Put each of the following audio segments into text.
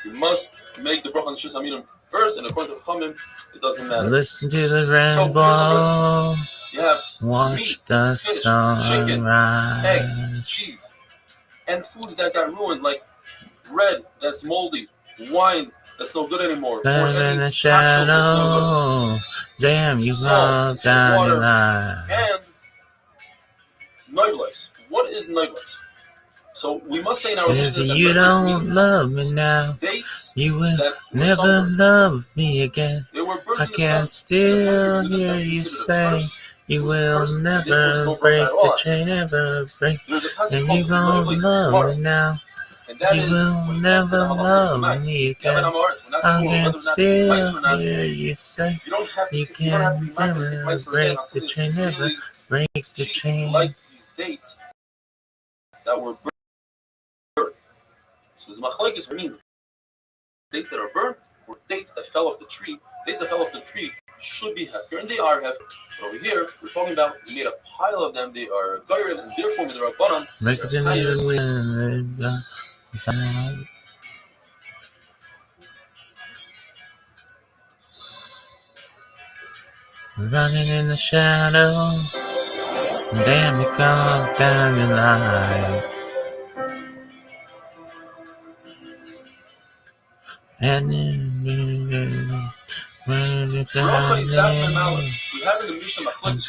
You must make the bracha on the Shus Haminim first, and according to Chachamim, it doesn't matter. Listen to the rainbow. So you have watch meat, the fish, sun chicken, rise. eggs, cheese, and foods that got ruined, like bread that's moldy, wine that's no good anymore, Live in the shadow. Damn, you go down the line. And noivlis. What is noivlis? So we must say in our Mishnah that you don't love me now, dates you will never love me again. I can still hear you say, you will never break the chain, never break. And you don't love me now, you will never love me again. I can still hear you say, you can never break the chain, never break the chain. Like these dates that were burned. So the machlokes means dates that are burned or dates that fell off the tree. Dates that fell off the tree should be hefker, and they are hefker. But over here, we're talking about we made a pile of them. They are goyred, and therefore they are bottom. Running in the shadow, damn, you come down the line. And then bracha is dafne malach. We have in the Mishnah machlokes.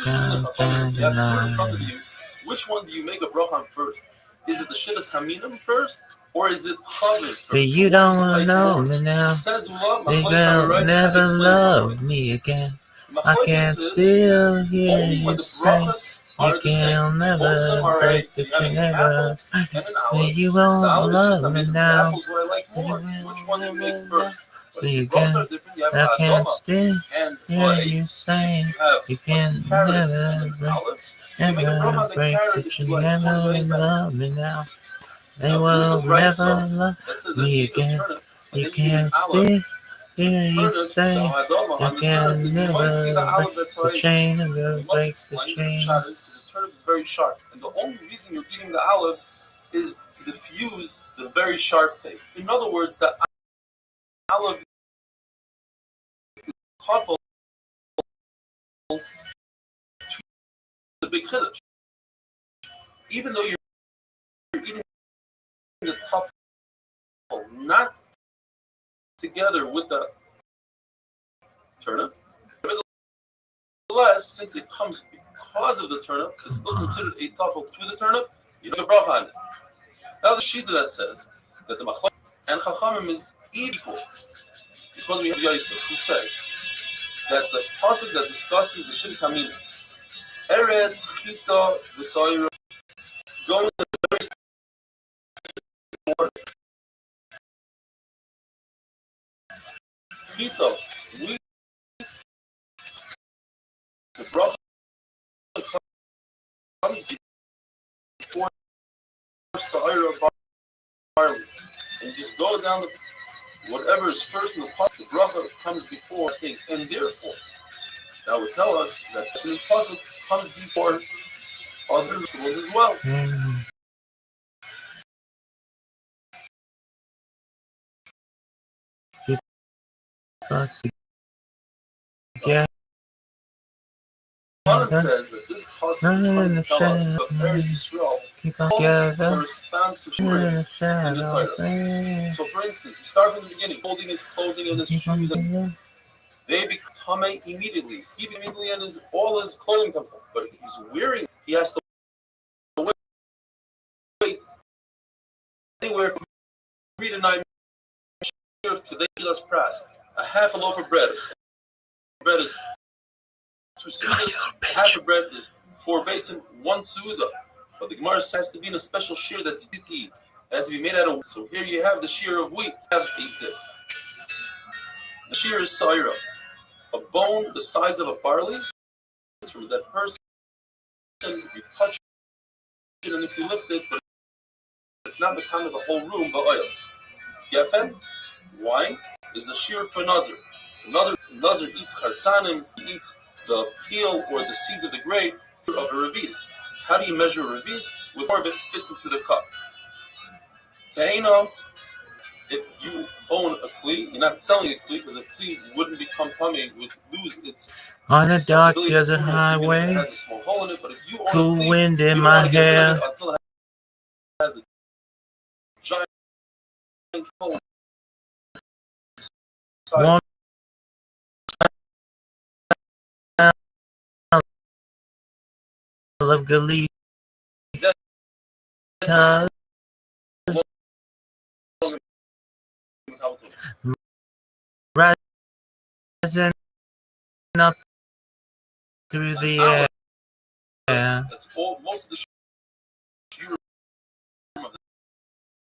Which one do you make a bracha on first? Is it the Shivas Haminim first, or is it Chavir first? But you don't know me now. They will never love me again. I can still hear you say, you can never break the chain, never. But you won't love me now. Which one do you make first? Again, I can still hear you say, you can never break the chain, never love me now. They will never love me again. You can still hear you say, you can never break the chain, never break the chain. The turnip is very sharp, and the only reason you're eating the olive is to diffuse the very sharp taste. In other words, the olive is thoughtful to the big chiddush. Even though you're eating the tough, not together with the turnip. Nevertheless, since it comes because of the turnip, it's still considered a tafel to the turnip. You make a bracha on it. Now the shita that says that the machlok and chachamim is equal, because we have Yosef who says that the pasuk that discusses the shivas haminim, eretz chita v'soira, goes in the very order. Chita, wheat, the bracha comes before soira barley, and you just go down the whatever is first in the pot. The bracha comes before things, and therefore that would tell us that this pasuk comes before other rituals as well. Yeah. It says that this pasuk is going to tell us that Eretz Yisrael corresponds to Shemir in the Torah. So, for instance, we start from the beginning, holding his clothing and his shoes, and they become tamei immediately. He immediately, and all his clothing comes off. But if he's wearing, he has to wait anywhere from 3 to 9 minutes to press. A half a loaf of bread. Bread is 2 sudas. Half of bread is 4 beitzim, 1 suda. But the Gemara has to be in a special shear that's iti. It has to be made out of wheat. So here you have the shear of wheat. Have a dip. The shear is saira, a bone the size of a barley. Through that person, if you touch it and if you lift it, but it's not the kind of the whole room, but oil. Gefen, wine is a shear for nazir. Another nazir eats chartzanim, eats the peel or the seeds of the grape of a revis. How do you measure a revis? With more of it fits into the cup. Ta'ena, if you own a kli. You're not selling a kli because a kli wouldn't become tummy, would lose its. On a dark ability desert to highway, it has a small hole in it, but if you own a cool kli, wind you in don't my want to get rid of hair, it until it has a giant hole inside. warm of Galita, rising up through the air. That's all. Most of the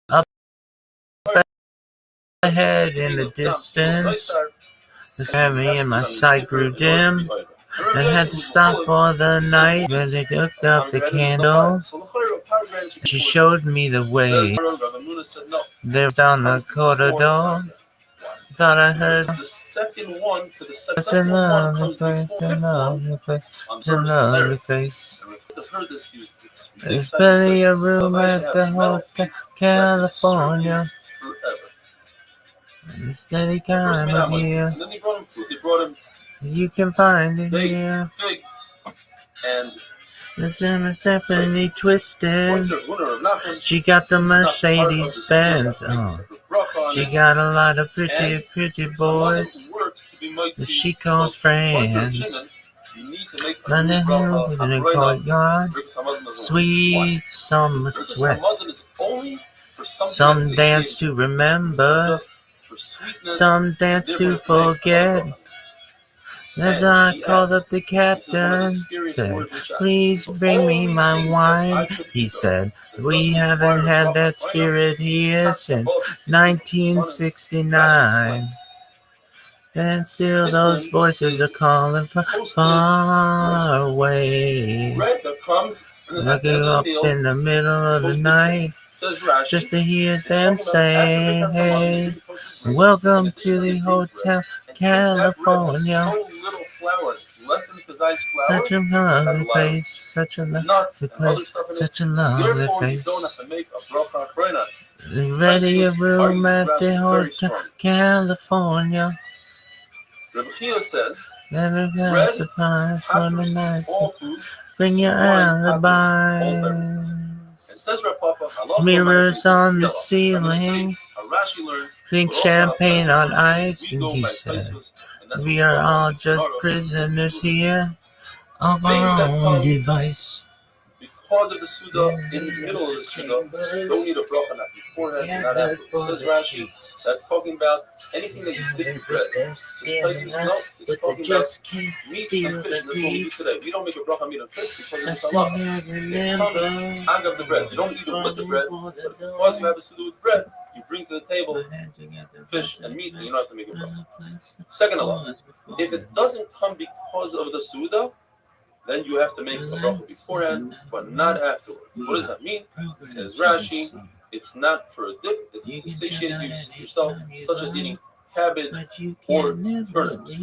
Up ahead in the distance, the sky and my sight grew dim. I had to stop for the night when they hooked up the candle. She showed me the way. There down the corridor. Thought I heard the second one to the such a second one lovely comes place, before a fifth one lovely place, on a verse lovely lyrics. place. And if you've heard this, he was There's plenty of room at the Hotel California. Forever. Steady time of year. And then they brought him food. They brought him You can find it dates, here. figs, and The gym is definitely twisted. She got the Mercedes Benz. Oh. She got a lot of pretty, pretty boys that she calls friends. Running hills in the courtyard. Sweet summer sweat. Some dance to remember. Some dance to forget. As I called up the captain, said, please bring me my wine. He said, we haven't had that spirit here since 1969. And still those voices are calling from far away. Looking up in the middle of the night, just to hear them say, hey, welcome to the Hotel California. Such a lovely place, such a lovely place, such a lovely place. Ready a room at the Hotel California. Rabbi Chia says, never got surprise for the night. Bring your alibi. And says Rav Papa, mirrors on the ceiling. Drink champagne on ice, and he said, we are all just prisoners here of our own device. Because of the Suda, in the middle of the Suda, don't need a bracha, not beforehand, not after. It says Rashi, that's talking about anything that you did in bread. This place is no, it's talking about meat and fish. That's what we do today. We don't make a bracha meat and fish because it's halal. It comes out of the bread. You don't eat it with the bread, but because you have a Suda with bread, you bring to the table fish and meat, and you don't have to make a bracha. Second halach, if it doesn't come because of the Suda, then you have to make a bracha beforehand, but not afterwards. What does that mean? Says Rashi, it's not for a dip, it's to satiate yourself, such as eating cabbage or turnips.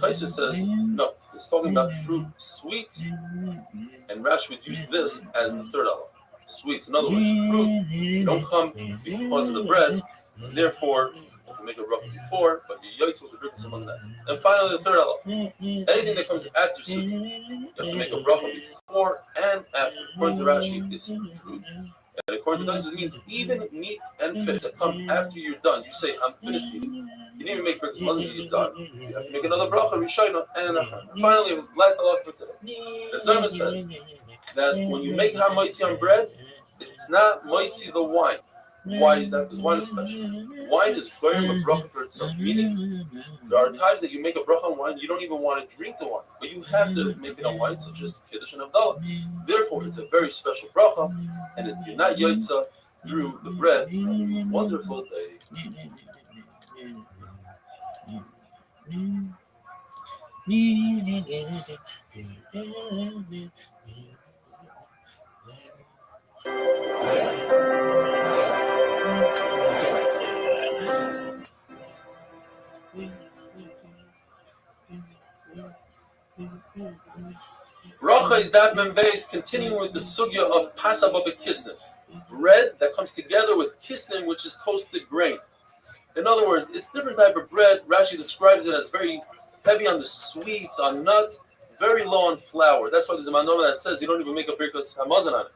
Kaisa says, no, it's talking about fruit, sweets, and Rashi would use this as the third halach. Sweets, in other words, fruit, you don't come because of the bread, and therefore, if you make a bracha before, but you yaitz with the brikas, it wasn't that. And finally, the third halach. Anything that comes after Suda, you have to make a bracha before and after. According to Rashi, it's fruit. And according to this, it means even meat and fish that come after you're done. You say, I'm finished eating. You didn't even make brikas, you're done. You have to make another bracha, rishayna, and finally, last halach for today. The Zerma says that when you make hamaitzi on bread, it's not maitzi the wine. Why is that? Because wine is special. Wine is goyim a bracha for itself. Meaning, there are times that you make a bracha on wine, you don't even want to drink the wine, but you have to make it on wine, such as Kiddush and Havdalah. Therefore, it's a very special bracha, and if you're not yaitza through the bread, wonderful day. Bracha is that membase, continuing with the sugya of pasaba b'kisnin, bread that comes together with kisnin, which is toasted grain. In other words, it's different type of bread. Rashi describes it as very heavy on the sweets, on nuts, very low on flour. That's why there's a manoma that says you don't even make a birkas hamazon on it.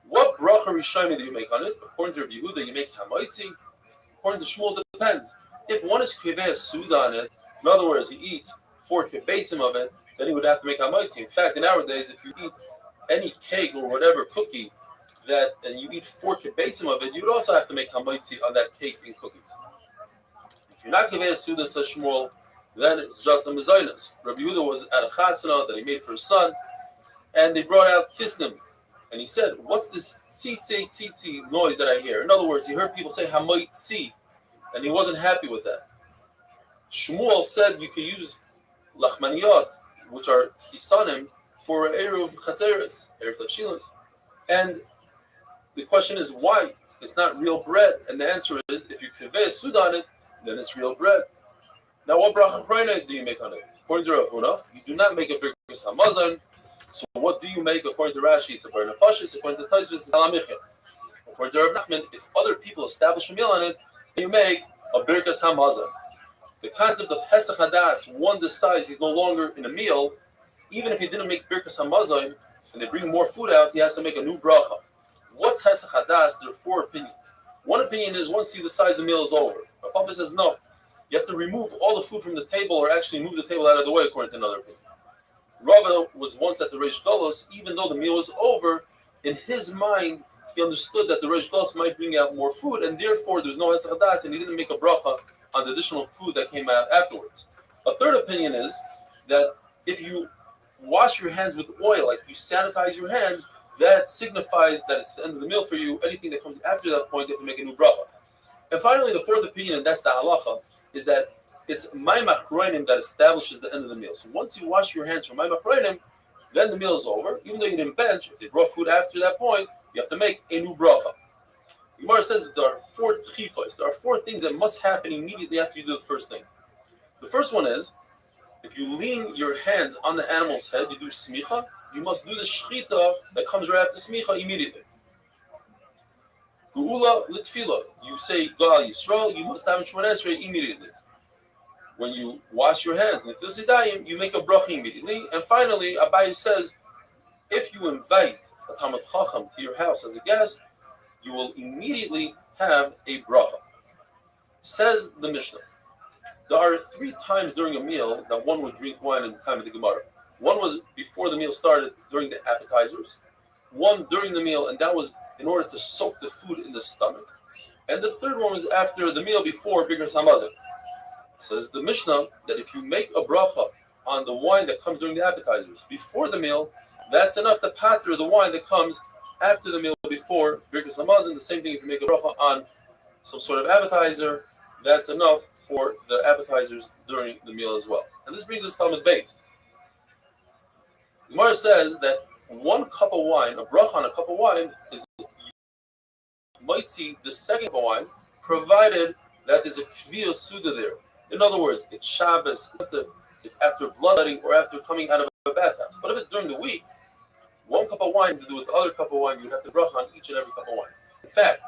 What bracha rishayim do you make on it? According to Rabbi Yehuda, you make hamaitzi. According to Shmuel, it depends. If one is kiveh suda on it, in other words, he eats 4 kibbeitzim of it, then he would have to make hamaitzi. In fact, in our days, if you eat any cake or whatever cookie and you eat 4 kibbeitzim of it, you would also have to make hamaitzi on that cake and cookies. If you're not kiveh suda, says Shmuel, then it's just a mezainas. Rabbi Yehuda was at a chasana that he made for his son, and they brought out kisnim. And he said, what's this tzitzi noise that I hear? In other words, he heard people say hamaitzi, and he wasn't happy with that. Shmuel said you could use lachmaniyot, which are hisanim, for eruv chatzeres, eruv tavshilas. And the question is why? It's not real bread. And the answer is, if you kiveh sud on it, then it's real bread. Now, what bracha chreina do you make on it? According to Rav Huna, you do not make a birkas hamazon. So what do you make according to Rashi? It's a bar nefashis. According to Tosfos, it's halamicha. According to Rav Nachman, if other people establish a meal on it, you make a birkas hamazon. The concept of hesach hadas, one decides he's no longer in a meal, even if he didn't make birkas hamazon, and they bring more food out, he has to make a new bracha. What's hesach hadas? There are 4 opinions. One opinion is once he decides the meal is over. But Papa says no. You have to remove all the food from the table, or actually move the table out of the way, according to another opinion. Rava was once at the Reish Golos, even though the meal was over, in his mind, he understood that the Reish Golos might bring out more food, and therefore there's no hesach hadas, and he didn't make a bracha on the additional food that came out afterwards. A third opinion is that if you wash your hands with oil, like you sanitize your hands, that signifies that it's the end of the meal for you. Anything that comes after that point, you have to make a new bracha. And finally, the fourth opinion, and that's the halacha, is that it's mayim achronim that establishes the end of the meal. So once you wash your hands from mayim achronim, then the meal is over. Even though you didn't bench, if they brought food after that point, you have to make a new bracha. The Gemara says that there are 4 tchifos. There are 4 things that must happen immediately after you do the first thing. The first one is, if you lean your hands on the animal's head, you do smicha, you must do the shechita that comes right after smicha immediately. Geula l'tfila, you say Gal Yisrael, you must have Shemona Esrei immediately. When you wash your hands, you make a bracha immediately. And finally, Abaye says, if you invite a Talmid Chacham to your house as a guest, you will immediately have a bracha. Says the Mishnah, there are 3 times during a meal that one would drink wine in the time of the Gemara. One was before the meal started, during the appetizers. One during the meal, and that was in order to soak the food in the stomach. And the third one was after the meal, before birkas hamazon. Says the Mishnah that if you make a bracha on the wine that comes during the appetizers before the meal, that's enough to pater the wine that comes after the meal, before birkas hamazon. The same thing if you make a bracha on some sort of appetizer, that's enough for the appetizers during the meal as well. And this brings us to Talmud Beis. Gemara says that 1 cup of wine, a bracha on a cup of wine, is might see the second cup of wine, provided that there's a kviyah suda there. In other words, it's Shabbos, it's after bloodletting or after coming out of a bathhouse. But if it's during the week, 1 cup of wine to do with the other cup of wine, you have to bracha on each and every cup of wine. In fact,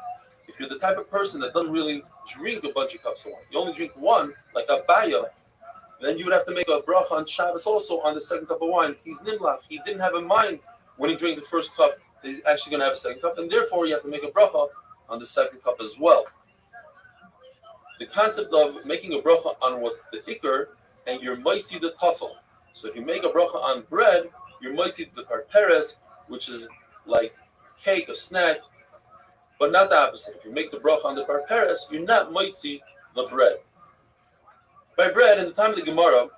if you're the type of person that doesn't really drink a bunch of cups of wine, you only drink 1, like a baya, then you would have to make a bracha on Shabbos also on the second cup of wine. He's nimlach. He didn't have in mind when he drank the first cup, he's actually going to have a second cup, and therefore you have to make a bracha on the second cup as well. The concept of making a bracha on what's the ikr, and you're mighty the tafel. So if you make a bracha on bread, you're mighty the parperes, which is like cake, a snack, but not the opposite. If you make the bracha on the parperes, you're not mighty the bread. By bread, in the time of the Gemara,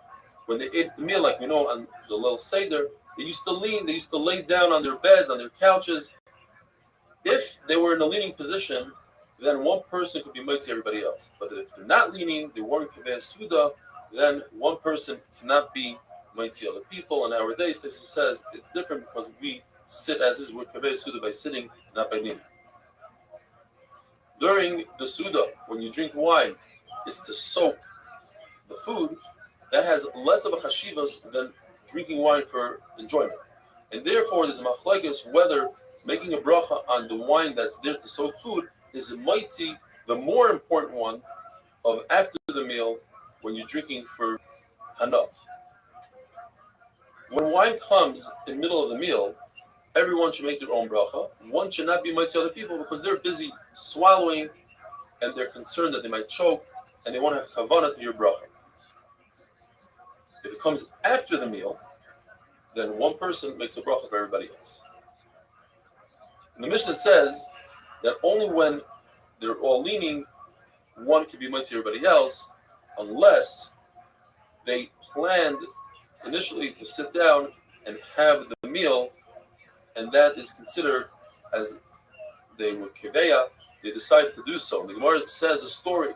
when they ate the meal, like we know on the little Seder, they used to lean, they used to lay down on their beds, on their couches. If they were in a leaning position, then one person could be mighty everybody else. But if they're not leaning, they weren't kaveh suda, then one person cannot be mighty other people. And nowadays, this says it's different because we sit as is, we're kaveh suda by sitting, not by leaning. During the suda, when you drink wine, is to soak the food. That has less of a chashivas than drinking wine for enjoyment. And therefore, there's a machlokes whether making a bracha on the wine that's there to soak food is mighty the more important one of after the meal when you're drinking for hana. When wine comes in the middle of the meal, everyone should make their own bracha. One should not be mighty other people because they're busy swallowing and they're concerned that they might choke and they won't have kavanah to your bracha. If it comes after the meal, then one person makes a bracha for everybody else. And the Mishnah says that only when they're all leaning, one can be mighty everybody else, unless they planned initially to sit down and have the meal, and that is considered as they were kiveya, they decided to do so. The Gemara says a story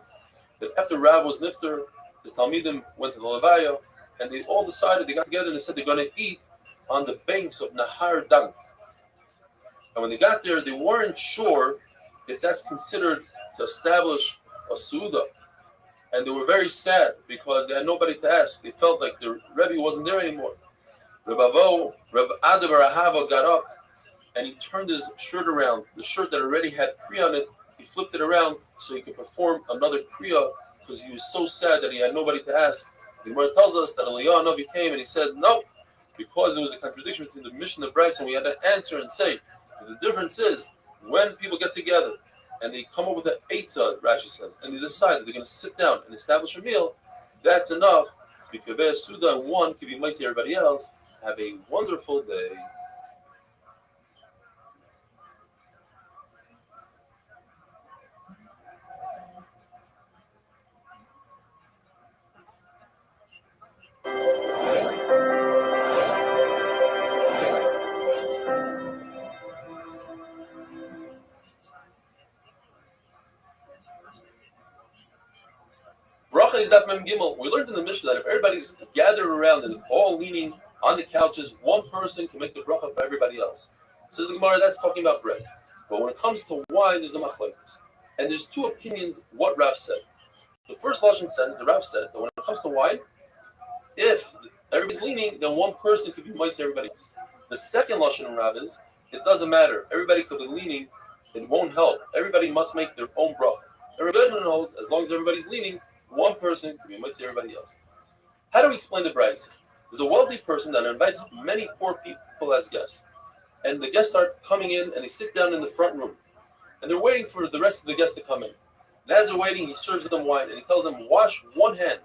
that after Rav was nifter, his Talmidim went to the Levaya, and they all decided, they got together and they said they're going to eat on the banks of Nahar Dan. And when they got there, they weren't sure if that's considered to establish a Suda. And they were very sad because they had nobody to ask. They felt like the Rebbe wasn't there anymore. Reb Adav Rahava got up and he turned his shirt around. The shirt that already had Kriya on it, he flipped it around so he could perform another Kriya because he was so sad that he had nobody to ask. The Gemara tells us that Eliyahu Navi came and he says, no, because there was a contradiction between the Mishnah and Bryce, and we had to answer and say, the difference is when people get together and they come up with an eitzah, Rashi says, and they decide that they're going to sit down and establish a meal, that's enough. Because Suda and one can be mighty to everybody else. Have a wonderful day. Bracha is that Mem Gimel. We learned in the Mishnah that if everybody's gathered around and all leaning on the couches, one person can make the bracha for everybody else. Says the Gemara, that's talking about bread. But when it comes to wine, there's a machlokes. And there's two opinions what Rav said. The first lashon says, the Rav said, that when it comes to wine, if everybody's leaning, then one person could be mighty to everybody else. The second lashon in Rav is, it doesn't matter. Everybody could be leaning, it won't help. Everybody must make their own bracha. Everybody holds, as long as everybody's leaning, one person can be mighty to everybody else. How do we explain the brayz? There's a wealthy person that invites many poor people as guests. And the guests start coming in and they sit down in the front room. And they're waiting for the rest of the guests to come in. And as they're waiting, he serves them wine and he tells them, wash one hand.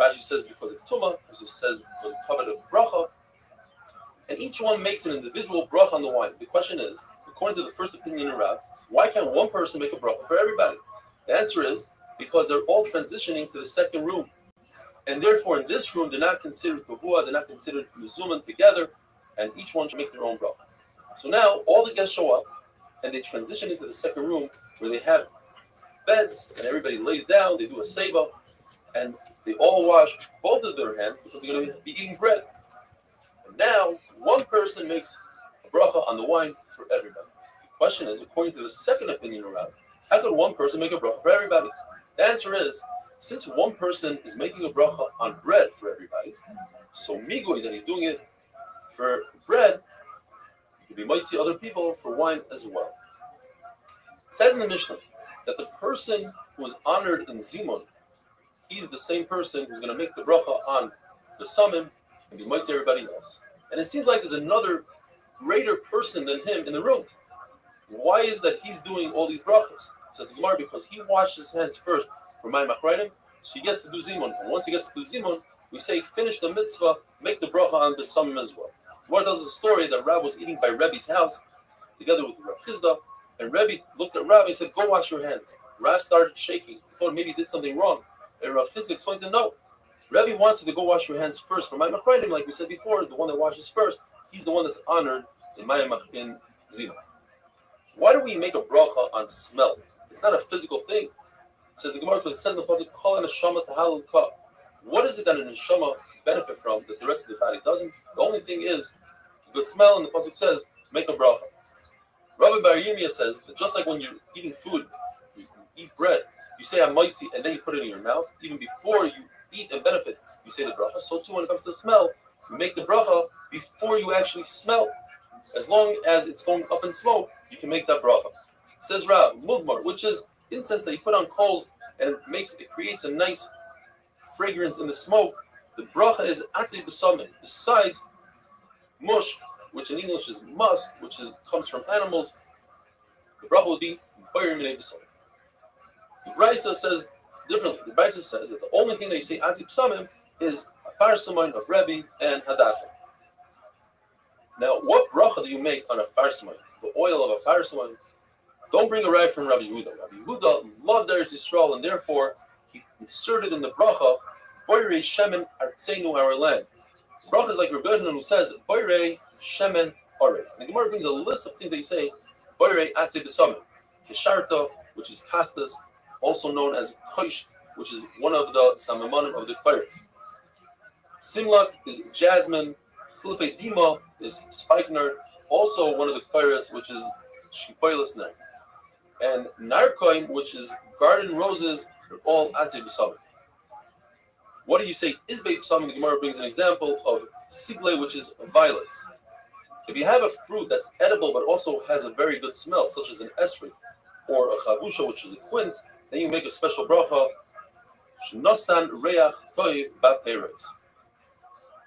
Rashi says because of Tumah, because it says because of covered of bracha. And each one makes an individual bracha on the wine. The question is, according to the first opinion in Rav, why can't one person make a bracha for everybody? The answer is, because they're all transitioning to the second room. And therefore, in this room, they're not considered kavua, they're not considered mezuman together, and each one should make their own bracha. So now, all the guests show up, and they transition into the second room, where they have beds, and everybody lays down, they do a seva, and they all wash both of their hands, because they're going to be eating bread. And now, one person makes a bracha on the wine for everybody. The question is, according to the second opinion around, how could one person make a bracha for everybody? The answer is, since one person is making a bracha on bread for everybody, so migui, that he's doing it for bread, he could be mighty other people for wine as well. It says in the Mishnah that the person who is honored in Zimun, he's the same person who's going to make the bracha on the samim and be mighty everybody else. And it seems like there's another greater person than him in the room. Why is that he's doing all these brachas? Says the Gemara, because he washed his hands first for my machrayim, so he gets to do zimun. And once he gets to do zimun, we say finish the mitzvah, make the bracha on the samim as well. The Gemara tells a story that Rav was eating by Rebbe's house together with Rav Chizda, and Rebbe looked at Rav and said, "Go wash your hands." Rav started shaking. He thought maybe he did something wrong. And Rav Chizda explained to him, "No, Rebbe wants you to go wash your hands first for my machrayim, like we said before. The one that washes first, he's the one that's honored in zimun." Why do we make a bracha on smell? It's not a physical thing. It says the Gemara, because it says in the pasuk, "Kol neshama tahalul ka." What is it that a neshama can benefit from that the rest of the body doesn't? The only thing is a good smell, and the pasuk says, "Make a bracha." Rabbi Bar Yirmiyah says that just like when you're eating food, you eat bread, you say "Almighty" and then you put it in your mouth. Even before you eat and benefit, you say the bracha. So too, when it comes to smell, you make the bracha before you actually smell. As long as it's going up in smoke, you can make that bracha. Says Rav, Mugmar, which is incense that you put on coals and it creates a nice fragrance in the smoke, the bracha is atzei b'samim. Besides mush, which in English is musk, comes from animals, the bracha would be boyer minei b'samim. The Brisa says differently. The Brisa says that the only thing that you say atzei b'samim is a farsamoin of Rebbe and Hadassah. Now, what bracha do you make on a farsamoin? The oil of a farsamoin. Don't bring a rag from Rabbi Yehuda. Rabbi Yehuda loved Eretz Yisrael, and therefore he inserted in the bracha boirei shemen artzeinu, our land. The bracha is like Rabbi Yochanan, who says boirei shemen arei. And the Gemara brings a list of things that you say boirei atzei b'samim. Kesharta, which is castus, also known as koish, which is one of the samamonim of the Torahs. Simlak is jasmine. Chilufei dima is spikenard, also one of the Torahs, which is shipoilis ner. And narkoim, which is garden roses, are all atzei b'samim. What do you say? Izbei b'samim. The Gemara brings an example of sigle, which is violets. If you have a fruit that's edible but also has a very good smell, such as an esrog or a chavusha, which is a quince, then you make a special bracha. Shnosan reach toiv ba'peiros.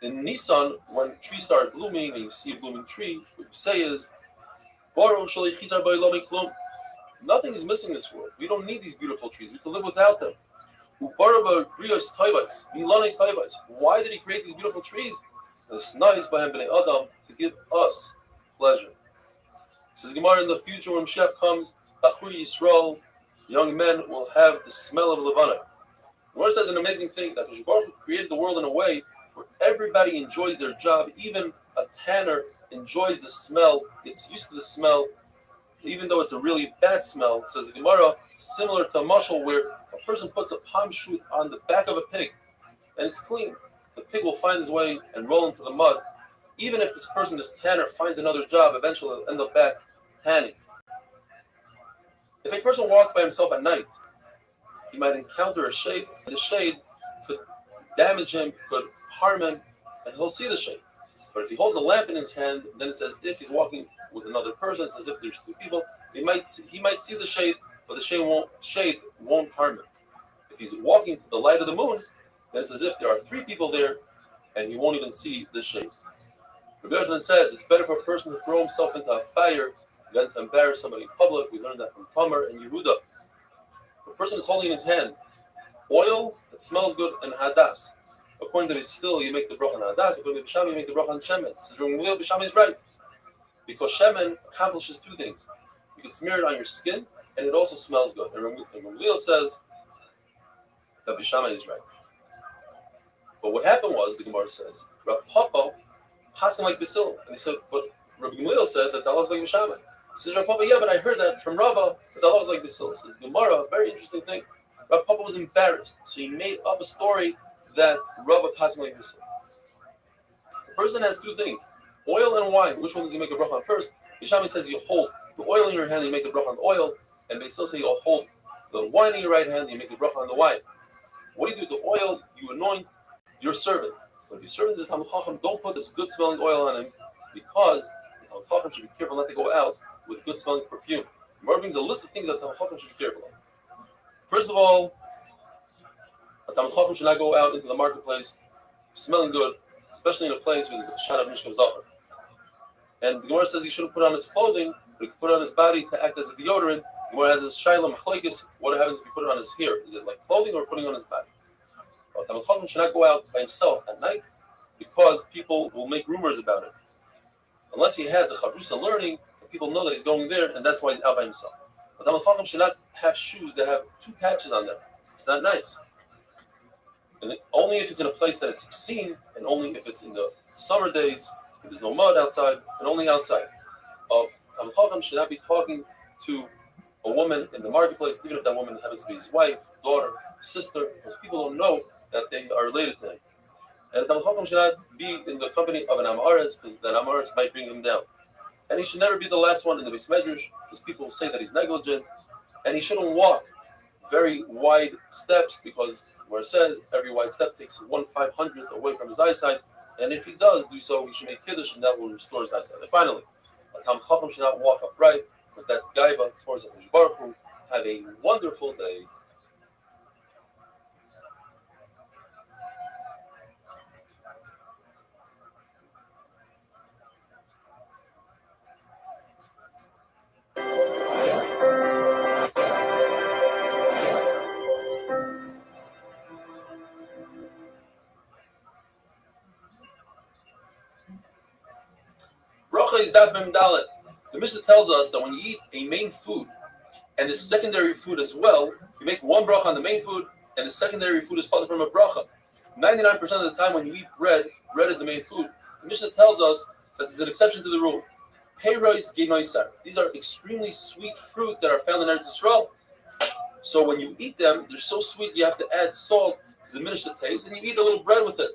In Nisan, when trees start blooming and you see a blooming tree, what you say is, Boro shalei chisar ba'ilami klum. Nothing is missing in this world. We don't need these beautiful trees. We can live without them. Why did he create these beautiful trees? It's nice by him, b'nei Adam, to give us pleasure. Says Gemara, in the future when Mashiach comes, Bachur Yisrael, young men will have the smell of Levana. Gemara says an amazing thing, that Hashem Baruch Hu created the world in a way where everybody enjoys their job. Even a tanner enjoys the smell, gets used to the smell, even though it's a really bad smell. Says the Gemara, similar to a mashal where a person puts a palm shoot on the back of a pig and it's clean. The pig will find his way and roll into the mud. Even if this person, this tanner, finds another job, eventually he'll end up back tanning. If a person walks by himself at night, he might encounter a shade. The shade could damage him, could harm him, and he'll see the shade. But if he holds a lamp in his hand, then it's as if he's walking with another person. It's as if there's two people. He might see the shade, but the shade won't harm him. If he's walking to the light of the moon, then it's as if there are three people there, and he won't even see the shade. Rabbi Yochanan says it's better for a person to throw himself into a fire than to embarrass somebody in public. We learned that from Tamar and Yehuda. If a person is holding in his hand oil that smells good and hadas, according to Bishil, you make the bracha on hadas. According to Bisham, you make the bracha on shemen. Says Bisham is right, because shemen accomplishes two things: you can smear it on your skin, and it also smells good. And Ramil says that Bisham is right. But what happened was, the Gemara says, Rav Papa passing like Basil, and he said, but Rabbi Gamliel said that looks like Bisham. Says Rav Papa, yeah, but I heard that from Rava, that looks like Basil. Says the Gemara, a very interesting thing. Rav Papa was embarrassed, so he made up a story that Rava passing like Basil. The person has two things: oil and wine. Which one does he make a bracha on first? Bisham says you hold the oil in your hand, you make the bracha on the oil, and Basil says you hold the wine in your right hand, you make the bracha on the wine. What do you do with the oil? You anoint your servant. But if your servant is a Talmid Chacham, don't put this good smelling oil on him, because the Talmid Chacham should be careful not to go out with good smelling perfume. The Gemara brings a list of things that the Talmid Chacham should be careful of. First of all, a Talmid Chacham should not go out into the marketplace smelling good, especially in a place where there's a shad of Mishkav Zachar. And the Gemara says he shouldn't put on his clothing, but he can put it on his body to act as a deodorant. The Gemara has this shayla machlekes. What happens if you put it on his hair? Is it like clothing or putting it on his body? A Talmid Chacham should not go out by himself at night, because people will make rumors about it. Unless he has a chavrusa learning, people know that he's going there, and that's why he's out by himself. A Talmid Chacham should not have shoes that have two patches on them. It's not nice. And only if it's in a place that it's seen, and only if it's in the summer days, if there's no mud outside, and only outside. A Talmid Chacham should not be talking to a woman in the marketplace, even if that woman happens to be his wife, daughter, sister, because people don't know that they are related to him. And the Talmid Chacham should not be in the company of an Amaretz, because that Amaretz might bring him down. And he should never be the last one in the Beis Medrash, because people will say that he's negligent. And he shouldn't walk very wide steps, because where it says every wide step takes 1/500th away from his eyesight. And if he does do so, he should make Kiddush, and that will restore his eyesight. And finally, a Talmid Chacham should not walk upright, because that's Gaiva towards Hashem Baruch Hu, Have a wonderful day. Bracha is daf mem dalet. The Mishnah tells us that when you eat a main food and the secondary food as well, you make one bracha on the main food, and the secondary food is part from a bracha. 99% of the time when you eat bread, bread is the main food. The Mishnah tells us that there's an exception to the rule. Peiros genoisar. These are extremely sweet fruit that are found in Eretz Yisrael. So when you eat them, they're so sweet you have to add salt to diminish the taste, and you eat a little bread with it.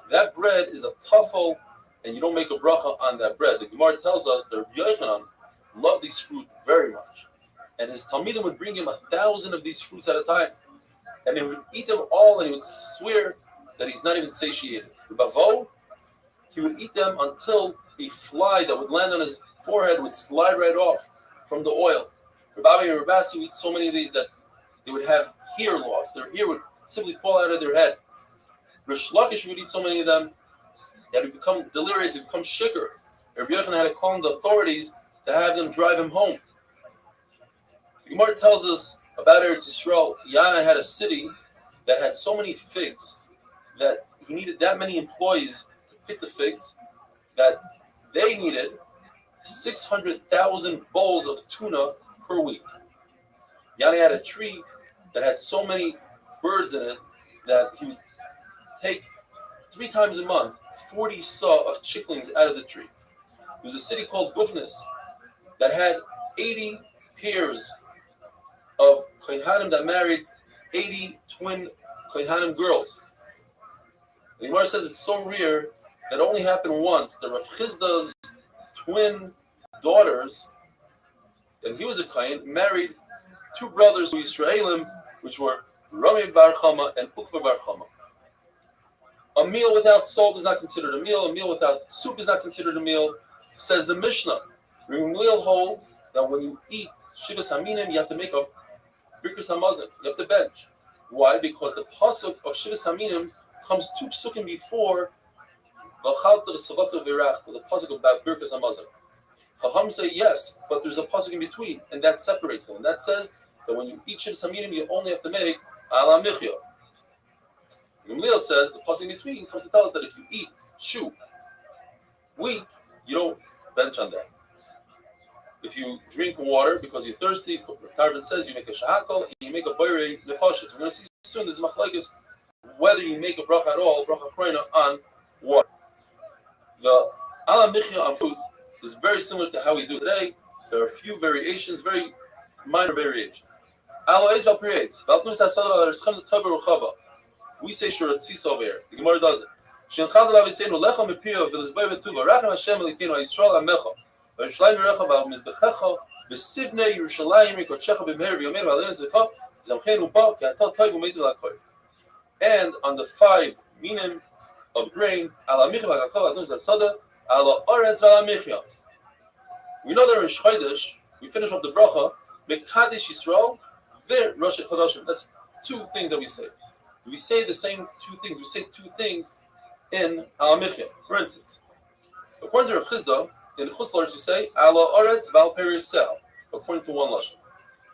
That bread is a tuffle, and you don't make a bracha on that bread. The Gemara tells us that Rabbi Yochanan loved these fruit very much, and his talmidim would bring him 1,000 of these fruits at a time, and he would eat them all, and he would swear that he's not even satiated. Bavo, he would eat them until a fly that would land on his forehead would slide right off from the oil. Rabbi and Rabasi would eat so many of these that they would have hair loss. Their hair would simply fall out of their head. Rish Lakish would eat so many of them that he would become delirious, he would become shikr. Rabbi Yochanan had to call on the authorities to have them drive him home. The Gemara tells us about Eretz Yisrael. Yana had a city that had so many figs that he needed that many employees to pick the figs that they needed 600,000 bowls of tuna per week. Yana had a tree that had so many birds in it that he would take 3 times a month 40 saw of chicklings out of the tree. There was a city called Gufnis that had 80 pairs of kohanim that married 80 twin kohanim girls. The Gemara says it's so rare that only happened once. The Rav Chizda's twin daughters, and he was a kohen, married 2 brothers who were Israelim, which were Rami Bar Chama and Ukva Bar Chama. A meal without salt is not considered a meal. A meal without soup is not considered a meal. Says the Mishnah. Gamliel holds that when you eat Shivas Haminim, you have to make a Birkas Hamazon. You have to bench. Why? Because the pasuk of Shivas Haminim comes 2 psukim before the pasuk about Birkas Hamazon. Chacham say yes, but there's a pasuk in between, and that separates them. And that says that when you eat Shivas Haminim, you only have to make Ala Michya. Gamliel says the pasuk in between comes to tell us that if you eat shu, wheat, you don't bench on that. If you drink water because you're thirsty, Tarvin says you make a shahakal and you make a boirei nefashit. So we're going to see soon there's machlekes whether you make a bracha at all, bracha chreina on water. The ala michya on food is very similar to how we do today. There are a few variations, very minor variations. Ala eitz val prietz. Val knus hasada val rischem the tover uchava. We say shuratzis over here. The Gemara does it. Shenchad alav yiseinu lecha mepio v'lizbay v'tuva rachem Hashem elikenu Yisrael amecha v'yishlayim yirecha v'mizbechecha v'sivnei Yerushalayim yikodshecha b'meher v'yomer v'alin zecha v'zamcheinu ba k'ata toiv u'meitu l'koy. And on the 5 minim of grain, ala michya v'akakol adnus l'sada ala oretz v'ala michya. We know that in Chodesh we finish off the bracha mekadesh Yisrael v'rosh chodashim. That's 2 things that we say. We say the same 2 things. We say 2 things in Al Michya. For instance, according to Rav Chizda, in the Chutz La'aretz you say Ala Oretz Val Perisel, according to one lashon.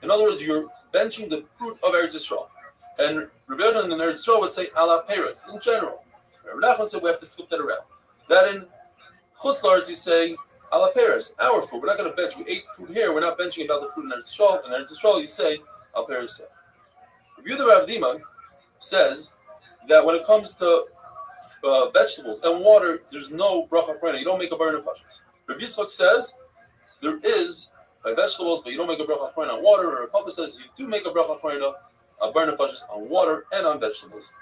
In other words, you're benching the fruit of Eretz Yisrael. And Rabbi Yochanan in Eretz Yisrael would say Ala Peretz in general. Rabbi Nachman said we have to flip that around. That in Chutz La'aretz you say Ala Peretz, our fruit. We're not going to bench. We ate fruit here. We're not benching about the fruit in Eretz Yisrael. In Eretz Yisrael you say Al Perisel. Rabbi Yehuda Rav Dima says that when it comes to vegetables and water, there's no bracha chreina. You don't make a burn of fashes. Rabbi Yitzchak says there is by vegetables, but you don't make a bracha chreina on water. Or Papa says you do make a bracha chreina, a burn of fashes on water and on vegetables.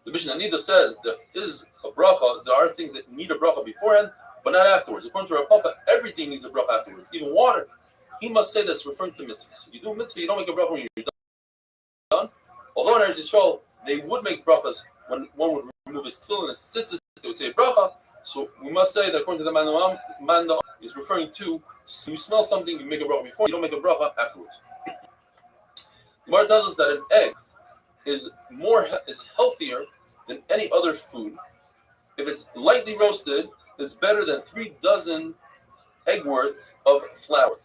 The Mishnah Nida says there is a bracha. There are things that need a bracha beforehand, but not afterwards. According to Rav Papa, everything needs a bracha afterwards, even water. He must say that's referring to mitzvahs. If you do mitzvah, you don't make a bracha when you're done. Although in Eretz Yisrael, they would make brachas when one would remove his tefillin and his tzitzis, they would say bracha. So we must say that according to the Manda is referring to, you smell something, you make a bracha before, you don't make a bracha afterwards. Gemara tells us that an egg is healthier than any other food. If it's lightly roasted, it's better than 3 dozen egg worth of flour.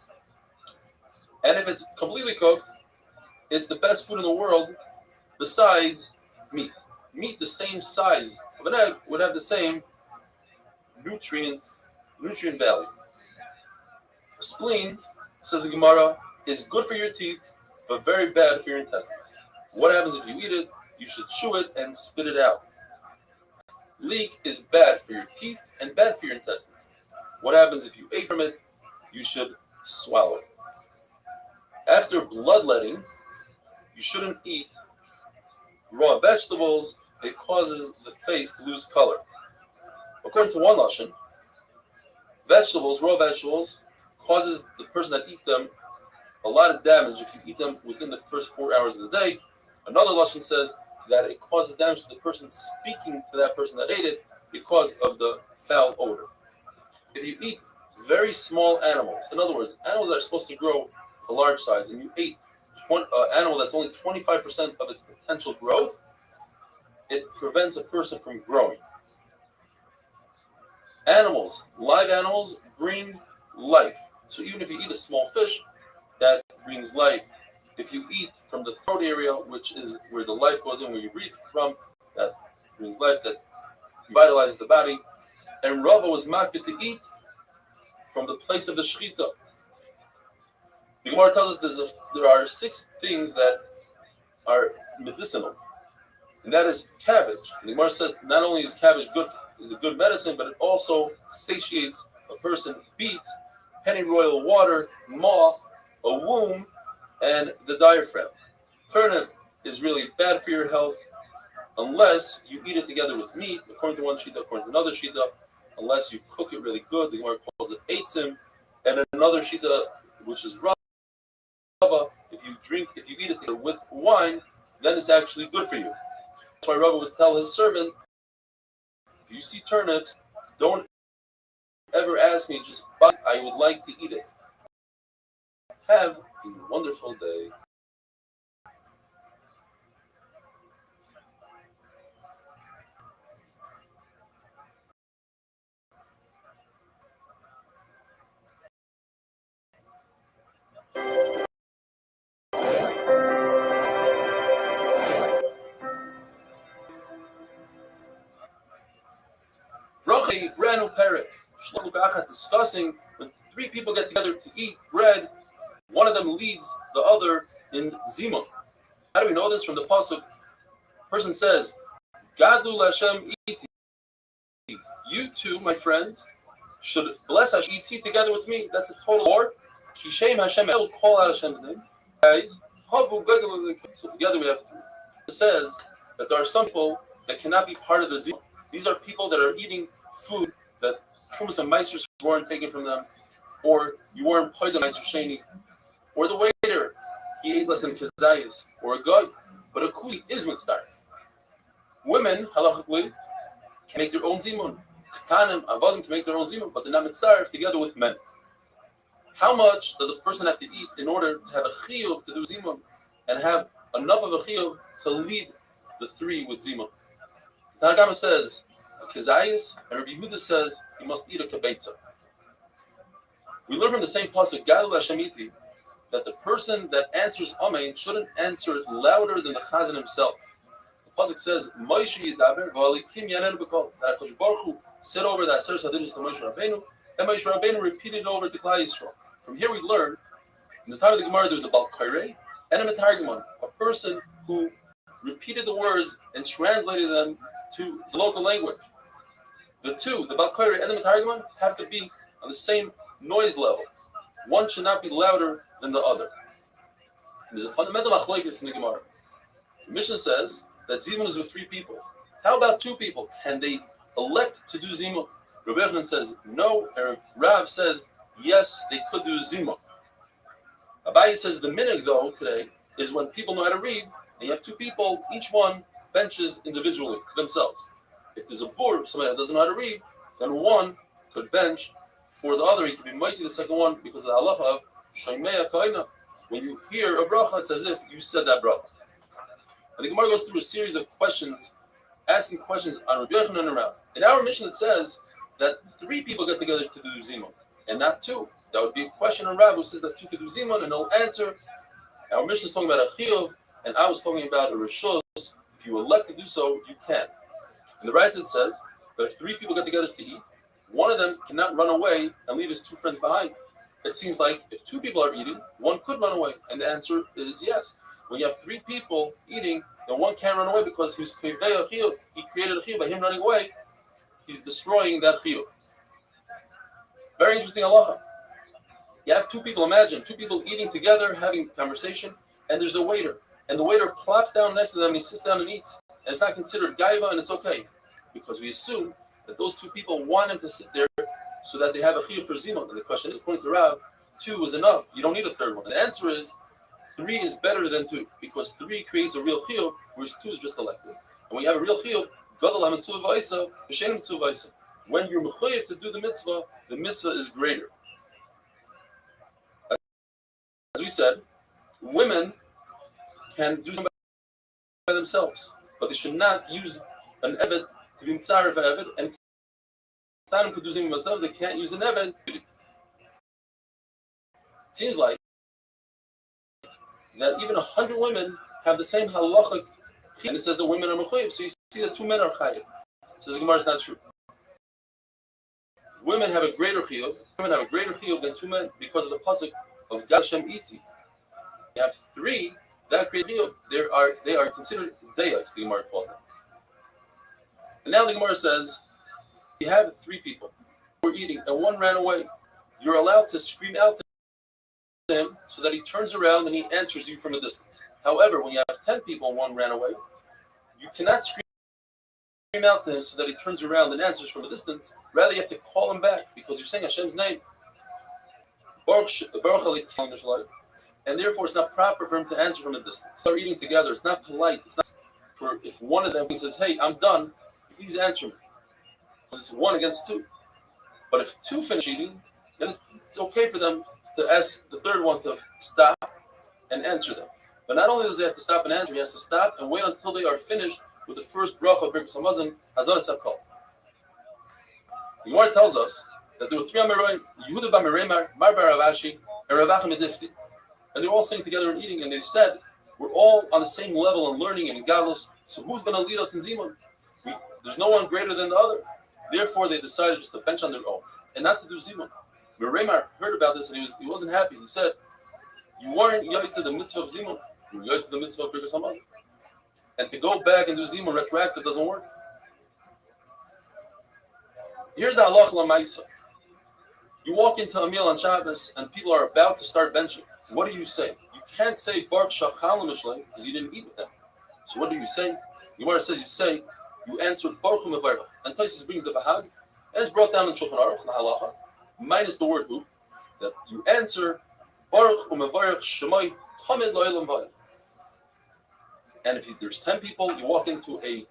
And if it's completely cooked, it's the best food in the world besides meat. Meat the same size of an egg would have the same nutrient value. A spleen, says the Gemara, is good for your teeth, but very bad for your intestines. What happens if you eat it? You should chew it and spit it out. Leek is bad for your teeth and bad for your intestines. What happens if you ate from it? You should swallow it. After bloodletting, you shouldn't eat raw vegetables. It causes the face to lose color. According to one lashon, raw vegetables, causes the person that eat them a lot of damage if you eat them within the first 4 hours of the day. Another lashon says that it causes damage to the person speaking to that person that ate it because of the foul odor. If you eat very small animals, in other words, animals that are supposed to grow to large size, and you ate an animal that's only 25% of its potential growth, it prevents a person from growing. Live animals bring life. So even if you eat a small fish, that brings life. If you eat from the throat area, which is where the life goes in, where you breathe from, that brings life, that vitalizes the body. And Rava was makbid to eat from the place of the shechita. The Gemara tells us there are 6 things that are medicinal, and that is cabbage. And the Gemara says not only is cabbage is a good medicine, but it also satiates a person. Beets, pennyroyal water, maw, a womb, and the diaphragm. Turnip is really bad for your health unless you eat it together with meat, according to one shita, according to another shita, unless you cook it really good. The Gemara calls it eitzim. And another shita, which is rava, if you eat it together with wine, then it's actually good for you. That's why Rava would tell his servant, if you see turnips, don't ever ask me, just buy it. I would like to eat it. Have a wonderful day. Rochi, brand new parak. Shlomo Kachas discussing when 3 people get together to eat bread, one of them leads the other in Zimun. How do we know this? From the pasuk, person says, Gadlu Lashem iti. You two, my friends, should bless Hashem, eat together with me. That's a total war. Kishem Hashem, I will call out Hashem's name. Guys, so together we have 3. It says that there are some people that cannot be part of the Zimun. These are people that are eating food that Trumas and Meisers weren't taken from them, or you weren't paid the Meiser Sheni, or the waiter, he ate less than Kazayas, or a guy, but a kuli is mitzdarif. Women, halachically, can make their own zimun. Ketanim, avadim can make their own zimun, but they're not mitzdarif together with men. How much does a person have to eat in order to have a chiyuv to do zimun, and have enough of a chiyuv to lead the 3 with zimun? Tanagama says a kazayas, and Rabbi Yehuda says you must eat a kabetza. We learn from the same pasuk, Gadol Hashemiti, that the person that answers Amen shouldn't answer louder than the Chazan himself. The pasuk says, Moshe Yidaber v'alikim yanenu b'kol. That HaKadosh Baruch Hu said over the Aser Sadidus to Moshe Rabbeinu, and Moshe Rabbeinu repeated it over to Klal Yisrael. From here we learn, in the time of the Gemara, there's a Bal Kairei and a Metargimon, a person who repeated the words and translated them to the local language. The 2, the Bal Kairei and the Metargimon, have to be on the same noise level. One should not be louder than the other. And there's a fundamental machlokes in the Gemara. The Mishnah says that zimun is with 3 people. How about 2 people? Can they elect to do zimun? Rabbi Yochanan says no, and Rav says yes, they could do zimun. Abaye says the minhag though today is when people know how to read, and you have 2 people, each one benches individually themselves. If there's a bur, somebody that doesn't know how to read, then one could bench for the other. He could be mighty the second one because of the halacha of Shaimeya Kaina. when you hear a bracha, it's as if you said that bracha. And the Gemara goes through a series of questions, asking questions on Rabbi Yochanan and Rav. In our mission, it says that 3 people get together to do zimun, and not 2. That would be a question on Rav who says that 2 could do zimun, and he'll answer. Our mission is talking about a chiyuv, and I was talking about a rishos. If you elect to do so, you can. And the Raisa says that if 3 people get together to eat, one of them cannot run away and leave his 2 friends behind. It seems like if 2 people are eating, one could run away, and the answer is yes. When you have 3 people eating, then one can't run away because he created a chiyuv. By him running away, he's destroying that chiyuv. Very interesting halacha. You have 2 people, imagine 2 people eating together, having a conversation, and there's a waiter. And the waiter plops down next to them and he sits down and eats. And it's not considered gaiva, and it's okay. Because we assume that those 2 people want him to sit there so that they have a chiyuv for zimun. And the question is, according to Rav, 2 is enough. You don't need a 3rd one. And the answer is, 3 is better than 2. Because 3 creates a real chiyuv, whereas 2 is just elective. And when you have a real chiyuv, gadol ha-mitzvah v'aisa, v'shein mitzvah v'aisa. When you're mechuyev to do the mitzvah is greater. As we said, women can do something by themselves, but they should not use an eved to be mitzaref eved, and Tanim could do something by themselves. They can't use an eved. It seems like that even 100 women have the same halachic, and it says the women are mechuyev. So you see that 2 men are chayiv. Says the Gemara is not true. Women have a greater chiyuv. Women have a greater chiyuv than 2 men because of the pasuk of Gashem Iti. You have 3 that create chiyuv. They are considered dayas. The Gemara calls them. And now the Gemara says, you have 3 people who are eating, and one ran away. You're allowed to scream out to him so that he turns around and he answers you from a distance. However, when you have 10 people and one ran away, you cannot scream out to him so that he turns around and answers from a distance. Rather, you have to call him back because you're saying Hashem's name. And therefore, it's not proper for him to answer from a distance. They're eating together. It's not polite. It's not for if one of them says, "Hey, I'm done," please answer me. Because it's 1 against 2. But if 2 finish eating, then it's okay for them to ask the 3rd one to stop and answer them. But not only does he have to stop and answer, he has to stop and wait until they are finished with the first bracha of Birkas Hamazon, Hazon Sakol. The Gemara tells us that there were 3 Amoraim, Yehuda bar Meremar, Mar bar Rav Ashi, and Rav Achim Edifti. And they were all sitting together and eating, and they said, we're all on the same level in learning and in Galus, so who's going to lead us in Zimun? There's no one greater than the other. Therefore, they decided just to bench on their own and not to do Zimun. Meremar heard about this, and he wasn't happy. He said, you weren't Yaitz the mitzvah of Zimun, you were Yaitz the mitzvah of Birkas Hamazon. And to go back and do Zimun retroactive doesn't work. Here's Allah Lamaisa. You walk into a meal on Shabbos and people are about to start benching. What do you say? You can't say Baruch Shachal Mishlei because you didn't eat with them. So what do you say? Gemara says you answer Baruch Mevarach. And Taisus brings the Bahag, and it's brought down in Shulchan Aruch, the Halacha, minus the word who, that you answer Baruch Mevarach Shemai Tamid Lo'elam Vayim. And if there's 10 people, you walk into a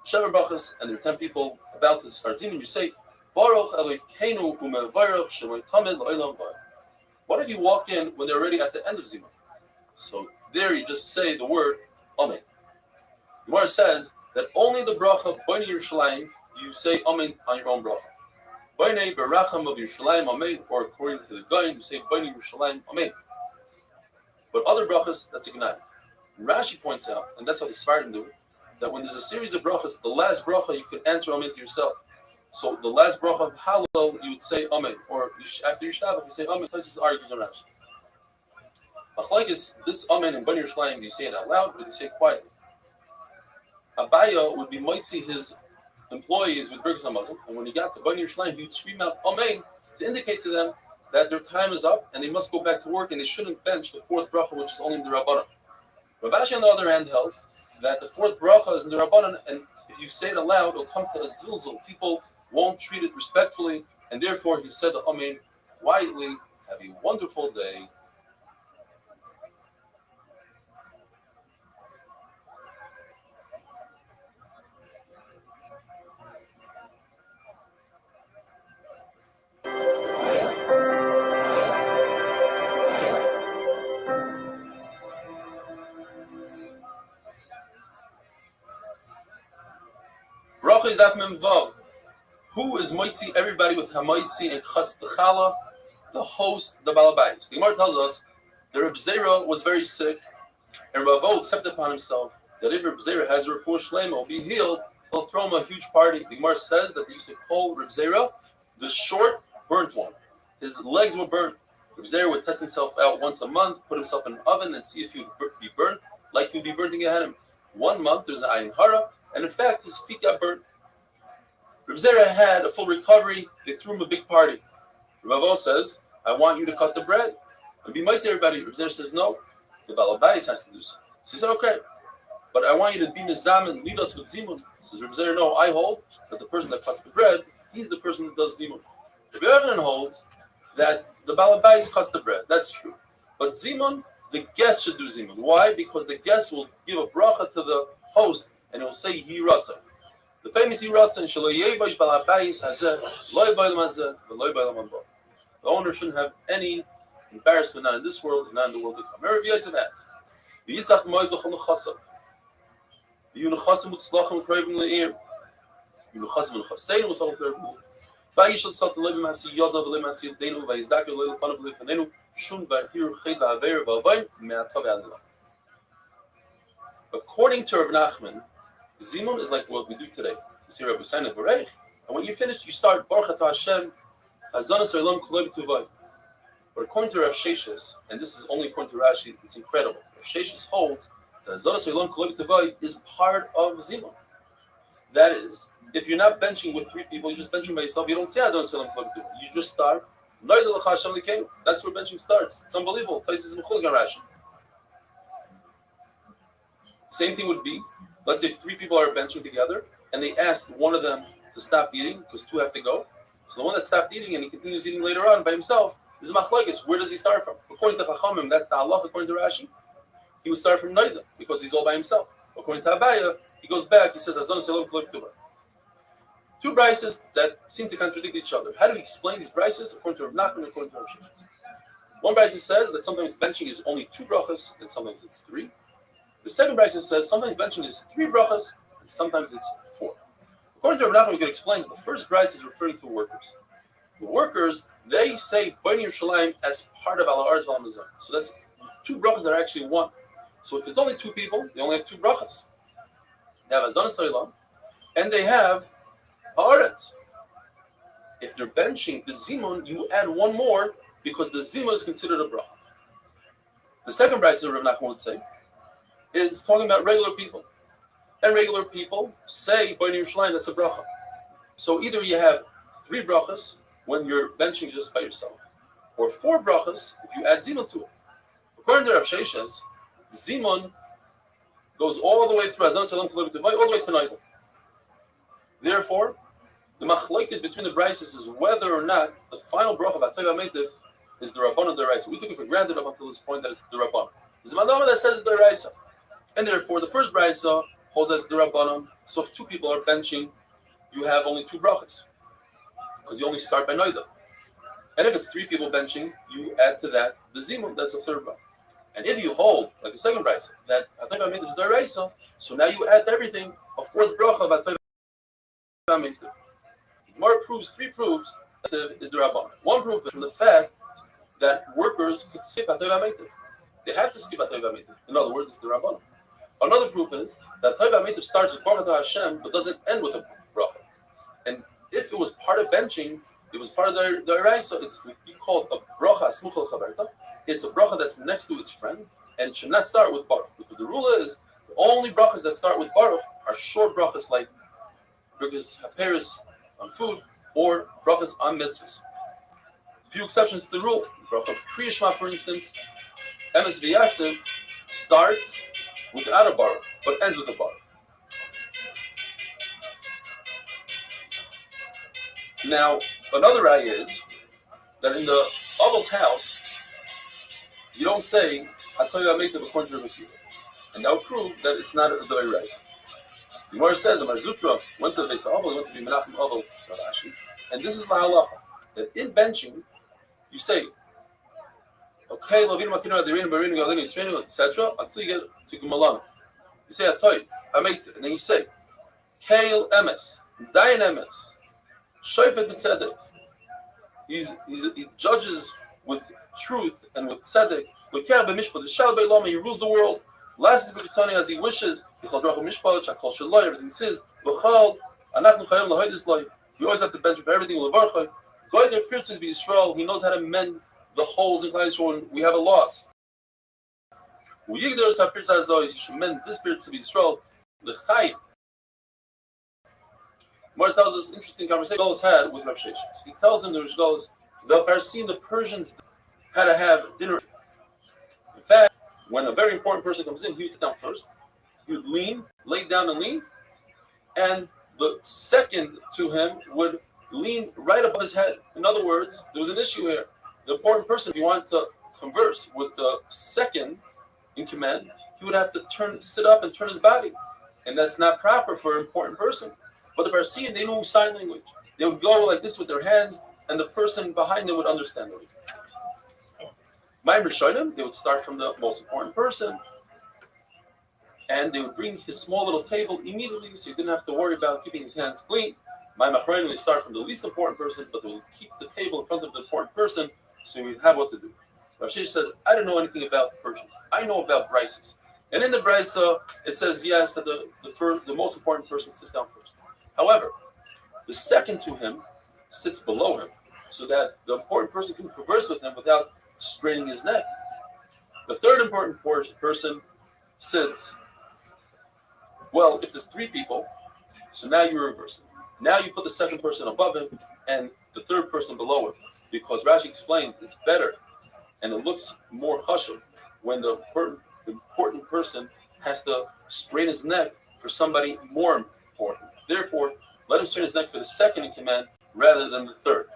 Shever Brachas, and there are 10 people about to start Zimun, you say, Baruch Elokeinu u'mevarach shemay tamed la'olam vayim. What if you walk in when they're already at the end of Zimun? So there you just say the word Amen. The Gemara says that only the bracha B'nai Yerushalayim you say Amen on your own bracha. B'nai Beracham of Yerushalayim Amen, or according to the Gaon, you say B'nai Yerushalayim Amen. But other brachas, that's a Gnai. Rashi points out, and that's how the Sfardim do it, that when there's a series of brachas, the last bracha you could answer Amen to yourself. So the last bracha of Hallel, you would say Amen, or after your Shabbat, you say Amen. This argues on Rashi. Machlekes, this Amen in B'nai Yerushalayim, do you say it out loud or do you say it quietly? Abaya would be mitzi his employees with Birkas Hamazon, and when he got to B'nai Yerushalayim, he would scream out Amen to indicate to them that their time is up and they must go back to work and they shouldn't bench the 4th bracha, which is only in the Rabbanan. Rav Ashi, on the other hand, held that the 4th bracha is in the Rabbanan, and if you say it aloud, it'll come to a zilzul. People won't treat it respectfully, and therefore he said the Amen quietly. Have a wonderful day. Bracha is daf mem vav. Who is moitzi everybody with hamoitzi and chas t'chala? The host, the balabais. The Gemara tells us that Reb Zera was very sick, and Ravo accepted upon himself that if Reb Zera has a refuah shlema, will be healed, he'll throw him a huge party. The Gemara says that they used to call Reb Zera the short, burnt one. His legs were burnt. Reb Zera would test himself out once a month, put himself in an oven, and see if he would be burnt like he would be burnt ahead of him. 1 month, there's an ayin hara, and in fact, his feet got burnt. Reb Zera had a full recovery. They threw him a big party. Ravo says, I want you to cut the bread and be mighty everybody. Reb Zera says, no, the balabais has to do so. So he said, okay, but I want you to be nizam and lead us with zimun. Says Reb Zera, no, I hold that the person that cuts the bread, he's the person that does zimun. Reb Yochanan holds that the balabais cuts the bread. That's true. But zimun, the guest should do zimun. Why? Because the guest will give a bracha to the host and he will say, Hi Ratzah. The famous Yiratzah, Shelo Yevash Balabais Hazeh, Loi Bailam Hazeh, the Loi Bailam Haba. The owner shouldn't have any embarrassment, not in this world, and not in the world to come. Rabbi Yosef adds, V'yitzach Moed L'chol Nechasav, V'yu Nechasim Utzlachim Krevim Le'ir, V'yu Nechasim U'Nechaseinu U'Nechasim Krevim Le'ir, V'yishal Tzat L'Loi B'Masi Yoda V'Loi B'Masi Yodenu V'Yizdakir L'Loi L'Fanav L'Loi L'Fanenu Shun V'Ahir Ched V'Aver V'Avayin Me'atov V'Adila. According to Rav Nachman, Zimun is like what we do today. You see Rabbi Sain and Varech, and when you finish, you start Baruch Atah Hashem, Hazanas Olam Kulei B'Tuvay. But according to Rav Sheshes, and this is only according to Rashi, it's incredible. Rav Sheshes holds that Hazanas Olam Kulei B'Tuvay is part of Zimun. That is, if you're not benching with 3 people, you're just benching by yourself. You don't say Hazanas Olam Kulei B'Tuvay. You just start. That's where benching starts. It's unbelievable. Places in Rashi. Same thing would be. Let's say if 3 people are benching together and they ask one of them to stop eating because 2 have to go. So the one that stopped eating and he continues eating later on by himself is a machlokes. Where does he start from? According to Chachamim, that's the halach. According to Rashi, he would start from Naida because he's all by himself. According to Abaya, he goes back. He says, Azon Shalom Kulei B'Tuvay. 2 brises that seem to contradict each other. How do we explain these brises? According to Rav Nachman, according to Rav Sheshes. One brise says that sometimes benching is only 2 brachas and sometimes it's 3. The second brisa says sometimes benching is 3 brachas and sometimes it's 4. According to Rav Nachman, we can explain that the first brisa is referring to workers. The workers, they say Bnei Yerushalayim as part of Al Ha'aretz V'Al Hamazon. So that's 2 brachas that are actually 1. So if it's only 2 people, they only have 2 brachas. They have Hazanas Olam and they have Ha'aretz. If they're benching the zimun, you add 1 more because the zimun is considered a bracha. The second brisa Rav Nachman would say is talking about regular people. And regular people say, Bnei Yerushalayim, that's a bracha. So either you have 3 brachas when you're benching just by yourself, or 4 brachas if you add zimun to it. According to Rav Sheshes, zimun goes all the way through Hazan Salam Kulei B'Tuvay, all the way to Naida. Therefore, the machlokes between the brises is whether or not the final bracha of Atay V'Ameitiv is the Rabbanon D'Oraisa. We took it for granted up until this point that it's the Rabbanon. There's a Madama that says it's the D'Oraisa. And therefore, the first brisa holds as the Rabbanon. So if 2 people are benching, you have only 2 brachas because you only start by Noida. And if it's 3 people benching, you add to that the Zimun, that's the third bracha. And if you hold, like the second brisa, that Atay V'Ameitiv is the D'Oraisa, so now you add to everything a 4th bracha of Atay V'Ameitiv. Gemara proves 3 proofs that is the Rabbanon. 1 proof is from the fact that workers could skip Atay V'Ameitiv. They have to skip Atay V'Ameitiv. In other words, it's the Rabbanon. Another proof is that Atay V'Ameitiv starts with Baruch Atah Hashem, but doesn't end with a bracha. And if it was part of benching, it was part of the Eraisa, it's called a bracha smuch al chaverta. It's a bracha that's next to its friend, and it should not start with Baruch. Because the rule is, the only brachas that start with Baruch are short brachas like brachas haperis on food, or brachas on mitzvahs. A few exceptions to the rule. Bracha of Kriya Shema, for instance, Emes V'Yatziv starts without a baruch, but ends with a baruch. Now, another raya is that in the Abel's house, you don't say Atay V'Ameitiv according to Rabbi Akiva, and that would prove that it's not a D'Oraisa. The Gemara says, Amar Zutra went to the Beis Abel, went to the Menachem Abel, Rashi, and this is la halacha that in benching, you say, okay, Lovin Makino Adirin Barin Galin Yisrael, etc. until you get to Gumalana. You say Atay V'Ameitiv, and then you say Kail Emes Dayan emes, shofet b'tzedek. He judges with truth and with tzedek. L'ker b'mishpat, v'shal be'lama, he rules the world. Last b'kitzani as he wishes. V'chal drachu mishpat, shakol shaloi, everything's his. V'chal, anachnu chayim l'hoydis loi. You always have to bench for everything. L'varchai. God their pierces be Yisrael. He knows how to mend the holes in Klal Yisrael when we have a loss. You should mend this period to be Yisrael. L'chayim. Mar tells us interesting conversation Golos had with Rav Sheshes. He tells him the Parsim, the Persians had to have dinner. In fact, when a very important person comes in, he would sit down first. He would lean, lay down and lean, and the second to him would lean right above his head. In other words, there was an issue here. The important person, if he wanted to converse with the second in command, he would have to sit up and turn his body, and that's not proper for an important person. But the Parsian, they knew sign language. They would go like this with their hands, and the person behind them would understand them. Ma'im Rishonim, they would start from the most important person, and they would bring his small little table immediately, so he didn't have to worry about keeping his hands clean. Ma'im Achronim, they start from the least important person, but they will keep the table in front of the important person, so he would have what to do. Rav Sheshes says, I don't know anything about the Persians. I know about Brises. And in the Brisa, it says, yes, that the most important person sits down first. However, the second to him sits below him, so that the important person can converse with him without straining his neck. The third important person sits, well, if there's three people, so now you reverse it. Now you put the second person above him and the third person below him, because Rashi explains it's better and it looks more chashuv when the important person has to strain his neck for somebody more important. Therefore, let him strain his neck for the second in command rather than the third.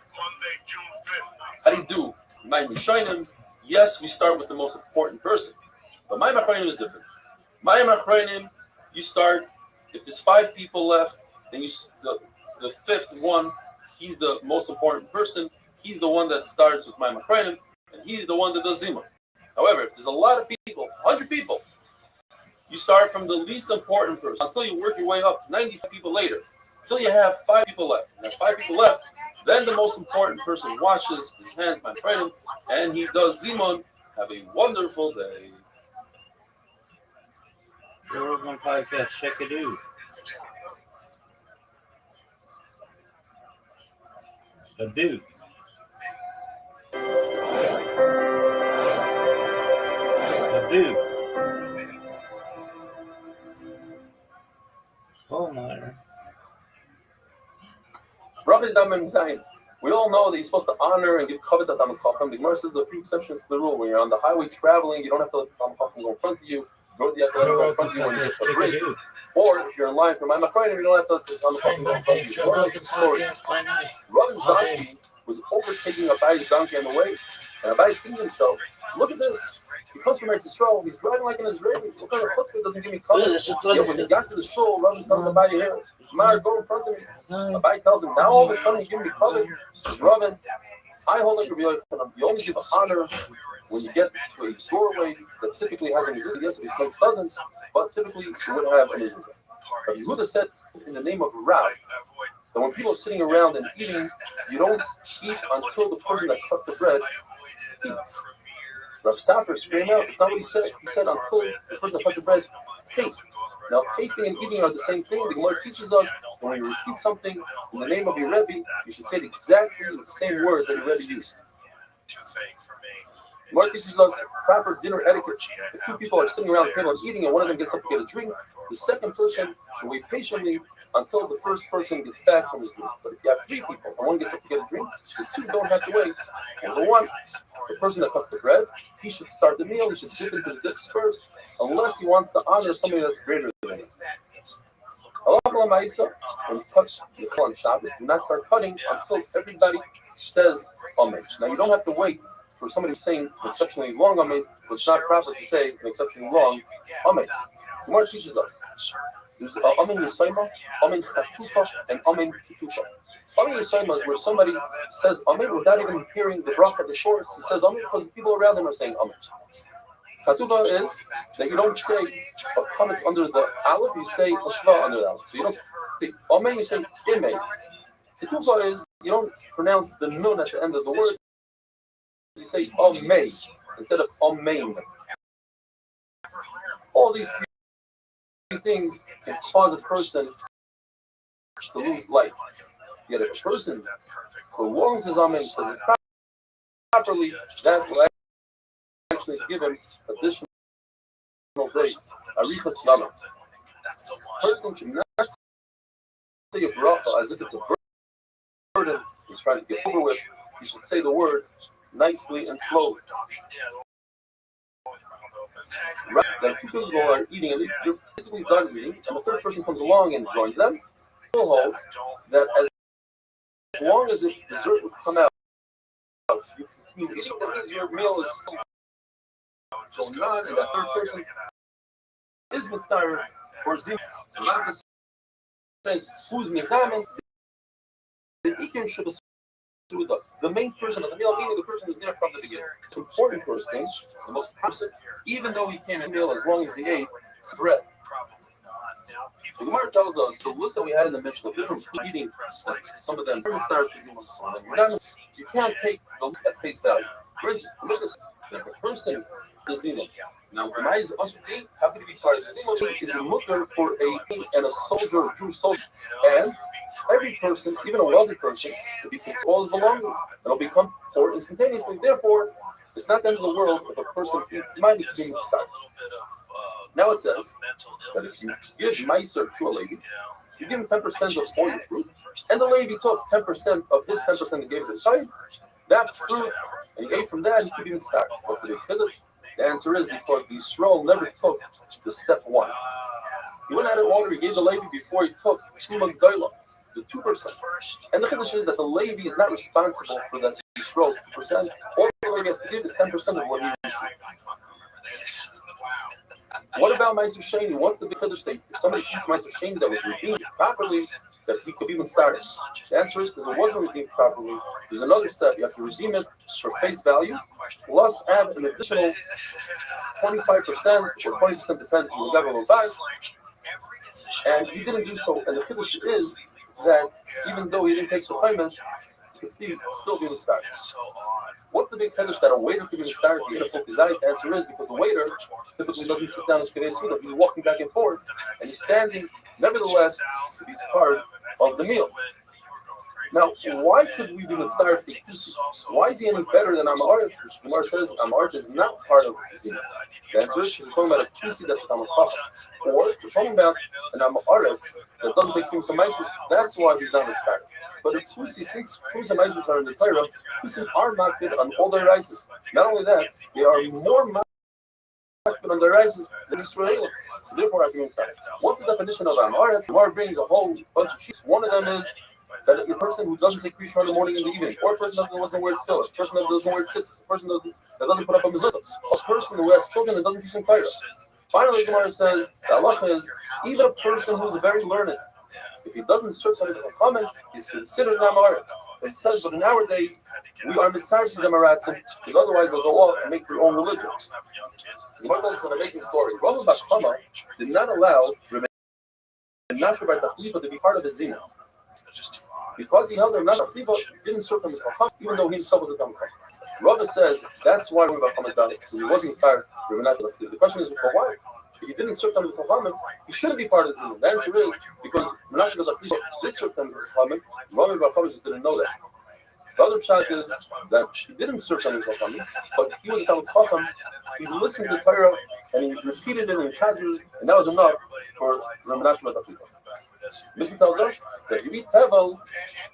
How do you do? Ma'im Rishonim, yes, we start with the most important person. But Ma'im Achronim is different. Ma'im Achronim, you start, if there's 5 people left, then the fifth one, he's the most important person. He's the one that starts with Ma'im Achronim, and he's the one that does Zimah. However, if there's a lot of people, 100 people, you start from the least important person until you work your way up 95 people later, until you have 5 people left. And 5 people left, then the most important person washes his hands, my friend, and he does Zimun. Have a wonderful day. Joe Rogan Podcast, check it out. A dude. Oh my. Brothers, we all know that you're supposed to honor and give covet to Talmid Chacham. The Gemara says there are 3 exceptions to the rule. When you're on the highway traveling, you don't have to let Talmid Chacham go in front of you. Nor do you have to let him go in front of you when you get a break. Or if you're in line for Ma'im Achronim, you don't have to let Talmid Chacham go in front of you. So that's the story. Rabbi's donkey was overtaking Abayi's donkey on the way, and Abayi's thinking to himself, look at this. He comes from Eretz Yisrael. He's driving like an Israeli. What kind of chutzpah doesn't give me cover? Yet when he got to the shul, Rabbi tells Abayi here, Mar, go in front of me. Abayi tells him, now all of a sudden you give me cover. He says, Rabbi, I hold like Rabbi Yochanan. You only give honor when you get to a doorway that typically has a mezuzah. Yes, if he smokes doesn't, but typically you would have a mezuzah. Rabbi Yehuda said in the name of Rav that when people are sitting around and eating, you don't eat until the person that cuts the bread eats. Rav Safar screamed out, it's not what he said. He said until the person that cuts the bread tastes. Now, tasting and eating are the same thing. The Gemara teaches us that when you repeat something in the name of your Rebbe, you should say it exactly the same words that your Rebbe used. The Gemara teaches us proper dinner etiquette. If 2 people are sitting around the table and eating and one of them gets up to get a drink, the second person should wait patiently until the first person gets back from his drink. But if you have 3 people and one gets up to get a drink, the 2 don't have to wait. And the one, the person that cuts the bread, he should start the meal. He should dip into the dips first, unless he wants to honor somebody that's greater than him. When you cut the on Shabbos, do not start cutting until everybody says Amen. Now you don't have to wait for somebody who's saying an exceptionally long Amen, but it's not proper to say an exceptionally long Amen. The Gemara teaches us. There's Amen Yisayma, Amen Chatufa, and Amen Kitufa. Amen Yisayma is where somebody says Amen without even hearing the bracha at the shores. He says Amen because the people around him are saying Amen. Katuba is that you don't say a comments under the aleph, you say a shva under the aleph. So you don't Amen, you say Ime. The Tufa is, you don't pronounce the nun at the end of the word. You say Amen instead of Amen. All these three things can cause a person to lose life. Yet if a person prolongs his Amen, says it properly, that will actually give him additional days. Arichas Yama. A person should not say a bracha as if it's a burden he's trying to get over with. He should say the words nicely and slowly. Right, that two people are eating and they're basically done eating, and the third person comes along and joins them. We'll hold that as long as if dessert would come out, you continue eating, that means your meal is still going on, and that third person is mitzvah for zim. The says, who's mizamen? The ikir should be the main person of the meal, meaning the person who's there from the beginning. The important person, the most person, even though he came in the meal as long as he ate bread. The Gemara tells us the list that we had in the Mishnah, different food eating, like some of them, you can't take the list at face value. First, the Mishnah says that the person is zimah. Now, how can he be part of the zimah? Is a mutter for a king and a soldier, a Jewish soldier, and every person, even a wealthy person, will be considered all his belongings, and will become poor instantaneously. Therefore, it's not the end of the world if a person eats money to be mitzvah. Now it says that if you give meiser to a lady, you give him 10% of all your fruit, and the lady took 10% of his 10% and gave it to the child, that fruit, and he ate from that, he could even start. What's the big chiddush? The answer is because the Yisrael never took the step one. He went at it longer, he gave the Levi before he took Truma Gdoila, the 2%. And the chiddush is that the Levi is not responsible for that Yisrael's 2%. All the Levi has to give is 10% of what he received. What about Meiser Sheni? What's the big chiddush that if somebody eats Meiser Sheni that was redeemed properly, that he could even start? The answer is because it wasn't redeemed properly. There's another step. You have to redeem it for face value, plus add an additional 25% or 20%, depends on the level of buys. And he didn't do so. And the chiddush is that even though he didn't take the chaymesh, he could still be start. What's the big chiddush that a waiter could be start if he had a full kizayis? The answer is because the waiter typically doesn't sit down as kedei suda. He's walking back and forth, and he's standing, nevertheless, to be part of the meal. Now, why could we be mitzvah to kusi? Why is he any better than Amaretz? Which Gemara says Amaretz is not part of the zina. The answer is because we're talking about a kusi that's from a chacham, or we're talking about an Amaretz that doesn't take Trumas HaMaisros. That's why he's not mitzvah. But a kusi, since Trumas HaMaisros are in the Torah, kusim are makbid on all their rices. Not only that, they are more makbid on their rices than Israel. So therefore, I can mitzvah. What's the definition of Amaretz? Gemara brings a whole bunch of sheets. One of them is that a person who doesn't say Krishma in the morning and the evening, or a person that doesn't wear tefillah, a person that doesn't wear tzitzis, a person that doesn't put up a mezuzah, a person who has children that doesn't teach them Torah. Finally, Gemara says, the halacha is, even a person who's very learned, if he doesn't search out of the comment, he's considered an Amaretz. It says, but in our days, we are mitzartis Amaratzim, because otherwise they'll go off and make their own religion. Gemara tells us an amazing story. Rambam Bar Chama did not allow Menashe Bar Tachlifa to be part of the zina. Because he held her not a chliva, didn't serve him with chacham, even though he himself was a Talmid Chacham. Rava says that's why Rabbi Chama done it, because he wasn't tired. The question is, well, why? If he didn't serve him with chacham, he shouldn't be part of the zina. The answer is because Menashe was a chliva, did serve him with chacham. Rabbi Chama just didn't know that. The other pshat is that he didn't serve him with chacham, but he was a Talmid Chacham. He listened to Torah and he repeated it in Chazir, and that was enough for Menashe was a chliva. Mishnah tells us that if you eat tevel,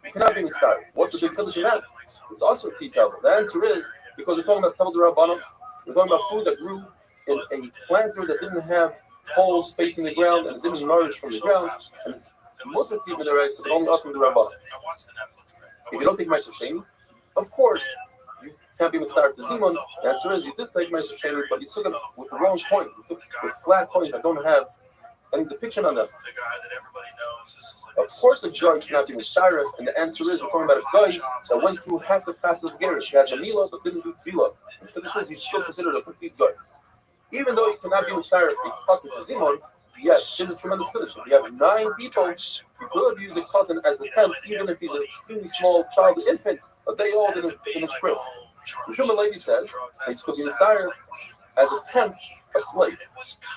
you cannot be mitzvah. What's the big chiddush in that? It's also to eat tevel. The answer is because we're talking about tevel d'Rabbanan. We're talking about food that grew in a planter that didn't have holes facing the ground and it didn't nourish from the ground. And it's most of the people so only us from the Rabbanan. If you don't take Meiser Sheni, of course you can't be mitzvah to Zimun. The answer is you did take Meiser Sheni, but you took it with the wrong coins. You took with flat coins that don't have any depiction on them. Of course, a guy cannot be mitzvah, and the answer is we're talking about a guy that went through half the process of Gerus. He has a milah but didn't do tefillah. And for this reason, he's still considered a complete guy. Even though he cannot be mitzvah, a fucking zimon, Yes, here's a tremendous finish. If you have 9 people, you could use a cotton as the 10th, even if he's an extremely small child, infant, a day old in his crib. The Shuman lady says they could be Messiah as a 10th, a slave.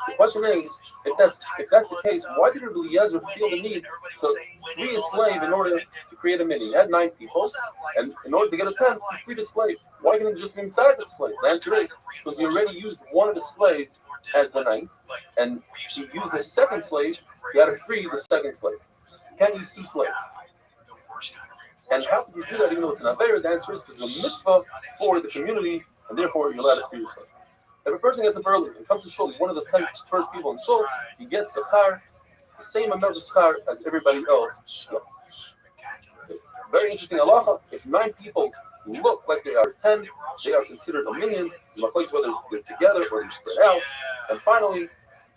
The question is, if that's the case, why did Eliezer feel the need to free a slave in order to create a mini? He had 9 people, and in order to get a 10th, he freed a slave. Why couldn't he just be inside the slave? The answer is because he already used one of the slaves as the 9th, and he used the second slave. He had to free the second slave. You can't use 2 slaves. And how can you do that even though it's an Aveir? The answer is because it's a mitzvah for the community, and therefore you're allowed to free your slave. If a person gets up early and comes to shul, he's one of the 10 first people in shul, he gets sachar, the same amount of sachar as everybody else gets. Okay. Very interesting halacha. If 9 people look like they are 10, they are considered a minyan, whether they're together or they're spread out. And finally,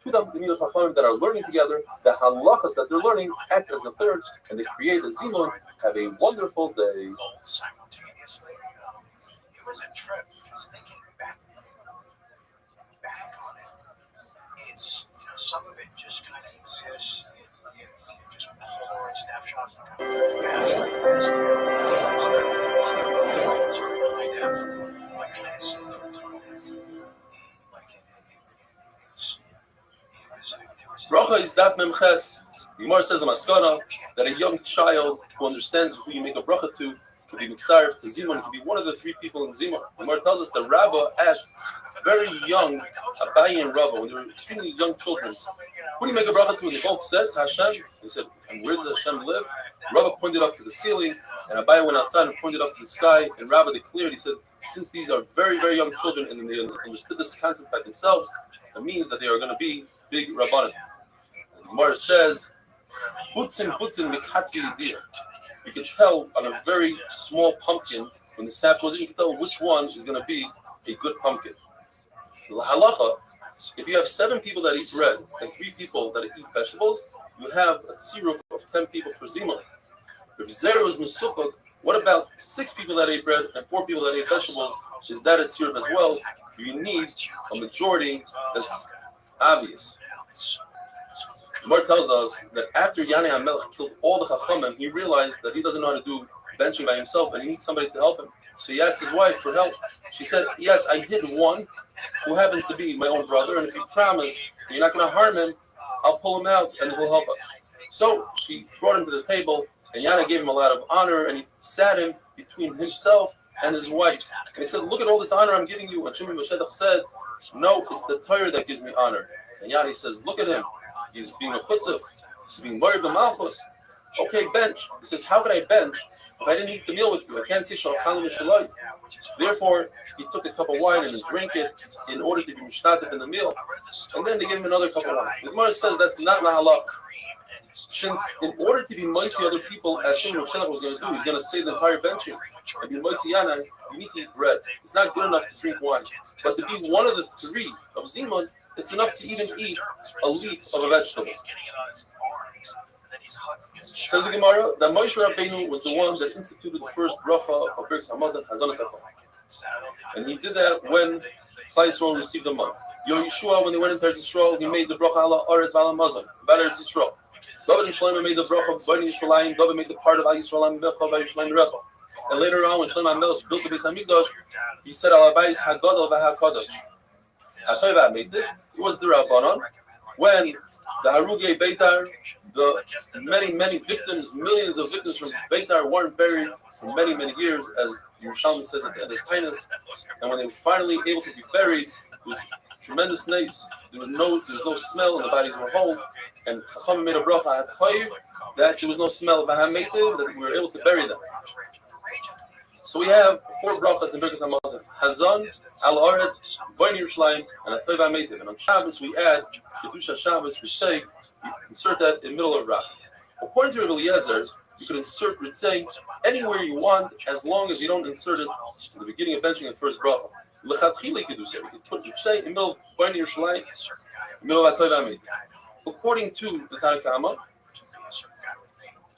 to them, the Chachamim that are learning together, the halachas that they're learning act as the third, and they create a zimun. Have a wonderful day. Simultaneously, it was a trip because thinking back on it, it's some of it just kind of exists in just Polaroid snapshots that kind of pass like this. Other moments are kind of seen through a tunnel. Like Bracha is daf memches. The Gemara says the maskana that a young child who understands who you make a bracha to could be mitzaref to Zimun, could be one of the 3 people in Zimun. The Gemara tells us that Rabbah asked very young Abaye and Rabbah, when they were extremely young children, who do you make a bracha to? And they both said Hashem. They said, and where does Hashem live? Rabbah pointed up to the ceiling, and Abaye went outside and pointed up to the sky, and Rabbah declared, he said, since these are very, very young children and they understood this concept by themselves, it means that they are going to be big Rabbanim. As the Gemara says, Butzin mikatvi lidir. You can tell on a very small pumpkin, when the sap goes in, you can tell which one is going to be a good pumpkin. Halacha, if you have 7 people that eat bread and 3 people that eat vegetables, you have a tziruf of 10 people for zimun. If zero is mesupuk, what about 6 people that ate bread and 4 people that ate vegetables? Is that a tziruf as well? You need a majority that's obvious. Gemara tells us that after Yanei HaMelech killed all the Chachamim, he realized that he doesn't know how to do benching by himself and he needs somebody to help him. So he asked his wife for help. She said, yes, I hid one who happens to be my own brother, and if you promise you're not going to harm him, I'll pull him out and he'll help us. So she brought him to the table, and Yana gave him a lot of honor, and he sat him between himself and his wife. And he said, look at all this honor I'm giving you. And Shimon Meshedach said, no, it's the Torah that gives me honor. And Yana says, look at him. He's being a chutzuf. He's being worried about malchus. Okay, bench. He says, how could I bench if I didn't eat the meal with you? I can't say shalchan mishalai. Therefore, he took a cup of wine and drank it in order to be mishtatet in the meal. And then they gave him another cup of wine. The Gemara says that's not lahalach. Since in order to be mighty other people, as Shimon Meshedach was going to do, he's going to say the entire benching. And be mighty yana, you need to eat bread. It's not good enough to drink wine. But to be one of the 3 of Zimun, it's enough to even eat a leaf of a vegetable. Says the Gemara that Moshe Rabbeinu was the one that instituted the first bracha of Birkas Hamazon, Hazanas Hakol. And he did that when Klal Yisrael received the month. Yeshua, when they went into Eretz Yisrael, he made the bracha ala Oretz v'ala Mazon, about Eretz Yisrael. David and Shlomo made the bracha of Bnei Yisraelim. David made the part of Al Yisraelim Becha v'Yisraelim Recha. And later on, when Shlomo HaMelech built the Beis Hamikdash, he said Al Habayis Hagadol v'Hakadosh. HaTorah made it. It was the Rabbanon. When the Harugei Beitar, the many victims, millions of victims from Beitar weren't buried for many years, as Yerushalmi says at the end of Tainus. And when they were finally able to be buried, it was tremendous nights. There was no smell, and the bodies were whole. And Chacham made a bracha at Toiv that there was no smell of Hametiv, that we were able to bury them. So we have 4 brachas in Birkas Hamazon: Hazon, Al Oretz, Bnei Yerushalayim, and Atoiv HaMeitiv. And on Shabbos we add Kedusha Shabbos Ritzei. You insert that in the middle of Bracha. According to Rabbi Eliezer, you could insert Ritzei anywhere you want, as long as you don't insert it in the beginning of benching the first bracha. Lechatchila Kedusha. You could put Ritzei in the middle of Bnei Yerushalayim, in the middle of Atoiv HaMeitiv. According to the Tanna Kama,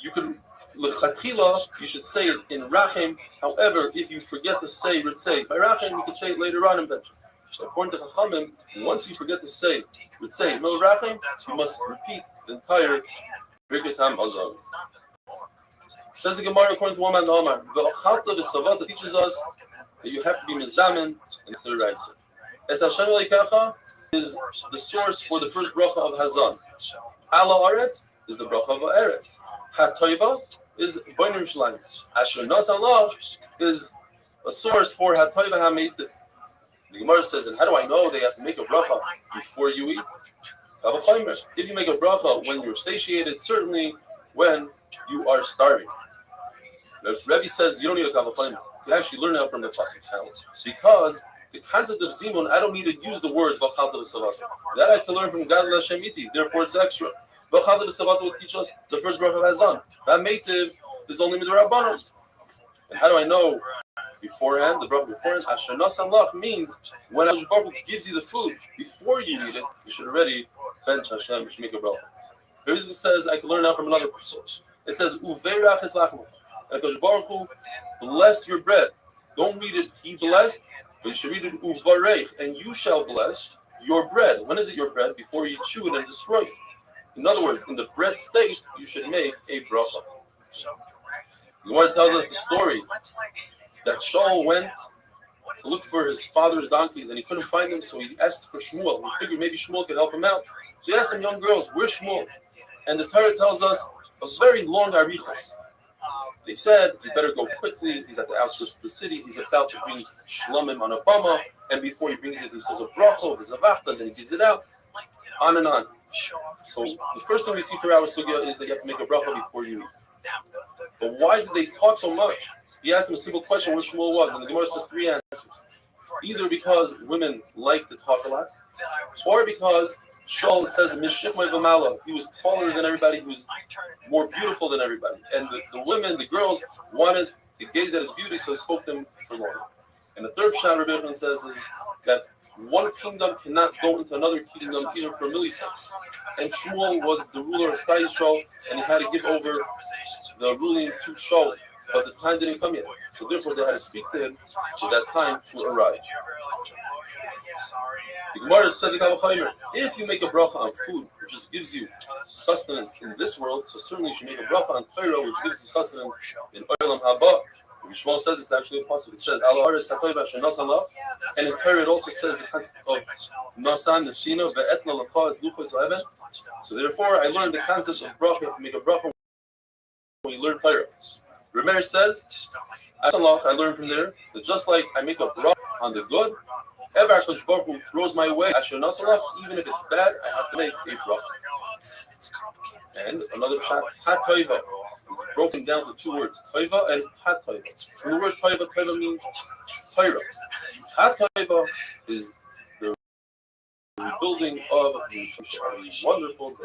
you could Lechatchila, you should say it in Rachem. However, if you forget to say Ritzei by Rachem, you could say it later on in benching. According to Chachamim, once you forget to say, Rachim, you must repeat the entire Birkas Hamazon. Says the Gemara according to one man, the Omar, the Ochalta v'Savata teaches us that you have to be Mizamin and it's the right. Es Hashem Elokecha is the source for the first bracha of Hazan. Ala Aretz is the bracha of Eretz. HaToiva is Boin Yerushalayim. Asher Nas Allah is a source for HaToiva HaMeitiv. The Gemara says, and how do I know they have to make a bracha before you eat? If you make a bracha when you're satiated, certainly when you are starving. The Rebbe says you don't need a kavachayim. You can actually learn that from the pasuk because the concept of zimun, I don't need to use the words v'chalta v'savata. That I can learn from God and Hashem iti. Therefore, it's extra. V'chalta v'savata will teach us the first bracha of Hazan. That meitiv is only midrabanan. And how do I know beforehand? The bracha beforehand, Asher Nas Allah means when Hashem Baruch Hu gives you the food before you eat it, you should already bench Hashem. You should make a bracha. Rebbe says I can learn that from another source. It says uveirach es lachmo. And Hashem Baruch Hu blessed your bread. Don't read it, he blessed, but you should read it, uvarech, and you shall bless your bread. When is it your bread? Before you chew it and destroy it. In other words, in the bread state, you should make a bracha. The Gemara tells us the story that Shaul went to look for his father's donkeys, and he couldn't find them, so he asked for Shmuel. He figured maybe Shmuel could help him out. So he asked some young girls, where's Shmuel? And the Torah tells us a very long arichos. They said, you better go quickly. He's at the outskirts of the city. He's about to bring shlomim on a bama. And before he brings it, he says a bracha, a zavachta, then he gives it out. On and on. So the first thing we see for our sugya is that you have to make a bracha before you eat. But why did they talk so much? He asked him a simple question, where Shmuel was. And the Gemara says three answers. Either because women like to talk a lot, or because Shaul says Mishikmai V'Mala, he was taller than everybody, he was more beautiful than everybody. And the women, the girls, wanted to gaze at his beauty, so they spoke to him for long. And the third shot Rabbi Yochanan says is that one kingdom cannot go into another kingdom even for a millisecond. And Shmuel was the ruler of Klal Yisrael, and he had to give over the ruling to Shaul. But the time didn't come yet. So therefore they had to speak to him for that time to arrive. The Gemara says if you make a bracha on food, which just gives you sustenance in this world, so certainly you should make a bracha on Torah, which gives you sustenance in Olam Haba. Shmuel says it's actually impossible. It says Al Haaretz HaToiva Asher Nas Allah, and in Torah it also says the concept of Nasan Nesina Ve'etna Lacha is Luchos Oeben. So therefore I learned the concept of bracha. If you make a bracha when you learn Torah. Rameir says, I learned from there that just like I make a bracha on the good, ever HaKadosh Baruch Hu throws my way, Asher Nas Allah, even if it's bad, I have to make a bracha. And another pshat, HaToiva, is broken down to two words, Toiva and HaToiva. From the word Toiva, Toiva means Torah. HaToiva is the rebuilding of a wonderful day.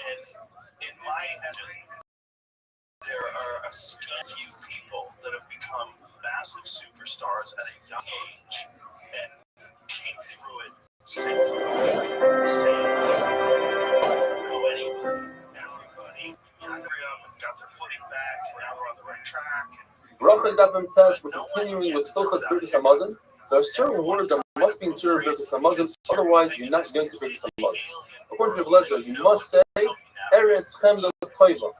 And in my estimate, there are a few people that have become massive superstars at a young age and came through it same, know everybody, got their footing back, and now we're on the right track. Brachas that been passed, we're continuing with Hilchos Birkas Hamazon. There are certain words that must be in certain Birkas Hamazon, otherwise you're not against the Birkas Hamazon. According to Rebbe, you must say Eretz Chemda Toiva,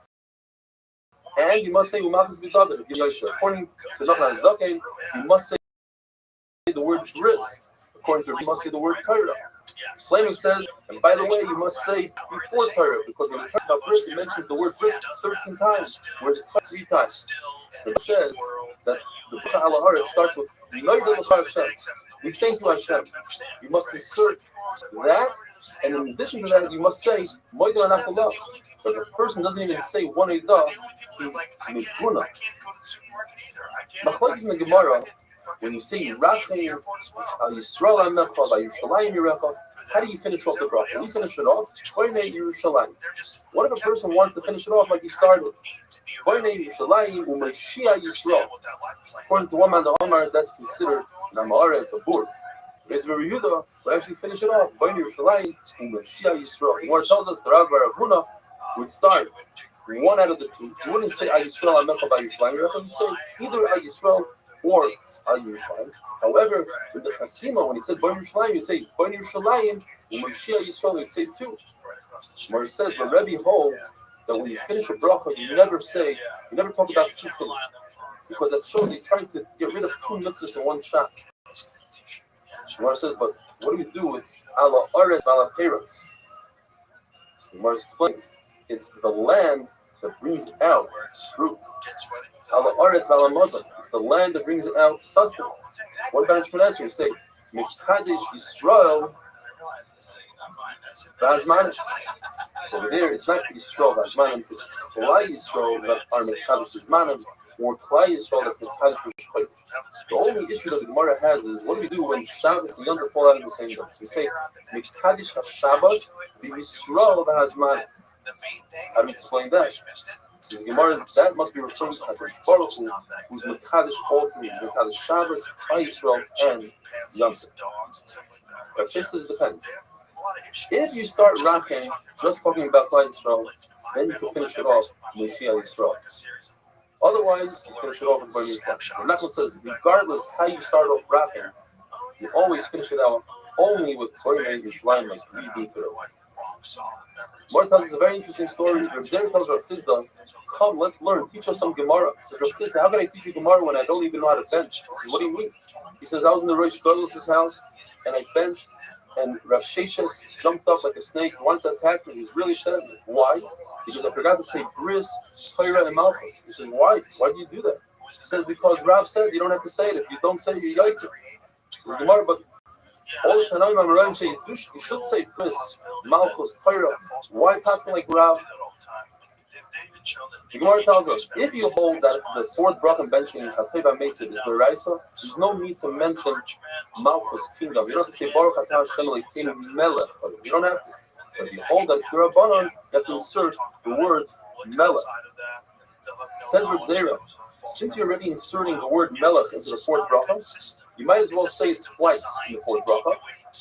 and you must say Umachas B'David. According to Nachman Zaken, you must say the word Bris. According to you must say the word Torah. Flaming says, and by the way, you must say before Torah, because when it talks about Bris, it mentions the word Bris 13 times, whereas 3 times. It says that the book of Al Haaretz starts with Hashem. We thank you, Hashem. You must insert that, and in addition to that, you must say Moed Anachalah. But if a person doesn't even say one Eidah, he's Mibuna. Machlokes in the Gemara, when you say Yirachim, Yisrael Amecha, Yerushalayim Yirecha, how do you finish off the bracha? You finish it off, Koinei Yerushalayim. What if a person wants to finish it off like he started? Koinei Yerushalayim U'Mashiach Yisrael. According to one man, the Omar, that's considered Namahara, it's a board. It's very Yehuda, but actually finish it off. Koinei Yerushalayim U'Mashiach Yisrael. The Gemara tells us the Rav Bar Huna would start one out of the two. You wouldn't say Yisrael Amecha by Yerushalayim Yirecha. You'd say either Yisrael or Al Yerushalayim. However, in the Chasima, when he said Bon Yerushalayim, you'd say Bon Yerushalayim, and Moshiach Yisrael, you'd say two. Where he says, the Rebbe holds that when you finish a bracha, you never talk about two things, because that shows you're trying to get rid of two mitzvahs in one shot. Gemara says, but what do you do with ala aretz ala peros? So Gemara explains, it's the land that brings out fruit. Ala aretz ala mazon, it's the land that brings out sustenance. What about in Shemona Esrei? We say, Mekadesh Yisrael V'Azmanim. So over there, it's not Yisrael V'Azmanim, it's Klai Yisrael that are Mekadesh V'Azmanim, or Klai Yisrael that's Mekadesh V'Shchodesh. The only issue that the Gemara has is, what do we do when Shabbos and Yom Tov fall out in the same day? So we say, Mekadesh HaShabbos V'Yisrael V'Azmanim. How do we explain that? Says Gemara, that must be referring to Hakadosh Baruch Hu, who's Mekadesh all three, Mekadesh Shabbos, Klai Yisrael, and Yom Tov. Rav Shai says it depends. If you start Rachem just talking about Klai Yisrael, then you can finish it off Moshiach Yisrael. Otherwise, you finish it off with Bon Yisrael. The Nachman says, regardless how you start off Rachem, you always finish it out only with Bon Yisrael, like we do today. Gemara tells us a very interesting story. Rav Zera tells Rav Chisda, come, let's learn, teach us some Gemara. He says, Rav Chisda, how can I teach you Gemara when I don't even know how to bench? He says, what do you mean? He says, I was in the Rosh Godless' house, and I benched, and Rav Sheshes jumped up like a snake, wanted to attack me. He was really upset at me. Why? Because I forgot to say Bris, Torah, and Malchus. He said, why? Why do you do that? He says, because Rav said you don't have to say it. If you don't say it, you're yaitzer. He says, Gemara, but all the Tanaim Amoraim say you should say Bris, Malchus, Torah. Why pass me like Rav? The Gemara tells us, if you hold that the fourth bracha benching in Chateva Meitzid is the Raisa, there's no need to mention Malchus, kingdom. You don't have to say Baruch Atah Hashem Elokeinu Melech. You don't have to. But if you hold that it's the Rabbanon, you have to insert the words Melech. Says Rav Zera, since you're already inserting the word Melech into the fourth bracha, you might as well say it twice in the fourth bracha.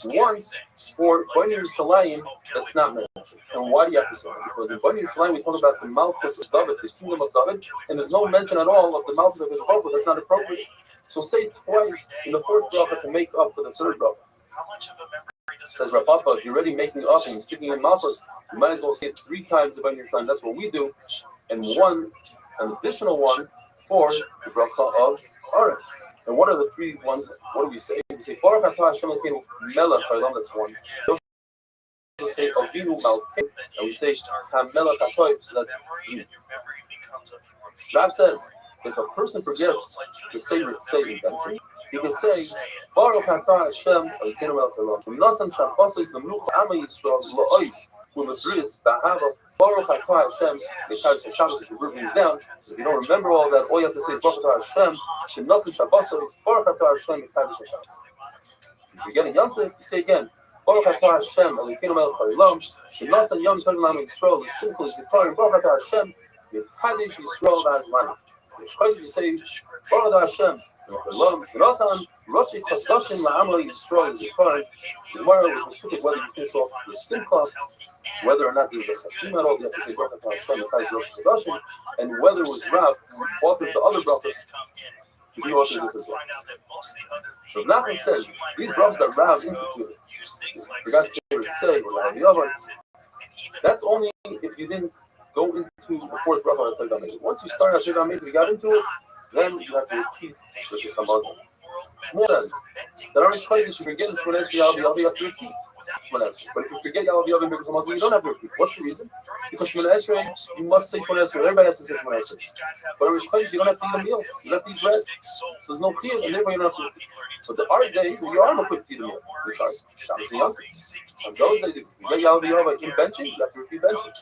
Once for Bon Yerushalayim, that's not mentioned. And why do you have to say it? Because in Bon Yerushalayim we talk about the Malchus of David, the kingdom of David, and there's no mention at all of the Malchus of his Baruch. That's not appropriate. So say it twice in the fourth bracha to make up for the third bracha. Says Rav Papa, if you're already making up and sticking in Malchus, you might as well say it 3 times in Bon Yerushalayim. That's what we do, and an additional one for the bracha of Aretz. And what are the 3 ones? What do we say? We say Baruch Atah Hashem Elokeinu Melech Haolam. That's one. We also say Avinu Malkeinu, and we say HaMelech HaToiv. So that's 3. Rav says if a person forgets to say Ritzei invention, he can say Baruch Atah Hashem Elokeinu Melech Haolam. Nasan Shabbos Namluch Ama Yisrael Lo'ois U'Mebris Ba'Hava. Baruch Atah Hashem, because the Shabbos should bring things down. If you don't remember all that, all you have to say is Baruch Atah Hashem, Shenasan Shabbosos, Baruch Atah Hashem, Mekadesh Shabbos. If you're getting Yom Tov, you say again, Baruch Atah Hashem, Elokeinu Melech Haolam, Shenasan Yom Tov L'Am Yisrael, the simple is declaring Baruch Atah Hashem, Mekadesh Yisrael V'Azmanim. Which you say Baruch Atah Hashem, Haolam, Shenasan Roshi Chodashim L'Am Yisrael is declaring. The Gemara was specific whether you finish off with Simcha, whether or not there was a chasim at all, you have to say Baruch Atah Hashem, Mekadesh Rosh Chodashim, and whether it was Rav who authored the other brachas, he authored this as well. So Nachman says these brachas that Rav instituted, forgot to say what it said, or the other, that's only if you didn't go into the fourth bracha of the third Amid. Once you start at third Amid, you got into it, then you have to repeat with the Samazon. Shmuel says that our Kodesh, if you forget in Shemona Esrei, you have to repeat. But if you forget Yalav Yavim because Samazon, you don't have to repeat. What's the reason? Because Shemona Esrei, you must say Shemona Esrei. Everybody has to say Shemona Esrei. But in Rosh Chodesh, you don't have to eat a meal. You don't have to eat bread. So there's no chiyuv, and therefore you don't have to repeat. But there are days when you are not to eat a meal. Shabbos and Yom Tov. On those days, if you forget Yalav Yavim in benching, you have to repeat benching.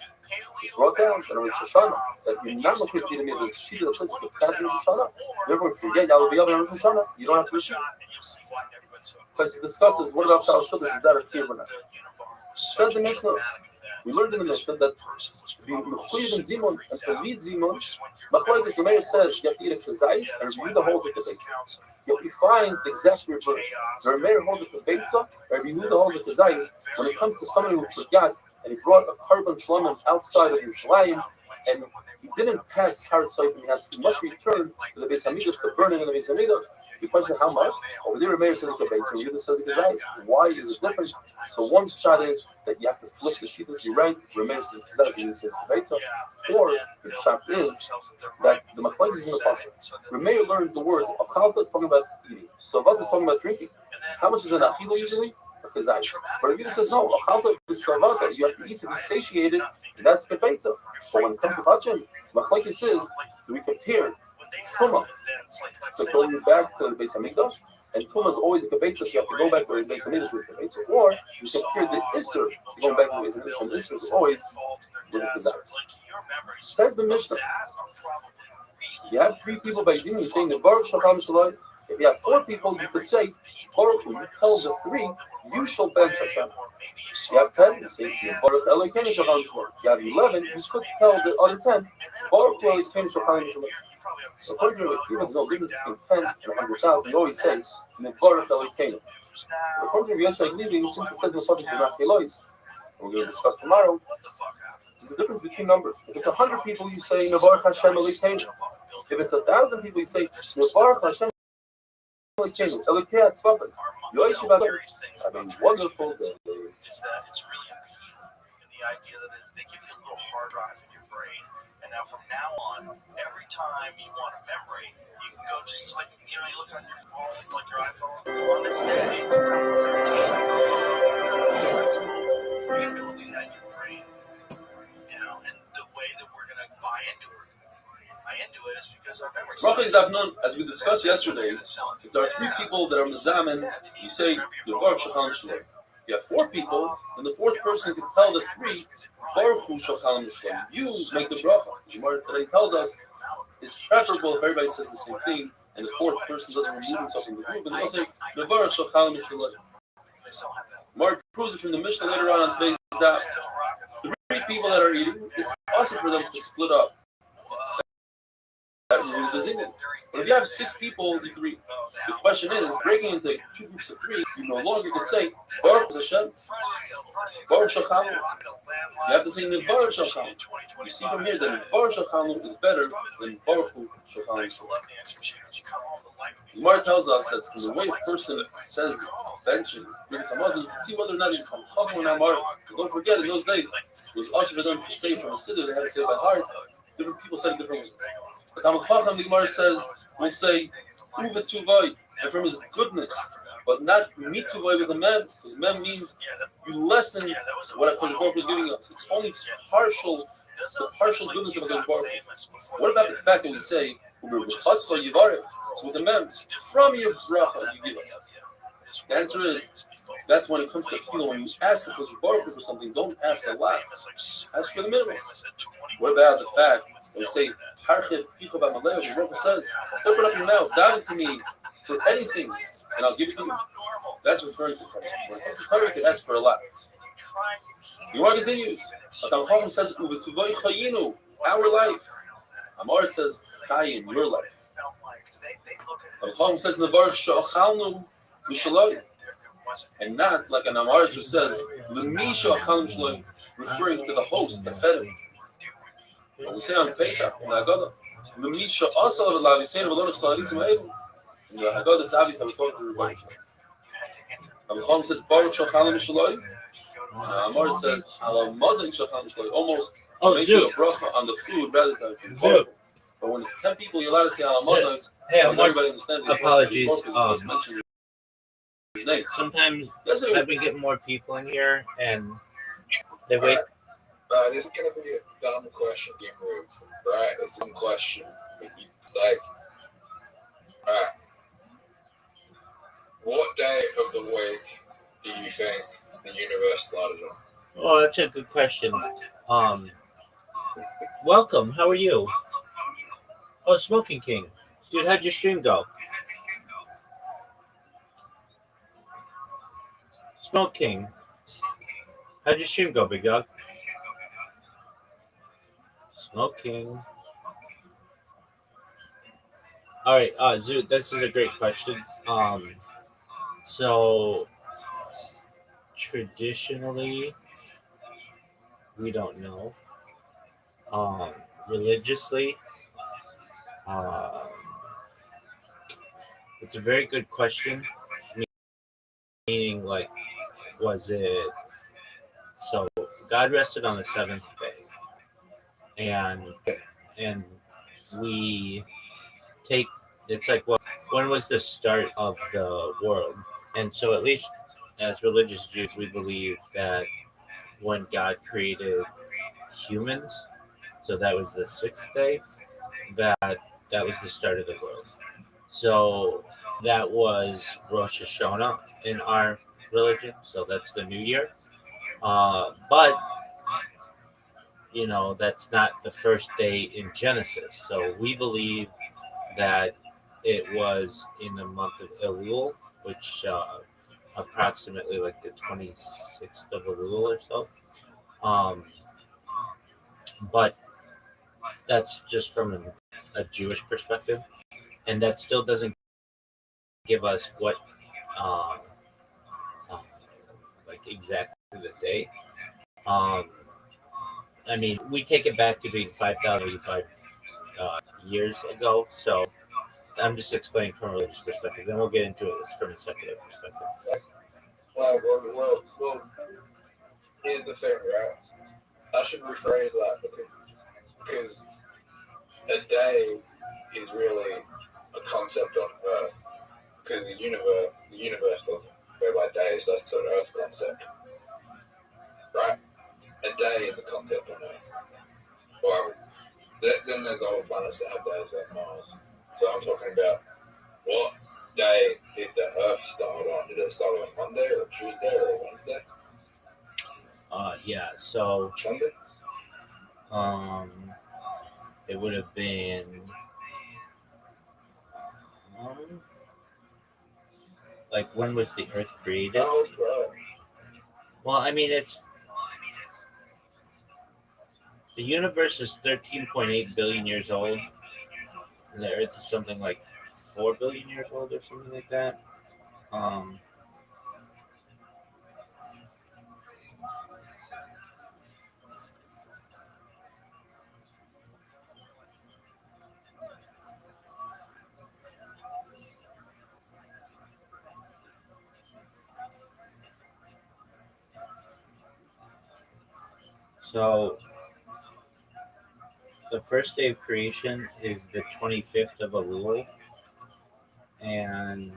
It's brought down that in Rosh Hashanah that you're not going to eat a meal. There's a sheet that says you can fast in Rosh Hashanah. Therefore, if you forget Yalav Yavim in Rosh Hashanah, you don't have to repeat. Because he discusses what about Shalosh Shuddhas, is that a chiyuv or not? Says the Mishnah, we learned in the Mishnah that to be mechuyev in zimun and to lead zimun, machlokes the Meir says you have to eat a kazayis and Rabbi Yehuda holds a kabeitza. Yet we find the exact reverse. The Meir holds a kabeitza, Rabbi Yehuda holds a kazayis when it comes to somebody who forgot and he brought a carbon shlomim outside of Yerushalayim and he didn't pass Hard Soif, and he must return to the Beis Hamikdash, the burning of the Beis Hamikdash. You question how much? Over there, Meir says Kabetz, over here says Kazayis. Why is it different? So one shot is that you have to flip the sheeters. You're right. Meir says Kazayis, and he says Kabetz. Or the shot is that the Machlokes is in the pasuk. Meir learns the words. Achalta is talking about eating. Savat is talking about drinking. How much is an achila usually? A Kazayis. But Ravina says no. Achalta is savata. You have to eat to be satiated, and that's Kabetz. But when it comes to Hachem, Machlokes says, do we compare Tuma? So going back to the Beis Hamikdash, and Tuma is always a Kabetz, so you have to go back to the Beis Hamikdash with Kabetz. Or you compare the Isser to go back to the Beis Hamikdash, and Isser is always with the Kazayis. Says the Mishnah, you have 3 people by Zim, you're saying the Baruch Shacham Shalai. If you have 4 people, you could say, Baruch, you tell the 3, you shall bench Hashem. You have 10, you say, Baruch Elokeinu Shacham Shalai. You have 11, you could tell the other 10, Baruch Elokeinu Shacham Shalai. According to the people, there's no difference between 10 and 100,000. You always say, Nevarach Elokeinu. According to Yosef Levi, since it says in the pasuk B'nach Elois, we're going to discuss tomorrow, there's a difference between numbers. If it's 100 people, you say Nevarach Hashem Elokeinu. If it's 1,000 people, you say Nevarach Hashem Elokeinu. Elokei Atzvavos. Yoishiv Ador. Have a wonderful day. Is that it's really a key in the idea that they give you a little hard drive in your brain. And now from now on, every time you want a memory, you can go just like, you look on your phone, like your iPhone, on this day, 2017, you're going to be able to do that in your brain. And the way that we're going to buy into it is because our memory. Brachas Davnon, as we discussed yesterday, if there are 3 people that are Mazamen, you say, Yevarach Shacham Shalom. You have 4 people, and the 4th person can tell the 3, Baruch Hu Shacham Shalom. You make the bracha. The Gemara today tells us it's preferable if everybody says the same thing, and the 4th person doesn't remove himself from the group, and they'll say, Yevarach Shacham Shalom. Mark proves it from the Mishnah later on today's daf. 3 people that are eating, it's possible for them to split up. That removes the zinyan. But if you have 6 people, you can read. The question is, breaking into 2 groups of 3, you no longer can say, Baruch Hashem, Baruch Shacham. You have to say, Nevarach Shacham. You see from here that Nevarach Shacham is better than Baruch Shacham. The Gemara tells us that from the way a person says benching, you can see whether or not he's Chacham or Amar. Don't forget, in those days, it was also for them to say from a siddur, they had to say it by heart. Different people said it different ways. But Talmud Chacham, the Gemara says, will say, Uva Tuvai, and from his goodness, but not mituvai with a mem, because mem means you lessen what HaKadosh Baruch Hu is giving us. It's only the partial goodness of HaKadosh Baruch Hu. What about the fact that we say, it's with a mem, from your bracha you give us? The answer is, that's when it comes to tefillah. When you ask HaKadosh Baruch Hu for something, don't ask a lot. Ask for the minimum. What about the fact that we say, Harchiv Picha B'Maleo, the Baruch Hu says, open up your mouth, daven to me for anything, and I'll give it to you. That's referring to Torah. When it comes to Torah, you can ask for a lot. The Gemara continues. Talmud Chacham says, "Uvetuvay chayinu," our life. Amar says, "Chayim," your life. Talmud Chacham says, "Nevarach she'achalnu b'shaloi," and not like an Amar who says, "L'mi she'achalnu b'shaloi," referring to the host that fed him. When we say on Pesach in the Haggadah, "L'mi she'asal v'la v'seinu v'lo neskal harisim ha'elu." In the Haggadah, it's obvious that we're talking to the Rebbe. Talmud Chacham says, "Baruch she'achalnu b'shaloi." And Amar says, almost make a bracha on the food rather than the But when it's 10 people, you're allowed to say Alamazan. Hey, everybody understands it. Apologies. His name. Sometimes I've been getting more people in here, and they wait. This is going to be a dumb question, get rude, right? It's a dumb question. It's like, alright, what day of the week do you think the universe started on? Oh, that's a good question. Welcome. How are you? Oh, Smoking King. Dude, how'd your stream go? Smoke King. How'd your stream go, big dog? Smoke King. All right, Zoot, this is a great question. So traditionally, we don't know. religiously, um, it's a very good question. Meaning, like, was it so? God rested on the seventh day, and we take it's like, well, when was the start of the world? And so, at least as religious Jews, we believe that when God created humans, so that was the sixth day, that was the start of the world. So that was Rosh Hashanah in our religion. So that's the new year. But that's not the first day in Genesis. So we believe that it was in the month of Elul, which approximately like the 26th of Elul or so. But that's just from a Jewish perspective, and that still doesn't give us what um, um, like exactly the day. Um, I mean, we take it back to being 5,085 years ago. So I'm just explaining from a religious perspective. Then we'll get into it from a secular perspective. Well, here's the thing, right? I should rephrase that because a day is really a concept on Earth. Because the universe doesn't go by days. That's an Earth concept, right? A day is a concept on Earth. Well, then there's other planets that have days like Mars. So I'm talking about what day did the Earth start on? Did it start on Monday or Tuesday or Wednesday? Yeah. So Sunday? it would have been um, like, when was the Earth created? Oh, Well, I mean, the universe is 13.8 billion years old, and the Earth is something like 4 billion years old or something like that. Um, so the first day of creation is the 25th of Elul, and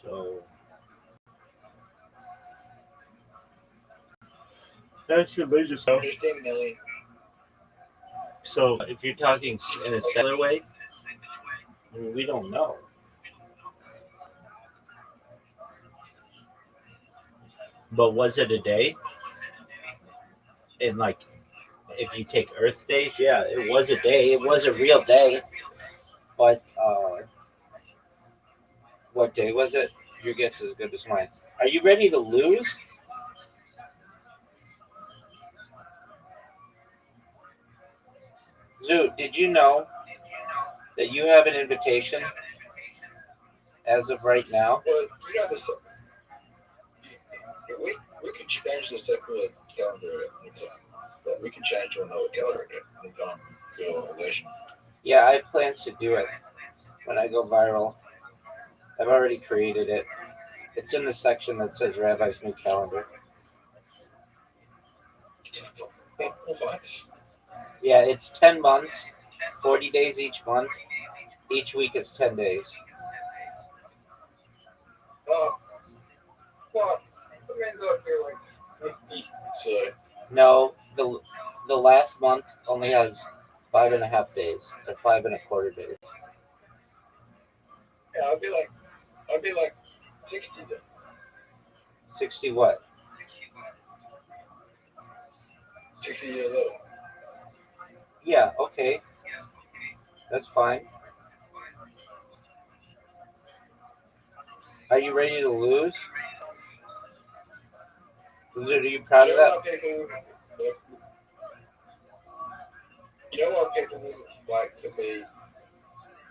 so that's religious. 15 million. So if you're talking in a secular way, we don't know. But was it a day? And like, if you take Earth days, yeah, it was a day. It was a real day. But what day was it? Your guess is as good as mine. Are you ready to lose? Zoo, did you know that you have an invitation as of right now? Well, we can change the secular calendar at any time. But we can change to another calendar at any time to elation. Yeah, I plan to do it when I go viral. I've already created it. It's in the section that says Rabbi's New Calendar. Yeah, it's 10 months, 40 days each month. Each week is 10 days. Well, I mean, look, they're like 50. So, No, the last month only has 5.5 days, or 5.25 days. yeah, I'd be like 60 then. 60 what? 60 years old. Yeah, okay. That's fine. Are you ready to lose? Loser, are you proud of that? You know what people would like to be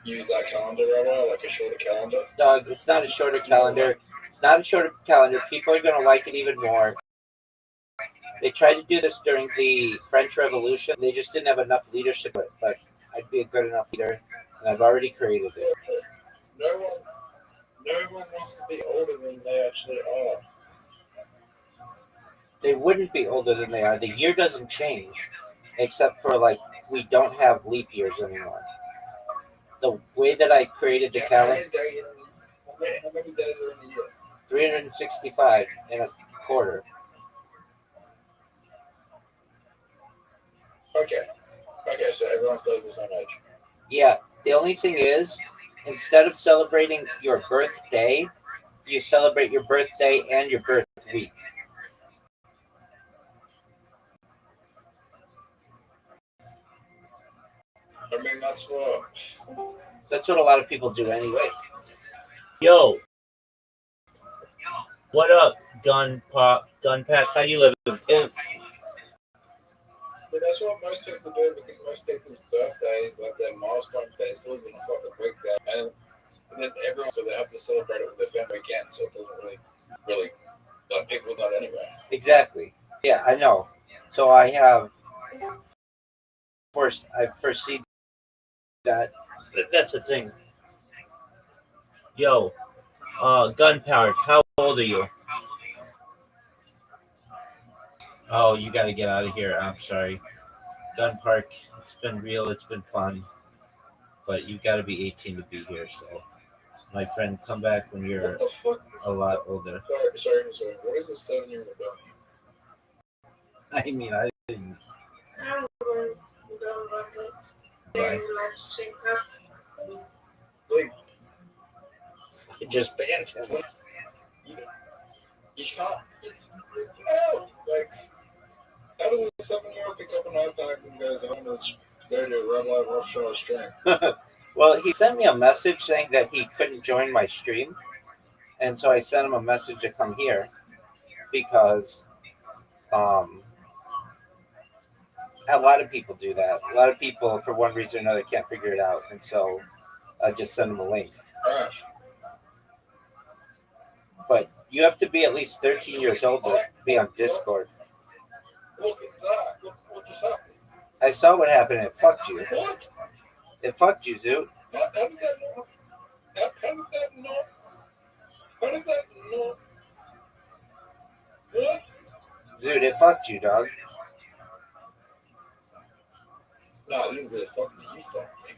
use that calendar rather, like a shorter calendar? Doug, it's not a shorter calendar. It's not a shorter calendar. People are going to like it even more. They tried to do this during the French Revolution. They just didn't have enough leadership, but I'd be a good enough leader, and I've already created it. No one wants to be older than they actually are. They wouldn't be older than they are. The year doesn't change, except for like we don't have leap years anymore. The way that I created the calendar, How many days are in a year? 365 in a quarter. Okay, so everyone stays the same age. Yeah, the only thing is, instead of celebrating your birthday, you celebrate your birthday and your birth week. I mean, That's what a lot of people do anyway. Yo, what up, gun pack? How you living, pimp? But that's what most people do, because most people's birthdays, like their milestone festivals, in a fucking week there, and then everyone, so they have to celebrate it with their family again, so it doesn't really like people not anyway. Exactly. Yeah, I know. So I foresee that. That's the thing. Yo, gunpowder. How old are you? Oh, you got to get out of here. I'm sorry. Gun Park. It's been real. It's been fun. But you got to be 18 to be here. So, my friend, come back when you're a lot older. Sorry. What is a 7-year-old doing? I mean, I didn't. Bye. I just banned him. You can't. No, like, how does a 7-year-old pick up an iPad and goes on to go to a Red Light Offshore stream? Well, he sent me a message saying that he couldn't join my stream, and so I sent him a message to come here because a lot of people do that. A lot of people, for one reason or another, can't figure it out, and so I just send them a link. But you have to be at least 13 years old to be on Discord. Look at that. Look what just happened. I saw what happened. It fucked you. What? It fucked you, Zoot. How did that not? How did that not? What? Zoot, it fucked you, dog. No, you didn't really fuck me. You fucked me.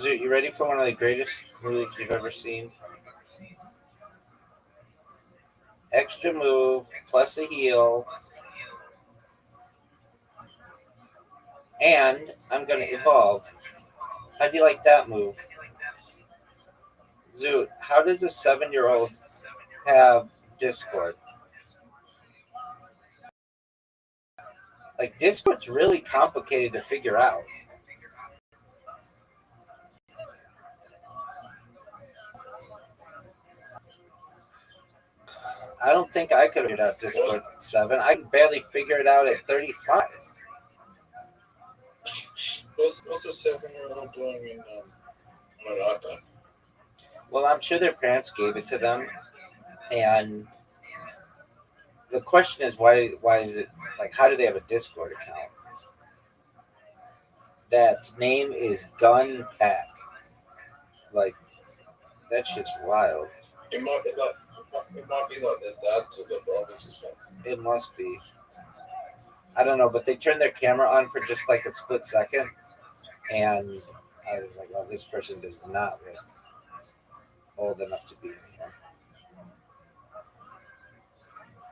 Zoot, you ready for one of the greatest moves you've ever seen? Extra move, plus a heal. And I'm going to evolve. How do you like that move? Zoot, how does a 7-year-old have Discord? Like, Discord's really complicated to figure out. I don't think I could have figured out Discord at 7. I can barely figure it out at 35. What's a 7-year-old doing in on an iPad? Well, I'm sure their parents gave it to them, and the question is why is it like, how do they have a Discord account? That name is Gun Pack. Like, that shit's wild. It might be like their dads or their brothers or something. It must be. I don't know, but they turned their camera on for just like a split second, and I was like, "Well, this person does not look old enough to be in here."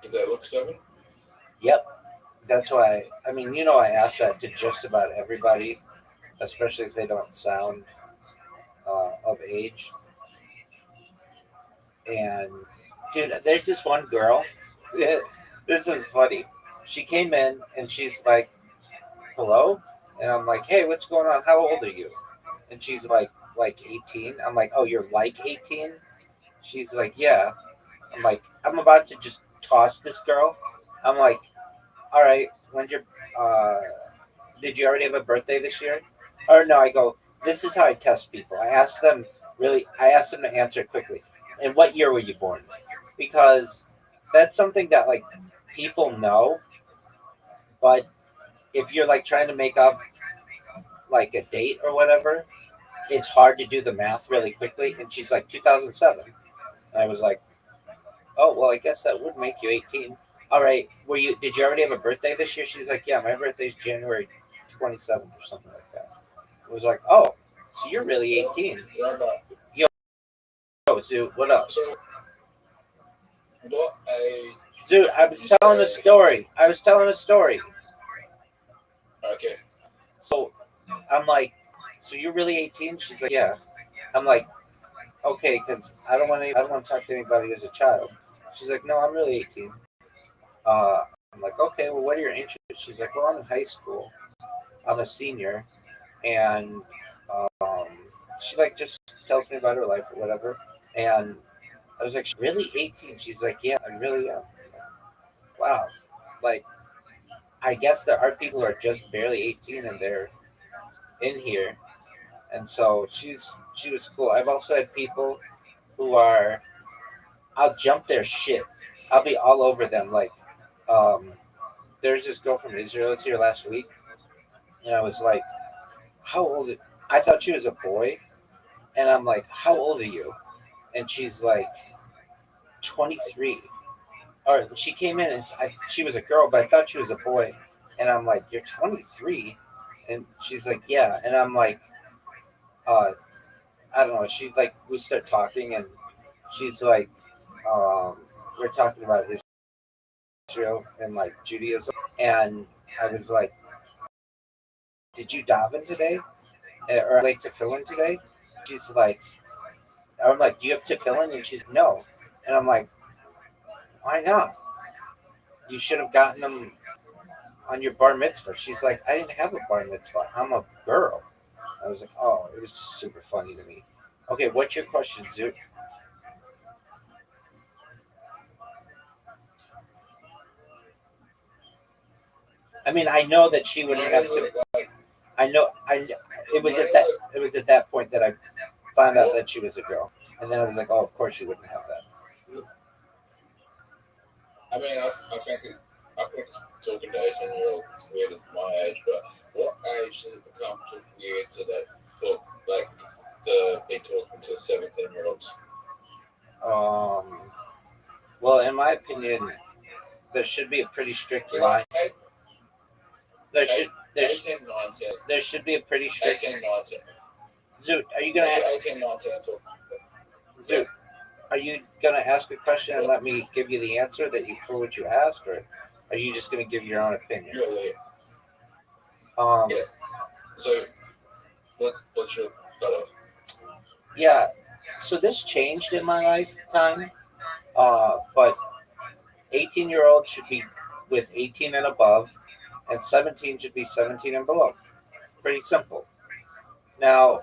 Does that look 7? Yep, that's why. I mean, you know, I ask that to just about everybody, especially if they don't sound of age. And dude, there's this one girl. This is funny. She came in and she's like, "Hello," and I'm like, "Hey, what's going on? How old are you?" And she's like 18. I'm like, "Oh, you're like 18?" She's like, "Yeah." I'm like, I'm about to just toss this girl. I'm like, "All right, when's your did you already have a birthday this year? Or no, I go, this is how I test people. I ask them to answer quickly. And what year were you born? Because that's something that like people know, but if you're like trying to make up like a date or whatever, it's hard to do the math really quickly. And she's like 2007. And I was like, oh well, I guess that would make you 18. All right, did you already have a birthday this year? She's like, yeah, my birthday's January 27th or something like that. It was like, oh, so you're really 18. Yo, Zoo, what up? So, what age? Dude, I was telling a story. Okay. So I'm like, so you're really 18? She's like, yeah. I'm like, okay, because I don't want to talk to anybody as a child. She's like, no, I'm really 18. I'm like, okay, well, what are your interests? She's like, well, I'm in high school. I'm a senior, and um, she like just tells me about her life or whatever. And I was like, really 18? She's like, yeah, I really am. Wow, like I guess there are people who are just barely 18 and they're in here, and so she was cool. I've also had people who are I'll jump their shit. I'll be all over them. Like, um, there's this girl from Israel was here last week, and I was like, "How old?" I thought she was a boy, and I'm like, "How old are you?" And she's like, 23. Or she came in and she was a girl, but I thought she was a boy, and I'm like, "You're 23," and she's like, "Yeah," and I'm like, uh, I don't know. She like we start talking, and she's like, we're talking about Israel and like Judaism, and I was like, "Did you daven today, or like tefillin today?" She's like, "I'm like, do you have tefillin?" And she's no, and I'm like, "Why not? You should have gotten them on your bar mitzvah." She's like, "I didn't have a bar mitzvah. I'm a girl." I was like, "Oh, it was just super funny to me." Okay, what's your question, Zoot? I mean, I know that she wouldn't have to. I know. It was at that point that I found out that she was a girl, and then I was like, oh, of course she wouldn't have that. I mean, I think talking to 18-year-olds is weird at my age, but what age does it become too weird to be talking to 17-year-olds? Well, in my opinion, there should be a pretty strict line. There should 18, 19. There should be a pretty strict. 18, 19. Zoot, are you gonna? 18, 19. Zoot, are you gonna ask a question and let me give you the answer for what you asked, or are you just gonna give your own opinion? Yeah. So, what's your cutoff? Yeah. So this changed in my lifetime, but 18-year-olds should be with 18 and above, and 17 should be 17 and below. Pretty simple. Now,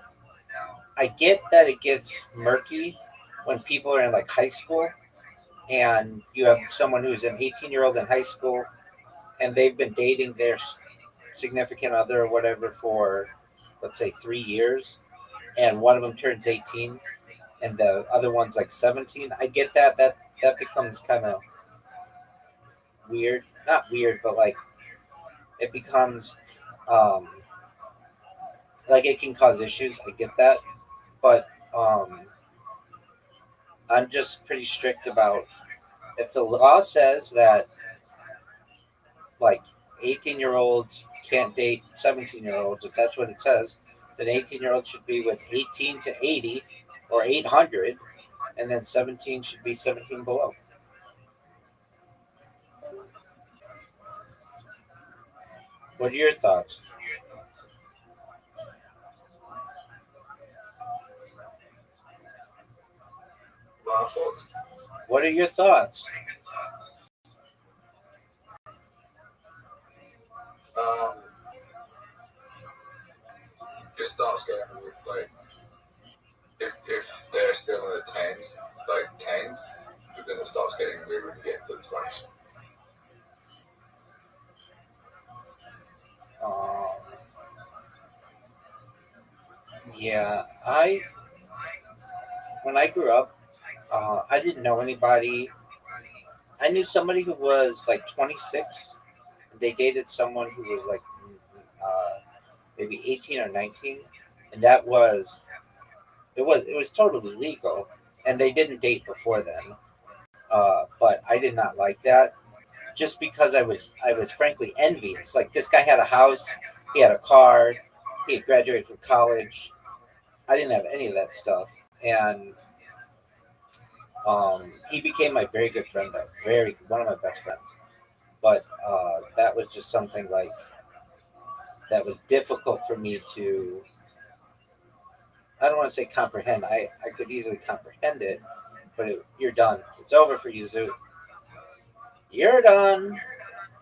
I get that it gets murky when people are in like high school and you have someone who's an 18-year-old in high school and they've been dating their significant other or whatever for, let's say, 3 years, and one of them turns 18 and the other one's like 17. I get that. That becomes kind of weird. Not weird, but like it becomes like it can cause issues. I get that. But I'm just pretty strict about if the law says that like 18-year-olds can't date 17-year-olds, if that's what it says, then 18-year-olds should be with 18 to 80 or 800, and then 17 should be 17 below. What are your thoughts? What are your thoughts? It starts getting weird, like if they're still in the tens, but then it starts getting weird when you get to the 20s. Yeah, when I grew up, I didn't know anybody. I knew somebody who was like 26. They dated someone who was like maybe 18 or 19, and it was totally legal, and they didn't date before then. But I did not like that, just because I was frankly envious. Like, this guy had a house, he had a car, he had graduated from college. I didn't have any of that stuff, and he became my very good friend, though, very one of my best friends. But that was just something like that was difficult for me to. I don't want to say comprehend. I could easily comprehend it, but you're done. It's over for you, Zoo. You're done.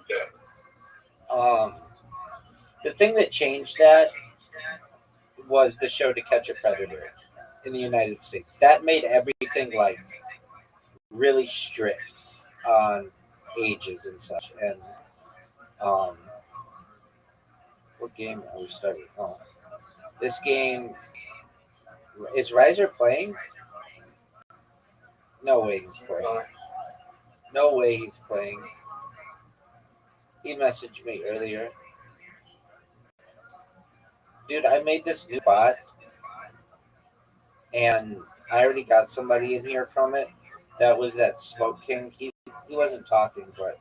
Yeah. The thing that changed that was the show To Catch a Predator in the United States. That made everything like really strict on ages and such. And um, what game are we starting? Oh, this game is Riser playing? No way he's playing. No way he's playing. He messaged me earlier. Dude, I made this new bot and I already got somebody in here from it. That was that Smoke King. He wasn't talking, but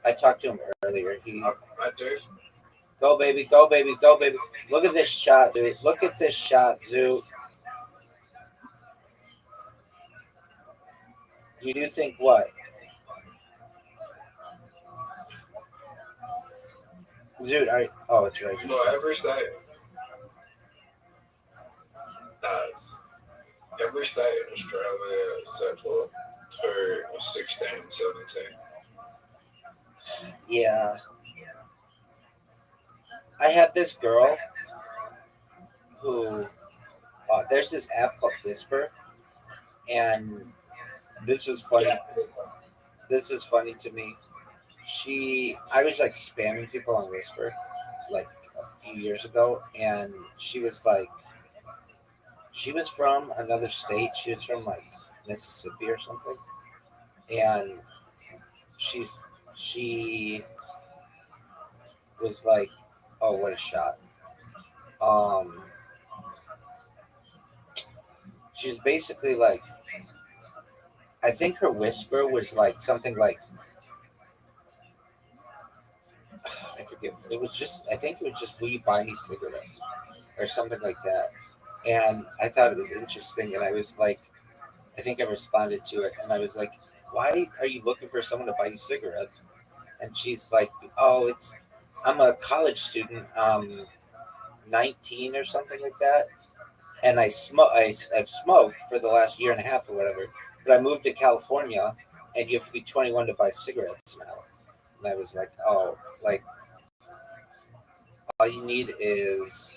I talked to him earlier. I do. Go baby, go baby, go baby. Look at this shot, dude. Look at this shot, Zoo. You do think what? Dude, oh, it's right. No, every state has. Every state in Australia is set for 16 and 17. Yeah. I had this girl who, there's this app called Whisper, and this was funny. This was funny to me. I was like spamming people on Whisper like a few years ago, and she was from another state. She was from like Mississippi or something, and she was like, oh, what a shot. Um, she's basically like, I think her whisper was like something like, I forget. It was just, I think it was just, will you buy me cigarettes or something like that. And I thought it was interesting, and I was like, I think I responded to it, and I was like, why are you looking for someone to buy you cigarettes? And she's like, oh, I'm a college student, 19 or something like that, and I've smoked for the last year and a half or whatever, but I moved to California, and you have to be 21 to buy cigarettes now. And I was like, oh, like all you need is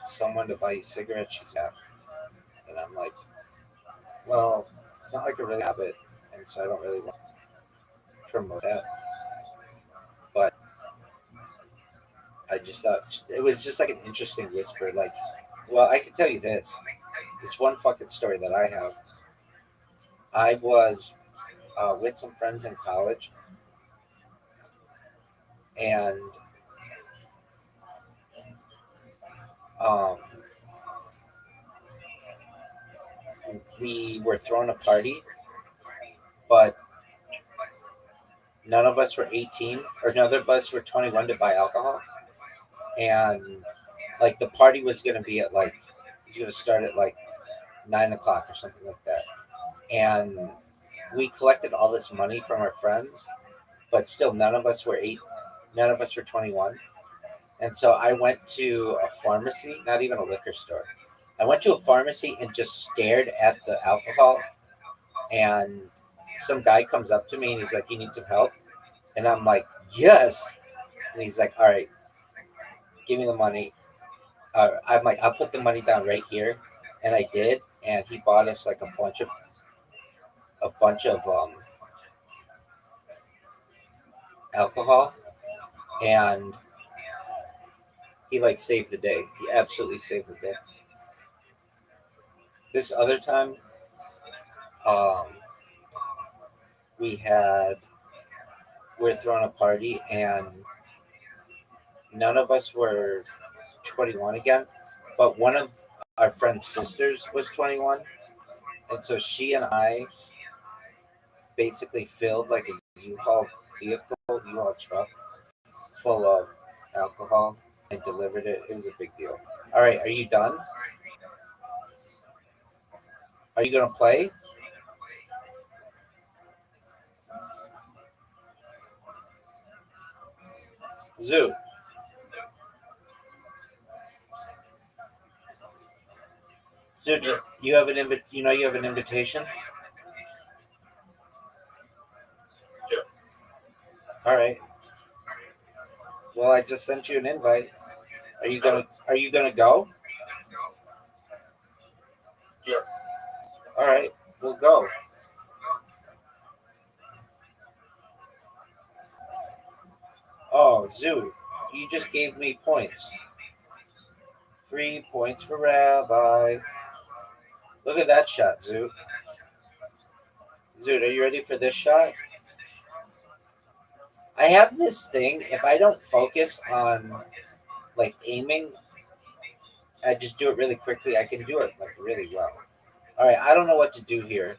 someone to buy you cigarettes. She's like, and I'm like, well, it's not like a really habit, and so I don't really want to promote that. But I just thought it was just like an interesting whisper. Like, well, I can tell you this. It's one fucking story that I have. I was with some friends in college, and um, we were throwing a party, but none of us were 18, or none of us were 21 to buy alcohol. And like the party was going to be at like, it was going to start at like 9 o'clock or something like that. And we collected all this money from our friends, but still none of us were none of us were 21. And so I went to a pharmacy, not even a liquor store. I went to a pharmacy and just stared at the alcohol. And some guy comes up to me and he's like, you need some help? And I'm like, yes. And he's like, all right, give me the money. I'm like, I'll put the money down right here. And I did. And he bought us like a bunch of alcohol. And he like saved the day. He absolutely saved the day. This other time, um, we were throwing a party and none of us were 21 again, but one of our friend's sisters was 21, and so she and I basically filled like a U-Haul vehicle, U-Haul truck full of alcohol and delivered it. It was a big deal. All right, are you done? Are you gonna play? Zoo. Zoo, you have an you have an invitation. Yeah. All right. Well, I just sent you an invite. Are you gonna go? Yeah. All right, we'll go. Oh, Zoo, you just gave me points. 3 points for Rabbi. Look at that shot, Zoo. Zoo, are you ready for this shot? I have this thing. If I don't focus on like aiming, I just do it really quickly. I can do it like really well. All right, I don't know what to do here.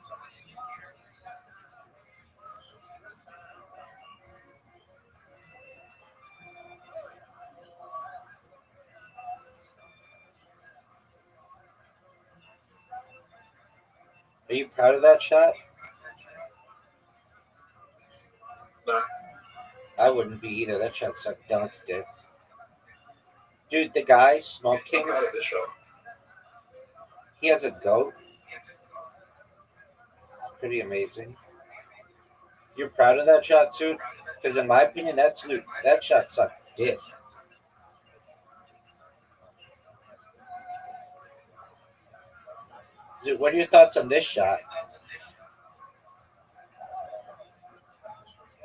Are you proud of that shot? No. I wouldn't be either. That shot sucked down like a dick. Dude, the guy, Smoke King, I'm mad at this shot. he has a goat. Pretty amazing. You're proud of that shot, too? Because in my opinion, that shot sucked dick. Dude, what are your thoughts on this shot?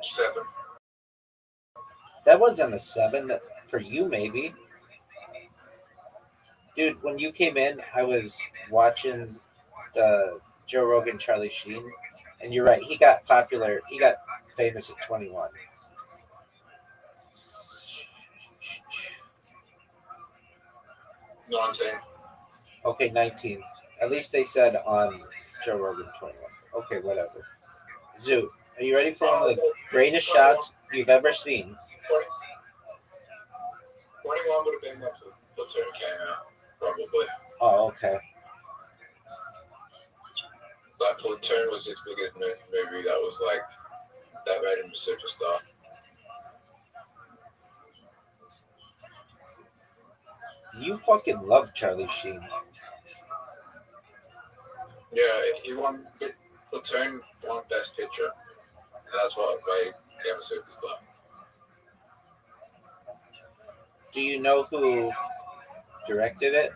7. That wasn't a 7. That, for you, maybe. Dude, when you came in, I was watching the Joe Rogan Charlie Sheen, and you're right. He got popular. He got famous at 21. Okay, 19. At least they said on Joe Rogan 21. Okay, whatever. Zoo, are you ready for one of the greatest shots you've ever seen? 21 would have been when Platoon came out, probably. Oh, okay. Like Platoon was his biggest movie. That was like that made him a superstar. You fucking love Charlie Sheen. Yeah, he won. Platoon won Best Picture, and that's what made him a superstar. Do you know who directed it?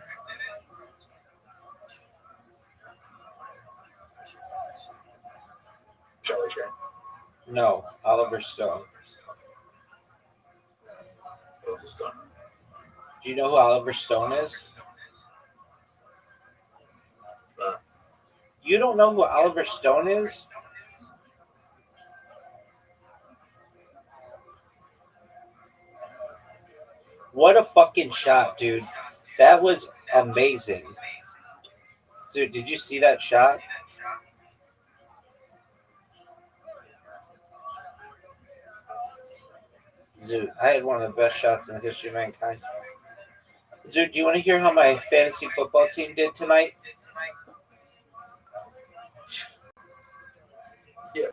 Charlie Sheen. No, Oliver Stone. Do you know who Oliver Stone is? No. You don't know who Oliver Stone is? What a fucking shot, dude. That was amazing. Dude, did you see that shot? Dude, I had one of the best shots in the history of mankind. Dude, do you want to hear how my fantasy football team did tonight? Yeah.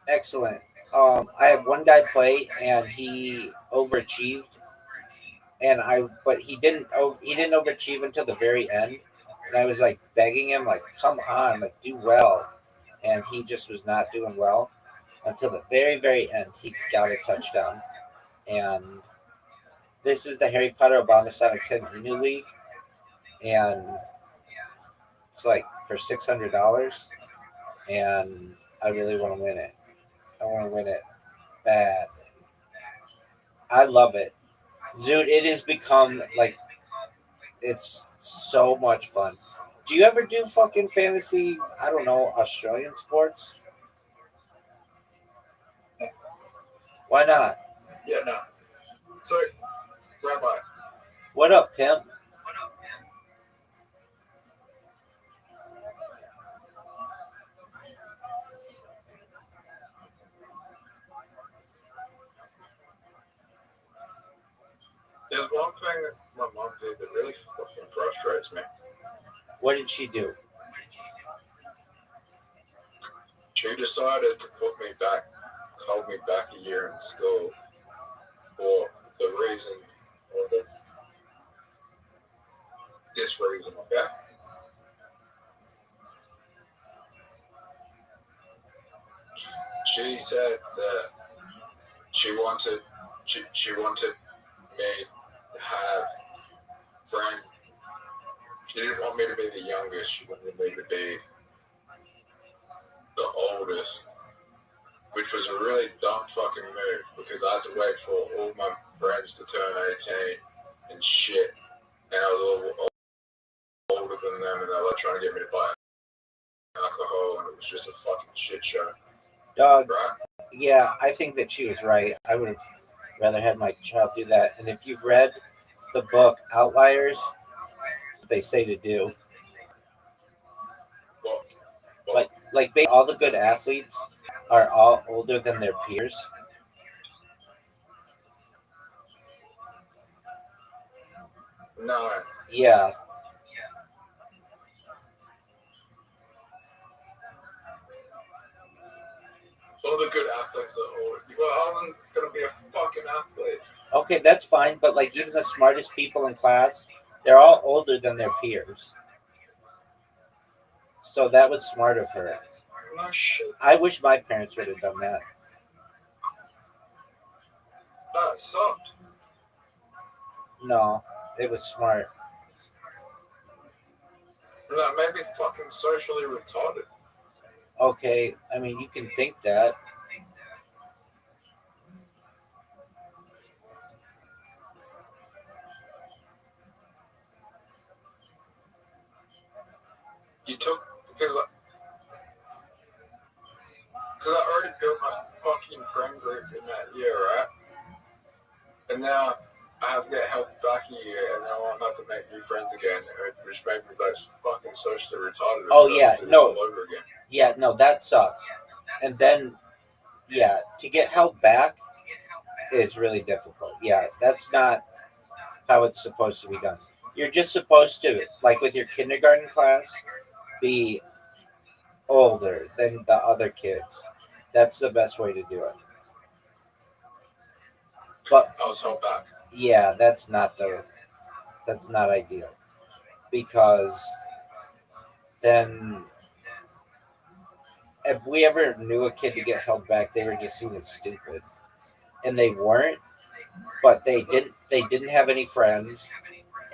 Excellent. I had one guy play and he overachieved, but he didn't overachieve until the very end, and I was like begging him, like, come on, like do well, and he just was not doing well until the very very end. He got a touchdown, and this is the Harry Potter Obama Sonic 10 New League, and it's like for $600, and I really want to win it. I want to win it bad. I love it. Dude, it has become like it's so much fun. Do you ever do fucking fantasy? I don't know, Australian sports. Why not? Yeah, no. So, Rabbi, What up, pimp? there's one thing that my mom did that really fucking frustrates me. What did she do? She decided to put me back, hold me back a year in school for the reason, or this reason, okay? She said that she wanted me to have friends. She didn't want me to be the youngest. She wanted me to be the oldest, which was a really dumb fucking move because I had to wait for all my friends to turn 18 and shit. And I was a little older than them, and they were trying to get me to buy alcohol, and it was just a fucking shit show. Dog. Right? Yeah, I think that she was right. I would have rather had my child do that. And if you've read the book Outliers, they say to do like all the good athletes are all older than their peers. No. Yeah. All the good athletes are old. Well, I wasn't gonna be a fucking athlete. Okay, that's fine, but like even the smartest people in class, they're all older than their peers. So that was smart of her. No shit. I wish my parents would have done that. That sucked. No, it was smart. That made me fucking socially retarded. Okay, I mean you can think that. You took because I already built my fucking friend group in that year, right? And now I have to get help back a year, and now I'm about to make new friends again, which made me like fucking socially retarded. Oh yeah, no, all over again. yeah, no, that sucks. And then, yeah, to get help back is really difficult. Yeah, that's not how it's supposed to be done. You're just supposed to, like with your kindergarten class, be older than the other kids. That's the best way to do it. But I was held back. yeah, that's not ideal because then if we ever knew a kid to get held back, they were just seen as stupid, and they weren't. But they didn't have any friends,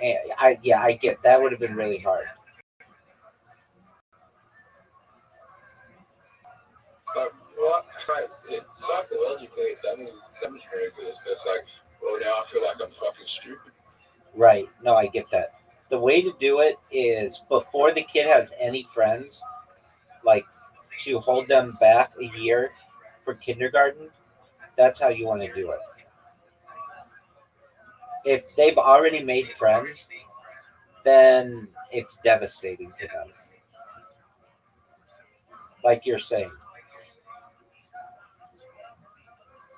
and I get that would have been really hard. What? It psychologically it demonstrated this. It's like, well, now I feel like I'm fucking stupid. Right? No, I get that. The way to do it is before the kid has any friends, like to hold them back a year for kindergarten. That's how you want to do it. If they've already made friends, then it's devastating to them. Like you're saying.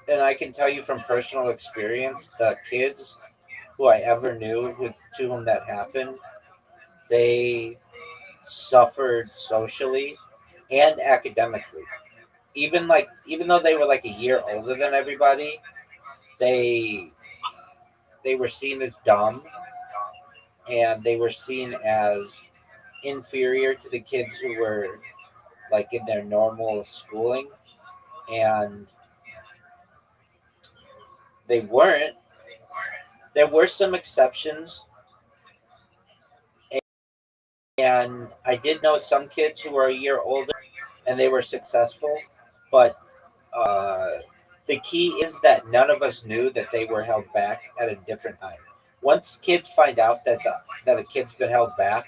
And I can tell you from personal experience, the kids who I ever knew to whom that happened, they suffered socially and academically. Even though they were like a year older than everybody, they they were seen as dumb and they were seen as inferior to the kids who were like in their normal schooling, and they weren't. There were some exceptions, and I did know some kids who were a year older and they were successful, but uh, The key is that none of us knew that they were held back at a different time. Once kids find out that a kid's been held back,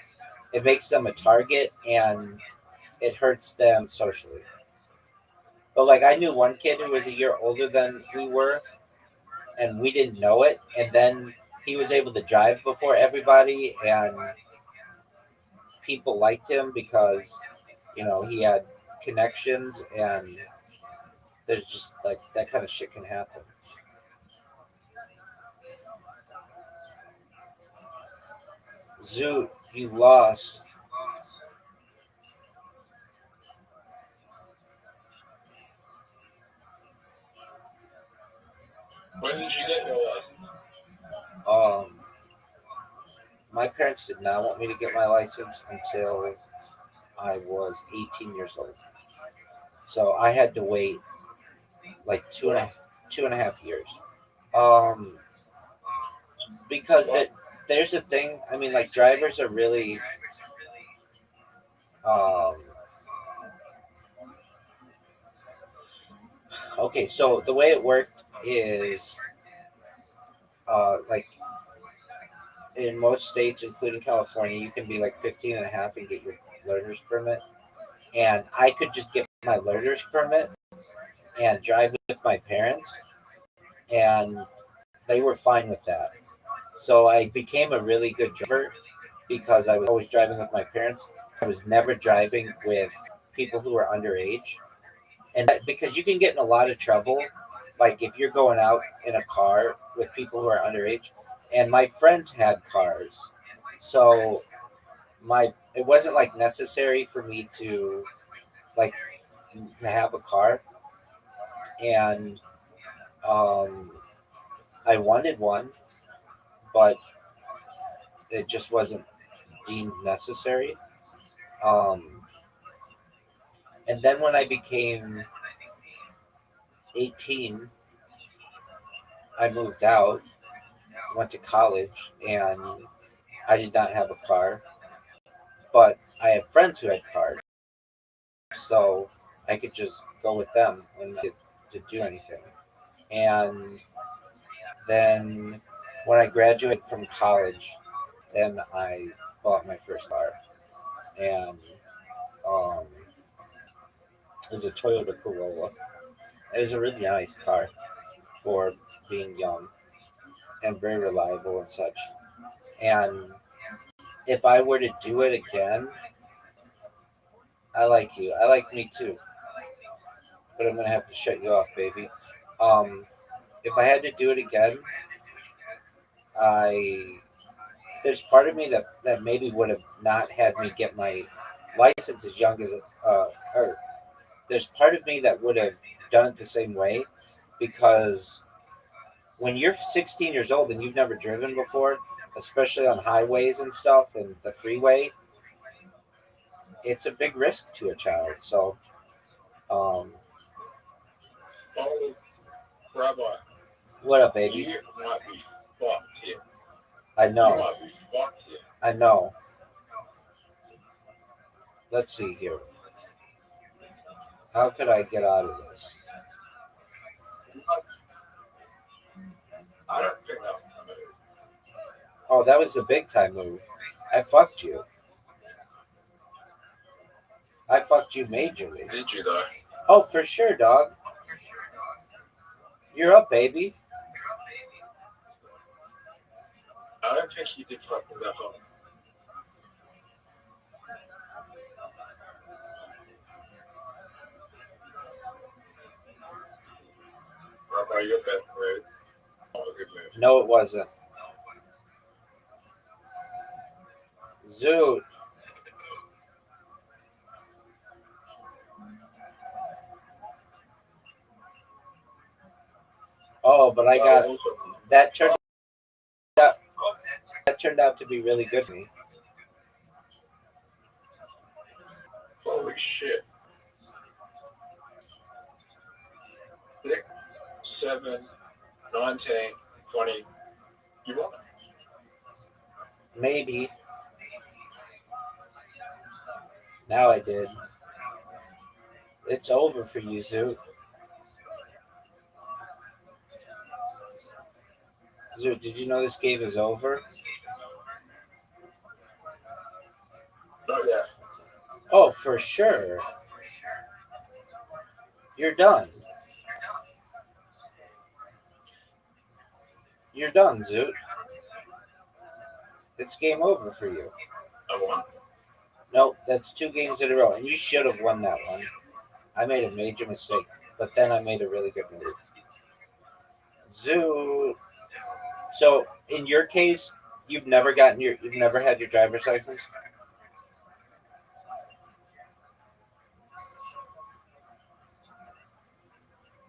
it makes them a target and it hurts them socially. But like I knew one kid who was a year older than we were, and we didn't know it, and then he was able to drive before everybody, and people liked him because he had connections, and there's just like that kind of shit can happen. Zoot, you lost. When did you get your license? My parents did not want me to get my license until I was 18 years old. So I had to wait like two and a half years. Um, because there's a thing. I mean, like drivers are really um, okay. So the way it worked is like in most states, including California, you can be like 15 and a half and get your learner's permit. And I could just get my learner's permit and drive with my parents, and they were fine with that. So I became a really good driver because I was always driving with my parents. I was never driving with people who were underage. And that, because you can get in a lot of trouble, like if you're going out in a car with people who are underage. And my friends had cars, so my it wasn't like necessary for me like to have a car, and um, I wanted one, but it just wasn't deemed necessary. Um, and then when I became 18, I moved out, went to college, and I did not have a car, but I had friends who had cars, so I could just go with them and to do anything. And then when I graduated from college, then I bought my first car, and um, it was a Toyota Corolla. It was a really nice car for being young and very reliable and such. And if I were to do it again, I like you. I like me too. But I'm gonna have to shut you off, baby. Um, if I had to do it again, I there's part of me that maybe would have not had me get my license as young as or there's part of me that would have done it the same way, because when you're 16 years old and you've never driven before, especially on highways and stuff and the freeway, it's a big risk to a child. So, um, Oh, Rabbi, what up, baby? you might be fucked here. I You know. might be fucked here. I know. Let's see here. How could I get out of this? I don't think I'm gonna move. Oh, that was a big time move. I fucked you. I fucked you majorly. Did you though? Oh, for sure, dog. You're up, baby. I don't think you did fuck with that one. Rabbi, you're bad move. Not a good move. No, it wasn't. Zoot. Oh, but I got that turned out that turned out to be really good for me. Holy shit. 6, 7, 19, 20. You won it. Maybe. Now I did. It's over for you, Zoot. So, did you know this game is over? Not yet. Oh, for sure. You're done. You're done, Zoot. It's game over for you. I won. Nope, that's 2 games in a row, and you should have won that one. I made a major mistake, but then I made a really good move. Zoot. So, in your case, you've never had your driver's license?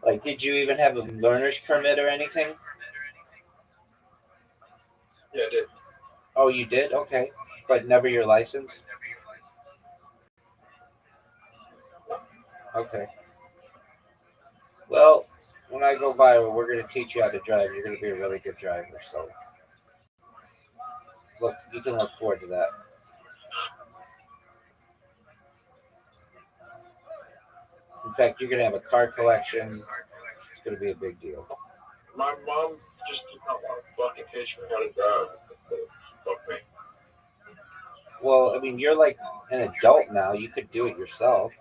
Like, did you even have a learner's permit or anything? Yeah, I did. Oh, you did? Okay. But never your license? Okay. Well, when I go viral, we're going to teach you how to drive. You're going to be a really good driver. So, look, you can look forward to that. In fact, you're going to have a car collection. It's going to be a big deal. My mom just did not want to fucking teach me how to drive. Fuck me. Well, I mean, you're like an adult now. You could do it yourself.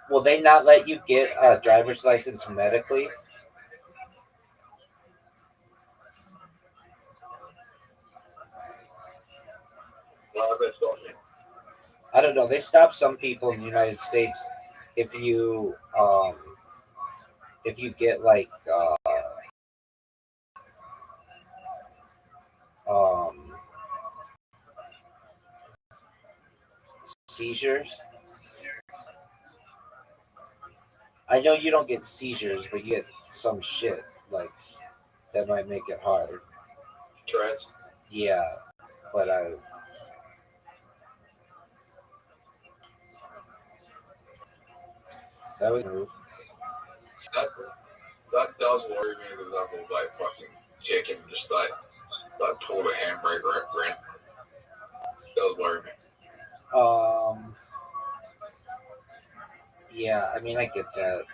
Will they not let you get a driver's license medically? Why have they stopped me? I don't know. They stop some people in the United States if you get like um, seizures. I know you don't get seizures, but you get some shit like that might make it hard. Tourette's? Yeah, but that was a move. That does worry me, the level of like fucking taking just like pull the handbrake right. Does worry me. Yeah, I mean I get that.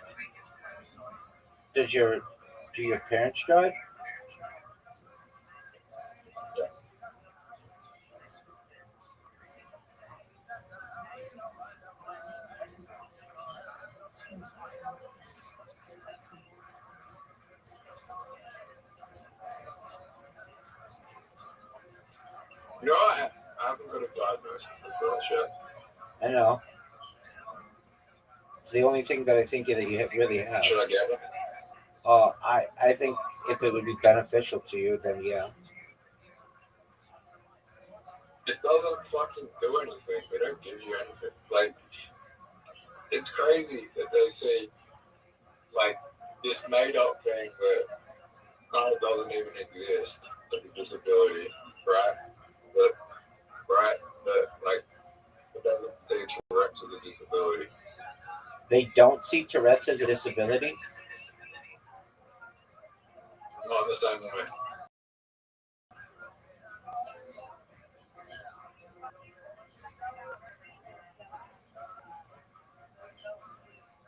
Do your parents drive? Yeah. You know, I haven't got a diagnosis for that shit. I know. It's the only thing that I think that you really have. Should I get it? I think if it would be beneficial to you, then yeah. It doesn't fucking do anything. They don't give you anything. Like, it's crazy that they say, like, this made up thing that kind of doesn't even exist, like a disability, right? That, like, it doesn't say Tourette's as a disability. They don't see Tourette's as a disability? Not in the same way.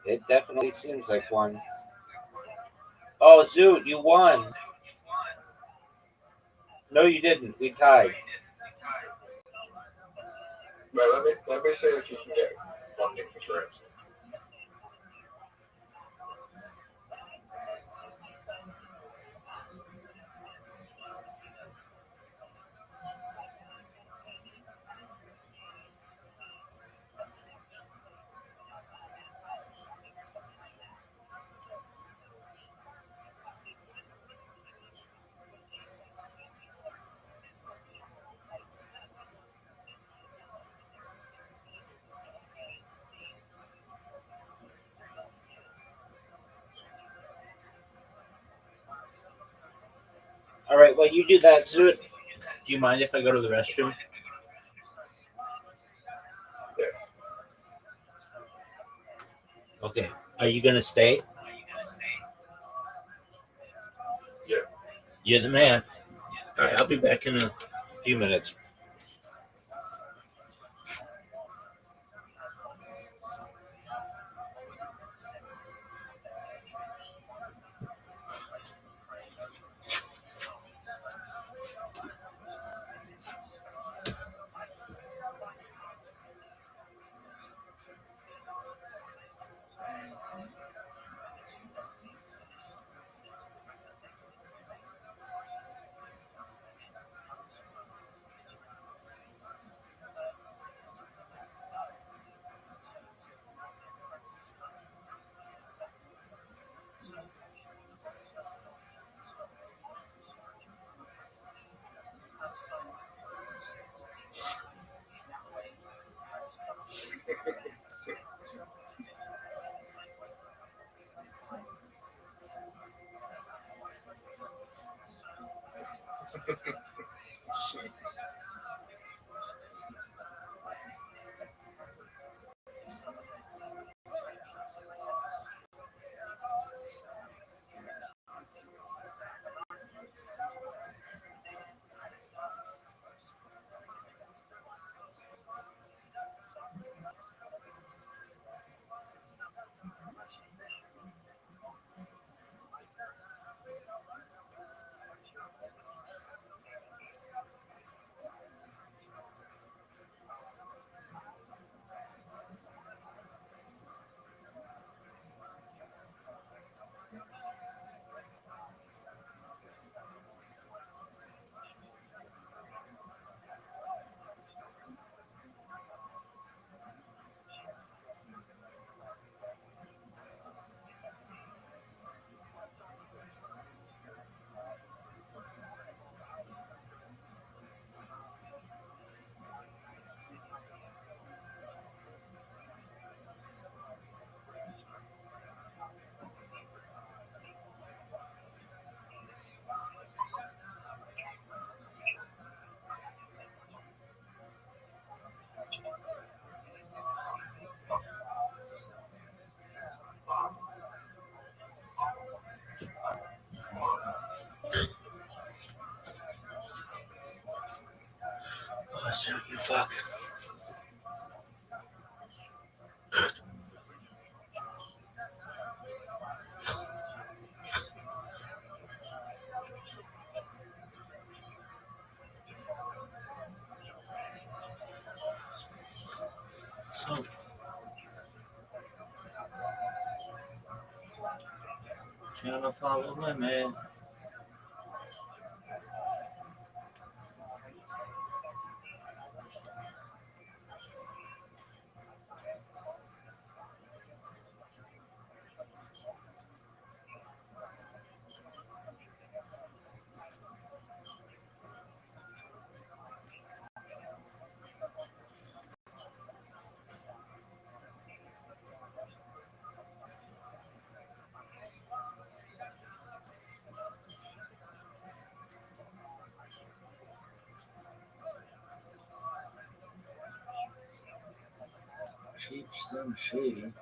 It definitely seems like one. Oh, Zoot, you won. No, you didn't. We tied. Wait, let me see if you can get funding for Tourette's. All right, well, you do that, Zoot. Do you mind if I go to the restroom? Yeah. Okay. Are you going to stay? Yeah. You're the man. All right, I'll be back in a few minutes. Gonna follow the limit. Cheap, slim, shady.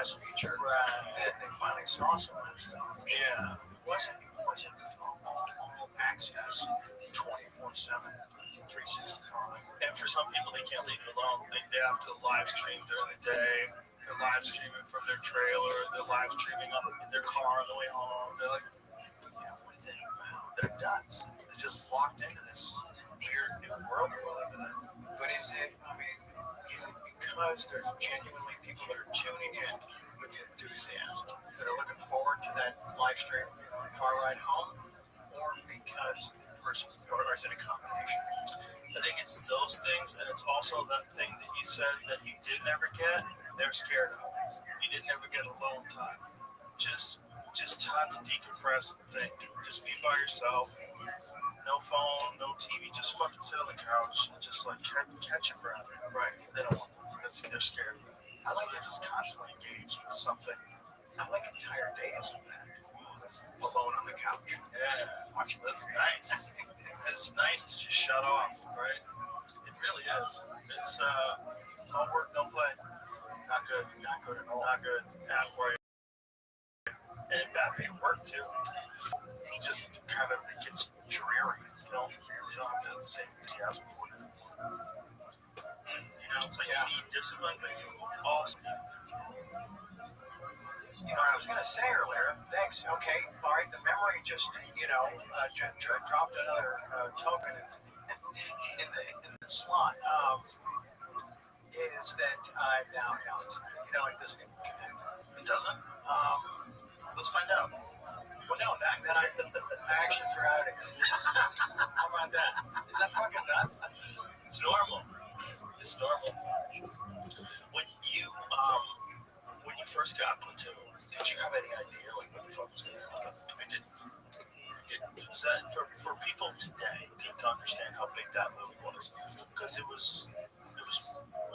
guest feature. Right. They finally saw some of that stuff. Yeah. It wasn't all access 24/7, 365. And for some people, they can't leave it alone. They have to live stream during the day. They're live streaming from their trailer. They're live streaming up in their car on the way home. They're like, Yeah, what is it about? they're nuts. They're just locked into this weird new world we're living in. But is it because there's genuinely people that are tuning in with enthusiasm, that are looking forward to that live stream car ride home, or because the person, or is it a combination? I think it's those things, and it's also that thing that you said that you did never get, they're scared of. You didn't ever get alone time. Just time to decompress and think. Just be by yourself. No phone, no TV. Just fucking sit on the couch and just like catch your breath. Right. They don't want to. They're scared of it. I like they're just constantly engaged with something. I like entire days of that. Alone on the couch. Yeah. Watching That's TV. nice. It's nice to just shut off, right? It really is. It's no work, no play. Not good. Not good at all. Not good. Bad for you. And bad for your work too. It just kind of it gets dreary. You don't have the same enthusiasm for it. It's like you need discipline, but you also. You know what I was going to say earlier? Thanks. Okay. All right. The memory just, dropped another token in the slot. Is that now it's, it doesn't even connect. It doesn't? Let's find out. Well, no, then I actually forgot it again. How about that? Is that fucking nuts? It's normal. It's normal. When you first got Platoon, did you have any idea like what the fuck was going to happen? I didn't. Was that for people today to understand how big that movie was? Because it was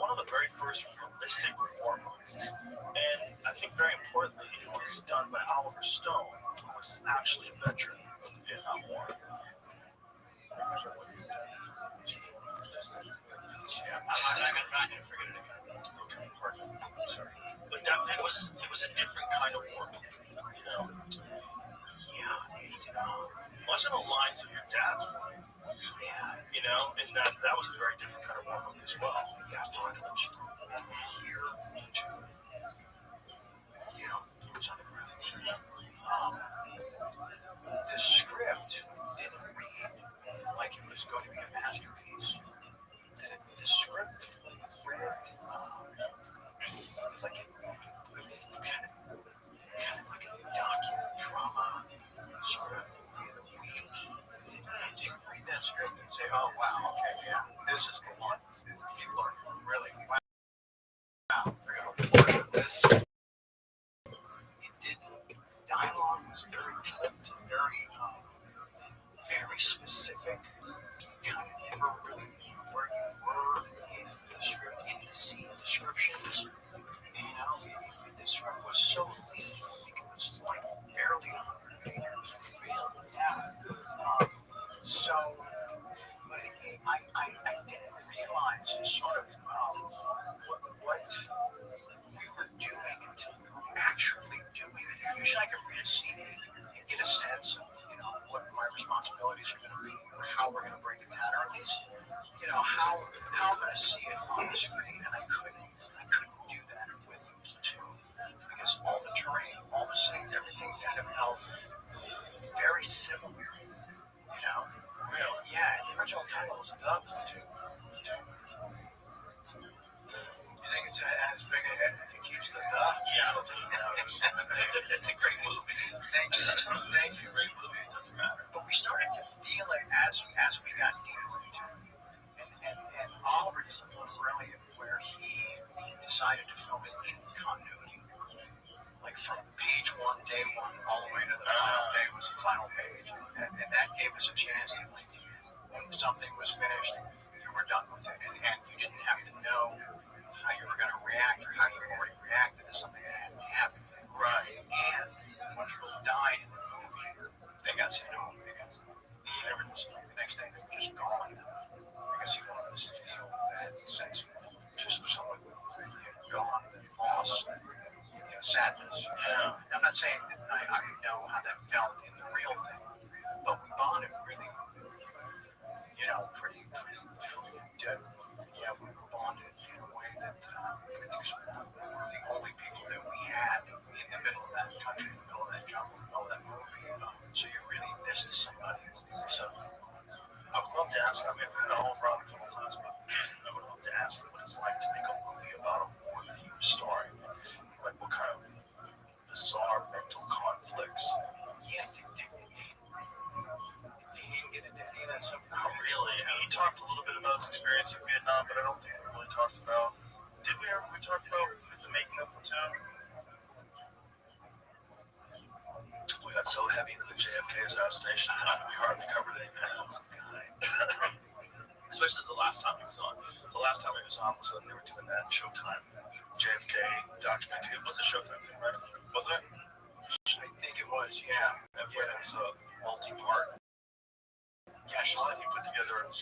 one of the very first realistic war movies, and I think very importantly, it was done by Oliver Stone, who was actually a veteran of the Vietnam War. Yeah, I'm not going to forget it again. Okay, pardon. Sorry, but it was a different kind of war movie, Yeah, it wasn't the lines of your dad's movie. Yeah. And that was a very different kind of war movie as well. Yeah, apocalypse from here to, boots on the ground. The script didn't read like it was going to be a masterpiece. The script read like it kind of like a docudrama, sort of weak. Didn't read that script and say, oh wow, okay, yeah, this is the one. People are really wow, they're gonna worship this. It didn't. Dialogue was very clipped, very specific. You kind of never really knew where you were in the script, in the scene descriptions. The script was so lean. I think it was like barely 100 pages. Really? Yeah. So I didn't realize sort of what we were doing until we were actually doing it. Usually I can read a scene and get a sense of, what my responsibilities are going to be, or how we're going to break it down, or at least, how I'm going to see it on the screen. And I couldn't do that with Platoon because all the terrain, all the scenes, everything kind of felt very similar. Really? Yeah, the original title is The Platoon. You think it's as big a hit if you keeps the The? Yeah, it's a great movie. Thank you. Great movie. It doesn't matter. But we started to feel it as we got deeper into it. And Oliver did something brilliant where he decided to film it in continuity. Like from page one, day one, all the way to the final day was the final page. And that gave us a chance to, when something was finished, you were done with it. And you didn't have to know how you were going to react or how you already reacted to something that hadn't happened. Right. And when people died in the movie, they got sent home. The next day they were just gone because he wanted us to feel that sense of just someone who had gone, lost, saying that I know how that felt in the real thing, but we bonded really, pretty dead. Yeah, we bonded in a way that we were the only people that we had in the middle of that country, in the middle of that jungle, in the middle of that movie. So you really missed somebody suddenly. I would love to ask. I mean, I've had all around a couple times, but I would love to ask what it's like to make a movie about a war that he was starring. Like, what kind of bizarre mental conflicts? Yeah, he didn't get into any of that stuff. Not really. I mean, he talked a little bit about his experience in Vietnam, but I don't think we really talked about. Did we ever? We talked about the making of Platoon. We got so heavy into the JFK assassination, we hardly covered anything else. Especially the last time he was on. The last time he was on was when they were doing that Showtime JFK documentary. It was a Showtime thing, right? Wasn't it? I think it was, yeah. It was a multi-part. Yeah, Just that he put together and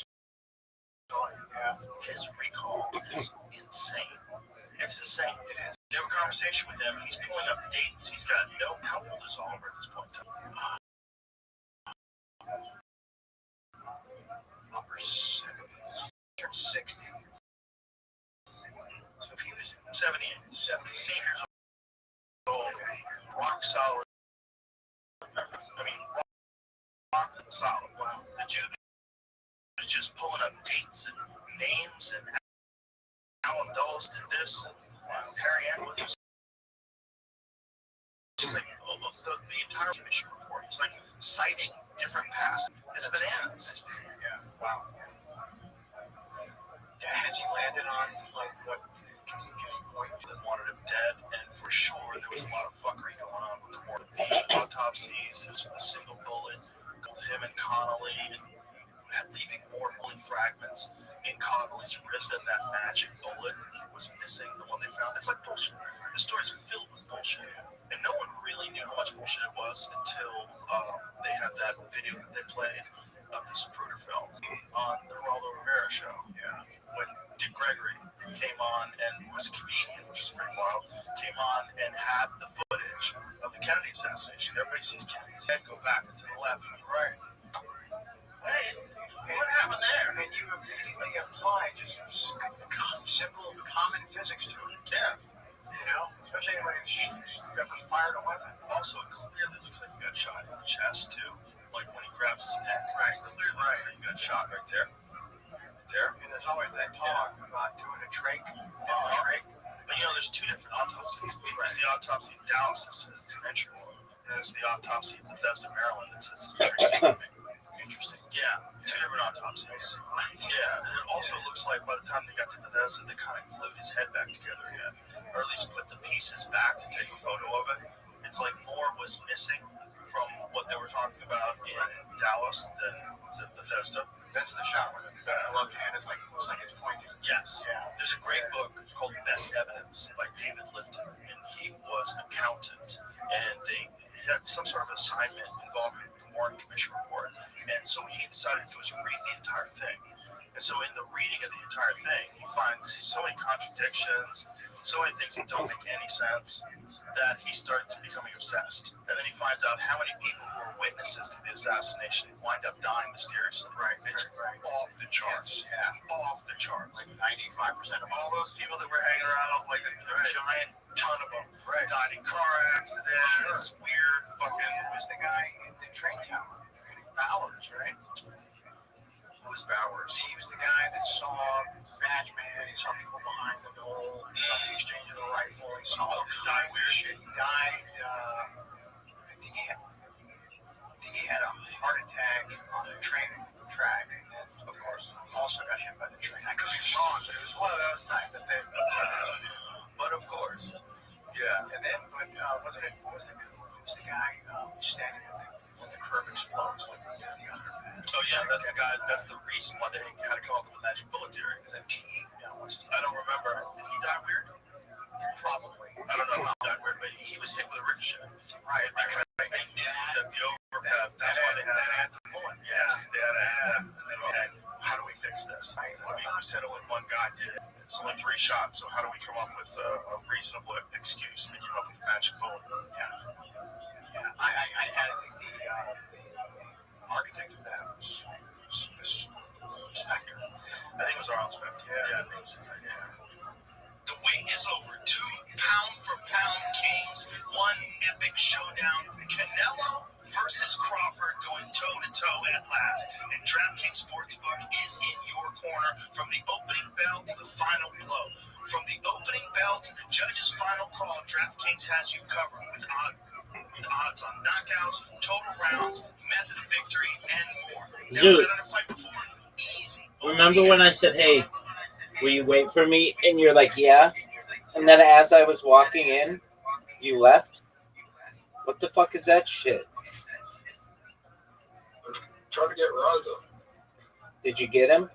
yeah. his recall is insane. It's insane. It is. You have a conversation with him, he's pulling up dates, he's got no. How old is Oliver at this point in time? Upper 70s, 60. So if he was 78, 70 years old, rock solid. I mean, rock solid. The dude was just pulling up dates and names, and Alan Dulles did this, and Harry Atwood was just like the entire commission report. He's like citing different past. It's bananas. Yeah. Wow. Has he landed on like what? Can you point to that wanted him dead? And for sure, there was a lot of fuckery going on with the autopsies. This was a single bullet with him and Connolly, and leaving more bullet fragments in Connolly's wrist, and that magic bullet was missing. The one they found. It's like bullshit. The story's filled with bullshit, and no one really knew how much bullshit it was until they had that video that they played of the Zapruder film on the Geraldo Rivera show. Yeah, when Dick Gregory came on and was a comedian, which is pretty wild, came on and had the footage of the Kennedy assassination. Everybody sees Kennedy's head go back to the left. Right. Hey, what happened there? And you immediately apply just simple common physics to it. Yeah. Especially anybody who's ever fired a weapon. Also, it clearly looks like he got shot in the chest, too. Like when he grabs his neck. Right. Clearly looks like he got shot right there. And there's always that talk about doing a trach. But there's two different autopsies. There's the autopsy in Dallas that says it's an entry wound. And there's the autopsy in Bethesda, Maryland that says it's an entry. Interesting. Yeah, two different autopsies. Yeah, and it also looks like by the time they got to Bethesda, they kind of glued his head back together again. Or at least put the pieces back to take a photo of it. It's like more was missing from what they were talking about in Dallas than Bethesda. That's the shot where the gloved hand is looks like it's pointing. Yes. Yeah. There's a great book called Best Evidence by David Lifton, and he was an accountant, and they had some sort of assignment involving the Warren Commission report, and so what he decided to do was read the entire thing. And so in the reading of the entire thing, he finds so many contradictions, so many things that don't make any sense, that he starts becoming obsessed. And then he finds out how many people who were witnesses to the assassination wind up dying mysteriously. Right. It's off the charts. Yeah. Off the charts. Like 95% of All those people that were hanging around, like a giant ton of them, died in car accidents, weird fucking. It was the guy in the train tower, Bowers, right? Who was Bowers? He was the guy that saw Badge Man. He saw people behind the door. He saw the exchange of the rifle. He saw all kinds of shit. He died. I think he had a heart attack on a train track, and then, of course, also got hit by the train. I could be wrong, but it was one of those times that they. But of course, yeah. And then, what was the guy standing when the curb explodes, like the underpass? Oh yeah, that's the guy. That's the reason why they had to come up with the magic bullet theory. Is that I don't remember. Did he die weird? Probably. I don't know how he died weird, but he was hit with a ricochet. Right. Because they knew that the overpass. That's why they had to bullet. Yes, they had to. How do we fix this? We said only one guy did it. So only 3 shots, so how do we come up with a reasonable excuse? They came up with magic bullet. Yeah. I think the architect of that was Spectre. I think it was Arnold Spector. Yeah, I think it was his idea. The wait is over. 2 pound-for-pound kings. One epic showdown. Canelo versus Crawford going toe-to-toe at last. And DraftKings Sportsbook is in your corner from the opening bell to the final blow. From the opening bell to the judge's final call, DraftKings has you covered with odds on knockouts, total rounds, method of victory, and more. Dude, Never been in a fight before? Easy. remember when I said, hey, will you wait for me? And you're like, yeah. And then as I was walking in, you left? What the fuck is that shit? Trying to get Raza. Did you get him?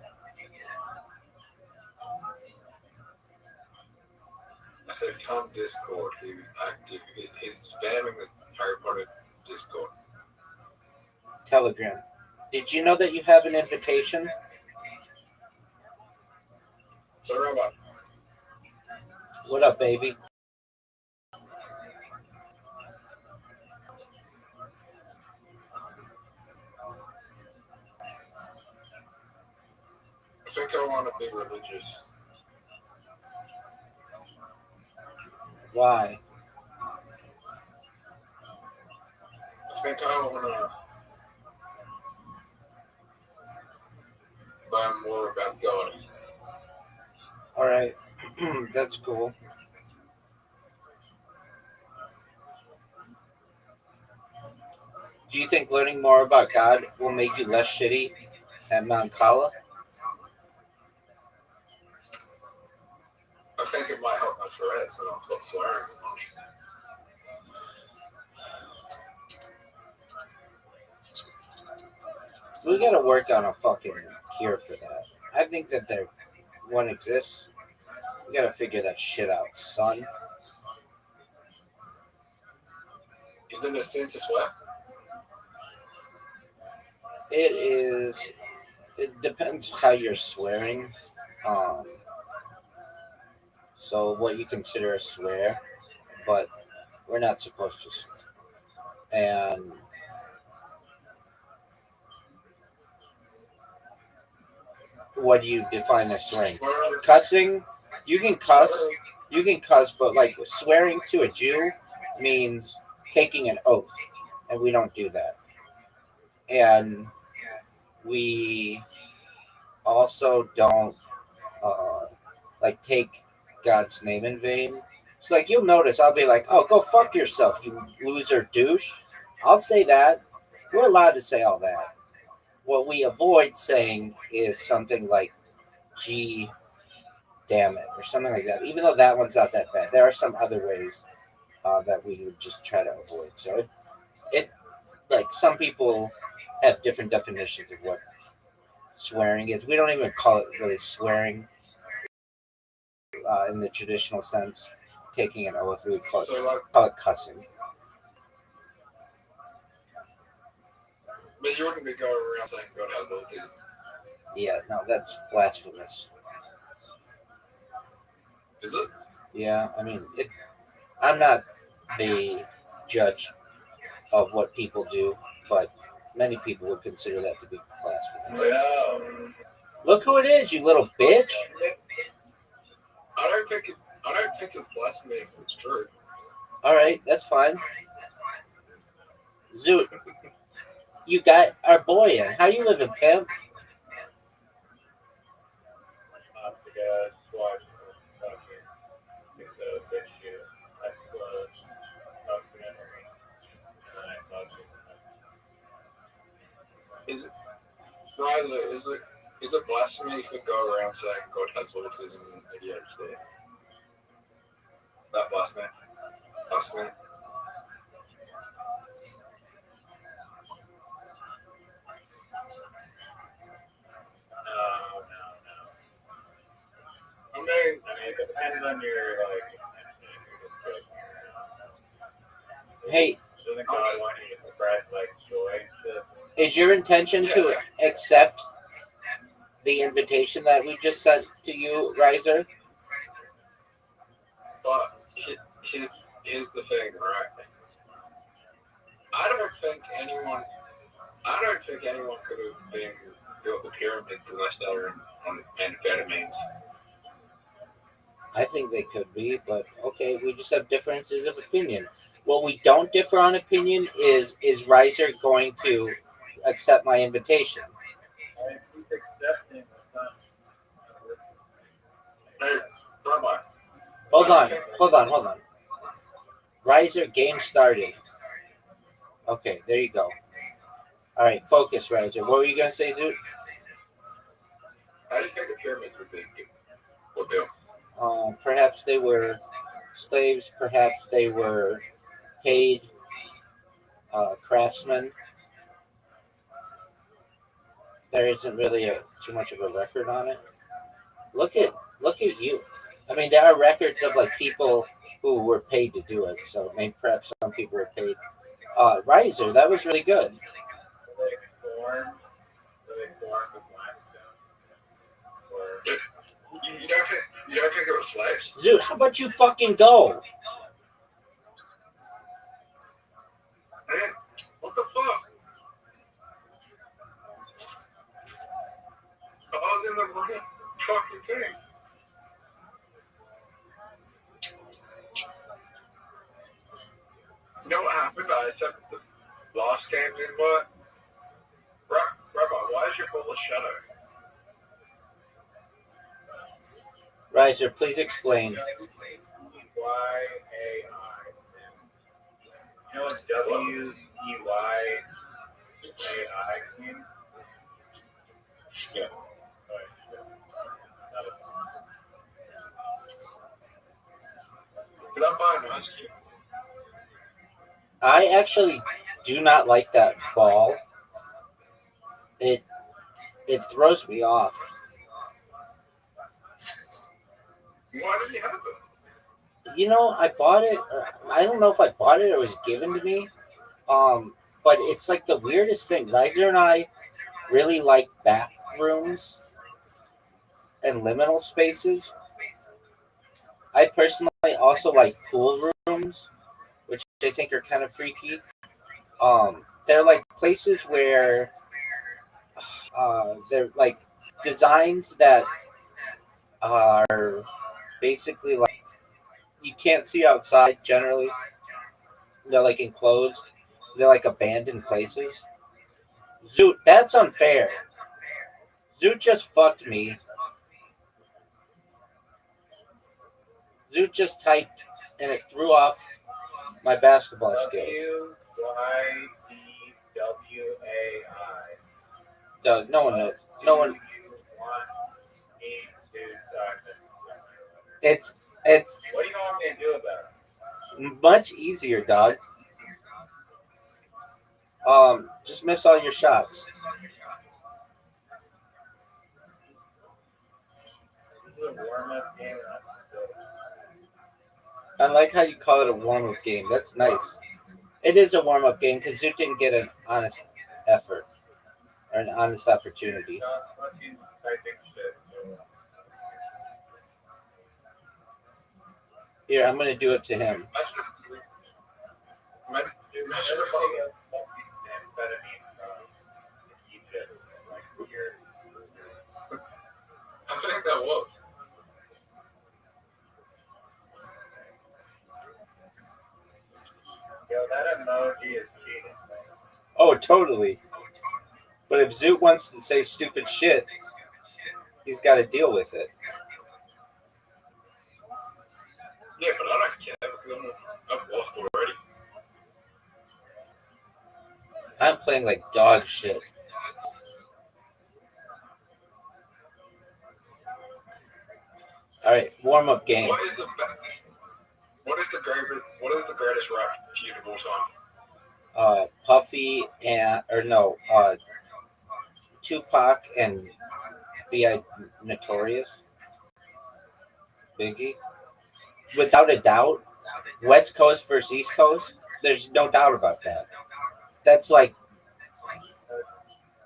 I said, come Discord. He was active. He's spamming the Harry Potter Discord. Telegram. Did you know that you have an invitation? So, Robot, What up, baby? I think I want to be religious. Why? I think I want to learn more about God. All right. That's cool. Do you think learning more about God will make you less shitty at Mount Kala? I think it might help my Tourette's and I'll stop swearing as much. We gotta work on a fucking cure for that. I think that one exists. We gotta figure that shit out, son. Isn't it sin to swear? It depends how you're swearing. So what you consider a swear, but we're not supposed to swear. And what do you define as swearing? Cussing, you can cuss, but like swearing to a Jew means taking an oath, and we don't do that. And we also don't like take God's name in vain. So like you'll notice I'll be like, oh, go fuck yourself, you loser douche. I'll say that. We're allowed to say all that. What we avoid saying is something like, gee, damn it, or something like that. Even though that one's not that bad. There are some other ways that we would just try to avoid. So it like some people have different definitions of what swearing is. We don't even call it really swearing in the traditional sense. Taking an oath, we would call it cussing. But you wouldn't be going around saying God has autism. Yeah, no, that's blasphemous. Is it? Yeah, I mean, I'm not the judge of what people do, but many people would consider that to be blasphemous. Yeah. Look who it is, you little bitch. I don't think it's blasphemy if it's true. All right, that's fine. Zoot, you got our boy in. How you living, pimp? I forgot why. Is it blasphemy if you go around saying God has autism and ADHD? That blasphemy? Blasphemy? No. I mean, it depends on your, Hey, doesn't God want you to spread, joy? is your intention to accept the invitation that we just sent to you, Riser? But here's the thing, right? I don't think anyone could have been built the pyramids unless they were on amphetamines. I think they could be, but okay, we just have differences of opinion. What we don't differ on opinion is Riser going to accept my invitation? He's accepting. Hey, Rabbi. Hold on. Riser, game started. Okay, there you go. All right, focus, Riser. What were you gonna say, Zoot? How do you think the pyramids were built? Perhaps they were slaves. Perhaps they were paid craftsmen. There isn't really too much of a record on it. Look at you. I mean, there are records of like people who were paid to do it. So maybe perhaps some people were paid. Riser, that was really good. You don't think it was slaves? Dude, how about you fucking go? Man, what the fuck? I was in the wrong fucking thing. You know what happened? I said the last game didn't work. Rabbi, why is your bullet shadow? Riser, please explain. Y-A-I. You know what W-E-Y-A-I means? Yeah. But I'm buying nice. I actually do not like that ball. It throws me off. Why did you have it? You know, I bought it. I don't know if I bought it or it was given to me. But it's like the weirdest thing. Riser and I really like back rooms and liminal spaces. I personally also like pool rooms, which I think are kind of freaky. They're like places where they're like designs that are basically like you can't see outside generally. They're like enclosed. They're like abandoned places. Zoot, that's unfair. Zoot just fucked me. Zoot just typed and it threw off my basketball skills. W-Y-D-W-A-I. Doug, no one knows. No one. It's What do you want me to do about it? much easier, dog. Just miss all your shots. This is a warm-up game. I like how you call it a warm-up game. That's nice. It is a warm-up game because Zoot didn't get an honest effort or an honest opportunity. Here, I'm going to do it to him. I think that was. Yo, that emoji is cheating. Oh, totally. But if Zoot wants to say stupid shit, he's got to deal with it. Yeah, but I don't care because I've lost already. I'm playing like dog shit. All right, warm-up game. What is the greatest rap feud of all time? Puffy Tupac and B.I. Notorious, Biggie. Without a doubt, West Coast versus East Coast. There's no doubt about that. That's like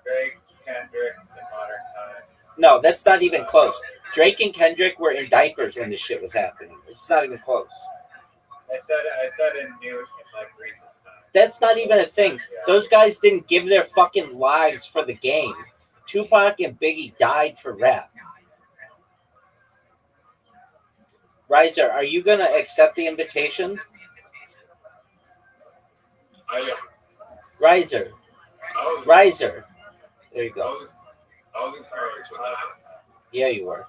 Drake, Kendrick, in modern time. no, that's not even close. Drake and Kendrick were in diapers when this shit was happening. It's not even close. I said in like recent times. That's not even a thing. Those guys didn't give their fucking lives for the game. Tupac and Biggie died for rap. Riser, are you gonna accept the invitation? I am. Riser. Riser. There you go. I was encouraged with that. Yeah, you were.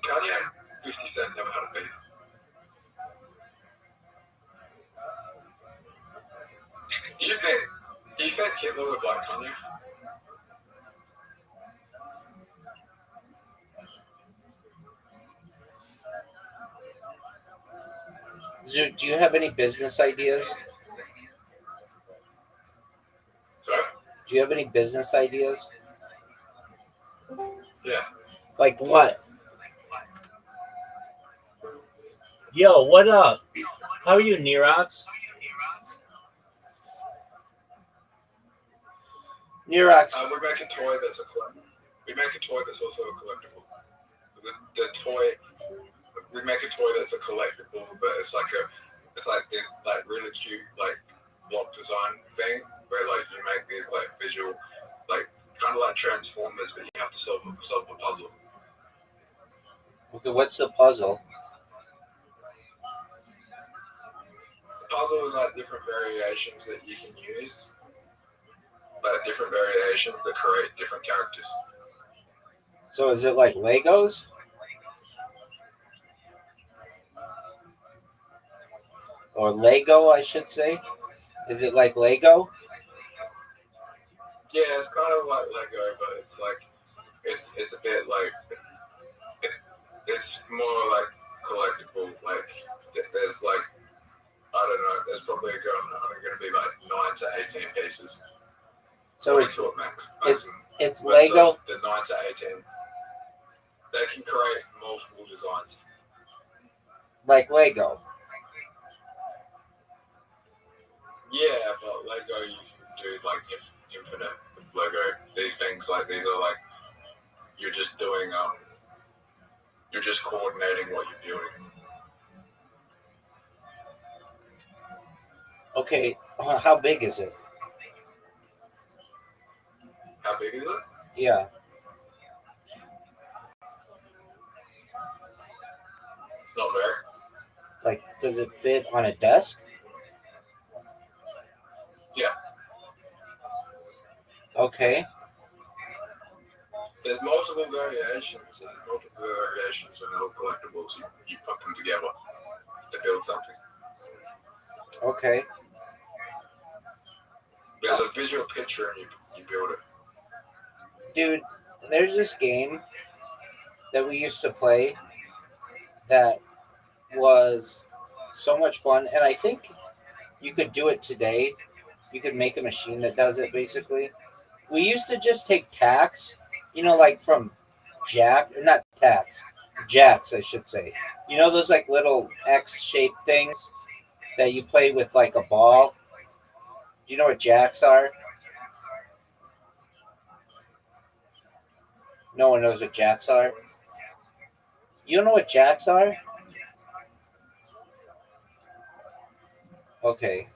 Kanye and 50 Cent never had a beat. Do you think Hitler would like Kanye? Do you have any business ideas? Sorry? Do you have any business ideas? Yeah. Like what? Yo, what up? How are you, Nerox? Nerox. We make a toy that's also a collectible. The toy, we make a toy that's a collectible, but it's like this like really cute like block design thing where like you make these like visual like kind of like Transformers, but you have to solve a puzzle. Okay, what's the puzzle? The puzzle is like different variations that you can use. Like different variations that create different characters. So is it like Legos? Or Lego, I should say. Is it like Lego? Yeah, it's kind of like Lego, but it's like it's a bit like it's more like collectible. Like there's like I don't know. There's probably going to be like 9 to 18 pieces. So it's but Lego. The 9 to 18. They can create multiple designs. Like Lego. Yeah, but Lego you can do like infinite Lego. These things like these are like you're just doing you're just coordinating what you're building. Okay, how big is it? How big is it? Yeah. Not very. Like, does it fit on a desk? Yeah. Okay. There's multiple variations and little collectibles. You put them together to build something. Okay. There's a visual picture and you build it. Dude, there's this game that we used to play that was so much fun, and I think you could do it today. You could make a machine that does it, basically. We used to just take tacks, like from jacks, I should say. You know those like little X-shaped things that you play with like a ball? Do you know what jacks are? No one knows what jacks are. You don't know what jacks are? Okay.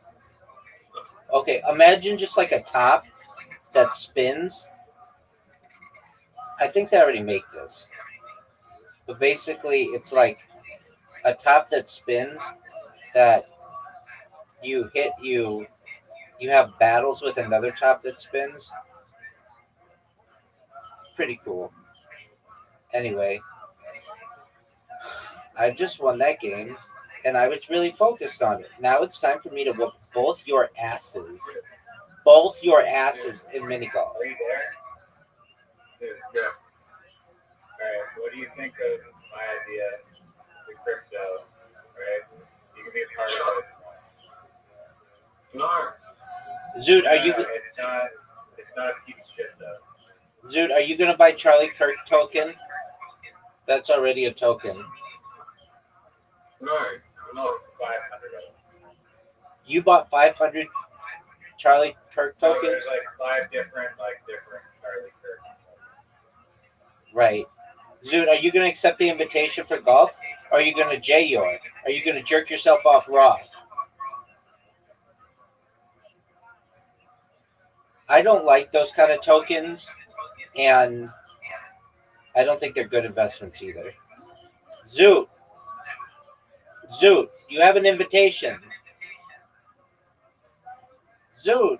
Okay, imagine just like a top that spins. I think they already make this. But basically, it's like a top that spins that you have battles with another top that spins. Pretty cool. Anyway, I just won that game, and I was really focused on it. Now it's time for me to whoop both your asses. Both your asses in mini golf. Are you there? Yeah. Alright, what do you think of my idea, the crypto, right? You can be a part of it. No. Zoot, are you... It's not a piece of shit, though. Zoot, are you going to buy Charlie Kirk token? That's already a token. No, $500. You bought 500 Charlie Kirk So tokens? there's like 5 different Charlie Kirk. Right. Zoot, are you going to accept the invitation for golf? Or are you going to J-Yor? Are you going to jerk yourself off raw? I don't like those kind of tokens, and I don't think they're good investments either. Zoot, you have an invitation. Zoot.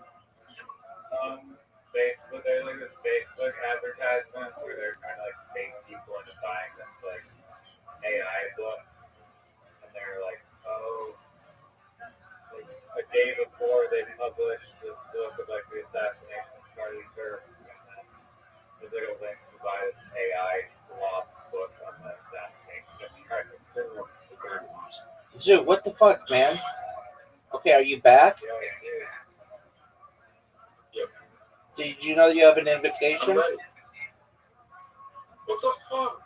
Facebook, there's like this Facebook advertisement where they're trying to like take people into buying this like AI book, and they're like, oh, like a day before they published this book of like the assassination of Charlie Kirk, and there's like a link to buy this AI law book on the assassination of Charlie Kirk. Zoot, what the fuck, man? Okay, are you back? Yeah, yep. Did you know you have an invitation? What the fuck?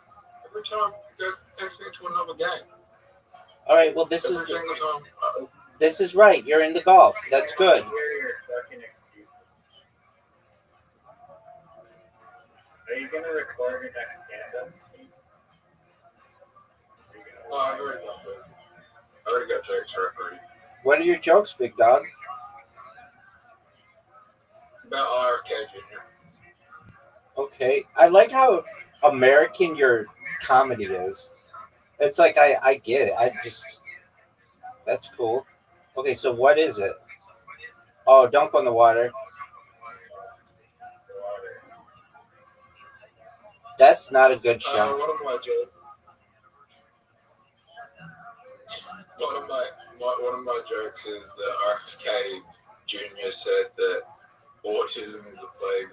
Every time you guys text me to another game. All right, well, this Every single time. This is right. You're in the golf. That's good. Are you going to record your next stand-up? Oh, I already got that. I already got Jack's record. What are your jokes, big dog? About RFK Jr. Okay. I like how American your comedy is. It's like I get it. That's cool. Okay, so what is it? Oh, dunk on the water. That's not a good show. One of my jokes is that RFK Jr. said that autism is a plague.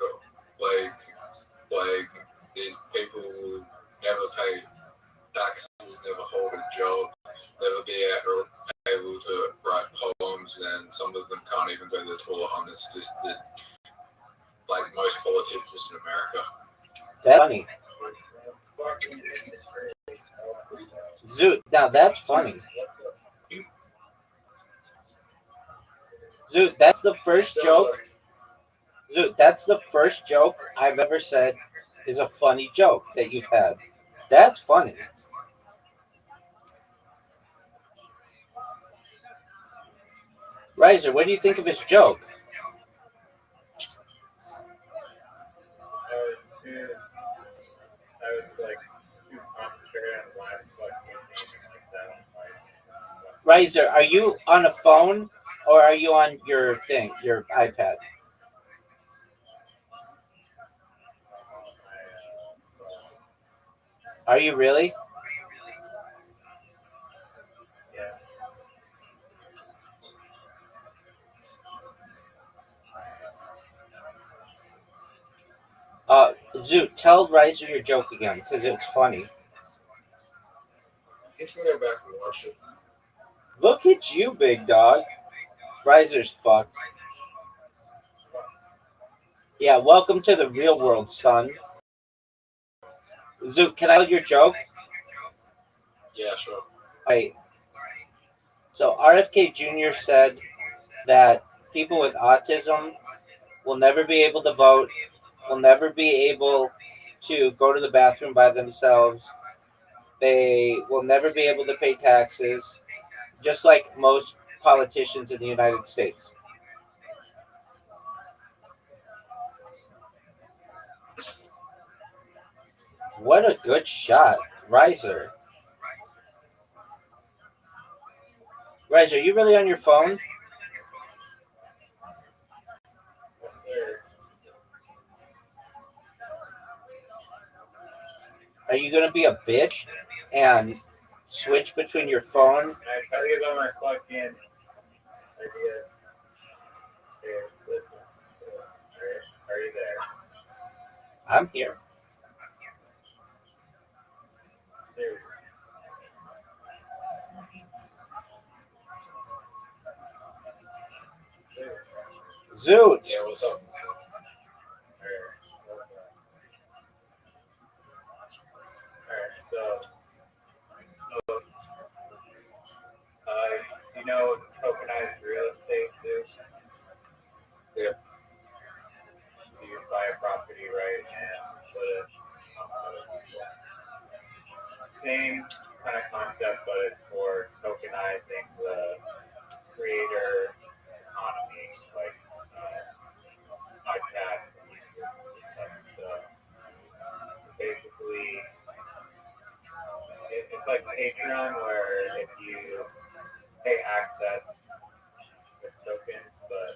These people will never pay taxes, never hold a job, never be able to write poems, and some of them can't even go to the toilet unassisted, like most politicians in America. That's funny. Zoot, now that's funny. Zoot, that's the first joke. Zoot, that's the first joke I've ever said is a funny joke that you've had. That's funny. Riser, what do you think of his joke? Riser, are you on a phone or are you on your thing, your iPad? Are you really? Zoot, tell Riser your joke again, because it's funny. He's gonna go back and watch it. Look at you, big dog. Riser's fucked. Yeah, welcome to the real world, son. Zoot, can I tell your joke? Yeah, sure. Right. So RFK Jr. said that people with autism will never be able to vote, will never be able to go to the bathroom by themselves. They will never be able to pay taxes, just like most politicians in the United States. What a good shot, Riser. Riser, are you really on your phone? Are you going to be a bitch and switch between your phone? I tell you about my plugged in idea. Here, listen. Are you there? I'm here. Here. Zoot. Yeah, what's up? You know tokenized real estate? Patreon where if you pay access with tokens, but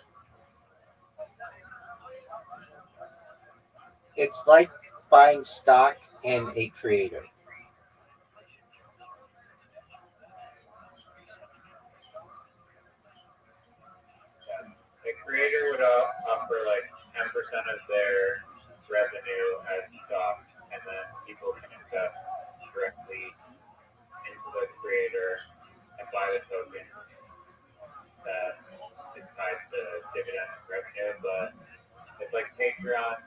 It's like buying stock in a creator. the creator would offer like 10% of their revenue as stock, and then people can invest directly into the creator and buy the token that is tied to dividend revenue. But it's like Patreon,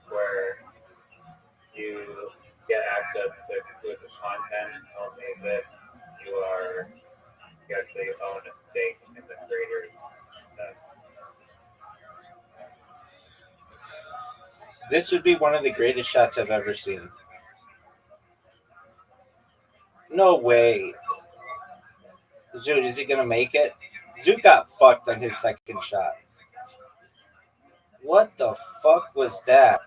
where you get access to exclusive content only that you actually own a stake in the creators. This would be one of the greatest shots I've ever seen. No way. Zoot, is he going to make it? Zoot got fucked on his second shot. What the fuck was that?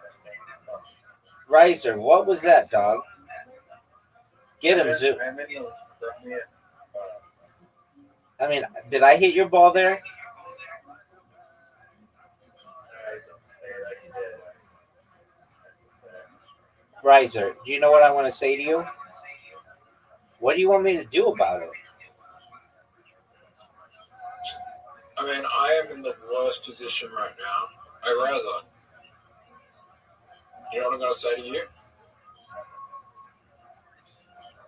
Riser, what was that, dog? Get him, Zoot. I mean, did I hit your ball there? Riser, do you know what I want to say to you? What do you want me to do about it? I mean, I am in the worst position right now. I rather. You know what I'm going to say to you?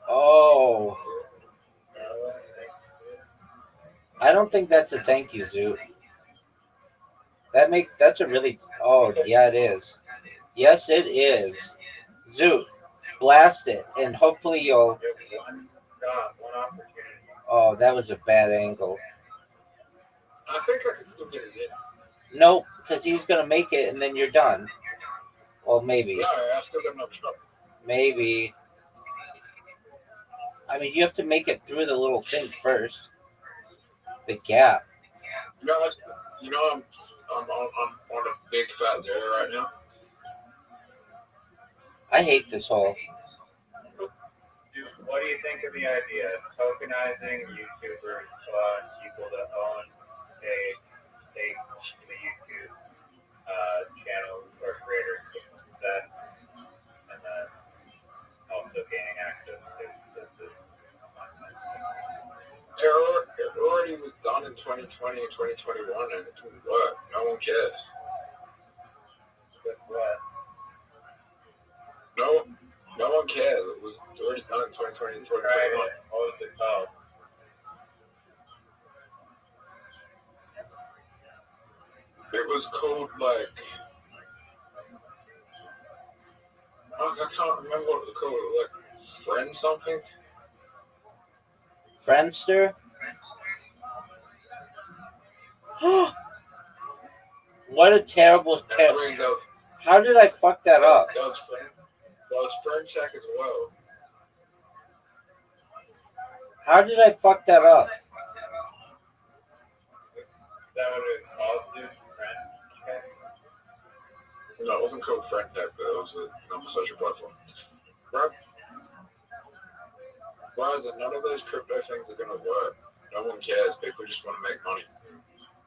Oh. I don't think that's a thank you, Zoot. That's a really... Oh, yeah, it is. Yes, it is. Zoot, blast it, and hopefully you'll... One opportunity. Oh, that was a bad angle. I think I can still get it in. Nope, because he's going to make it, and then you're done. Well, maybe. No, I still got enough trouble. Maybe. I mean, you have to make it through the little thing first. The gap. You know I'm on a big fat zero right now. I hate this hole. Dude, what do you think of the idea of tokenizing YouTubers, people that own a stake in the YouTube channels or creators to success, and then also gaining access to the content? It already was done in 2020 and 2021, and it didn't work. No one cares. With what? No one cares. It was already done in 2020 and 2021. Right. What was it called? It was called like... I can't remember what it was called. Like Friend something? Friendster? What a terrible... How did I fuck that up? That was Friend Check as well. How did I fuck that up? That would have caused you Friend Check? No, it wasn't called Friend Check, but it was a social platform. Bro, none of those crypto things are going to work. No one cares. People just want to make money.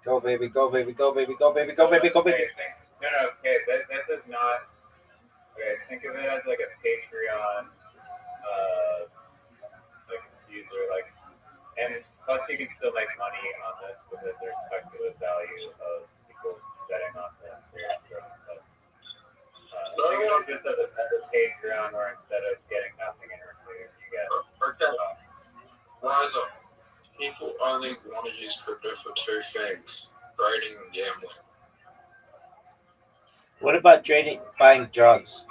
Go, baby, go, baby, go, baby, go, baby, go, baby, go, baby. No, okay, this is not... Okay, think of it as like a Patreon, like user, like... And plus you can still make money on this because there's speculative value of people betting on this. Think of it just as a Patreon where instead of getting nothing in return, you get... Rise up. People only want to use crypto for two things: trading and gambling. What about buying drugs?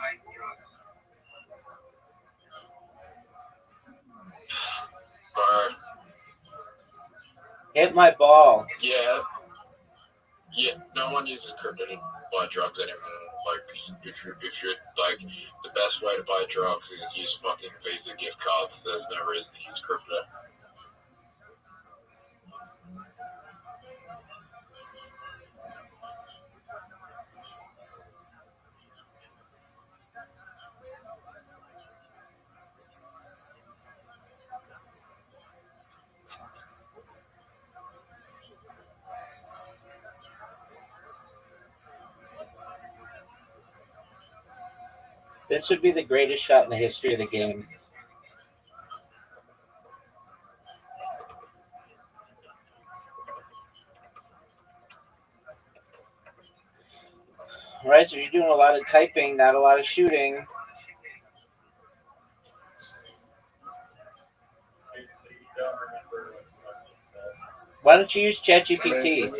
Hit my ball. Yeah, no one uses crypto to buy drugs anymore. Like, if you like, the best way to buy drugs is use fucking Visa gift cards. There's no reason to use crypto. This would be the greatest shot in the history of the game. All right, so you're doing a lot of typing, not a lot of shooting. Why don't you use ChatGPT?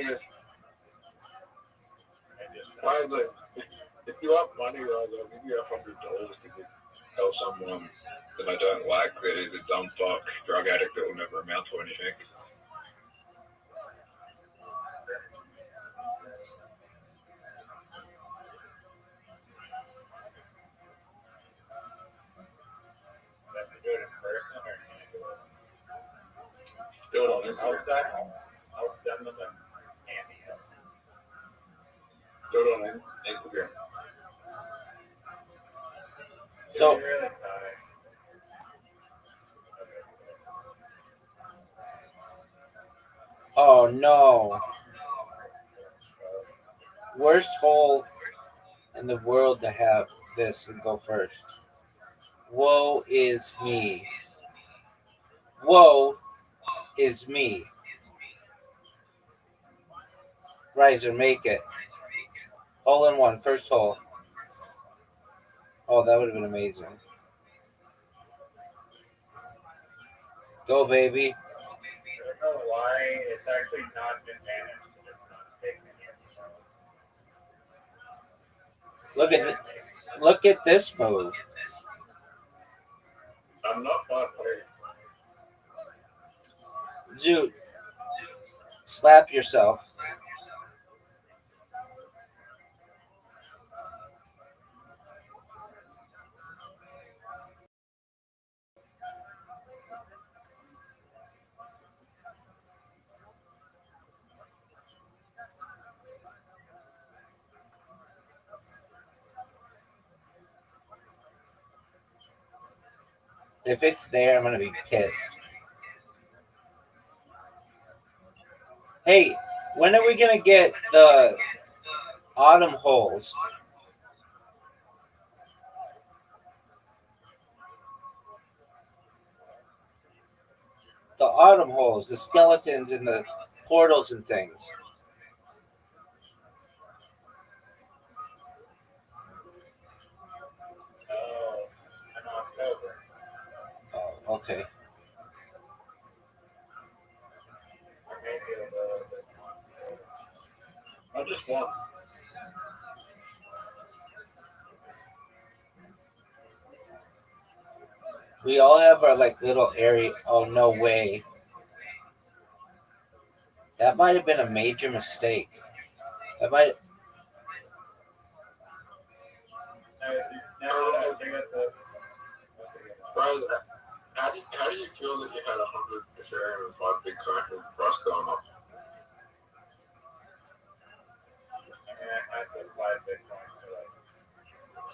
If you have money, I'll give you $100 to tell someone that I don't like that is a dumb fuck drug addict that will never amount to anything. Do it on Instagram. I'll send them a cameo. Do it on Instagram. So, oh no. Worst hole in the world to have this and go first. Woe is me. Woe is me. Riser, make it. Hole in one, first hole. Oh, that would have been amazing. Go, baby. I don't know why it's actually not been managed. Look at this move. I'm not bad player. Zoot. Slap yourself. If it's there, I'm going to be pissed. Hey, when are we going to get the autumn holes? The autumn holes, the skeletons and the portals and things. Oh, okay. I just want. We all have our like little area. Oh, no way. That might have been a major mistake. That might. How do you feel that you had 100 Ethereum and 5 Bitcoin with the price going up? I put 5 Bitcoin for like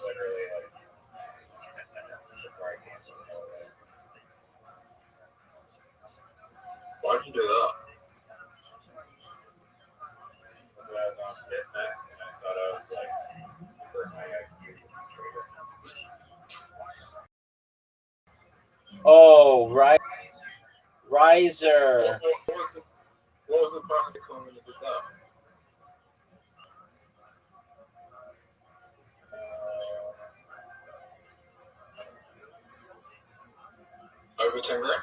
literally like why'd you do that? Because I was on BitMEX and I thought I was like super high IQ trader. Oh, right. Riser. What was the price of Bitcoin when you did that? Over 10 grand?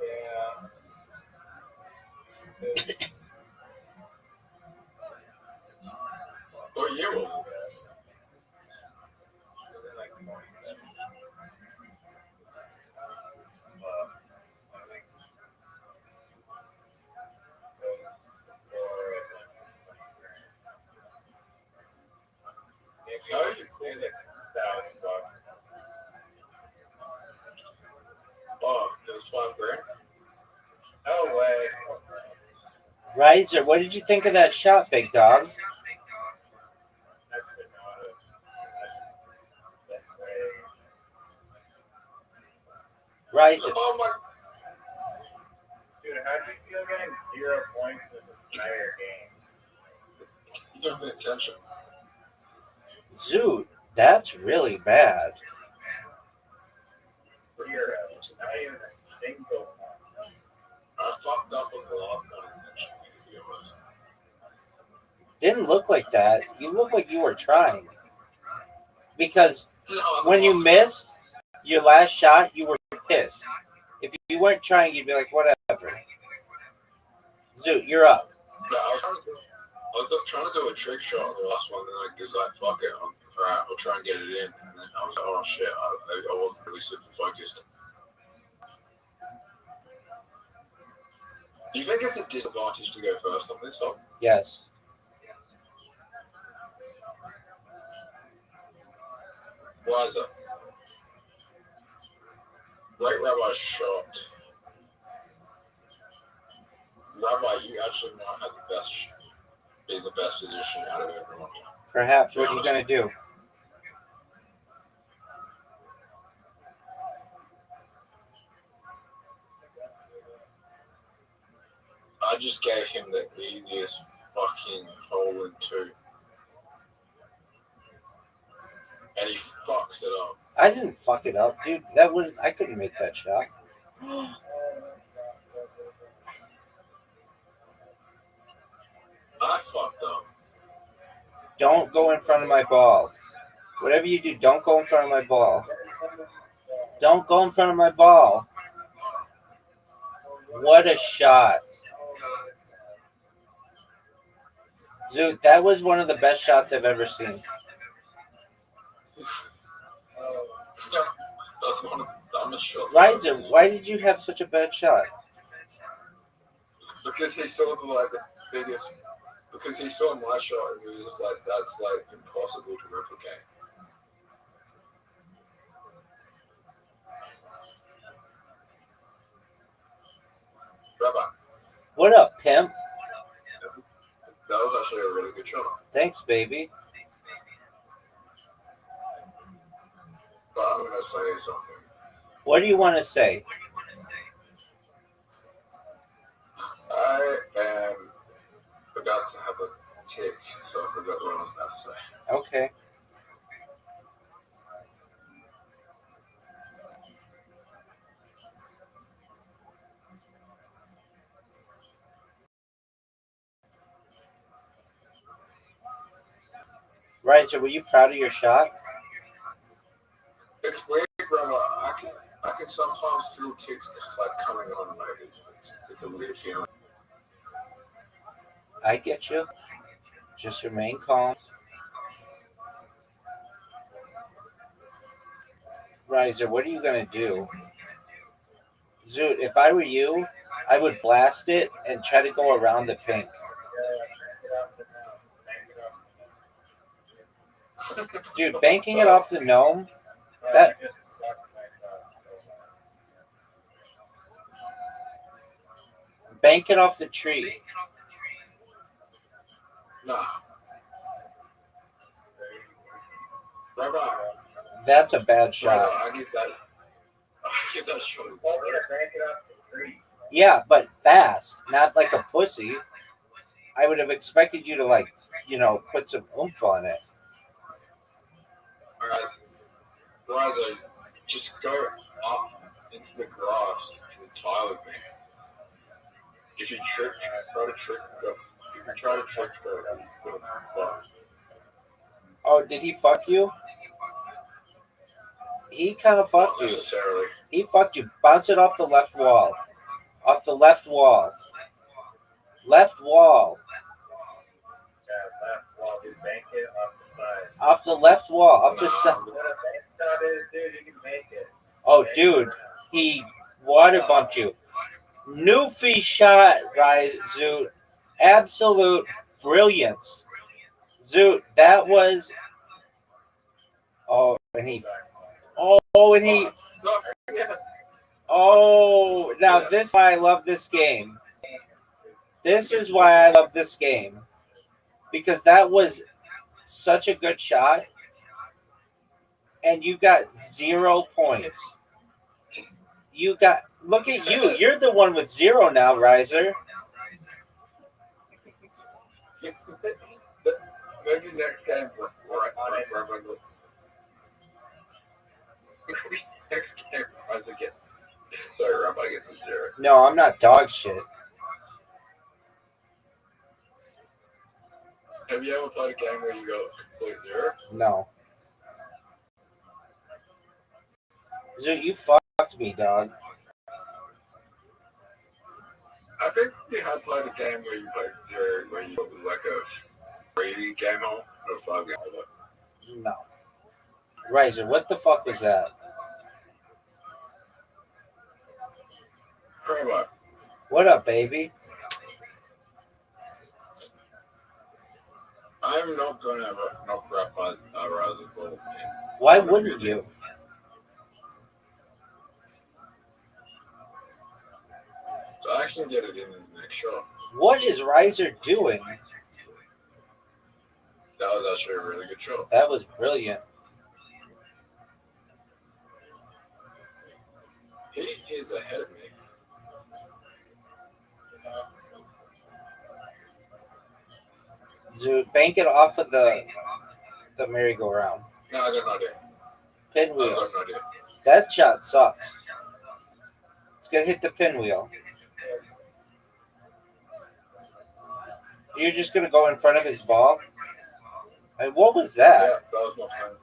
Yeah. What year was it? Oh, it was 5 grand? No way. Riser, what did you think of that shot, big dog? Riser. Oh my. Dude, how do you feel getting 0 points in this entire game? You attention. Zoot, that's really bad. For your not even a single one. I fucked up with a lot more attention, to be honest. Didn't look like that. You look like you were trying. Because when you missed your last shot, you were pissed. If you weren't trying, you'd be like, whatever. Zoot, you're up. No, I was trying to do a trick shot on the last one, and I was like, fuck it, alright, I'll try and get it in. And then I was like, oh shit, I wasn't really super focused. Do you think it's a disadvantage to go first on this song? Yes. Why is that? Great Rabbi shot. Rabbi, you actually might have the best, be in the best position out of everyone. Perhaps. What are you going to do? I just gave him the easiest fucking hole in two. And he fucks it up. I didn't fuck it up, dude. I couldn't make that shot. I fucked up. Don't go in front of my ball. Whatever you do, don't go in front of my ball. Don't go in front of my ball. What a shot. Zoot, that was one of the best shots I've ever seen. That's one of the dumbest shots. Riser, why did you have such a bad shot? Because he saw the biggest. Because he saw my shot and he was like, that's like impossible to replicate. Rabbi. What up, pimp? That was actually a really good shot. Thanks, baby. But I'm going to say something. What do you want to say? I am about to have a tick, so I forgot what I was about to say. Okay. Riser, were you proud of your shot? It's weird, Grandma. I can sometimes feel ticks like coming on. Like it's a weird feeling. I get you. Just remain calm. Riser, what are you going to do? Zoot, if I were you, I would blast it and try to go around the pink. Dude, banking it off the gnome, that... Bank it off the tree. Nah. Rabbi. That's a bad shot. I get that. I get that shot. Yeah, but fast, not like a pussy. I would have expected you to put some oomph on it. Alright. Riser, just go up into the grass and tie with me. If you try to trick her, fuck. Oh, did he fuck you? He kind of fucked Not you. necessarily. He fucked you. Bounce it off the left wall. Off the left wall. Left wall. Left wall, dude, bank it off the side. Off the left wall. Off the side. What a bank shot is, dude, you can make it. Oh, dude. He water bumped you. Newfie shot, Rise Zoot. Absolute brilliance. Zoot, that was... Oh, and he... Oh, now this is why I love this game. This is why I love this game. Because that was such a good shot. And you got 0 points. Look at you. You're the one with 0 now, Riser. Maybe Maybe next game, next game, Rise again. Sorry, Rabbi gets a 0. No, I'm not dog shit. Have you ever played a game where you go complete 0? No. Dude, you fucked me, dog. I think you had played a game where you played 0, where you it was like a 3 game on or 5 game on. No. Riser, what the fuck was that? Rabbi, What up, baby? I'm not going to knock Rabbi's Rise ball. Why wouldn't you? So I can get it in the next shot. What is Riser doing? That was actually a really good shot. That was brilliant. He is ahead of me. Dude, bank it off of the merry-go-round. No, I got no idea. Pinwheel. I got no idea. That shot sucks. It's gonna hit the pinwheel. You're just gonna go in front of his ball? And what was that? Yeah, that was my plan.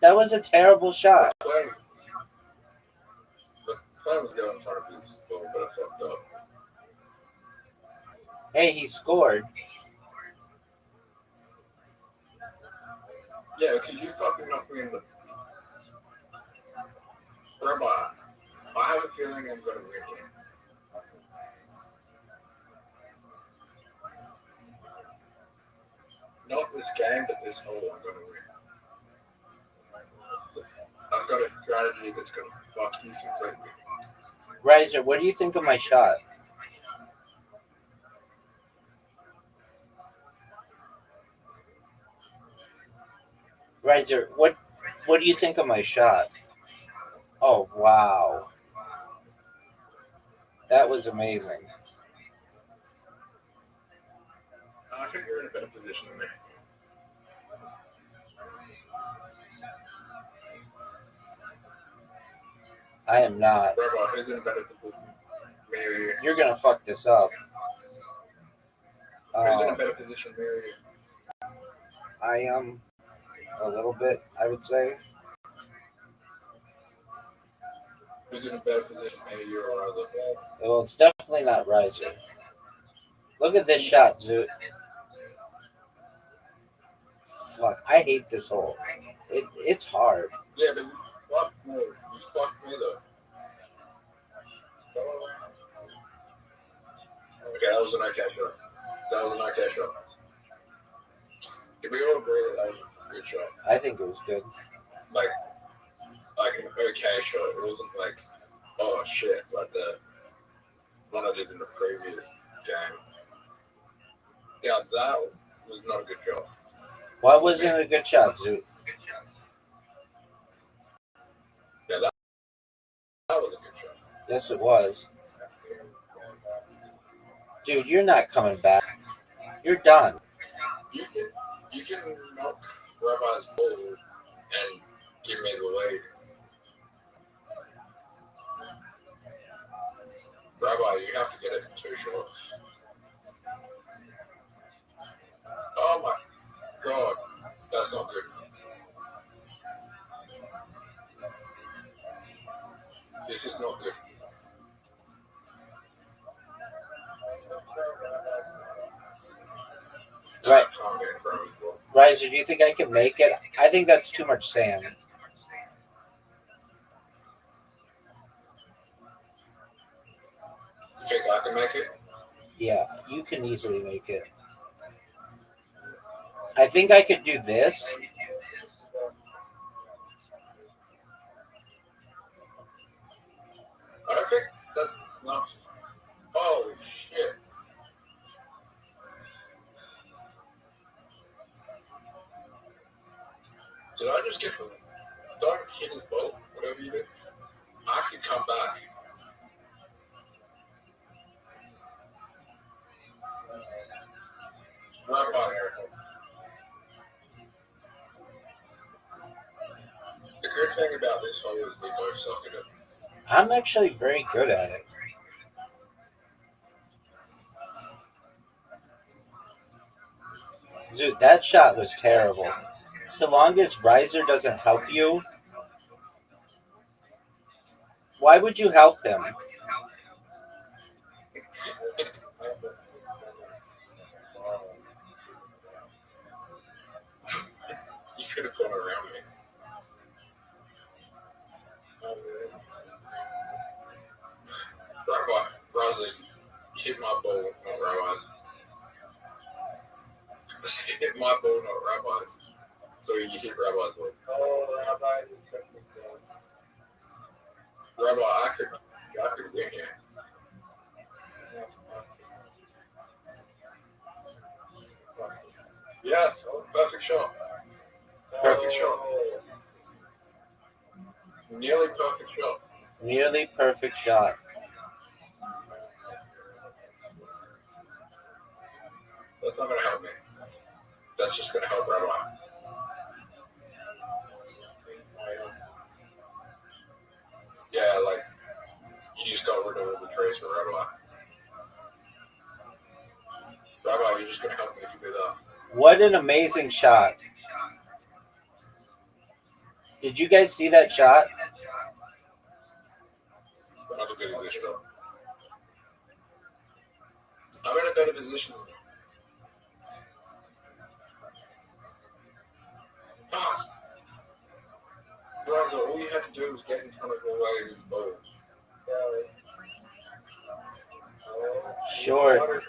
That was a terrible shot. The plan was to go in front of his ball, but I fucked up. Hey, he scored. Yeah, because you fucking knocked me in the... Rabbi, I have a feeling I'm going to win here. Not this game, but this hole I'm going to win. I've got a strategy that's going to fuck you completely. Riser, what do you think of my shot? Riser, what do you think of my shot? Oh, wow. That was amazing. I think you're in a better position than me. I am not. Rabbi, who's in a better position? Me or you? You're gonna fuck this up. Who's in a better position, me or you? I am a little bit, I would say. Who's in a better position, me or you, or other? Well, it's definitely not Riser. Look at this shot, Zoot. Fuck, I hate this hole. It's hard. Yeah, but what? No, you fucked me though. Okay, that was an okay shot. That was an okay shot. Did we all agree that was a good shot? I think it was good. Like an okay shot. It wasn't like, oh shit, like the one I did in the previous game. Yeah, that was not a good shot. Why wasn't it a good shot, Zoot? Yeah, that was a good shot. Yes, it was. Dude, you're not coming back. You're done. You can knock Rabbi's ball and give me the lead. Rabbi, you have to get it in 2 shots. Oh my god, that's not good. This is not good. Right. I can't get in front of his ball. Riser, do you think I can make it? I think that's too much sand. You think I can make it? Yeah, you can easily make it. I think I could do this. I don't think that's not. Holy shit. Did I just get the. Don't hit his ball, whatever you did. I can come back. Rabbi, I'm actually very good at it. Dude, that shot was terrible. So long as Riser doesn't help you, why would you help him? You could have gone around me. Rabbi, Raza, you hit my ball, not Rabbi's. You hit my ball, not Rabbi's. So you hit Rabbi's ball. Oh, Rabbi is Rabbi, I could win here. Yeah, perfect shot. Perfect shot. Nearly perfect shot. Nearly perfect shot. That's not going to help me. That's just going to help Rabbi. Yeah, like, you just got rid of all the trays for Rabbi. Rabbi, you're just going to help me if you do that. What an amazing shot. Did you guys see that shot? Not as good as this shot. I'm in a better position. Fuck. Raza, all you had to do was get in front of the way with both. Sure.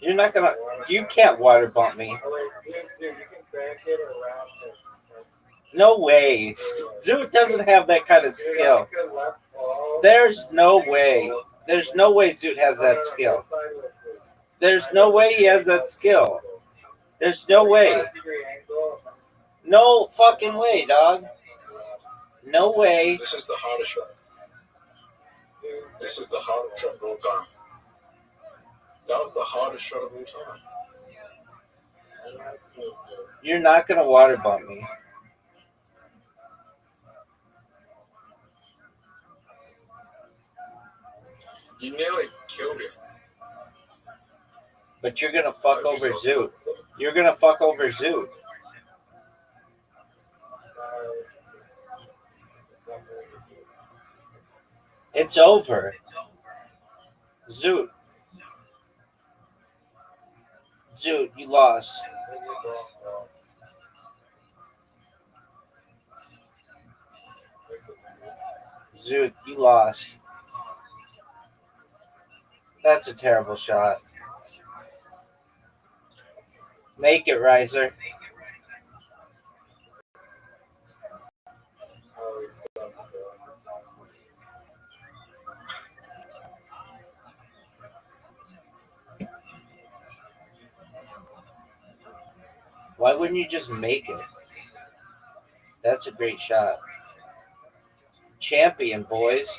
You're not gonna. You can't water bump me. No way. Zoot doesn't have that kind of skill. There's no way. There's no way Zoot has that skill. There's no way he has that skill. There's no way. No fucking way, dog. No way. This is the hardest shot. This is the hardest shot of all time. That was the hardest shot of all time. You're not gonna water bump me. You nearly killed it. But you're gonna fuck over Zoot. You're gonna fuck over Zoot. It's over. Zoot. Zoot, you lost. Zoot, you lost. That's a terrible shot. Make it, Riser. Why wouldn't you just make it? That's a great shot. Champion, boys.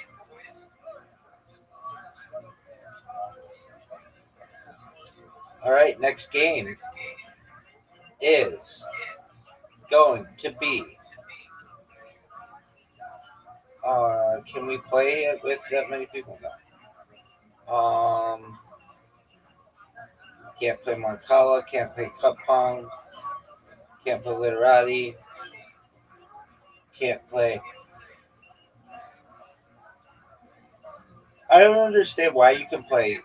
All right, next game is going to be. Can we play it with that many people? No. Can't play Moncala. Can't play Cup Pong. Can't play Literati. Can't play. I don't understand why you can play.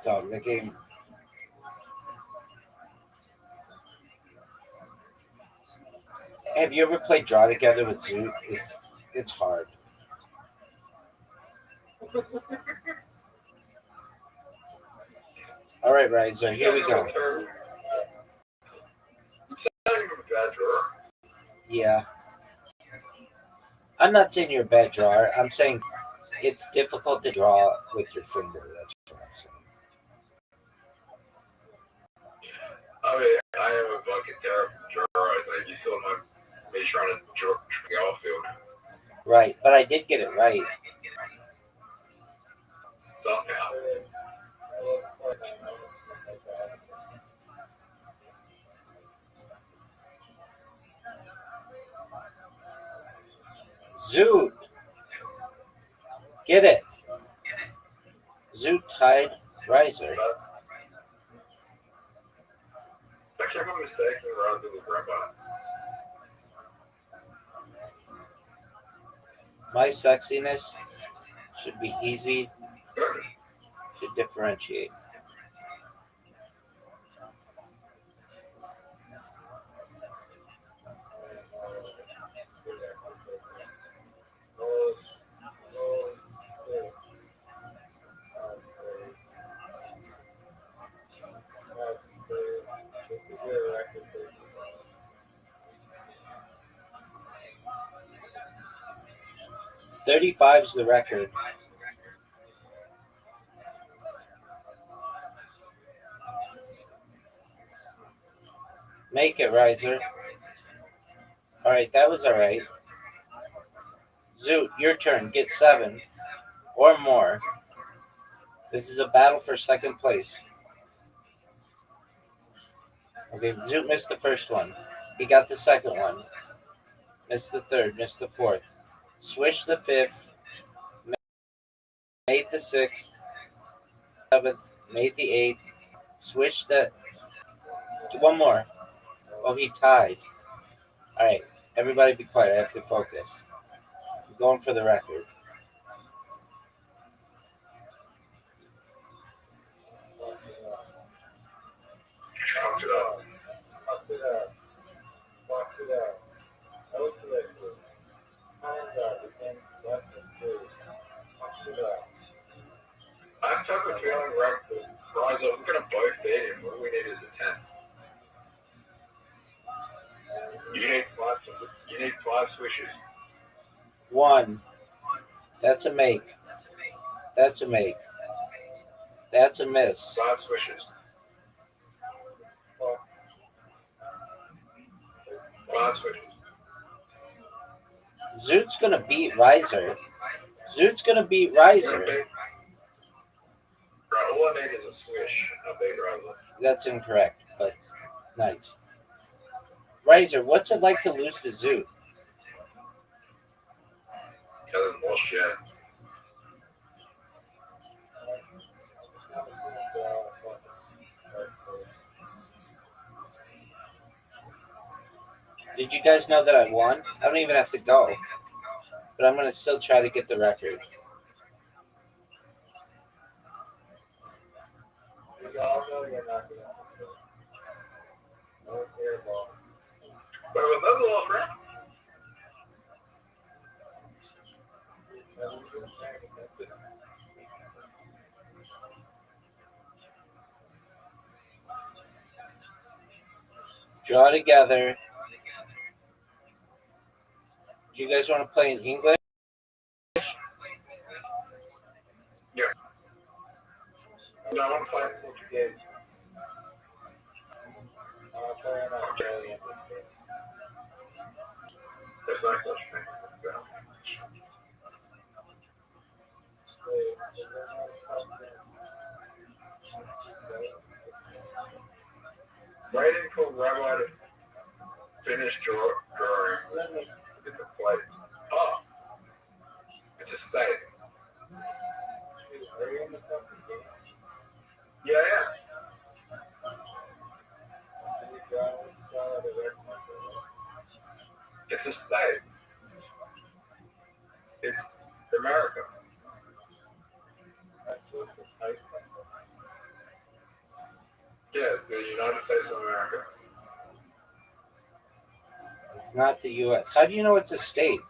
Dog, the game. Have you ever played Draw Together with Zoot? It's hard. All right, Riser, here we go. Yeah. I'm not saying you're a bad drawer. I'm saying it's difficult to draw with your finger. That's what I'm saying. I mean, I am a fucking terrible drawer. Like you saw me trying to draw the outfield. Right, but I did get it right. Zoot. Get it. Zoot tied Riser. Actually, I'm mistaken rather than robot. My sexiness should be easy to differentiate. "35's the record. Make it, Riser. Alright, that was alright. Zoot, your turn. Get 7 or more. This is a battle for second place. Okay, Zoot missed the first one. He got the second one. Missed the third. Missed the fourth. Swish the fifth. Made the sixth. Seventh. Made the eighth. Swish the... One more. Oh, he tied. Alright, everybody be quiet. I have to focus. I'm going for the record. Chopped it up. Chopped it up. Chopped it up. Ultimately, hands up against left and through. Chopped it up. I have a feeling, Rise up, we're going to both beat him. All we need is a 10. You need five swishes. 1. That's a make. That's a make. That's a miss. 5 swishes. 5 swishes. Zoot's gonna beat Riser. Zoot's gonna beat Riser. Right, all I need is a swish. I'll beat Riser. That's incorrect, but nice. Riser, what's it like to lose to Zoot? Hasn't lost yet. Did you guys know that I won? I don't even have to go. But I'm gonna still try to get the record. Draw together. Do you guys want to play in English? Yeah. No, I want to play in Portuguese. I want to play in Australian. There's no such thing. Waiting for Rabbi to finish drawing in the plate. Oh, it's a state. Are you in the fucking game? Yeah, yeah. It's a state. It's America. Yes, the United States of America. It's not the U.S. How do you know it's a state?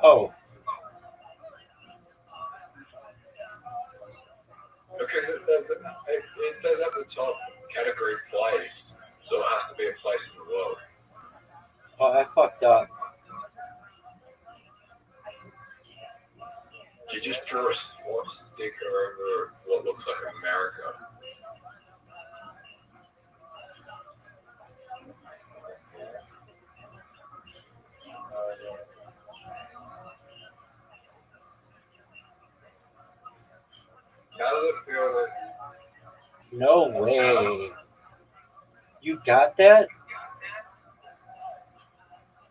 Oh. Because it does at the top category place, so it has to be a place in the world. Oh, I fucked up. You just draw a SWAT sticker over what looks like America. How does it feel that No way. You got that?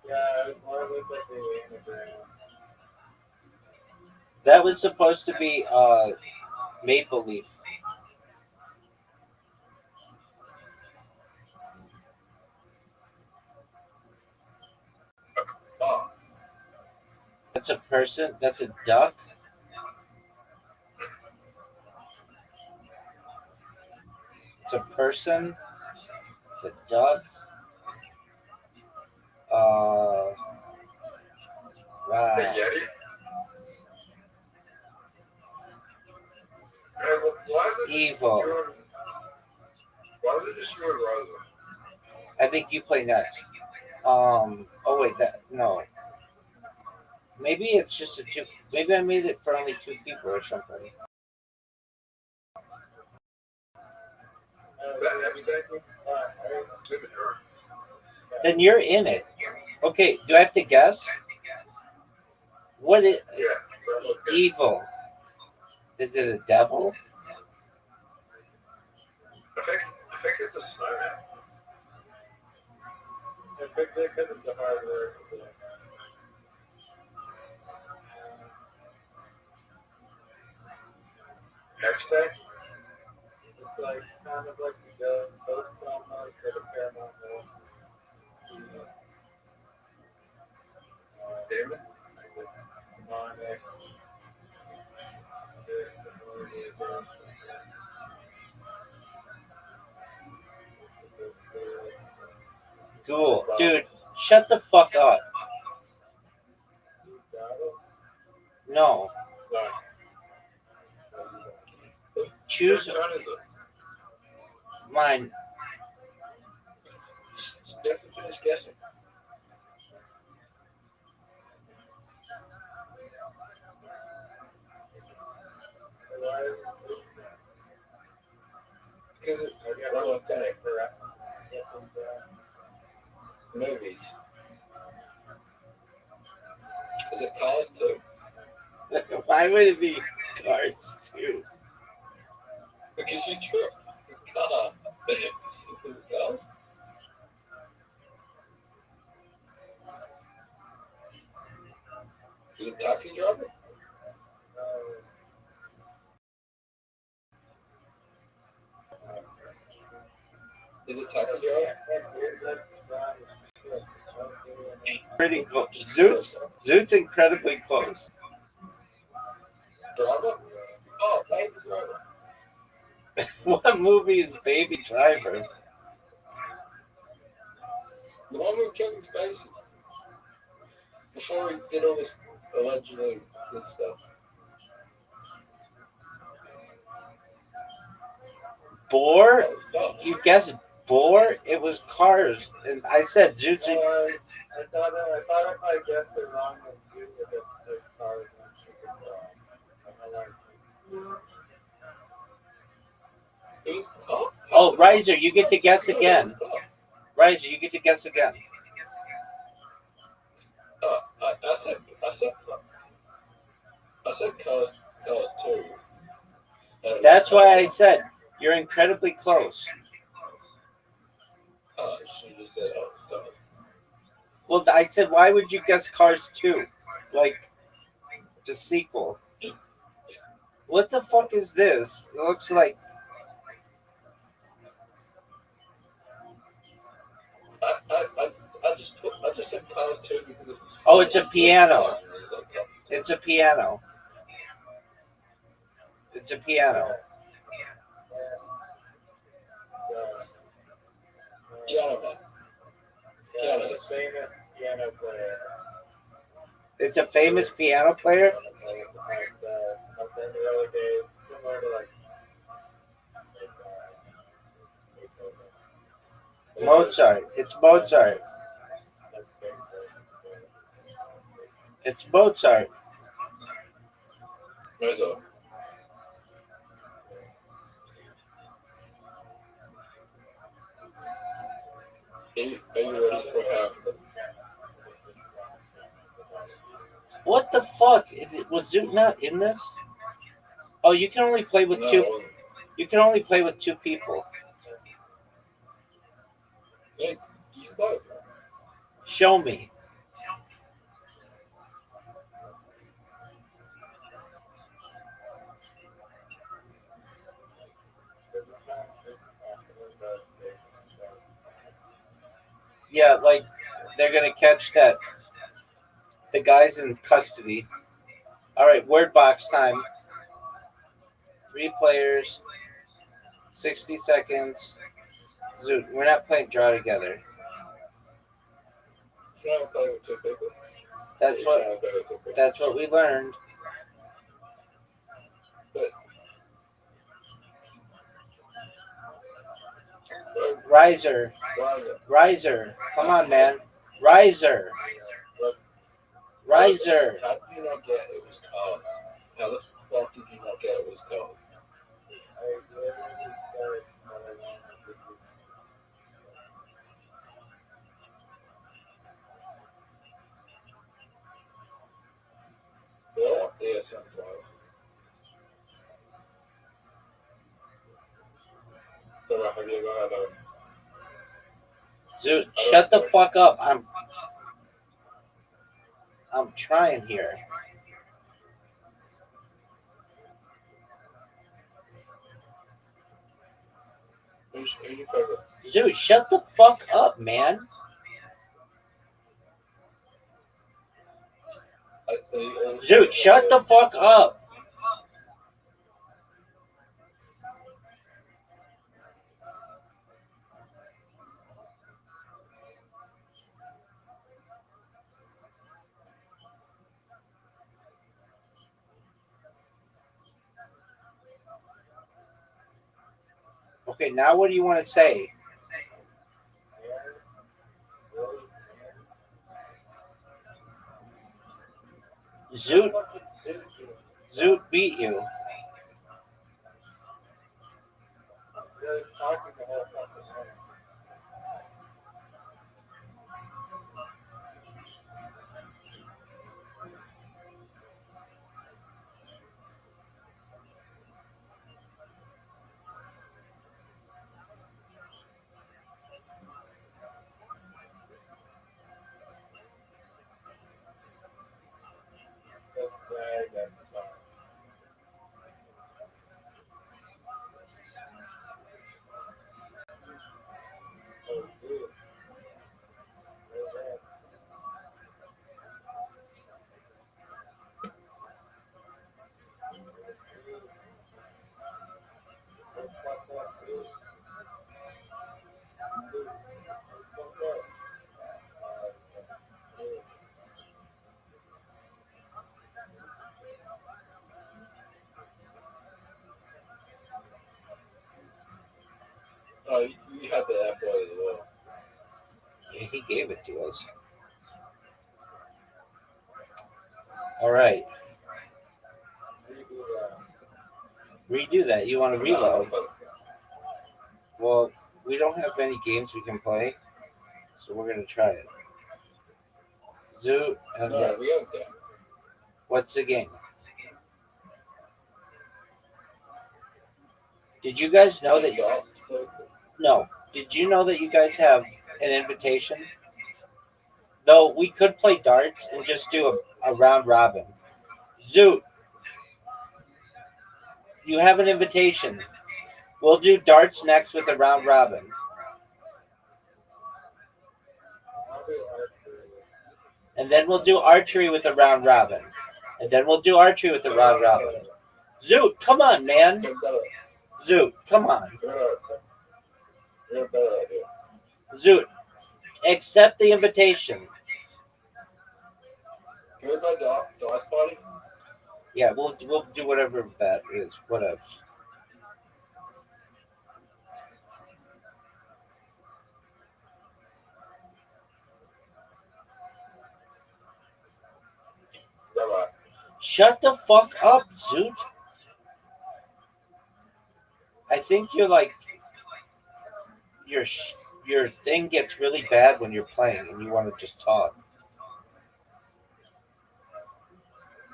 yeah, it's more of like the anagram. That was supposed to be Maple Leaf. Oh, That's a person? That's a duck? It's a person? It's a duck? Wow. the Yeti? Hey, why is it Evil. Why is it just you and Rosa? I think you play next. Oh wait, no. Maybe it's just a two. Maybe I made it for only 2 people or something. Is that everything? Then you're in it. Okay, do I have to guess? What is Yeah. evil? Is it a devil? I think it's a snowman. I think because it's a hard word. Next day? It's like kind of like the soap drama for the Paramount World. David? Monet. Cool. Dude, shut the fuck up. No. Choose mine. You have to finish guessing. Because everyone's saying it, correct? Movies. Is it Cars too? Why would it be Cars 2? Because you trip. Car. Is it Cars? Is it Taxi Driver? Is it Taxi Driver? Pretty close. Zoot's incredibly close. Driver? Oh, Baby Driver. What movie is Baby Driver? The one with Kevin Spacey. Before he did all this allegedly good stuff. Boar? Oh, You guessed Boar? It was Cars. And I said Zoot's. I thought if I guessed it wrong, then you would have said Cars and Chicken Dog. Oh, Riser, you get to guess again. Riser, you get to guess again. I said Cars 2. That's why I said you're incredibly close. She just said, oh, it's Cars. Well, I said, why would you guess Cars 2? Like, the sequel. What the fuck is this? It looks like... I just said Cars 2 because it was... Oh, it's a piano. It's a piano. It's a piano. Piano man. Piano, the famous piano player. It's a famous piano player? Similar to like Mozart. It's Mozart. It's Mozart. Mozart. Are you ready for how? What the fuck? Was Zoot not in this? Oh, you can only play with No, two. it wasn't. You can only play with two people. Hey, you spoke. Show me. Yeah, like they're gonna catch that. The guy's in custody. All right, word box time. 3 players, 60 seconds. Zoot, we're not playing draw together. Trying to play with two people. That's You're what. trying to play with two people. That's what we learned. Riser, Riser, come on, man, Riser, Riser. How did you not get it was cards? How the fuck did you not get it was cards? What? Yeah, sounds like. So, have you ever had Zoot, shut the fuck up. I'm trying here. who's your favorite? Zoot, shut the fuck up, man. Zoot, shut the fuck up. Okay, now what do you want to say? Zoot beat you. Oh, you had the F word as well. Yeah, he gave it to us. All right. Redo that. You want to reload? Well, we don't have many games we can play, so we're gonna try it. Zoot and No, we have that. what's the game? Did you guys know that? No. Did you know that you guys have an invitation? Though we could play darts and just do a round robin. Zoot, you have an invitation. We'll do darts next with a round robin. And then we'll do archery with a round robin. And then we'll do archery with a round robin. Zoot, come on, man. Zoot, come on. Zoot, accept the invitation. Can we play Dice Party? Yeah, we'll do whatever that is. Whatever. Right. Shut the fuck up, Zoot. I think you're like your thing gets really bad when you're playing and you want to just talk.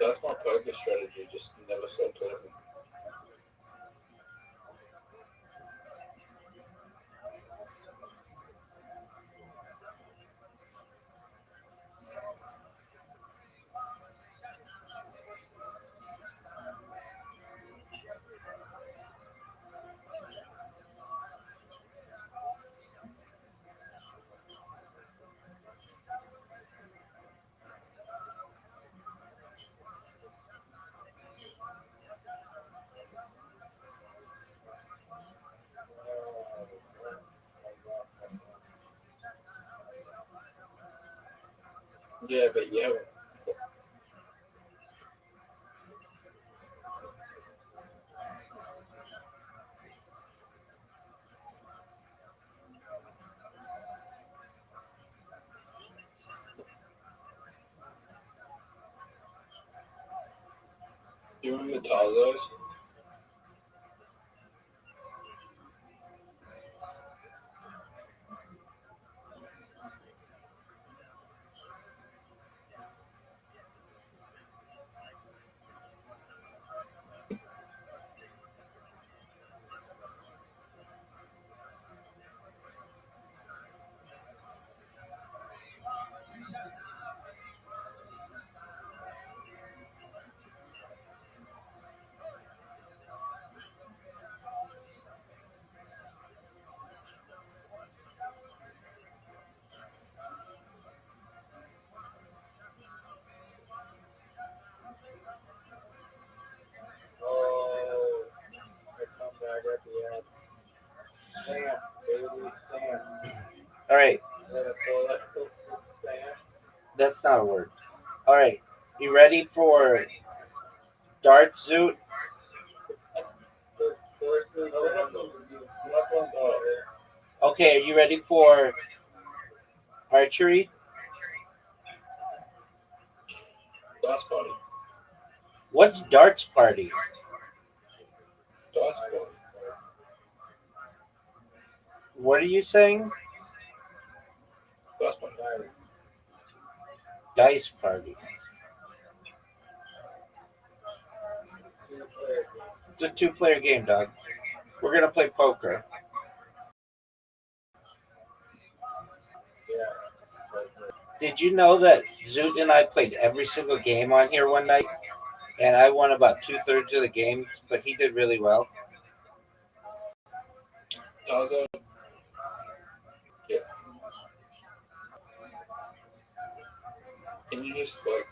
That's my poker strategy, just never stop talking. Yeah, but you haven't. You remember the Tarzos? Oh, I come back at the end. Sam, baby, Sam. All right, Sam. that's not a word. All right, you ready for dart zoot? Okay, are you ready for archery? Dust party. What's darts party? Dust party. What are you saying? Dust party. Dice party. It's a 2-player game, dog. We're gonna play poker. Did you know that Zoot and I played every single game on here one night, and I won about 2/3 of the games, but he did really well. Tazo. Yeah. Can you just like?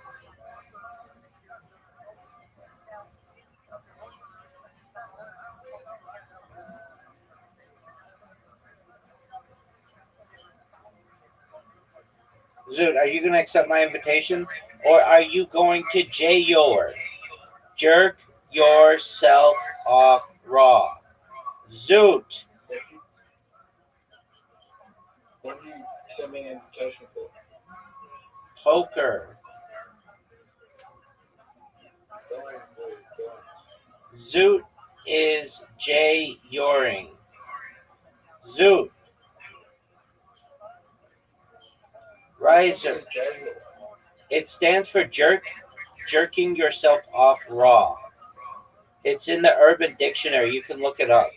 Zoot, are you gonna accept my invitation, or are you going to jerk yourself off raw? Zoot. What do you send me an invitation for? Poker. Zoot is J Yoring. Zoot. Riser. It stands for jerking yourself off raw. It's in the Urban Dictionary. You can look it up.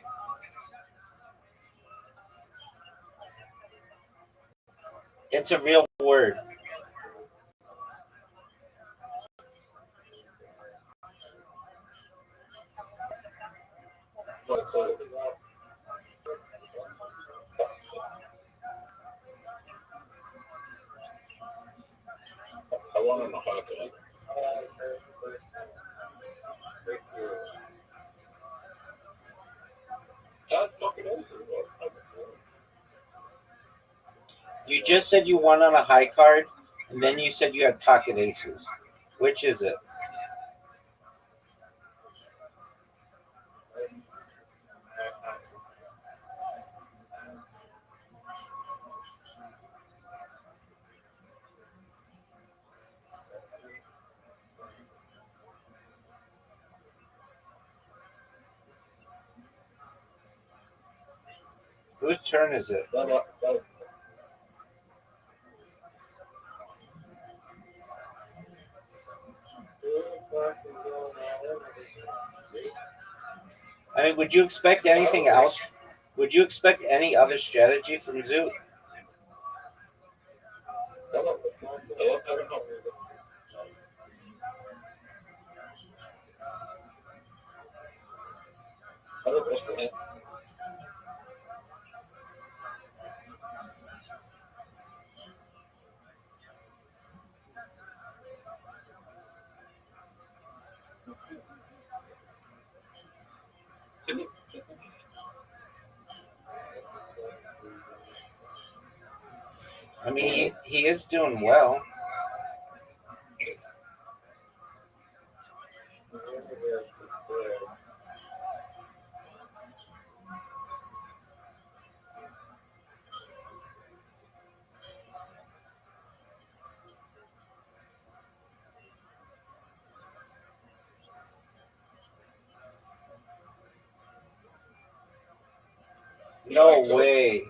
It's a real word. I want on the hot dog. You just said you won on a high card, and then you said you had pocket aces. Which is it? Whose turn is it? I mean, would you expect anything else? Would you expect any other strategy from Zoot? I mean, he is doing well. No way.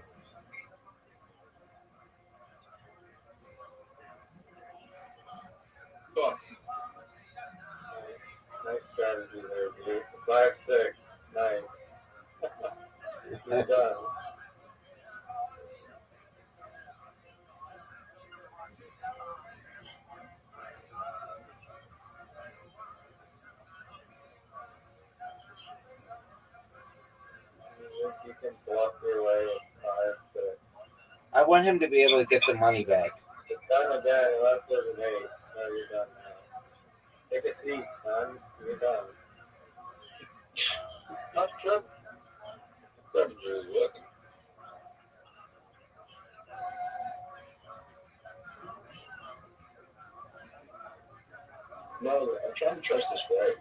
Fuck. Nice strategy there, dude. 5-6. Nice. You're done. You can bluff your way at 5-6. I want him to be able to get the money back. It's done again. Left was an 8. No, you're done now. Take a seat, son. You're done. Not sure. That's really working. No, I'm trying to trust this right.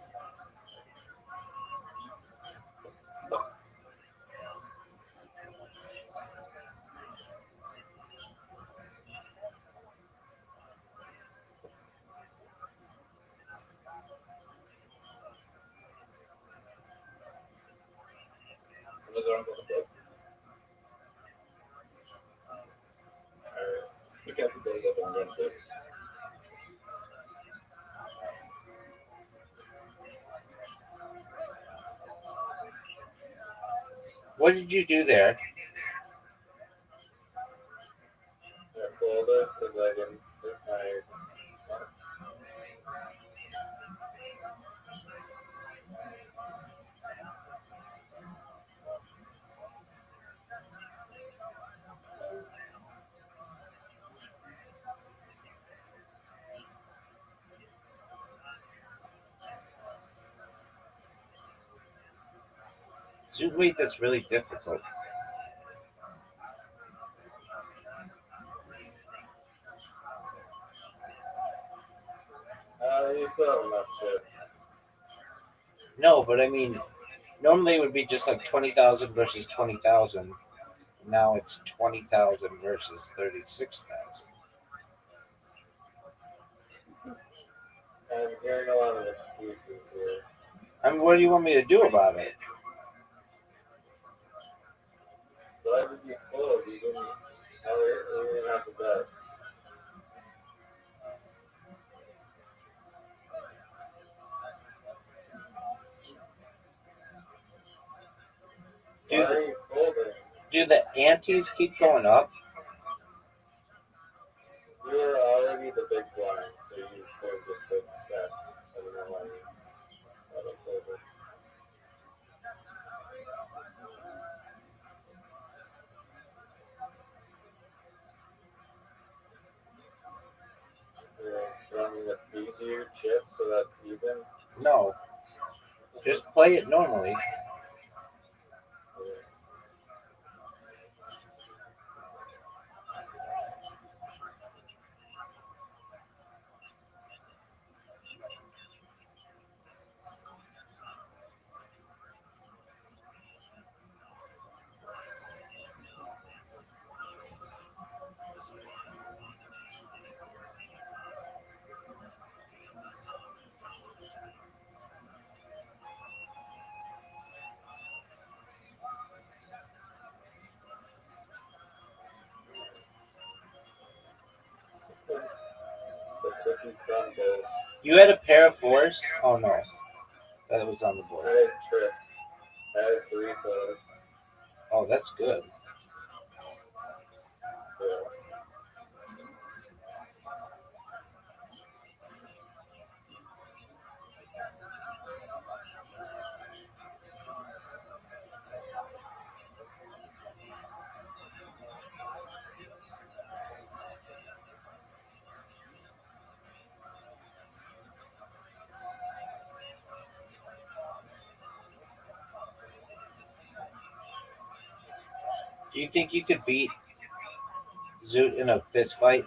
Was it on the book? Alright. We got the day up and run it. What did you do there? I pulled it because I didn't hit my. Wait, that's really difficult. You still have enough shit. No, but I mean, normally it would be just like 20,000 versus 20,000. Now it's 20,000 versus 36,000. I'm hearing a lot of excuses here. I mean, what do you want me to do about it? Why did you fold? You didn't have to bet. Why are you folding? Do the antes keep going up? You were already the big blind, so you could just put that. I don't know why you haven't folded. You want me to feed you chips so that's even? No. Just play it normally. You had a pair of fours? Oh no. That was on the board. I had trips. I had 3 fours. Oh, that's good. Yeah. Do you think you could beat Zoot in a fist fight?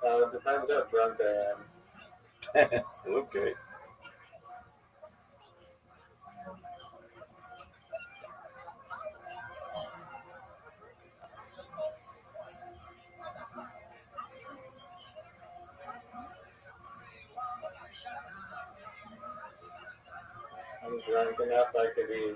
It depends how drunk I am. Okay. I'm drunk enough I could be.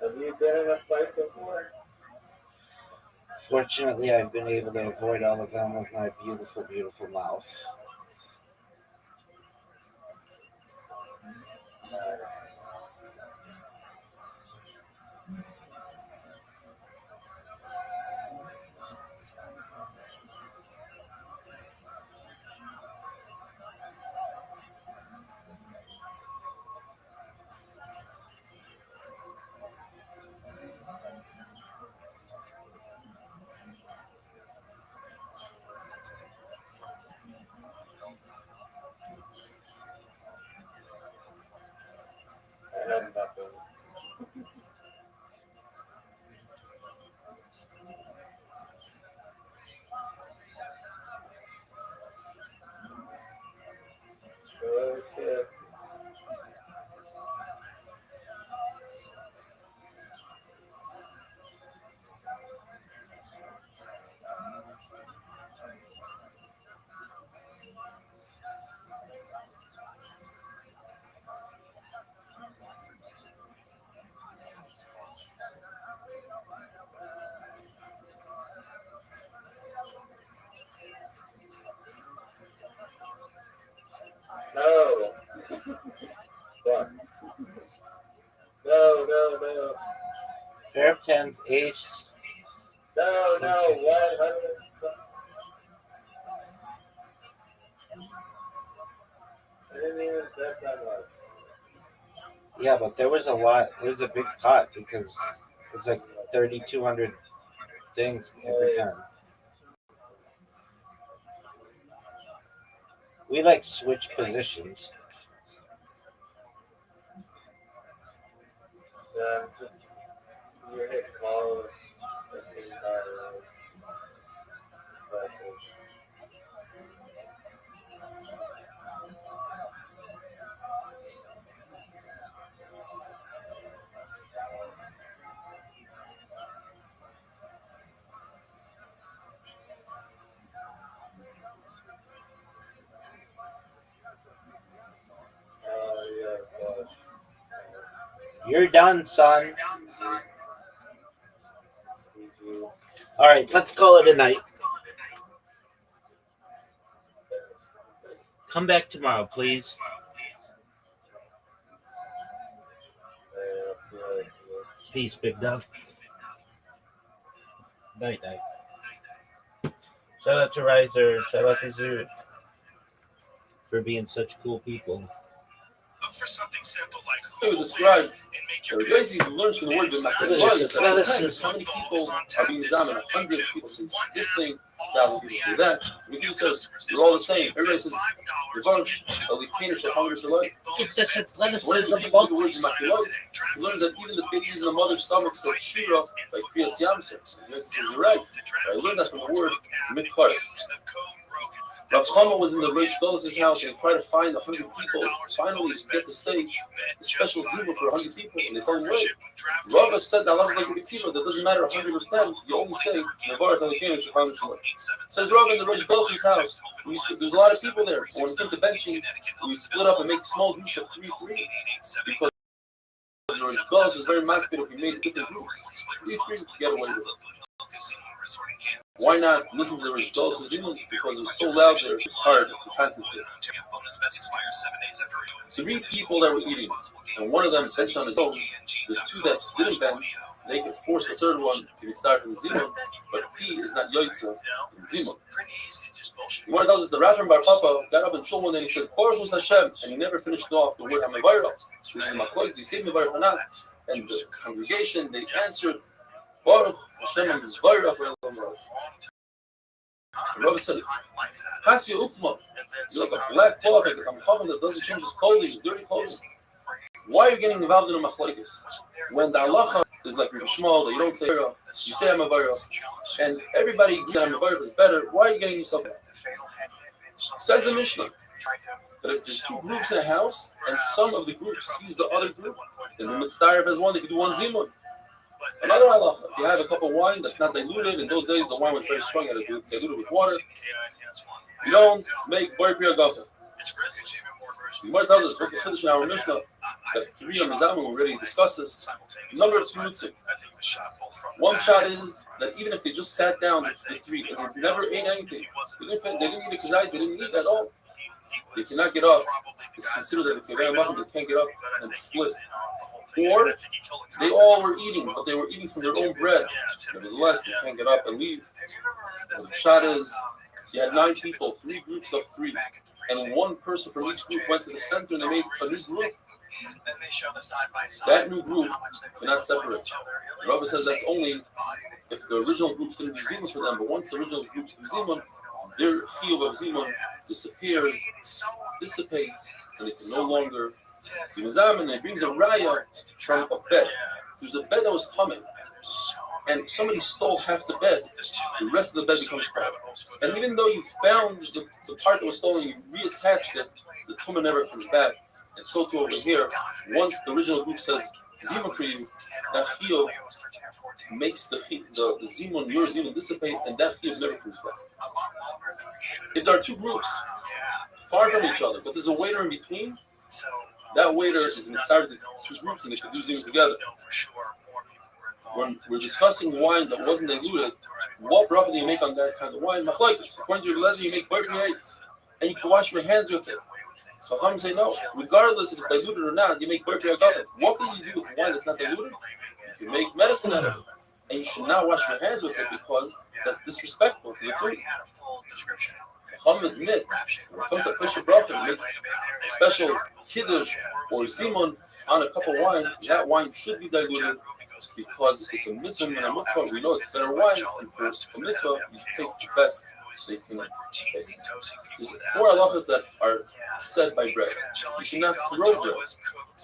Have you been in a fight before? Fortunately, I've been able to avoid all of them with my beautiful, beautiful mouth. I had nothing. Okay. No. Fuck. No. Pair of tens, ace. No. What? I didn't even bet that much. Yeah, but there was a lot. There was a big pot because it was like 3,200 things every time. We like switch positions. You hit call. You're done, son. All right, let's call it a night. Come back tomorrow, please. Peace, big dog. Night. Shout out to Riser. Shout out to Zoot for being such cool people. Look for something simple like They would describe lazy learns from the word how many people are being examined. 100 people say this thing, 1,000 people say that. When he says they're all the same, everybody says Get this athleticism, the words he learns that even the babies in the mother's stomach say shira like Kriyas Yamser. He says you're right. I learned that from the word mikar. Rav Chama was in the rich Golos' house and tried to find 100 people. Finally, he get to say the special zibur for 100 people, and they told him, wait. Rava said that Allah is like people. That doesn't matter 100 or 10. You only say Nevarach Elokeinu Shechan Shemot. Says Rava in the rich Golos' house. There's a lot of people there. When we did the benching, we would split up and make small groups of 3 because the rich Golos was very makbid if we made different groups. 3 to get away with it. Why not listen to the Rish Golos' Zimun? Because it was so loud there, it was hard to concentrate. 3 people that were eating, and one of them benched on his own. The 2 that didn't bench, they could force the third one to start from the Zimun, but he is not Yoitza in Zimun. The one tells us the Rafram Bar Papa got up in Shulman and he said, Baruch Hu Hashem, and he never finished off the word HaMevarach, which is Machloek, he said Mevarach Hanat, and the congregation, they answered, Baruch Hashem HaMevarach Ve'elam. The Rabbi said, Hasya Ukma, you're like a black cloth, like a Kamchacham that doesn't change his clothing, dirty clothing. Why are you getting involved in a machlokes? When the halacha is like Rabbi Shmuel, that you don't say Varach, you say HaMevarach, and everybody agrees that HaMevarach is better, why are you getting yourself in? Says the Mishnah, But if there's two groups in a house, and some of the group sees the other group, then the mitzvah as one, they could do one zimun. Another halacha, if you have a cup of wine that's not diluted, in those days the wine was very strong, you had to dilute it with water. You don't make boy priya gafa. The Gemara tells us, what's the chiddush in our Mishnah, that three on the Zaman, we already discussed this, the number of tzimutzik. One shot is that even if they just sat down, the three, and they never ate anything, they didn't eat a kazais, they didn't eat at all, they cannot get up. It's considered that if they ran up, they can't get up and split. Or they all were eating, but they were eating from their own bread. Nevertheless, they can't get up and leave. So the shot is, you had 9 people, 3 groups of 3, and one person from each group went to the center and they made a new group. That new group cannot separate. The Rabbi says that's only if the original groups didn't do zimun for them, but once the original groups do zimun, their chiyuv of zimun disappears, dissipates, and they can no longer be mizamen. And it brings a raya from a bed. There's a bed that was coming, and somebody stole half the bed, the rest of the bed becomes part. And even though you found the part that was stolen, you reattached it, the tumor never comes back. And so too over here, once the original group says zimun for you, that chiyuv makes the zimun, your zimun dissipate, and that chiyuv never comes back. If there are 2 groups far from each other, but there's a waiter in between, that waiter is inside of the 2 groups and they can do zimun together. When we're discussing wine that wasn't diluted, what bracha do you make on that kind of wine? Machlokes. According to your lezer, you make barbi eight, and you can wash your hands with it. So Chachamim say no. Regardless if it's diluted or not, you make barbi agafen. What can you do with wine that's not diluted? You can make medicine out of it, and you should not wash your hands with it because that's disrespectful to the food. Chachamim admit when it comes to pesha bracha, you make a special kiddush or zimun on a cup of wine. That wine should be diluted, because it's a mitzvah and a mitzvah. We know it's better wine, and for a mitzvah, you take the best they can take. There's 4 halachas that are said by bread. You should not throw bread.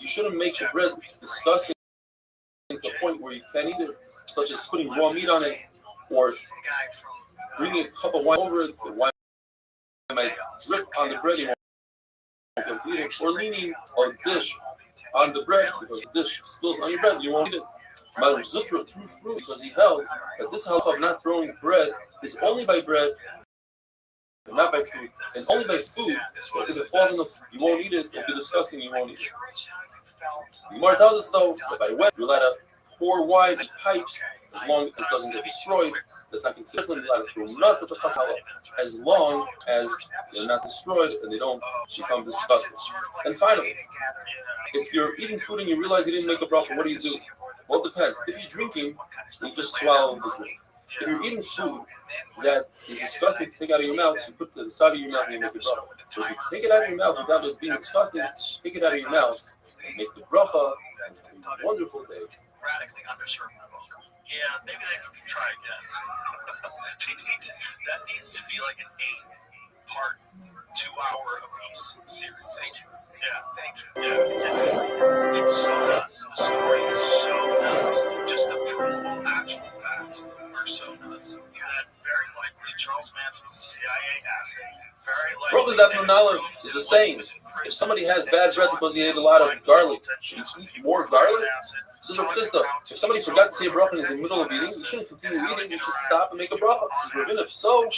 You shouldn't make the bread disgusting to the point where you can't eat it, such as putting raw meat on it, or bringing a cup of wine over it. The wine might drip on the bread, you won't complete it, or leaning a dish on the bread, because the dish spills on your bread, you won't eat it. Mal Zutra threw fruit because he held that this halacha of not throwing bread is only by bread, and not by food. And only by food, but if it falls on the food, you won't eat it, it'll be disgusting, you won't eat it. The Gemara tells us though that by wet, you're allowed to pour wine in pipes as long as it doesn't get destroyed. That's not considered. You're allowed to throw nuts at the chasala as long as they're not destroyed and they don't become disgusting. And finally, if you're eating food and you realize you didn't make a bracha, what do? Well, it depends. If you're drinking, you just swallow the drink. If you're eating food that is disgusting to take out of your mouth, so you put it to the side of your mouth and you make a bracha. But if you take it out of your mouth without it being disgusting, take it out of your mouth and make the bracha and have a wonderful day. Radically underserved book. Yeah, maybe they can try again. That needs to be like an 8-part, 2-hour a piece series. Thank you. Yeah, thank you. Yeah, it's so nuts. The story is so nuts. Just the provable actual facts are so nuts. You had very likely Charles Manson was a CIA asset. Very likely. Brothers, that from knowledge is the same. If somebody has bad breath because he ate a lot of garlic, should he eat more garlic? This is Rafista. If somebody forgot to say a bracha and is in the middle of eating, you shouldn't continue eating. You should stop and make a bracha. This is Ravin. If so,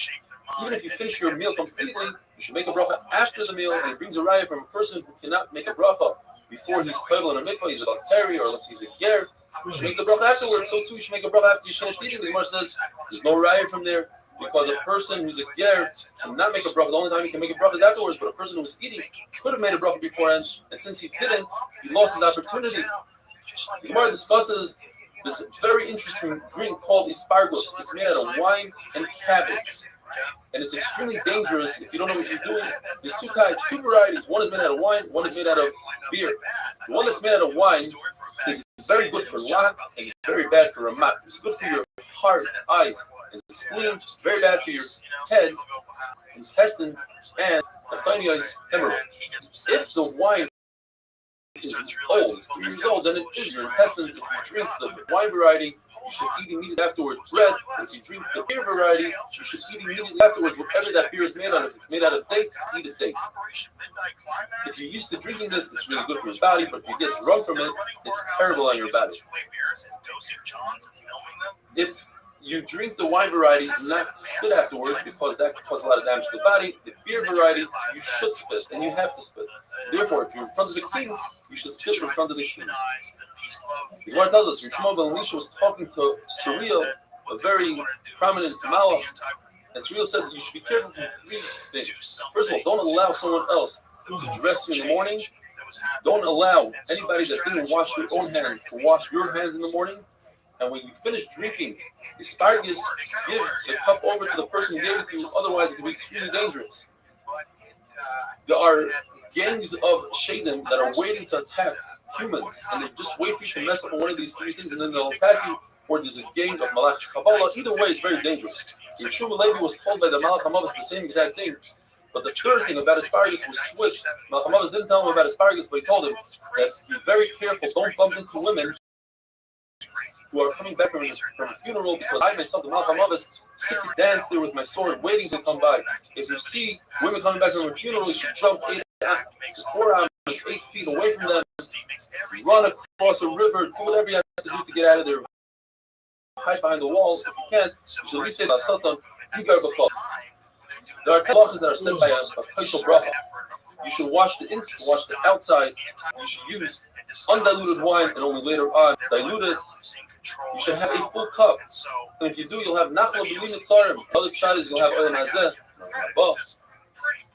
even if you finish your meal completely, you should make a bracha after the meal. And it brings a raya from a person who cannot make a bracha before he's toivel in a mikvah, he's about Terry, or let's say he's a ger. You should make the bracha afterwards. So too, you should make a bracha after you finish eating. The Gemara says there's no raya from there, because a person who's a ger cannot make a bracha. The only time he can make a bracha is afterwards. But a person who's eating could have made a bracha beforehand, and since he didn't, he lost his opportunity. The Gemara discusses this very interesting drink called asparagus. It's made out of wine and cabbage. And it's extremely dangerous if you don't know what you're doing. There's 2 types, 2 varieties. One is made out of wine, one is made out of beer. The one that's made out of wine is very good for lak and very bad for ramat. It's good for your heart, eyes, and spleen. Very bad for your head, intestines, and hemorrhoid. If the wine is old, it's 3 years old, then it is your intestines. If you drink the wine variety, you should eat immediately afterwards bread. If you drink the beer variety, you should eat immediately afterwards whatever that beer is made out of. If it's made out of dates, eat a date. If you're used to drinking this, it's really good for your body, but if you get drunk from it, it's terrible on your body. If you drink the wine variety, do not spit afterwards because that causes a lot of damage to the body. The beer variety, you should spit, and you have to spit. Therefore, if you're in front of the king, you should spit in front of the king. The Gemara tells us, Rishma ben Elisha was talking to Surreal, a very prominent malach, and Surreal said you should be careful from three things. First of all, don't allow someone else to dress you in the morning. Don't allow anybody that didn't wash their own hands to wash your hands in the morning. And when you finish drinking asparagus, give the cup over to the person who gave it to you, otherwise it can be extremely dangerous. There are gangs of shadim that are waiting to attack humans, and they just wait for you to mess up on one of these three things, and then they'll attack you, or there's a gang of Malach Kabbalah. Either way, it's very dangerous. Yeshua Levi was told by the Malach HaMavos the same exact thing, but the third thing about asparagus was switched. Malach HaMavos didn't tell him about asparagus, but he told him that be very careful, don't bump into women who are coming back from a funeral, because I myself, the Malach HaMavos, sit and dance there with my sword, waiting to come by. If you see women coming back from a funeral, you should jump 4 hours, 8 feet away from them, run across a river, do whatever you have to do to get out of there. Hide behind the walls. If you can't, you should at least say about Satan, you got b'chol. There are halachas that are said by a kosher bracha. You should wash the inside, wash the outside. You should use undiluted wine and only later on dilute it. You should have a full cup. And if you do, you'll have nachla b'lin tzarim. Other pshat is you'll have oil nazeh.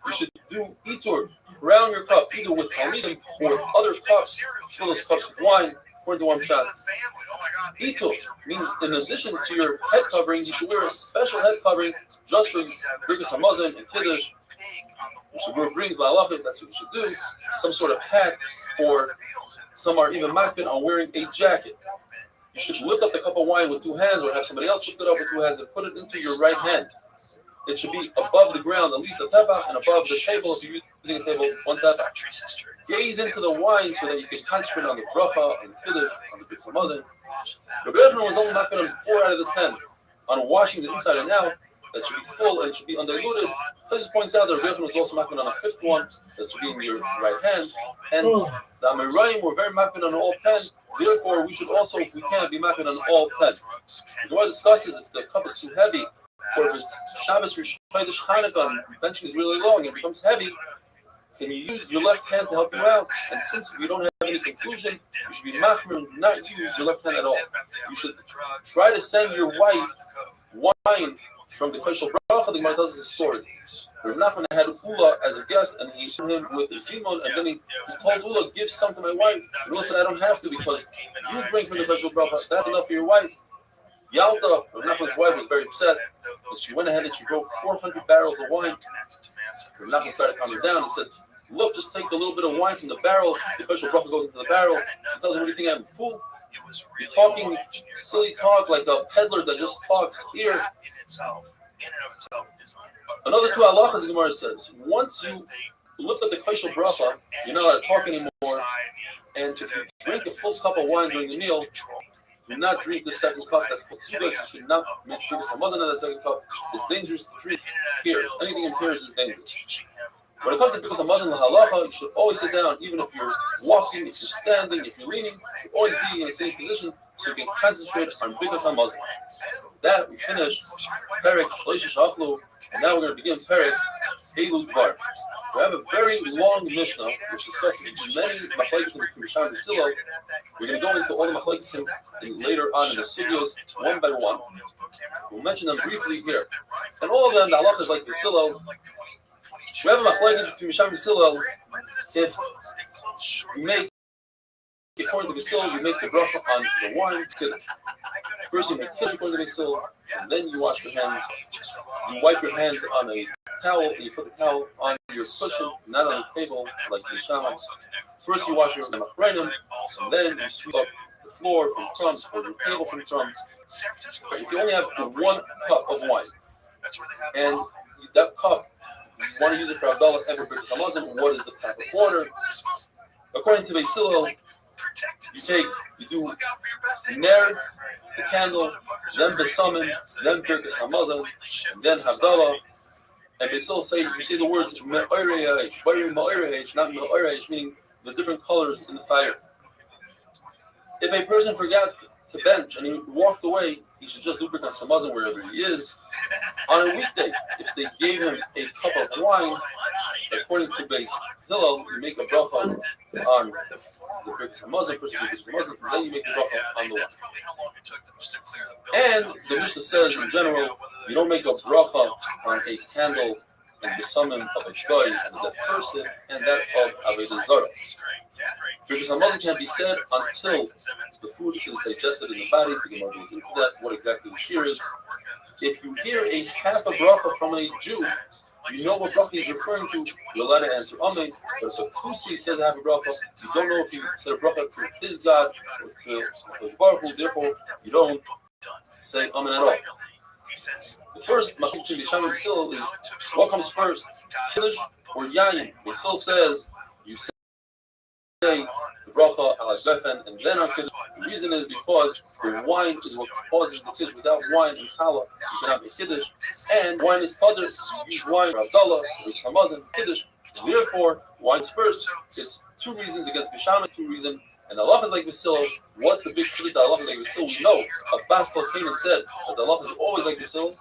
You should do itur, crown your cup either with talmidim or with other cups. Fill those cups with wine, according to one pshat. Itur means in addition to your head covering, you should wear a special head covering just for Birkas Hamazon and Kiddush. You should wear rings, la'alachim, that's what you should do. Some sort of hat, or some are even makbid on wearing a jacket. You should lift up the cup of wine with 2 hands, or have somebody else lift it up with 2 hands and put it into your right hand. It should be above the ground, at least a tefach, and above the table, if you're using a table, 1 tefach. Gaze into the wine so that you can concentrate on the bracha, on the kiddush, on the Birkas Hamazon. Rabbi Yochanan was only makbid on 4 out of the 10 on washing the inside and out. That should be full and it should be undiluted. Tosis points out that Rabbi Yochanan was also makbid on a 5th one that should be in your right hand. And the Amirayim were very makbid on all 10. Therefore, we should also, if we can, be makbid on all 10. The Gemara discusses if the cup is too heavy, or if it's Shabbos Rosh Chodesh Chanukah and the benching is really long and it becomes heavy, can you use your left hand to help you out? And since we don't have any conclusion, you should be machmir and do not use your left hand at all. You should try to send your wife wine from the Kosher Bracha. The Gemara tells us a story. Rav Nachman had Ula as a guest, and he put him with Zimon, and then he told Ula, give some to my wife. And Ula said, I don't have to, because you drink from the Kosher Bracha. That's enough for your wife. Yalta, Rav Nachman's wife, was very upset, and she went ahead and she broke 400 barrels of wine. Rav Nachman tried to calm her down and said, look, just take a little bit of wine from the barrel. The Kosher Bracha goes into the barrel. She tells him, what do you think, I'm a fool? You're talking silly talk like a peddler that just talks here. Another 2 halachas the Gemara says, once you lift up the Kosher Bracha, you're not allowed to talk anymore. And if you drink a full cup of wine during the meal, do not drink the second cup. That's called sudas. You should not make Birkas Hamazon in that second cup. It's dangerous to drink pears. Anything in pears is dangerous. When it comes to Birkas Hamazon and halacha, you should always sit down, even if you're walking, if you're standing, if you're leaning. You should always be in the same position so you can concentrate on Birkas Hamazon. That we finish Perek Shleishish Achlu, and now we're going to begin Perek Eilu Dvar. We have a very long Mishnah which discusses many machlekes in Misham and Silo. We're going to go into all the machlekes later on in the studios, one by one. We'll mention them briefly here. And all of them, the halachas like Basilo. We have a machlekes between Misham and Silo. If you make, according to Basilo, you make the bracha on the wine. First you make kiddush according to Basilo, and then you wash your hands. You wipe your hands on a towel, and you put the towel on your cushion, not on the table like the Shama. First you wash your machreinim, and then you sweep up the floor from crumbs or the table from crumbs. If you only have 1 cup of wine, and that cup, you want to use it for Abdallah ever Birkas Hamazon, what is the proper order? According to Beis Hillel, you do ner, the candle, then besamim, then birkas hamazon, and then havdalah. And they still say, you say the words me'oireh, not me'oireh, meaning the different colors in the fire. If a person forgot to bench and he walked away, he should just do birkas hamazon wherever he is. On a weekday, if they gave him a cup of wine, according to Beis Hillel, you make a bracha on the birkas hamazon, first you make birkas hamazon, and then you make the bracha on the wine. And the Mishnah says, in general, you don't make a bracha on a candle and the summon of a guy as that person and that of Avodah Zarah. Birkas hamazon can't be said until the food is digested in the body. The Gemara goes into that, what exactly the shear is. If you hear a half a bracha from a Jew, you know what bracha he's referring to, you're allowed to answer Amen. But if a Kusi says a half a bracha, you don't know if he said a bracha to his God or to Hakadosh Baruch Hu, therefore you don't say Amen at all. The first machlok between Bisham and Basil is what comes first, Kiddush or Yayin. Basil says you say the bracha al Gefen and then on Kiddush. The reason is because the wine is what causes the Kiddush. Without wine and challah, you cannot make Kiddush. And wine is qadr, you use wine for Abdallah, birkas hamazon, Kiddush. Therefore, wine's first. It's two reasons against Bisham, two reasons. And the halacha is like Basil. What's the big Kiddush? The halacha is like Basil. We know Abbas came and said that the halacha is always like Basil.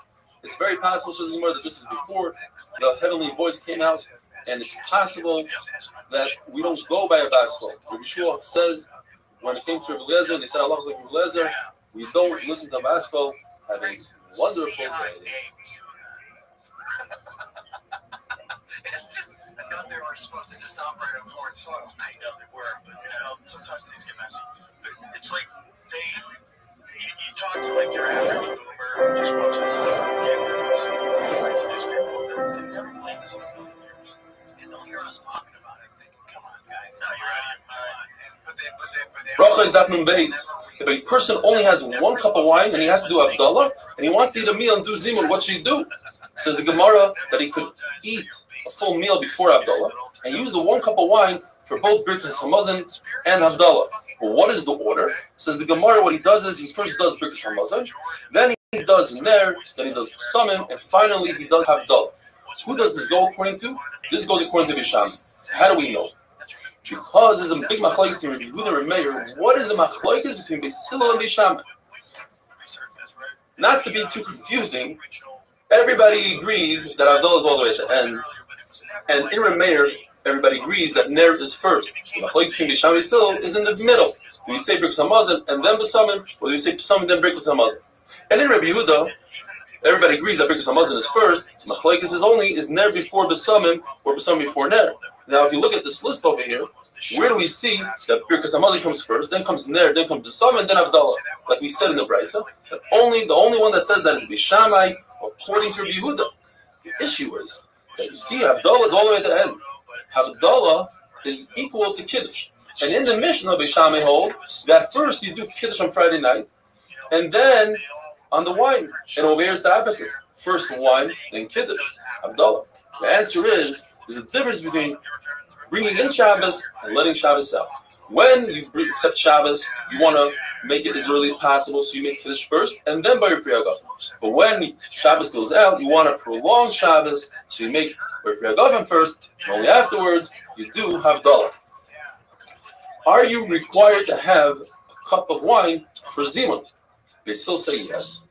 It's very possible, says the Gemara, that this is before the heavenly voice came out. And it's possible that we don't go by a basketball. Rabbi Shua says, when it came to Rabbi Eliezer, and he said, Allah is like Rabbi Eliezer, we don't listen to a basketball. Have a wonderful day. It's just, I thought they were supposed to just operate on foreign soil. I know they were, but sometimes things get messy. But it's like you talk to like your average boomer who just watches cable news, newspaper, they never played this in a million years. And they'll hear us talking about it, thinking, come on, guys. No, you're right. Bracha is daf nun beis. If a person only has one cup of wine and he has to do Havdalah and he wants to eat a meal and do Zimun, what should he do? Says the Gemara that he could eat a full meal before Havdalah and use the one cup of wine for both birkas hamazon and Havdalah. But what is the order? Says the Gemara, what he does is he first does birkas hamazon, then he does ner, then he does samim, and finally he does Havdalah. Who does this go according to? This goes according to Bisham. How do we know? Because there's a big machlokes between Rabbi Yehuda and Rabbi Meir. What is the machlokes between Beis Hillel and Bisham? Not to be too confusing, everybody agrees that Havdalah is all the way at the end. And in Rabbi Meir, everybody agrees that ner is first. The machlokes between Bisham and Beis Hillel is in the middle. Do you say birkas hamazon and then besamim, or do you say besamim then birkas hamazon? And in Rabbi Yehuda, everybody agrees that birkas hamazon is first. Machlokes is ner before besamim or besamim before ner. Now, if you look at this list over here, where do we see that birkas hamazon comes first, then comes ner, then comes besamim, and then Havdalah? Like we said in the Brisa, the only one that says that is Bishamai, according to Rabbi Yehuda. The issue is that you see Havdalah is all the way at the end. Havdalah is equal to Kiddush. And in the Mishnah, Bishamai hold that first you do Kiddush on Friday night, and then on the wine. And over here is the opposite. First wine, then Kiddush, Havdalah. The answer is, there's a difference between bringing in Shabbos and letting Shabbos out. When you accept Shabbos, you want to make it as early as possible, so you make Kiddush first, and then Bar Pri Hagafen. But when Shabbos goes out, you want to prolong Shabbos, so you make Bar Pri Hagafen first, and only afterwards, you do Havdalah. Are you required to have a cup of wine for Zimun? They still say yes.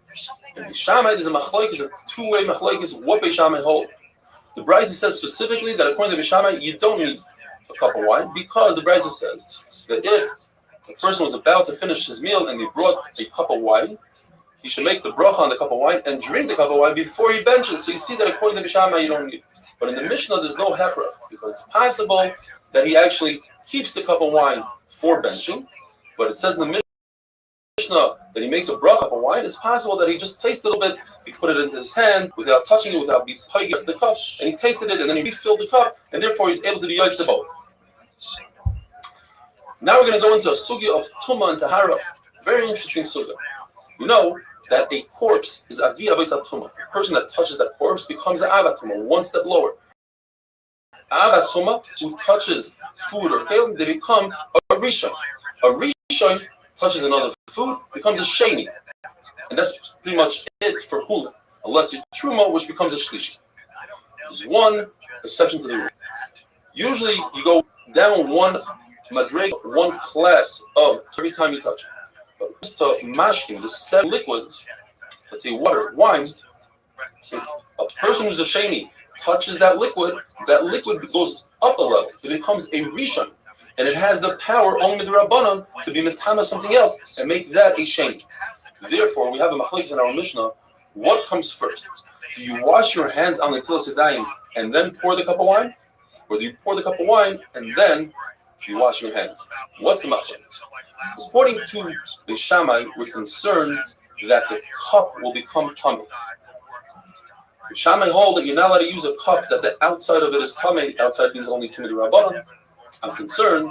And Bishamai is a machlokes, a two-way machlokes, what Bishamai hold. The Brisa says specifically that according to Bishamai, you don't need a cup of wine because the Brisa says that if a person was about to finish his meal and he brought a cup of wine, he should make the bracha on the cup of wine and drink the cup of wine before he benches. So you see that according to Bishamai, you don't need it. But in the Mishnah, there's no hefrach because it's possible that he actually keeps the cup of wine for benching. But it says in the Mishnah that he makes a bracha of wine. It's possible that he just tastes a little bit, he put it into his hand without touching it, without being against the cup, and he tasted it, and then he refilled the cup, and therefore he's able to be yotze both. Now we're going to go into a sugya of Tumah and Tahara. Very interesting sugya. We know that a corpse is avi avos Tumah. A person that touches that corpse becomes an Avat Tumah, one step lower. Avat Tumah, who touches food or kelim, they become a Rishon. A rishon touches another food, becomes a sheni. And that's pretty much it for chula. Unless you truma, which becomes a shlishi. There's one exception to the rule. Usually you go down one madrig, one class of every time you touch it. But to mashkim, the 7 liquids, let's say water, wine, if a person who's a sheni touches that liquid goes up a level. It becomes a rishon. And it has the power only the Rabbanon to be metama something else and make that a sheni. Therefore, we have a machlekes in our Mishnah. What comes first? Do you wash your hands on the netilas yadayim and then pour the cup of wine? Or do you pour the cup of wine and then you wash your hands? What's the machlekes? According to the Shammai, we're concerned that the cup will become tummy. The Shammai hold that you're not allowed to use a cup that the outside of it is tummy. Outside means only tummy rabbanon. I'm concerned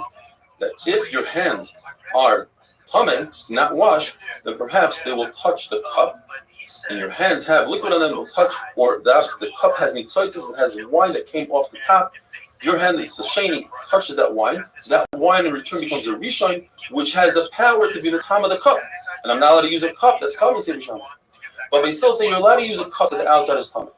that if your hands are tummy, not washed, then perhaps they will touch the cup, and your hands have liquid on them, will touch, or the cup has nitzoitis, it has wine that came off the top. Your hand, it's a sheni, touches that wine in return becomes a rishon, which has the power to be the time of the cup. And I'm not allowed to use a cup that's tummy, say rishon. But Basil say you're allowed to use a cup that the outside is tummy.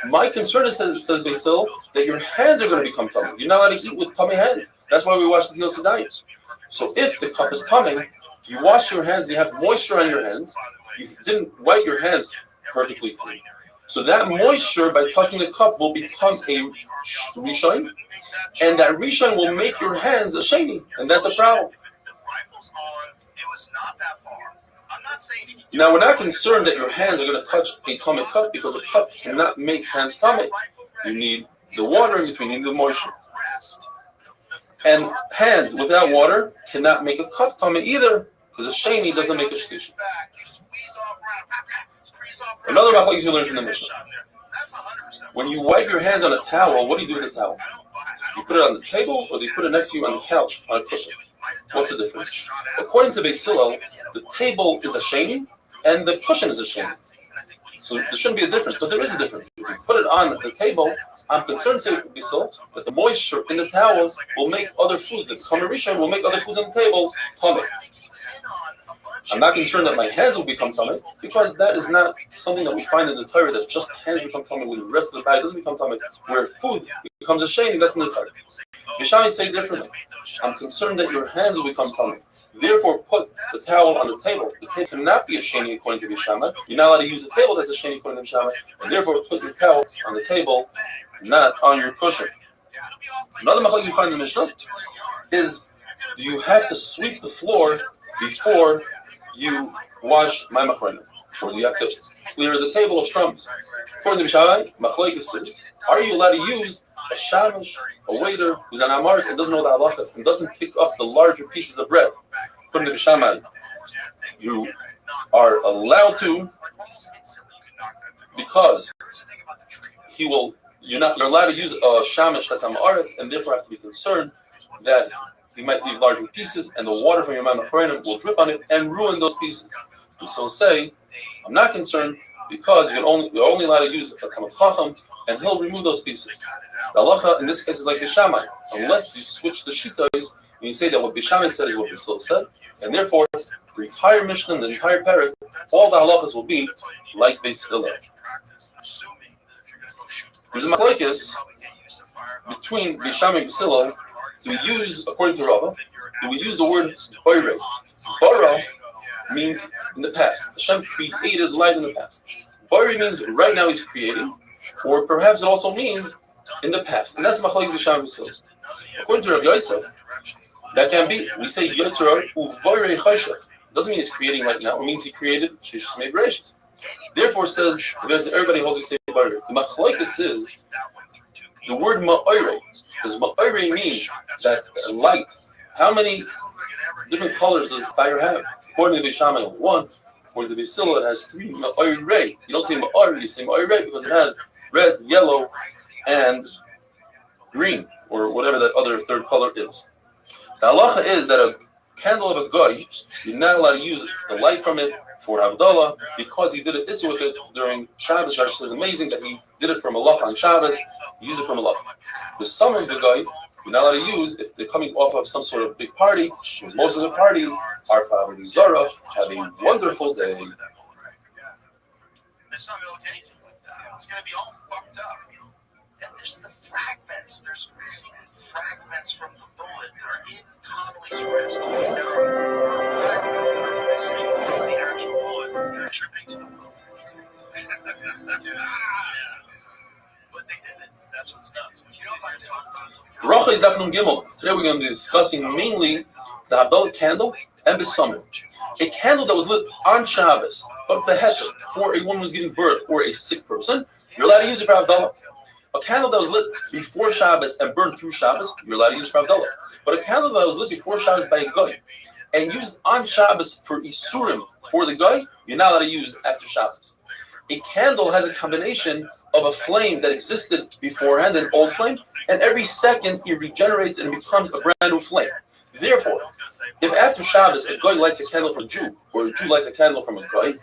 My concern is, says Basil, that your hands are going to become tummy. You're not allowed to eat with tummy hands. That's why we wash the netilas yadayim. So if the cup is tummy, you wash your hands, you have moisture on your hands, you didn't wipe your hands perfectly clean. So that moisture, by touching the cup, will become a rishon, and that rishon will make your hands a sheni, and that's a problem. Now, we're not concerned that your hands are going to touch a tummy cup, because a cup cannot make hands tummy. You need the water in between, you need the moisture. And hands without water cannot make a cup tummy either, because a sheni doesn't make a shlishi. Another machlekes we learned from the Mishnah. When you wipe your hands on a towel, what do you do with the towel? You put it on the table, or do you put it next to you on the couch, on a cushion? What's the difference? According to Beis Hillel, the table is a sheni, and the cushion is a sheni. So there shouldn't be a difference, but there is a difference. If you put it on the table, I'm concerned, say Beis Hillel, that the moisture in the towel will make other foods, the rishon will make other foods on the table tummy. I'm not concerned that my hands will become tummy, because that is not something that we find in the Torah, that just hands become tummy when the rest of the body doesn't become tummy, where food becomes a sheni, that's in the Torah. Yeshami say differently. I'm concerned that your hands will become tummy. Therefore, put the towel on the table. The table cannot be a sheni according to Yeshama. You're not allowed to use a table that's a sheni according to Yeshama, and therefore put your towel on the table, not on your cushion. Another machlekes we find in the Mishnah is, do you have to sweep the floor before you wash my machronim, or do you have to clear the table of crumbs? According to Bishai, machlekes says, are you allowed to use a shamish, a waiter who's on Amaris and doesn't know the halachas and doesn't pick up the larger pieces of bread? According to Bishai, you are allowed to, because you're allowed to use a shamish that's on Amaris, and therefore have to be concerned that he might leave larger pieces, and the water from your ma'amachronim will drip on it and ruin those pieces. We still say, I'm not concerned, because you're only allowed to use a Talmid Chacham, and he'll remove those pieces. The halacha in this case is like Bishamai, unless you switch the shitos, and you say that what Bishamai said is what Basil said, and therefore the entire Mishnah and the entire parak, all the halachas will be like Beis Hillel. There's a machlekes between Bishamai and Beis Hillel. Do we use, according to Rava, do we use the word oire? Bara means in the past. Hashem created light in the past. Oire means right now he's creating, or perhaps it also means in the past. And that's machlekes Bisham Yisrael. According to Rav Yosef, that can be. We say Yitzhak uvoire chayshach. Doesn't mean he's creating right now. It means he created Shishis Mei Bereshis. Therefore, says everybody holds the same oire. The machlekes is the word ma'oire. Does ma'oire mean that light? How many different colors does fire have? According to Beishamai, only one. According to Beis Hillel, it has 3 ma'oire. You don't say ma'oire, you say ma'oire because it has red, yellow, and green, or whatever that other third color is. The halacha is that a candle of a goy, you're not allowed to use the light from it for Havdalah, because he did an issue with it during Shabbos. Rashi says amazing that he did it for Malacha on Shabbos. He used it for Malacha. The sum of the guy you're not allowed to use if they're coming off of some sort of big party, because most of the parties are for Avodah Zarah. Have a wonderful day. It's not going to look anything like that. It's going to be all fucked up. And there's the fragments. There's missing fragments from the bullet that are in Connolly's wrist. There are fragments that are missing from the actual bullet that are attributing to the bullet. But they did it. That's what's nuts. You know, if I talk about Bracha is Daf Nun Gimel. Today we're going to be discussing mainly the Havdalah candle and Besamim. A candle that was lit on Shabbos, but beheter, for a woman who's giving birth or a sick person, you're allowed to use it for Havdalah. A candle that was lit before Shabbos and burned through Shabbos, you're allowed to use it for Havdalah. But a candle that was lit before Shabbos by a guy and used on Shabbos for Isurim for the guy, you're not allowed to use after Shabbos. A candle has a combination of a flame that existed beforehand, an old flame, and every second it regenerates and becomes a brand new flame. Therefore, if after Shabbos a guy lights a candle from a Jew, or a Jew lights a candle from a guy,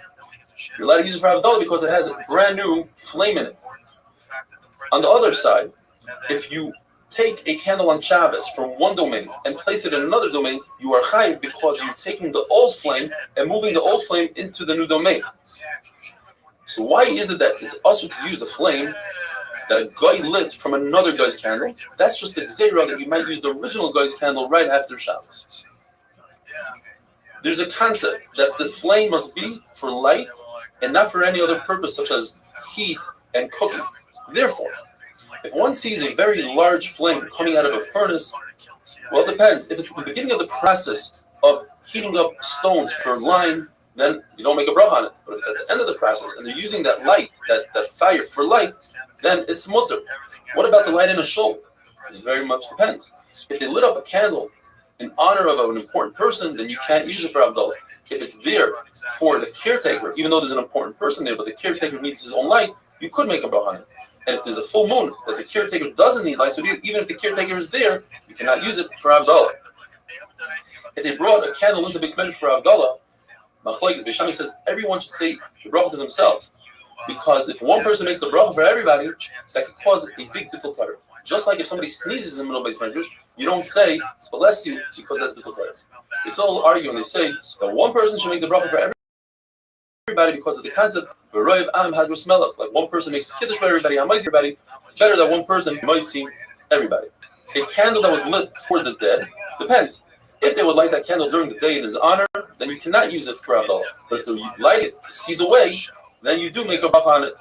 you're allowed to use it for Havdalah because it has a brand new flame in it. On the other side, if you take a candle on Shabbos from one domain and place it in another domain, you are chayiv because you're taking the old flame and moving the old flame into the new domain. So why is it that it's also to use a flame that a guy lit from another guy's candle? That's just the gzeira that you might use the original guy's candle right after Shabbos. There's a concept that the flame must be for light and not for any other purpose such as heat and cooking. Therefore, if one sees a very large flame coming out of a furnace, well, it depends. If it's the beginning of the process of heating up stones for lime, then you don't make a bracha on it. But if it's at the end of the process and they're using that light, that fire for light, then it's mutter. What about the light in a shul? It very much depends. If they lit up a candle in honor of an important person, then you can't use it for Havdalah. If it's there for the caretaker, even though there's an important person there, but the caretaker needs his own light, you could make a bracha on it. And if there's a full moon that the caretaker doesn't need light, so even if the caretaker is there, you cannot use it for Havdalah. If they brought a candle into the Beis Medrash for Havdalah, Machlokes Beis says everyone should say the bracha to themselves, because if one person makes the bracha for everybody, that could cause a big bittul cutter. Just like if somebody sneezes in the middle of Beis Medrash, you don't say bless you because that's bittul cutter. They still argue and they say that one person should make the bracha for everybody because of the concept like one person makes kiddush for everybody, it's better that one person might see everybody. A candle that was lit for the dead depends. If they would light that candle during the day in his honor, then you cannot use it for Havdalah. But if they light it to see the way, then you do make a bracha on it.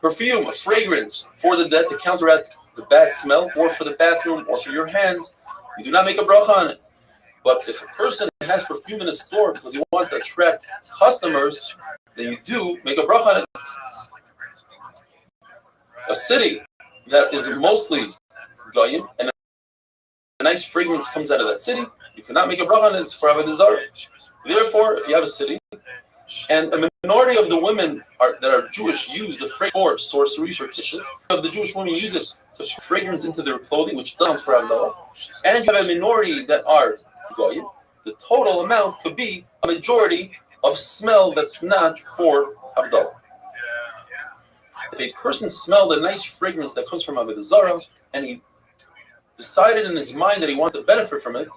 Perfume, a fragrance for the dead to counteract the bad smell, or for the bathroom, or for your hands, you do not make a bracha on it. But if a person has perfume in a store because he wants to attract customers, then you do make a bracha on it. A city that is mostly goyim and a nice fragrance comes out of that city, you cannot make a bracha on it. It's for Avodah Zarah. Therefore, if you have a city and a minority of the women that are Jewish use the fragrance for sorcery, for kishuf, of the Jewish women use it to put fragrance into their clothing, which doesn't for Havdalah, and you have a minority that are goyim, the total amount could be a majority of smell that's not for Havdalah. If a person smelled a nice fragrance that comes from Avodah Zarah and he decided in his mind that he wants to benefit from it,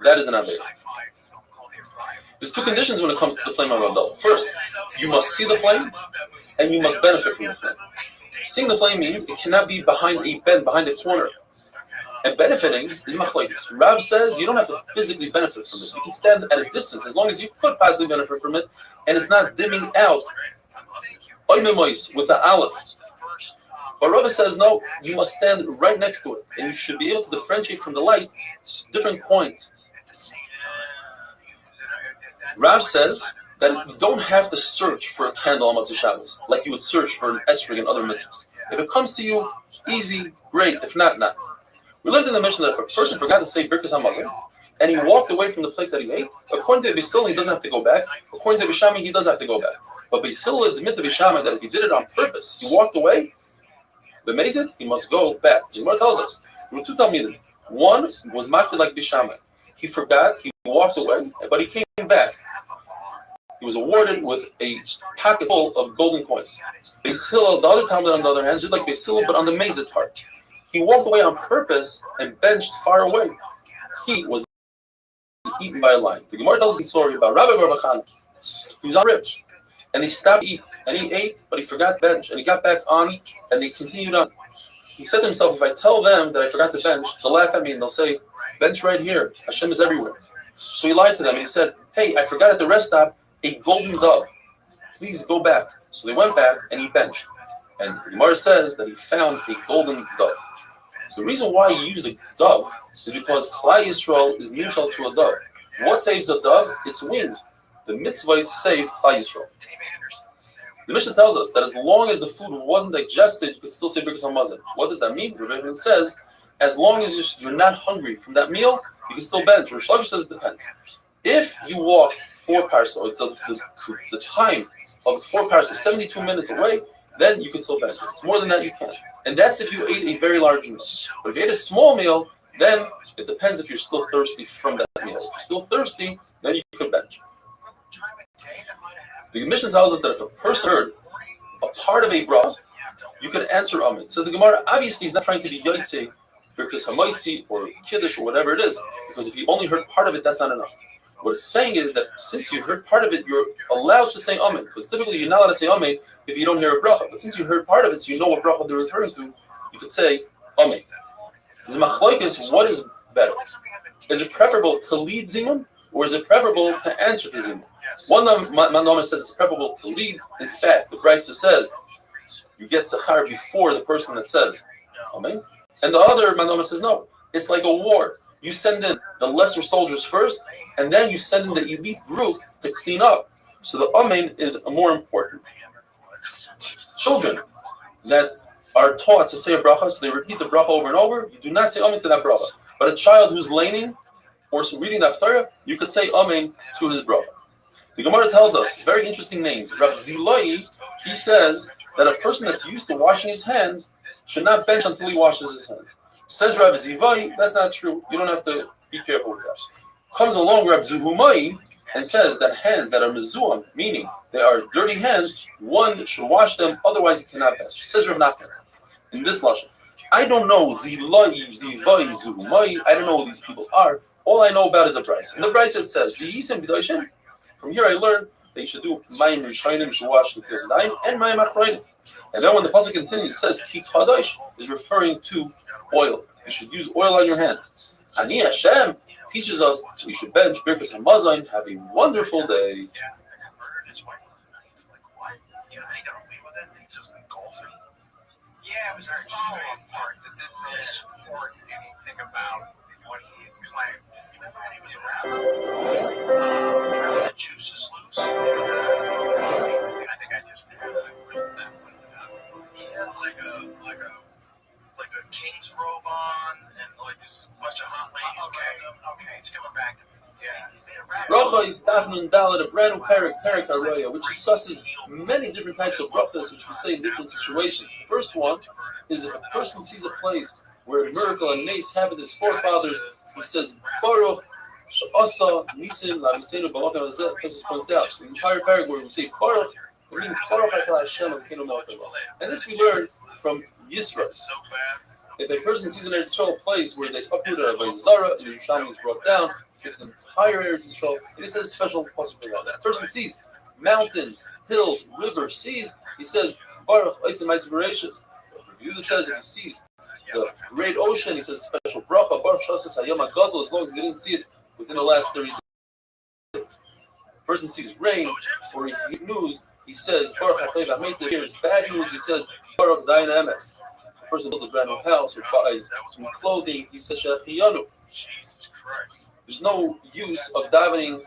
that is an Avera. There's two conditions when it comes to the flame of Havdalah. First, you must see the flame and you must benefit from the flame. Seeing the flame means it cannot be behind a bend, behind a corner. And benefiting is machlokes. Rav says you don't have to physically benefit from it. You can stand at a distance as long as you could possibly benefit from it and it's not dimming out with the aleph. But Rav says no, you must stand right next to it and you should be able to differentiate from the light different points. Rav says that you don't have to search for a candle on Motzei Shabbos like you would search for an esrog and other mitzvahs. If it comes to you, easy, great. If not, not. We learned in the mission that if a person forgot to say Birkas HaMazon and he walked away from the place that he ate, according to Beis Hillel, he doesn't have to go back. According to Beis Shammai, he does have to go back. But Beis Hillel admit to Beis Shammai that if he did it on purpose, he walked away, b'mezid, he must go back. The Gemara tells us there were two Talmidim. One was makir like Beis Shammai. He forgot, he walked away, but he came back. He was awarded with a pocket full of golden coins. Beis Hillel, the other Talmud on the other hand, did like Beis Hillel, but on the mezid part. He walked away on purpose and benched far away. He was eaten by a lion. The Gemara tells us a story about Rabbi Barbachan. He was on a rib, and he stopped to eat, and he ate, but he forgot to bench, and he got back on, and he continued on. He said to himself, if I tell them that I forgot to bench, they'll laugh at me, and they'll say, bench right here. Hashem is everywhere. So he lied to them, and he said, hey, I forgot at the rest stop a golden dove. Please go back. So they went back, and he benched. And the Gemara says that he found a golden dove. The reason why he used a dove is because Klal Yisrael is nimshal to a dove. What saves a dove? Its wings. The mitzvah saved Klal Yisrael. The Mishnah tells us that as long as the food wasn't digested, you could still say Birkas Hamazon. What does that mean? The Rebbe says, as long as you're not hungry from that meal, you can still bench. Rosh Hashanah says it depends. If you walk 4 parsecs, it's the time of 4 parsecs, 72 minutes away, then you can still bench. If it's more than that, you can't. And that's if you ate a very large meal. But if you ate a small meal, then it depends if you're still thirsty from that meal. If you're still thirsty, then you could bench. The Mishnah tells us that if a person heard a part of a bracha, you could answer Amen. Says the Gemara, obviously he's not trying to be Yotzei, Birkas Hamaitzi, or Kiddush, or whatever it is, because if you only heard part of it, that's not enough. What it's saying is that since you heard part of it, you're allowed to say Amen, because typically you're not allowed to say Amen if you don't hear a bracha. But since you heard part of it, so you know what bracha they're referring to, you could say Amen. There's a machlokes, what is better? Is it preferable to lead Zimun, or is it preferable to answer the Zimun? One Manoma says it's preferable to lead. In fact, the Brisa says you get Sachar before the person that says Amen. And the other Manoma says no. It's like a war. You send in the lesser soldiers first, and then you send in the elite group to clean up. So the Amen is more important. Children that are taught to say a bracha, so they repeat the bracha over and over, you do not say Amen to that bracha. But a child who's laning or reading the Haftarah, you could say Amen to his bracha. The Gemara tells us very interesting names. Rab Zilai, he says that a person that's used to washing his hands should not bench until he washes his hands. Says Rab Zivai, that's not true. You don't have to be careful with that. Comes along Rab Zuhumai and says that hands that are mezuam, meaning they are dirty hands, one should wash them, otherwise he cannot bench. Says Rab Nachman in this lashon, I don't know Zilai, Zivai, Zuhumai. I don't know who these people are. All I know about is a Bryce. In the Bryce it says, from here I learned that you should do Mayim Rishayim, you should wash the Tirzadayim, and Mayim Achrayim. And then when the pasuk continues, it says, Ki Kadosh is referring to oil. You should use oil on your hands. Ani Hashem teaches us we should bench Birkas Hamazon. Have a wonderful day. Yeah, it was our follow-up part that didn't really support anything about what he had claimed. Remember when he was around? The juice is loose. I think I just written that one up. He had like a king's robe on and like a bunch of hot ladies. Okay, it's coming back to me. Bracha is Dafnun Dalet, a brand new Perek Haroya, which discusses many different types of brachas, which we say in different situations. The first one is if a person sees a place where a miracle and nace happened to his forefathers, he says, Baruch She'asa Nisim Lavisenu Balakam Azeh. This points out in the entire Perek where we say Baruch, it means Baruch Atah Hashem Elokeinu Melech Haolam. And this we learn from Yisro. If a person sees an Eretz Yisrael place where they uprooted a Zara and the Yerushalmi is brought down, it's an entire Eretz Yisrael. It says a special possible for that. That person sees mountains, hills, rivers, seas. He says Baruch Oisem Ma'aser Bereishis. Yehuda says if he sees the great ocean, he says a special bracha Baruch Shasas Hayom HaGadol, as long as he didn't see it within the last 30 days. A person sees rain or he news, he says Baruch HaTov HaMeitav. If he hears bad news, he says Baruch Dayan Emes. If a person builds a brand new house or buys new clothing, he says Shechiyanu. There's no use of davening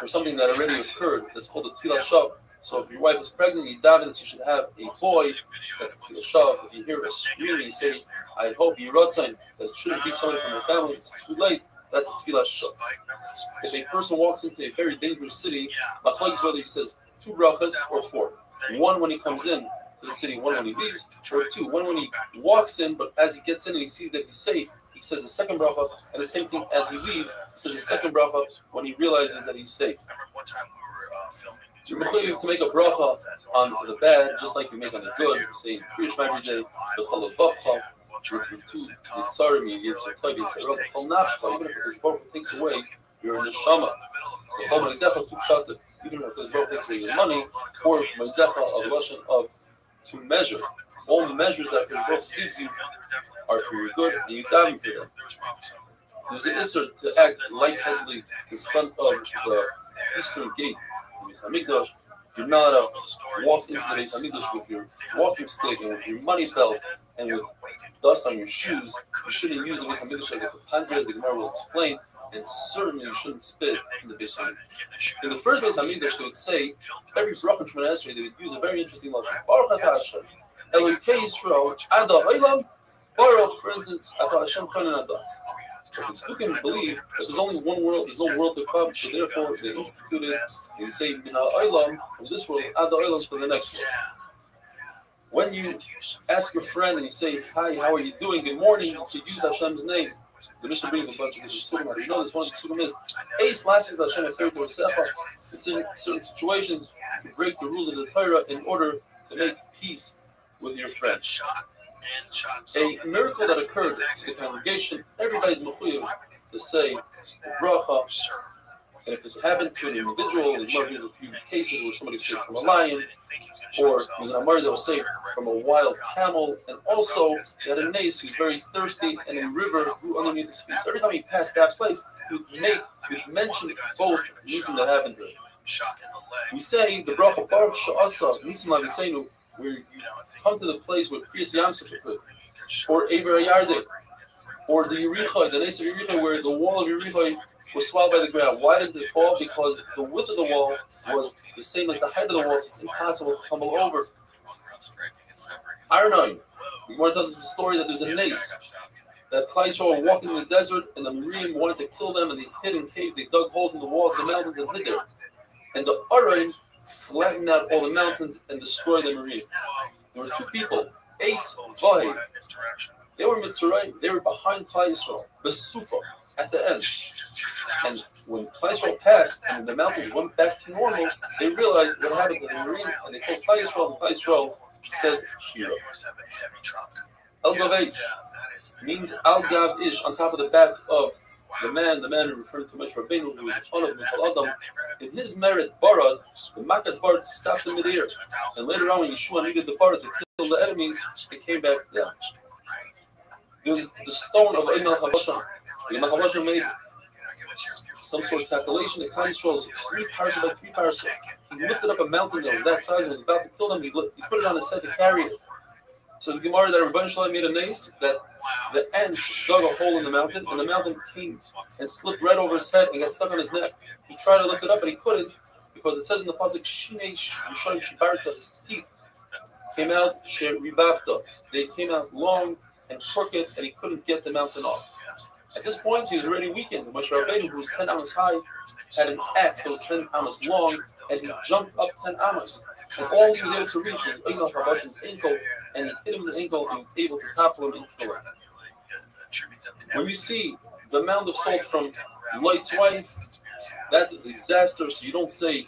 for something that already occurred. That's called a tefillah shav. So if your wife is pregnant, you daven that she should have a boy. That's a tefillah shav. If you hear a screaming, you say, "I hope Yiratzon." That shouldn't be somebody from your family. It's too late. That's a tefillah shav. If a person walks into a very dangerous city, machlokes whether he says 2 brachas or 4. 1 when he comes in to the city, 1 when he leaves, or 2. 1 when he walks in, but as he gets in and he sees that he's safe, he says the second bracha, and the same thing as he leaves, he says the second bracha when he realizes that he's safe. You're mechuyev to make a bracha on the bad, just like you make on the good. You say Kriyish every day, the Chalavavcha, with your two Yitzarim, your Yitzhak, Yitzhak, Chol Nafshcha, even if the Baruch takes away your neshama, the Chol Meidecha Tu Pshatim, even if the Baruch takes away your money, or Meidecha of Russian of to measure. All the measures that the Baruch gives you are for your good, and you daven for them. There's an issur to act lightheadedly in front of the eastern gate of the Beis Hamikdash. You're not allowed to walk into the Beis Hamikdash with your walking stick and with your money belt and with dust on your shoes. You shouldn't use the Beis Hamikdash as a kapandra, as the Gemara will explain, and certainly you shouldn't spit in the Beis Hamikdash. In the first Beis Hamikdash, they would say, every bracha and Shemona Esrei, they would use a very interesting lashon. Baruch atah Hashem, Elokei Yisrael, Ada Olam, Baruch, for instance, atah Hashem Chonin Adas. But the Tzdukim believe that there's only one world, there's no world to come, so therefore they instituted, you say, Min ha'olam, from this world, Ad ha'olam, to the next world. When you ask your friend and you say, hi, how are you doing, good morning, you should use Hashem's name. The Mishnah brings a bunch of different psukim. You know this one psukim is, Eis lasis Hashem efer to'esecha. It's in certain situations, you can break the rules of the Torah in order to make peace with your friend. A miracle that occurred to the congregation, everybody's mechuyev to say bracha, and if it happened to an individual, there's a few cases where somebody was saved from a lion, or there's an amar that was saved from a wild camel, and also he had a nace who's very thirsty, and a river grew underneath his feet. So every time he passed that place, he'd mention both nisim that happened to him. We say the bracha baruch she'asa nisim laviseinu, where you come to the place where Kriyas Yamsuf occurred, or Eber Yarden, or the Yerichai, the Nes of Yerichai, where the wall of Yerichai was swallowed by the ground. Why did it fall? Because the width of the wall was the same as the height of the wall, so it's impossible to tumble over. Arnoin, the Gemara tells us the story that there's a Nes, that Klal Yisrael were walking in the desert, and the Merim wanted to kill them, and they hid in caves, they dug holes in the walls of the mountains and hid there. And the Araim flattened out all the mountains and destroyed the Merim. There were two people, Ace Vahiv. They were Mitzrayim, they were behind Klal Yisrael, Besufa, at the end. And when Klal Yisrael passed and the mountains went back to normal, they realized what happened to the Merim, and they called Klal Yisrael, and Klal Yisrael said Shira. El Gav means Al Gav Ish, on top of the back of the man referring to Moshe Rabbeinu, who was one of Michal Adam. In his merit, Barad, the Makas Barad stopped in midair. And later on, when Yeshua needed the Barad to kill the enemies, it came back down. There was the stone of Eimel Chavasham. Eimel Chavasham made some sort of calculation. The Klal Yisrael was 3 parasha by 3 parasha. He lifted up a mountain that was that size and was about to kill them. He put it on his head to carry it. Says the Gemara that Rabban Shalom made a nace that the ants dug a hole in the mountain, and the mountain came and slipped right over his head and got stuck on his neck. He tried to lift it up, and he couldn't, because it says in the pasuk, Shinei Yishayim Shibarta, his teeth came out, Ribafta. They came out long and crooked, and he couldn't get the mountain off. At this point, he was already weakened. Moshe Rabbeinu, who was 10 amas high, had an axe that was 10 amas long, and he jumped up 10 amas. And all he was able to reach was Eimel Chavashim's ankle, and he hit him in the ankle, and he was able to topple him and kill him. When you see the mound of salt from Light's wife, that's a disaster, so you don't say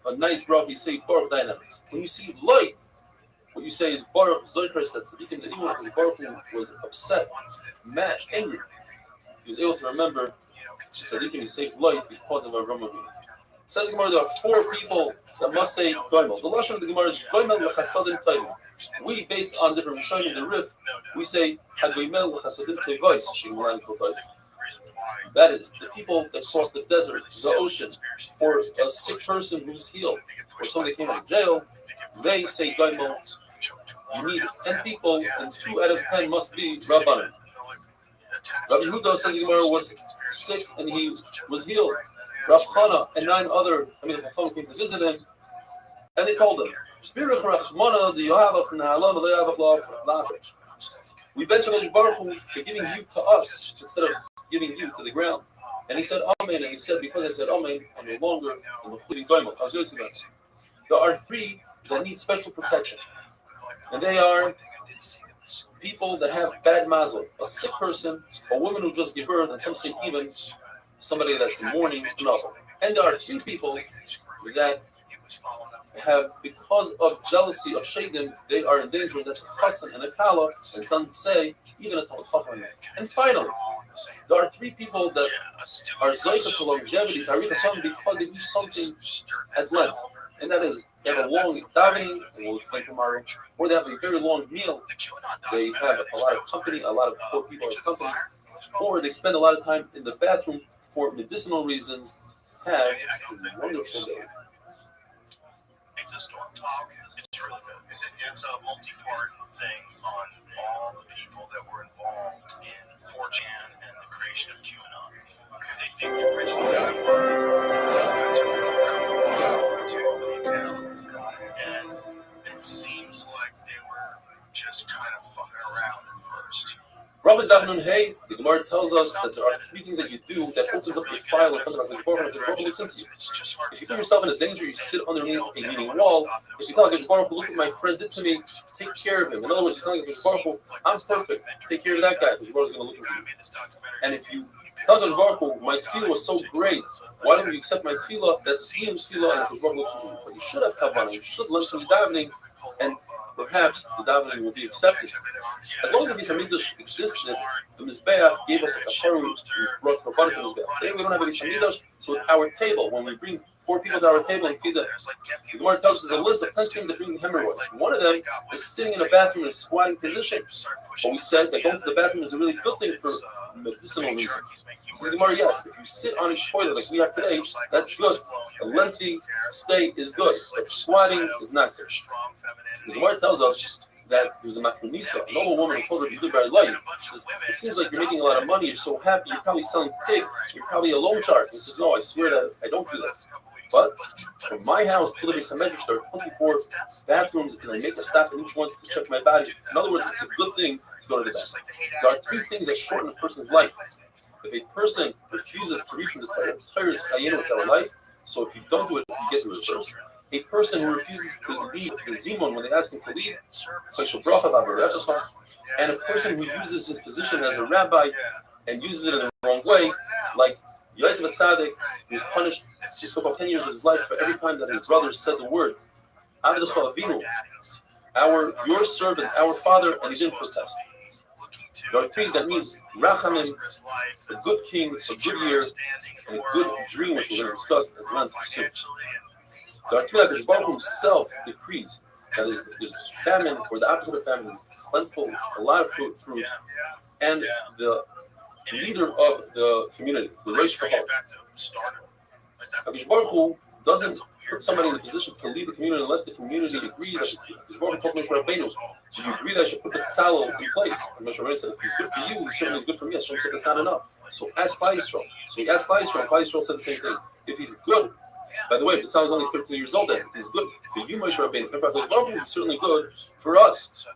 a nice bracha, you say Baruch Dynamics. When you see Light, what you say is Baruch Zochres, that's the beacon that even when Baruch was upset, mad, angry, he was able to remember Tzaddikim, he saved Light because of Avram Avinu. Says the Gemara, there are 4 people that must say Goimel. The lashon of the Gemara is Goimel lechasadim tayvim. We, based on different Rishonim, the Rif, we say Hagoimel lechasadim tayvais shimulani kotayvim. That is, the people that cross the desert, the ocean, or a sick person who's healed, or somebody came out of jail, they say Goimel. You need 10 people, and 2 out of 10 must be Rabbanim. Rabbi Yehuda, says the Gemara, was sick and he was healed. Rav Chana and 9 other Chacham came to visit him, and they told him, we bench HaKadosh Baruch Hu for giving you to us instead of giving you to the ground. And he said, Amen. And he said, because I said Amen, I'm no longer in the Chudim Goimel. There are 3 that need special protection. And they are people that have bad mazel, a sick person, a woman who just gave birth, and some say even somebody that's in mourning, another. And there are 3 people that have, because of jealousy of Shadim, they are in danger. That's a chassan and a kala, and some say even a talmid chacham. And finally, there are three people that are zoicha to longevity, tarich hasam, because they do something at length, and that is they have a long davening, and we'll explain tomorrow, or they have a very long meal. They have a lot of company, a lot of poor people as company, or they spend a lot of time in the bathroom for medicinal reasons. Have a wonderful day. It's really good. It's a multi-part thing on all the people that were involved in 4chan and the creation of QAnon. Okay. They think the original guy was and it seems like they were just kind of fucking around at first. Brachos Daf Nun Hey, the Gemara tells us that there are three things that you do that opens up your file in front of HaKadosh Baruch Hu, and HaKadosh Baruch Hu looks into you. If you put yourself in a danger, you sit underneath a leaning wall. If you tell HaKadosh Baruch Hu, look what my friend did to me, take care of him. In other words, you tell HaKadosh Baruch Hu, I'm perfect, take care of that guy, HaKadosh Baruch Hu is going to look into you. And if you tell HaKadosh Baruch Hu, my tefillah was so great, why don't you accept my tefillah? That's Iyam tefillah, and HaKadosh Baruch Hu looks into you. But you should have kavanah, you should learn from your davening, and perhaps the davening will be accepted. As long as the Beis Hamikdash existed, the Mizbeach gave us a kafaru, we brought korbanos to the Mizbeach. Today we don't have a Beis Hamikdash, so it's our table. When we bring poor people to our table and feed them, the Gemara tells us there's a list of 10 things that bring hemorrhoids. One of them is sitting in a bathroom in a squatting position. But we said that going to the bathroom is a really good thing for medicinal reasons. So the Gemara, yes, if you sit on a toilet like we have today, that's good. A lengthy stay is good, but squatting is not good. The Gemara tells us that there was a matronisa, an old woman who told her, "You live very light. It seems like you're making a lot of money. You're so happy. You're probably selling pig. You're probably a loan shark." He says, "No, I swear that I don't do that. But from my house to the Beis Hamikdash, there are 24 bathrooms, and I make a stop in each one to check my body. In other words, it's a good thing to go to the bathroom." There are three things that shorten a person's life. If a person refuses to read from the Torah is chayenu, it's our life. So if you don't do it, you get the reverse. A person who refuses to lead the Zimon when they ask him to lead, and a person who uses his position as a rabbi and uses it in the wrong way, like Yosef Tzaddik, who was punished, he took off 10 years of his life for every time that his brothers said the word, Avdecha Avinu, your servant, our father, and he didn't protest. There are three that means Rachamim, a good king, a good year, and a good dream, which we're going to discuss at length soon. There are three that Baruch Hu himself decrees. That is, if there's famine, or the opposite of famine is plentiful, a lot of fruit, and the leader of the community, the Reish Kahal. Baruch Hu doesn't put somebody in the position to lead the community unless the community agrees. That Baruch Hu told Moshe Rabbeinu, "Do you agree that I should put the Tzalo in place?" And Moshe Rabbeinu said, "If he's good for you, he certainly is good for me." Hashem said, "That's not enough." So ask Klal Yisrael. So he asked Klal Yisrael, and Klal Yisrael said the same thing. If he's good, by the way, B'tzal is only 13 years old then. If he's good for you, Moshe Rabbeinu, in fact, Baruch Hu is certainly good for us.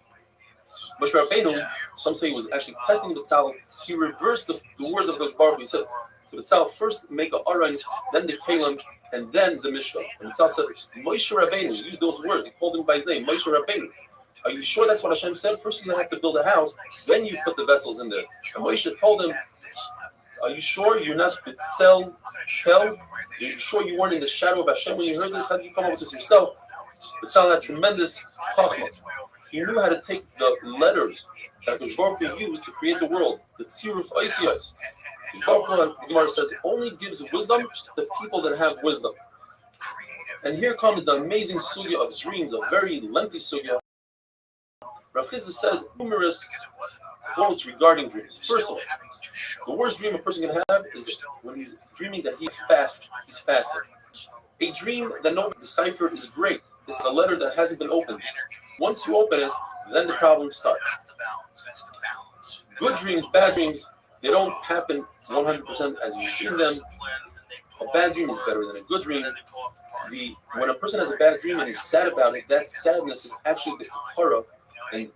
Moshe Rabbeinu, some say he was actually testing B'tzal. He reversed the words of Baruch Hu. He said, to B'tzal, first make a Aron, then the Kalim, and then the Mishnah. And B'tzal said, Moshe Rabbeinu, he used those words. He called him by his name, Moshe Rabbeinu. Are you sure that's what Hashem said? First you have to build a house, then you put the vessels in there. And Moshe told him, are you sure you're not B'tzal Kel? Are you sure you weren't in the shadow of Hashem when you heard this? How did you come up with this yourself? B'tzal had tremendous chachma. He knew how to take the letters that Baruch Hu used to create the world, the tziruf oisiyos. Baruch Hu, the Gemara says, only gives wisdom to people that have wisdom. And here comes the amazing sugya of dreams, a very lengthy sugya. Rav Chizda says numerous quotes regarding dreams. First of all, the worst dream a person can have is when he's dreaming that he's fasting. A dream that nobody deciphered is great. It's a letter that hasn't been opened. Once you open it, then the problems start. Good dreams, bad dreams, they don't happen 100% as you dream them. A bad dream is better than a good dream. When a person has a bad dream and he's sad about it, that sadness is actually the kapara, and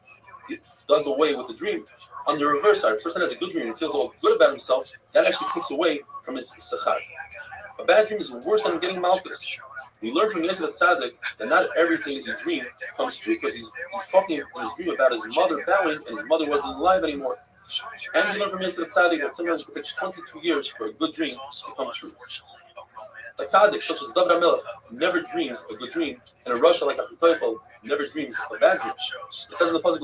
it does away with the dream. On the reverse side, a person has a good dream and feels all good about himself, that actually takes away from his sechar. A bad dream is worse than getting malchus. We learn from Yosef Tzaddik that not everything that you dream comes true, because he's talking in his dream about his mother bowing, and his mother wasn't alive anymore. And we learn from Yosef Tzaddik that sometimes it takes 22 years for a good dream to come true. A tzaddik such as David HaMelech never dreams a good dream, and a rasha like Achitophel never dreams a bad dream. It says in the pasuk,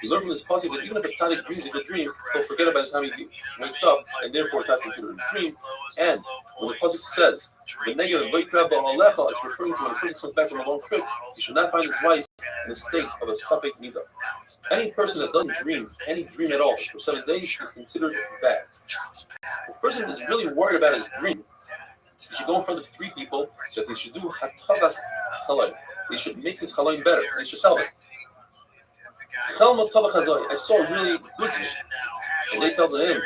you learn from this pasuk that even if a tzaddik dreams a good dream, he'll forget it by the time he wakes up, and therefore it's not considered a dream. And when the pasuk says the negative it's referring to when a person comes back from a long trip, he should not find his wife in a state of a suffix midah. Any person that doesn't dream any dream at all for 7 days is considered bad. If a person is really worried about his dream, he should go in front of 3 people that they should do hatavas chalay. They should make his chalay better. They should tell them, I saw a really good dream. And they tell him,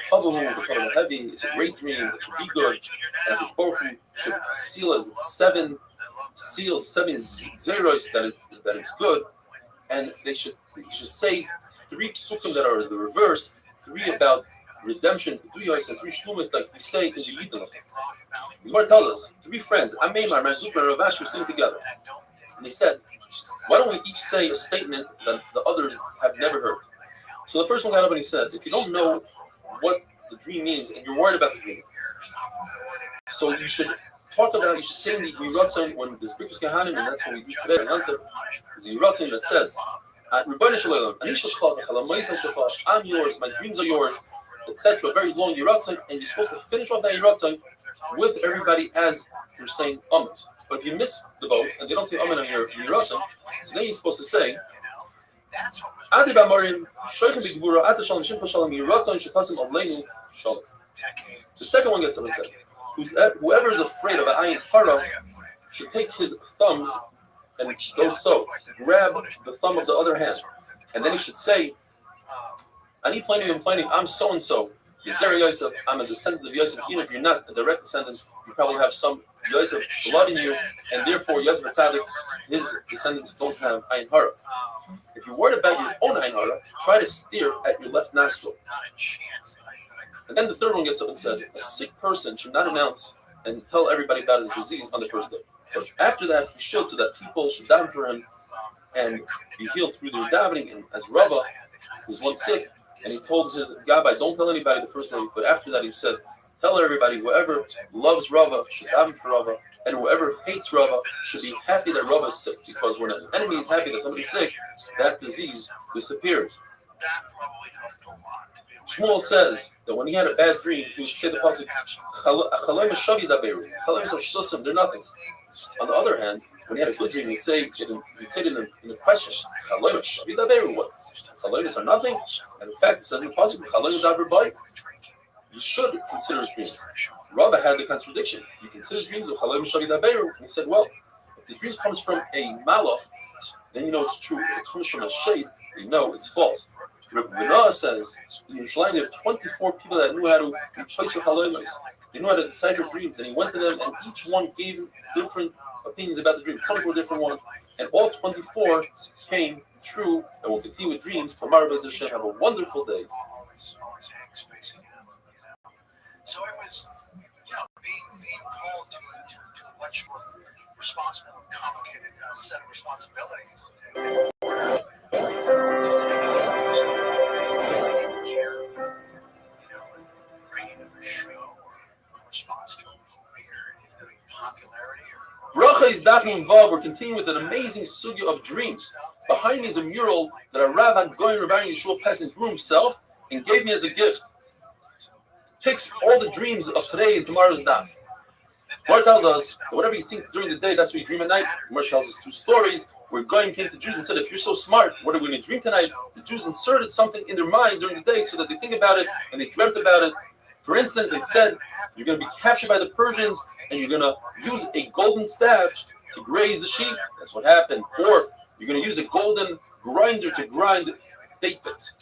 heavy, it's a great dream, it should be good. And Hakadosh Baruch Hu should seal it with 7 seals, 7 zeros that it's good. And he should say 3 psukim that are the reverse, 3 about redemption, 3 and 3 shlumas, like we say in the Yidden. The Gemara tells us, 3 friends, Ameimar, Marzuk, and Rav Ashi were sitting together. And they said, why don't we each say a statement that the others have never heard? So the first one got up and he said, if you don't know what the dream means and you're worried about the dream, so you should say in the Yiratzin when there's Birkus Kahanim, and that's what we do today in Hunter, there's a Yiratzin that says, I'm yours, my dreams are yours, etc. Very long Yiratzin, and you're supposed to finish off that Yiratzin with everybody as you're saying Amen. But if you miss the boat and they don't say Amen on your Yiratzin, so then you're supposed to say, the second one gets up and said, whoever is afraid of an ayin hara should take his thumbs and go so, grab the thumb of the other hand, and then he should say, I'm so and so. Yosef, I'm a descendant of Yosef. Even if you're not a direct descendant, you probably have some Yosef blood in you, and therefore Yosef Tzaddik, his descendants don't have ayin hara. If you're worried about your own ayin hara, try to steer at your left nostril. And then the third one gets up and said, a sick person should not announce and tell everybody about his disease on the first day. But after that, he showed so that people should daven for him and be healed through their davening. And as Rabbah, who was once sick, and he told his Gabbai, don't tell anybody the first day. But after that, he said, tell everybody, whoever loves Rabbah should daven for Rabbah, and whoever hates Rabbah should be happy that Rabbah is sick. Because when an enemy is happy that somebody's sick, that disease disappears. Shmuel says that when he had a bad dream, he would say the pasuk, they're nothing. On the other hand, when he had a good dream, he'd say it in a question, what? Chalomis are nothing? And in fact, it says in the pasuk, you should consider dreams. Rabbah had the contradiction. You consider dreams of Chalomis Shavi Daberu. And he said, well, if the dream comes from a malach, then you know it's true. If it comes from a shade, you know it's false. Rabbi Noah says, in Yerushalayim there are 24 people that knew how to replace with halomis. They knew how to decipher dreams, and he went to them, and each one gave different opinions about the dream, 24 different ones, and all 24 came true, and will continue with dreams. Tomorrow, Bez Hashem, have a wonderful day. So it was, being called to a much more responsible and complicated set of responsibilities. Bracha is Dafnim Vav. We're continuing with an amazing sugya of dreams. Behind me is a mural that a Rav HaGoyin Rabbi Yeshua Pesach drew himself and gave me as a gift. Picks all the dreams of today and tomorrow's daf. Gemara tells us that whatever you think during the day, that's what you dream at night. Gemara tells us 2 stories where Goyim came to Jews and said, if you're so smart, what are we going to dream tonight? The Jews inserted something in their mind during the day so that they think about it and they dreamt about it. For instance, they said, you're going to be captured by the Persians and you're going to use a golden staff to graze the sheep. That's what happened. Or you're going to use a golden grinder to grind date pits.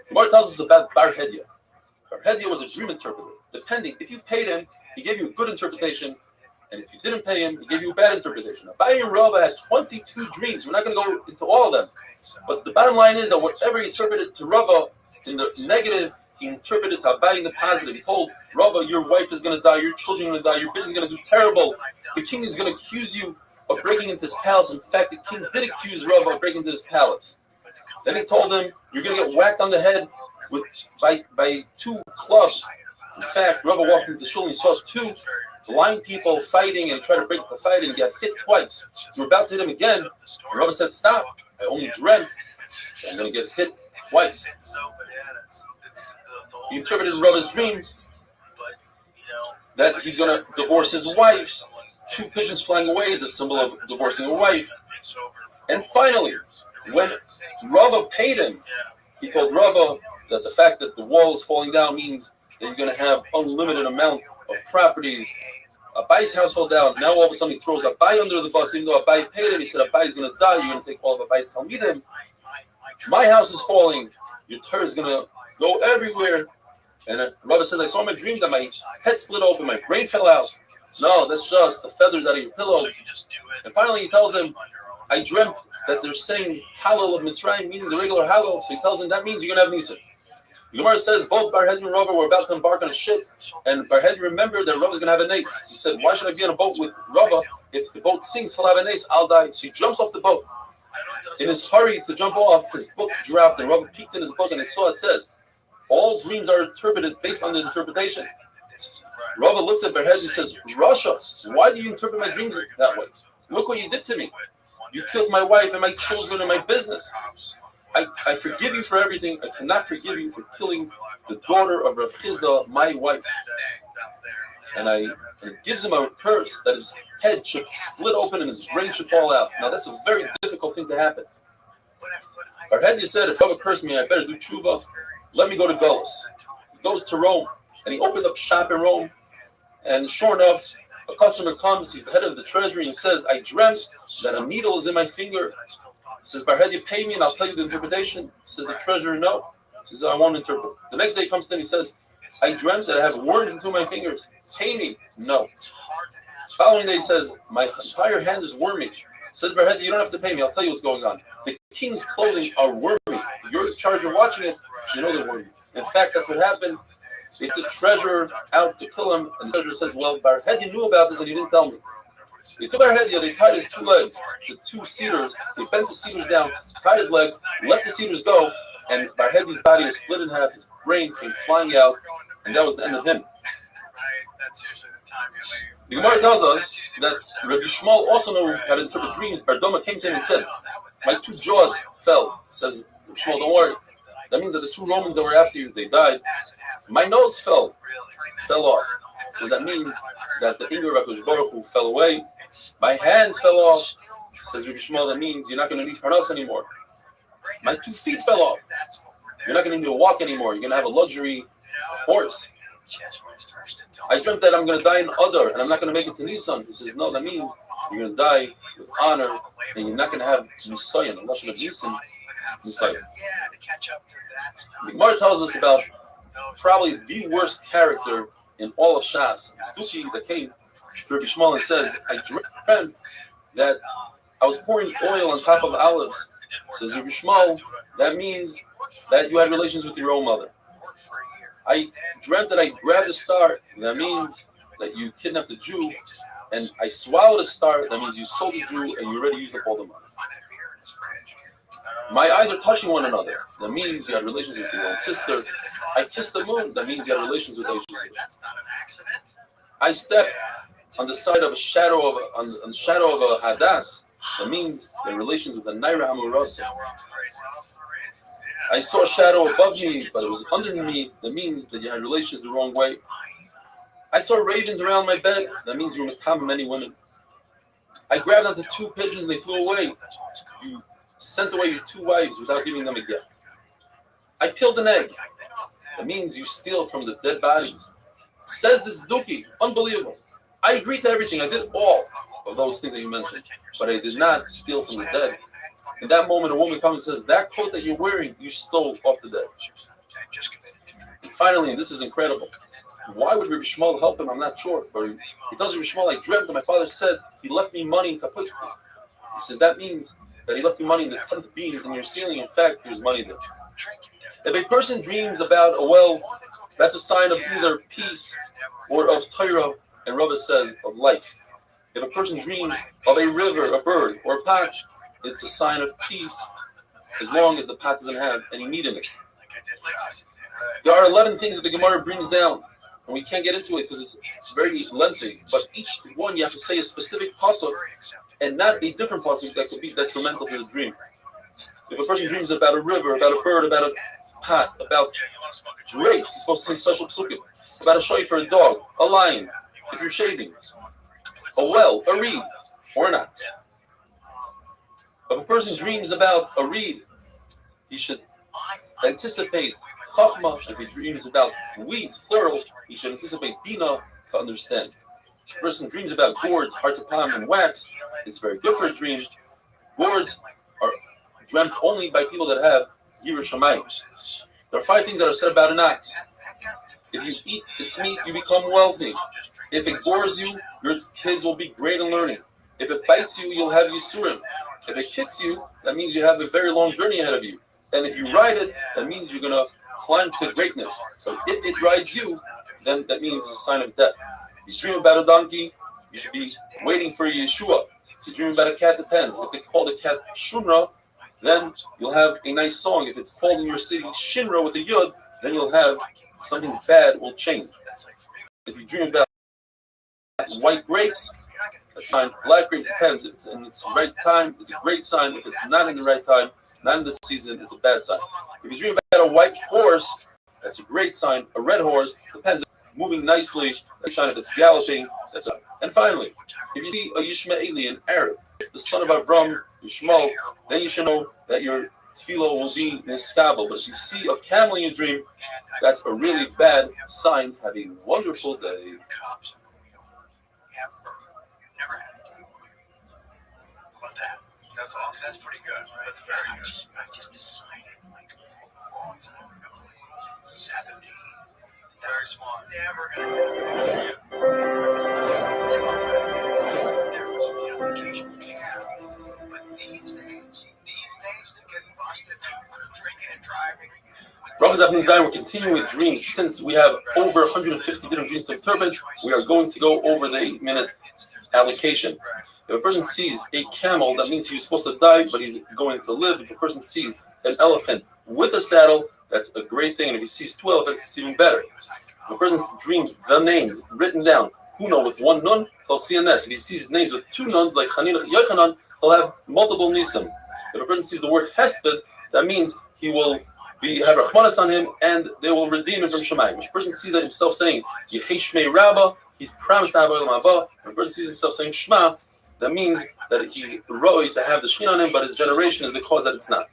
Gemara tells us about Bar Hedya. Bar Hedya was a dream interpreter. Depending, if you paid him, he gave you a good interpretation, and if you didn't pay him, he gave you a bad interpretation. Abaye and Rava had 22 dreams. We're not going to go into all of them. But the bottom line is that whatever he interpreted to Rava in the negative, he interpreted to Abaye in the positive. He told Rava, your wife is going to die, your children are going to die, your business is going to do terrible. The king is going to accuse you of breaking into his palace. In fact, the king did accuse Rava of breaking into his palace. Then he told him, you're going to get whacked on the head by 2 clubs. In fact, Rava walked into the shul and he saw 2 blind people fighting and he tried to break the fight and he got hit twice. You were about to hit him again. And Rava said, stop. I only dreamt that I'm going to get hit twice. He interpreted Rava's dream that he's going to divorce his wife. 2 pigeons flying away is a symbol of divorcing a wife. And finally, when Rava paid him, he told Rava that the fact that the wall is falling down means that you're going to have unlimited amount of properties. Abai's house fell down. Now all of a sudden he throws Abai under the bus. Even though Abai paid him, he said Abai is going to die. You're going to take all of Abai's Talmidim. My house is falling. Your Torah is going to go everywhere. And Rava says, I saw in my dream that my head split open, my brain fell out. No, that's just the feathers out of your pillow. And finally he tells him, I dreamt that they're saying Hallel of Mitzrayim, meaning the regular Hallel. So he tells him that means you're going to have Nisan. The Gemara says both Bar Hedi and Rava were about to embark on a ship, and Bar Hedi remembered that Rava is going to have a nace. He said, why should I be on a boat with Rava? If the boat sinks, he'll have a nace, I'll die. So he jumps off the boat. In his hurry to jump off, his book dropped, and Rava peeked in his book, and he saw it says, all dreams are interpreted based on the interpretation. Rava looks at Bar Hedi and says, Rasha, why do you interpret my dreams that way? Look what you did to me. You killed my wife and my children and my business. I forgive you for everything. I cannot forgive you for killing the daughter of Rav Chizda, my wife. And it gives him a curse that his head should split open and his brain should fall out. Now that's a very difficult thing to happen. Bar Hedi said, if Rava cursed me, I better do tshuva. Let me go to Golos. He goes to Rome and he opened up shop in Rome. And sure enough, a customer comes, he's the head of the treasury, and says, I dreamt that a needle is in my finger. Says, Bar Hedi, pay me and I'll tell you the interpretation. Says the treasurer, no. Says, I won't interpret. The next day he comes to him, he says, I dreamt that I have worms in 2 of my fingers. Pay me. No. Following day he says, my entire hand is wormy. Says Bar Hedi, you don't have to pay me, I'll tell you what's going on. The king's clothing are wormy. You're in charge of watching it, but you know they're wormy. In fact, that's what happened. They took the treasurer out to kill him, and the treasurer says, well, Bar Hedi knew about this and he didn't tell me. They took Bar Hedi, they tied his 2 legs, the 2 cedars, they bent the cedars down, tied his legs, let the cedars go, and Bar Hedi's body was split in half, his brain came flying out, and that was the end of him. The Gemara tells us that Rabbi Shmuel also knew how to interpret dreams. Bar Doma came to him and said, my 2 jaws fell. Says Rabbi Shmuel, don't worry. That means that the 2 Romans that were after you, they died. My nose fell off. So that means that the finger of HaKadosh Baruch Hu fell away. My hands fell off. Says Rabbi Shmuel, that means you're not going to need parnas anymore. My 2 feet fell off. You're not going to need to walk anymore. You're going to have a luxury horse. I dreamt that I'm going to die in Adar and I'm not going to make it to Nisan. He says, no, that means you're going to die with honor and you're not going to have Nisayan, unless you have Nisayan. The Gemara tells us about probably the worst character in all of Shas. Stuki that came to Rabbi Shmuel and says, I dreamt that I was pouring oil on top of olives. Says Rabbi Shmuel, that means that you had relations with your own mother. I dreamt that I grabbed a star, and that means that you kidnapped a Jew, and I swallowed a star, that means you sold a Jew and you already used up all the money. My eyes are touching one another, that means you had relations with your own sister. I kissed the moon, that means you had relations with those sisters. I stepped on the side of a shadow of a hadas, that means you had relations with the Naira Hamurasa. I saw a shadow above me, but it was under me. That means that you had relations the wrong way. I saw ravens around my bed. That means you were with many women. I grabbed onto 2 pigeons and they flew away. You sent away your 2 wives without giving them a gift. I peeled an egg. That means you steal from the dead bodies. Says this Duki. Unbelievable. I agreed to everything. I did all of those things that you mentioned, but I did not steal from the dead. In that moment, a woman comes and says, that coat that you're wearing, you stole off the dead. And finally, and this is incredible, why would Rabbi Shmuel help him? I'm not sure. But he tells Rabbi Shmuel, I dreamt that my father said he left me money in Kaput. He says, that means that he left me money in the 10th beam in your ceiling. In fact, there's money there. If a person dreams about a well, that's a sign of either peace or of Torah, and Rava says, of life. If a person dreams of a river, a bird, or a pot, it's a sign of peace, as long as the pot doesn't have any meat in it. There are 11 things that the Gemara brings down and we can't get into it because it's very lengthy. But each one you have to say a specific pasuk, and not a different pasuk that could be detrimental to the dream. If a person dreams about a river, about a bird, about a pot, about grapes, he's supposed to say special psukim. About a shofar, a dog, a lion, if you're shaving, a well, a reed, or not. If a person dreams about a reed, he should anticipate chachma. If he dreams about weeds, plural, he should anticipate bina to understand. If a person dreams about gourds, hearts of palm, and wax, it's very good for a dream. Gourds are dreamt only by people that have Yirah Shamayim. There are 5 things that are said about an ox. If you eat its meat, you become wealthy. If it bores you, your kids will be great in learning. If it bites you, you'll have Yisurim. If it kicks you, that means you have a very long journey ahead of you. And if you ride it, that means you're going to climb to greatness. So if it rides you, then that means it's a sign of death. If you dream about a donkey, you should be waiting for Yeshua. If you dream about a cat, depends. If they call the cat Shunra, then you'll have a nice song. If it's called in your city Shinra with a Yud, then you'll have something bad will change. If you dream about white grapes, that's fine. Black grapes depends. If it's in its right time, it's a great sign. If it's not in the right time, not in the season, it's a bad sign. If you dream about a white horse, that's a great sign. A red horse depends. Moving nicely, that's a sign. If it's galloping, that's a. And finally, if you see a Yishmaeli, an Arab, it's the son of Avram, Yishmael, then you should know that your tefillah will be niskabel. But if you see a camel in your dream, that's a really bad sign. Have a wonderful day. That's awesome. That's pretty good. That's very good. I just decided, like, a long time ago, when I was 17, very smart. Never gonna happen. There was, vacation camp. But these days, to get busted, drinking and driving. Brothers and Zion, we're continuing with dreams. Since we have over 150 different dreams to interpret, we are going to go over the 8-minute allocation. If a person sees a camel, that means he was supposed to die, but he's going to live. If a person sees an elephant with a saddle, that's a great thing. And if he sees 2 elephants, it's even better. If a person dreams the name written down, Huno with 1 nun, he'll see a nest. If he sees names with 2 nuns, like Chanina Yochanan, he'll have multiple nisim. If a person sees the word hesped, that means he will have Rahmanas on him, and they will redeem him from Shemayim. If a person sees that himself saying Yehei Shmei Rabbah, he's promised to have Olam Haba. If a person sees himself saying Shema, that means that he's roi to have the Shekhinah on him, but his generation is the cause that it's not.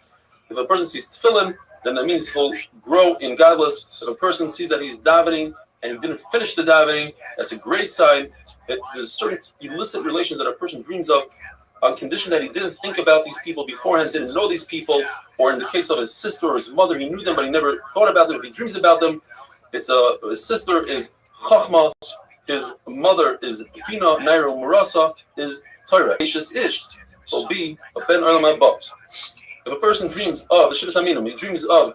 If a person sees tefillin, then that means he'll grow in godless. If a person sees that he's davening and he didn't finish the davening, that's a great sign. There's certain illicit relations that a person dreams of on condition that he didn't think about these people beforehand, didn't know these people, or in the case of his sister or his mother, he knew them, but he never thought about them. If he dreams about them, his sister is Chachma, his mother is Bina, Naira, Murasa, is Torah. Ish will be a Ben Olam Haba. If a person dreams of the Shivas Aminim, he dreams of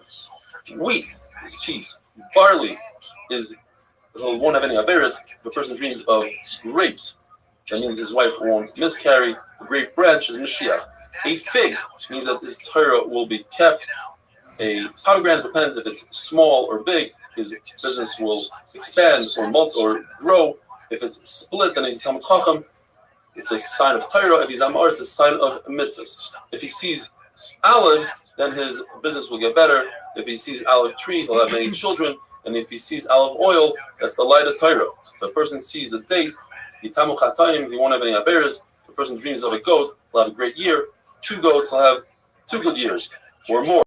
wheat, is peace. Barley is, he won't have any averas. If a person dreams of grapes, that means his wife won't miscarry. The grape branch is Mashiach. A fig means that his Torah will be kept. A pomegranate depends if it's small or big. His business will expand or grow. If it's split, then he's a Talmid Chacham. It's a sign of Torah. If he's Amar, it's a sign of mitzvahs. If he sees olives, then his business will get better. If he sees olive tree, he'll have many children. And if he sees olive oil, that's the light of Torah. If a person sees a date, Yitamu Chatayim, he won't have any averas. If a person dreams of a goat, he'll have a great year. 2 goats, he'll have 2 good years or more.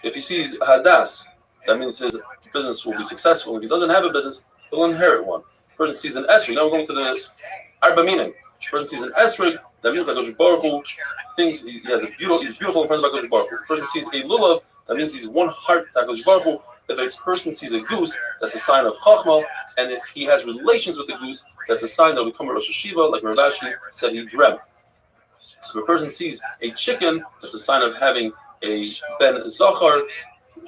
If he sees Hadas, that means his business will be successful. If he doesn't have a business, he'll inherit one. If a person sees an esrig, now we're going to the Arba Minim. If a person sees an esrig, that means that HaKadosh Baruch Hu thinks he's beautiful in front of HaKadosh Baruch Hu. If a person sees a lulav, that means he's one heart to HaKadosh Baruch Hu. If a person sees a goose, that's a sign of Chachma, and if he has relations with the goose, that's a sign that will become a Rosh Hashiva, like Rav Ashi said he dreamt. If a person sees a chicken, that's a sign of having a Ben Zachar,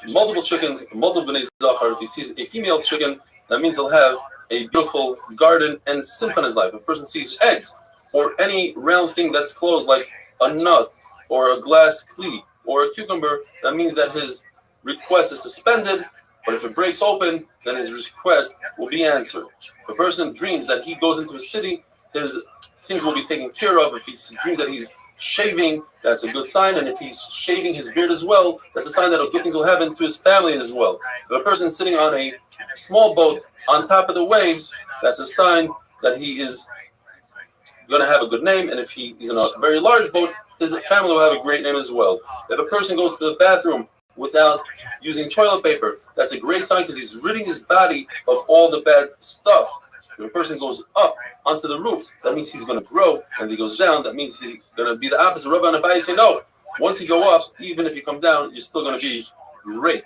multiple chickens, multiple Bnei Zachar. If he sees a female chicken, that means he'll have a beautiful garden and simcha in his life. If a person sees eggs, or any round thing that's closed, like a nut, or a glass kli, or a cucumber, that means that his request is suspended. But if it breaks open, then his request will be answered. If a person dreams that he goes into a city, his things will be taken care of. If he dreams that he's shaving, that's a good sign. And if he's shaving his beard as well, that's a sign that good things will happen to his family as well. If a person is sitting on a small boat on top of the waves, that's a sign that he is going to have a good name. And if he is in a very large boat, his family will have a great name as well. If a person goes to the bathroom without using toilet paper, that's a great sign because he's ridding his body of all the bad stuff. If a person goes up onto the roof, that means he's going to grow. And if he goes down, that means he's going to be the opposite. Rabbi and Abai say, no, once you go up, even if you come down, you're still going to be great.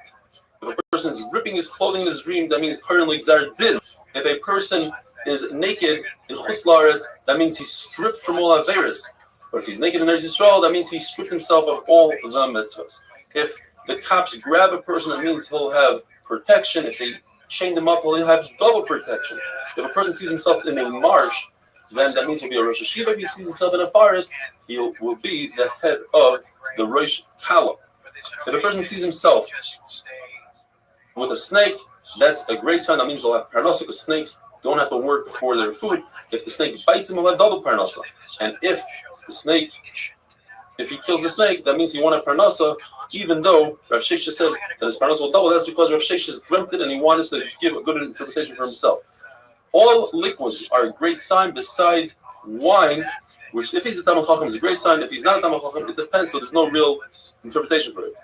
If a person is ripping his clothing in his dream, that means currently Gzar Din. If a person is naked in Chutz La'aretz, that means he's stripped from all Averis. But if he's naked in Eretz Yisrael, that means he stripped himself of all the mitzvahs. If the cops grab a person, that means he'll have protection. If they chain him up, he'll have double protection. If a person sees himself in a marsh, then that means he'll be a Rosh Hashiva. If he sees himself in a forest, he will be the head of the Rosh Kala. If a person sees himself with a snake, that's a great sign. That means he'll have parnasa, because snakes don't have to work for their food. If the snake bites him, he'll have double parnasa. And if he kills the snake, that means he won't have parnasa, even though Rav Shesha said that his parnasa will double. That's because Rav Shesha dreamt it and he wanted to give a good interpretation for himself. All liquids are a great sign besides wine, which if he's a Talmid Chacham is a great sign. If he's not a Talmid Chacham, it depends, so there's no real interpretation for it.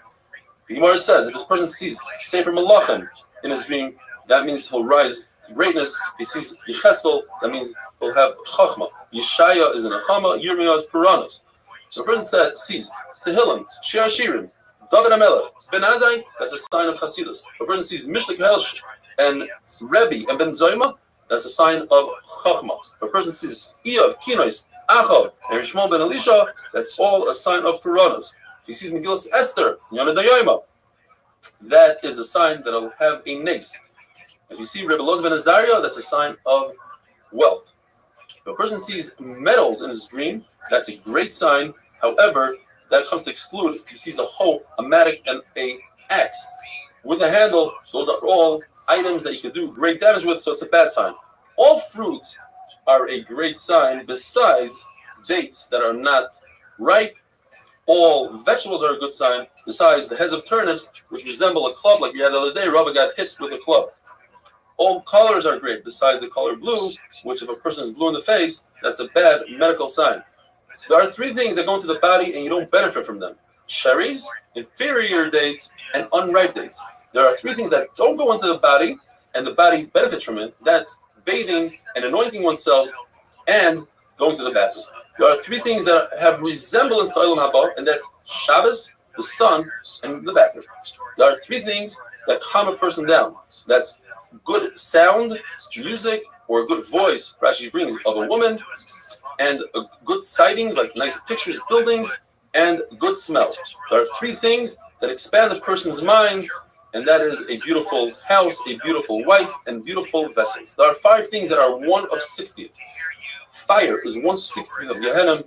The Gemara says if this person sees Sefer Malachim in his dream, that means he'll rise to greatness. If he sees Yecheskel, that means he'll have Chachma. Yeshaya is an Achama, Yirmiyah is Puranos. The person sees Tehillim, Shir Hashirim, David HaMelech, Ben Azai, that's a sign of Chasidus. The person sees Mishlik Helsh and Rebbe and Ben Zoyma, that's a sign of Chachma. If a person sees Iyov, Kinois, Achav, and Rishmon Ben Elisha, that's all a sign of Puranos. If he sees Megillas Esther, Yonah Dayoima, that is a sign that he'll have a nace. If you see Rebbe Loz Ben Azariah, that's a sign of wealth. If a person sees metals in his dream, that's a great sign. However, that comes to exclude if he sees a hoe, a mattock, and an axe with a handle. Those are all items that you could do great damage with, so it's a bad sign. All fruits are a great sign besides dates that are not ripe. All vegetables are a good sign besides the heads of turnips, which resemble a club like we had the other day. Rabbi got hit with a club. All colors are great besides the color blue, which if a person is blue in the face, that's a bad medical sign. There are three things that go into the body and you don't benefit from them: cherries, inferior dates, and unripe dates. There are three things that don't go into the body and the body benefits from it. That's bathing and anointing oneself and going to the bathroom. There are three things that have resemblance to Olam Haba, and that's Shabbos, the sun, and the bathroom. There are three things that calm a person down. That's good sound, music, or a good voice, Rashi brings, of a woman, and good sightings, like nice pictures, buildings, and good smell. There are three things that expand a person's mind, and that is a beautiful house, a beautiful wife, and beautiful vessels. There are five things that are 1 of 60th. Fire is 1/60th of Gehenna.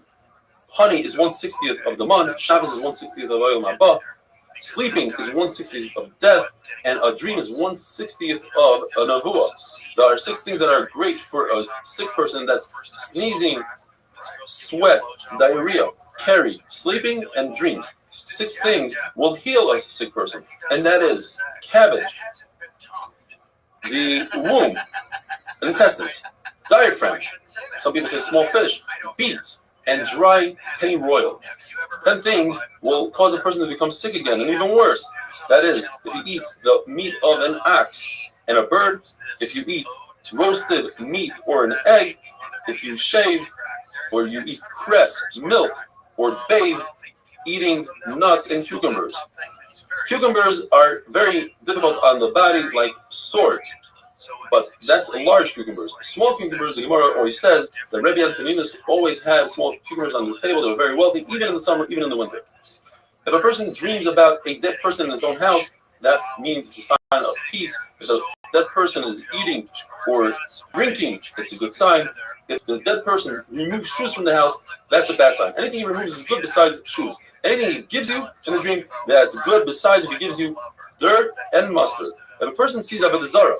Honey is 1/60th of the Mun. Shabbos is 1/60th of Olam Haba. Sleeping is 1/60th of death. And a dream is 1/60th of a Nevuah. There are 6 things that are great for a sick person. That's sneezing, sweat, diarrhea, carry, sleeping, and dreams. 6 things will heal a sick person. And that is cabbage, the womb, and intestines, diaphragm, some people say small fish, beets, and dry pennyroyal. 10 things will cause a person to become sick again, and even worse. That is, if you eat the meat of an ox and a bird, if you eat roasted meat or an egg, if you shave, or you eat cress, milk, or bathe, eating nuts and cucumbers. Cucumbers are very difficult on the body, like swords. But that's large cucumbers. Small cucumbers, the Gemara always says that Rebbe Antoninus always had small cucumbers on the table. They were very wealthy, even in the summer, even in the winter. If a person dreams about a dead person in his own house, that means it's a sign of peace. If a dead person is eating or drinking, it's a good sign. If the dead person removes shoes from the house, that's a bad sign. Anything he removes is good besides shoes. Anything he gives you in the dream, that's good besides if he gives you dirt and mustard. If a person sees Avodah Zarah,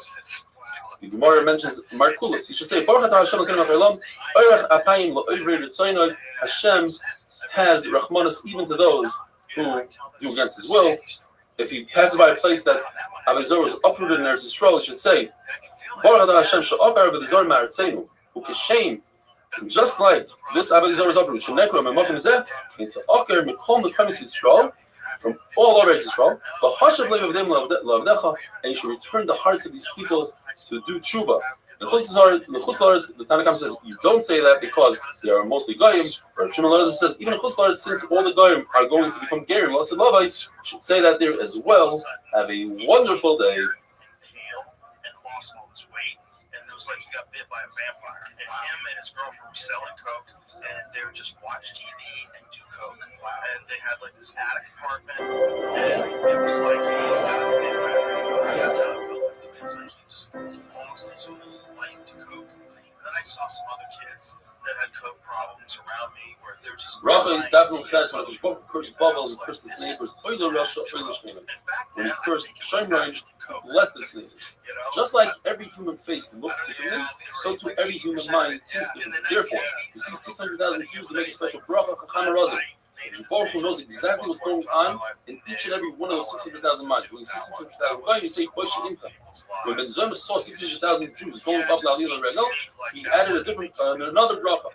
the Gemara mentions Markulis, he should say, Baruch atah Hashem Elokeinu melech haolam, orach apayim lo'ovrei ritzono. Hashem has rachmanos even to those who do against His will. If he passes by a place that Avodah Zarah was uprooted in Eretz Yisrael, he should say, Baruch atah Hashem she'okar Avodah Zarah ma'aretzeinu, ukeshem. Just like this Avodah Zarah was uprooted, Shenekra me'makom zeh came to okar mikol mechamis Yisrael, from all over Israel, and you should return the hearts of these people to do tshuva. In Chutz La'aretz, the Tanakh says you don't say that because they are mostly goyim. Or Shimon Lazar says even in Chutz La'aretz, since all the goyim are going to become gerim, you should say that there as well. Have a wonderful day. Like he got bit by a vampire, and him and his girlfriend were selling coke, and they would just watch TV and do coke. And they had like this attic apartment, and it was like he got bit by a vampire. That's how it felt like to me. It's like he just lost his whole life to coke. And then I saw some other kids that had coke problems around me where they're just. Racha is definitely fast when he cursed Babel and cursed his neighbors. When he cursed Shemrain, blessed his neighbors. Just like every human face looks differently, so too every human mind thinks differently. Therefore, you see 600,000 Jews who make a special bracha, chacham razim. The Baruch who knows exactly what's going on in each and every one of those 600,000 minds. When you see 600,000 guys, you say Boishe Imcha. When Ben Zoma saw 600,000 Jews going up La'alil Regel, he added a different, another bracha.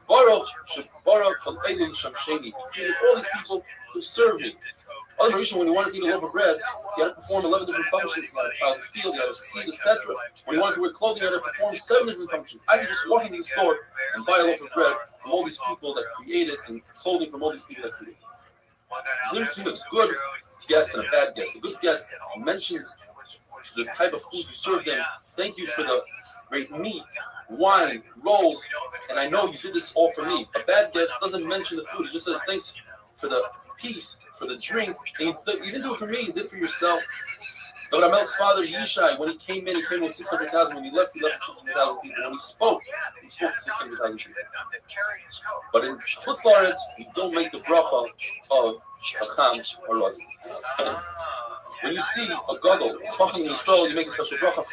Baruch Shebarak Kol Elul Shamsheni. He created all these people to serve me. Other Rishon, when he wanted to eat a loaf of bread, he had to perform 11 different functions. He had to plow the field, he had to seed, etc. When he wanted to wear clothing, he had to perform 7 different functions. I could just walk into the store and buy a loaf of bread from all these people that created, and clothing from all these people that created. There's between a good guest and a bad guest. A good guest mentions the type of food you serve them. Thank you for the great meat, wine, rolls, and I know you did this all for me. A bad guest doesn't mention the food. He just says thanks for the peace, for the drink. And you didn't do it for me, you did it for yourself. David Amelech's father, Yishai, when he came with 600,000. When he left with 600,000 people. When he spoke to 600,000 people. But in Chutz La'aretz, we don't make the bracha of Chacham or Razim. When you see a gadol, Chacham in Israel, you make a special bracha.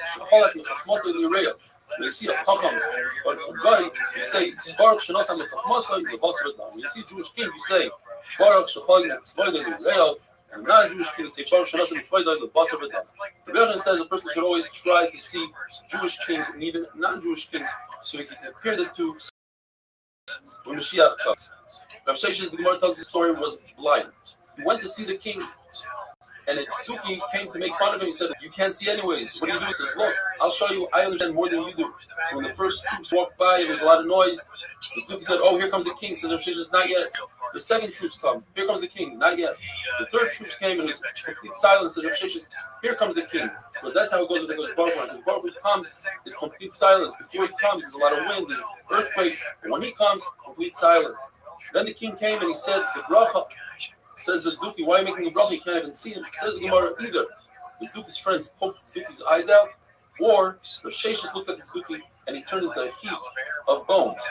When you see a Chacham or a guy, you say Baruch Shenosam Lechachmasai Levasar Adam. When you see a Jewish king, you say Baruch Shechag Voidei Lereil. And non-Jewish king, you say Baruch Shenosam Voidei Levasar Adam. The Rebbe says a person should always try to see Jewish kings and even non-Jewish kings so he can compare the two when Mashiach comes. Rav Sheshes, the Gemara tells the story, was blind. He went to see the king, and Tzduki came to make fun of him. He said, "You can't see anyways. What do you do?" He says, "Look, I'll show you. I understand more than you do." So when the first troops walked by, there was a lot of noise. The Tzduki said, "Oh, here comes the king." Says Rav Sheshes, "Not yet." The second troops come. Here comes the king. Not yet. The third troops came, and it was complete silence. Says Rav Sheshes, "Here comes the king." Because that's how it goes with the Baruch Hu. Because Baruch Hu comes, it's complete silence. Before he comes, there's a lot of wind, there's earthquakes. And when he comes, complete silence. Then the king came and he said, "The bracha." Says the Tzduki, "Why are you making the bracha? You can't even see him." Says the Gemara, either the Tzduki's friends poked Tzduki's eyes out, or Rav Sheshes looked at the Tzduki and he turned into a heap of bones.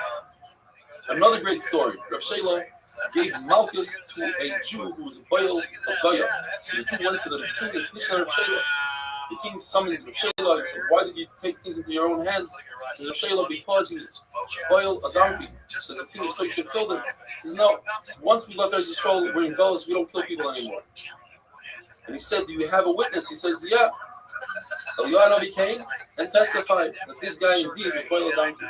Another great story. Rav Shelo gave Malchus to a Jew who was a Baal, a Goya. So the Jew went to the king and snitched on Rav Shelo. The king summoned Rav Shelo and said, "Why did you take things into your own hands?" Says Rav Shelo, "Because he was Baal, a donkey." Says the king, "So you should kill them." Says, "No, once we left Eretz Yisrael, we're in Golos, we don't kill people anymore." And he said, "Do you have a witness?" He says, "Yeah." Eliyahu came and testified that this guy indeed was Baal, a donkey.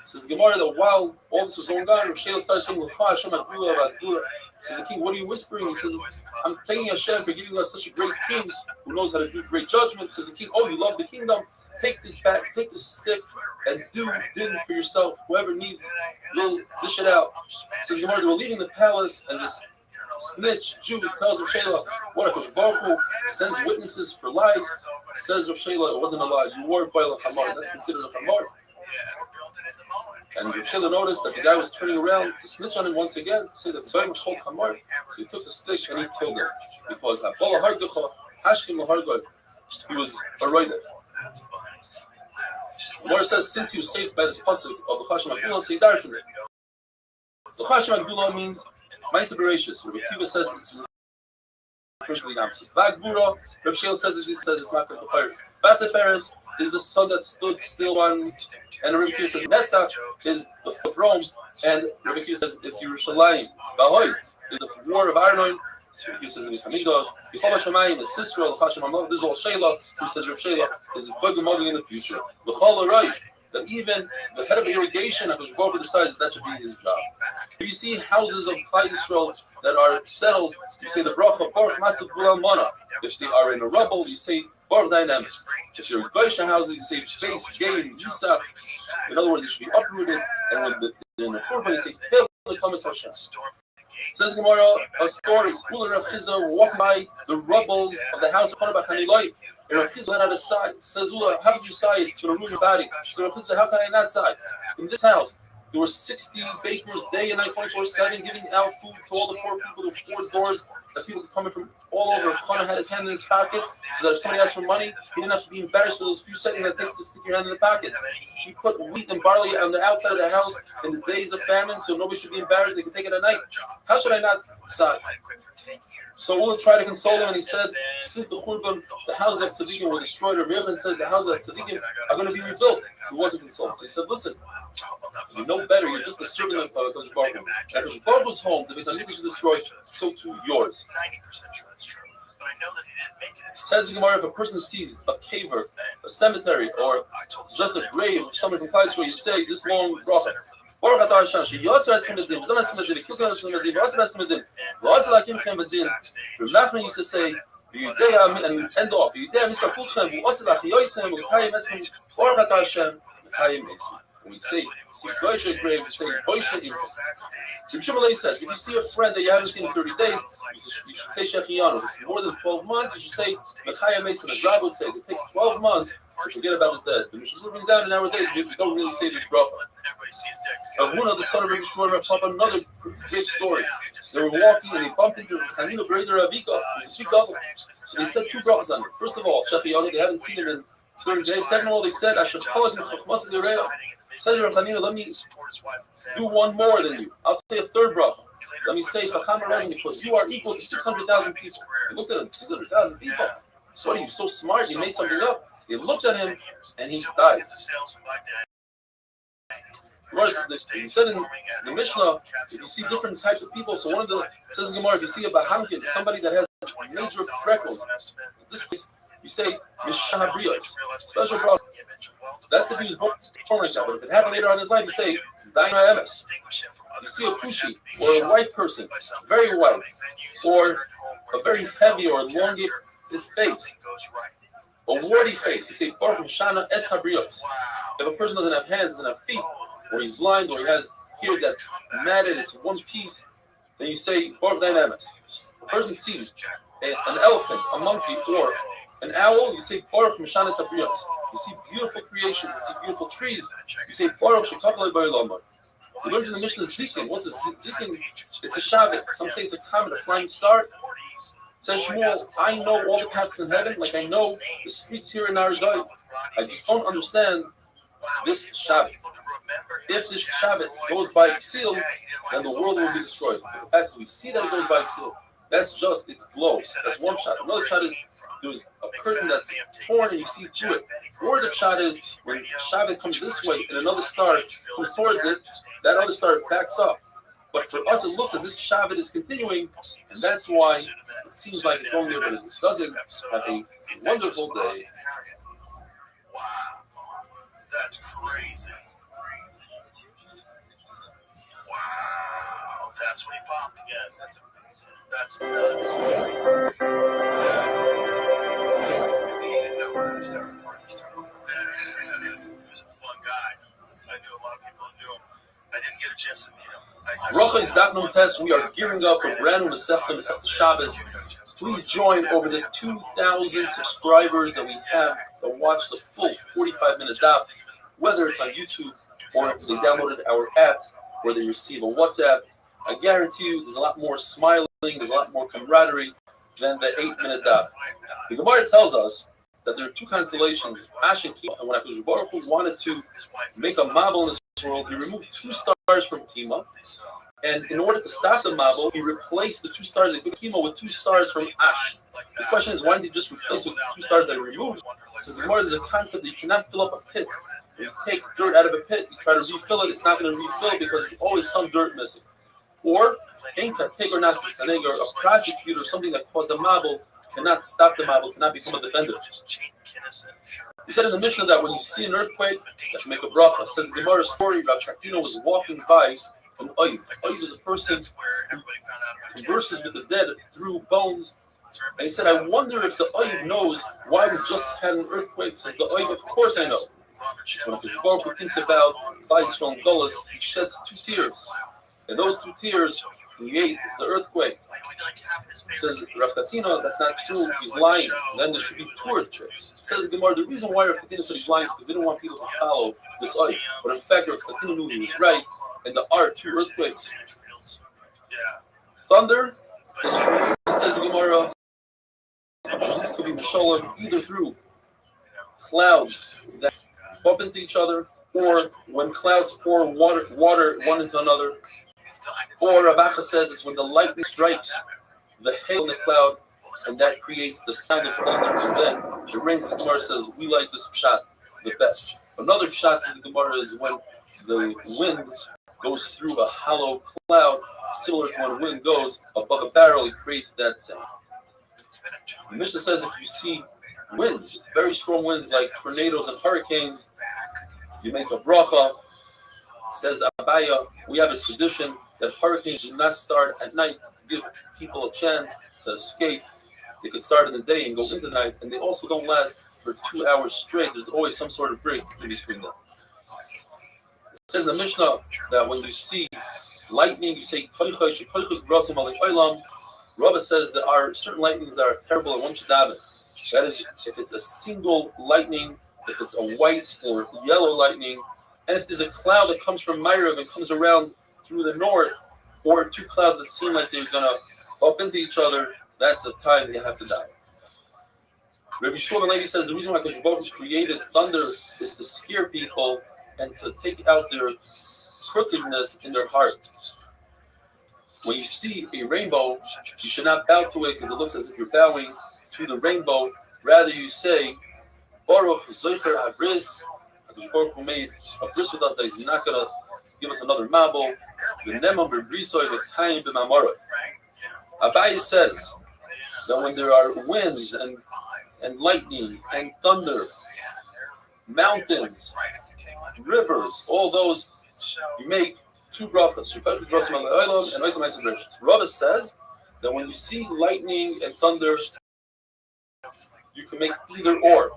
Says the Gemara that while all this was going on, Rav Shelo started saying, says the king, "What are you whispering?" He says, "I'm thanking Hashem for giving us such a great king who knows how to do great judgment." Says the king, "Oh, you love the kingdom? Take this back, take this stick, and do din for yourself. Whoever needs, you'll dish it out." Says the Gemara, they were leaving the palace, and this snitch Jew tells Rav Shelo, "What a Baruch Hu sends witnesses for lies." Says Rav Shelo, "It wasn't a lie. You were Baal Chamar. That's considered a Chamar." And Rav Shelo noticed that the guy was turning around to snitch on him once again, to say that the guy was called Chamar. So he took the stick and he killed him. Because he was a Roidef. The Gemara says, since he was saved by this pasuk of the Chashim Agdula, so he darshan it. The Chashim Agdula means Ma'aseh Bereishis. Rabbi Akiva says it's referring to the opposite. Vagvura, Rav Shmuel says it's not because Becharis. Vatiferes is the sun that stood still on, and Rav Kiva says Netzach is the foot of Rome, and Rav Kiva says it's Yerushalayim. Vahoy is the war of Arnon. Rav Kiva says in Islamigdash. B'chol Hashemayim is Sisra, L'chashem Amav. This is all Sheila, who says Rav Sheila is a Bogem Mogging in the future. B'chol Arai, that even the head of irrigation, Hakadosh Baruch Hu decides that should be his job. If you see houses of Klal Yisrael that are settled, you say the bracha Baruch Matzav Gulam Mana. If they are in a rubble, you say Baruch Dynamics. If you're in Goysha houses, you say base, gain, Yisach. In other words, it should be uprooted. And when in the Churban, you say Pil L'Kamas Hashem. Says Gemara, a story. Ruler of Chizah walked by the rubbles of the house of Chanabach Haniloi. And Rav Chizah went out of sight. Says Ula, how did you sigh? It's going to ruin your body. So Rav Chizah, how can I not sigh? In this house, there were 60 bakers day and night, 24/7, giving out food to all the poor people. There were 4 doors that people could come in from all over. Chana had his hand in his pocket, so that if somebody asked for money, he didn't have to be embarrassed for those few seconds that it takes to stick your hand in the pocket. He put wheat and barley on the outside of the house in the days of famine, so nobody should be embarrassed. They could take it at night. How should I not sigh? So Ula tried to console him, and he said, since the Churban, the houses of Tzaddikim were destroyed, or Reuven says the houses of Tzaddikim are going to be rebuilt. He wasn't consoled. So he said, listen, you know better. You're just a servant of Hakadosh Baruch Hu. And Hakadosh Baruch Hu's home, the Beis HaMikdash is destroyed, so too yours. Says the Gemara, if a person sees a caver, a cemetery, or just a grave of somebody from Klal Yisrael, you say this long bracha. Baruch atah Hashem, sheyotzer eschem b'din, v'zon eschem b'din, v'kilkan eschem b'din, v'asem eschem b'din, v'asem lakim b'din. Rav Nachman used to say, and we end off, v'yidei mitzvah kulchem, v'asem lach yoisem, v'chayim eschem, Baruch atah Hashem, v'chayim eschem. When we say, see Goysha grave, we say Goysha Imcha. Rav Shmuel says, if you see a friend that you haven't seen in 30 days, you should say Shechiyanu. If it's more than 12 months, you should say Mechayim Esim. As Rab would say, if it takes 12 months to forget about the dead. The Mishnah brings down in nowadays, we don't really say this bracha. Rav Huna, the son of Rabbi Shmuel, Rav Papa, another great story. They were walking and they bumped into Chanina Breder Avika. It was a big double. So they said 2 brachas on it. First of all, Shechiyanu, they haven't seen him in 30 days. Second of all, they said, Asher Chalad Mechachmas L'Reah. Says Rav Chanina, let me do one more than you. I'll say a third bracha. Let me say Chacham Razim, because you are equal to 600,000 people. They looked at him, 600,000 people. What are you, so smart? You made something up. They looked at him and he died. He said in the Mishnah, if you see different types of people, so one of the says in Gemara, if you see a Bahamkin, somebody that has major freckles, in this case, you say Mishah Briyos, special bracha. That's if he was born like that. But if it happened later on in his life, you say Daina Emes. You see a Kushi or a white person, very white, or a very heavy or elongated face, a warty face, you say Baruch Mishana Es Habrios. If a person doesn't have hands, doesn't have feet, or he's blind, or he has hair that's matted, it's one piece, then you say Baruch Daina Emes. A person sees an elephant, a monkey, or an owl, you say Baruch Mishana Es Habrios. You see beautiful creations, you see beautiful trees, you say Baruch Shekachalei B'Olamah. We learned in the Mishnah Zikin. What's a Zikin? It's a Shabbat. Some say it's a comet, a flying star. Says Shmuel, I know all the paths in heaven, like I know the streets here in Aradai. I just don't understand this Shabbat. If this Shabbat goes by Exil, then the world will be destroyed. But the fact is, we see that it goes by Exil. That's just its glow. That's one shot. Another shot is there's a curtain that's torn and you see through it. Or the shot is when Shabbat comes this way and another star comes towards it, that other star backs up. But for us, it looks as if Shabbat is continuing, and that's why it seems like it's wrong there, but it doesn't. Have a wonderful day. Wow, that's crazy. Wow, that's when he popped again. That's nuts. He didn't know where to start. He was a fun guy. I knew a lot of people who knew him. I didn't get a chance to meet him. Bracha is Daf Nun Tes. We are gearing up for brand new Masechta Shabbos. Please join over the 2,000 subscribers that we have to watch the full 45-minute daf, whether it's on YouTube or if they downloaded our app or they receive a WhatsApp. I guarantee you there's a lot more smiling, there's a lot more camaraderie than the 8-minute daf. The Gemara tells us that there are 2 constellations, Ash and Kima, and when HaKadosh Baruch Hu wanted to make a mabel in this world, he removed 2 stars from Kima, And in order to stop the Mabul, he replaced the 2 stars of Chemo with 2 stars from Ash. The question is, why did he just replace it with 2 stars that he removed? Says the Gemara, there's a concept that you cannot fill up a pit. When you take dirt out of a pit, you try to refill it, it's not going to refill because there's always some dirt missing. Or, Inka, Tegur Nasis, a prosecutor, something that caused a Mabul, cannot stop the Mabul, cannot become a defender. He said in the Mishnah that when you see an earthquake, you have to make a bracha. It says the Gemara story, Rav Shakino was walking by an oiv. Oiv is a person who converses with the dead through bones. And he said, I wonder if the oiv knows why we just had an earthquake. Says the oiv, of course I know. So when the Baruch Hu thinks about Klal Yisrael and Golas, he sheds 2 tears. And those 2 tears create the earthquake. Says Rav Katina, that's not true, he's lying. Then there should be 2 earthquakes. Says the Gemara, the reason why Rav Katina said he's lying is because they didn't want people to follow this oiv. But in fact, Rav Katina knew he was right. And there are 2 earthquakes. Thunder is created, says the Gemara. This could be Mesholim either through clouds that bump into each other, or when clouds pour water one into another. Or Rav Acha says it's when the lightning strikes the hail in the cloud, and that creates the sound of thunder. And then it rains. The Gemara says we like this pshat the best. Another pshat, says the Gemara, is when the wind goes through a hollow cloud, similar to when wind goes above a barrel, it creates that sound. The Mishnah says if you see winds, very strong winds like tornadoes and hurricanes, you make a bracha. Says Abaya, we have a tradition that hurricanes do not start at night to give people a chance to escape. They could start in the day and go into the night, and they also don't last for 2 hours straight. There's always some sort of break in between them. It says in the Mishnah that when you see lightning, you say Rabba says there are certain lightnings that are terrible and one should daven. That is, if it's a single lightning, if it's a white or yellow lightning, and if there's a cloud that comes from Ma'ariv and comes around through the north, or 2 clouds that seem like they're going to bump into each other, that's the time that you have to die. Rabbi Shmuel Levi says the reason why Kadosh Baruch Hu created thunder is to scare people and to take out their crookedness in their heart. When you see a rainbow, you should not bow to it because it looks as if you're bowing to the rainbow. Rather, you say, Baruch Zocher Abris. Kadosh Baruch Hu made a bris with us that he's not going to give us another mabel. The nemam b'brisoy v'kayim b'mamorah. Abaye says that when there are winds and lightning and thunder, mountains, rivers, all those, you make 2 brachas. Rava says that when you see lightning and thunder, you can make either or.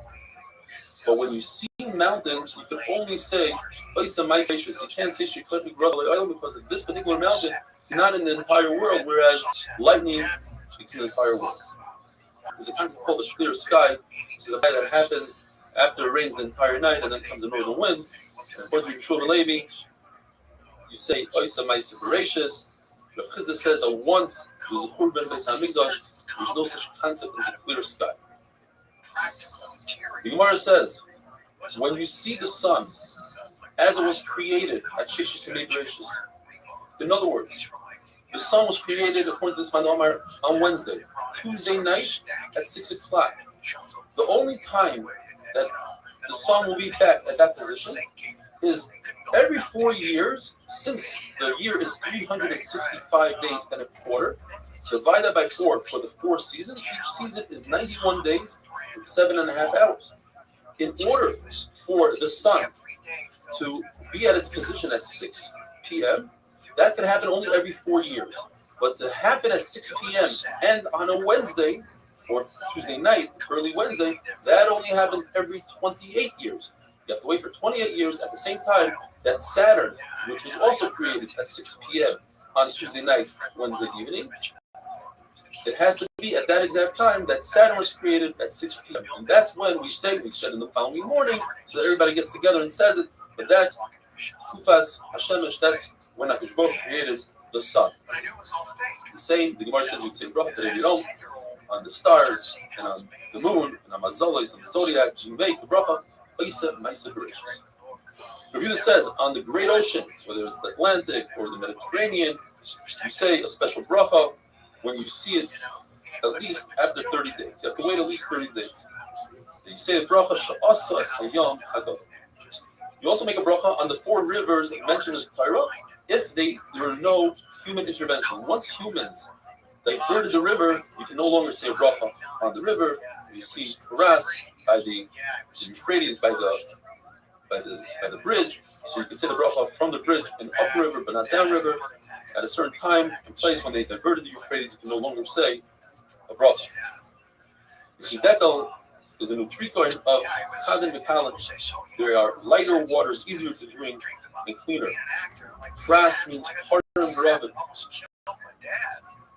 But when you see mountains, you can only say you can't say because of this particular mountain is not in the entire world, whereas lightning is in the entire world. There's a concept called the clear sky. This is a thing that happens after it rains the entire night and then comes a northern wind. And according to Shmuel Levi, you say Oisa Ma'isa Bereshis. Rav Chizda says that once there's a Churban Beis Hamikdash, there's no such concept as a clear sky. The Gemara says, when you see the sun as it was created at Sheshis and Bereshis, in other words, the sun was created according to this man Omar on Wednesday, Tuesday night at 6 o'clock. The only time that the sun will be back at that position is every 4 years, since the year is 365 days and a quarter, divided by 4 for the 4 seasons. Each season is 91 days and 7.5 hours. In order for the sun to be at its position at 6 p.m., that can happen only every 4 years. But to happen at 6 p.m. and on a Wednesday or Tuesday night, early Wednesday, that only happens every 28 years. You have to wait for 28 years at the same time that Saturn, which was also created at 6 p.m. on Tuesday night, Wednesday evening, it has to be at that exact time that Saturn was created at 6 p.m. And that's when we say we said in the following morning, so that everybody gets together and says it. But that's Kufas Hashemish, that's when HaKadosh Baruch Hu created the sun. The same, the Gemara says we'd say bracha today, on the stars and on the moon and on Mazolos and the zodiac, you make the bracha Oisa Ma'isa Bereshis. Rabbi says on the great ocean, whether it's the Atlantic or the Mediterranean, you say a special bracha when you see it at least after 30 days. You have to wait at least 30 days. You say the bracha she'asa es hayam hagam. You also make a bracha on the 4 rivers mentioned in the Torah if there were no human intervention. Once humans diverted the river, you can no longer say a bracha on the river. You see Paras by the Euphrates by the bridge, so you can say the bracha from the bridge and upriver, but not downriver. At a certain time and place when they diverted the Euphrates, you can no longer say a bracha. The Chidekel is a nutricon of Chadin Mekalim. There are lighter waters, easier to drink and cleaner. Pras means harder and Rabban.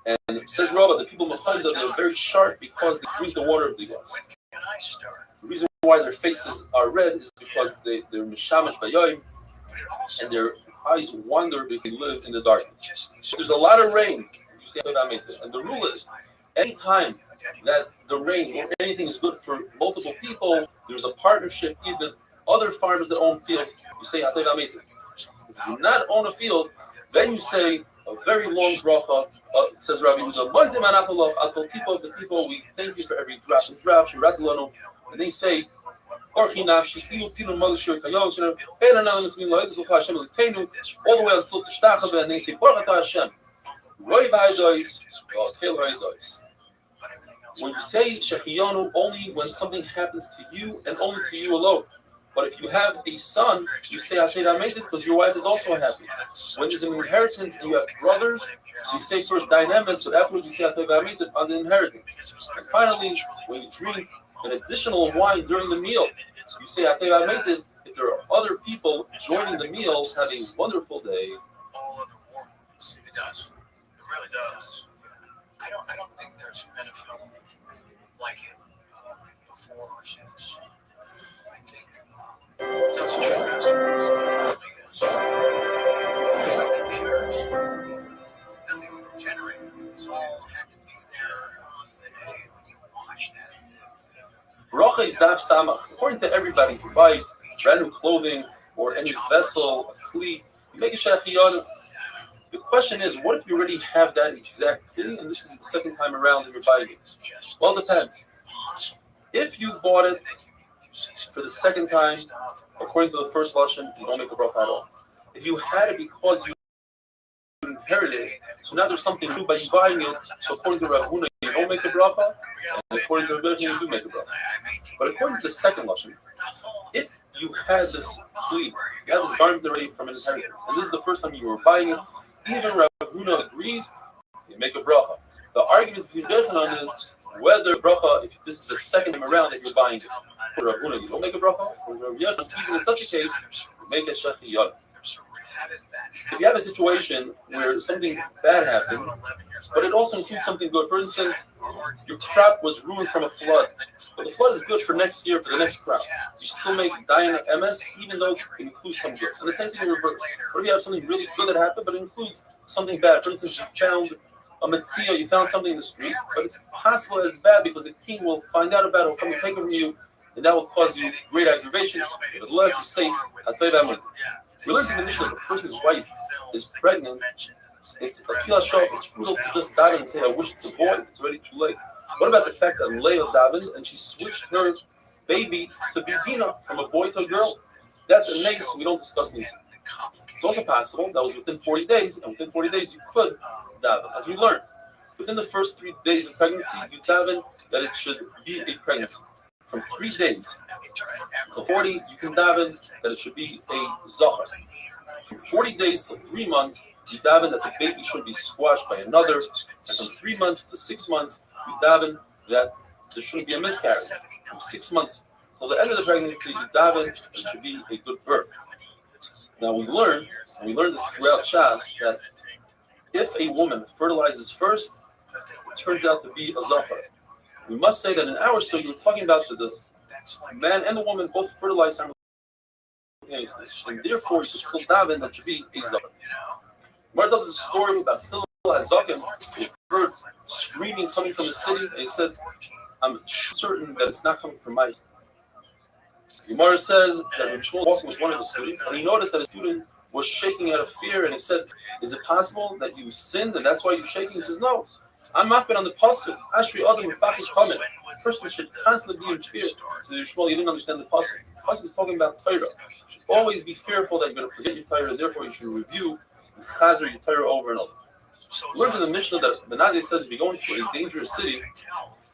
And it says Rabba, the people of Machazah, they're very sharp because they drink the water of the gods. The reason why their faces are red is because they're mishamash bayoim, and their eyes wander because they live in the darkness. If there's a lot of rain, you say, and the rule is, anytime that the rain or anything is good for multiple people, there's a partnership, even other farmers that own fields, you say, if you do not own a field, then you say a very long bracha. Says Rabbi Yehuda, I'll call people of the people, we thank you for every drop and drop, and they say, all the way until Tishtachava, and they say, Baruch Atah Hashem. When you say Shechiyanu, only when something happens to you and only to you alone. But if you have a son, you say Atei Amedet because your wife is also happy. When there's an inheritance and you have brothers, so you say first dynamis, but afterwards you say Atei Amedet on the inheritance. And finally, when you drink an additional wine during the meal, you say Atei Amedet. If there are other people joining the meal, have a wonderful day. All other warnings. It does. It really does. I don't think there's been a film like it before or since. I think that's a true message. It really is. There's no computers. Nothing generated. It's all had to be there on the day when you watch that. Bracha is daf samach. According to everybody, if you buy brand new clothing or any vessel, a kli, you make a shechiyanu. The question is, what if you already have that exact kli, and this is the second time around that you're buying it? Well, it depends. If you bought it for the second time, according to the first lashon, you don't make a bracha at all. If you had it because you inherited it, so now there's something new by you buying it, so according to Rav Huna, you don't make a bracha, and according to Rav Huna, you do make a bracha. But according to the second lashon, if you had this kli, you had this garment already from inheritance, and this is the first time you were buying it, even Rav Huna agrees, you make a bracha. The argument between Yochanan is whether bracha, if this is the second time around that you're buying it. For Rav Huna, you don't make a bracha. For Rav Yochanan, even in such a case, you make a shechiyanu. If you have a situation where something bad happened, but it also includes something good. For instance, your crop was ruined from a flood, but the flood is good for next year, for the next crop. You still make dayan MS, even though it includes some good. And the same thing in reverse. What if you have something really good that happened, but it includes something bad? For instance, you found a metzia, you found something in the street, but it's possible that it's bad because the king will find out about it, will come and take it from you, and that will cause you great aggravation. Nevertheless, you say, we learned from the Mishnah that if a person's wife is pregnant, it's a tefillah shah, it's futile to just daven and say, I wish it's a boy, it's already too late. What about the fact that Leah davened and she switched her baby to be Dina, from a boy to a girl? That's a nace, we don't discuss nace. It's also possible that was within 40 days, and within 40 days you could daven, as we learned. Within the first 3 days of pregnancy, you daven that it should be a pregnancy. From 3 days to 40, you can daven that it should be a zachar. From 40 days to 3 months, you daven that the baby should be squashed by another. And from 3 months to 6 months, you daven that there shouldn't be a miscarriage. From 6 months till the end of the pregnancy, you daven that it should be a good birth. Now we learned this throughout Shas, that if a woman fertilizes first, it turns out to be a zachar. We must say that in our story, you were talking about the man and the woman both fertilize simultaneously, and therefore you could still daven that should be a zachar. Mar tells us a story about Hillel HaZaken, who heard screaming coming from the city, and he said, I'm certain that it's not coming from my. Gemara says that when Shmuel was walking with one of his students, and he noticed that his student was shaking out of fear, and he said, "Is it possible that you sinned and that's why you're shaking?" He says, "No, I'm not been on the pasuk. Ashri Adam Mufachis Kamen. A person should constantly be in fear." So Shmuel, you didn't understand the pasuk. The pasuk is talking about Torah. You should always be fearful that you're going to forget your Torah, and therefore you should review and chazer your Torah over and over. We learned in the Mishnah that Benazir says if you go into a dangerous city, you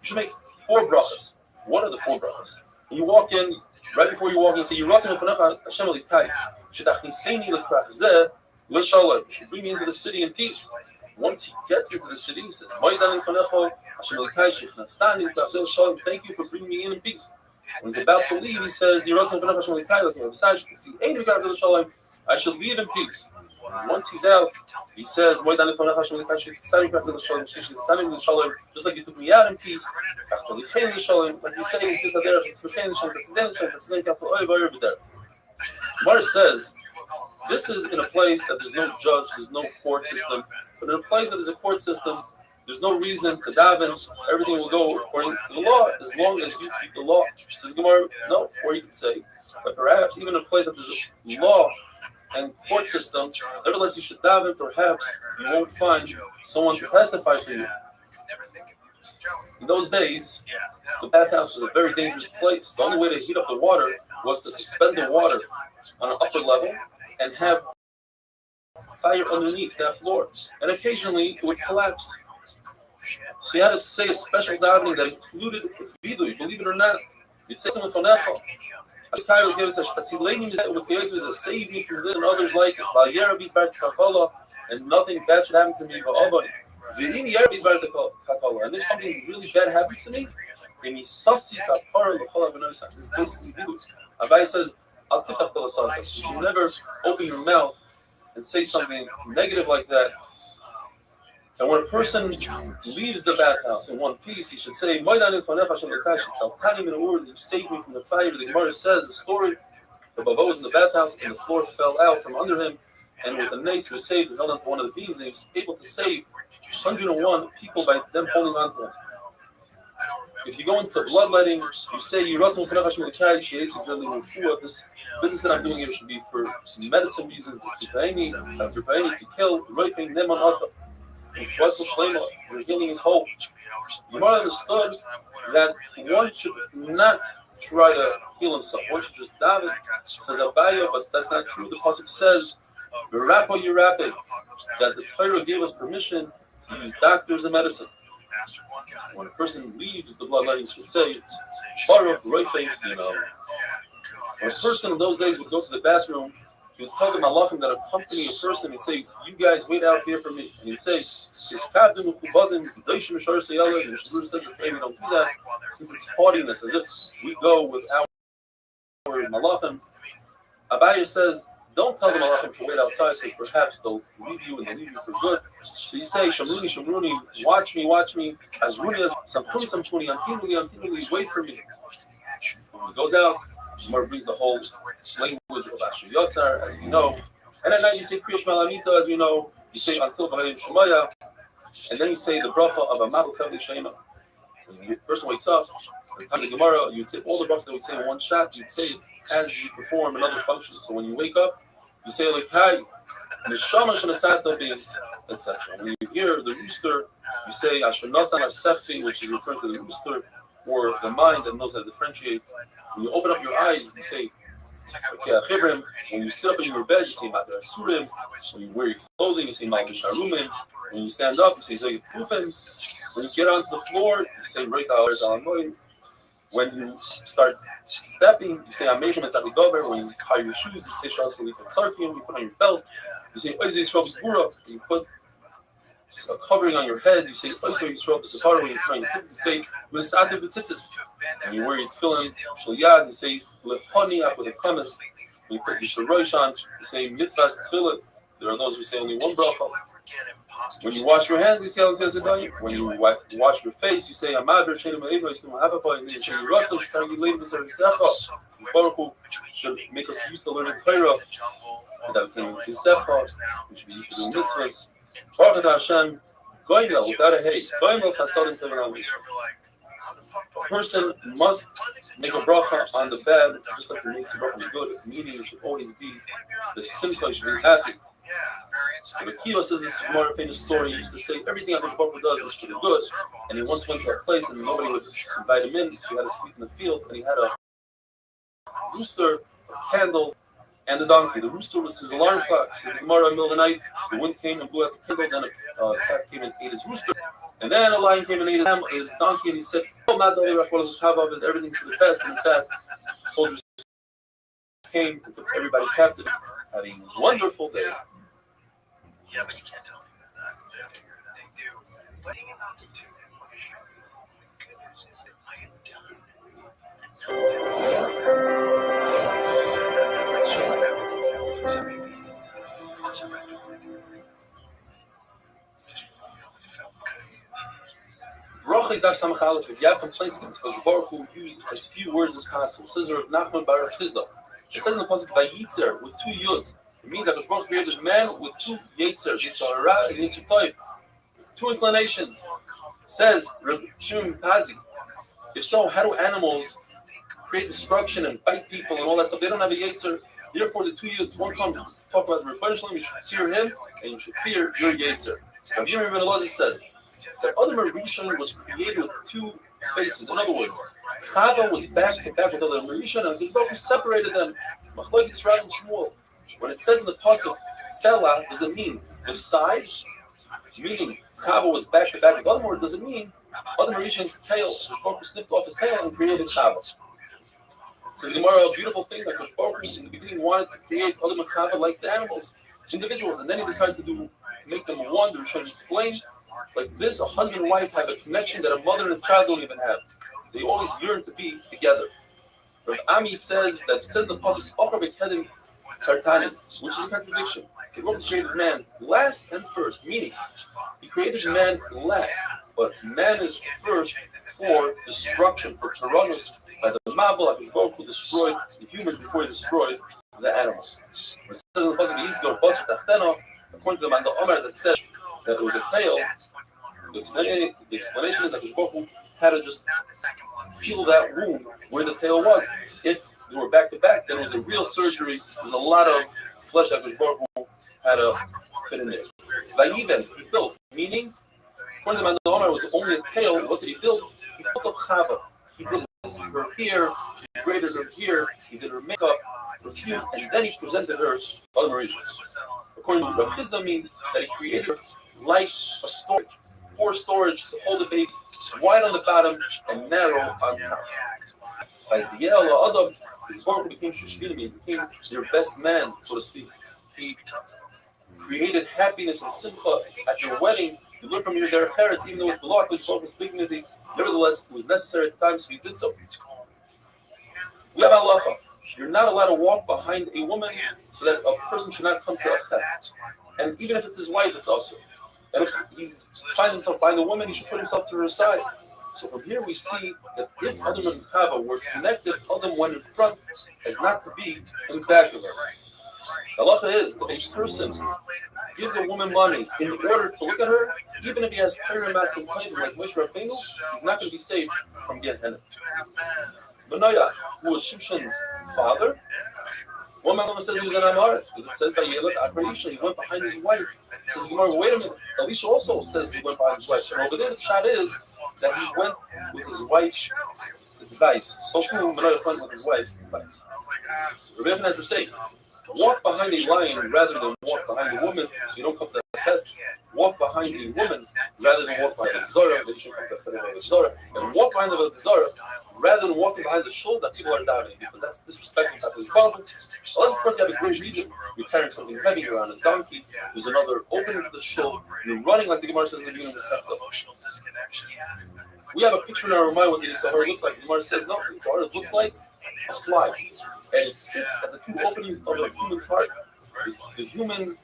should make 4 brachas. What are the 4 brachas? When you walk in, right before you walk in, you say, "Yiratzim lefanecha Hashem elikai, shedachniseni lekrach zeh l'shalom." You should bring me into the city in peace. Once he gets into the city, he says, "Ma'adan lefanecha Hashem elikai shechnastani lekrach zeh l'shalom." Thank you for bringing me in peace. When he's about to leave, he says, "Yiratzim lefanecha Hashem elikai l'shalom." I should leave in peace. Once he's out, he says, just like you took me out in peace, like you say in Gemara says, this is in a place that there's no judge, there's no court system, but in a place that there's a court system, there's no reason to daven, everything will go according to the law, as long as you keep the law. Says Gemara, no, or you could say, but perhaps even in a place that there's a law and court system, nevertheless you should daven, perhaps you won't find someone to testify for you. In those days, the bathhouse was a very dangerous place. The only way to heat up the water was to suspend the water on an upper level and have fire underneath that floor. And occasionally it would collapse. So you had to say a special davening that included vidui, believe it or not. You'd say something from Nefel. Save me from this and others like it. And nothing bad should happen to me. And if something really bad happens to me, this is basically vidui. Abai says, you should never open your mouth and say something negative like that. And when a person leaves the bathhouse in one piece, he should say, "You saved me from the fire." The Gemara says the story: the Bava was in the bathhouse, and the floor fell out from under him, and with a nace he was saved and held onto one of the beams, and he was able to save 101 people by them holding on to him. If you go into bloodletting, you say, "This business that I'm doing here should be for medicine reasons, to kill, your healing is whole." Gemara understood that one should not try to heal himself. One should just daven. Says Abaya, but that's not true. The pasuk says, "Yirape," that the Torah gave us permission to use doctors and medicine. When a person leaves the bloodletting, should say, "Baruch Roifei," When a person in those days would go to the bathroom, he would tell the malachim that accompany a person and say, "You guys wait out here for me." And he'd say, and the Shmuel says that we don't do that since it's haughtiness, as if we go with our malachim. Abaya says, don't tell the malachim to wait outside because perhaps they'll leave you and they'll leave you for good. So you say, "Shamruni, Shamruni, watch me, Azruni, Samfuni, Antinuli, wait for me." When he goes out, Gemara brings the whole language of Asher Yotzar, as we know. And at night you say Kriya Shema Lamita, as we know. You say until B'Hayim Shemaya, and then you say the bracha of Amal Kavli Shema. When the person wakes up, at the time of the Gemara, you'd say all the brachas that we say in one shot, you'd say it as you perform another function. So when you wake up, you say like Hai, Neshama Shanasata Bi, etc. When you hear the rooster, you say Asher Nasan Asefti, which is referring to the rooster, or the mind that knows how to differentiate. When you open up your eyes, you say, "Okay, when you sit up in your bed, you say Matar Asurim. When you wear your clothing, you say Malkish Harumim. When you stand up, you say Zoyif Kufim. When you get onto the floor, you say Reita Alamoim. When you start stepping, you say Ameshim and Tzadigover. When you tie your shoes, you say Shasalik and Sarkim. You put on your belt, you say Oizis Rabigura. You put a covering on your head, you say Oito Yisrael B'Sakara. When you're trying to say V'Sate B'Tzitzis. When you wear your tefillin, Shalyad, you say Lehoniach with a comment. When you put your Shalosh on, you say Mitzvahs Tefillin. There are those who say only one bracha. When you wash your hands, you say Al Kezedai. When you wash your face, you say Amadr Shenim Eiva Yisnu Havapai. And you say Yiratzon Shtangi Lein B'Ser Yisecha. Baruch Hu should make us used to learning Torah. That we came into Yisecha. We should be used to doing mitzvahs. Baruch Hashem, Goimel without a hey. Goimel Chasadim Tevinam Yisrael. A person must make a bracha on the bad, just like he makes a bracha on the good. Meaning, it should always be the simcha, you should be happy. And the Kiva says this more famous story. He used to say everything Hakadosh Baruch Hu does is for the good. And he once went to a place and nobody would invite him in, so he had to sleep in the field. And he had a rooster, a candle, and a donkey. The rooster was his alarm clock. Says the Gemara in the middle of the night, the wind came and blew out the candle. Then a cat came and ate his rooster. And then a lion came and ate his donkey. And he said, "Oh, not only everything's for the best." And in fact, soldiers came and took everybody captive. Have a wonderful day. Yeah, but you can't tell me that. They do. But hanging on to two, what good news is that I am done. Bracha is Daf Samach Aleph. If you have complaints against Hakadosh Baruch Hu, use as few words as possible. It says Nachman Bar Chizda. It says in the pasuk Vayitzer with two yuds. It means that Hakadosh Baruch Hu created man with two yitzers, Yitzar Ra and Yitzar Toiv, two inclinations. It says Reb Shimon Pazi. If so, how do animals create destruction and bite people and all that stuff? They don't have a yetzer. Therefore, the two yuds, one comes to talk about Rebbeinu Shalom. You should fear him and you should fear your yetzer. Rabbi Yirmiyah ben Elazar says that Adam Rishon was created with two faces. In other words, Chava was back to back with Adam Rishon, and Hakadosh Baruch Hu separated them. Machlokes Rav and Shmuel. When it says in the pasuk Tzela, does it mean the side? Meaning Chava was back to back with Adam, or does it mean Adam Rishon's tail? Hakadosh Baruch Hu snipped off his tail and created Chava. Says Gemara, a beautiful thing that Hakadosh Baruch Hu in the beginning wanted to create Adam and Chava like the animals, individuals, and then he decided to make them one. The Rishon explained. Like this, a husband and wife have a connection that a mother and a child don't even have. They always yearn to be together. Rav Ami says that it says in the pasuk Ochar Bekedim Sartanim, which is a contradiction. God created man last and first, meaning he created man last, but man is first for destruction, for Tyrannus, by the Mabul, Hakadosh Baruch Hu destroyed the humans before he destroyed the animals. It says in the pasuk Yizgor Basar Tachtena, according to the man the Omer that said that it was a tail. The explanation is that Hakadosh Baruch Hu had to just heal that wound where the tail was. If they were back to back, then it was a real surgery. There's a lot of flesh that Hakadosh Baruch Hu had to fit in there. Vayiven, he built, meaning, according to the Omer, it was only a tail. What did he build? He built up Chava. He did her hair, he braided her hair, he did her makeup, perfume, and then he presented her Adam Rishon. According to Rav Chizda, means that he created her like a storage, for storage to hold the baby, wide on the bottom and narrow on top. By the Yel Adam, his Baruch Hu became Shishvilim, he became their best man, so to speak. He created happiness and simcha at their wedding. You learn from your derech eretz, even though it's below Hakadosh Baruch Hu's dignity. Nevertheless, it was necessary at the time, so he did so. We have halacha. You're not allowed to walk behind a woman so that a person should not come to a chet. And even if it's his wife, it's also. And if he finds himself behind the woman, he should put himself to her side. So from here we see that if Adam and Chava were connected, Adam went in front as not to be in the back of her. The halacha is, if a person gives a woman money in order to look at her, even if he has Torah mass and claim like Moshe Rabbeinu, he's not going to be saved from Gehenna. Benayah, who was Shimshon's father, one man says he was an Amaretz, because it says that he went behind his wife. It says, wait a minute, Elisha also says he went behind his wife. And over there, the shot is that he went with his wife's device. So too, Benayah went with his wife's device. Rabbi Yechon has to say, walk behind a lion rather than walk behind a woman, so you don't come to the head. Walk behind a woman rather than walk behind a Zara, then you should come to the head of a Zara. And walk behind the Zara rather than walking behind the shul that people are doubting, because that's disrespectful to his father. Unless, of course, you have a great reason. You're carrying something heavy, you're on a donkey, there's another opening to the shul, you're running like the Gemara says in the beginning of the Sefta. We have a picture in our mind what the Yitzhar looks like. The Gemara says, no, the Yitzhar looks like a fly. And it sits at the two openings of a human's heart. A human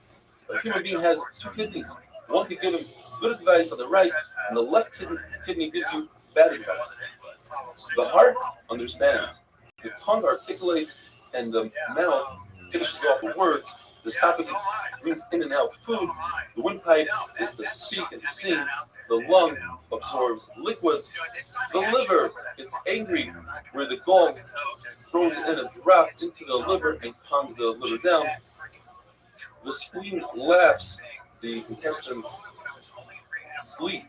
being has two kidneys. One can give him good advice on the right, and the left kidney gives you bad advice. The heart understands. The tongue articulates, and the mouth finishes off with words. The esophagus brings in and out food. The windpipe is to speak and to sing. The lung absorbs liquids. The liver gets angry, where the gall throws in a drop into the liver and calms the liver down. The spleen laughs. The intestines sleep.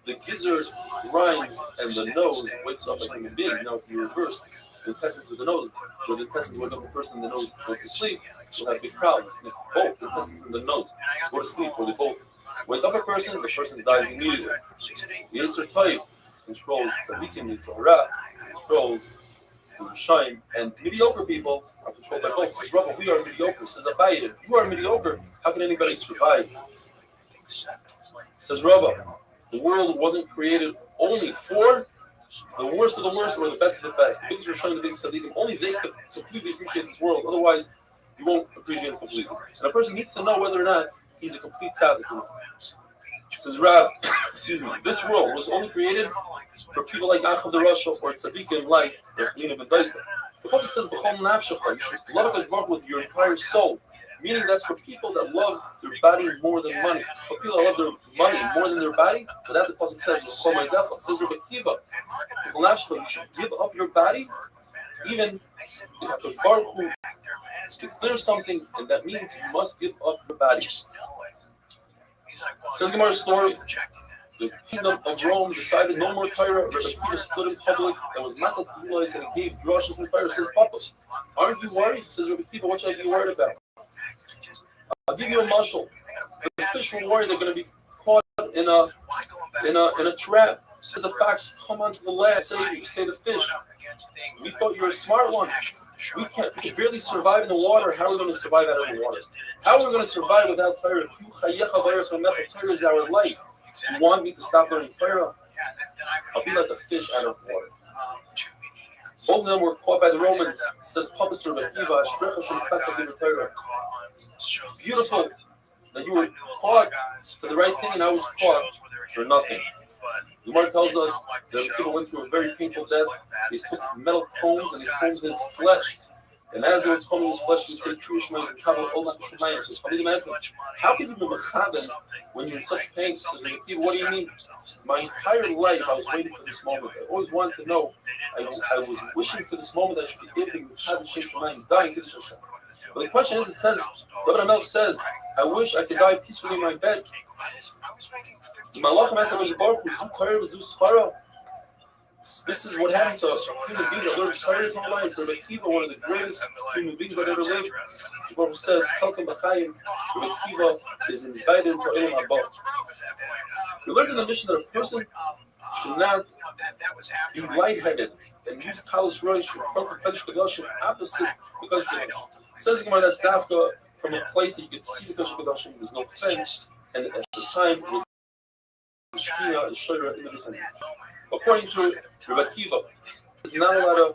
The gizzard grinds, and the nose wakes up a human being. Now, if you reverse the intestines with the nose, where the intestines wake up the person and the nose goes to sleep, you'll have big problems. And if both the intestines and the nose go to sleep, or they both wake up a person, the person dies immediately. The Yetzer type controls tzaddikim, Yetzer hara, controls shine, and mediocre people are controlled by both. Says Rabba, we are mediocre. Says Abaye, if you are mediocre, how can anybody survive? Says Rabba, the world wasn't created only for the worst of the worst or the best of the best. The biggest Rishonim, the biggest tzaddikim, only they could completely appreciate this world. Otherwise, you won't appreciate it completely. And a person needs to know whether or not he's a complete tzaddik. Says Rab, excuse me, this world was only created for people like Achav the Rasha or tzaddikim like Rechmina ben Daista. The pasuk says, "B'chol nafshecha," you should love HaKadosh with your entire soul. Meaning that's for people that love their body more than money. For people that love their money more than their body, for that the pasuk says, "B'chol meidecha," says Rabbi Akiva, "B'chol nafshecha," you should give up your body, even if HaKadosh Baruch Hu declares something, and that means you must give up your body. Says Gemara's story. The kingdom of Rome decided no more Torah. Rabbi Akiva stood in public and was makel k'hilos, and he gave drushes and Torah. Says, "Papas, aren't you worried?" Says Rabbi Akiva, "What should I be worried about? I'll give you a mushal. The fish were worried they're going to be caught in a trap. Says the fox come onto the land, say the fish, we thought you were a smart one. We can barely survive in the water. How are we going to survive out of the water? How are we going to survive without Torah? Torah is our life. You want me to stop learning Torah? I'll be like a fish out of water." Both of them were caught by the Romans. Says Papa Rabbi Akiva, beautiful that you were caught for the right thing and I was caught for nothing. The Gemara tells us that Akiva went through a very painful death. They took metal combs and they combed his flesh. And as they were combing his flesh, he would say, "How can you be mechaven when you're in such pain?" He says, "Akiva, what do you mean? My entire life I was waiting for this moment. I always wanted to know. I was wishing for this moment that I should be able to be mechaven Shem Shemayim, die in Kiddush Hashem." But the question is, it says, David HaMelech says, "I wish I could die peacefully in my bed." This is what happens to a human being that learns Torah his whole life. Rabbi Akiva, one of the greatest human beings that ever lived, Baruch said, "Chelkem b'chayim." Rabbi Akiva is invited into Olam Haba. We learned in the mission that a person should not be lightheaded and use Kalas Rosh in front of Kodesh Kodashim, opposite the Kodesh Kodashim. It says in that's Dafka from a place that you can see the Kodesh Kodashim. There's no fence, and at the time, the Shekhinah is Shira in the vicinity. According to Rabbi Akiva, he's not allowed to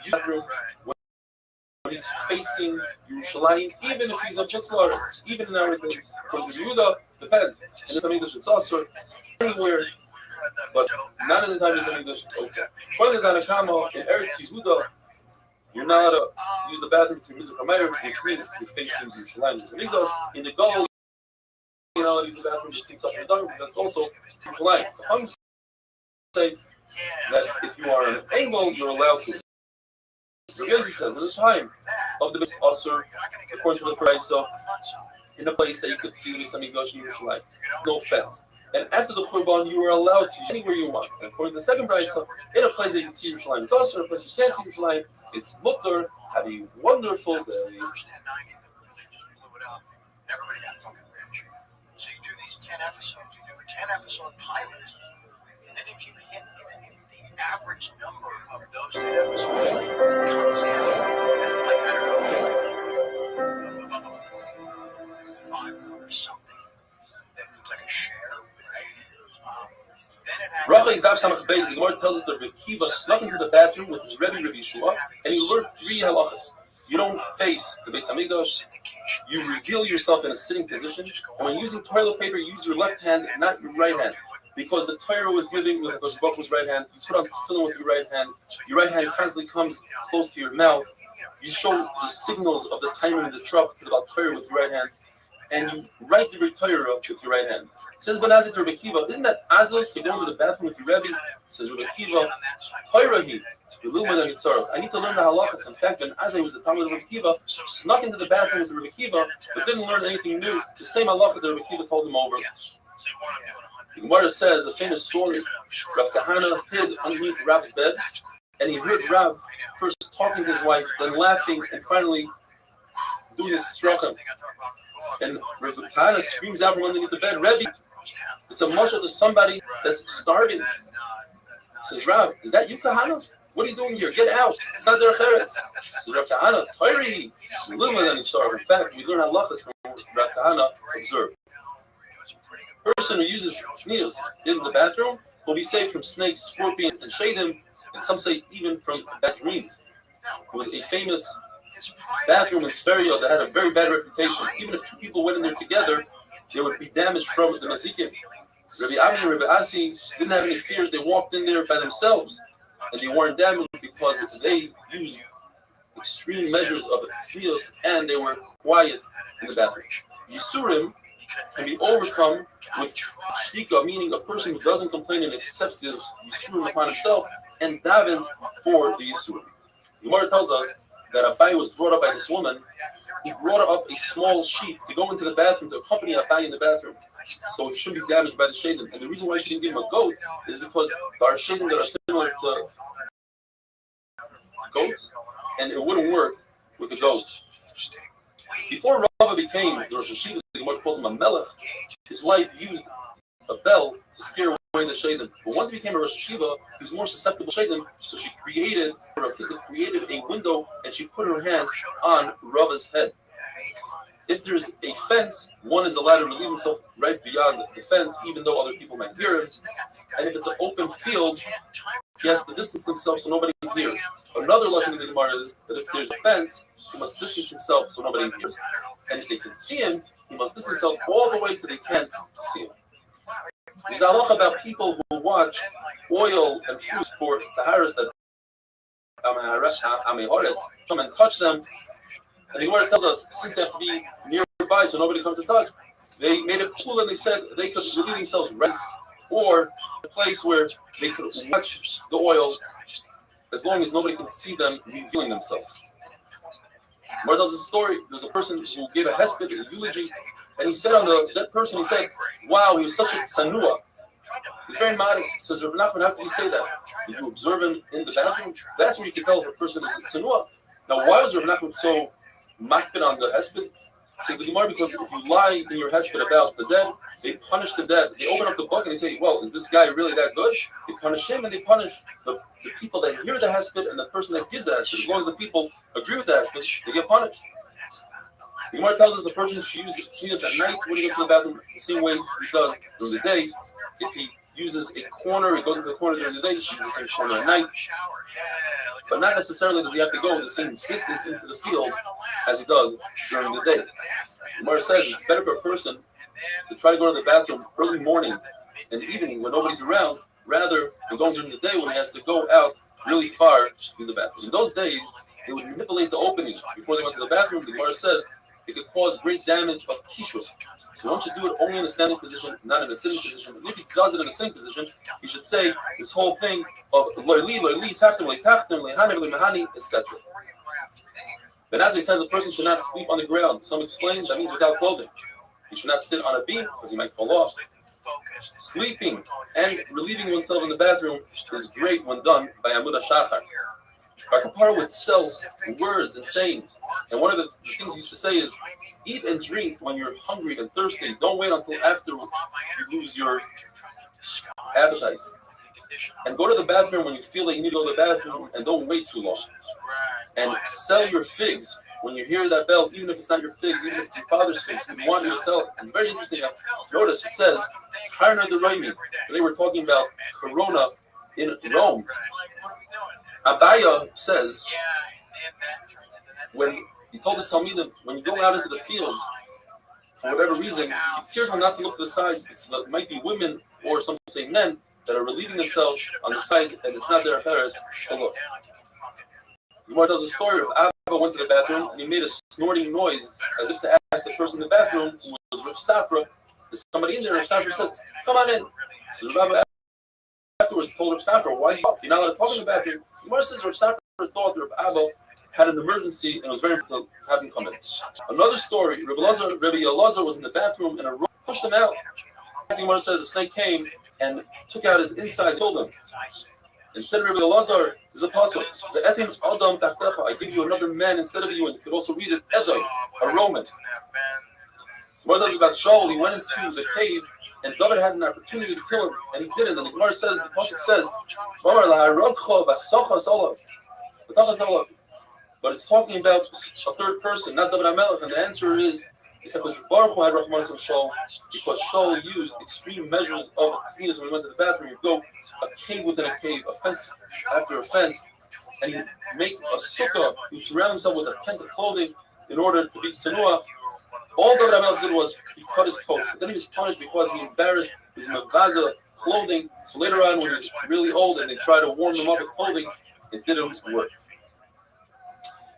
use the bathroom when he's facing Yerushalayim, even if he's a Chutzlar, even in our days. According to Yehuda, depends. And in some English it's also anywhere, but not in the time in some English it's okay. According to Tanakama, in Eretz Yehuda, you're not allowed to use the bathroom to Mizrach HaMeir, which means you're facing Yerushalayim. In the Gol, you're not allowed to use the bathroom between Tzaf and Darm, that's also Yerushalayim. Say that if you are at an angle, you're allowed to. Rabbi says at the time of the Asur, according to the Paraisa, in a place that you could see the Mikdash in Yerushalayim, no fence. And after the Churban, you are allowed to anywhere you want. And according to the second Paraisa, in a place that you can see Yerushalayim, it's also in a place you can't see Yerushalayim. It's mutter. Have a wonderful day. Everybody got fucking rich. So you do these 10 episodes. You do a 10-episode pilot. And if you hit the average number of those 10 episodes comes in at like, I don't know, above $5 or something, then it's like a share, right? Rachel is Daf Samach Beis. The Gemara tells us that Rabbi Akiva snuck into the bathroom with his Rebbe Rabbi Yeshua, and he learned 3 halachas. You don't face the Beis Hamikdash. You reveal yourself in a sitting position, and when using toilet paper, you use your left hand, not your right hand. Because the Torah was giving with the Baruch's right hand, you put on tefillin with your right hand. Your right hand constantly comes close to your mouth. You show the signals of the timing of the truck to the Torah with your right hand. and you write the Torah with your right hand. Says Benazir to Rebbe Kiva, isn't that Azos to go into the bathroom with your Rebbe? Says Rebbe Kiva, Hoirahi, I need to learn the halachas. In fact, when Azai was the Talmud of Rebbe Kiva, snuck into the bathroom with Rebbe Kiva, but didn't learn anything new. The same halacha that Rebbe Kiva told him over. The Gemara says a famous story. Rav Kahana hid underneath Rav's bed, and he heard Rav first talking to his wife, then laughing, and finally doing his strachim. And Rav Kahana screams out from underneath the bed, Rebbe, it's a mashal to somebody that's starving. Says Rav, is that you, Kahana? What are you doing here? Get out. It's not their cheretz. Says Rav Kahana, Toiri, in fact, we learn halachas from Rav Kahana. Observe. A person who uses sneakers in the bathroom will be saved from snakes, scorpions, and shadim, and some say even from bad dreams. It was a famous bathroom in Feria that had a very bad reputation. Even if two people went in there together, they would be damaged from the mazikim. Rabbi Ami and Rabbi Asi didn't have any fears. They walked in there by themselves, and they weren't damaged because they used extreme measures of tznius, and they were quiet in the bathroom. Yisurim can be overcome with shtika, meaning a person who doesn't complain and accepts the yisurim upon himself and davens for the yisurim. The Gemara tells us that Abai was brought up by this woman who brought up a small sheep to go into the bathroom to accompany Abai in the bathroom, so he shouldn't be damaged by the shadim. And the reason why she didn't give him a goat is because there are shadim that are similar to goats, and it wouldn't work with a goat. Before Rava became the Rosh Hashiva, the Gemara calls him a melech, his wife used a bell to scare away the shadim. But once he became a Rosh Hashiva, he was more susceptible to shadim, so she created a window, and she put her hand on Rava's head. If there's a fence, one is allowed to relieve himself right beyond the fence, even though other people might hear him. And if it's an open field, he has to distance himself so nobody hears. Another lesson in the Gemara is that if there's a fence, he must distance himself so nobody hears. And if they can see him, he must distance himself all the way till they can't see him. There's a halacha about people who watch oil and fruits for taharas that come and touch them. And the Gemara tells us, since they have to be nearby so nobody comes to touch, they made it cool and they said they could relieve themselves rents or a place where they could watch the oil as long as nobody can see them revealing themselves. Gemara tells a story. There's a person who gave a hesped, a eulogy, and he said on that person, he said, wow, he was such a tsanua. He's very modest. He says, Rav Nachman, how can you say that? Did you observe him in the bathroom? That's where you can tell if a person is tsanua. Now, why was Rav Nachman so makbid on the hesped? Says the Gemara, because if you lie in your hesped about the dead, they punish the dead. They open up the book and they say, well, is this guy really that good? They punish him and they punish the people that hear the hesped and the person that gives the hesped. As long as the people agree with the hesped, they get punished. The Gemara tells us a person should use tznius at night when he goes to the bathroom the same way he does during the day. If he uses a corner, he goes into the corner during the day, he uses the same corner at night. But not necessarily does he have to go the same distance into the field as he does during the day. The Gemara says it's better for a person to try to go to the bathroom early morning and evening when nobody's around, rather than going during the day when he has to go out really far to the bathroom. In those days, they would manipulate the opening before they went to the bathroom. The Gemara says it could cause great damage of kishuf. So one should do it only in a standing position, not in a sitting position. And if he does it in a sitting position, he should say this whole thing of loyli, tachtim, mehani, etc. But as he says, a person should not sleep on the ground. Some explain that means without clothing. He should not sit on a beam because he might fall off. Sleeping and relieving oneself in the bathroom is great when done by Amud HaShachar. Our Kapara would sell words and sayings. And one of the things he used to say is, eat and drink when you're hungry and thirsty. Don't wait until after you lose your appetite. And go to the bathroom when you feel like you need to go to the bathroom, and don't wait too long. And sell your figs when you hear that bell, even if it's not your figs, even if it's your father's figs, if you want you to sell it. And very interesting, notice it says, Harna de Raimi. They were talking about Corona in Rome. Abaya says, when he told his Talmidim, when you go out into the fields, for whatever reason, be careful not to look to the sides. It might be women, or some say men, that are relieving themselves on the sides, and it's not their affair to look. The Gemara tells a story of Abba went to the bathroom, and he made a snorting noise, as if to ask the person in the bathroom who was Rav Safra. There's somebody in there. Rav Safra said, "Come on in." So the rabbi afterwards told Rav Safra, "Why are you up? You're not allowed to talk in the bathroom." The Gemara says Rav Safra thought Rav Abba had an emergency and was very important to have him come in. Another story: Rabbi Elazar was in the bathroom and a rope pushed him out. The Gemara says a snake came and took out his insides, killed him. And said Rabbi Elazar, there's a puzzle. The etin adam tachtecha. I give you another man instead of you, and you could also read it Edom, a Roman. What does about Shaul? He went into the cave, and David had an opportunity to kill him, and he didn't. And the Gemara says, the pasuk says, but it's talking about a third person, not David HaMelech, and the answer is because Baruch Hu had Rahmanas on Shaul, because Shaul used extreme measures of sneezes when he went to the bathroom. He'd go a cave within a cave, a fence after a fence, and he'd make a sukkah. He'd surround himself with a tent of clothing in order to be tzanuah. All David HaMelech did was he cut his coat. But then he was punished because he embarrassed his mavaza clothing. So later on, when he was really old and they tried to warm him up with clothing, it didn't work.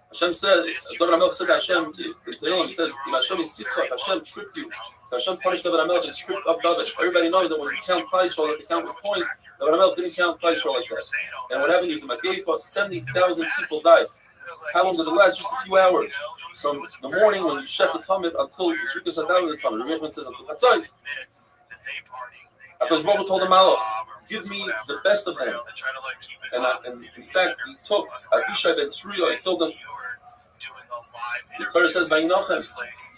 Hashem said, David HaMelech said to Hashem, in Tehillim, he says, if Hashem is sitcha, if Hashem tricked you, so Hashem punished David HaMelech and tricked up David. Everybody knows that when you count Klal Yisrael, you have to count with points. David HaMelech didn't count Klal Yisrael like that. And what happened is, in Mageifa, 70,000 people died. How long did it last? Just a few hours. From the morning when you shut the Talmud until Yisrikas Hadar of the Talmud. Rabbi Yochanan says, until Chatzos. HaKadosh Baruch Hu told the Malach, give me the best of them. And in fact, he took Avishai ben Tzruya, he killed him. The Torah says, Vayinochem.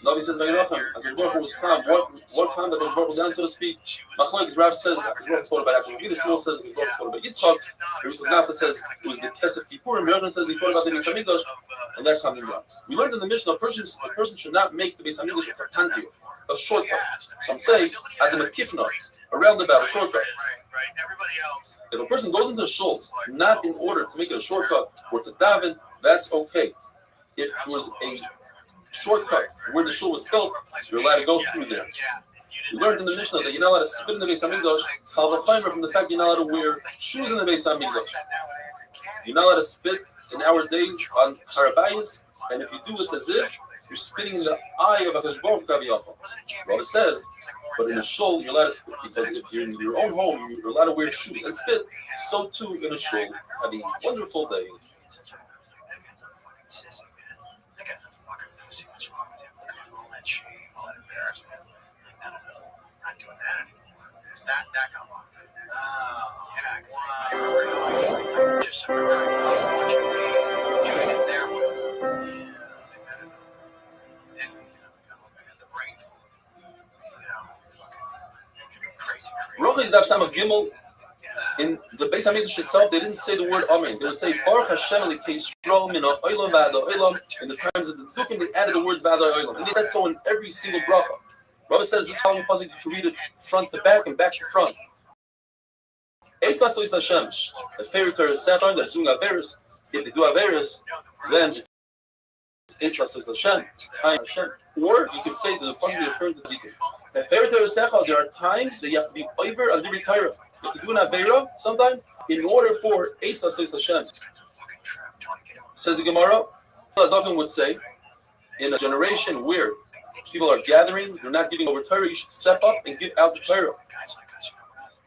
Navi says, Vayinochem. HaKadosh Baruch Hu was calm. What calmed HaKadosh Baruch Hu down, so to speak? Machlokes Rav says, HaKadosh Baruch Hu thought about Yaakov. Yiddish Shmuel says, HaKadosh Baruch Hu thought about Yitzchak. Rabbi Nachman says, it was the Kesef Kippurim. Rabbi Yochanan says, he thought about the Beis HaMikdash, and that calmed him down. We learned in the Mishnah, a person should not make the Beis HaMikdash a kapantio, a shortcut. Some say, Adam Akifna, a roundabout, a shortcut. If a person goes into a shul, not in order to make it a shortcut or to daven, that's okay. If there was a shortcut where the shul was built, you're allowed to go through there. We learned in the Mishnah that you're not allowed to spit in the Beis HaMikdash, from the fact you're not allowed to wear shoes in the Beis HaMikdash. You're not allowed to spit in our days on Harabayas, and if you do, it's as if you're spitting in the eye of HaKadosh Baruch Hu. Well, it says, but in a shul, you're allowed to spit, because if you're in your own home, you're allowed to wear shoes and spit. So too in a shul. Have a wonderful day. That got long. Yeah, just watching it there. And the brain, crazy. Rocha is Daf Samach Gimel. In the Beis HaMikdash itself, they didn't say the word Amen. They would say Baruch Hashem Elikei Yisrael min ha'olam v'ad ha'olam. In the times of the Tzukim, they added the words v'ad ha'olam, and they said so in every single bracha. Rabbi says this following pasuk, you can read it front to back and back to front. Eis Laslois Hashem. The favorite Torah says that doing Averis. If they do Averis, then it's Eis Laslois Hashem. It's time Hashem. Or you could say that the pasuk referring to the deacon. The favorite Torah says there are times that you have to be over and do Torah. You have to do an Avera sometimes in order for Eis Laslois Hashem. Says the Gemara, as often would say, in a generation where people are gathering, they're not giving over Torah, you should step up and give out the Torah.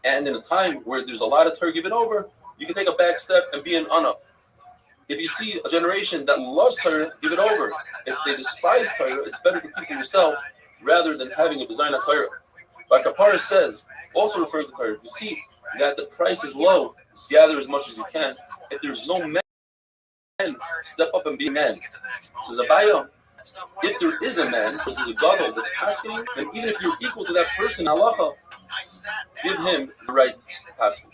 And in a time where there's a lot of Torah given over, you can take a back step and be an Anna. If you see a generation that loves Torah, give it over. If they despise Torah, it's better to keep it yourself rather than having a B'zayin Torah. Like Kapara says, also referring to Torah, if you see that the price is low, gather as much as you can. If there's no man, step up and be a man. It says Abaya, if there is a man, this is a gadol that's pasking, then even if you're equal to that person, halacha, give him the right to pasking.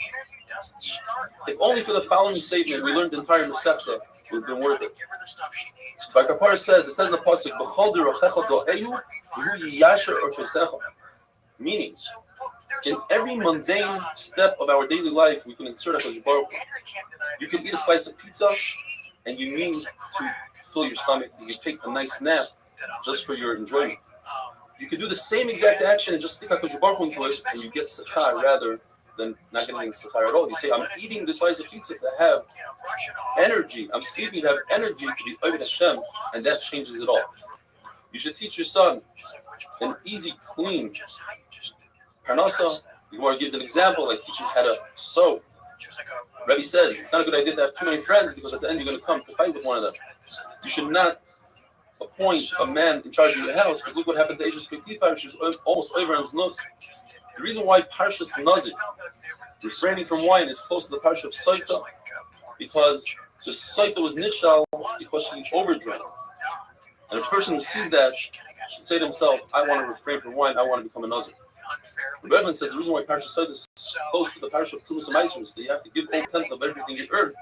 If only for the following statement, we learned the entire Masechta, it would have been worth it. Like Kapar says, it says in the pasuk, "B'chol derochecha do'eyu, v'hu yiyasher orchesecha." Meaning, in every mundane step of our daily life, we can insert HaKadosh Baruch Hu. You can eat a slice of pizza, and you mean to fill your stomach. You can take a nice nap just for your enjoyment. You can do the same exact action and just stick HaKadosh Baruch Hu into it, and you get sechar rather than not getting sechar at all. You say, I'm eating this slice of pizza to have energy. I'm sleeping to have energy to be Oved Hashem, and that changes it all. You should teach your son an easy, clean parnasa. The Gemara gives an example, like teaching how to sew. Rebbe says it's not a good idea to have too many friends because at the end you're going to come to fight with one of them. You should not appoint a man in charge of your house because look what happened to Ashes Pektifa, which is almost everyone's nose. The reason why Parshas Nazik, refraining from wine, is close to the Parsha of Saita, because the Saita was nichshal because she overdrank. And a person who sees that should say to himself, I want to refrain from wine, I want to become a Nazik. The Rebbe says the reason why Parsha Saita is close to the Parsha of Kumas and Maisros, that you have to give 1/10 of everything you earn,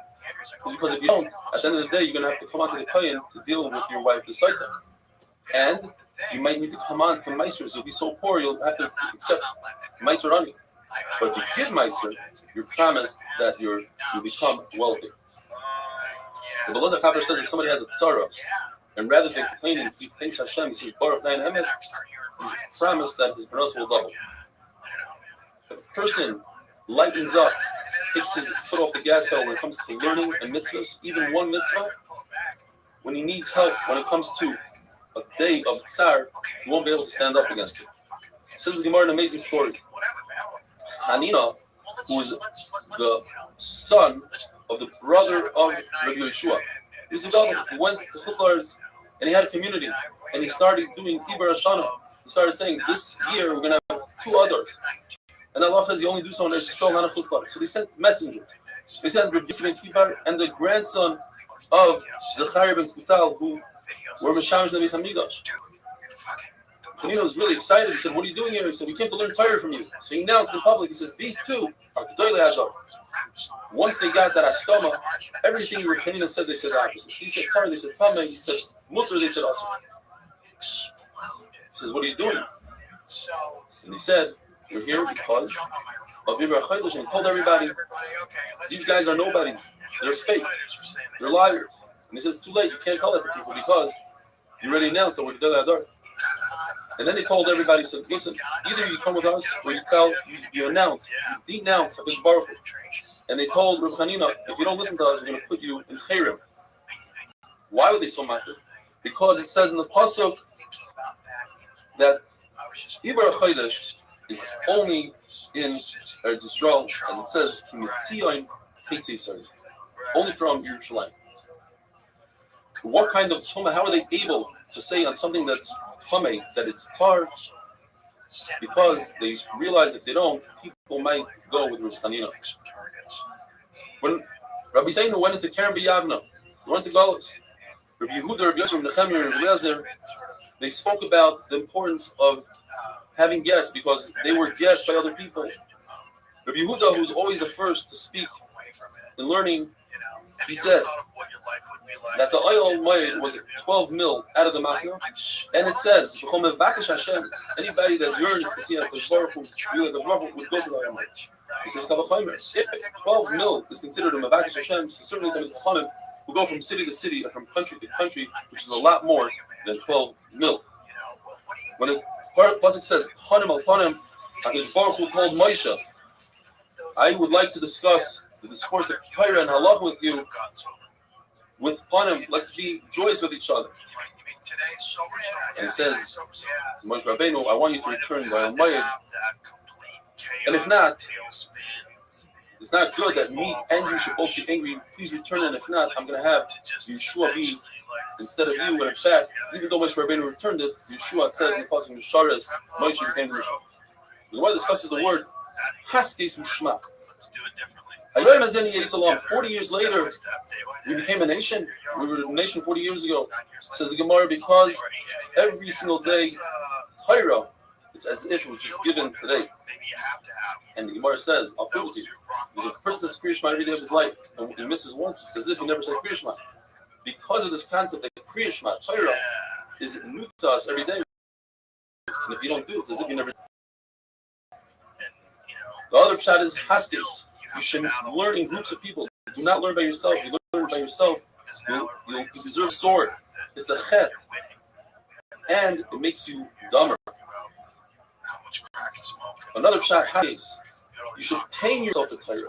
is because if you don't, at the end of the day, you're going to have to come onto the Kohen to deal with your wife, the Saita. And you might need to come on to Maisros. You'll be so poor, you'll have to accept Meiser running. But if you give Meiser, you're promised that you'll become wealthy. The Belazar Kaper says if somebody has a tzara, and rather than complaining, he thanks Hashem, he says, Baruch Nain Emes, he's promised that his parnasa will double. If a person lightens up, takes his foot off the gas pedal when it comes to learning and mitzvahs, even one mitzvah, when he needs help, when it comes to a day of tsar, he won't be able to stand up against it. Says the Gemara an amazing story. Hanina, who was the son of the brother of Rabbi Yeshua, he was a Gadol who went to Chutzlars and he had a community and he started doing Ibar Hashana. He started saying, this year we're going to have 2 others. And Allah says you only do so in Eretz Yisrael, not in Chutzlars. So they sent messengers. They sent Rabbi Yisrael ben Kibar and the grandson of Zechariah ben Kutal, who were Meshamish Nevis Hamidash. Hanina was really excited. He said, what are you doing here? He said, we came to learn Torah from you. So he announced in public, he says, these 2 are Gedolei Hador. Once they got that Askama, everything Hanina said, they said the opposite. He said Torah, they said Tameh, he said Mutter, they said Asr. He says, what are you doing? And he said, we're here because of Ibrah Chaydosh, and he told everybody, these guys are nobodies. They're fake. They're liars. And he says, it's too late. You can't tell that to people because you already announced that we're Gedolei Hador. And then they told everybody, said, listen, either you come with us or you announce, you denounce HaKadosh Baruch Hu. And they told Reb Chanina, if you don't listen to us, we're going to put you in Chayrim. Why were they so mad? Because it says in the Pasuk that Ibar Chaydesh is only in Eretz Yisrael, as it says, only from Yerushalayim. What kind of Tumah, how are they able to say on something that's Tumah, that it's tar? Because they realize if they don't, people might go with Reb Chanina. When Rabbi Zainu went into Keren B'Yavna, he went to Galus. Rabbi Yehuda, Rabbi Yosef, Nechemia, and Rabbi Eliezer, they spoke about the importance of having guests because they were guests by other people. Rabbi Yehuda, who was always the first to speak in learning, he said that the oil moed was 12 mil out of the machna, and it says, anybody that yearns to see HaKadosh Baruch Hu would go to the oil moed. He says, if 12 mil is considered a Mavakish Hashem, so certainly the Chachamim will go from city to city and from country to country, which is a lot more than 12 mil. When the Pasuk says, Panim al Panim, HaKadosh Baruch Hu told Moshe, I would like to discuss the discourse of Torah and Halach with you. With Panim, let's be joyous with each other. And it says, Moshe Rabbeinu, I want you to return by Al-Mayed. And if not, it's not good that me and you should both be angry. Please return, and if not, I'm going to have Yeshua be instead of you. And in fact, even though Moshe Rabbeinu returned it, Yeshua says in the passage of Sharas, Moshe became the Yeshua. The Gemara discusses the word Haskes Ushma. 40 years later, we became a nation. We were a nation 40 years ago. Says the Gemara, because every single day, Torah, it's as if it was just given today. And the Gemara says, I'll prove it to you. Because if a person says Kriya Shema every day of his life, and he misses once, it's as if he never said Kriya Shema. Because of this concept that Kriya Shema, Torah, is new to us every day. And if you don't do it, it's as if you never did. The other pshat is Haskes. You should learn in groups of people. Do not learn by yourself. You learn by yourself, you deserve a sword. It's a chet. And it makes you dumber. Another pshat, Haskes. You should pain yourself to Torah.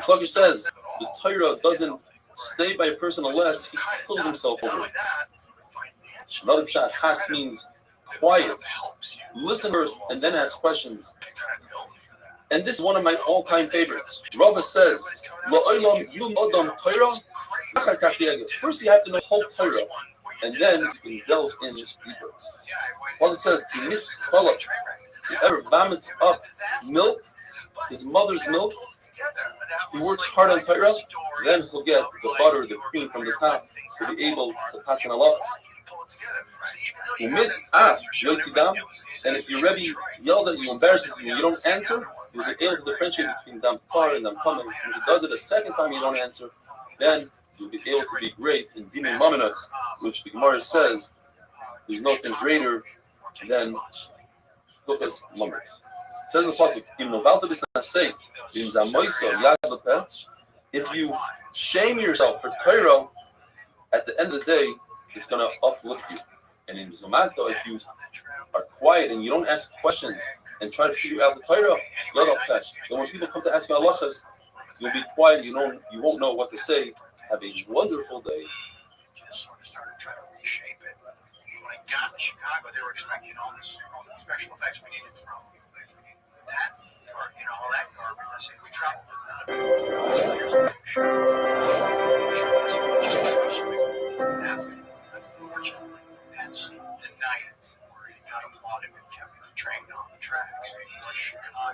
Shlaki says the Torah doesn't stay by a person unless he kills himself over it. Another pshat, Has means quiet, listen first, and then ask questions. And this is one of my all-time favorites. Rava says, first you have to know whole Torah, and then you can delve in deeper. Also it says, whoever vomits up milk, his mother's milk, he works hard on Torah, then he'll get the butter, the cream from the top, to be able to pass on halachas. And if your Rebbe yells at you, embarrasses you, and you don't answer, you'll be able to differentiate between dam tar and dam kamim. If he does it a second time and you don't answer, then you'll be able to be great in dinim maminos, which the Gemara says there's nothing greater than luchas maminos. It says in the pasuk, if you shame yourself for Torah, at the end of the day, it's going to uplift you. And in Zomato, if you are quiet and you don't ask questions and try to figure out the Torah, then when people come to ask you halachas, you'll be quiet. You won't know what to say. Have a wonderful day. Just sort of started trying to reshape it. When I got to Chicago, they were expecting all the special effects we needed from that, or all that garbage. I said, we traveled with that. Unfortunately, that's the night where he got applauded and kept the train on the tracks.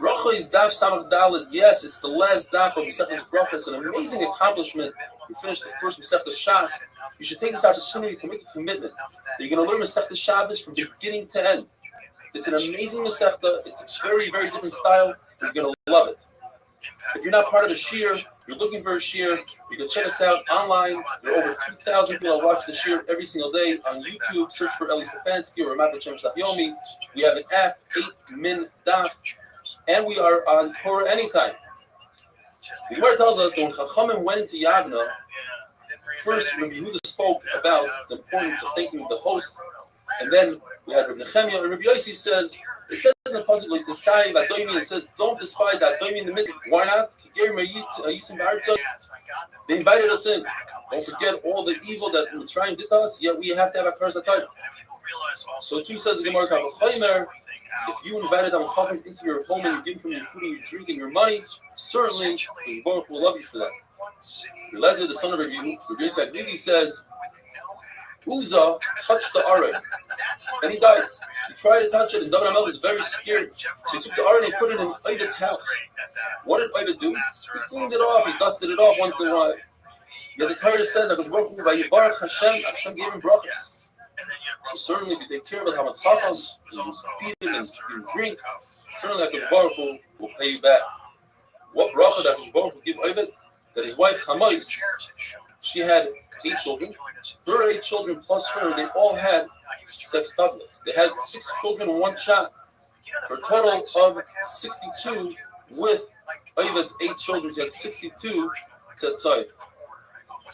Bracha is daf samach dalet. Yes, it's the last daf of Masechtas Bracha. It's an amazing accomplishment. We finished the first Masechtas Shas. You should take this opportunity to make a commitment that you're going to learn Masechtas Shabbos from beginning to end. It's an amazing Masechta. It's a very, very different style. You're going to love it. If you're not part of the Shir, you're looking for a Shir, you can check us out online. There are over 2,000 people that watch the Shir every single day on YouTube. Search for Eli Stefanski or Ramat Hashem Shtaf Yomi. We have an app, 8min Daf, and we are on Torah anytime. The Gemara tells us that when Chachamim went into Yavna, first Rabbi Yehuda spoke about the importance of thanking the host, and then we had Rabbi Nechemia, and Rabbi Yossi says, it says in the pasuk like Desai Adomi, it says don't despise that Adomi in the middle. Why not? They invited us in. Don't forget all the evil that Mitzrayim did to us. Yet we have to have a curse time. So too says the Gemara, if you invited them into your home and you give them your food and your drink and your money, certainly the Baruch will love you for that. Eliezer, the son of Rabbi Yisrael, says, Uzzah touched the Aron, and he died. He tried to touch it, and David HaMelech was very scared. So he took the Aron and put it in Ovid's house. What did Ovid do? He cleaned it off, he dusted it off once in a while. Yet the Torah says that Hashem gave him brachas. So certainly if you take care of it, and you feed it and you drink, certainly HaKadosh Baruch Hu will pay you back. What bracha that HaKadosh Baruch Hu gave Ovid? That his wife Chamais, she had 8 children. Her 8 children plus her, they all had sextuplets. They had 6 children in one shot, for a total of 62. With Ovid's 8 children, he had 62 tzetzai.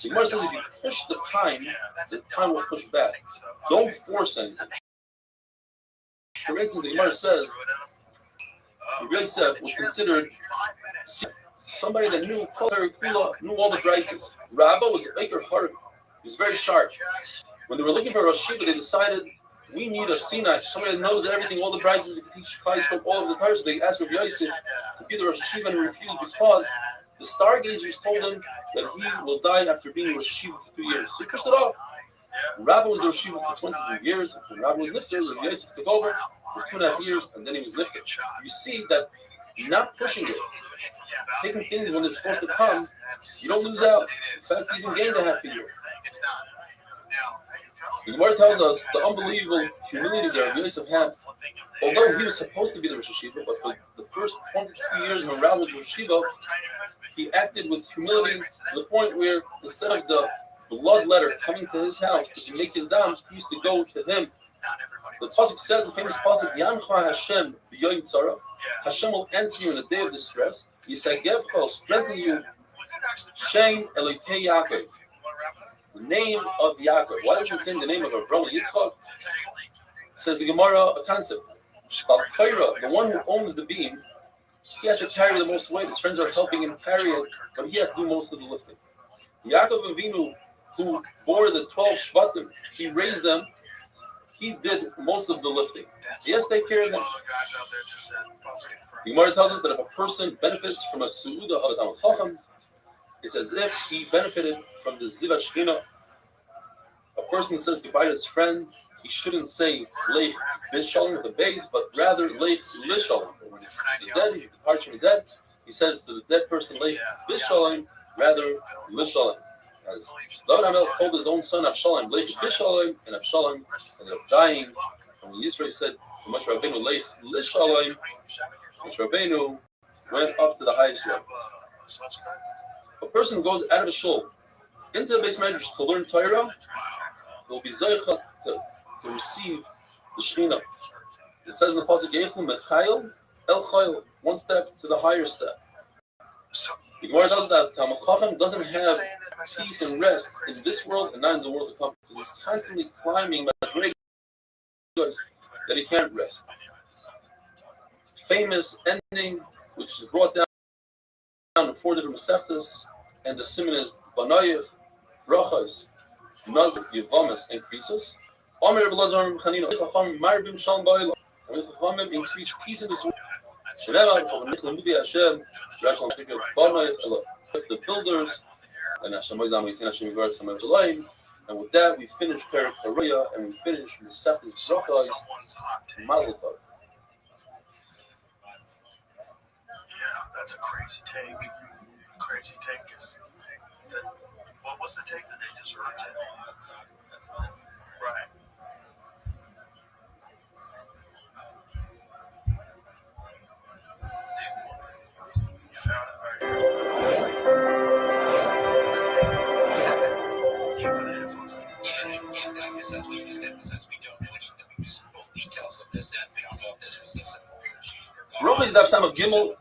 The Gemara says if you push the time will push back. Don't force anything. For instance, the Gemara says Yosef was considered somebody that knew all the brises. Rabbah was Eicher Harim. He was very sharp. When they were looking for a Rosh Yeshiva, they decided we need a Sinai, somebody that knows everything, all the brises, and can teach Klai from all of the Torah. So they asked Rabbi Yosef to be the Rosh Yeshiva, and he refused because the stargazers told him that he will die after being a Rosh Yeshiva for 2 years. So he pushed it off. Rabbah was the Rosh Yeshiva for 22 years. When Rabbah was lifted, Rabbi Yosef took over for 2.5 years, and then he was lifted. You see that not pushing it, taking things when they're supposed to come, you don't lose out. In fact, he's in gain to have for you. The Gemara tells us the unbelievable humility that Rabbi Yosef had. Although he was supposed to be the Rosh Yeshiva, but for the first 22 years when Rabbah was Rosh Yeshiva, he acted with humility to the point where instead of the blood letter coming to his house to make his dam, he used to go to him. The pasuk says, the famous pasuk, Yancha Hashem b'yoyim tzara. Hashem will answer you in a day of distress. Yisagevcha will strengthen you. Shem Elokei Yaakov. The name of Yaakov. Why does it say the name of Avraham and Yitzchak? Says the Gemara, a concept. The one who owns the beam, he has to carry the most weight. His friends are helping him carry it, but he has to do most of the lifting. Yaakov Avinu, who bore the 12 Shvatim, he raised them. he did most of the lifting. He has to take care of him. The Gemara tells us that if a person benefits from a su'uda of a Talmid Chacham, it's as if he benefited from the Zivat Shechina. A person says goodbye to his friend, he shouldn't say Leich Bishalom with a base, but rather Leich Lishalom. When he's the dead, he departs from the dead, he says to the dead person Leich Bishalom, rather Lishalom. As David HaMelech told his own son Avshalom, Leich Bishalom, and Avshalom ended up dying. And when Yisrael said to Moshe Rabbeinu Leich Lishalom, Moshe Rabbeinu went up to the highest levels. A person who goes out of a shul into the base medrash to learn Torah will be zeicha to receive the Shekhinah. It says in the pasuk Yechum Mechayil El Chayil, one step to the higher step. The Gemara does that Talmid Chacham doesn't have peace and rest in this world and not in the world to come, because he's constantly climbing madrigas that he can't rest. Famous ending, which is brought down in 4 different Masechtas, and the simon is Banayich, Brachos, Nazir, Yevamis, and Krisos. Omer Belazar Chanina, Chacham Marbim Shalom Ba'ila. Chachamim increase peace in this world. Shenema, Chachamim Mudi Hashem, Rashal Tikar Banayich, the builders, and Hashem Moizam Yitin Hashem Yivarik Samayim Jalayim. And with that, we finish Perik Haraya, and we finish Masechtas Brachos, Mazel Tov. Yeah, that's a crazy take. Crazy take is that. What was the take that they just wrote it? Right. You found it right here. Yeah, where the headphones are. Yeah, I guess that's what you just get the sense we don't know any of the details of this, that we don't know if this was this. Bracha is the Sam of Gimel.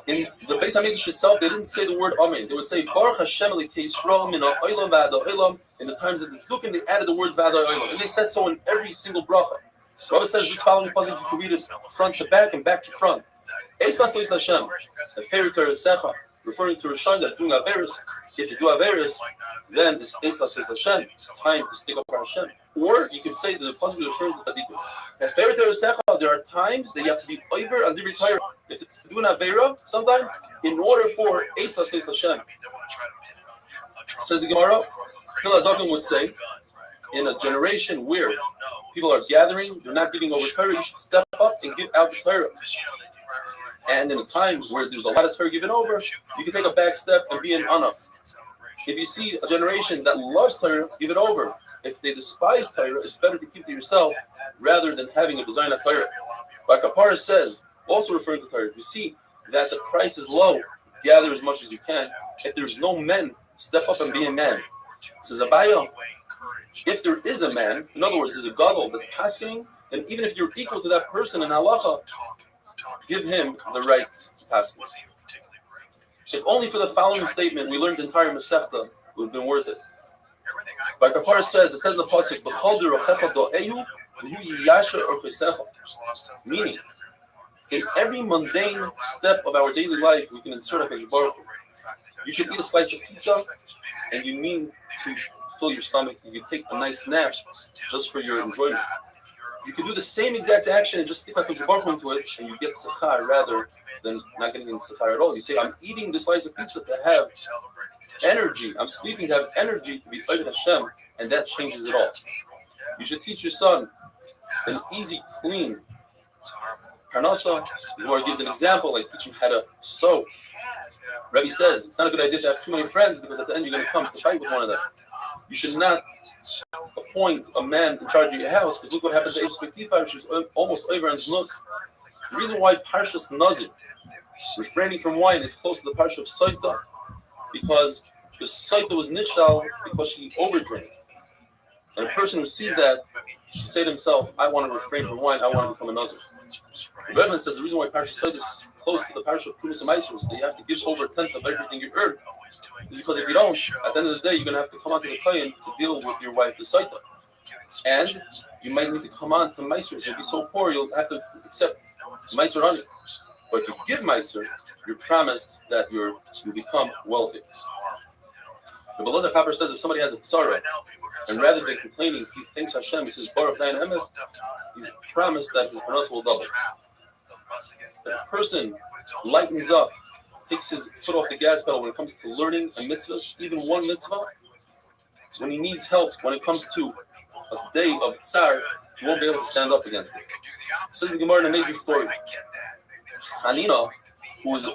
In the Beis HaMikdash itself, they didn't say the word Amen. They would say Baruch Hashem Elikei Yisrael min ha'olam v'ad ha'olam. In the times of the Tzukim, they added the words v'ad ha'olam, and they said so in every single bracha. Rabbi says this following pasuk you can read it front to back and back to front. Eis Lasleis Hashem, a favorite Torah Secha, referring to Rishon that doing Averis. If you do Averis, then it's Eis Lasleis Hashem. It's time to stick up for Hashem. Or you can say that the pasuk referring to Tzaddikim. A favorite Torah Secha, there are times that you have to be over and retire. If you do an Avera, sometime, in order for Eis Lasleis Hashem. Says the Gemara, Hillel Zaken would say, in a generation where people are gathering, they're not giving over Torah, you should step up and give out the Torah. And in a time where there's a lot of Torah given over, you can take a back step and be an Anna. If you see a generation that loves Torah, give it over. If they despise Torah, it's better to keep to yourself rather than having a design of Torah. Like Kapara says, also referring to Torah, if you see that the price is low, gather as much as you can. If there's no men, step up and be a man. It says Abaya, if there is a man, in other words, there's a gadol that's paskening, then even if you're equal to that person in halacha, give him the right to pasken. If only for the following statement we learned the entire Masechta, it would have been worth it. Like Kapara says, it says in the pasuk, meaning, in every mundane step of our daily life, we can insert HaKadosh Baruch Hu. You can eat a slice of pizza, and you mean to fill your stomach. You can take a nice nap just for your enjoyment. You can do the same exact action and just stick HaKadosh Baruch Hu into it, and you get sechar rather than not getting any sechar at all. You say, I'm eating this slice of pizza to have energy. I'm sleeping to have energy to be Oived Hashem, and that changes it all. You should teach your son an easy, clean parnasa. The Gemara gives an example, like teach him how to sew. Rebbe says it's not a good idea to have too many friends because at the end you're going to come to fight with one of them. You should not appoint a man in charge of your house, because look what happened to Eish Bektifar. She was almost over on Znut. The reason why Parshas Nazir, refraining from wine, is close to the Parsha of Saita, because the Saita was Nishal because she overdrank. And a person who sees that should say to himself, I want to refrain from wine, I want to become a Nazir. The Rebbe says the reason why Parsha Saita is close to the Parsha of Trumas and Maasros, that you have to give over a tenth of everything you earn, is because if you don't, at the end of the day, you're going to have to come on to the Kohen to deal with your wife, the Saita. And you might need to come on to Maasros. You'll be so poor, you'll have to accept Maaser on it. But if you give Maaser, you're promised that you'll become wealthy. The Belazar Kapper says if somebody has a tzara, and rather than complaining, he thanks Hashem, he says, Baruch Dayan Emes, he's promised that his parnasa will double. If a person lightens up, takes his foot off the gas pedal when it comes to learning a mitzvah, even one mitzvah, when he needs help, when it comes to a day of tsar, he won't be able to stand up against it. Says the Gemara, an amazing story. Hanina, who was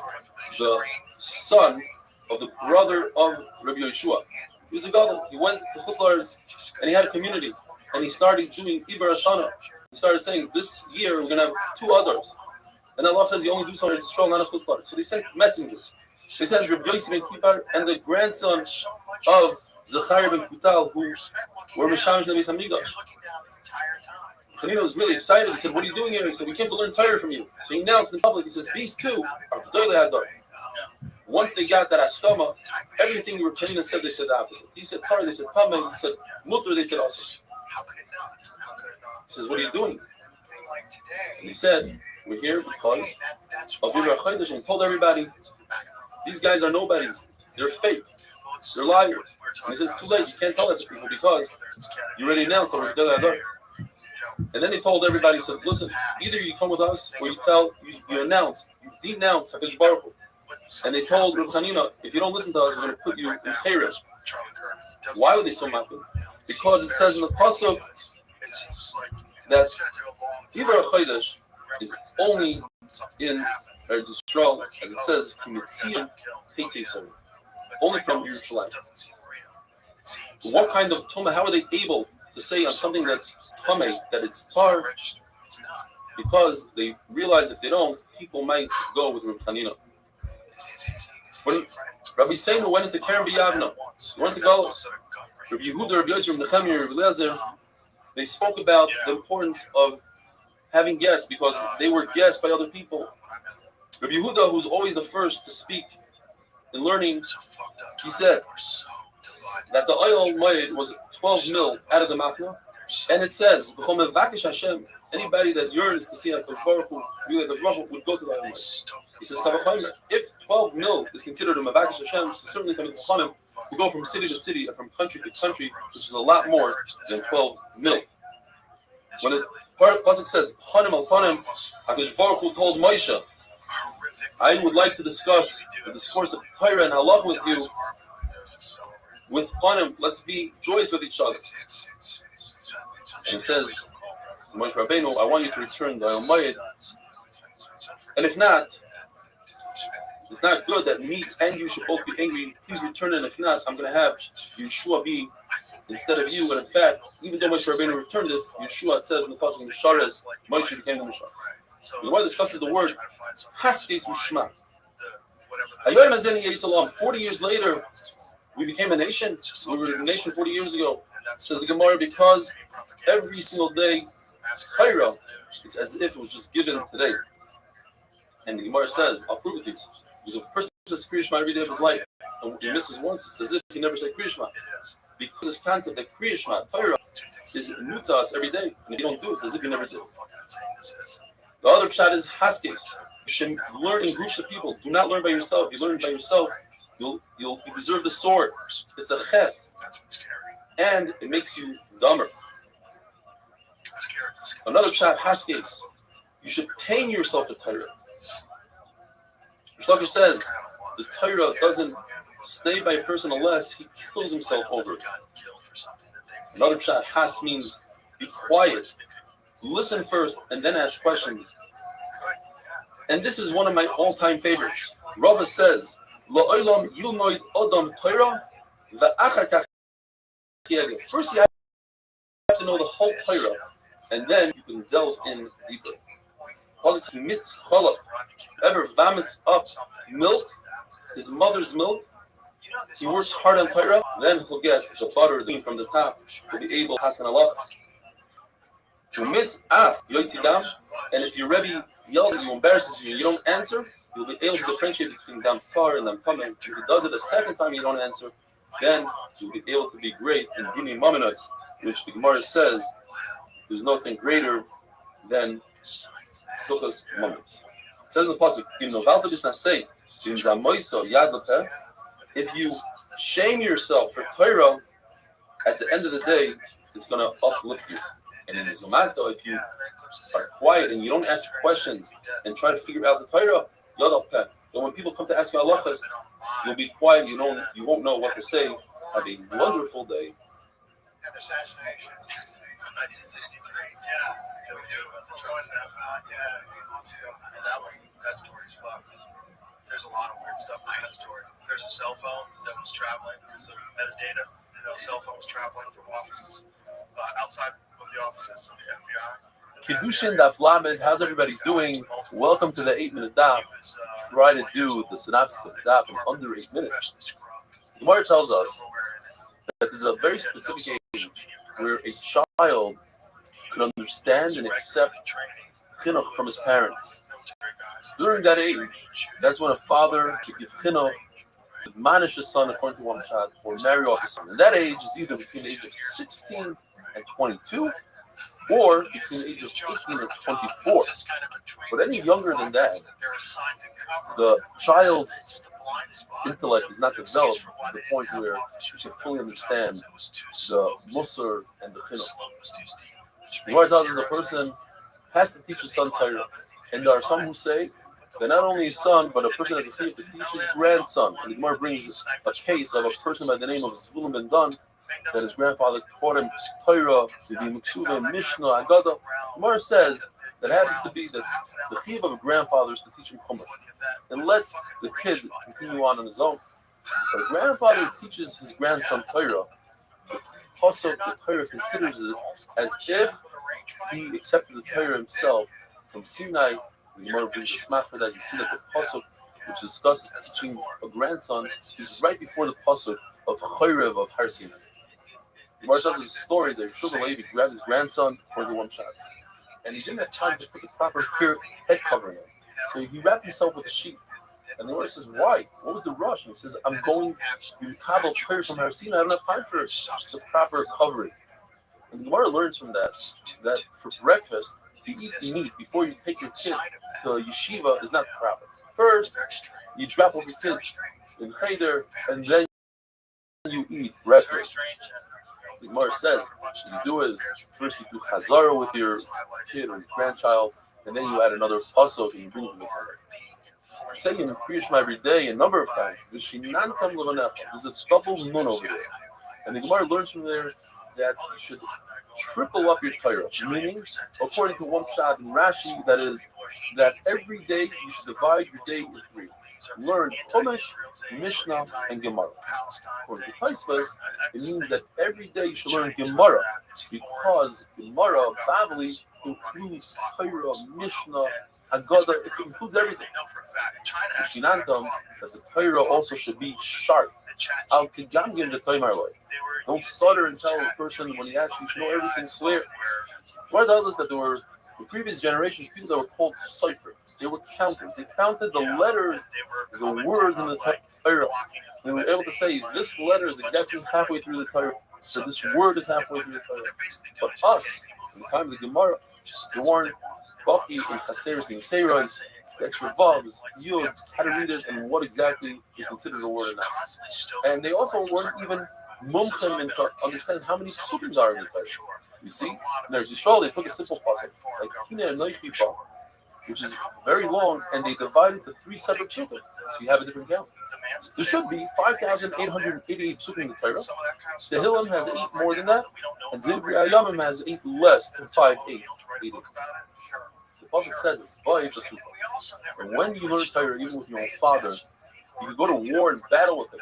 the son of the brother of Rabbi Yeshua, he was a gadol. He went to Chutz and he had a community, and he started doing Iber Hashana. He started saying, this year we're going to have 2 others. And Allah says you only do something to strong out of Chutz. So they sent messengers. They sent Rabbi Yossi ben Kippar and the grandson of Zechariah ben Kutal, who were Meshamish Nevis Hamikdash. Chanina was really excited. He said, what are you doing here? He said, we came to learn Torah from you. So he announced in public, he says, these 2 are G'dolei Hador. Once they got that Ashkama, everything Chanina said, they said the opposite. He said Torah, they said Tameh, he said Mutter, they said also. He says, what are you doing? And he said, we're here because of Yibra Chaydash, and he told everybody, these guys are nobodies. They're fake. They're liars. And he says, it's too late. You can't tell that to people because you already announced that we're G'dolei Hador. And then he told everybody, he said, listen, either you come with us or you announce, you denounce HaKadosh Baruch Hu. And they told Reb Chanina, if you don't listen to us, we're going to put you in Chayrim. Why were they so mad? Because it says in the Pasuk that Iber HaChodesh is only in Eretz Yisrael, as it says, only from Yerushalayim. What kind of Tumah, how are they able to say on something that's Tumah, that it's Tar? Because they realize if they don't, people might go with Reb Chanina. When Rabbi Seinu went into Kerem B'Yavna, he went to Galus. Rabbi Yehuda, Rabbi Yosef, Rabbi Nechemiah, Rabbi Eliezer, they spoke about the importance of having guests because they were guests by other people. Rabbi Yehuda, who's always the first to speak in learning, he said that the oil moed was 12 mil out of the mafna, and it says, anybody that yearns to see HaKadosh Baruch Hu, would go to the oil moed. He says, if 12 mil is considered a Mavakish Hashem, so certainly coming to Chanim, we go from city to city and from country to country, which is a lot more than 12 mil. When the Pasuk says, Panim al Panim, HaKadosh Baruch Hu told Moshe, I would like to discuss the discourse of Torah and Halach with you. With Panim, let's be joyous with each other. And he says, Moshe Rabbeinu, I want you to return the Almighty. And if not, it's not good that me and you should both be angry. Please return, and if not, I'm going to have Yeshua be instead of you. And in fact, even though Moshe Rabbeinu returned it, Yeshua, it says in the Pasuk in Mishares, Moshe became the Mishar. The Gemara discusses the word Haskes Ushma. 40 years later, we became a nation. We were a nation 40 years ago. Says the Gemara, because every single day, Torah, it's as if it was just given today. And the Gemara says, I'll prove it to you. Because if a person says Kriya Shema every day of his life, and he misses once, it's as if he never said Kriya Shema. Because this concept that Kriya Shema, Torah, is new to us every day. And if you don't do it, it's as if you never did. The other pshat is Haskes. You should learn in groups of people. Do not learn by yourself. If you learn by yourself, you deserve the sword. It's a chet. And it makes you dumber. Another pshat, Haskes. You should pain yourself with Torah. Shlokar says the Torah doesn't stay by a person unless he kills himself over it. Another pshat, Has, means be quiet, listen first, and then ask questions. And this is one of my all-time favorites. Rava says, La'olam yilmoid odam Torah va'achar kach yegel. First you have to know the whole Torah, and then you can delve in deeper. Whoever vomits up milk, his mother's milk, he works hard on Torah, then he'll get the butter from the top. He'll be able to pass on halachas. And if your Rebbe yells at you, embarrasses you, and you don't answer, you'll be able to differentiate between dam far and dam kameh. If he does it a second time, you don't answer, then you'll be able to be great in Dini Maminois, which the Gemara says there's nothing greater than Duchas Maminois. It says in the Pasuk, If you shame yourself for Torah, at the end of the day, it's going to uplift you. And in Zomata, if you are quiet and you don't ask questions and try to figure out the Torah, then when people come to ask you halachas, you'll be quiet. You won't know what to say. Have a wonderful day. An assassination. 1963. Yeah, we do. The Troy assassination. That story's fucked. There's a lot of weird stuff in that story. There's a cell phone that was traveling. There's the metadata. The cell phone was traveling from offices outside of the offices of the FBI. Kiddushin Daf Lamed, how's everybody doing? Welcome to the 8-minute daf. Try to do the synopsis of the daf in under 8 minutes. The Gemara tells us that there's a very specific age where a child could understand and accept chinuch from his parents. During that age, that's when a father should give chinuch, admonish his son according to one shot, or marry off his son. And that age is either between the age of 16 and 22, or between the age of 18 and 24. But any younger than that, the child's intellect is not developed to the point where he can fully understand the musar and the chinuch. The Gemara tells us a person has to teach his son Torah, and there are some who say that not only his son, but a person has a chiyuv to teach his grandson. And the Gemara brings a case of a person by the name of Zvulun ben Dan, that his grandfather taught him Torah, the Meksuva, Mishnah, Agada. The Gemara says that happens to be that the chiyuv of a grandfather is to teach him Chumash and let the kid continue on his own. But a grandfather teaches his grandson Torah. The pasuk, the Torah considers it as if he accepted the Torah himself from Sinai. The Gemara brings a smack for that. You see that the pasuk, which discusses teaching a grandson, is right before the pasuk of Chayrev of Har Sinai. The Gemara tells us a story that Shulchan Levi grabbed his grandson for the one shot, and he didn't have time to put the proper head covering on. So he wrapped himself with a sheet. And the Gemara says, "Why? What was the rush?" And he says, "I'm going to Kabul prayer from Har Sinai. I don't have time for just the proper covering." And the Gemara learns from that for breakfast, to eat meat before you take your kid to yeshiva is not proper. First, you drop off your kid in cheder, and then you eat breakfast. The Gemara says, what you do is, first you do chazara with your kid or your grandchild, and then you add another pasuk and you bring them inside. You say in Kriya Shema every day a number of times, there's a double nun over there. And the Gemara learns from there that you should triple up your Torah, meaning, according to one shot in Rashi, that is, that every day you should divide your day into three. Learn Chumash, Mishnah, and Gemara. According to Tosfos, it means that every day you should learn Gemara, because Gemara, Bavli, includes Torah, Mishnah, Haggadah, it includes everything. Shinantam, that the Torah also should be sharp. Al Kigamgim the Toimar Loi. Don't stutter and tell a person when he asks you should know everything clear. What tells us that there were, in previous generations, people that were called Sefer. They were counters. They counted the letters, the words in the Torah. They were able to say, this letter is exactly halfway through the Torah, so this word is halfway through the Torah. But us, in the time of the Gemara, they weren't Baki and Chaseris and Seiros, the extra vowels, yuds, how to read it, and what exactly is considered a word or not. And they also weren't even mumchim and to understand how many psukim are in the Torah. You see, there's Yisrael, they took a simple puzzle, like Hine and Noichi, which is very long, and they divide it to three separate psukim, so you have a different count. There should be 5,888 psukim in the Torah. The Hillim has 8 more than that, and the Yamim has 8 less than 5,888. The pasuk says it's Vayi Basufa. And when you learn Torah, even with your own father, you can go to war and battle with him.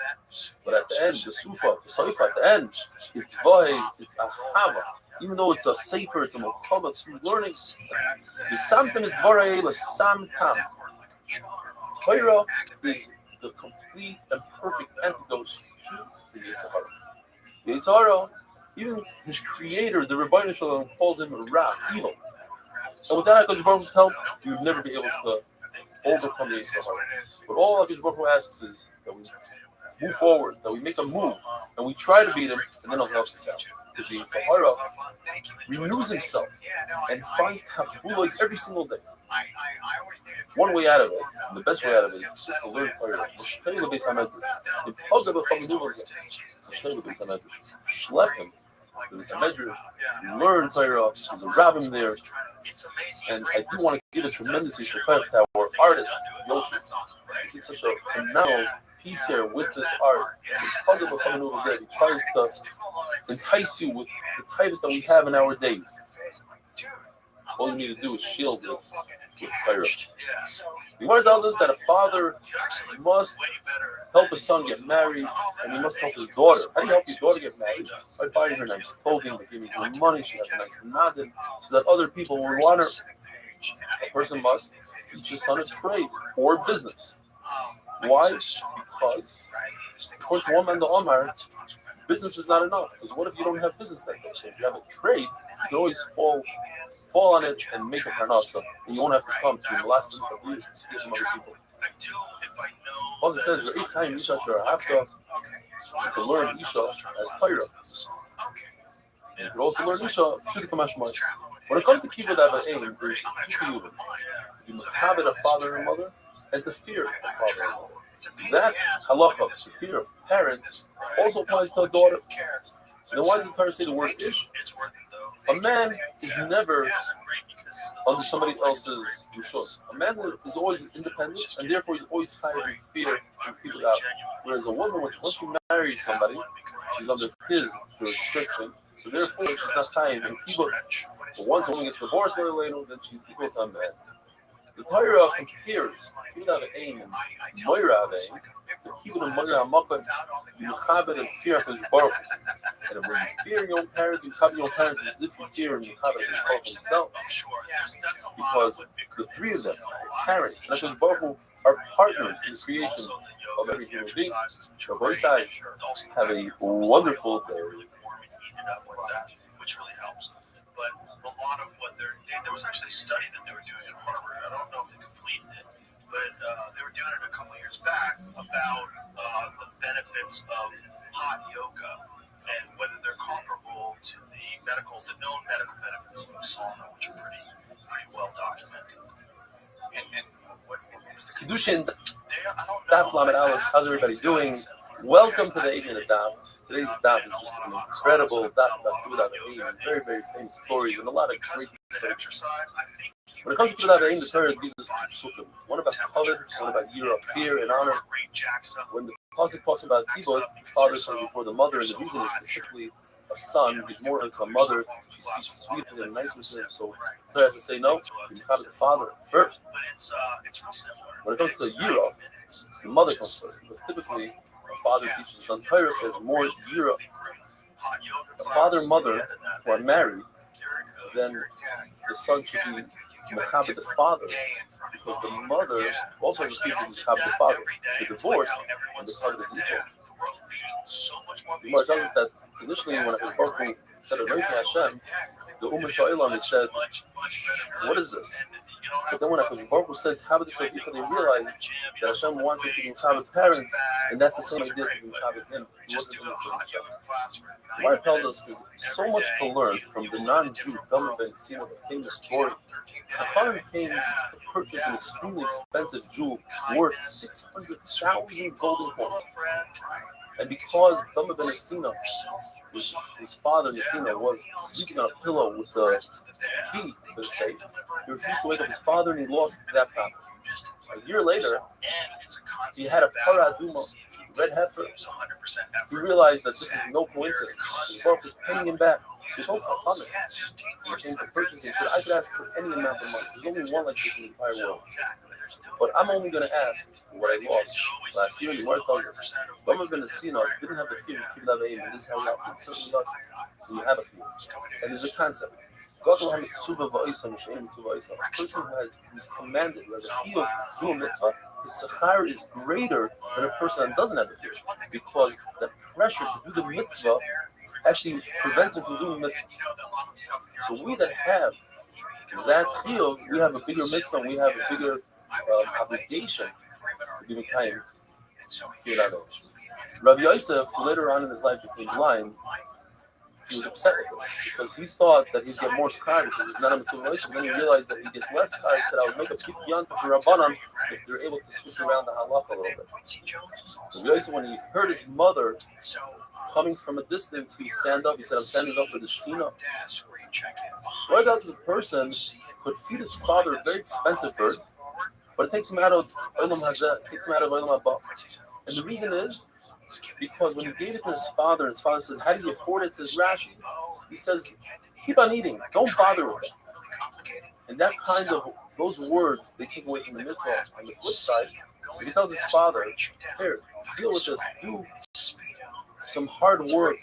But at the end, the Sufa, the Saifa, at the end, it's Vayi, it's Ahava. Even though it's a safer, it's a mochava through learning. The Samtim is Dvarei L'Samtam. Torah is the complete and perfect antidote to the Yetzer Hara. The Yetzer Hara, even his creator, the Rebbeinu Shalom, calls him Ra, evil. And without HaKadosh Baruch Hu's help, you would never be able to overcome the Yetzer Hara. But all HaKadosh Baruch Hu asks is that we move forward, that we make a move, and we try to beat him, and then he'll help us out. Because the Tahara renews himself and finds Tabulos every single day. One way out of it, the best way out of it, is just to learn Torah. Schlep him to the Medrash, learn Torah. There's a rabbin there, and I do want to give a tremendous respect to our artist Yoshi. He's such a phenomenal piece here with this art. He tries to entice you with the types that we have in our days. All you need to do is shield with Torah. The Gemara tells us that a father must help his son get married, and he must help his daughter. How do you help your daughter get married? By buying her nice clothing, by giving her money, she has a nice nazin, so that other people will want her. A person must teach his son a trade or business. Why? Because, according to one man, the Omar, business is not enough. Because what if you don't have business that day? So if you have a trade, you can always fall on it and make a parnasa, and you won't have to come to the last instance of years to steal from other people. Also, it says, "Each time Isha Shurahafta, you can learn Isha as Torah. You can also learn Isha Shudikamash. When it comes to kibbud avayim, there's two kiyudim. You must have it a father and mother, and the fear of father and mother. That halacha, the fear of parents, also applies to a daughter. So then why does the Torah say the word ish? A man is never under somebody else's rishos. A man is always independent, and therefore he's always kind of in fear of people out. Whereas a woman, once she marries somebody, she's under his jurisdiction, so therefore she's not kind in kibbud. But once a woman gets divorced later, then she's equal to a man. The Torah compares kibbud avayim and moira avayim. The kibbud and moira hamakon, you chabed and fear of his baruch. And when you fear your own parents, you chabed your own parents as if you fear and you chabed his baruch himself. Because the three of them, parents, and his baruch, are partners in the creation of every human being. So both sides have a wonderful day. Which really helps. But a lot of what there was actually a study that they were doing at Harvard. I don't know if they completed it, but they were doing it a couple of years back about the benefits of hot yoga and whether they're comparable to the known medical benefits of sauna, which are pretty well documented. And what Kiddushin Daf Lamed Aleph. How's everybody doing? Welcome to the 8-minute Daf. Today's Daf is just an incredible Daf about kibbud avayim. Very, very famous stories and a lot of great research. When it comes to kibbud avayim, the Torah gives us two psukim. One about kavod, one about yira, fear and honor. When the pasuk talks about kibbud, the father comes before the mother, and the reason is particularly a son who's more like a mother. She speaks sweetly and nicely to him, so the Torah has to say no. You have the father first. When it comes to yira, the mother comes first, because typically a father teaches his son Torah, says more yira. A father and mother who are married, then the son should be mechabed the father, because the mother also has a feeling to mechabed the father. The divorce and the father is equal. The Gemara tells us that initially when Baruch said Elohim Hashem, the Ummah Sha'ilam said, "What is this?" But then when Baruch said, "How did this be?" They realized that Hashem wants us to be mechabed parents, and that's the same idea to be mechabed him. He wasn't doing it for himself. The Gemara tells us there's so much to learn from the non-Jew Dama ben Sina, the famous story. Chachamim came to purchase an extremely expensive jewel worth 600,000 golden coins. And because Dama ben Sina, his father Nesina, was sleeping on a pillow with the key to the safe, he refused to wake up his father, and he lost that property. A year later, he had a paraduma, red heifer. He realized that this is no coincidence. His Baruch was paying him back. So he told Chachamim, he came to purchase him. He said, "I could ask for any amount of money. There's only one like this in the entire world. But I'm only going to ask for what I lost last year." The Gemara tells us, Dama ben Sina didn't have the fear of kibbud avayim, and this is how we have certainly lost when you have a fear. And there's a concept. A person who's commanded, who has a fear of doing mitzvah, his sechar is greater than a person that doesn't have a fear, because the pressure to do the mitzvah actually prevents him from doing mitzvah. So we that have that chiyuv, we have a bigger mitzvah, we have a bigger obligation to be mekayim kibbud avayim. Rabbi Yosef, later on in his life, became blind, he was upset with this because he thought that he'd get more schar because he's not a mitzvah but then he realized that he gets less schar. He said, I would make a piyant for Rabbanan if they're able to switch around the halacha a little bit. So realized when he heard his mother coming from a distance, he would stand up. He said, I'm standing up for the Shekhinah. What does a person could feed his father a very expensive bird, but it takes him out of Olam Hazeh, takes him out of Olam Haba. And the reason is because when he gave it to his father said, how do you afford it? Says Rashi, he says, keep on eating, don't bother with it. And that kind of, those words, they take away from the mitzvah. On the flip side, he tells his father, here, deal with this, do some hard work.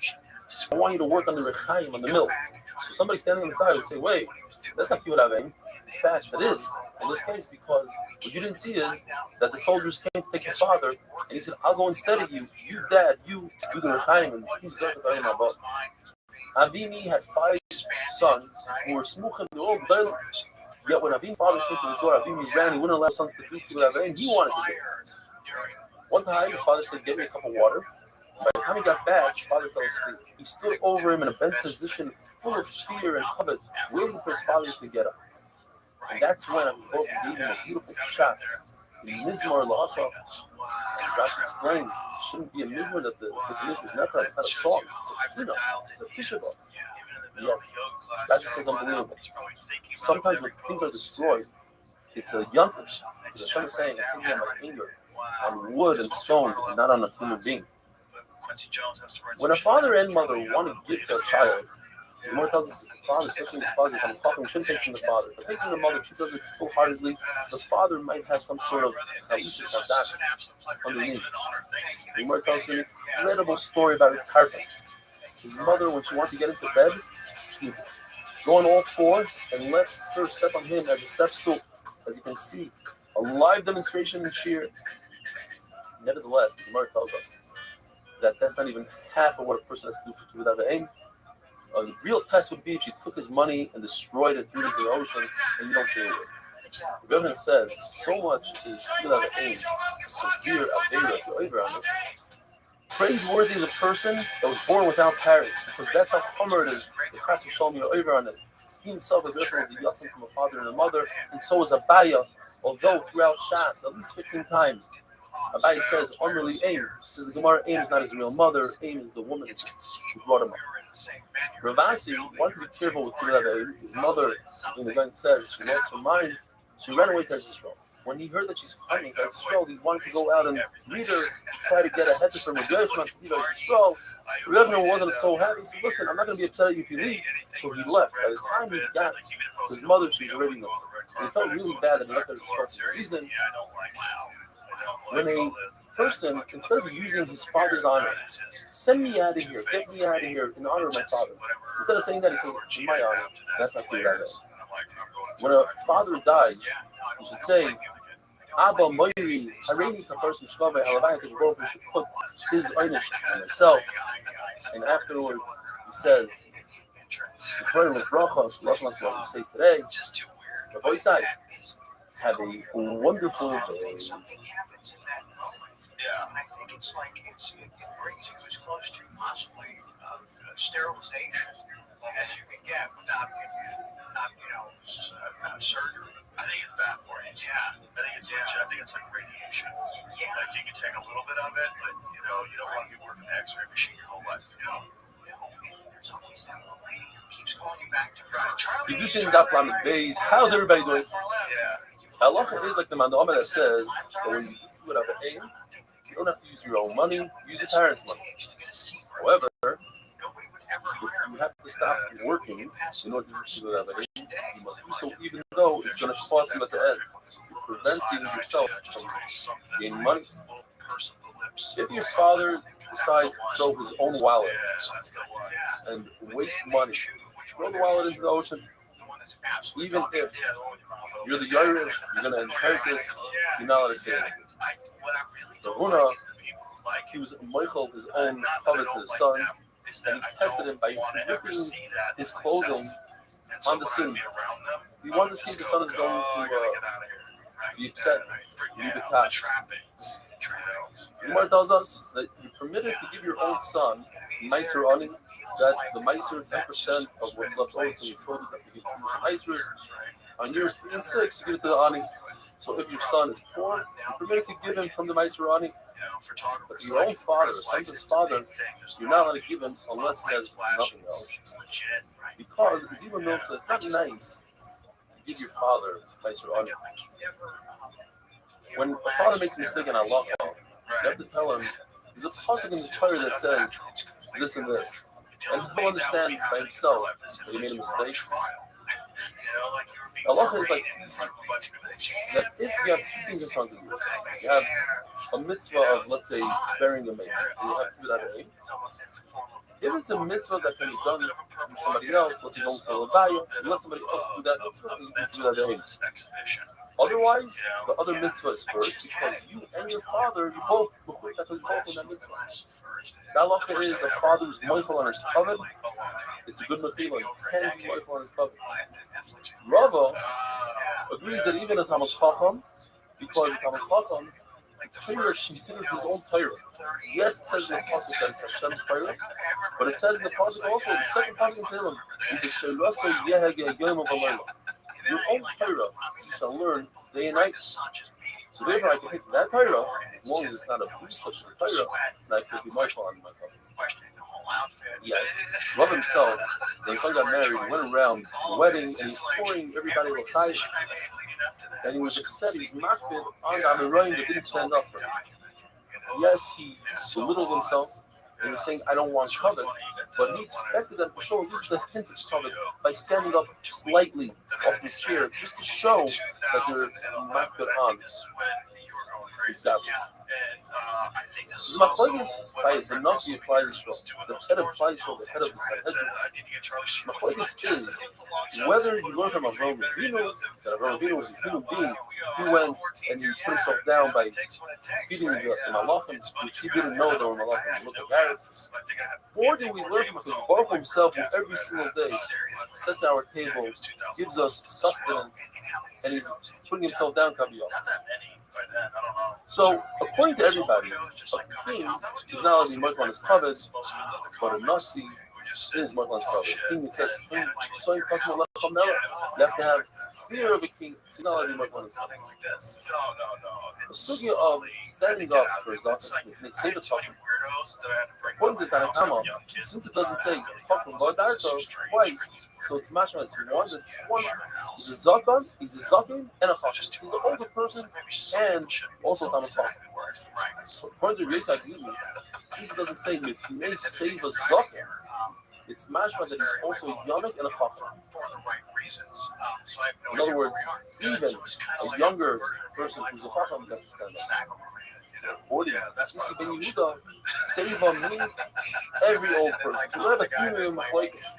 I want you to work on the rechaim, on the milk. So somebody standing on the side would say, wait, that's not kibbud avim. In fact, it is. In this case, because what you didn't see is that the soldiers came to take your father, and he said, I'll go instead of you. You, dad, you do the rechaim, and he's Zerkat Olam Haba. Avini had 5 sons who were smuchim, they were all gdolim. Yet when Avini's father came to the door, Avini ran, he wouldn't allow his sons to do kibbud avim, he wanted to do it. One time, his father said, get me a cup of water. By the time he got back, his father fell asleep. He stood over him in a bent position, full of fear and covet, waiting for his father to get up. And that's when Avihu gave him a beautiful shot. The Mizmor L'Asaf, as Rashi explains, it shouldn't be a Mizmor that this Mizmor is not. It's not a song. It's a Kina. It's a Tisha B'Av. Yeah, Rashi says unbelievable. Sometimes when things are destroyed, it's a yankish. The son is saying, I'm thinking on my finger, on wood and stones, and not on a human being. When a father and mother want to give their child, the Lord tells us the father, especially the father, when he's talking, we shouldn't take from the father. But taking the mother, if she does it full-heartedly, the father might have some sort of hallucination of that underneath. The Lord tells us an incredible story about Karva. His mother, when she wanted to get into bed, she would go on all fours and let her step on him as a step stool. As you can see, a live demonstration in sheer. Nevertheless, the Gemara tells us that that's not even half of what a person has to do for kibbud avim. A real test would be if you took his money and destroyed it through the ocean and you don't see it. The Rebbe says so much is kibbud avim, a severe avera on it. Praiseworthy is a person that was born without parents, because that's how chomer it is. The chas v'shalom you're on it. He himself, a was a yatsim from a father and a mother, and so is Abaya. Although throughout Shas, at least 15 times, Abai says, Omrli Aim. Says the Gemara, Aim is not his real mother, Aim is the woman who brought him up. Ravasi wanted to be careful with kibbud avim. His mother, when the event says she lost her mind, she ran away to Israel. When he heard that she's coming to Israel, he wanted to go out and meet her, try to get ahead of her Megashman to meet her Israel. Revner wasn't so happy. He said, listen, I'm not going to be upset at you if you leave. So he left. By the time he got his mother, she was already gone. He felt really bad that he left her Israel for a reason. When a person, instead of using his father's honor, send me out of here, get me out of here in honor of my father. Instead of saying that, he says, in my honor. That's not kibbud avim. When a father dies, you should say, Abba Moiri, Hareini Kaparsim Shkave Halavai, because you should put his einish on himself. And afterwards, he says, we say today, the voice side, have a wonderful day. Yeah, I think it's like it brings you as close to possibly sterilization as you can get without surgery. I think it's bad for you. Yeah, I think it's like radiation. Yeah, like you can take a little bit of it, but you don't want to be working an X-ray machine your whole life. No. There's always that little lady who keeps calling you back to Charlie. Kedushin Daf Lamed Beis. How's everybody doing? Yeah. Halacha is like the mandama that says that when you do kibbud avim, you don't have to use your own money, use your parents' money. However, if you have to stop working in order to do kibbud avim, you must do so even though it's going to cost you at the end. You're preventing yourself from gaining money. If your father decides to throw his own wallet and waste money, throw the wallet into the ocean, even if you're the Yerush, you're going to inherit this, you're not allowed to say anything. The Huna, he was Michael, his own covet to his son, and he tested him by ripping his clothing on the scene. He wanted to see if the son is going to be upset, be the catch. The Gemara tells us that you're permitted to give your own son Meiser Ani That's the Meiser, 10% of what's left over from your produce that you give to the Meisers. On years 3 and 6, you give it to the Ani. So if your son is poor, you're permitted to give him from the Meiser Ani. But your own father, son's father, you're not allowed to give him unless he has nothing else. Because Zima Milsa, it's not nice to give your father Meiser Ani. When a father makes a mistake in Allah, you have to tell him, there's a pasuk in the Torah that says this and this. And he'll understand by himself that he made a mistake. Allah is like that if you have two things in front of you, you have a mitzvah of, let's say, burying a mace, and you have to do that at aim. If it's a mitzvah that can be done from somebody else, let's say don't kill a bayah, and let somebody else do that mitzvah, and you can do that at aim. Otherwise, the other mitzvah is first because you and your father, you both in that mitzvah. The halacha is a father who's moichel on his covet. It's a good mechila. You can be moichel on his covet. Rava agrees that even a Talmud Chacham, because a Talmud Chacham, the Torah is considered his own Torah. Yes, it says in the pasuk that it's Hashem's Torah, but it says in the pasuk also, the second pasuk in Tehillim, your own Torah you shall learn day and night. So therefore, I can take that Torah, as long as it's not a boost of the Torah, and I could be moichel on my covet. Yeah, Rav himself, when his son got married, he went around the wedding and he's pouring everybody with chayim. And he was upset, he's makbid on the Amoraim that didn't stand up for him. Yes, he belittled himself and he was saying, I don't want covet, but he expected them to show just the hint of covet by standing up slightly off the chair, just to show that they're makbid on his daughters. The machlokes by the Nasi of Klal Yisrael, the head of Klal Yisrael, the head of the Sanhedrin. Machlokes is whether you learn from Avraham Avinu that Avraham Avinu was a human being. He went and he put himself down by feeding the malachim, which he didn't know that were malachim. Look at Arabs. Or do we learn from Hakadosh Baruch Hu himself, who every single day sets our table, gives us sustenance, and he's putting himself down, Kabiyah. So, according to everybody, a king is not only moichel on his covet, but a nasi is moichel on his covet. King, it says, you have to have fear of a king, so not only moichel on his covet. The sugya of standing up for zakat, they say the talking. According to Tanakama, since it doesn't say talking about twice, so it's mashma, it's one. He's a zakan, he's a zakin, and a chashish. He's an older person, and also Talmud Chacham. So according to Yisai Gili, since it doesn't say you may save a zakin, it's mashma that he's also a yamek and a chacham. In other words, even a younger person who's a chacham has to stand up. According to Isi Ben Yehuda, seva means every old person. So we have a female machlokes.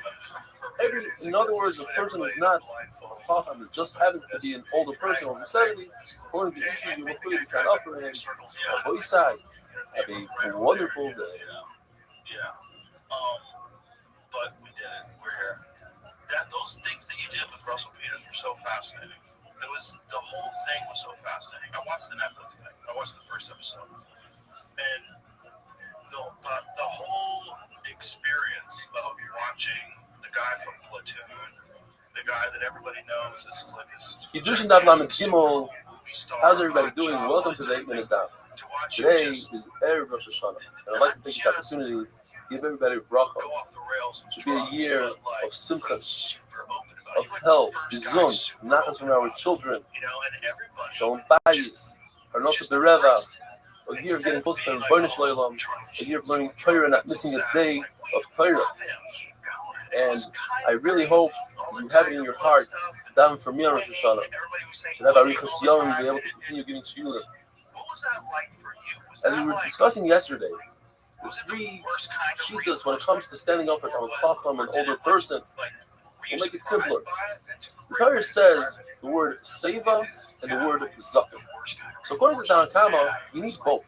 In other words, a person who's not a chacham, it just happens to be an older person over 70s. According to Isi, you will clearly stand up for him. Both sides have a wonderful day. But we did it. We're here. Those things that you did with Russell Peters were so fascinating. The whole thing was so fascinating. I watched the Netflix thing. I watched the first episode, and the whole experience of watching the guy from Platoon, the guy that everybody knows, this is like this. How's everybody doing? Welcome to the 8 Minute Daf. Today is Erev Rosh Hashanah, and I'd like to take this opportunity to give everybody a bracha. It should be a year of simchas, of health, bizun, nachas from our children, shalom bayis, harnosa bereva, a year of getting close to Rebbeinu Shalom, a year of learning Torah and not missing a day of Torah. And I really hope you have it in your heart, down for me on Rosh Hashanah, should have arichas yom and be able to continue giving shiurim. As we were discussing yesterday, there's 3 shittas when it comes to standing up for Talmud Chacham, an older person. We'll make it simpler. The Torah says the word seva and the word zaken. So according to Tanakama, you need both.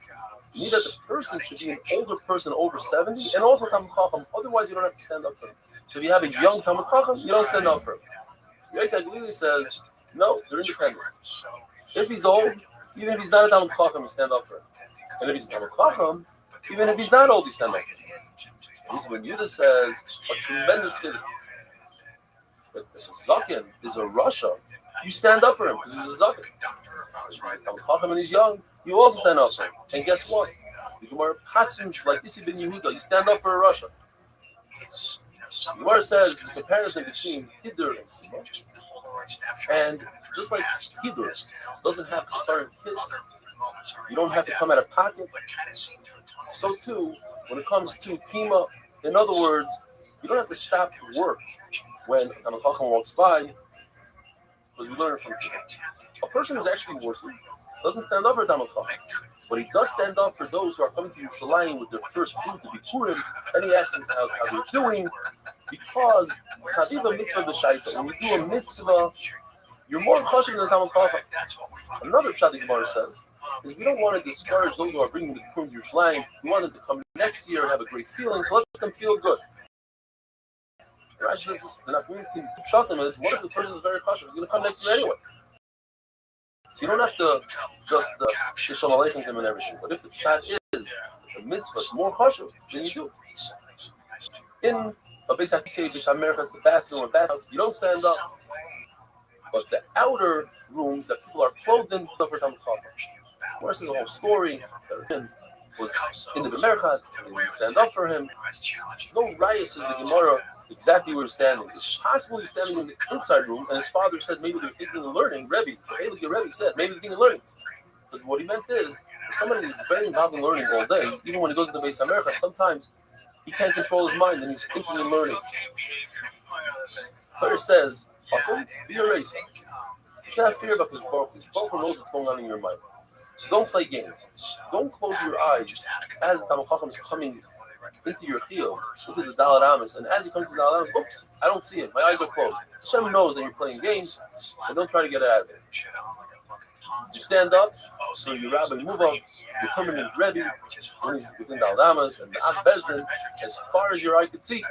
You need that the person should be an older person over 70 and also Talmud Chacham. Otherwise, you don't have to stand up for him. So if you have a young Talmud Chacham, you don't stand up for him. Yosef Glili says, no, they're independent. If he's old, even if he's not a Talmud Chacham, you stand up for him. And if he's a Talmud Chacham, even if he's not old, you stand up for him. This Ben Yehuda says a tremendous hit. But if a Zaken is a Russia, you stand up for him because he's a Zaken. When he's young, you also stand up for him. And guess what? The Gemara passages like this Ben Yehuda, you stand up for a Russia. The Gemara says it's a comparison between Hidur and Kima. And just like Hidur doesn't have Kasar Kiss, you don't have to come out of pocket. So too, when it comes to Kima, in other words, you don't have to stop work when a Chacham walks by, because we learn from Kima. A person who's actually working doesn't stand up for Talmid Chacham, but he does stand up for those who are coming to Yerushalayim with their first food to be Purim, and he asks them how they're doing, because Chaviva mitzvah b'shaita, when you do a mitzvah, you're more chashiv than Talmid Chacham. Another pshat the Gemara says is we don't want to discourage those who are bringing the Purim to Yerushalayim. We want them to come next year and have a great feeling, so let them feel good. Rashi says this, the pshatim is, what if the person is very chashiv? He's going to come next year anyway. So you don't have to just say shalom aleichem him and everything. But if the pshat is the mitzvah is more chashiv, then you do. In a base America, it's the bathroom or bathhouse, you don't stand up. But the outer rooms that people are clothed in, for Talmid Chacham. Whereas the whole story that was in the America, they stand up for him. There's no raya, says the Gemara, exactly where he's standing. It's possible he's standing in the inside room, and his father says maybe they're thinking of learning. Rebbe said maybe they're thinking of learning. Because what he meant is, if somebody is very involved in learning all day, even when he goes to the base of America, sometimes he can't control his mind and he's thinking and learning. Torah says, be a racer. You should have fear about his Baruch. His Baruch knows what's going on in your mind. So don't play games. Don't close your eyes as the Talmid Chacham is coming into your heel, into the Dalet Amos, and as he comes to the Dalet Amos, oops, I don't see it. My eyes are closed. Hashem knows that you're playing games, but don't try to get it out of there. You stand up, so your rabbi move up, your permanent Rebbe, when he's within Dalet Amos, and the Ab Bezdin, as far as your eye could see.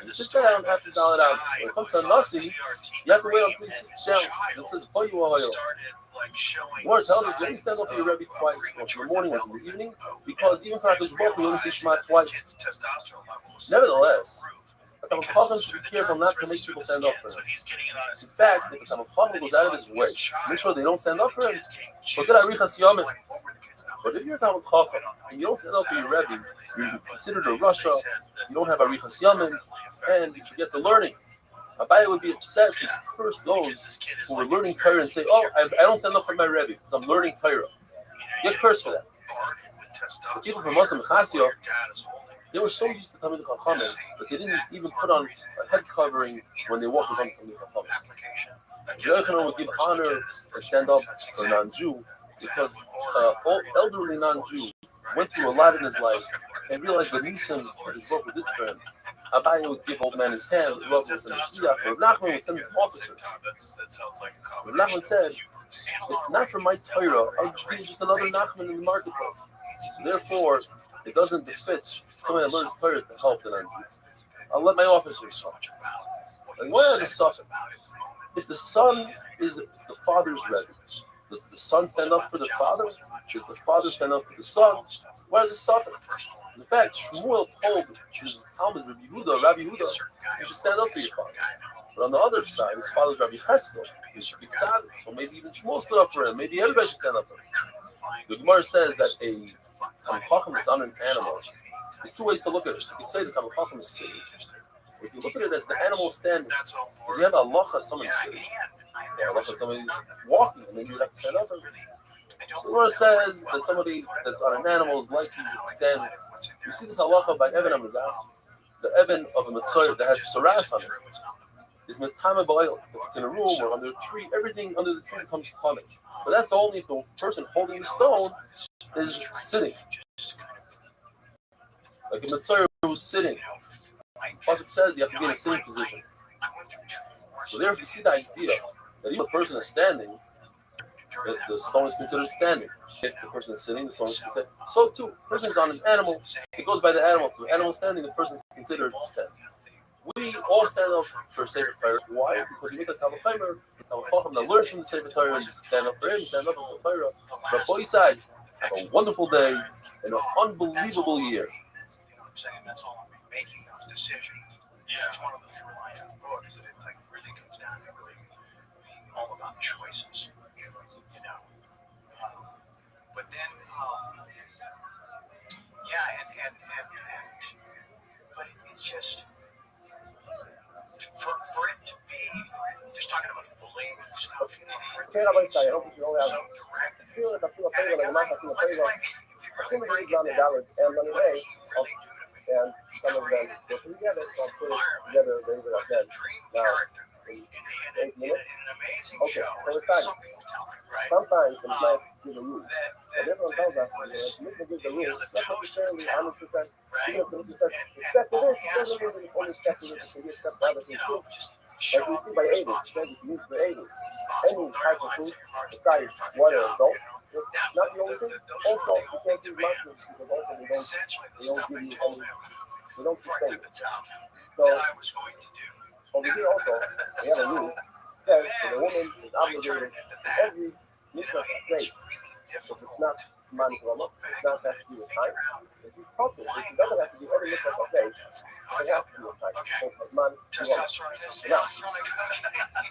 You sit down after Dalet Amos. When it comes to Nasi, you have to wait until he sits down. It says, Boyu Ahoyo. The Gemara tells us you only stand up for your Rebbe twice, once in the morning, once in the evening, because even for HaKadosh Baruch Hu, you only say Shema twice. Nevertheless, a Talmid Chacham should be careful not to make people stand up for him. In fact, if a Talmid Chacham goes out of his way, make sure they don't stand up for him. But if you're a Talmid Chacham and you don't stand up for your Rebbe, you're considered a Russia, you don't have Arichas Yamin, and you forget the learning. Abaye would be upset to curse those who are learning Torah and say, oh, I don't stand up for my Rebbe because I'm learning Torah. Get cursed for that. The people from Muslim Chassia, they were so used to Talmid Chachamim that they didn't even put on a head covering when they walked around Talmid Chachamim. The other would give honor and stand up for a non-Jew because old elderly non-Jew went through a lot in his life and realized the nisim that his Lord did for him. Abaye would give old man his hand, Rav would send a shliach, or Nachman would send his officer. But Nachman said, if not for my Torah, I would be just another Nachman in the marketplace. So therefore, it doesn't befit someone that learns Torah to help the non-Jews. I'll let my officers talk. And why does it suffer? If the son is the father's Rebbe, does the son stand up for the father? Does the father stand up for the son? Why does it suffer? In fact, Shmuel told his Talmud, Rabbi Yehuda, you should stand up for your father. But on the other side, his father's Rabbi Cheskel, he should be tzaddik. So maybe even Shmuel stood up for him. Maybe everybody should stand up for him. The Gemara says that a Talmid Chacham that's on an animal, there's two ways to look at it. You can say the Talmid Chacham is sitting. If you look at it as the animal standing, does he have a halacha somebody sitting? Yeah, halacha somebody walking, and then you would have to stand up for him. So the Gemara says that somebody that's on an animal is like he's standing. You see this halacha by Evan Amidas, the Evan of a Mitzvah that has saras on it. Is metame b'oil. If it's in a room or under a tree, everything under the tree becomes punished. But that's only if the person holding the stone is sitting. Like a Mitzvah who's sitting. Pasuk says you have to be in a sitting position. So there, if you see the idea that even if the person is standing, the stone is considered standing. If the person is sitting, the stone is considered. So too, the person is on an animal. It goes by the animal. If the animal is standing, the person is considered standing. We all stand up for Sefer Torah. Why? Because we make a Talmid Chacham that learns from the Sefer Torah and stand up for him, stand up for Sefer Torah. But boy side, have a wonderful day and an unbelievable year. making those decisions. Yeah. That's one of the through lines of the book, is that it like really comes down to really being all about choices, you know. But then, yeah, and but it's just for it to be just talking about bullying and stuff, you know, for it to be so direct. And a guy, it's like if you really break it down, what did he really do to me? and some of them Created go together, so this I'll put it environment together very with well a then. dream Now, character in in 8 minutes, an amazing okay, show, so as it's starting. some people tell me, right? Sometimes the class gives a rule. That And everyone tells us, was, Mr. gives the you know, rule, the not toast of necessarily the town, 100%, right? even if it's except for all this, he it asked doesn't for mean it's only was except to for this, just, you accept like, other you things know, too. just Like show you up, see be by 80, it responsible, says it's used for 80. responsible, Any know type your of lines food, and your margins, do besides your fucking water job, and salt, you know. it's That, not the only thing. those Also, were the you only can't use demands. mushrooms because also Essentially, the they don't stuff give I you told any, him they don't before I sustain took you. the job So that I was going to do. over here also, they have a rule. It says that a woman is obligated to every meter of space. If it's not money from up, it's not have to be a time. If she's talking, so she doesn't have to do every meter of space. It has to be a time. So as man, Testosterone, it's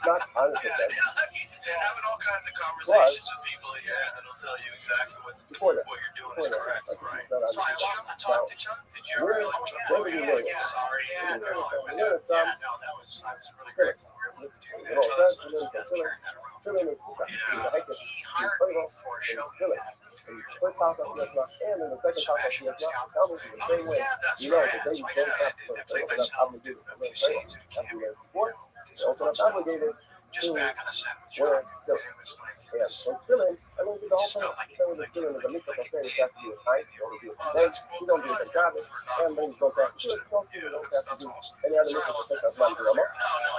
not 100%. Having all kinds of conversations with people in your head that'll tell you exactly what Before that, you're doing is correct, right? that So I want to talk to Chuck. Did you Where- really? where did you learn it? Sorry. Yeah, no, Learn it from I was really grateful we were able to do you that. know, That's that's learn from filling is the heck of He hired me for a show he filling. had a few In years the first ago. house of Vietnam and in the second house of Vietnam, it's almost the same way. That's You know, right. the That's baby right. don't Yeah, have I to did play they're not myself. obligated to A learn few Pharaoh, scenes in as we camera, learned before. did They're some also fun not stuff. obligated Just to back on the set with wear Chuck. silk. It was like, Yeah, so filling, I mean, the whole just thing, felt like filling is filling is a mix of things. It has to be a time, you only do it today, you don't do it in private, and then you don't have to do it, so you don't have to do any other mix of things as man drama.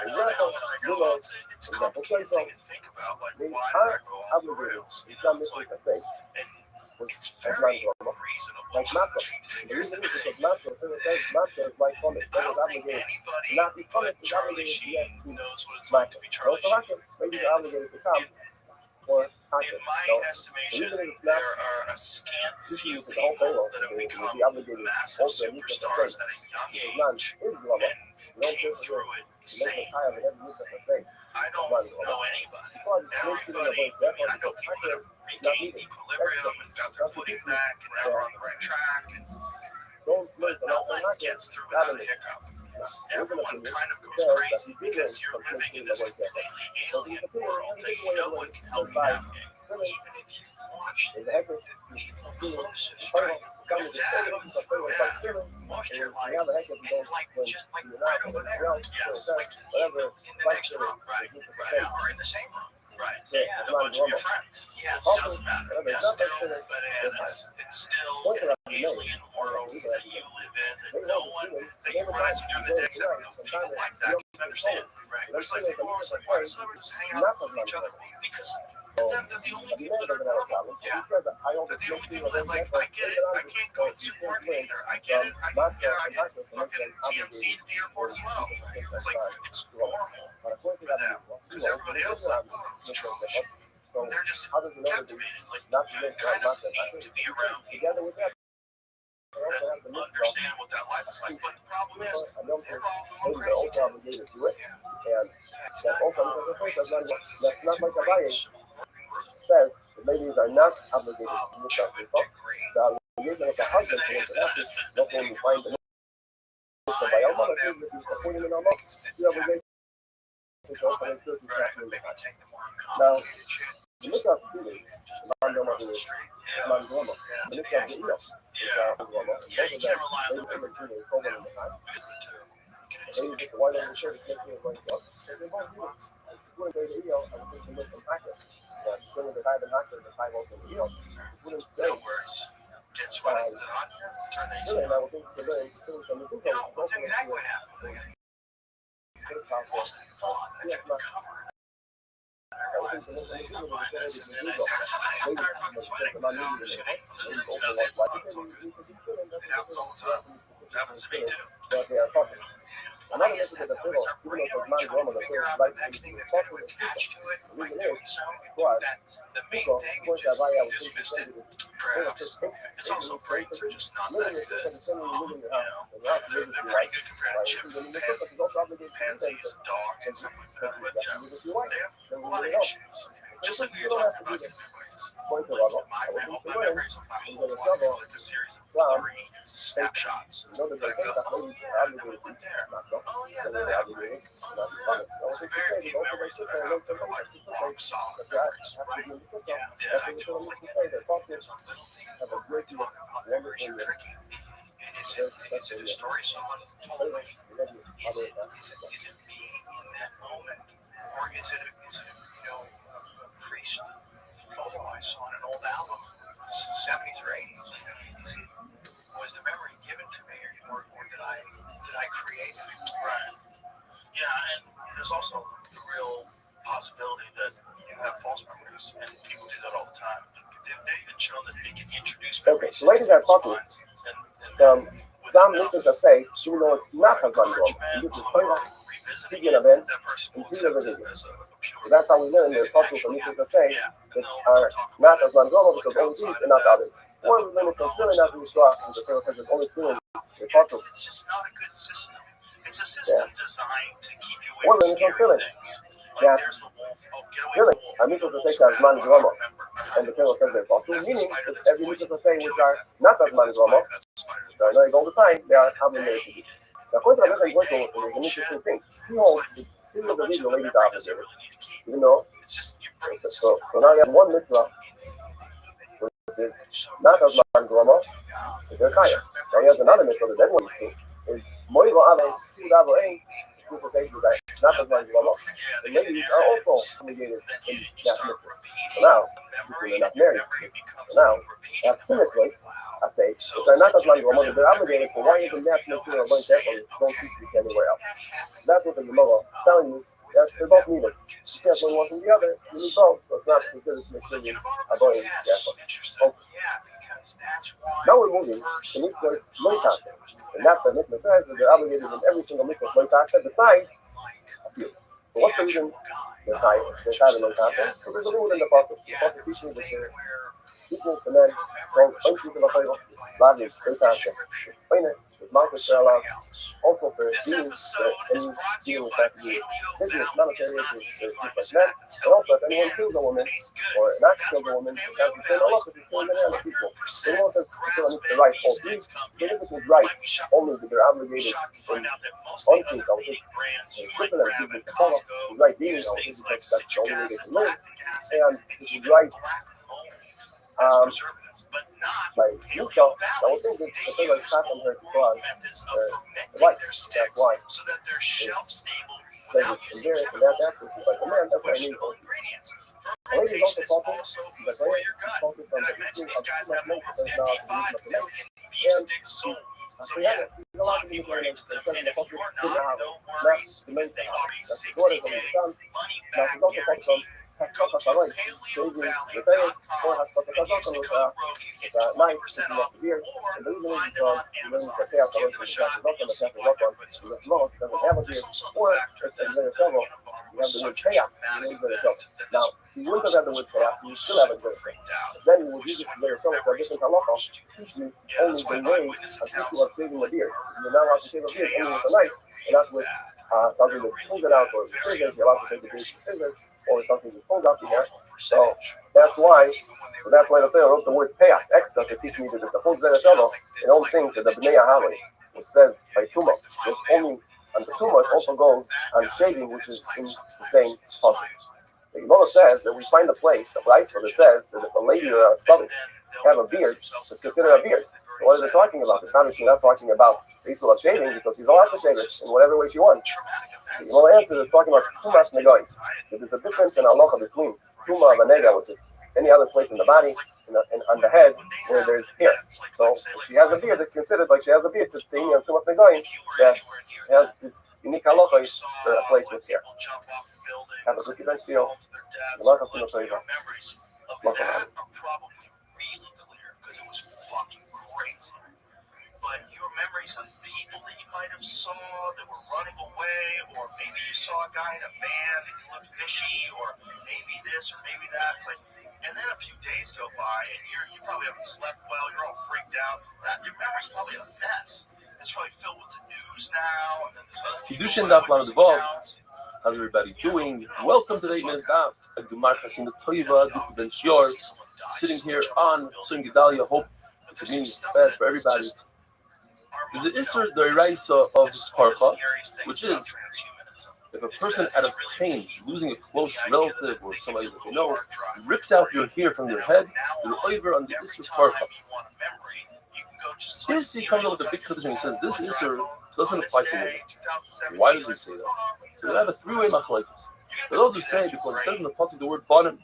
Example, you know, It's a example, complicated so thing to think about. Like, we why are did I go off the obligated rails? in some mix of things, And which it's as man very drama. reasonable. Like Malcolm. The reason is because Malcolm, Malcolm is like Thomas. I That was don't think obligated. anybody Not the but Thomas is Charlie obligated Sheen yet to knows what it's like to Malcolm. be So Charlie for Sheen. Malcolm, maybe they're obligated to come or In Malcolm. my So estimation, the reason it's there not are a scant this few is the whole people payroll. that have They will become be obligated massive also to meet the superstars same. at a young This is not age his drama. and You don't came just through it make the sane. time and every meet the same. I don't know anybody. Everybody, I mean, I know people that have regained equilibrium and got their footing back and now are on the right track. But no one gets through without a hiccup. Everyone kind of goes crazy because you're living in this completely alien world that no one can help you navigate. Even if you watch the people closest try to go down through it, watch their life, and like just like right over there, yes, like in the next room, right, or in the same room, right, and a bunch of your friends. Yes, it doesn't matter. It's still bananas. It's still an alien world that you live in that no one that you run into during the day except people like that can understand. Right. There's like people always like, why do celebrities hang out with each other? Because they're the only people that are normal. Yeah. They're the only people that like, I get it, I can't go to supermarket either. I get it, I get fucking TMC to the airport as well. It's like, it's normal for them. Because everybody else is like, oh, it's trash. They're just captivated, like, kind of need to be around people that understand what that life is like. But the problem is, they're all going crazy too. Obligated to it. And that's also that's not like a bias says the ladies are not obligated to look at people. The obligation of the husband to look at them. That's when you find the by all other things that you supporting in our law. The obligation is also make sure you pass in the heart. Now, the look at the feelings, man don't want to do it. Man don't want to. The look at the ears. Yeah, you can't rely on them. They use the white on the shirt to make it like that. They both do it. When they the eel, I think they look from practice. Yeah, still the time and actor, the time also the eel. Wouldn't say. No words. Get sweaty. Is it hot? Turn the AC Really, on. I would think the very still from the book. you know, that's exactly what happened. Yes, not. I think the next thing is the better than the ego. Maybe fucking sweating. the man needs to maybe open up like it happens all the time. It happens to me too. but they are talking. Another message of the There was fiddle, our even brain though already it's man trying to drama, the figure fiddle out likes the to next thing be that's going talking to to people. attach to it by The reason doing is, so. was, That the main thing is just dismissed it. Perhaps it's also Braves are just not that good. They're pretty good compared to chip. They have pansies, dogs, and stuff like that. But they have a lot of issues. Just like we were talking about giveaways. Like my memories of my whole life are like a series of blurry snapshots. Like, oh yeah, and then we went there. Oh yeah, that happened. It's very few memories that I have that are like rock solid memories, right? Yeah, I totally get it. There's a little thing in the book where I talk about memories are tricky. And is it a story someone told me? Is it me in that moment? Or is it a priest photo I saw in an old album, 70s or 80s? Was the memory given to me, or did I create it? Right. Yeah, and there's also the real possibility that you have false memories, and people do that all the time. They've even shown that they can introduce memories. Okay, ladies are talking. Some listeners say, even though it's not Hasman Grom, this is speaking of events, and see as a video. So that's how we learn the talking from listeners say that are not Hasman Grom because only these and not others. Or we learn it from feeling not to be strong, because the Pharaoh says there's only feeling the talking. It's just not a good system. It's a system designed to keep you away Or from learn it from scary feeling. things. Yeah. There's the wolf. Oh, get away Feeling. from the wolf. And listeners say Hasman Grom. And the Pharaoh says they're talking, meaning that every listener say which are not Hasman Grom, which are not all the time, they are obligated to do. Now, according to Rabbi Goito, there's an interesting thing. He holds the video ladies are obligated. Even though, so now you have one mitzvah, which is not as man groma, is their kaya. Now he has another mitzvah that everyone is moivo ave sudavo ein, which is say not as man groma. The ladies are also obligated in that mitzvah. So now, people are not married. So now, they have two mitzvahs. I say, which are not as man groma, they're obligated. So why isn't that mitzvah a bunch of don't teach this anywhere else? That's what the Gemara is telling you. They're both needed. You can't play one from the other. You need both. So it's not considered to make sure you are going careful. Okay. Now we're moving to mitzvah loy concept. And that's the mitzvah says that they're obligated in every single mitzvah loy concept besides a few. So what's the reason they're tied in loy concept? Because there's a rule in the Pasuk. The Pasuk teaches that they're equal to men. So unshoots of a flavor. Logic, loy concept. Explain it. With Malchus Sherlock, also for being any deal with that to do business, monetary issues, like men, and also if anyone kills a woman or not kills a woman, it has the same Allah if he's killing many other people. So anyone says people needs to right all three, significant right, only that they're obligated in unclean, I would think, different than people to follow, the right being, I would think that's the only way they can live, and this is right, like yourself, I would think that the thing like pass on her to God, the wife, that's why. So that they're shelf stable So it's embarrassed and that's like the man, that's what I need. The lady is also talking, she's like, right here, she's talking from the history of too much milk, because now it's using up the milk. And she's allowed to be married, because the culture didn't have it. Not the main thing. That's the daughter from the son. Now she's also talking from Hakakasaroi, changing the parent, or Hakakasaroi with knife, picking up the beard. And the reason is because he learns the chaos away from the Catholic Rockon, the Catholic Rockon, the Sloss doesn't have a beard, or it's a very several. You have the word chaos, you need very self. Now, he wouldn't have had the word chaos, you still have a very self. Then you would use it very self for a different halacha, teach you only the way of people are shaving a beard. You're not allowed to shave a beard only with a knife, and not with something that pulls it out, or scissors, you're allowed to shave the beard with scissors, or something that pulls out the hair. So that's why the Torah wrote the word chaos extra to teach me that it's a full zera shava. They don't think that the Bnei Aharon, which says by Tumah, is only on the Tumah, it also goes on shaving, which is in the same puzzle. The Gemara says that we find a place, a brayso that says that if a lady or a stomach have a beard, it's considered a beard. So what is it talking about? It's obviously not talking about the issue of shaving, because she's allowed to shave it in whatever way she wants. The Gemara answer is talking about tumas negoim. That there's a difference in halacha between tuma of a nega, which is any other place in the body, and on the head where there's hair. So if she has a beard, it's considered like she has a beard. To tumas negoim, that has this unique halacha for a place with hair. Have a good event, deal. Your memories of that are probably really clear because it was fucking crazy. But your memories of people that you might have saw that were running away, or maybe you saw a guy in a van and he looked fishy, or maybe this or maybe that. It's like, and then a few days go by, and you probably haven't slept well. You're all freaked out. Your memory's probably a mess. It's probably filled with the news now. Kiddushin Daf Lamed Vav. How's everybody doing? Welcome to the 8-minute Daf. A Gemar Chasin Toiva Ben Shior. Sitting here on Tzim Gedalia. Hope it's a meaning fast for everybody. There's an Isser D'Oraisa of Karcha, which is if a person out of pain, losing a close relative or somebody that they know, rips out your hair from their head, they're over on the Isser Karcha. He comes up with a big Kiddush and he says this Isser doesn't apply to women. Why does he say that? So we have a three-way machlokes. For those who say, because it says in the pasuk the word banim,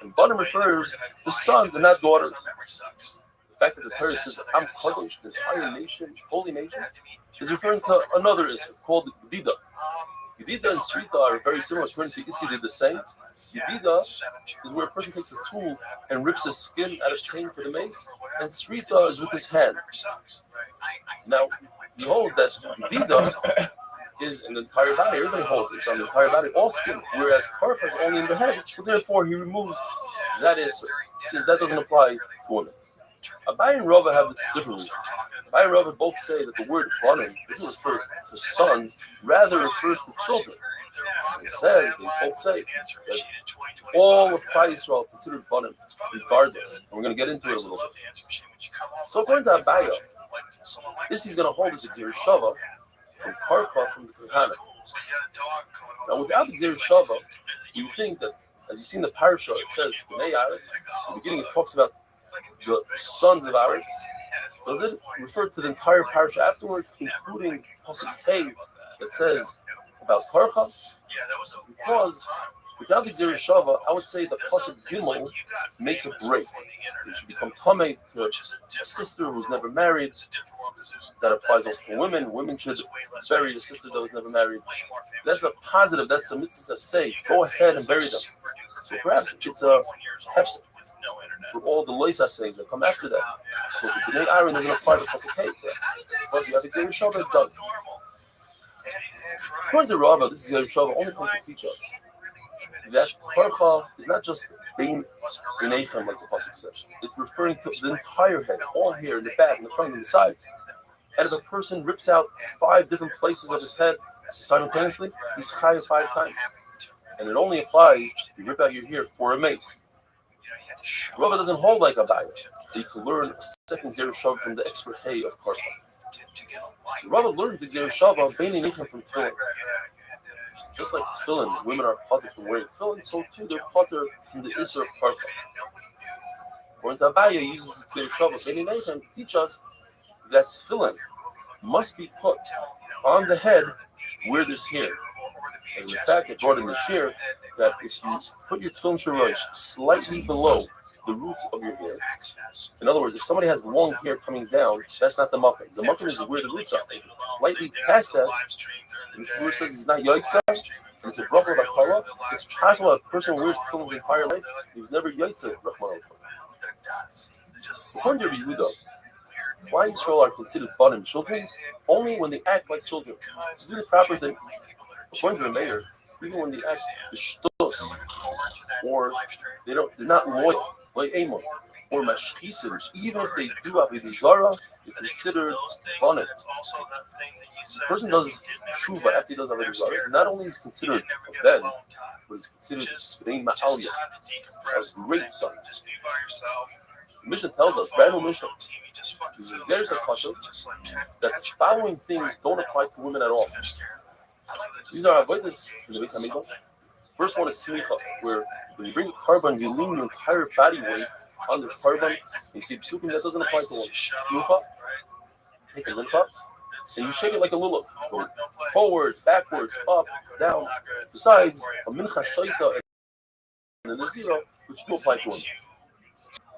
and banim refers to sons and not daughters. The fact that the Torah says Am Kadosh, the entire nation, holy nation, is referring to another Isser called Gedida. Gedida and Srita are very similar. According to Isi, they're the same. Gedida is where a person takes a tool and rips his skin out of pain for the mace, and Srita is with his hand. Now, he holds that Gedida is an entire body. Everybody holds it. It's on the entire body, all skin, whereas Karcha is only in the head. So therefore, he removes that Isser. He says that doesn't apply to women. Abai and Rava have different reasons. Abai and Rava both say that the word banim doesn't refer to sons, rather refers to children. It says, they both say, that all of Klal Yisrael considered banim, regardless. And we're going to get into it a little bit. So according to Abaya, this is going to hold this Xer Shava from Karcha from the Kohanim. Now without Xer Shava, you would think that, as you see in the parasha, it says, in the beginning it talks about the sons of Aaron. Does it refer to the entire parasha afterwards, including pasuk Hey that says about Karcha? Because without the Xer Shava, I would say the pasuk Gimel makes a break. It should become tamei to a sister who's never married. That applies also to women. Women should bury a sister that was never married. That's a positive. That's a mitzvah say. Go ahead and bury them. So perhaps it's a hefsek for all the loisas things that come after that. So the Bnei Aaron doesn't apply to pasuk Hey. Because you have Xer Shava, it does. According to Rava, this Xer Shava only comes to teach us that Karcha is not just bein B'neichem like the pasuk says. It's referring to the entire head, all hair, in the back, in the front, and the sides. And if a person rips out 5 different places of his head simultaneously, he's chayav 5 times. And it only applies if you rip out your hair for a mace. Rava doesn't hold like a Abaya. You can learn a second Xer Shava from the extra hay of Karcha. So Rava learns the Xer Shava bein B'neichem from Tefillin. Just like tefillin, women are potter from wearing tefillin, so too they're potter from the Isser of Karcha. According to Abaya, uses Xer Shava bein B'neichem to teach us that tefillin must be put on the head where there's hair. And in fact, it brought in the shir that if you put your tefillin shorosh slightly below the roots of your hair, in other words, if somebody has long hair coming down, that's not the muffin. The muffin is where the roots are. Slightly past that, the shir says it's not yaitza, and it's a bracha of akara. It's possible a person wears tefillin his entire life, he was never yaitza. According to Yehuda, Klal Yisrael are considered banim, children, only when they act like children. To do the proper thing. According to the mayor, even when they act the shtus, or they're not loyal, like Amon, or mashchisim, even if they do avodah zara, they're considered banim. The person does shuva after he does avodah zara. Not only is considered a ben, but he's considered bnei ma'aliyah, a great son. The Mishnah tells us, brand new Mishnah, there's a kasha that the following things don't apply to women at all. These are avodas in the Beis Hamikdash. First one is smicha, where when you bring a carbon, you lean your entire body weight on the carbon. You see psukim that doesn't apply to women. Lufa, take a linfa, and you shake it like a lulav. Go forwards, backwards, up, down. Besides, a mincha saita and a zero, which do apply to women.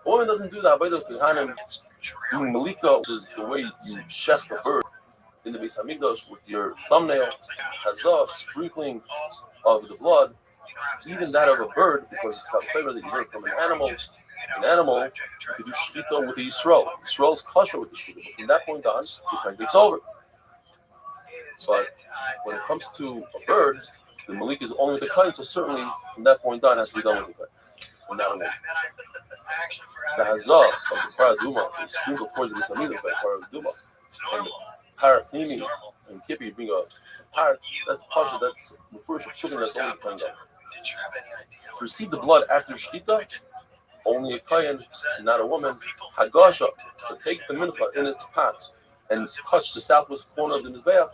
A woman doesn't do the avodah of Kehanim, doing malika, which is the way you chef the bird in the Beis Hamikdash with your thumbnail, hazah, sprinkling of the blood, even that of a bird, because it's got flavor that you heard from an animal. An animal, you could do shchita with a Yisrael. Yisrael is kosher with the shchita. But from that point on, the time takes over. But when it comes to a bird, the malik is only with the kind, so certainly from that point on, it has to be done with the kind. and not a woman. The Hazah of the Paraduma is sprinkled towards the Samina by Paraduma. And Parathnimi and Kippy being a parrot, that's Pasha, that's the first something that's only playing up. To receive the blood after Shkita, only a Kayan, not a woman, Hagasha, to take the mincha in its pot and touch the southwest corner of the Mizbeach,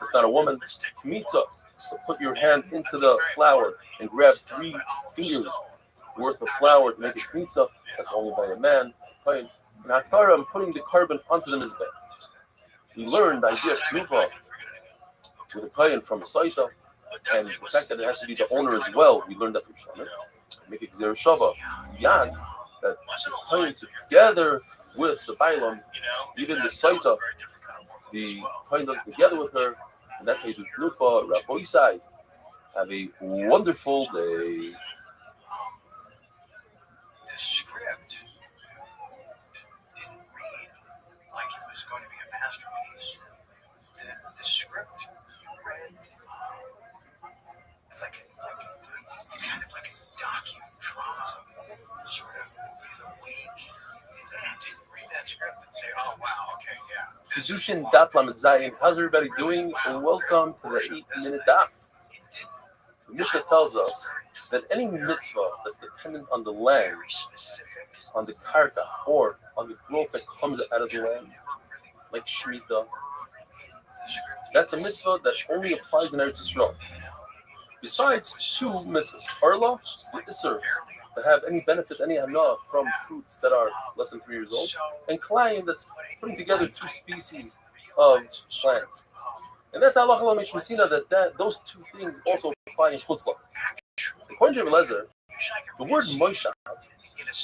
it's not a woman, Kmitza, to put your hand into the flour and grab 3 fingers worth of flour to make a Kmitza, that's only by a man, Kayan. And Hakara, I'm putting the carbon onto the Mizbeach. We learned the idea of Tnuva with a Kayan from a Saita, and the fact that it has to be the owner as well, we learned that from Shlomo. Make it Gzer Shava, Yad, that the Kayan together with the Bailam, even the Saita, the Kayan does together with her, and that's how you do Tnuva, Rabbi Isai. Have a wonderful day. The script didn't read like it was going to be a masterpiece. The script read like a docudrama, sort of weak. Didn't read that script and say, "Oh wow, okay, yeah." Kedushin Daf Lamed Zayin. How's everybody doing? And welcome to the 8-minute Daf. The Mishnah tells us that any mitzvah that's dependent on the land, on the karka, or on the growth that comes out of the land, like Shemitah, that's a mitzvah that only applies in Eretz Yisrael. Besides 2 mitzvahs, Arla and Isser, to have any benefit, any hana from fruits that are less than 3 years old, and Kalayim, that's putting together 2 species of plants. And that's Allah Mishmasina that those 2 things also apply in Chutzlah. According to Eliezer, the word Moshe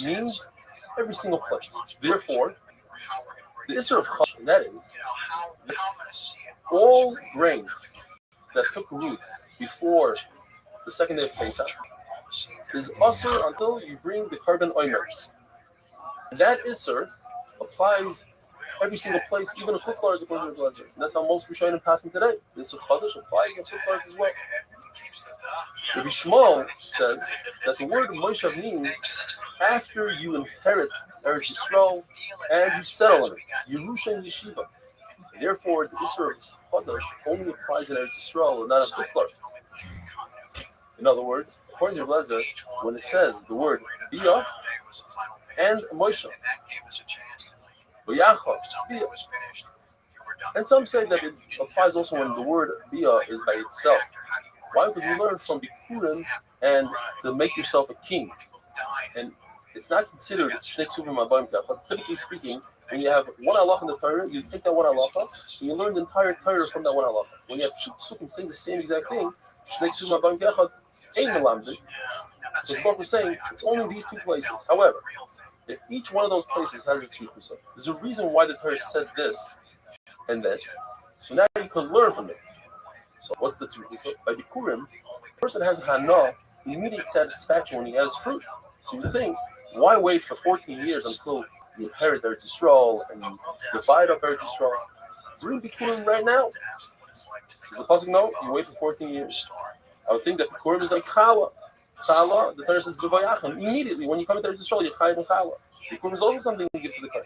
means every single place. Therefore, the Isser of Chash, and that is all grain that took root before the second day of Pesach is Asr until you bring the carbon oimer. That Isser applies every single place, even in Chutzlar is according to Eliezer. And that's how most Rishonim passing today. This Chadash applies in Chutzlar as well. Rabbi Shmuel says that the word Moshe means after you inherit Eretz Yisrael and you settle in it, Yerusha and Yeshiva. Therefore, the Isser of Chadash only applies in Eretz Yisrael and not in Chutzlar. In other words, according to Eliezer, when it says the word Biyah and Moshe, and some say that it applies also when the word Biyah is by itself. Why? Because we learned from Bikurim and to make yourself a king. And it's not considered Shnei Ksuvim Abayim Kach. Typically speaking, when you have one halacha in the Torah, you take that one halacha, and you learn the entire Torah from that one halacha. When you have 2 psukim saying the same exact thing, Shnei Ksuvim Abayim Kach ain't melamded. So the book was saying it's only these 2 places. However, if each one of those places has its rekusah, there's a reason why the Torah said this and this. So now you can learn from it. So what's the rekusah? By Bikurim, the person has hana, immediate satisfaction when he has fruit. So you think, why wait for 14 years until you inherit Eretz Yisrael and you divide up Eretz Yisrael? Bring Bikurim right now. Does the pasuk know? You wait for 14 years. I would think that Bikurim is like Chala. Chala, the Torah says, B'vayachim. Immediately, when you come into Eretz Yisrael, you're chayav and Chala. Bikurim is also something you give to the Torah.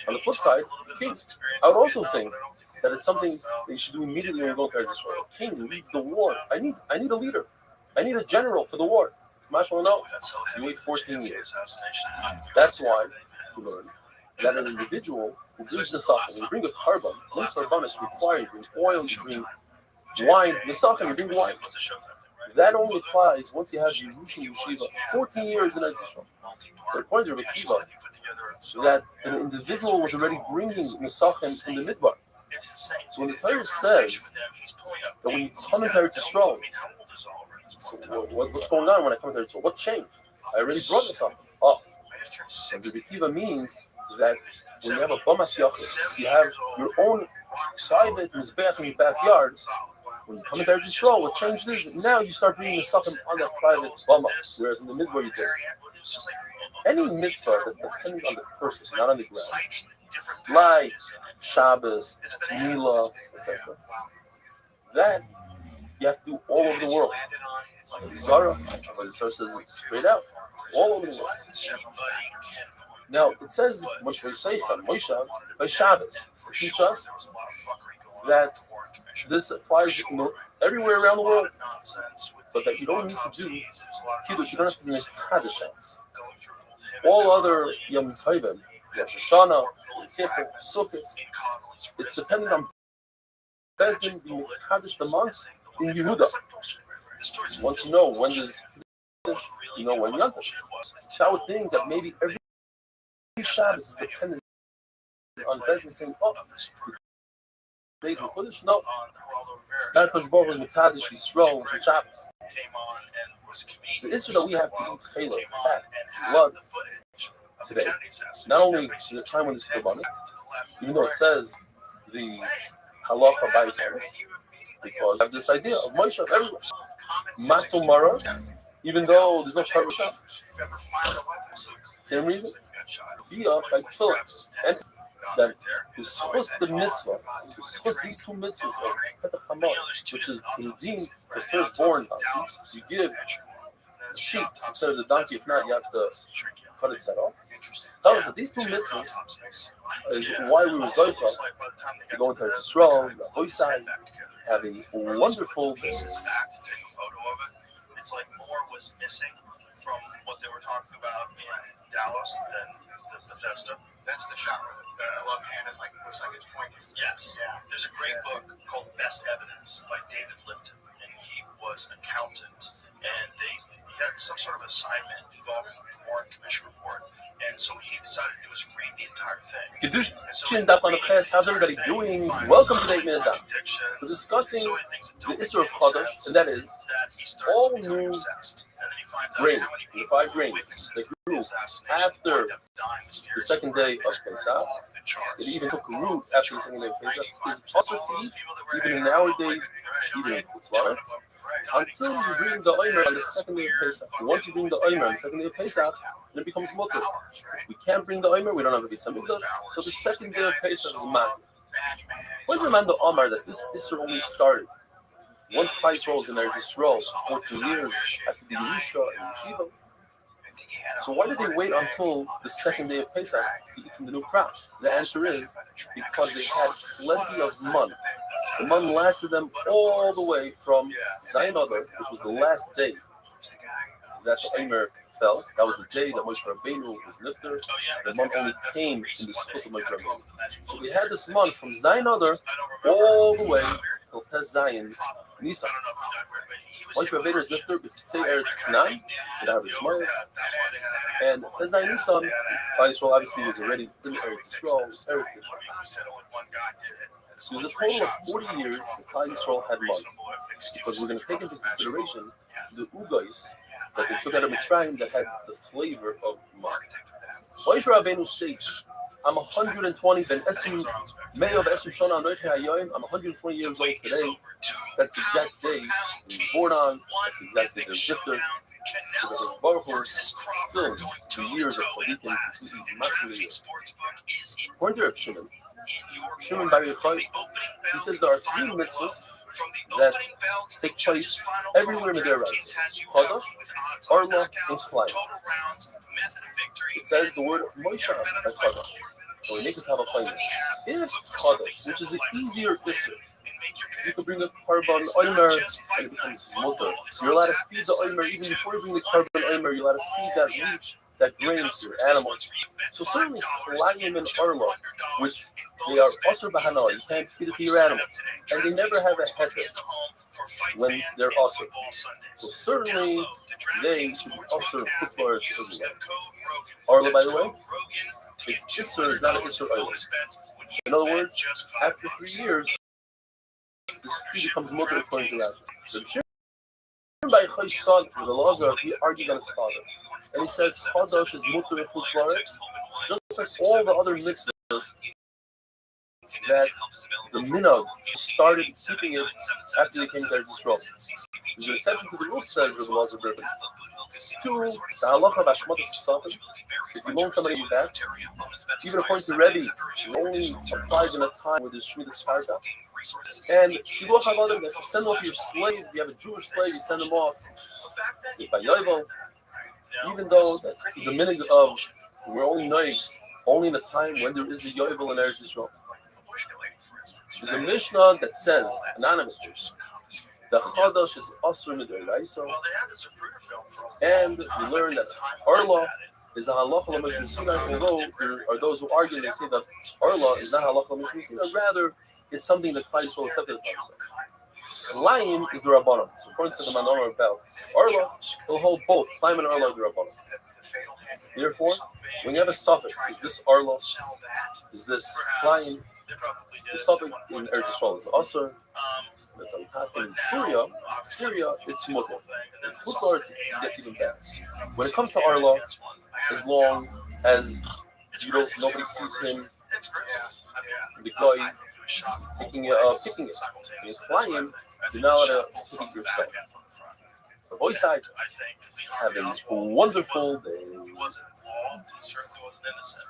On the flip side, king. I would also think that it's something that you should do immediately when you go to Eretz Yisrael. King leads the war. I need a leader. I need a general for the war. Mashal no. You wait 14 years. That's why we learn that an individual who brings Nesachim, you bring a carbon, one carbon is required, you bring oil, you bring wine, Nesachim, you bring wine. That only applies once you have Yerusha Yeshiva, 14 years in Eretz Yisrael. But according to Rabbi Kiva, that an individual was already bringing Nesachim in the Midbar. So when the Torah says that when you come into Eretz Yisrael, so what's going on when I come into Eretz Yisrael? What changed? I already brought Nesachim. Oh, and Rabbi Kiva means that when you have a Bamas Yachid, you have your own private Mizbeach in your backyard. When you come into Eretz Yisrael, what changed is that now you start bringing Nesachim on that private Bama, whereas in the Midbar you did. Any mitzvah that's dependent on the person, not on the ground, like Shabbos, Milah, etc., that you have to do all over the world. Zara, but the source says it straight out, all over the world. Now it says Moshe Seifa, Moshe by Shabbos to teach us that this applies everywhere around the world, but that you don't need to do Kiddush, you don't have to make Kaddish. All other Yom Tovim, Rosh Hashanah, Kippur, Sukkot, it's dependent on Bezdin being Kaddish the month in Yehuda. Once you know when there's Kiddush, you know when Yom Tov. So I would think that maybe every Shabbos is dependent on Bezdin saying, oh, days of Kiddush? No. That Kosh Baruch is Mekadosh Yisrael on Shabbos. The issue that we have to eat chayla, fat, blood, today, not only in the time when it's Korbanos, even though it says the halacha by parents, because I have this idea of Moshe everywhere. Matzah Mara, even though there's no Parvasa. Same reason. Bia by Tefillah. And that to schus the mitzvah, to schus these two mitzvahs of Petach Hamor, which is to redeem the firstborn donkey, you give a sheep instead of the donkey. If not, you have to cut its head off. Tell us that these two mitzvahs is why we were Zoicha to go into Yisrael, the Hoysai, having a wonderful day. It's like more was missing from what they were talking about in Dallas than the Bethesda. That's the shot. I love Hannah's looks like it's pointing. Yes. Yeah. There's a great book called Best Evidence by David Lipton, and he was an accountant, and he had some sort of assignment involving the Warren Commission report, and so he decided to do was read the entire thing. Kedushin Daf on the Press. How's everybody doing? Welcome to the 8 Minute Daf. We're discussing the Isser of Chodesh, and that is all new grain, the 5 grains that grew after the second day of Pesach. It even took root after the second day of Pesach. Is also to eat, even nowadays, even in Kutzlaret, until you bring the Omer on the second day of Pesach. And once you bring the Omer on the second day of Pesach, then it becomes mutter. If we can't bring the Omer, we don't have a Bisa Mikdash. So the second day of Pesach is man. When the man the Omer that this Isser only started once Klai rolls in there, Yisrael, 14 years after the Yerusha and Yeshiva. So why did they wait until the second day of Pesach to eat from the new crop? The answer is because they had plenty of mun. The mun lasted them all the way from Zayin Adar, which was the last day that the Omer fell. That was the day that Moshe Rabbeinu was nifter. The mun only came in the schus of Moshe Rabbeinu. So we had this mun from Zayin Adar all the way till Tes Zayin Nisan. Moshe Rabbeinu is nifter, but he'd say Eretz Canaan, would have a smile. And Tes Zayin Nisan, Klai Yisrael obviously was already in Eretz Yisrael, Eretz Yisrael. There was a total of 40 years that Klai Yisrael had mun, because we're going to take into consideration the ugais that they took out of Mitzrayim that had the flavor of mun. Moshe Rabbeinu states, I'm 120, Ben Esim, May of Esim Shana, I'm 120 years old today. That's the exact day we were born on. That's the exact day they're shifter. Because Baruch Hu fills the years of Tzadikim to these matrimony. According to Reb Shimon Bar Yochai, he says there are 3 mitzvahs that take place everywhere in the Derais: Chodesh, Arla, and Klai. It says the word Moshe by Chodesh. So we make it have a claim. If Chodesh, which is an easier Isser, you could bring a carbon Omer and it becomes mutter. You're allowed to feed the Omer even before you bring the carbon Omer. You're allowed to feed that wheat, that grain to your animals. So certainly Klayim and Arla, which they are Osir Bahana, you can't feed it to your animal. And they never have a heter when they're Osir. So certainly they should be Osir Kutzlar as well. Arla, by the way, it's Isser is not an Isser Oil. In other words, after 3 years, this tree becomes mutter according to Rashi. So Shimon Bar Yochai's son, the Lazar, he argued on his father. And he says, Chodesh is mutter in Chutzlaret, just like all the other mitzvahs that the Minhag started keeping it after they came to Yisrael. There's an exception to the rule, says the Lazar Berben. 2, the halacha of Ashmatas Tzafim. If you loan somebody back, even according to Rebbe, it only applies in a time where there's Shemitah Sparta. And Shiluach HaVadim, if you send off your slave, if you have a Jewish slave, you send him off By Yovel, even though the minute of we're only knowing only in the time when there is a Yovel in Eretz Yisrael. There's a Mishnah that says anonymously, the Chodesh is Asur Mid'oraisa, and we learn that Arla is a halacha l'mishmei Sinai, although there are those who argue and say that Arla is not halacha l'mishmei Sinai, rather it's something that Klal Yisrael accepted upon himself. Klayim is the Rabbanon. So according to the Manon about Arla, he'll hold both Klayim and Arla are the Rabbanon. Therefore, when you have a suffix, is this Arla? Is this Klayim? The suffix in Eretz Yisrael is Asur. That's on Paskin. In Syria, it's Mutter. In Chutzlaretz, it gets even better. When it comes to Arla, as long as nobody sees him, the guy picking it. In Klayim, you're not allowed to pick it yourself. The boy side, have a wonderful day. He wasn't involved. He certainly wasn't innocent.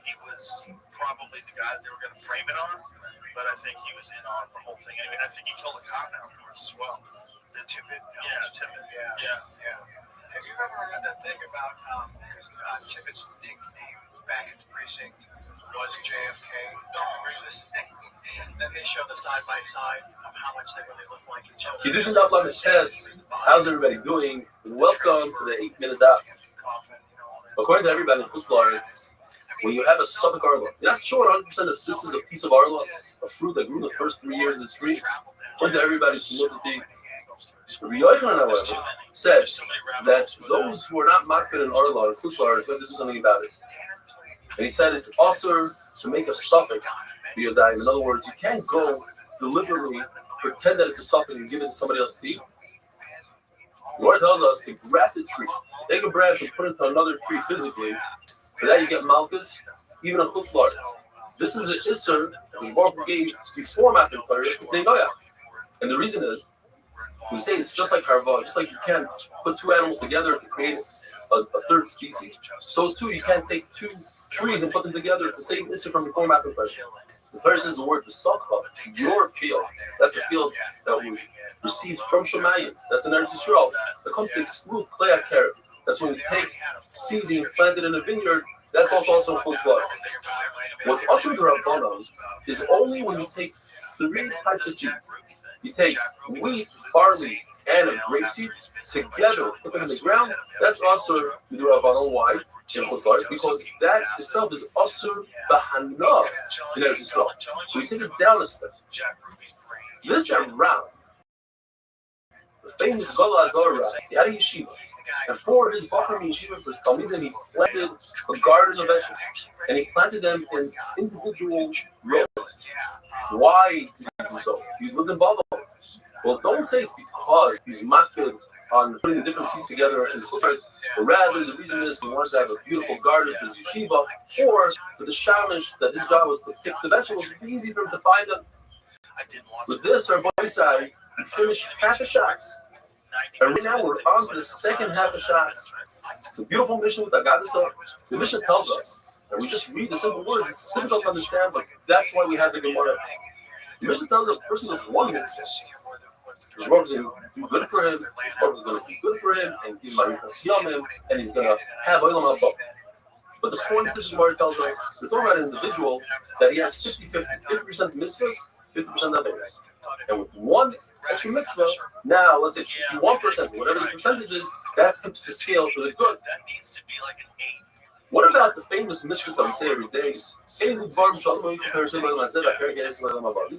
He was probably the guy that they were going to frame it on, but I think he was in on the whole thing. I mean, I think he killed a cop now, of course, as well. The Tippett. Yeah. Have you ever heard that thing about, because Tippett's nickname back at the precinct was JFK? Remember this thing? Then they show the side-by-side of how much they really look like each other. Kiddushin Daf Lamed Tes. How's everybody doing? Welcome to the 8-minute daf. According to everybody in Chutzlaretz, when you have a suffix Arla, you're not sure 100% if this is a piece of Arla, a fruit that grew in the first 3 years of the tree. According to everybody, it's Rabbi Yochanan, however, said that those who are not makbid in Arla or Chutzlaretz have to do something about it. And he said it's also to make a suffix biyodayim. In other words, you can't go deliberately pretend that it's a suffix and give it to somebody else to eat. The Lord tells us to grab the tree, take a branch and put it into another tree physically. For that you get malchus, even on Chutzlaretz. This is an isser that Baruch gave before Matan Torah, and the reason is, we say it's just like harva, just like you can't put two animals together to create a third species. So too, you can't take two trees and put them together. It's the same issue from before Matan Torah. The Torah says the word "besakha," your field. That's a field that was received from Shemayim. That's an Eretz Yisrael. That comes to exclude klei carrot. That's when you take seeds and you plant it in a vineyard. That's also in Chutzlaretz. What's also the Rabbanon is only when you take 3 types of seeds. You take wheat, barley, and a grapeseed together, put them in the ground. That's also the Rabbanon. Why? In Chutzlaretz, because that itself is also bahana in Eretz Yisrael. So you take it down a step. This that round, the famous Gala Adora, he had a yeshiva. And for his Bachar yeshiva, for his Talmidim, he planted a garden of vegetables. And he planted them in individual rows. Why did he do so? He lived in Bavel. Well, don't say it's because he's makbid on putting the different seeds together in the Chutzlaretz, but rather the reason is he wanted to have a beautiful garden for his yeshiva, or for the shamish, that his job was to pick the vegetables. It'd be easy for him to find them. With this, our boy side, we finished half a shots. And right now we're on to the second half of shots. It's a beautiful mission with Agadata. The mission tells us, and we just read the simple words, it's difficult to understand, but that's why we have the Gemara. The mission tells us a person does one mitzvah. His Rav is going to do good for him, his Rav is going to be good for him, and give him and he's going to have oil haba. But the point is, the Gemara tells us, we're talking about an individual that he has 50% mitzvahs, 50% averos. And with one extra mitzvah, now let's say 51%, whatever the percentage is, that tips the scale for the good. What about the famous mitzvahs that we say every day? These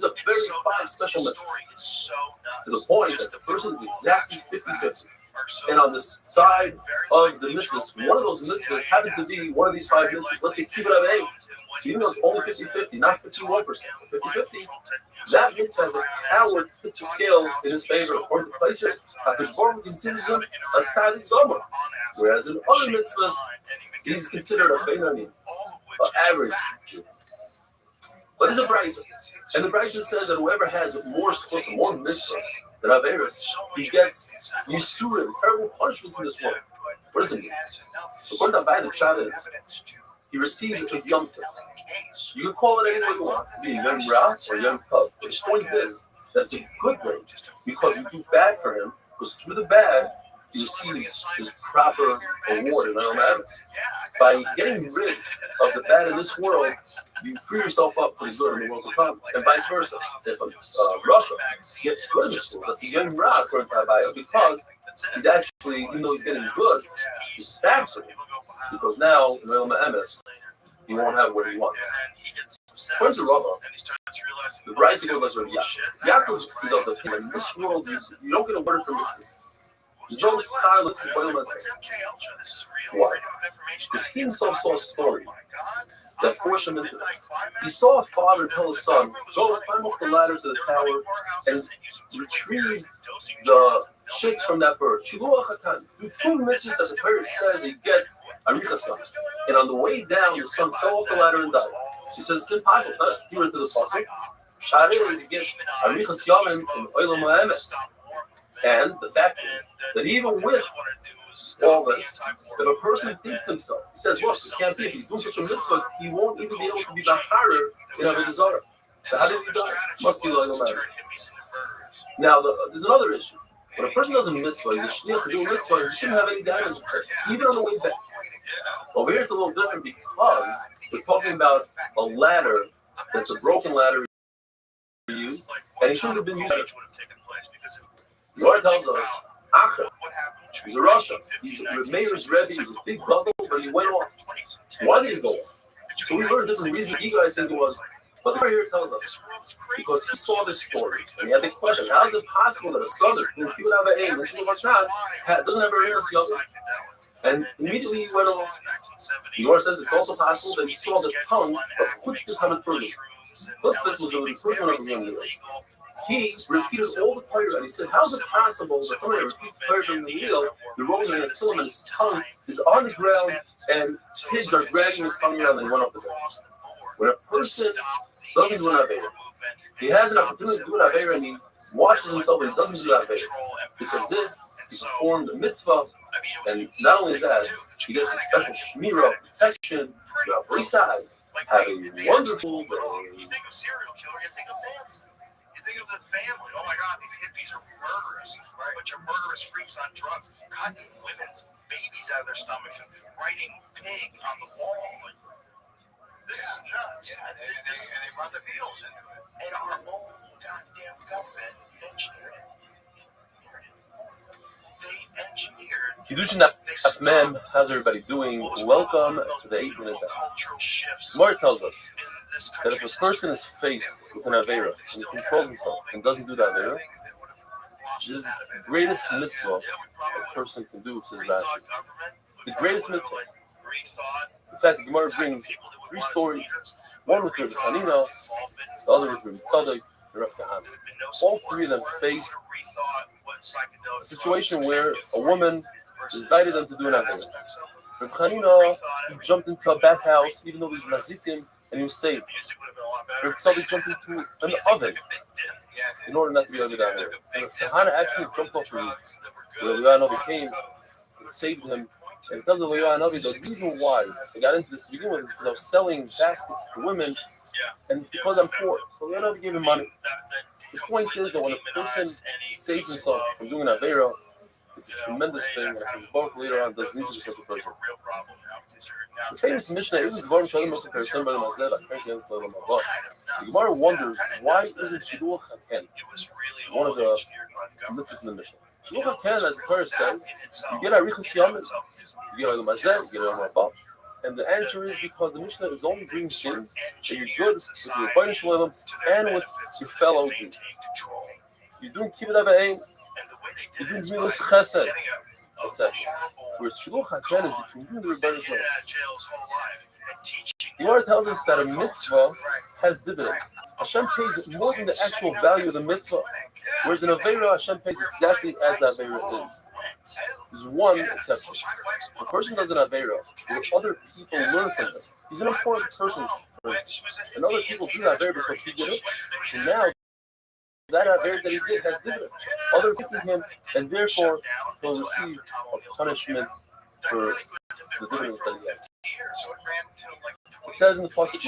are very 5 special mitzvahs. To the point that the person is exactly 50-50. And on this side of the mitzvahs, one of those mitzvahs happens to be one of these 5 mitzvahs. Let's say keep it at 8. So even though it's only 50-50, not 51%, but 50-50, that mitzvah has the power to tip the scale in his favor. According to places, HaKadosh Baruch Hu considers him a tzaddik gomer. Whereas in other mitzvahs, he's considered a beinani, an average Jew. But it's a brisa. And the brisa says that whoever has more schos, more mitzvahs than averos, he gets yisurim, terrible punishments in this world. What does it mean? So according to Abai, the pshat is, he receives a yom tov. You can call it any way you want. It can be yom ra or yom tov. But the point is that it's a good way because you do bad for him, because through the bad, he receives his proper reward in Olam Emes. By getting rid of the bad in this world, you free yourself up for the good in the world to come, and vice versa. If Russia gets good in this world, that's a young Ra according to Abaya, because he's actually, even though he's getting good, he's bad for him, because now in Olam Emes, he won't have what he wants. According to Rava, the Brisa goes like Yaakov. Yaakov is of the opinion, in this world, you don't get a word from mitzvahs. There's no style, let's say. Why? Because he himself saw a story that forced him into this. He saw a father tell his son, go climb up the ladder to the tower and retrieve the shits from that bird. Do 2 mitzvahs that the Torah says you get arichas on. And on the way down, the son fell off the ladder and died. So he says it's impossible. It's not a steer to the pasuk. Shari is you get arichas yamim in olam ha'emes. And the fact is that even with all this, if a person thinks to himself, he says, look, it can't be. If he's doing such a mitzvah, he won't even be able to be baharer in Avodah Zarah. So how did he die? Must be like a man. Now, there's another issue. When a person does a mitzvah, he's a shliach to do a mitzvah, he shouldn't have any damage, it says, even on the way back. Over here, it's a little different because we're talking about a ladder that's a broken ladder used, and he shouldn't have been used. The Lord tells us, Acha, he's a Russia. He's a mayor's Rebbe. He's a big bubble, but he went off. Why did he go off? So we learned different reasons. Ego, I think it was. But the Lord here tells us, because he saw this story, and he had the question, how is it possible that a son of people have an aim, doesn't have a real yother? And immediately he went off. The Lord says it's also possible that he saw the tongue of Chutzpah Hamapurdim. Chutzpah was the recruitment of the young girl. He repeated all the Torah, and he said, how is it possible that somebody repeats Torah from the meal, the rolls are going to kill him, and his tongue is on the ground, and pigs are dragging his tongue around, and he went off the ground. When a person doesn't do an Aveira, he has an opportunity to do an Aveira, and he watches himself, and he doesn't do an Aveira. It's as if he performed a mitzvah, and not only that, he gets a special shmirah, protection, Brisai, have a wonderful day. You think of serial killer, you think of dancing. You think of the family. Oh my God, these hippies are murderous. Right? A bunch of murderous freaks on drugs, cutting women's babies out of their stomachs and writing pig on the wall. Like, this is nuts. Yeah, and they brought the Beatles into it. And our own goddamn government engineered it. They engineered. Kiddushin Afmem, how's everybody doing? Welcome to the 8 Minute Gemara tells us that if a person is faced with an Aveira and he controls himself and doesn't do the Aveira, this is the greatest mitzvah a person can do, says Rashi. The greatest mitzvah. In fact, the Gemara brings 3 stories. One with Rabbi Hanina, the other with Rabbi Tzadok, and Rav Kahana. All 3 of them faced a situation where a woman invited them to do an Aveira. Rabbi Hanina, he jumped into a bathhouse even though he was mazikim, and he was saved. Rabbi Tzadok jumped into an oven in order not to be under that Aveira. And Rabbi Kahana actually jumped off the roof. When Eliyahu came and saved him. And because of Eliyahu, the reason why I got into this to begin with is because I was selling baskets to women, and it's because I'm poor. So Eliyahu gave him money. The point is that when a person saves himself from doing an Aveira, it's a tremendous thing, and I think both later on does need to be such a person. The famous Mishnah isn't Dvarim Shalom Moshe Shem Ben Mazed. I can't against the Lamavot. The Gemara wonders why isn't Shiduach Haken one of the mitzvahs in the Mishnah? Shiduach Haken, as the Torah says, you get Arichas Yamin, you get a Mazed, you get a Lamavot. And the answer is because the Mishnah is only bringing things that you're good with your Bnei Shalom and with your fellow Jews. You're doing Kibbut Avayim, you're doing Milas Chesed, etc. Whereas Shiluch HaKen is between you and the Bnei Shalom. The Gemara tells us that a mitzvah has dividends. Hashem pays more than the actual value of the mitzvah, whereas in Aveira, Hashem pays exactly as the Aveira is. There's one exception. A person does an Aveira where other people learn from him. He's an important person, for instance. And other people do that Aveira because he did it. So now, that Aveira that he did has dividends. Others listen to him, and therefore, he'll receive a punishment for the dividends that he has. It says in the pasuk,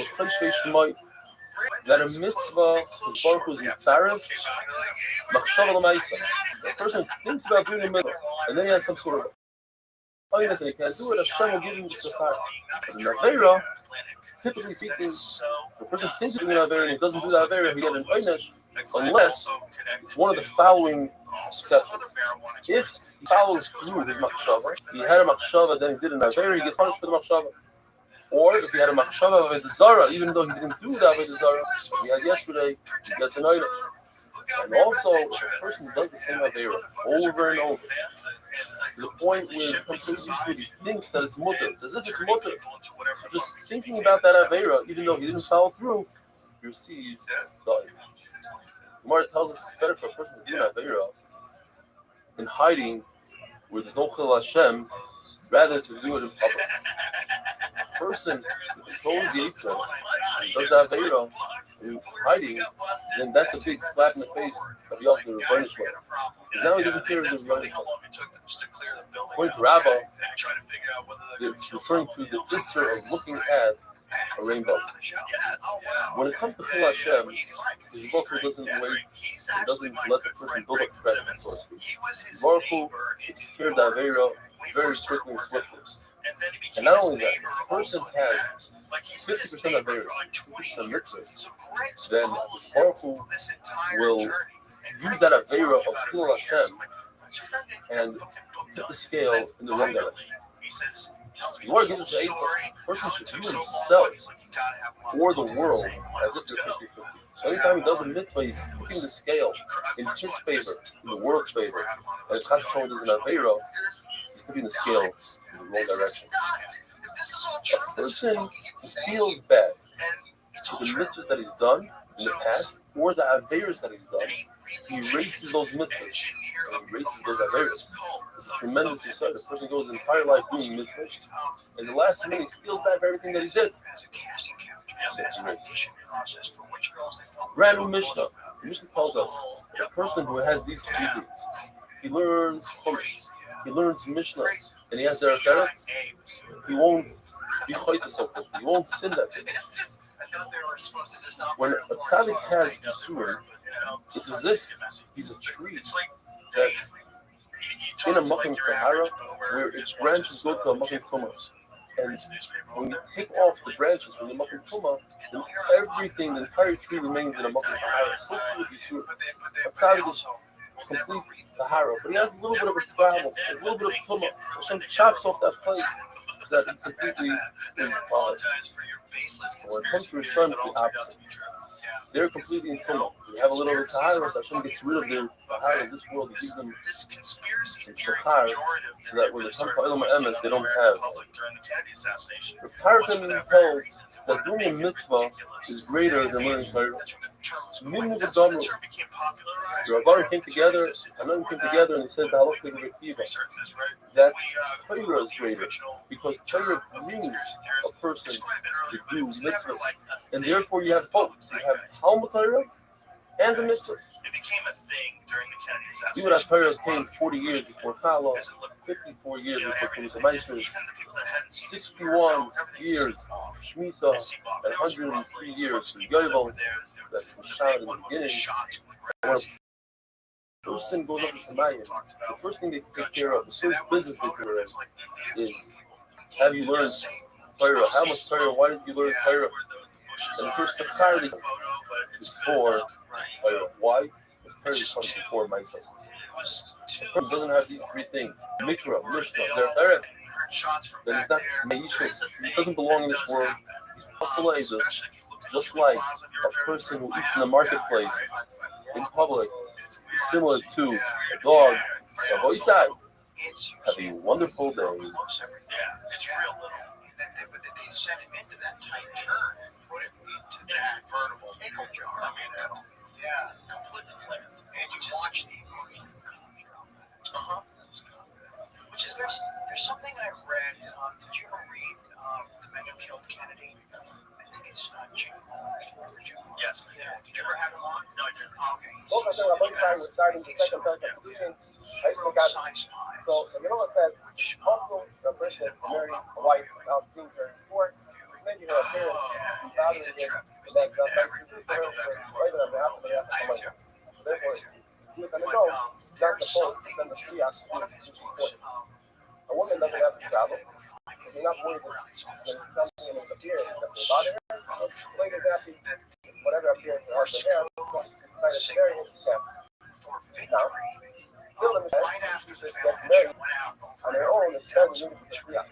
that a mitzvah is Baruch Hu's mitzarev, machshava l'maisa. The person thinks about doing a mitzvah, and then he has some sort of holiness and he can't do it. Hashem will give him the safar. But in Aveira, typically speaking, the person thinks of doing an Aveira and he doesn't do the Aveira, he gets an oynesh, unless it's one of the following exceptions. If he follows through his machshava, he had a machshava, then he did an Aveira, he gets punished for the machshava. Or if he had a machshava of a zara, even though he didn't do the Avodah Zara, he had yesterday, he gets an oynesh. And also, if a person does the same Aveira over and over, to the point where it becomes so used to it, he thinks that it's mutter. It's as if it's mutter. So just thinking about that Aveira, even though he didn't follow through, he receives the Gemara tells us it's better for a person to do an Aveira in hiding where there's no Chil Hashem, rather to do it in public. A person who controls the Yitzhak, does the Aveira in hiding, then that's a big slap in the face of Yom the Rebbeinu Shalom. Because now he doesn't care if there's Rebbeinu Shalom. According to Rabbi, it's referring to the Isser of looking at a rainbow. When it comes to Chil Hashem, the Baruch Hu doesn't wait and doesn't let the person build up credit, so to speak. Baruch Hu takes care of the Aveira very quickly and swiftly. And not only that, if a person has 50% of Aveira, 50% mitzvahs, then Baruch Hu will use that Aveira of Chil Hashem and tip the scale in the wrong direction. The Lord gives us an a person should view himself or the world as if they're 50-50. So anytime he does a mitzvah, he's tipping the scale in his favor, in the world's favor. And if Chas V'Shalom does an Aveira, he's tipping the scale in the wrong direction. A person who feels bad for the mitzvahs that he's done in the past or the Aveiras that he's done, he erases those mitzvahs and he erases those Aveiras. It's a tremendous insight. A person goes his entire life doing mitzvahs, and the last minute he feels bad for everything that he did. That's erased. Brand new Mishnah. The Mishnah tells us that a person who has these three things, he learns Chumash, he learns Mishnah, and he has their Eretz, he won't be chayta so quickly. He won't sin that day. When a tzaddik has Yisurim, it's as if he's a tree that's in a Makom Tahara where its branches go to a Makom Tumah. And when you take off the branches from the Makom Tumah, then everything, the entire tree remains in a Makom Tahara. So too with Yisurim. A tzaddik is complete Tahara, but he has a little bit of a travel, a little bit of Tumah. Hashem chops off that place so that he completely is Tahara. When it comes to Rishon, it's the opposite. They're completely in Tumah. They have a little bit of Tahara, so Hashem gets rid of their Tahara in this world. He gives them some Sachar, so that when they come to Olam HaEmes, they don't have. The Parashah being told that doing a mitzvah is greater than learning Torah. Minu v'Damru. The Rabbanim came together, Hanan came together, and he said the halakha of Rekiva, that Torah is greater because Torah brings a person to do mitzvahs, and therefore you have both. You have Talmud Torah and the mitzvahs. Even if Torah came 40 years before Chala, 54 years before Kunis Maestros, 61 years Shemitah, and 103 years Yovel. That's Mishad in the beginning. When a person goes up to Shemayim, the first thing they take care of, the first business they take care of is, have you learned Torah? How much Torah? Why did you learn Torah? And the first Sachar they is for Torah. Why? Because Torah is comes before myself. A person doesn't have these three things, Mikra, Mishnah, their Torah, then he's not Meishus. He doesn't belong in this world. He's Pasalaizos. Just like a person who eats in the marketplace, in public, is similar to a dog. Have a wonderful day. It's real little. They sent him into that tight turn and put him into that convertible pickle jar. Completely clear. And you watch the emotion which is there's something I read. Did you ever read The Men Who Killed Kennedy? I think it's Jim. Yes. Yeah. Did you ever have him on? No, I didn't. Okay. Both of them are both sides starting the second third conclusion. So the middle says also the person married a wife without seeing her before. making her appearance, she's bothering him, and that's not nice to do for her, later on the after the money. Therefore, he on his own is not supposed to send the fiat to court. A woman doesn't have to travel. If you're not worried that it's something in his appearance that will bother her, the lady's happy, whatever appearance her husband has, she decided to marry him, she can. Now, still in the time, she gets married on her own, it's very limited to fiat.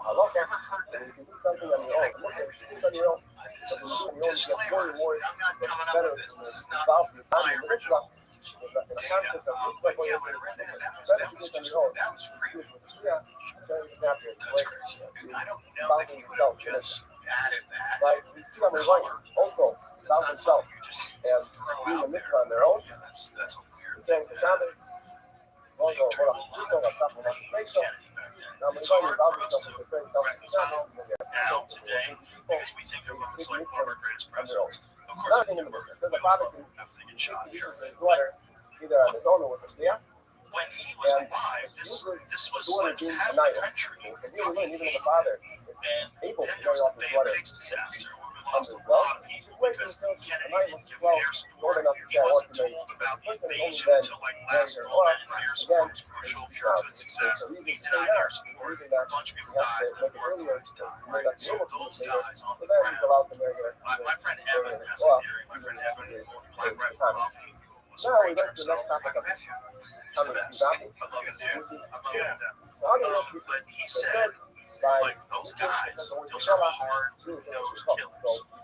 Allah, and you can do something on your own. Look at you do on your own, but when you do on your own, you get more reward, it's better, it's involved, it's not in the mitzvah. In the context of mitzvah, it's better to do it on your own. You do it with fiat, so it's happier. It's like you're bounding yourself. Like we see on the right, also, bound himself and doing the mitzvah on their own. The same for Shabbos. Also, now we today, because we think of them as like our greatest presidents. Of course, another thing in the business, there's a father who uses his daughter either on his own or with his dad. When he was alive, this was like half the country. And even the father is able to carry off his daughter disaster. under his belt. Because Kennedy didn't give air support. He wasn't told about the invasion until like last moment, and air support was crucial to its success. He denied air support. A bunch of people died. The war so those guys on the ground. My friend Evan has a theory. My friend Evan was black right from now we go to the next topic of this. But he said, like, those guys, those are hard-nosed killers.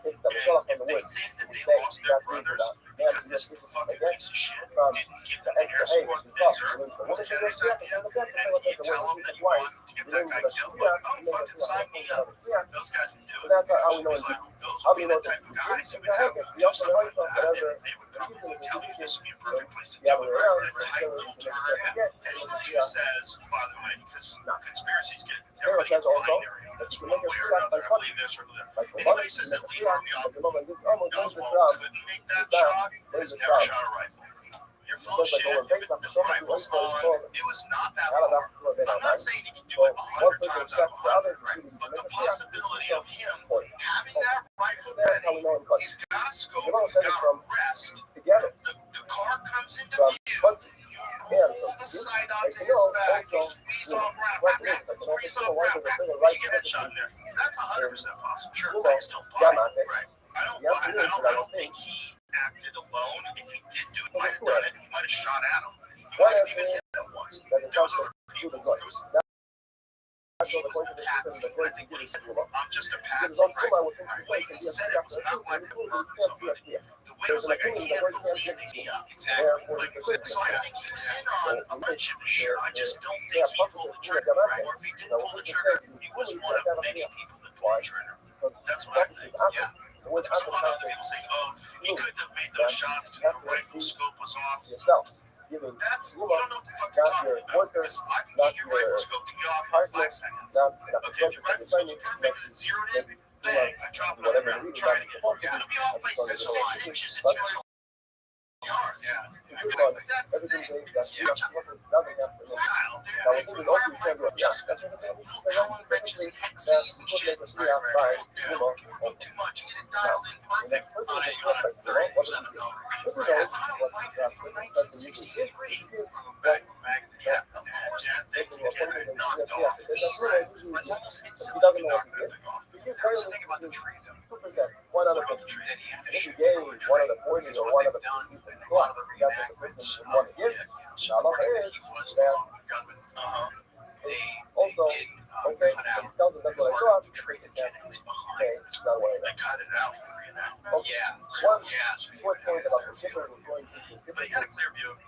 And they think that they lost their brothers because this fucking piece of shit didn't give them the air support they deserved. Was Kennedy's idea, and you tell them that you want to get that guy killed, like, oh, fucking sign me up. Those guys would do it. That's how we know Those would be the type of guys who would have do something like that, and they would probably tell you this would be a perfect place to do it. In a tight little turn. Anyone who says, by the way, because conspiracies get everybody gets binary. That's one way or another. I believe this or that. Anybody says that Lee Harvey Oswald couldn't make that shot, has never shot a rifle. You're full of shit. The rifle's on. It was not that far. I'm not saying he can do it 100 times out of 100, but the possibility of him having that rifle ready, he's got a scope, he's got a rest. The car comes into view. Pull the sight onto his back, you squeeze on wrap, freeze on wrap, you get that shot in there. That's 100% possible. Sure, I still buy it. Right. I don't think he acted alone. If he did do it, he might have done it. He might have shot at him. He might have even hit him once. There was other people. He was the patsy. I think what he said, I'm just a patsy. Right? The way he said it was not like a murder somebody. The way it was like, I can't believe me up. Exactly. Like, so I think he was in on a bunch of shit. I just don't think he pulled the trigger. Right? Or if he did pull the trigger, he was one of many people that pulled the trigger. That's what I think. Yeah. There's a lot of people saying, oh, he couldn't have made those shots because the rifle scope was off. That's, you don't know what the fuck you're talking about. Because I can get your rifle scope to get off in 5 seconds. Okay, if your rifle scope is perfect, it's zeroed in, bang, I drop it on the ground, try it again. It'll be off by 6 inches in 2 yards. Yeah. Everything that's wild. That's required just Helen wrenches, hexies, and shit. Don't too much. You get it dialed in perfect on a 30% of dollar. For 1963. Yeah, of course that thing will get knocked off. But almost hit something and knocked that thing off. Here's the thing about the tree, though. One other About the tree that he had to if you shoot. gave one of the 40s or one of the 50s a clock, you got the person who want to give it. Now, look here is that also, okay, it tells us that's what I thought. Okay, it's not what I They cut it out for you now. Okay. Yeah. One Yeah. short point about the difference between But he had a clear view of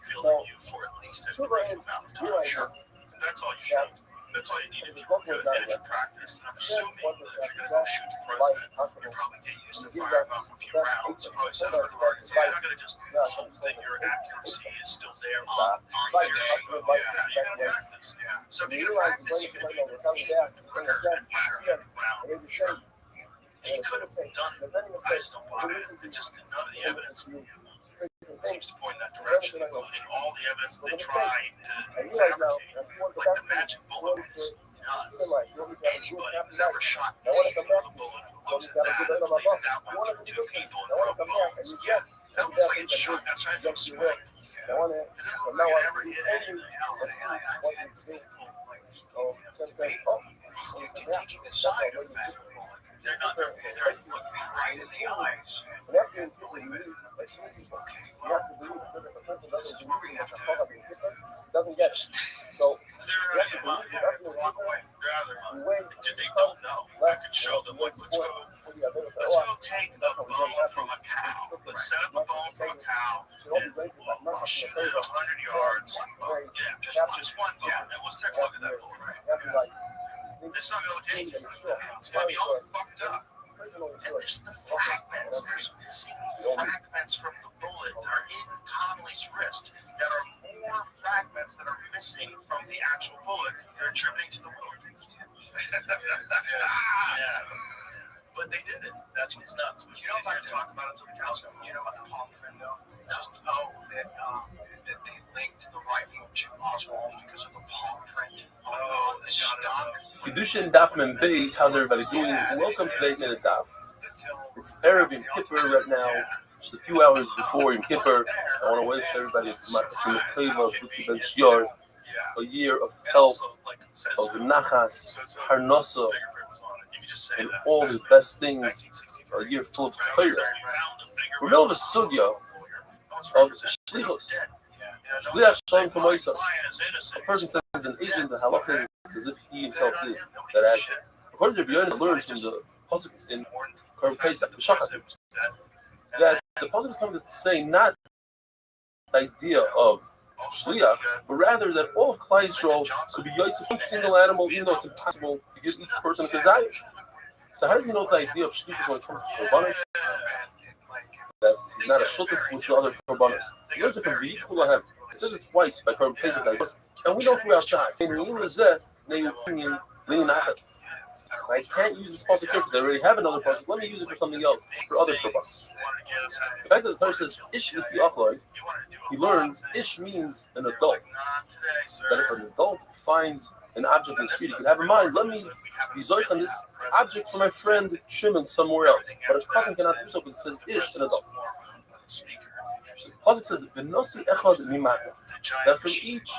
view for at least a brief amount of time. Sure. That's all you shoot. That's all you need if you're good and if you practice. And I'm assuming that if you're going to shoot the president, you'll probably get used to firing off a few rounds. So probably some of the targets. You're not going to just hope that your accuracy is still there on years of practice. Yeah. So if you're going to practice, you're going to be quicker and firing round. Sure. He could have done it. I just don't buy it. It just none of the evidence seems to point in that direction, including all the evidence they tried to fabricate, like the magic bullet. Anybody who's ever shot me with a bullet who looks at that and believes that went through two people and broke bones, yeah, that looks like it's shot. That's right, no swing. It doesn't look like it ever hit anything. You're taking the side of that bullet. They're not. They're looking right in the eyes. Believe it. This is where we have to. Doesn't get it. So They're you have to walk away. They don't know. I could show them, like, let's go take a bone from a cow. Let's set up a bone from a cow, and we'll shoot it 100 yards. Yeah, just one bone. And let's take a look at that bullet. It's not going to look anything like that. It's going to be all fucked up. And there's the fragments. There's missing fragments from the bullet that are in Connolly's wrist that are more fragments that are missing from the actual bullet they're attributing to the bullet. But they did it. That's what's nuts. You don't have to talk about it until the cows come. You know about the palm print, though? No. That they linked the rifle to Oswald because of the palm print on the stock. Kedushin Daf Mem Beis. How's everybody doing? Welcome to the 8-minute Daf. It's Erev Yom Kippur right now, just a few hours before Yom Kippur. I want to wish everybody a year of health, of nachas, harnasa, and all the best things. A year full of Torah. We're in the middle of a sugya of shlichus. Shliach shalom kamoisa. A person sends an agent to halacha as if he himself did that action. According to Rabbi Yonis, learns from the pasuk in Korban Pesach, that the pasuk is coming to say not the idea of shliach, but rather that all of Klal Yisrael could be yotzei one single animal, even though it's impossible to give each person a kazayah. So how does he know the idea of shlichus when it comes to korbanos? That he's not a shutuf with the other korbanos. He learns it from V'yikul. It says it twice by Korban Pesach, and we know throughout Shas. I can't use this pasuk here because I already have another pasuk. Let me use it for something else, for other korbanos. The fact that the Torah says ish is the achloi, he learns ish means an adult. That if an adult finds an object in the street, he can have in mind, let me be zoich on this object for my friend Shimon somewhere else. But a kohen cannot do so because it says ish, an adult. The pasuk says v'nosi echad mimata, that from each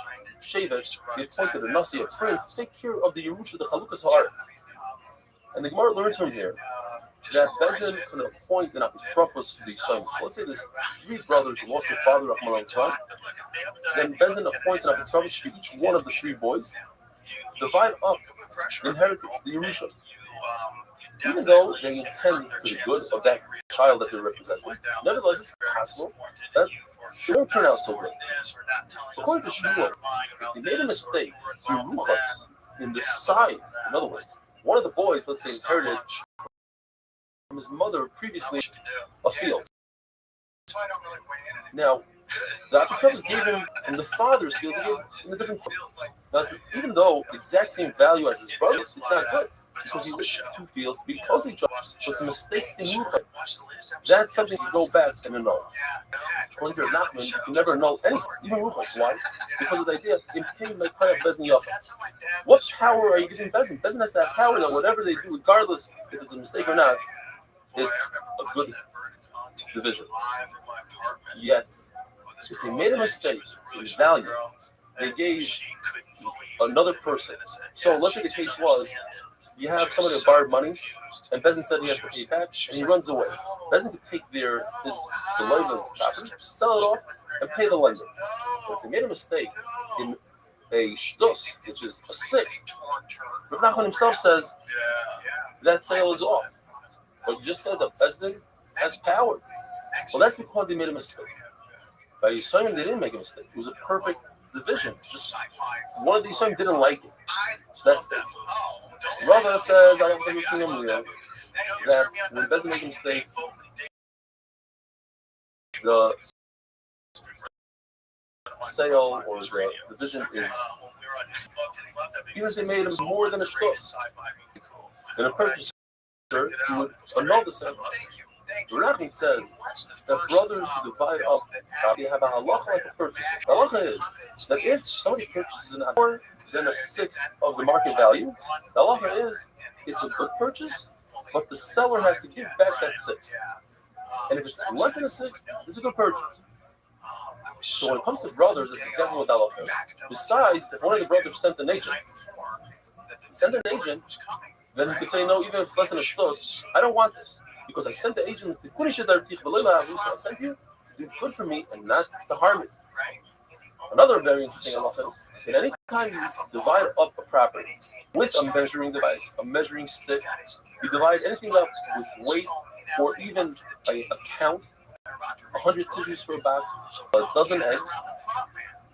shevet he appointed a nasi, a prince, take care of the Yerusha, the Chalukas Haaretz. And the Gemara learns from here that Bezin can appoint an apotropos to the son. So let's say there's three brothers who lost their father, Rahman al-Tzad. Then Bezin appoints an apotropos to each one of the three boys, divide up the inheritance, the Yerusha. Even though they intend for the good of that child that they're representing, nevertheless, it's possible that they won't turn out so good. According to Shmuel, if they made a mistake, Yeruchas in the side, in other words, one of the boys, let's say, inherited from his mother previously a field. Now, the apotropos gave him from the father's field, he gave him in a different field. Now, even though the exact same value as his brother, it's not good. Because he wished two fields to be closely joined. So it's a mistake in Ruchay. That's something you go back and annul. According to Nachman, you can never annul anything, even Ruchay. Why? Because of the idea, in pain, like Kayav Bezin Yachad. What power are you giving Bezin? Bezin has to have power that whatever they do, regardless if it's a mistake or not, it's a good division. Yet, if they made a mistake in value, they gave another person. So let's say the case was, you have somebody who borrowed money, and Bezin said he has to pay back, and he runs away. Bezin could take the lender's property, sell it off, and pay the lender. But if they made a mistake in a shtus, which is a sixth, Rav Nachman himself says that sale is off. But you just said that Bezin has power. Well, that's because they made a mistake. By Yisraelim, they didn't make a mistake. It was a perfect division. Just one of the Yisraelim didn't like it. So that stays. Rava says, I have something from that when Bezin makes a mistake, the sale or the division is, even if they made him more than a shtus, then a purchaser would annul the sale. The Rabbin says that brothers who divide up, they have a halacha like a purchaser. The halacha is that if somebody purchases an hour, than a sixth of the market value, the halacha is it's a good purchase, but the seller has to give back that sixth. And if it's less than a sixth, it's a good purchase. So when it comes to brothers, it's exactly what the halacha is. Besides, if one of the brothers sent an agent, then he could say, no, even if it's less than a shtos, I don't want this. Because I sent the agent to I sent you to do good for me and not to harm me. Another very interesting halacha is that any time you divide up a property with a measuring device, a measuring stick, you divide anything up with weight or even a count, 100 tissues for a box, a dozen eggs,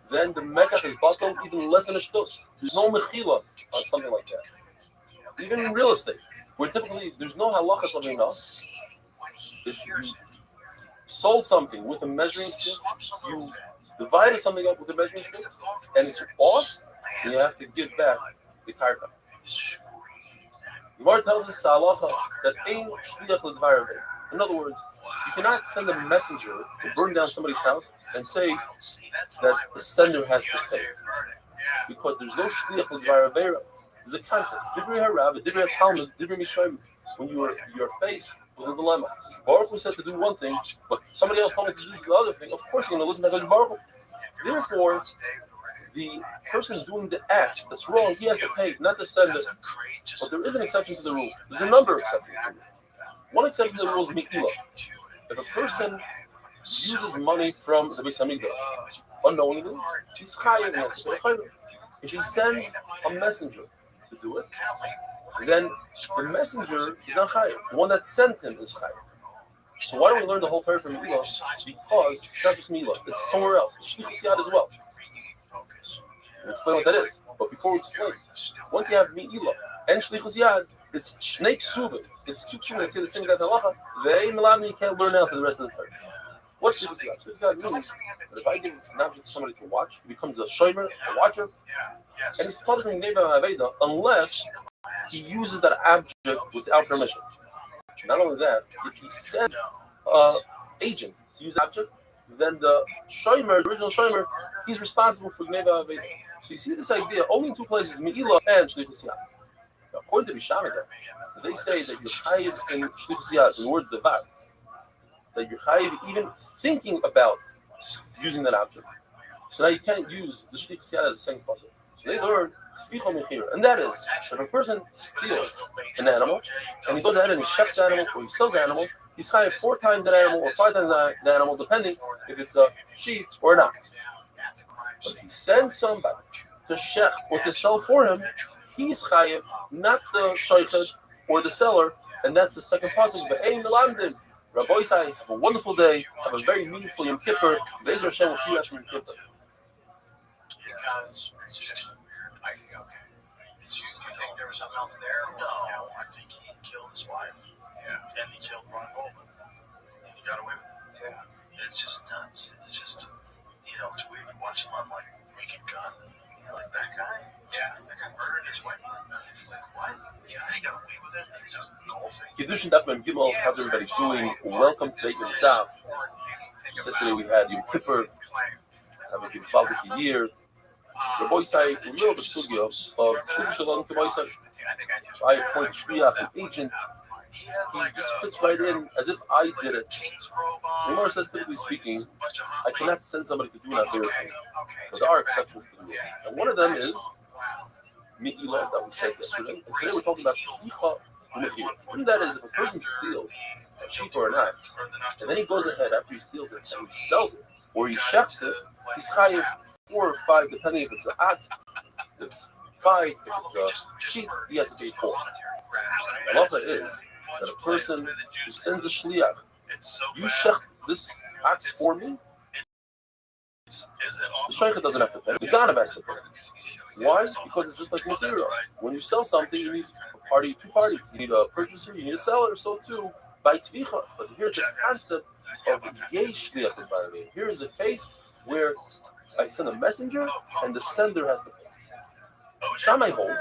then the mekach is bottled even less than a shtos. There's no mechila on something like that. Even in real estate, where typically there's no halacha something enough. If you sold something with a measuring stick, you divided something up with a measuring stick, and it's off, then you have to give back the karka. Gemara tells us halacha that ein shliach l'dvar. In other words, you cannot send a messenger to burn down somebody's house and say that the sender has to pay, because there's no shliach l'dvar avera. There's a concept. Divrei harav, divrei talmud, divrei mishayim. When you're faced with a dilemma, Baruch was said to do one thing, but somebody else told me to do the other thing. Of course, you're going to listen to Baruch. Therefore, the person doing the act that's wrong, he has to pay, not the sender. But there is an exception to the rule. There's a number of exceptions to the rule. One exception to the rule is mi'ilah. If a person uses money from the Beis Hamikdash unknowingly, he's chayav and has to pay chayav. If he sends a messenger to do it, then the messenger is not chayav. The one that sent him is chayav. So why don't we learn the whole Torah from mi'ilah? Because it's not just mi'ilah; it's somewhere else. It's shlichus yad as well. We'll explain what that is. But before we explain, once you have mi'ilah and shlichus yad, it's shnei ksuvim. It's two ksuvim that say the same exact halacha. They you can't learn out for the rest of the Torah. What's shlichus yad? Shlichus yad means that if I give an object to somebody to watch, he becomes a shomer, a watcher, and he's publishing neva aveda unless he uses that object without permission. Not only that, if he sends an agent to use the object, then the shomer, the original shomer, he's responsible for neva aveda. So you see this idea only in two places: mi'ilah and shlichus yad. According to Bishamah, they say that you're chayiv in shlichus yad, in the word devar, that you're chayiv even thinking about using that object. So now you can't use the shlichus yad as a second possible. So they learn tficha mechira, and that is if a person steals an animal and he goes ahead and he shucks the animal or he sells the animal, he's chayiv 4 times that animal or 5 times that animal, depending if it's a sheep or an ox. But if he sends somebody to shech or to sell for him, he's chayiv, not the shaykhid or the seller, and that's the second possible. But ein melamdim. Rabbi Isai, have a wonderful day. Have a very meaningful Yom Kippur. Be'ezer Hashem, we'll see you after Yom Kippur. Because it's just weird. It's just, you think there was something else there? No, I think he killed his wife. Yeah. And he killed Ron Goldman. And he got away with it. Yeah. It's just nuts. It's just, it's weird. You watch him on like Naked Gun. You're like, that guy? Yeah. That guy murdered his wife. Like, what? Yeah, he got away with it. He's just golfing. Kiddushin Daf Mem Gimel, how's everybody doing? Welcome to Yom Daf. Yesterday we had Yom Kippur. Have a good year. Rabbi Isai, a little bit sugya of Shul Shalom to Rabbi Isai. I appoint Shliach, an agent. He just fits right in as if I did it. The Gemara says, typically speaking, I cannot send somebody to do an avera thing. But there are exceptions to the rule. And one of them is mi'ilah that we said yesterday. And today we're talking about tficha u'mechira. What that is, if a person steals a sheep or an ox, and then he goes ahead after he steals it and he sells it, or he shechs it, he's chayiv 4 or 5, depending if it's an ox, if it's 5, if it's a sheep, he has to pay 4. The halacha is that a person who sends a shliach, you shech this ox for me, the shaykhah doesn't have to pay. The ganav has to pay. Why? Because it's just like material. When you sell something, you need a party, 2 parties. You need a purchaser, you need a seller. So too by tvicha. But here's the concept of yesh shliach. Here is a case where I send a messenger and the sender has to pay. Shammai holds.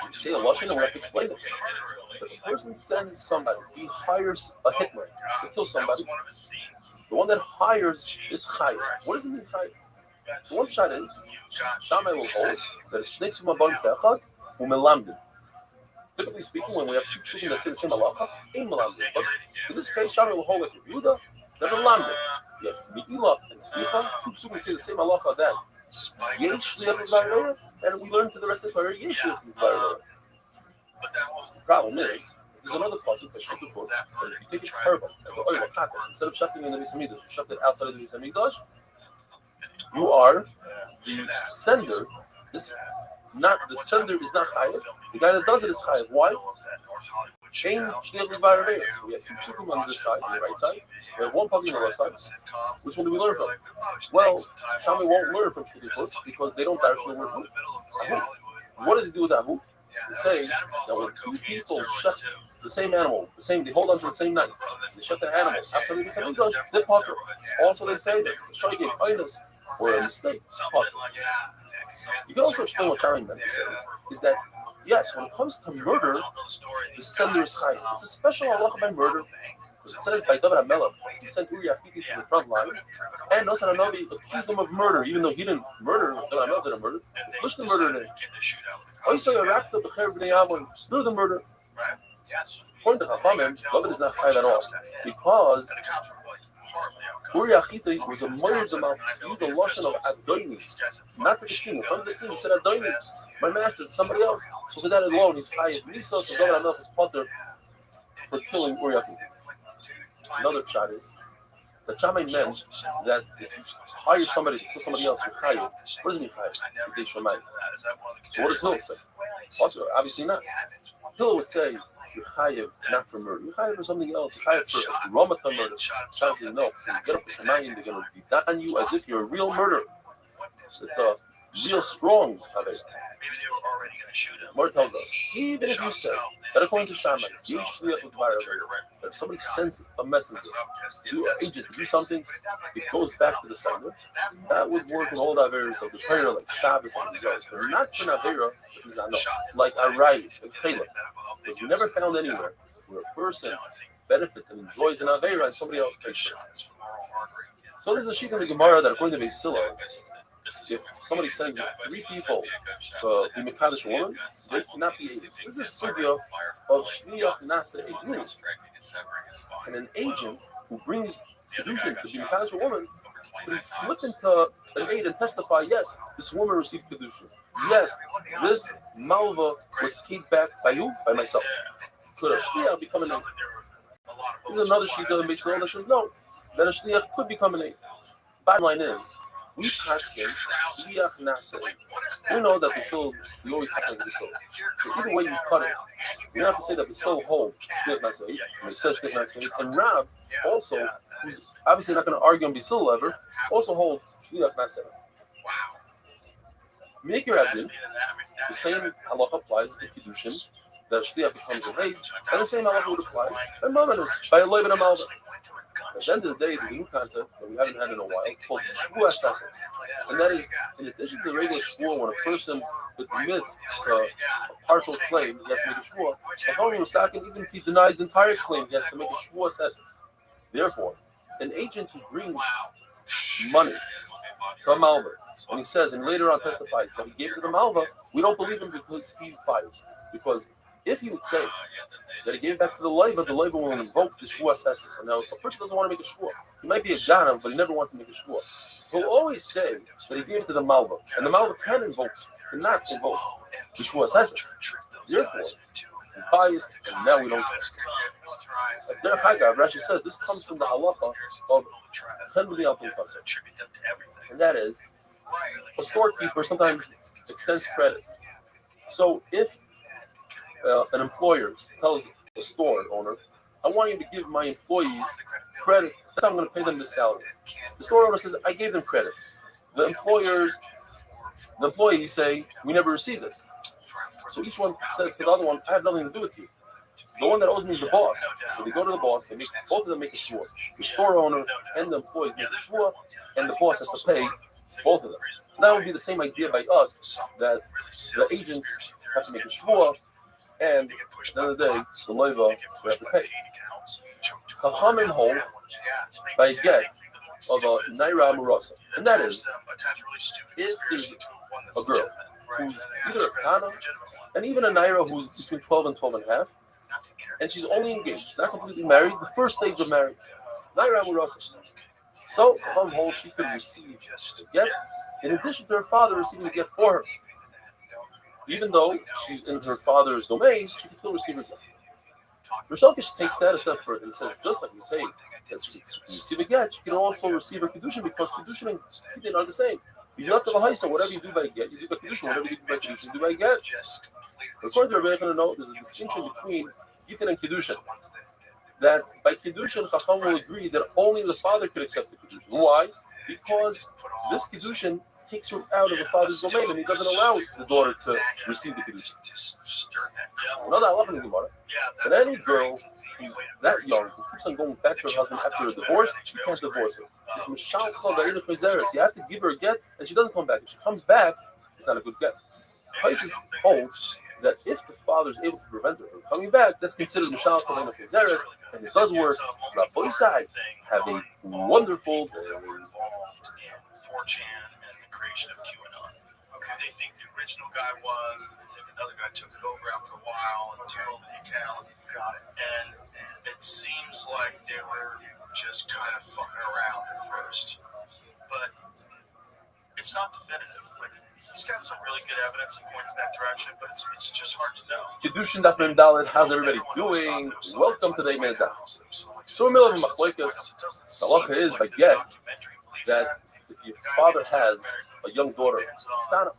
You say a lashon and we have to explain it. If a person sends somebody, he hires a hitman to kill somebody. The one that hires is chayav. What does it mean chayav? So one shot is Shammai will hold that it's Shnei Ksubim Abon Ke'echad u'melamdim. Typically speaking, when we have two psukim that say the same halacha, ain't melamdim. But in this case, Shammai will hold like Yehuda, they're melamdim. You have Me'ilah and Tficha, two psukim that say the same halacha then. Yesh Shliach L'Varei, and we learn to the rest of the Torah, Yesh Shliach L'Varei. The problem is, there's another pasuk that Shliach quotes, that if you take a korban as the oil of chatas, instead of shechting in the Beis Hamikdash, you shecht it outside of the Beis Hamikdash, you are the sender. The sender is not chayav. The guy that does it is chayav. Why? Chain shliach l'varei. So we have two psukim on this side, on the right side. We have one pasuk on the left side. Which one do we learn from? Well, Shammai won't learn from shliach because they don't actually learn ahu. What do they do with ahu? They say that when two people shut the same animal, they hold on to the same knife, they shut their animal outside of the same English, they're potter. Also, they say that it's a shogeg, oinus, or a mistake, potter. You can also explain what Shammai meant to say, is that, yes, when it comes to murder, the sender is chayav. It's a special halacha by murder. It says by David HaMelech, he sent Uri Achiti to the front line, and Nosan HaNavi accused him of murder, even though he didn't murder, David HaMelech didn't murder, Flishtim murdered him. Also, Yarakta B'cher B'nei Ammon, do the murder. According to Chachamim, David is not chayav at all, because Uri Achiti was a murder of the mountains. He used the lashon of Adoini, not to the king. In front of the king, he said Adoini, my master, to somebody else. So for that alone, he's chayav. Nisa, so David HaMelech is potter for killing Uri Achiti. Another shot is that Shammai meant that if you hire somebody to kill somebody else, you're chayav. What does it mean chayav? So what does Hill say? Also, obviously not. Hill would say you're chayav not for murder. You're chayav for something else. You're chayav for Ramata murder. Shammai says no. So you get up with Shemayim, they're going to be done on you as if you're a real murderer. It's a real strong Haveh. Mor tells us, even if you say that according to Shammai, that if somebody sends a messenger, you agent to do something, it goes back to the sender. That would work in all the Averas of the prayer, like Shabbos and Zos, but not for an Avera, like Arayis and Caleb. Because we never found anywhere where a person benefits and enjoys an Avera and somebody else pays for it. So there's a sheet in the Gemara that according to Beisila, if somebody sends 3 people to be Mekadosh a woman, they cannot be agents. This is a sugya of Shliach Nasa Eglim. And an agent who brings Kedushin to be Mekadosh a woman can flip into an aid and testify, yes, this woman received Kedushin. Yes, this Malva was paid back by you, by myself. Could a Shliach become an aid? This is another sheet that makes that says no, then a Shliach could become an aid. Bottom line is, we ask him, Shliach Nasa. We know that the soul, we always talk about the soul. So either way you cut it, you have to say that the soul holds Shliach Nasa, and it says Shliach Nasa. And Rav also, who's obviously not going to argue on Bisil ever, also holds Shliach Nasa. Make your adin, the same halacha applies in Kiddushin, that Shliach becomes an aid, and the same halacha would apply by Mamanus, by a Lev and a Malva. At the end of the day, there's a new concept that we haven't had in a while called Shvuah Sasas. And that is, in addition to the regular Shvuah, when a person admits to a partial claim, he has to make a Shvuah. Even if he denies the entire claim, he has to make a Shvuah Sasas. Therefore, an agent who brings money to a Malva, and he says, and later on testifies that he gave it to the Malva, we don't believe him because he's biased. Because if he would say that he gave it back to the Leiva will invoke the Shvuah Sesses. And now, a person doesn't want to make a Shvuah. He might be a Ganav, but he never wants to make a Shvuah. He'll always say that he gave it to the Malva. And the Malva cannot invoke the Shvuah Sesses. Therefore, he's biased, and now we don't trust him. Like Derech Hagav, Rashi says this comes from the halacha of Chen B'Yal Pinchas. And that is, a storekeeper sometimes extends credit. So if an employer tells the store owner, I want you to give my employees credit, that's how I'm going to pay them the salary. The store owner says, I gave them credit. The employees say, we never received it. So each one says to the other one, I have nothing to do with you. The one that owes me is the boss. So they go to the boss, both of them make a shvuah. The store owner and the employees make a shvuah, and the boss has to pay both of them. So that would be the same idea by us, that the agents have to make a shvuah, and at the end of the day, the loiva will have to pay. Chachamim hold by a get of a Naira Amurasa. And that is, if there's a girl who's either a Kana and even a Naira who's between 12 and 12 and a half, and she's only engaged, not completely married, the first stage of marriage, Naira Amurasa. So, Chacham holds she could receive the get, in addition to her father receiving the get for her. Even though she's in her father's domain, she can still receive it. Rish Lakish takes that a step further and says, just like we say that she can receive a get, she can also receive her Kedushin because Kedushin and Kedushin are the same. You have to have a haisa, whatever you do by get, you do by Kedushin, whatever you do by Kedushin, you do by get. According to Rabbi Yochanan, there's a distinction between Gittin and Kedushin. That by Kedushin, Chacham will agree that only the father could accept the Kedushin. Why? Because this Kedushin takes her out of the father's domain and he doesn't allow the daughter to receive the Kedushin. Another halacha in the Gemara, that any girl who's that young, who keeps on going back to her husband after a divorce, you can't divorce her. It's Mishal Chol Da'ir Chazeres. You have to give her a get and she doesn't come back. If she comes back, it's not a good get. Taisus holds that if the father is able to prevent her from coming back, that's considered Mishal Chol Da'ir Chazeres, and it does work. Rabbi Side have a wonderful 4chan and the creation of QAnon. Okay, they think the original guy was, and they think another guy took it over after a while and took over the account. And it seems like they were just kind of fucking around at first. But it's not definitive. Like, he's got some really good evidence that points in that direction, but it's just hard to know. Kedushin Daf Mem Dalet, how's everybody doing? Welcome to the Amen Daf. So in the middle of a machlokes, the halacha is by get that if your father has a young daughter, and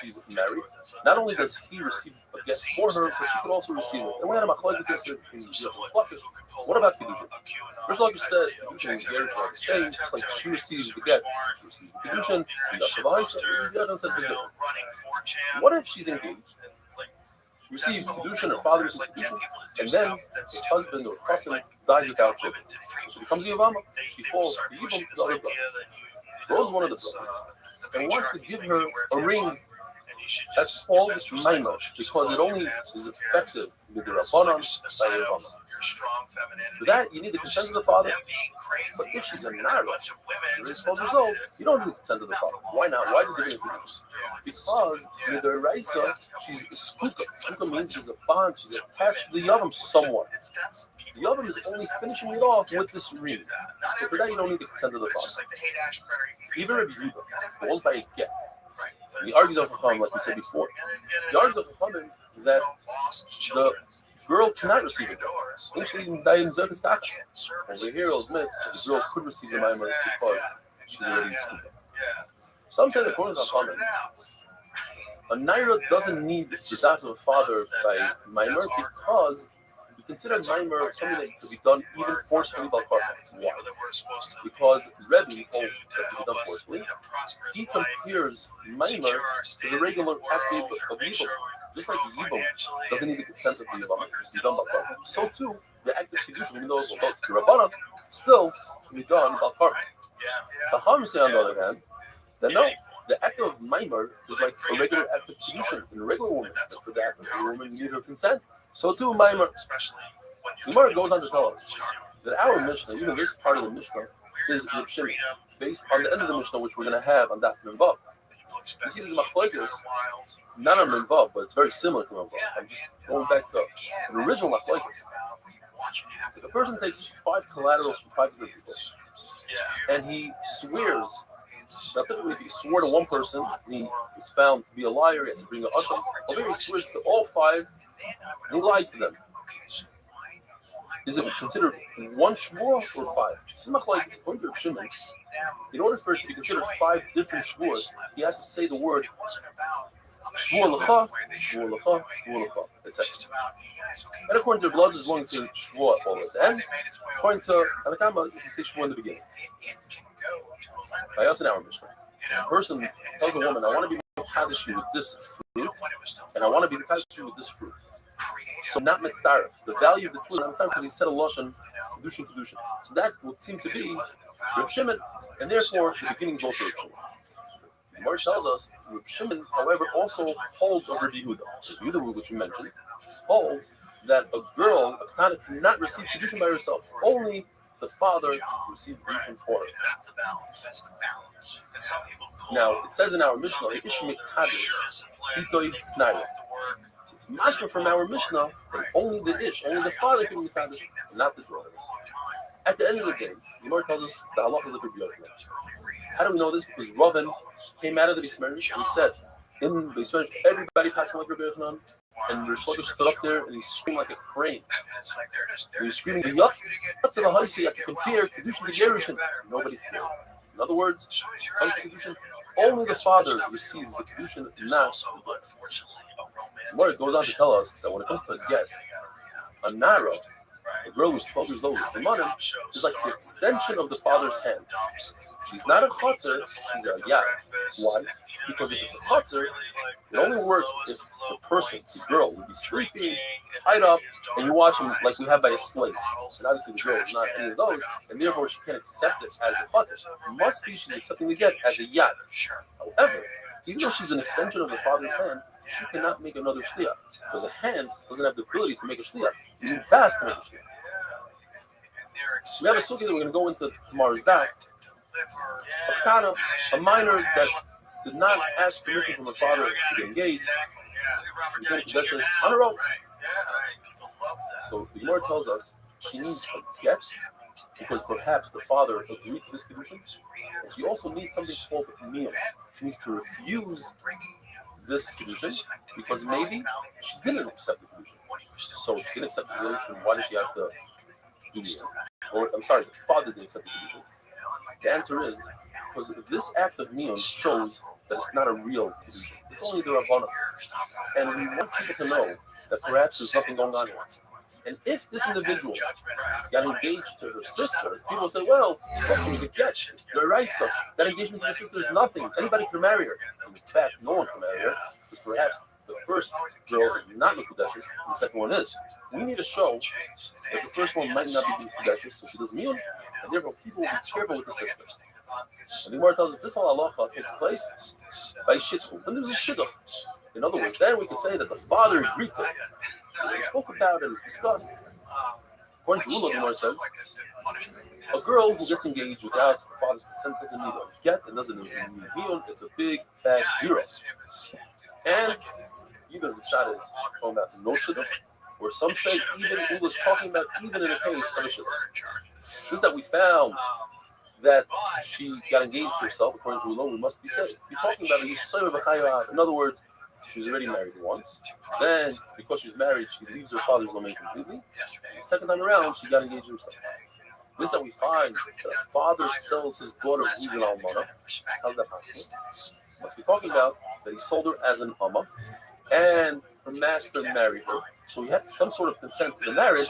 she's married, not only does he receive a get for her, but she can also receive it. And we had a machlokes yesterday between Rish Lakish. What about Kedushin? Rish Lakish says Kedushin and Gerish are the same, just like she receives the get, she receives the Kedushin, and Yashavahisa says the different. What if she's engaged? She receives Kedushin, her father receives Kedushin, and then her husband or cousin dies without children. So she becomes a Yavama, she falls to the Yibam, the other brother. Goes one of the brothers and wants to give her a ring that's called Maimah because it only is effective with the Rabbanon by Yavama. For that, you need the consent of the father. But if she's a Nara, she's 12 years old, you don't need the consent of the father. Why not? Why is it giving it? Because with the Raisa, she's skuka. Skuka means there's a bond, she's attached to the Yavam somewhat. The Yavam is only finishing it off with this ring. So for that, you don't need the consent of the father. Even Rabbi Yehuda goes by a get. He argues on Chacham, like we said before. He argues on Chacham that the girl cannot receive it. Over here, I'll admit the girl could receive the Maimah because she's already schooled. Some say that according to Chacham, a Naira doesn't need the das of a father by Maimah because we consider Maimah something that could be done even forcefully by Karpas. Why? Because Rebbe holds that can be done forcefully. He compares Maimah to the regular act of evil. Just like Yibam doesn't need the consent of the Yibam to be done by Karpas. So too, the act of Kedushin, even though it's the Rabbanan, still can be done by Karpas. Chacham say on the other hand, that no, the act of Maimah is like a regular act of Kedushin in a regular woman. And for that, the woman needs her consent. So too, Maimah. The Gemara goes on to tell us that our Mishnah, even this part of the Mishnah, is Reb Shimon, based on the end of the Mishnah, which we're going to have on Daf Mem Vav. You see, this is machlokes, not on Mem Vav, but it's very similar to Mem Vav. I'm just going back to the original machlokes. If a person takes 5 collaterals from 5 different people, and he swears, now typically if he swore to one person, he is found to be a liar, he has to bring an asham, or maybe he swears to all 5, and he lies to them. Is it considered one shvur or 5? So machlokes, according to Reb Shimon, in order for it to be considered 5 different shvuros, he has to say the word shvur lecha, shvur lecha, shvur lecha, etc. And according to Reb Elazar, as long as you say shvur all at the end, according to Anakama, you can say shvur in the beginning. By us in our Mishnah, a person tells a woman, I want to be mekadosh you with this fruit, and I want to be mekadosh you with this fruit. So not mitzdaref. The value of the fruit, not mitzdaref, because he said a lashon kedushin. So that would seem to be Reb Shimon, and therefore the beginning is also Reb Shimon. The Gemara tells us Reb Shimon, however, also holds of Rabbi Yehuda. Rabbi Yehuda, which we mentioned, holds that a girl, a Kana, cannot receive Kedushin by herself. Only the father can receive Kedushin for her. Now, it says in our Mishnah, Ish Mekadosh, Itoy Pnaya. It's mashma from our Mishnah that only the Ish, only the father can be Mekadosh, not the daughter. At the end of the day, the Lord tells us the halacha is like Rabbi Yochanan. How do we know this? Because Ravan came out of the Beis Medrash and he said, in the Beis Medrash, everybody passing like Rabbi Yochanan, and Rish Lakish stood up there and he screamed like a crane. He was screaming, the Yatz of the Haisi, you have to compare Kedushin to Yerushin. Nobody cared. In other words, comes to Kedushin, only the father receives the Kedushin, not the daughter. The Lord goes on to tell us that when it comes to get, a Nara, a girl who's 12 years old, Simanim, is like the extension of the father's hand. She's not a chotzer, she's a yad. Why? Because if it's a chotzer, it only works if the person, the girl, will be sleeping, tied up, and you watch him like we have by a slave. And obviously the girl is not any of those, and therefore she can't accept it as a chotzer. It must be she's accepting the get as a yad. However, even though she's an extension of the father's hand, she cannot make another shliyah, because a hand doesn't have the ability to make a shliyah. You need das to make a shliyah. We have a sugi that we're going to go into tomorrow's daf. A kana, a minor that did not ask permission from her father to get engaged, she became possessions on her own. So the Gemara tells us she needs a get because perhaps the father agreed to this condition, and she also needs something called miyam. She needs to refuse this condition because maybe she didn't accept the condition. So if she didn't accept the condition, why does she have to do miyam? Or I'm sorry, the father didn't accept the condition. The answer is because this act of miyam shows that it's not a real condition. It's only the Rabbana. And we want people to know that perhaps there's nothing going on here. And if this individual got engaged to her sister, people say, well, it was a get. It's the Raisa. That engagement to the sister is nothing. Anybody can marry her. In fact, no one can marry her because perhaps the first girl is not Mekudeshes and the second one is. We need to show that the first one might not be Mekudeshes, so she doesn't mean, and therefore people will be careful with the sister. And the Gemara tells us this whole halacha takes place by shidduch. When there's a shidduch, in other words, then we could say that the father agreed to it. We spoke about it, it was discussed. According to Ula, the Gemara says, a girl who gets engaged without the father's consent doesn't need a get, and doesn't need a miyun. It's a big fat zero. And either the shot is talking about no shidduch, or some say even Ula's talking about even in a case of a shidduch. This is that we found that she got engaged to herself, according to Ula, we must be saved. We're talking about a yisayr v'chayah. In other words, she was already married once. Then, because she's married, she leaves her father's domain completely. The second time around, she got engaged to herself. This that we find that a father sells his daughter who's an almana. How's that possible? Must be talking about that he sold her as an amma, and her master married her. So he had some sort of consent to the marriage,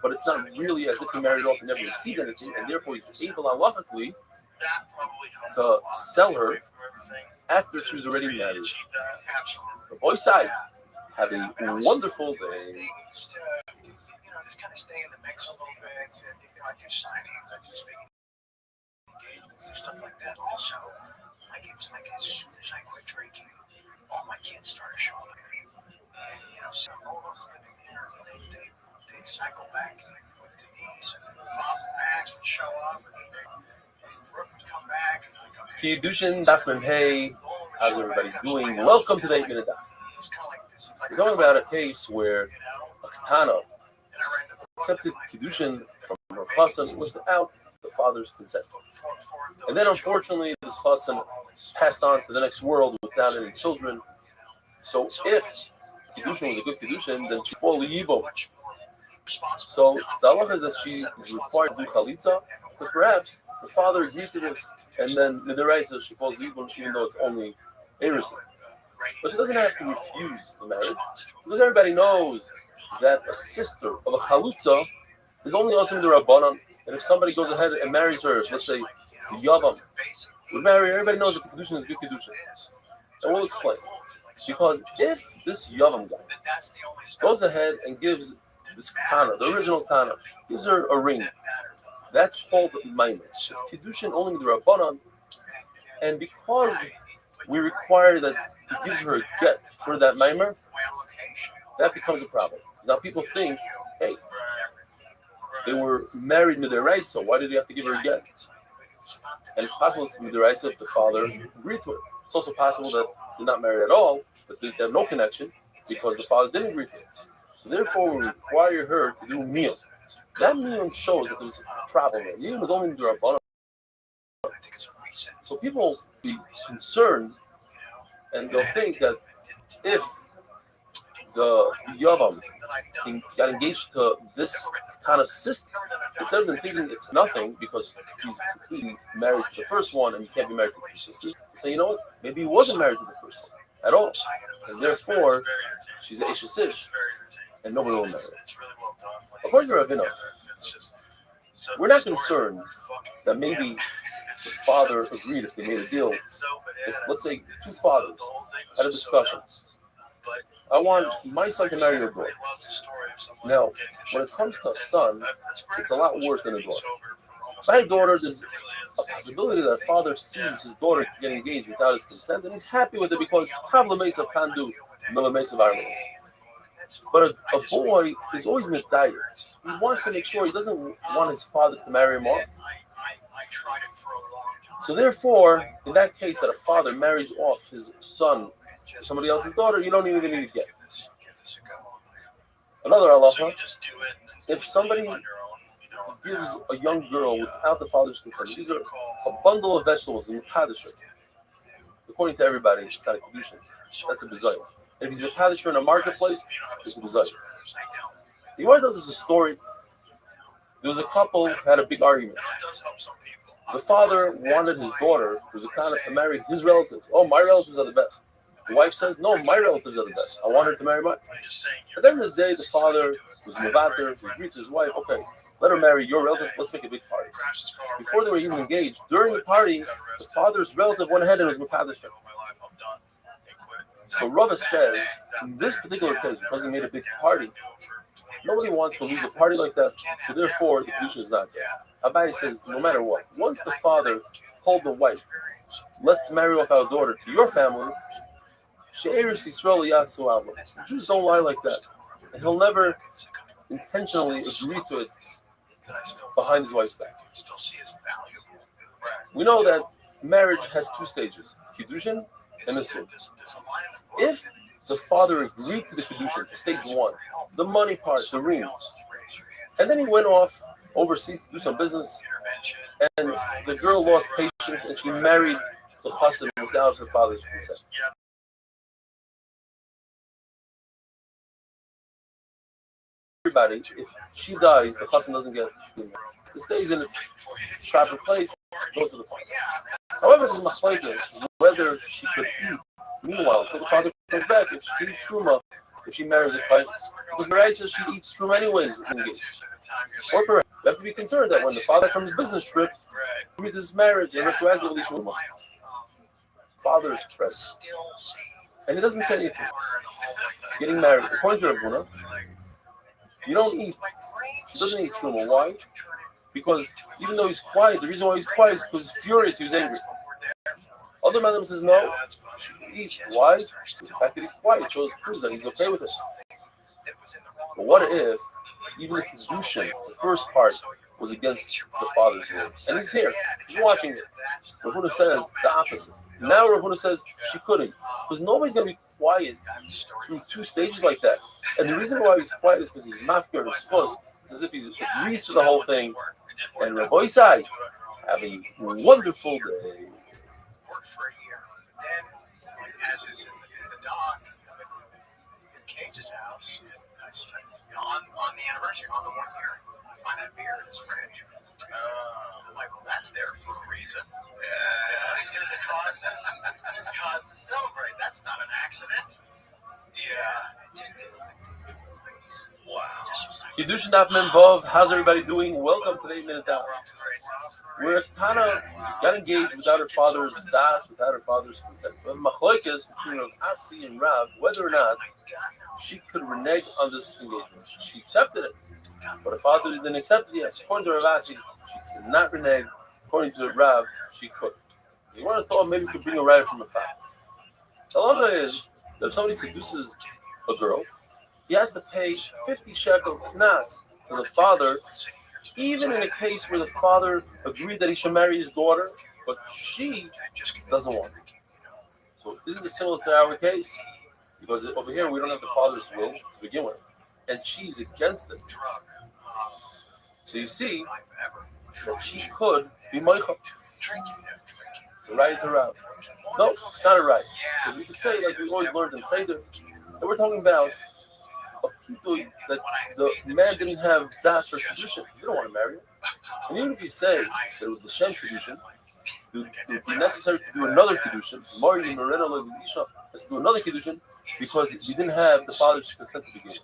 but it's not really as if he married off and never received anything, and therefore he's able halachically to sell her after she was already married. The boy's side, have a wonderful day. Just kind of stay in the mix a little bit. I do signings, I do speaking engagements and stuff like that. Also, as soon as I quit drinking, all my kids started showing up. And, so all of them living there, they'd cycle back with Denise, and Bob and Max would show up, and Brooke would come back, and I'd come back. Kiddushin Daf Mem Hey. How's everybody doing? Welcome to the 8 Minute Daf. We're talking about a case where a katana accepted Kiddushin from her chassan without the father's consent. And then unfortunately this chassan passed on to the next world without any children. So if Kiddushin was a good Kiddushin, then she fall yibo. So the halacha is that she is required to do chalitza, because perhaps the father agreed to this, and then midiraisa she falls yibo even though it's only erusin. But she doesn't have to refuse the marriage, because everybody knows that a sister of a chalutza is only awesome to Rabbanan, and if somebody goes ahead and marries her, let's say the Yavam would marry her, everybody knows that the Kedushin is good Kedushin. And we'll explain. Because if this Yavam guy goes ahead and gives this Kana, the original Kana, gives her a ring, that's called Maimer. It's Kedushin only the Rabbanan, and because we require that he gives her a get for that Maimer, that becomes a problem. Now people think, hey, they were married midiraisa. Why did they have to give her a get? And it's possible it's midiraisa if the father agreed to it. It's also possible that they're not married at all, but they have no connection because the father didn't agree to it. So therefore, we require her to do a meal. That meal shows that there's a problem there. Meal is only the Rabbanah. So people will be concerned, and they'll think that if the Yavam got engaged to this kind of system, instead of them thinking it's nothing because he's completely married to the first one and he can't be married to the sisters, they say, you know what, maybe he wasn't married to the first one at all. And therefore, she's the Isha Sish, and nobody will marry her. According to Ravina, we're not concerned that maybe the father agreed if they made a deal. If, let's say, two fathers had a discussion. I want my son to marry your daughter. Now, when it comes to a son, it's a lot worse than a daughter. My daughter, there's a possibility that a father sees his daughter get engaged without his consent, and he's happy with it because Kavla Mesa can't do Mela Mesa Varmala. But a boy is always in a diet. He wants to make sure he doesn't want his father to marry him off. So therefore, in that case, that a father marries off his son to somebody else's daughter, you don't even need to get. Another halacha, if somebody gives a young girl without the father's consent, these are a bundle of vegetables in Kaddish. According to everybody, it's not a Kedushin. That's a bizarre. And if he's a Kaddish in a marketplace, it's a bizarre. The Gemara does this a story. There was a couple who had a big argument. The father wanted his daughter, who was a kind to marry his relatives. Oh, my relatives are the best. The wife says, no, my relatives are the best. I want her to marry mine. At the end of the day, the father was Mavater, he agreed to his wife, okay, let her marry your relatives, let's make a big party. Before they were even engaged, during the party, the father's relative went ahead and was Makadosh. So Rava says, in this particular case, because they made a big party, nobody wants to lose a party like that, so therefore the Kedusha is not there. Abai says, no matter what, once the father told the wife, let's marry off our daughter to your family, the Jews don't lie like that. And he'll never intentionally agree to it behind his wife's back. We know that marriage has two stages, Kiddushin and Nisur. If the father agreed to the Kiddushin, stage one, the money part, the ring, and then he went off overseas to do some business, and the girl lost patience and she married the chassan without her father's consent. Everybody, if she dies, the chassan doesn't get it stays in its proper place, goes to the father. However, there's machlekes whether she could eat. Meanwhile, until the father comes back, if she can eat truma, if she marries a kite, because Marai says she eats truma anyways. Or correct. You have to be concerned that when the father from his business trip with his marriage and retroactively father is present, and he doesn't say anything. Getting married, according to Ravuna, you don't eat. She doesn't eat truma. Why? Because even though he's quiet, the reason why he's quiet is because he's furious, he was angry. Other madam says no, she can eat. Why? The fact that he's quiet proves that he's okay with it. But what if even the Kedushin, the first part, was against the father's will? And he's here, he's watching it. Ravuna says the opposite. Now Ravuna says she couldn't, because nobody's going to be quiet through two stages like that. And the reason why he's quiet is because he's mafkir and supposed. It's as if he's agrees to the whole thing. And Rabbi Isai, have a wonderful day. Worked for a year. Then, as is in the dock, in Cage's house, on the anniversary, on the 1 year, I find that beer in his fridge. I'm like, well, that's there for a reason. It's cause to celebrate. That's not an accident. Yeah. Wow. Kiddushin Daf Mem Vav, how's everybody doing? Welcome to the 8 Minute Daf. We're kind of got engaged without her father's das, without her father's consent. We have machlokes between Rav Asi and Rav whether or not she could renege on this engagement. She accepted it, but her father didn't accept it yet. According to Rav Asi, she could not renege. According to Rav, she could. You want to thought maybe we could bring a writer from the fact. The law is that if somebody seduces a girl, he has to pay 50 shekel knas to the father, even in a case where the father agreed that he should marry his daughter, but she doesn't want it. So isn't this similar to our case? Because over here we don't have the father's will to begin with, and she's against it. So you see that she could be Meichel. It's a right to route. No, it's not a right. Because we could say, like we always learned in Cheder, that we're talking about a people that the man didn't have das for tradition. He didn't want to marry her. And even if you say that it was the Shem tradition, it would be necessary to do another kedushin. Mari Morena Levisha has to do another kedushin because we didn't have the father's consent to begin with.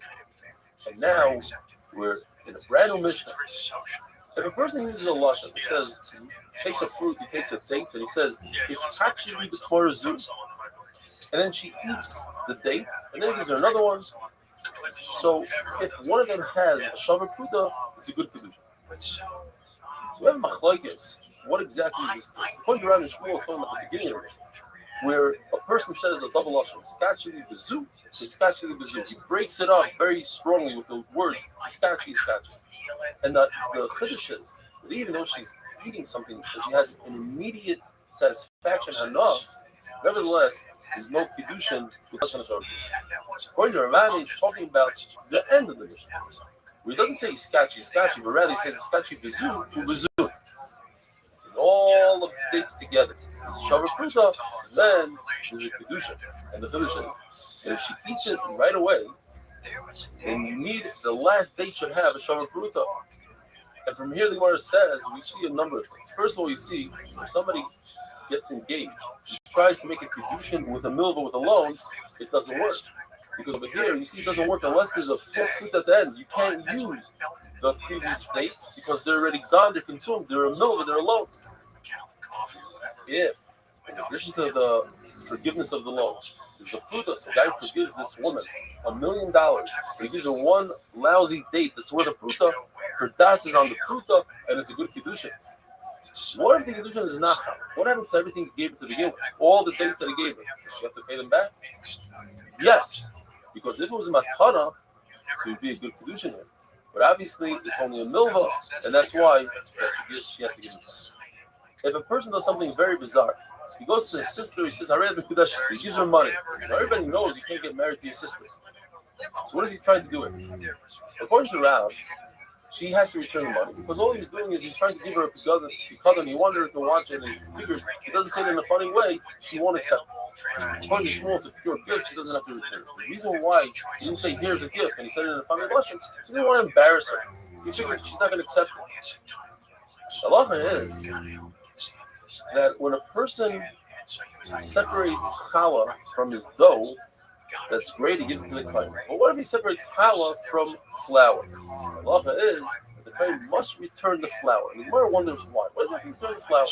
And now we're in a brand new mission. If a person uses a lashon, he says, he takes a fruit, he takes a date, and he says, "It's actually the Torah zoo," and then she eats the date, and then he gives her another one. So if one of them has a shavar pruta, it's a good kedushin. So we have machlokes. What exactly is this case? According to Rabbi Shmuel, talking at the beginning of it, where a person says a double lashon, "Skachili bezu," "Skachili bezu." He breaks it up very strongly with those words, "Skachi, skachi." And the chiddush is that even though she's eating something and she has an immediate satisfaction, hanah, nevertheless, there's no kiddushin with lashon hashar. According to Ramani, it's talking about the end of the mission. Where he doesn't say "Skachi, skachi," but rather he says "Skachi bezu, bezu." All of the dates together. There's a shavar pruta, then there's a kedusha. And the kedusha is that if she eats it right away, then you need the last date should have a shavar pruta. And from here, the Gemara says we see a number of things. First of all, you see if somebody gets engaged, he tries to make a kedushin with a milva with a loan, it doesn't work. Because over here, you see, it doesn't work unless there's a full fruit at the end. You can't use the previous dates because they're already gone, they're consumed, they're a milva, they're a loan. If, in addition to the forgiveness of the loan, there's a pruta, so a guy forgives this woman $1 million, but he gives her one lousy date that's worth a pruta, her das is on the pruta, and it's a good kedusha. What if the kedusha is nachal? What happens to everything he gave her to begin with? All the dates that he gave her, does she have to pay them back? Yes, because if it was a matana, it would be a good kedusha here. But obviously, it's only a milva, and that's why she has to give it back. If a person does something very bizarre, he goes to his sister, he says, he gives her money. Now, everybody knows you can't get married to your sister. So what is he trying to do with it? According to Rav, she has to return the money because all he's doing is he's trying to give her a picadon. He wanted her to watch it and he figured he doesn't say it in a funny way, she won't accept it. According to Shmuel, it's a pure gift, she doesn't have to return it. The reason why he didn't say here's a gift and he said it in a funny lashon, he didn't want to embarrass her. He figured she's not going to accept it. The halacha is that when a person separates challah from his dough, that's great, he gives it to the kohen. But what if he separates challah from flour? The halacha is that the kohen must return the flour. And the Gemara wonders why. Why does he have to return the flour?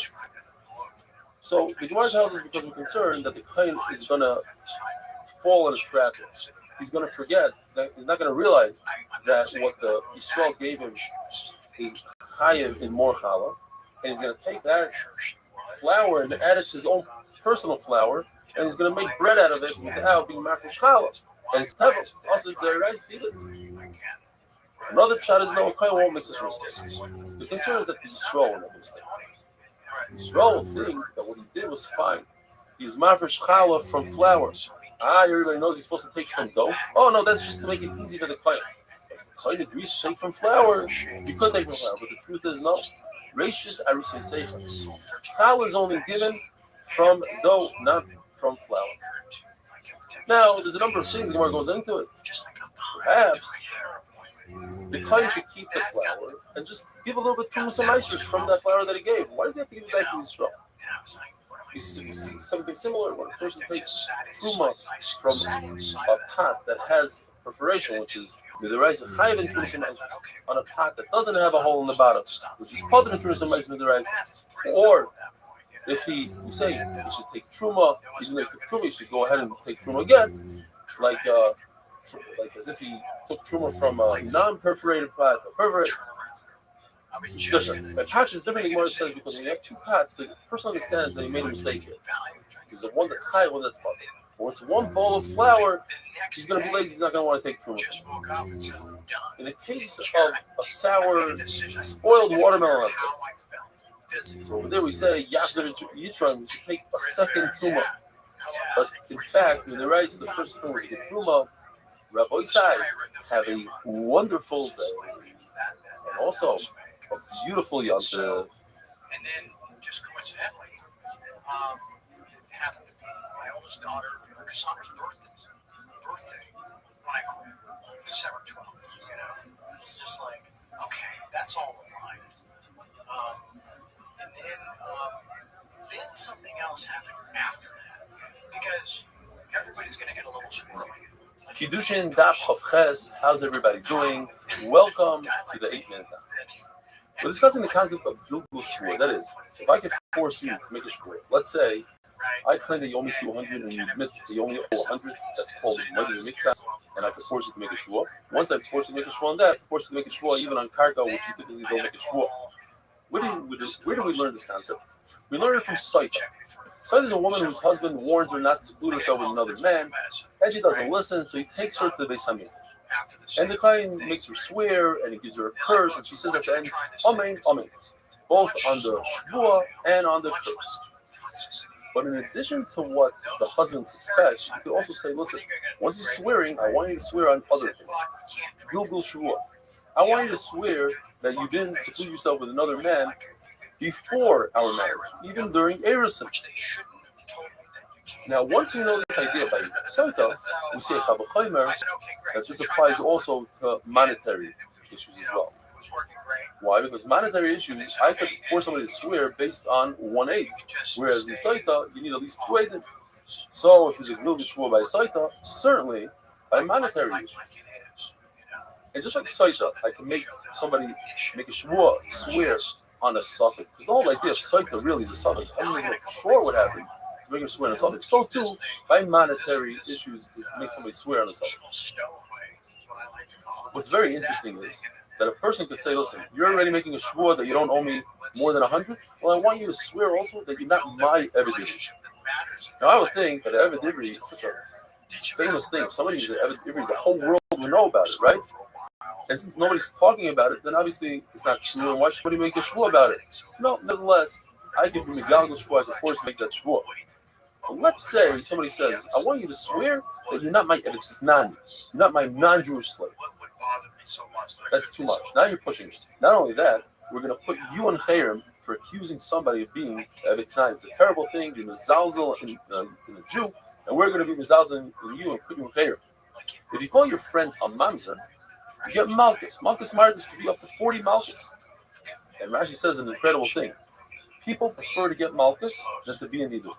So the Gemara tells us because we're concerned that the kohen is going to fall in a trap. He's going to forget. He's not going to realize that what the Yisrael gave him is chayiv in more challah, and he's going to take that flour and add it to his own personal flour, and he's going to make bread out of it without being mafresh challah. And it's tevel. It's also the rice diva. Another pshat is no, a kohen won't make such a mistake. The concern is that the Yisrael will make a mistake. Yisrael will think that what he did was fine. He was mafresh challah from flour. Everybody knows he's supposed to take from dough. Oh no, that's just to make it easy for the kohen. If the kohen agrees to take from flour, you could take from flour, but the truth is no. Rashis arisei seichel. Challah is only given from dough, not from flour. Now, there's a number of things the Gemara goes into it. Perhaps the kohen should keep the flour and just give a little bit of some ice from that flour that he gave. Why does he have to give it back to Yisrael? You see something similar when a person takes truma from a pot that has perforation, which is the rice of chayiv and truma on a pot that doesn't have a hole in the bottom, which is part of the truma with the rice. Or if we say he should take truma, even though he took truma, he should go ahead and take truma again, like as if he took truma from a non-perforated pot, a perforated. It's different. A patch is different, the Gemara says, because when you have two pots, the person understands that he made a mistake here. There's one that's high, one that's low. or it's one bowl of flour, he's going to be lazy. He's not going to want to take truma. In the case of a sour, spoiled watermelon, let's say. So over there we say Yachzer Yitron, we should take a second truma. But in fact, when they write the first truma was a good truma, Rabbi Isai have a wonderful day, and also a beautiful yontif. And then, just coincidentally, it happened to be my oldest daughter, Cassandra's birthday when I quit, December 12th. You know, it's just like, okay, that's all aligned. And then something else happened after that, because everybody's going to get a little squirrely. Kiddushin Daf Chavches, how's everybody doing? Welcome to the 8 Minute Daf. We're discussing the concept of Gilgul Shvur. That is, if I could force you to make a shvur, let's say I claim that you owe me 200 and you admit that you only owe 100, that's called Mother Mixas, and I could force you to make a shvur. Once I force you to make a shvur on that, I could force you to make a shvur even on Karka, which you typically don't make a shvur. Where do we learn this concept? We learn it from Saita. Saita is a woman whose husband warns her not to seclude herself with another man, and she doesn't listen, so he takes her to the Beis Hamikdash. And the Kohen makes her swear, and he gives her a curse, and she says at the end, Amen, Amen, both on the shvua and on the curse. But in addition to what the husband suspects, you could also say, listen, once you're swearing, I want you to swear on other things. Gilgul shvua. I want you to swear that you didn't seclude yourself with another man before our marriage, even during Erusin. Now, once you know this idea by Saita, we say a Kabbalah that this applies also to monetary issues as well. Why? Because monetary issues, I could force somebody to swear based on 1 aid, whereas in Saita, you need at least 2 aids. So if there's a Gilgul shvur by Saita, certainly by monetary issues. And just like Saita, I can make somebody make a shvur, swear on a suffix. Because the whole idea of Saita really is a suffix. I don't know for sure what happened to make him swear on a suffix. So too, by monetary issues, it makes somebody swear on a suffix. What's very interesting is that a person could say, listen, you're already making a shvur that you don't owe me more than 100. Well, I want you to swear also that you're not my Eved Ivri. Now, I would think that Eved Ivri is such a famous thing. If somebody is an Eved Ivri, the whole world will know about it, right? And since nobody's talking about it, then obviously it's not true. And why should somebody make a shvur about it? No, nevertheless, I can be Megalgal shvur. I can force to make that shvur. But let's say somebody says, I want you to swear that you're not my Eved Knani, you're not my non-Jewish slave. That's too much. Now you're pushing it. Not only that, we're going to put you in chayrim for accusing somebody of being Eved Knani. It's a terrible thing. You're mezalzel in a Jew, and we're going to be mezalzel in you and put you in chayrim. If you call your friend a mamzer, you get malchus. Malchus martyrs could be up to 40 malchus. And Rashi says an incredible thing. People prefer to get malchus than to be a niduk.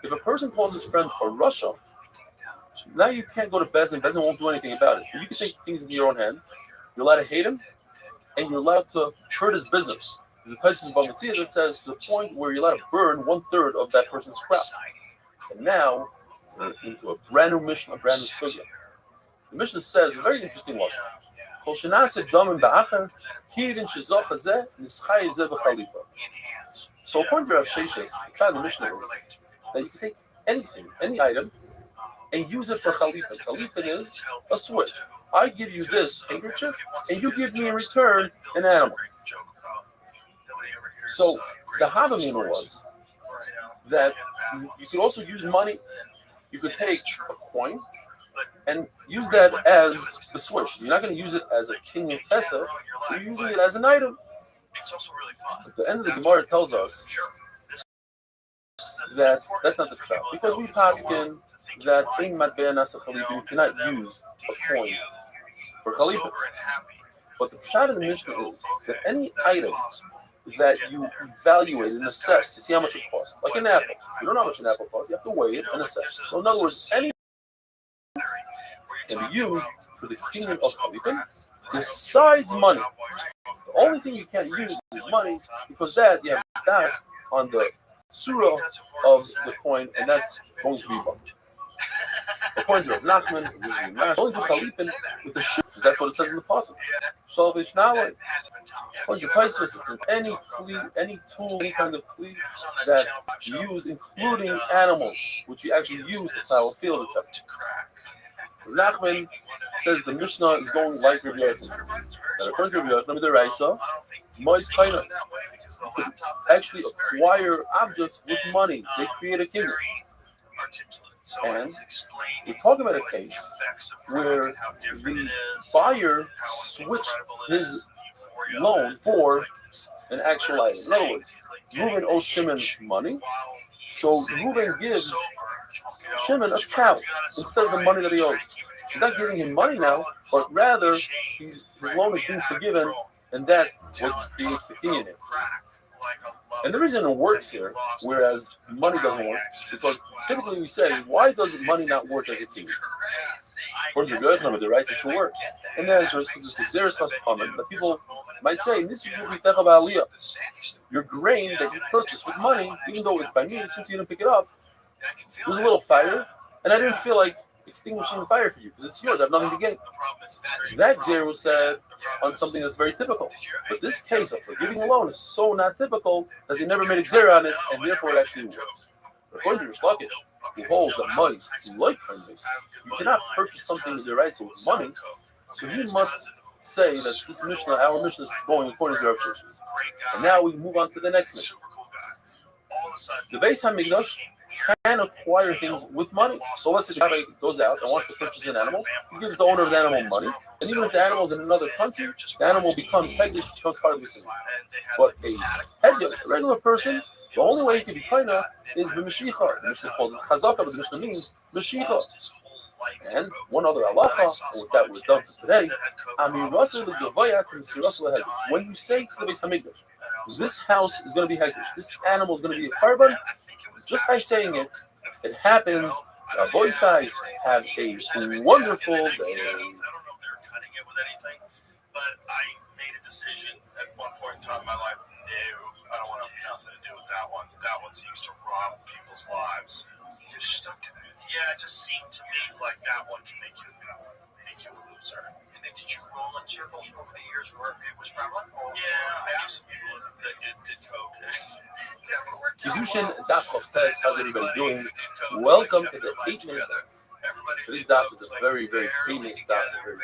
If a person calls his friend a Russia, now you can't go to Bezdin. Bezdin won't do anything about it. But you can take things into your own hand. You're allowed to hate him, and you're allowed to hurt his business. There's a place in Bamitzia that says to the point where you're allowed to burn 1/3 of that person's crap. And now, we're into a brand new mission, a brand new sugya. The Mishnah says a very interesting lashon. So according to Rav Sheshes, the try of the Mishnah is that you can take anything, any item, and use it for chalipin. Chalipin is a switch. I give you this handkerchief, and you give me in return an animal. So the Havamina was that you could also use money. You could take a coin and use that as the switch. You're not going to use it as a king of Pesach. You're using it as an item. At the end of the Gemara tells us that that's not the pshat, because we paskin that in matbea nasa chalipin you cannot use a coin for chalipin. But the pshat of the Mishnah is that any item that you evaluate and assess to see how much it costs, like an apple, you don't know how much an apple costs. You have to weigh it and assess. So in other words, any can be used for the kingdom of chalipin besides money. The only thing you can't use is money, because that you have das on the surah of the coin, and that's going to be bumped. According to Rav Nachman, this is Mash, only do chalipin with the shoe, because that's what it says in the pasuk. Shalvish Nalai. According to Taisvis, it's in any kli, any tool, any kind of kli that you use, including animals, which you actually use to plow a field, etc. Nachman says the Mishnah is going like Rabbi Yochanan. That according to Rabbi Yochanan, the Raisa, mois kainas, you could actually acquire objects with money. They create a kingdom. And we talk about a case where the buyer switched his loan for an actual item. In other words, Reuben owes Shimon money, so Reuben gives Shimon a cow instead of the money that he owes. He's not giving him money now, but rather his loan is being forgiven, and that's what creates the king in him. And the reason it works here, whereas money doesn't work, is because typically we say, why does money not work as a king? According to the Yochanan, the rice it should work. And the answer is because it's the Xeris Chas Paman that people might say, your grain that you purchased with money, even though it's by me, since you didn't pick it up, there's a little fire, and I didn't feel like extinguishing the fire for you because it's yours. I have nothing to gain. That Xer was said on something that's very typical. But this case of forgiving a loan is so not typical that they never made a Xer on it, and therefore it actually works. But according to Rish Lakish, who holds that money is like friendlies, you cannot purchase something with your rights with money, so you must say that this Mishnah, our Mishnah, is going according to our Shishis. And now we move on to the next Mishnah. The Beis HaMikdash can acquire things with money. So let's say the guy goes out and wants to purchase an animal, he gives the owner of the animal money, and even if the animal is in another country, the animal becomes Hegdish, becomes part of the city. But a Hegdish, a regular person, the only way he can be Kaina is b'Mashicha. The Mishnah calls it Chazaka, but the Mishnah means Mashicha. And one other halacha, with that we're done for today, when you say to the Beis HaMikdash, this house is going to be Hegdish, this animal is going to be a carbon, just by saying it, it happens. Our boy side have a wonderful day. I don't know if they were cutting it with anything, but I made a decision at one point in time in my life. I don't want to have nothing to do with that one. That one seems to rob people's lives. You're stuck in it. Yeah, it just seemed to me like that one can make you a loser. And then did you roll in circles over the years where it was prevalent? Yeah, I knew some people that did coke. Kiddushin Daf of Pes, how's everybody doing? Welcome to the 8-minute daf. Today's daf is a very, very famous daf, a very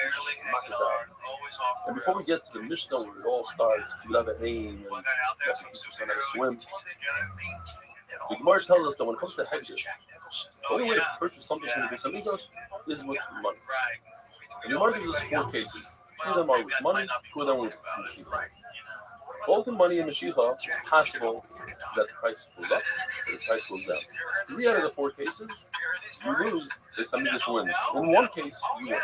makar daf. And before we get to the Mishnah where it all starts, Kibbutz Beha'im, and that's a teacher on how to swim, the Gemara tells us that when it comes to Hegdish, the only way to purchase something from the Beis HaMikdash is with money. And the Gemara gives us 4 cases. 2 of them are with money, 2 of them are with Mashiach. Both in money and Mashiach, it's possible that the price goes up or the price goes down. 3 out of the 4 cases, you lose, Beis HaMikdash wins. In 1 case, you win.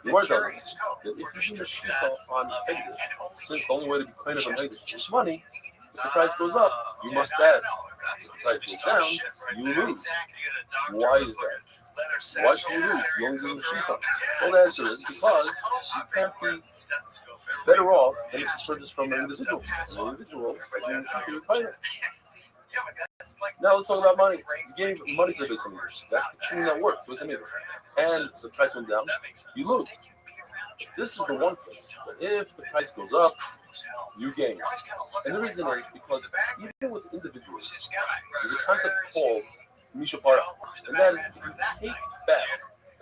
The Gemara tells us that if you do Mashiach on Hegdish, since the only way to be kind of on Hegdish is money, if the price goes up, you must add. If the price goes down, you lose. Why is that? Why should you lose? You only do Mashiach. Well, the answer is because you can't be better off than if you purchase from an individual. An individual is doing Mashiach your kind. Now let's talk about money. You gave money to the Beis HaMikdash. That's the chain that works. Beis HaMikdash. And the price went down, you lose. This is the one case. But if the price goes up, you gain. And the reason is because even with individuals, there's a concept called Mishapara. And that is if you take back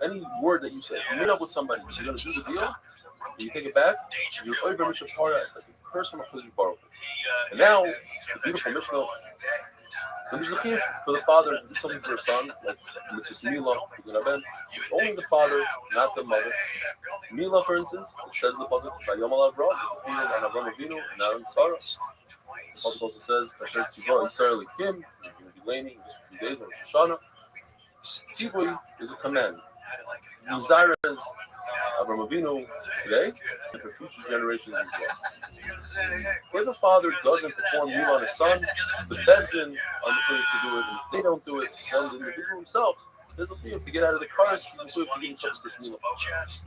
any word that you say, you meet up with somebody, you're going to do the deal, you take it back, you're over Mishapara, it's like a personal pleasure borrow. And now, the beautiful Mishnah, when there's a fear for the father to do something for his son, like Mitzvah Mila, it's only the father, not the mother. Mila, for instance, it says in the pasuk, "Vayom alav Avraham," it's a on Avraham Avinu and not on Sarah. The pasuk also says, "Kasher tzivah Yisrael Elikim," you're going to be laning just a few days on Rosh Hashanah. Tzivah is a command. Mizarah is Avraham Avinu today and for future generations as well. If a father doesn't perform Mila on his son, the Bezdin are the first to do it. And if they don't do it, then the individual himself, there's a fear to get out of the cars, he's going to give himself this Mila.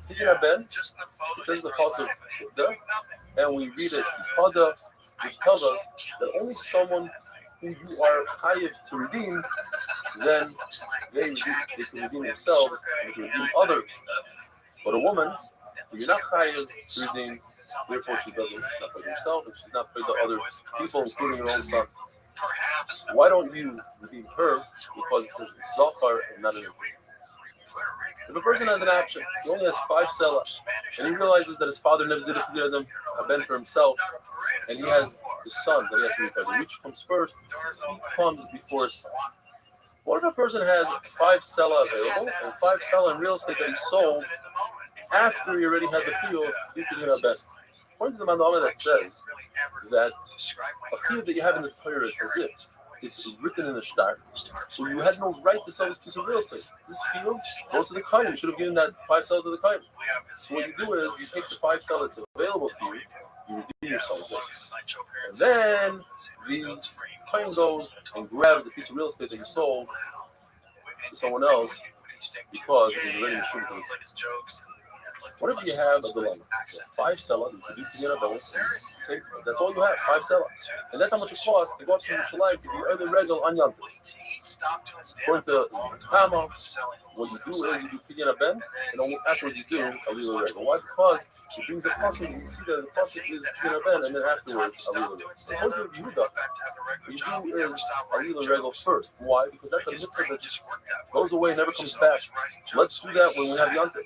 He can Ben. It says in the pasuk there, and we read it Pada, which tells us that only someone who you are chayiv to redeem, then they can redeem themselves and they can redeem others. But a woman, who you're not chayiv to redeem, therefore she's not for herself and she's not for the other people, including her own son. Why don't you redeem her? Because it says zachar and not an infant. If a person has an option, he only has 5 selah, and he realizes that his father never did it for them, a ben for himself, and he has his son that he has to repay. Which comes first? He comes before his son. What if a person has 5 selah available and 5 selah in real estate that he sold after he already had the field? You can get a ben. According to the Mandama that says that a field that you have in the Torah, it's as if it's written in the shtar. So you had no right to sell this piece of real estate. This field goes to the Kaim. You should have given that 5 selah to the Kaim. So what you do is you take the 5 selah that's available to you, you redeem yourself with it. And then the Kaim goes and grabs the piece of real estate that you sold to someone else because it was already in shul. What if you have a dilemma? 5 selah, you do get a bill. That's all you have, 5 selah. And that's how much it costs to go up to Yerushalayim to be either regal on Yom Tov. According to Kama, what you do is you do Pidyon Ben, and only afterwards you do Alila Regal. Why? Because it brings a pasuk, you see that the pasuk is Pidyon Ben, and then afterwards Alila Regal. According to Yehuda, what you do is Alila Regal first. Why? Because that's a mitzvah that just goes away and never comes back. Let's do that when we have Yom Tov.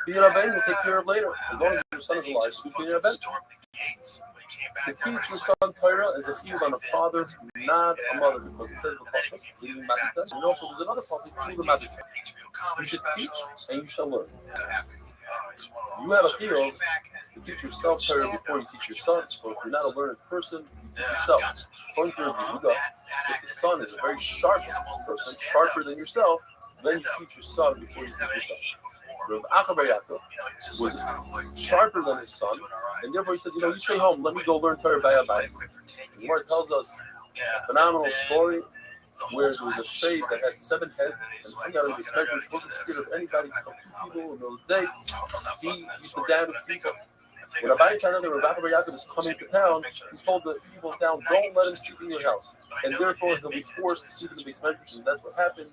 Pidyon Ben will take care of later, as long as your son is alive. Do Pidyon Ben. To teach your son Torah is a field on a father, not a mother, because it says the pasuk, and also there's another pasuk, you should teach and you shall learn. You have a field to teach yourself Torah before you teach your son. So if you're not a learned person, you teach yourself. According to Yehuda, if the son is a very sharp person, sharper than yourself, then you teach your son before you teach yourself. Rav Achabar Yaakov was sharper than his son, and therefore he said, you stay home, let me go learn Torah by Abai. The Gemara tells us a phenomenal story where there was a shade that had 7 heads, and hung out in his bedroom, he wasn't scared of anybody, he killed 2 people in the middle of the day. He used to damage people. When Abai found out that Rav Achabar Yaakov is coming to town, he told the people in town, don't let him sleep in your house. And therefore he'll be forced to sleep in the basement, and that's what happened.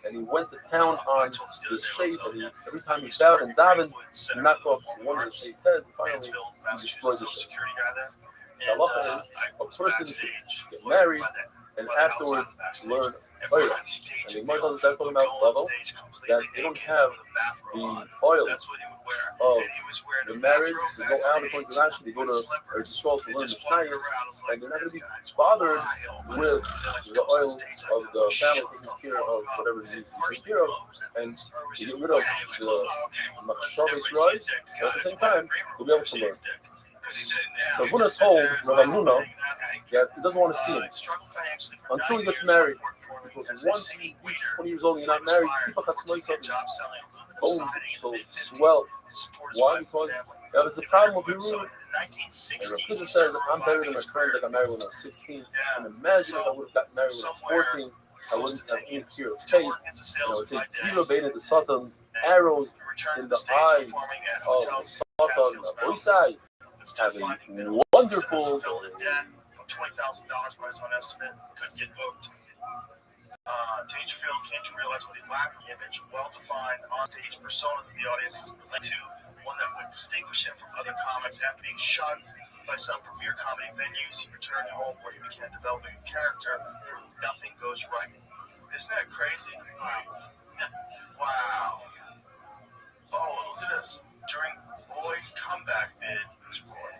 And he went to town on this shade, and every time he bowed and davened, he knocked off one of the shade's heads, and finally he destroyed the shade. The halacha is a person should get married and afterwards learn Torah. And the Gemara tells us that's talking about level, that they don't have the oil of the marriage. They go out according to Rashi, they go to Yisrael to learn the Shnayos, and they're not going to be bothered with the oil of the family taking care of whatever it needs to take care of, and you get rid of the machshavos rice, and at the same time, you'll be able to learn. So Huna told Rav Amnuna that he doesn't want to see him until he gets married. Because once you reach 20 years old and you're not married, people have to is going to swell. Why? Because that was the problem with Hiru. And Rav Kuzma says, I'm better than my friend that got married when I was 16. And imagine if I would have gotten married when I was 14, I wouldn't have any fear of fate. It's a zero beta the Satan, arrows in the eye of the Satan, Oisai. Having wonderful $20,000 by his own estimate, couldn't get booked. Dangerfield came to realize what he lacked the image, well-defined on-stage persona that the audience could relate to, one that would distinguish him from other comics. After being shunned by some premier comedy venues, he returned home where he began developing a character where nothing goes right. Isn't that crazy? Wow. Oh, look at this. During Roy's comeback bid, was Roy.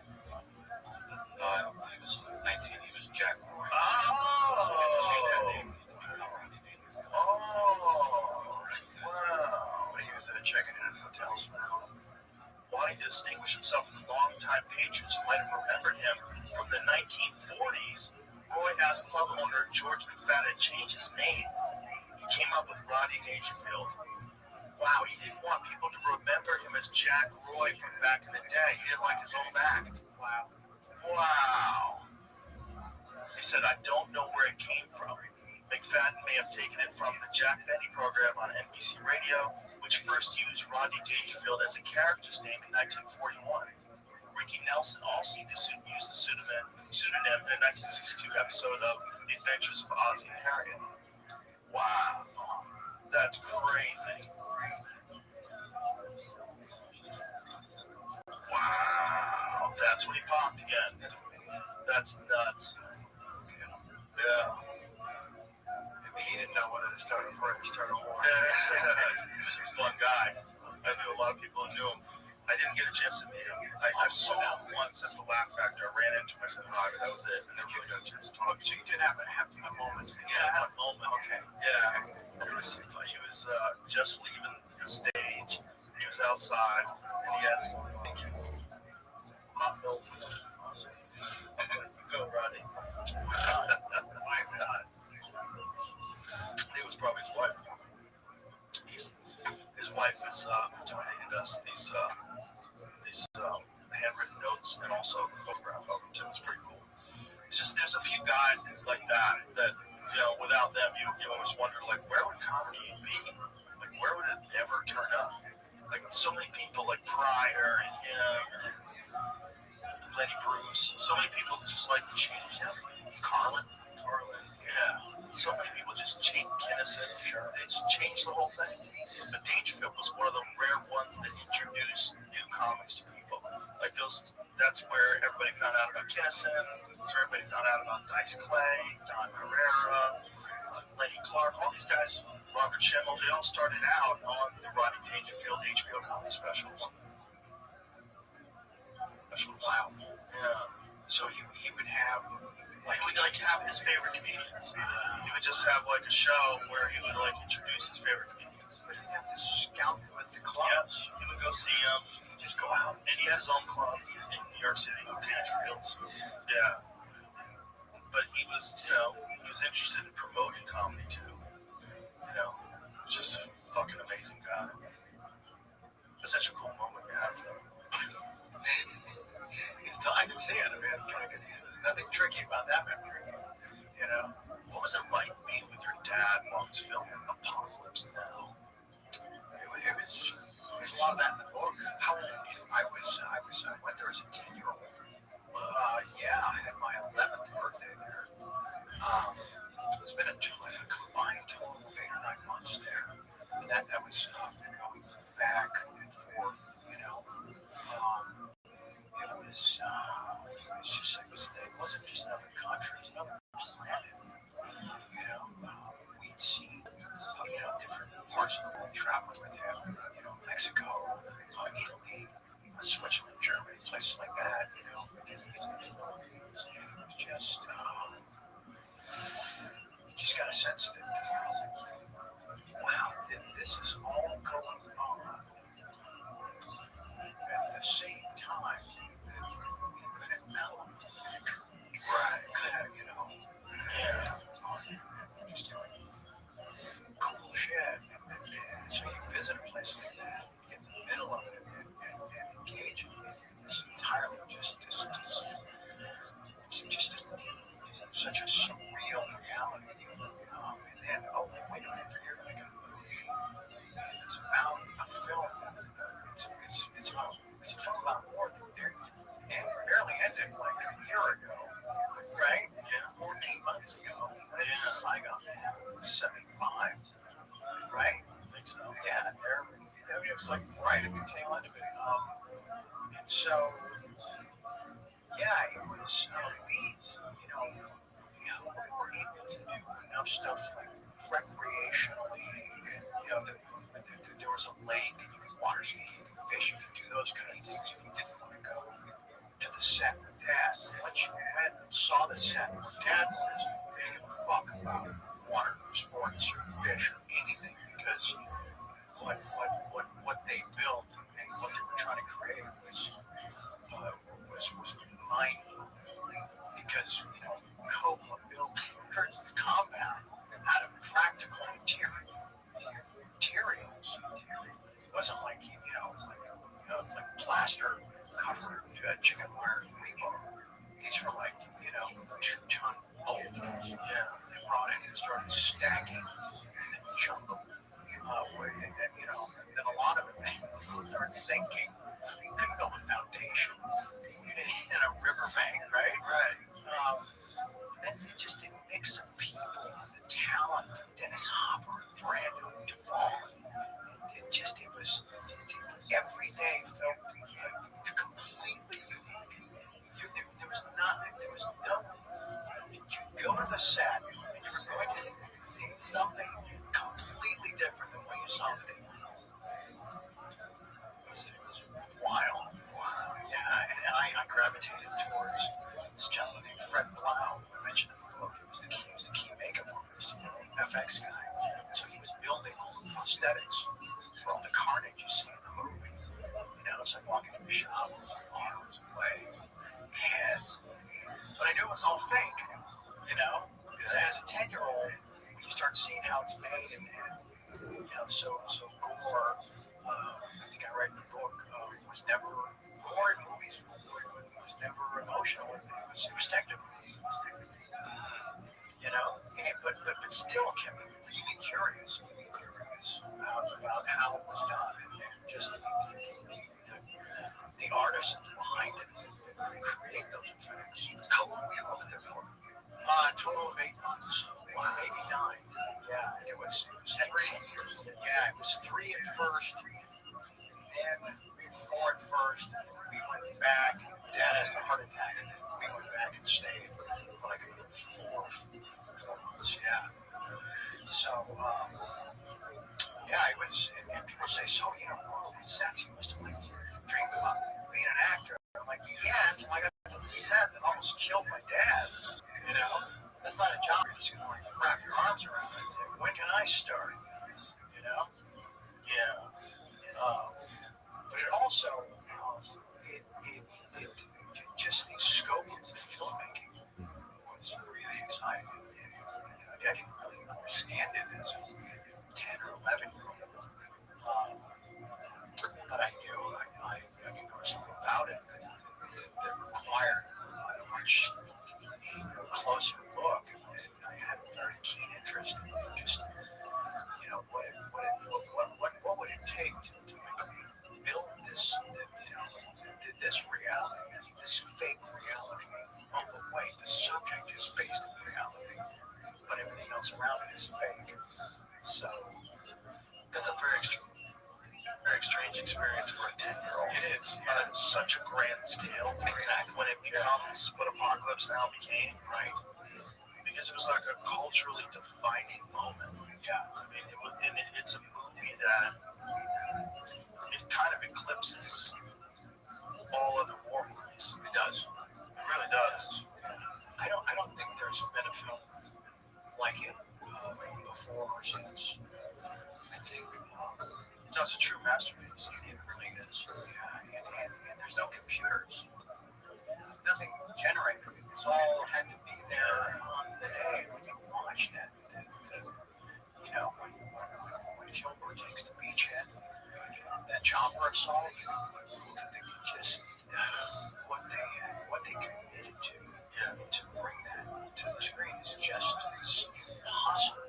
When he was 19, he was Jack Roy. Wow. He was in a check-in hotels now. Wanting to distinguish himself from longtime patrons who might have remembered him from the 1940s, Roy asked club owner George McFadden to change his name. He came up with Rodney Dangerfield. Wow, he didn't want people to remember him as Jack Roy from back in the day. He didn't like his old act. Wow. He said, I don't know where it came from. McFadden may have taken it from the Jack Benny program on NBC Radio, which first used Rodney Dangerfield as a character's name in 1941. Ricky Nelson also used the pseudonym in a 1962 episode of The Adventures of Ozzie and Harriet. Wow, that's crazy. Wow, that's when he popped again. That's nuts. Yeah. He didn't know whether to start a prayer or start a war. He was a fun guy. I knew a lot of people who knew him. I didn't get a chance to meet him. I saw him once at the Laugh Factor. I ran into him. I said hi, but that was it. I never really got a chance to talk. So you did have a moment. Yeah, I had a moment. Okay. Yeah. He was just leaving the stage. He was outside, and he had some hot milk. Go, Rodney. Why not? It was probably his wife. His wife is donated us these handwritten notes and also the photograph of him too. It's pretty cool. It's just there's a few guys like that without them you always wonder like where would comedy be? Like where would it ever turn up? Like so many people like Pryor and him and Lenny Bruce. So many people just like changed everything. Carlin, yeah. So many people just changed Kinnison. Sure. They just changed the whole thing. But Dangerfield was one of the rare ones that introduced new comics to people. Like those, that's where everybody found out about Kinnison. That's where everybody found out about Dice Clay, Don Herrera, Lenny Clark, all these guys, Robert Schimmel, they all started out on the Rodney Dangerfield HBO comedy specials. Wow. Yeah. So he would have he would have his favorite comedians. He would just have like a show where he would like introduce his favorite comedians. But he'd have to scout them at the clubs. Yeah, he would go see them, Just go out. and he has his own club in New York City, Dangerfields. Yeah. But he was interested in promoting comedy too. Just a fucking amazing guy. It's such a cool moment to have. I can see it. I mean, it's like there's nothing tricky about that memory. What was it like being with your dad while he was filming Apocalypse Now? There's a lot of that in the book. How old were you? I went there as a 10-year-old. Yeah, I had my 11th birthday there. It's been a combined total of 8 or 9 months there. And that was going back and forth, it wasn't just another country, it's another planet. We'd see, different parts of the world traveling with him, Mexico, Italy, Switzerland, Germany, places like that, and it was just, you just got a sense that, wow, this is all going on at the same time. Right, just doing cool shit. And so you visit a place like that, get in the middle of it, and engage in this entirely just such a surreal reality. And then, oh, wait a minute, you're making a movie. It's about a film. It's a film about war and barely ended like a year ago, right? Yeah, 14 months ago. Saigon, 75, right? I think so. Yeah, it was like right at the tail end of it. And so, yeah, it was, we were able to do enough stuff like recreationally, there was a lake, and you could water ski, you could fish, you could do those kind of things if you didn't want to go to the set with Dad. Once you went and saw the set where Dad was, they didn't give a fuck about water sports or fish or anything, because what they built and what they were trying to create was mind-blowing, because Copa built Kurtz's compound out of practical materials. It wasn't like like plaster covered chicken wire and rebar. These were like 2-ton boulders. Yeah, they brought in and started stacking in the jungle. And then a lot of it started sinking. You couldn't build a foundation in a riverbank, right? Right. And it just didn't make sense. was this gentleman named Fred Blau. I mentioned in the book. He was the key makeup artist, FX guy. So he was building all the prosthetics for all the carnage you see in the movie. It's like walking in the shop with arms, legs, heads. But I knew it was all fake, because as a 10-year-old, when you start seeing how it's made and so gore, I think I read in the book, was never gore in movies, was never emotional. It was technical, but still kept me really curious about how it was done and just the artists behind it that create those effects. How long were you over there for? A total of 8 months. Wow. Maybe 9. Yeah, it was 3 years. Yeah, it was 3 at first, then 4 at first. We went back. Dad has a heart attack. We went back and stayed for like 4 months. Yeah. So, it was, and people say, so, on sets, you must have like dreamed about being an actor. I'm like, yeah, until I got to the set that almost killed my dad. That's not a job you're just going to like wrap your arms around and say, when can I start? Yeah. But it also, it just the scope of the filmmaking was really exciting. I didn't really understand it as a 10 or 11-year-old. But I knew there was something about it that required a much closer look. And I had a very keen interest in just, what would it take to build this, this reality, this fake reality of the way the subject is based in reality, but everything else around it is fake. So That's a very strange experience for a 10-year-old. It is. On such a grand scale. Exactly. When it becomes what Apocalypse Now became. Right. Because it was like a culturally defining moment. Yeah. I mean, it's a movie that it kind of eclipses all other war movies. It does. It really does. I don't think there's been a film like it before or since. I think No, it's a true masterpiece. it really is. Yeah, and there's no computers. There's nothing generated. It's all had to be there on the day when you watch that when Kilgore takes the beachhead, that chopper assault, I think just what they committed to bring that to the screen is just impossible.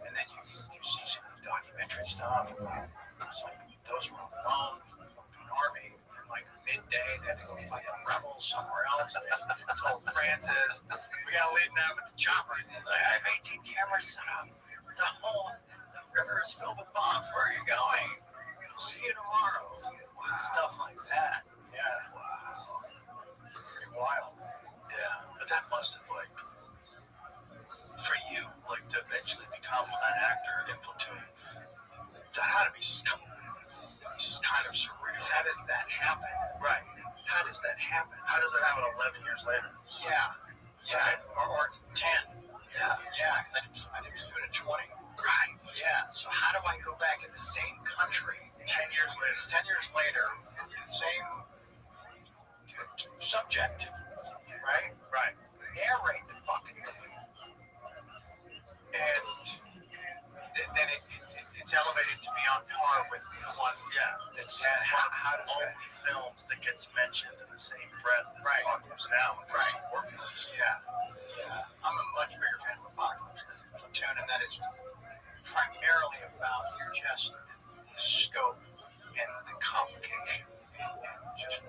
And then you see some documentary stuff. It's like those were alone from the army from like midday. Then they go fight the rebels somewhere else. And they told Francis, "We gotta leave now with the choppers." And he's like, "I have 18 cameras set up. The whole river is filled with bombs. Where are you going? See you tomorrow." Wow. Stuff like that. Yeah. Wow. Pretty wild. Yeah, but that must have for you, to eventually become an actor in Platoon, that had to be kind of surreal. How does that happen? Right. How does that happen? How does it happen 11 years later? Yeah. Or 10. Yeah. I think it's doing it 20. Right. Yeah. So how do I go back to the same country 10 years later? 10 years later, same subject, right? Right. Narrate the fucking thing, and then it's elevated to be on par with the one. Yeah. That's how does only that? films that gets mentioned in the same breath as Right. Apocalypse Now. Right. War films. Yeah. I'm a much bigger fan of Apocalypse than Platoon, and that is primarily about just the scope and the complication and just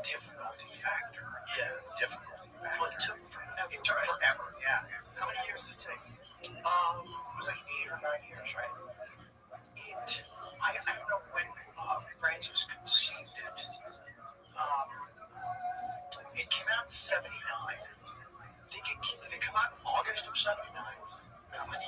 difficulty factor. Yeah. Difficulty factor. Well, it took forever. Yeah. How many years did it take? It was like 8 or 9 years, right? I don't know when Francis conceived it. It came out in 79. Did it come out in August of 79? How many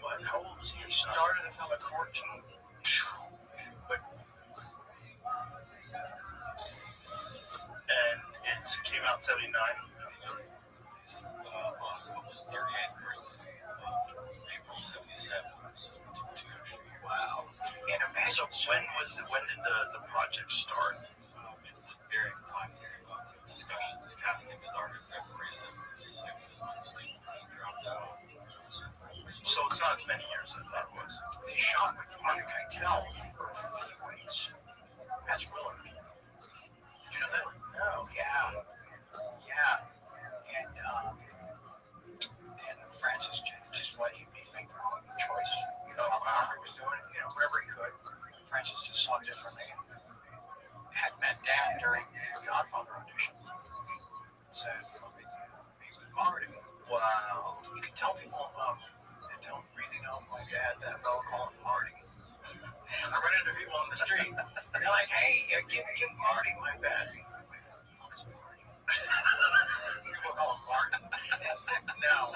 But how old was he? He started the film at 14. But And it came out 79. His 38th birthday, April 77. wow. And imagine. So when did the project start? During time period of discussions, casting started February 6th. Dropped out. So it's not as many years as that was. They shot with Martin Keitel for a few weeks. That's Willard. Did you know that? No. Yeah. And Francis just let him make their own choice. However he was doing it, wherever he could. Francis just saw differently. Had met Dan during the Godfather audition. Said he was Marty. Wow. You can tell people that don't really know my dad that well call him Marty. I run into people on the street. They're like, hey, give Marty my best. Who's Marty? People call him Marty. No,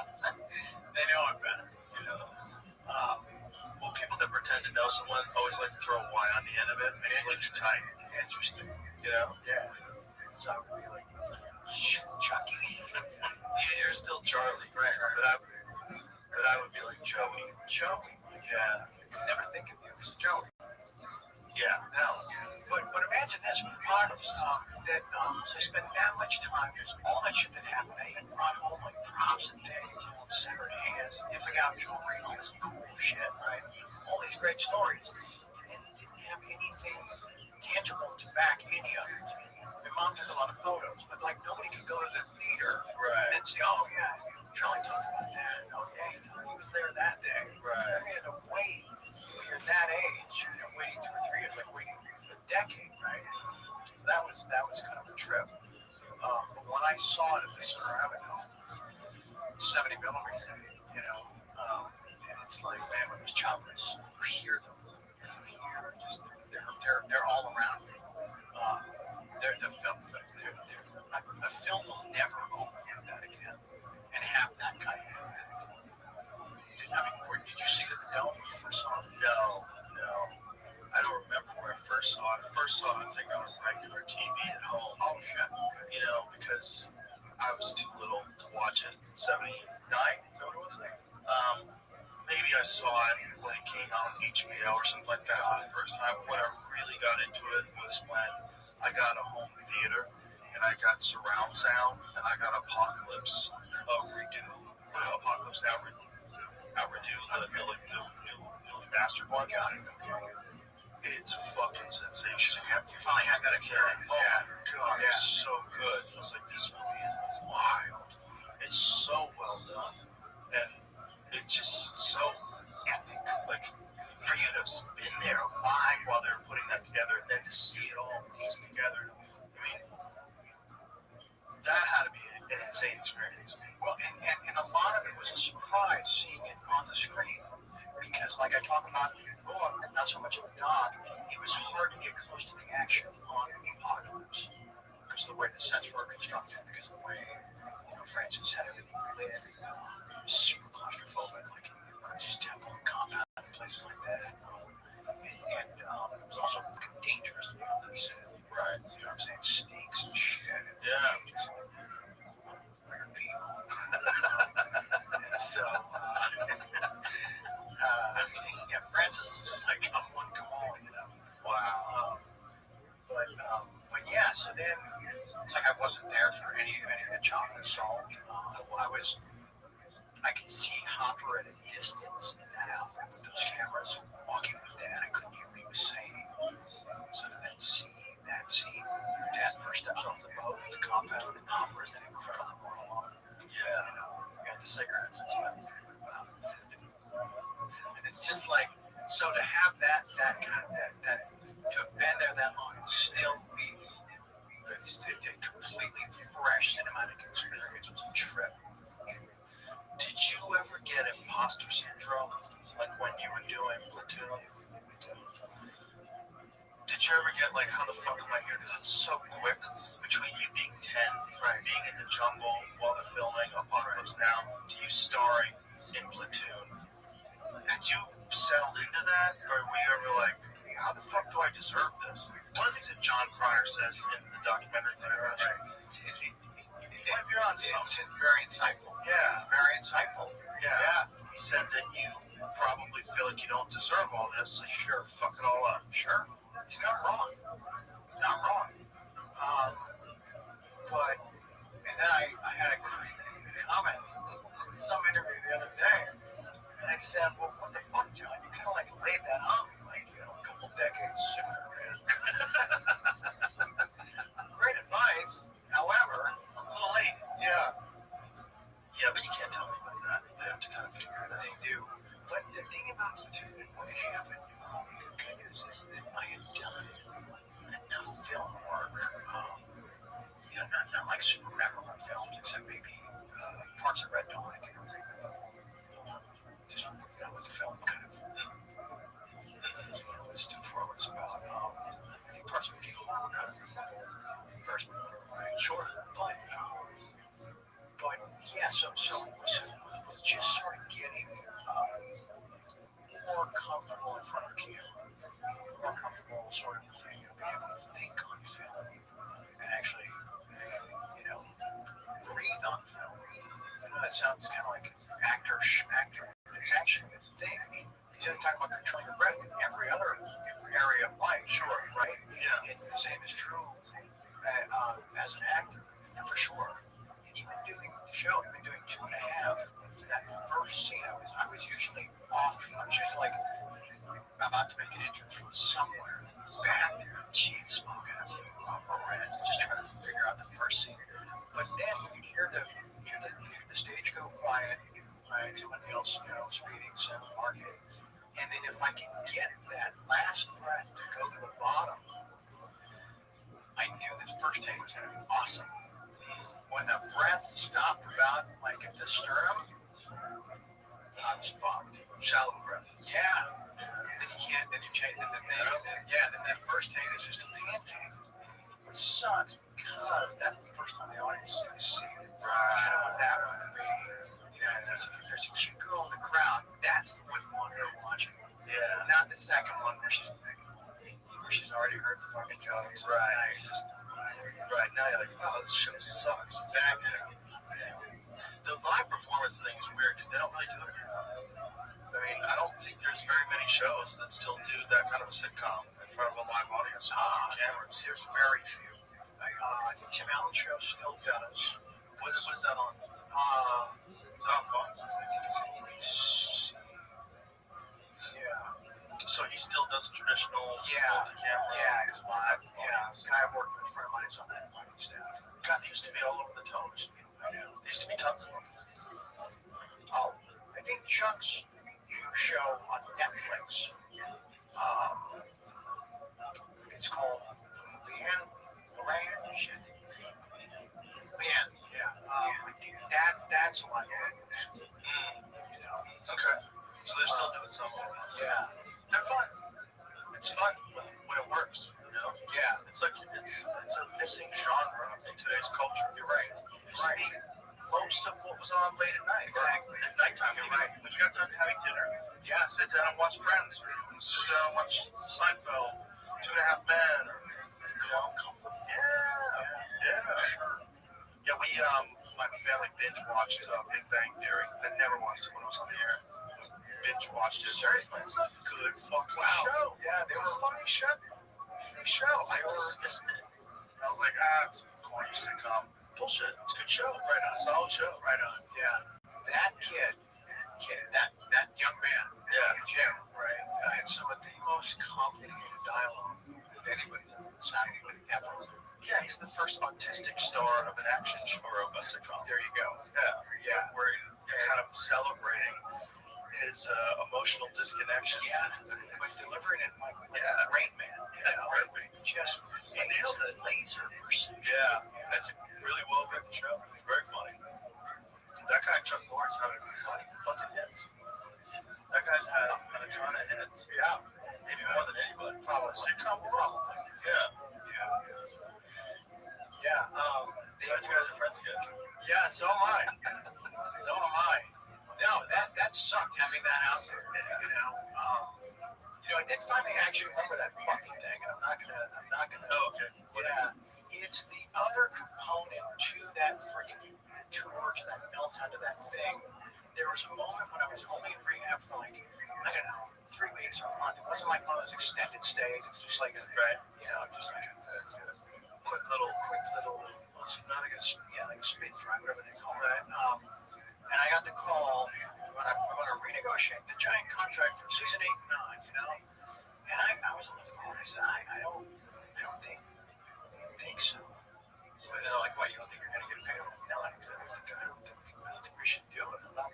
they know it better. Well, people that pretend to know someone always like to throw a Y on the end of it. Makes it look tight. Interesting. Yeah. So I would be like, Chucky. You're still Charlie, right? But I would be like Joey. Joey. Yeah. I never think of you as Joey. Yeah. No. But imagine this with models that they spend that much time just all that shit that happened. They even brought home like props and things, severed hands, if they got jewelry, all this cool shit, right? All these great stories. And they didn't have anything tangible to back any of it. My mom took a lot of photos, but like nobody could go to the theater and say, oh yeah, Charlie talked about that. Oh yeah, he was there that day. Right. We had to wait when you're that age, waiting 2 or 3 years, like waiting a decade, right? So that was kind of a trip. But when I saw it at the Center Avenue, 70 millimeter, and it's like, man, when those choppers, you hear them, just they're all around me. The film will never open like that again and have that kind of impact. Did you see it at the Dome when you first saw it? No. I don't remember where I first saw it. I first saw it, I think, on regular TV at home. Oh, shit. Because I was too little to watch it. 79? Is that what it was? Maybe I saw it when it came out on HBO or something like that for the first time. When I really got into it was when I got a home theater and I got surround sound and I got Apocalypse redo. Apocalypse Now redo the Billy Bastard one. It's fucking sensational. You finally had that experience. Oh my god, it's so good. It's like, this movie is wild. It's so well done. And it's just so epic. Like, for you to have been there alive while they were putting that together and then to see it all pieced together, I mean, that had to be an insane experience. Well, and a lot of it was a surprise seeing it on the screen. Because, like I talk about in the book, not so much of the doc, it was hard to get close to the action on Apocalypse. Because the way the sets were constructed, because the way Francis had everything lit, super claustrophobic, like in the Prince's Temple and Compound and places like that. And it was also dangerous to be on that set. Right. You know what I'm saying? Snakes and shit. And just like weird people. So, Francis is just like, come on. Wow. But yeah, so then it's like I wasn't there for any of the chocolate salt. I could see Hopper at a distance in that outfit with those cameras walking with Dad. I couldn't hear what he was saying. So to then see that scene, your dad first steps off the boat with the compound and Hopper is that incredible monologue. Yeah. Got the cigarettes and so and it's just like, so to have that kind of that to have been there that long and still be a completely fresh cinematic experience was a trip. Did you ever get imposter syndrome, like when you were doing Platoon? Did you ever get like, how the fuck am I here? Because it's so quick between you being 10, being in the jungle while they're filming Apocalypse Now, to you starring in Platoon. Did you settle into that, or were you ever like, how the fuck do I deserve this? One of the things that John Cryer says in the documentary that I watched. It's very insightful. Yeah, it's very insightful. Yeah. He said that you probably feel like you don't deserve all this, so sure, fuck it all up. Sure. He's not wrong. He's not wrong. But, and then I had a comment in some interview the other day, and I said, well, what the fuck, John? You kind of like laid that on me, like, a couple decades sooner, man. Great advice, however, a little late. Yeah. Yeah, but you can't tell me like that. They have to kind of figure it out. They do. But the thing about it, too, that when it happened, the good news is that I had done enough film work, not like super memorable films, except maybe Parts of Red Dawn, I think I'm thinking about. Just with the film kind of, let's do forward. It's about, I think Parts of Red Dawn kind of first, right? Sure. But yeah, so just sort of getting more comfortable in front of the camera, more comfortable sort of being able to think on film, and actually, breathe on film. That sounds kind of like actor. It's actually a thing. You know, talk about controlling your breath in every other area of life. Sure, right? Yeah. It's the same is true as an actor, for sure. Even doing the show, I've been doing 2.5. That first scene, I was usually off. I was just like about to make an entrance from somewhere back there, cheap smoking a red, just trying to figure out the first scene. But then when you hear the stage go quiet, right? Somebody else, speeding, some market, and then if I can get that last breath to go to the bottom, I knew this first take was going to be awesome. When the breath stopped about like at the sternum, I was fucked. Shallow breath. Yeah. Then you can't. Then you change. Then that first take is just a pancake. Which sucks because that's the first time the audience is going to see it. Right. I don't want that one to be. There's a cute girl in the crowd. That's the one they're watching. Yeah. Not the second one where she's already heard the fucking jokes. Right. Right. Now you're like, oh, this show sucks. Exactly. The live performance thing is weird because they don't really do it. I mean, I don't think there's very many shows that still do that kind of a sitcom in front of a live audience with cameras. There's very few. I think Tim Allen's show still does. What is that on? It's on phone. I think it's ABC. Yeah. So he still does a traditional multi-camera. Yeah, it's live. Yeah, the guy I worked with, a friend of mine, is on that writing staff. God, they used to be all over the television. I know. There used to be tons of them. Oh, I think Chuck's new show on Netflix. It's called Leanne. Yeah. I think that's a lot more. Okay. So they're still doing something. Yeah. They're fun. It's fun when it works. Yeah. It's like it's a missing genre in today's culture. You're right. Right. Most of what was on late at night. Exactly. At nighttime, you're right. When you got done having dinner, you gotta sit down and watch Friends, or sit down and watch Seinfeld, 2.5 Men, or Yeah, we my family binge watched Big Bang Theory. I never watched it when it was on the air. Binge watched it. Seriously, it's a good fucking show. Yeah, they were funny show. I dismissed it. I was like, it's a corny sitcom. Bullshit. It's a good show. Right on. Solid show. Right on. Yeah. That kid, that young man, Jim, right, had some of the most complicated dialogue that anybody's ever. Yeah, he's the first autistic star of an action show or a sitcom. There you go. Yeah. Where you're kind of celebrating his emotional disconnection. Yeah, but delivering it like Rain Man. Rain Man. Just laser precision. Yeah, that's a really well written show. Very funny. That guy Chuck Lawrence had a fucking hits. That guy's had a ton of hits. Yeah, maybe more than anybody. Probably sitcom world. Yeah. Glad you guys are friends again. Yeah, so am I. No, that sucked having that out there. not gonna. Oh, okay. Yeah, it's the other component to that freaking torch that melt onto that thing. There was a moment when I was only in rehab for like, I don't know, 3 weeks or a month. It wasn't like one of those extended stays. It was just like a, just like a quick little, like a spin dry, whatever they call that. And I got the call when I want to renegotiate the giant contract for season 8 and 9, And I was on the phone. I said, I don't think so. But they're like, why, you don't think you're going to get paid? No, I don't think we should do it. I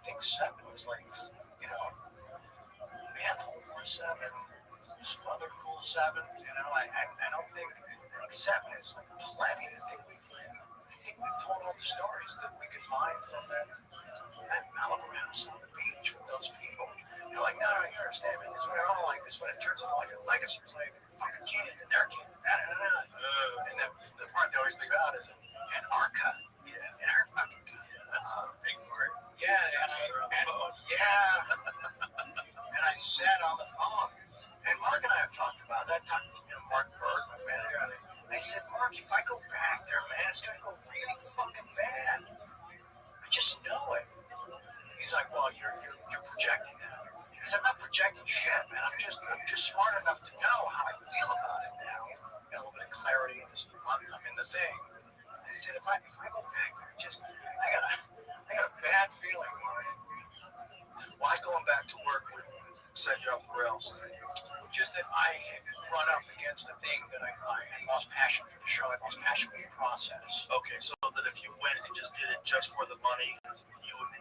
think 7 was like, Mantle or 7, some other cool 7s. I don't think 7 is like plenty. I think we've told all the stories that we could find from that Malibu house on the beach with those people. They're like, no, you understand, man. We're all like this, but it turns out like a legacy play with fucking kids and their kids. And the part they always leave out is in our cut. Yeah. In our fucking cut. That's a big part. Yeah, and I said on the phone, and Mark and I have talked about that, talking to Mark Berg, my manager. I said, Mark, if I go back there, man, it's going to go really fucking bad. I just know it. He's like, well, you're projecting now. I said, I'm not projecting shit, man. I'm just smart enough to know how I feel about it now. Got a little bit of clarity in this month I'm in the thing. I said, if I go back there, I got a bad feeling, Mark. Why going back to work would set you off the rails? Just that I had run up against a thing that I lost passion for the show. I lost passion for the process. Okay, so that if you went and just did it just for the money, you would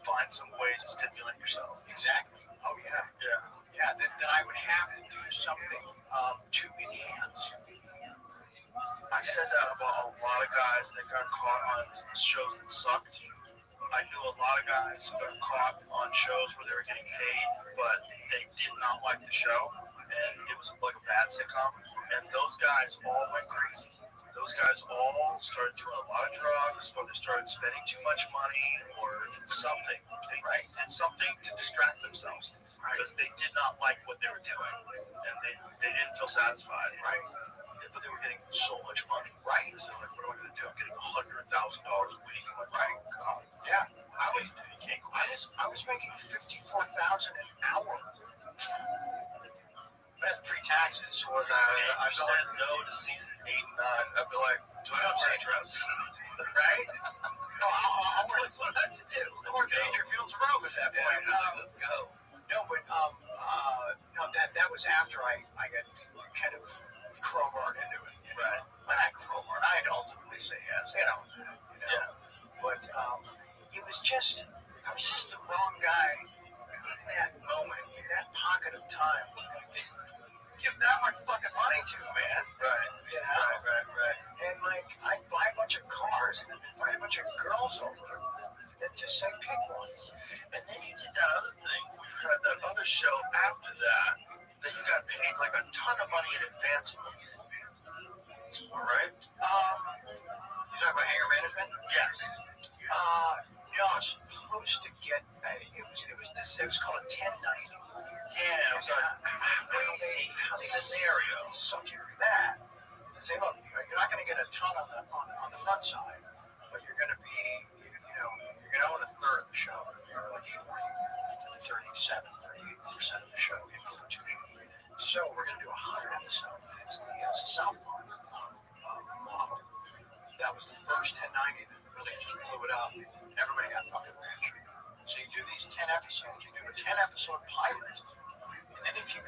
find some ways to stimulate yourself. Exactly. Oh, yeah. Yeah. That I would have to do something to enhance. I said that about a lot of guys that got caught on shows that sucked. I knew a lot of guys who got caught on shows where they were getting paid, but they did not like the show, and it was like a bad sitcom, and those guys all went crazy. Those guys all started doing a lot of drugs, or they started spending too much money, or something. They did something to distract themselves, because they did not like what they were doing, and they didn't feel satisfied. Right. But they were getting so much money. Right. So like, what am I going to do? I'm getting $100,000 a week. I'm like, right. God. Yeah. You can't quit. I was making $54,000 an hour. That's pre-taxes. So I said no to season 8 and 9. I'd be like, do I not say dress? Right? I'll work what I have to do. I'll work Dangerfield's Road at that point. Let's go. No, but that was after I got kind of crowbarred into it. Right. But not crowbarred. I'd ultimately say yes. Yeah. But it was just, I was just the wrong guy in that moment, in that pocket of time. Give that much fucking money to, man. Right. Right. And like, I'd buy a bunch of cars and then invite a bunch of girls over and just say, pick one. And then you did that other thing. We had that other show after that you got paid like a ton of money in advance. All right. You talking about hanger management? Yes. No, I was supposed to get. It was called a 1090. Yeah, it was a crazy scenario. Suck your bad. Say, look, you're not going to get a ton on the front side, but you're going to be, you're going to own a third of the show, like 37, 38% of the show in perpetuity. So we're going to do 100 episodes. It's the South Park model. That was the first 1090 that really just blew it up. Everybody got fucking rich. So you do these 10 episodes. You do a 10-episode pilot. And then if the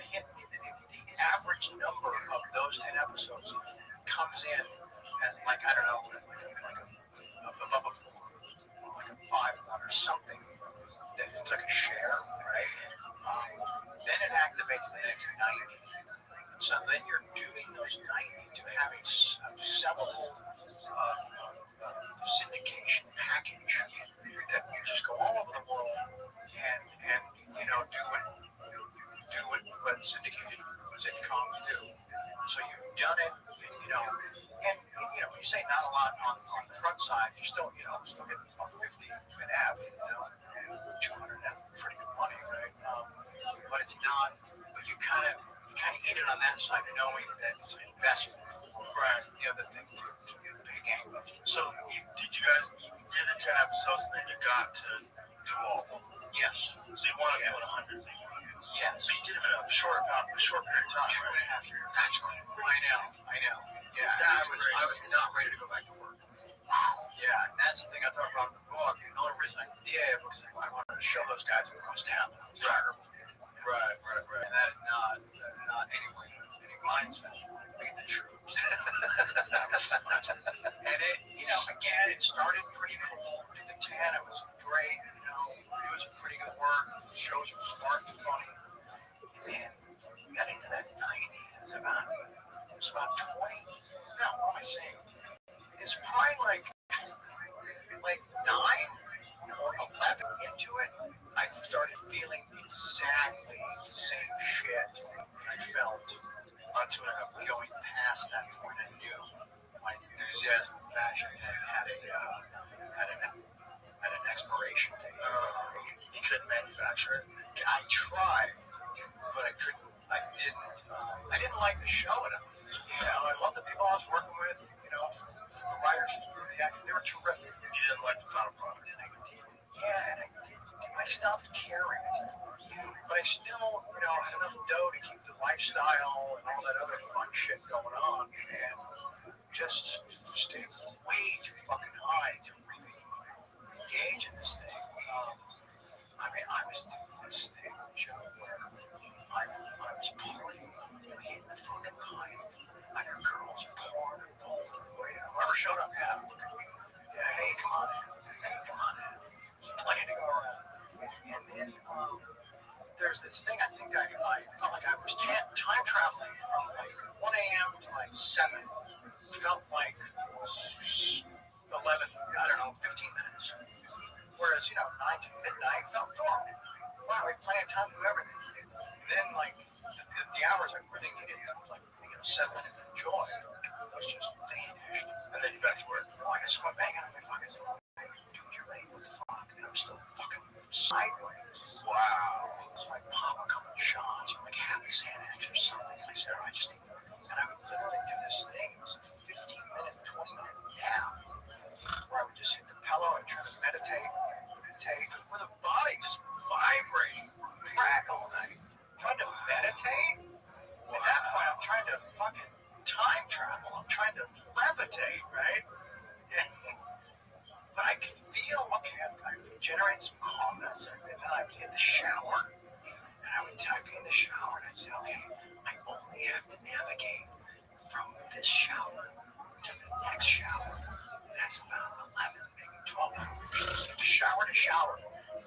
average number of those 10 episodes comes in at like, I don't know, like above a 4, or like a 5 or something, then it's like a share, right? Then it activates the next 90. So then you're doing those 90 to have a sellable syndication package that you just go all over the world and do what syndicated sitcoms do. So you've done it, and when you say not a lot on the front side, you're still getting about 50 an app, 200 an app, pretty good money, right? But it's not. But you kind of kind of eat it on that side, knowing that it's an investment for the other thing to pay gangbusters. So did you guys did the tab episodes, and then you got to do all of them? Yes. So you wanted to do 100? Yes. So you did them in a short period of time, 2.5 years. That's cool. I know. Yeah, That's I was not ready to go back to work. Yeah, and that's the thing I talk about in the book. And the only reason I did was I wanted to show those guys across town that I was terrible. Right. And that is not any mindset. Beat the troops. And it, again, it started pretty cool. Did the 10, it was great. It was pretty good work. The shows were smart and funny. And we got into that 90. It was about 20. No, what am I saying? It's probably like 9 or 11 into it. I started feeling exactly the same shit I felt going past that point. I knew my enthusiasm for fashion had an expiration date. You couldn't manufacture it. I tried, but I couldn't. I didn't like the show enough. I love the people I was working with. The writers through the acting, they were terrific. You didn't like the final product. And I stopped caring. But I still, had enough dough to keep the lifestyle and all that other fun shit going on, and just stayed way too fucking high to really engage in this thing. I was doing this thing, Joe, where I was partying, hitting the fucking line. I heard girls pouring and bowling away. Whoever showed up, hey, come on in. Plenty to go around. And then there's this thing, I think I felt like I was time traveling from like 1 a.m. to like 7. Felt like 11, 15 minutes. Whereas, 9 to midnight felt normal. Wow, we had plenty of time to do everything. And then, like, the hours I really needed to, like, 7 minutes of joy, those just vanished. And then you back to work. I guess I'm banging on my fucking door. Dude, you're late. What the fuck? And I'm still fucking sideways. Wow. So I pop a couple shots or like half a Xanax or something. I said, I just need, and I would literally do this thing. It was a 15-minute, 20-minute nap where I would just hit the pillow and try to meditate with a body just vibrating, crack all night. Trying to meditate? At that point, I'm trying to fucking time travel. I'm trying to levitate, right? But I could feel, okay, I would generate some calmness, and then I would hit the shower, and I would be in the shower, and I'd say, okay, I only have to navigate from this shower to the next shower. That's about 11, maybe 12 hours. Shower to shower.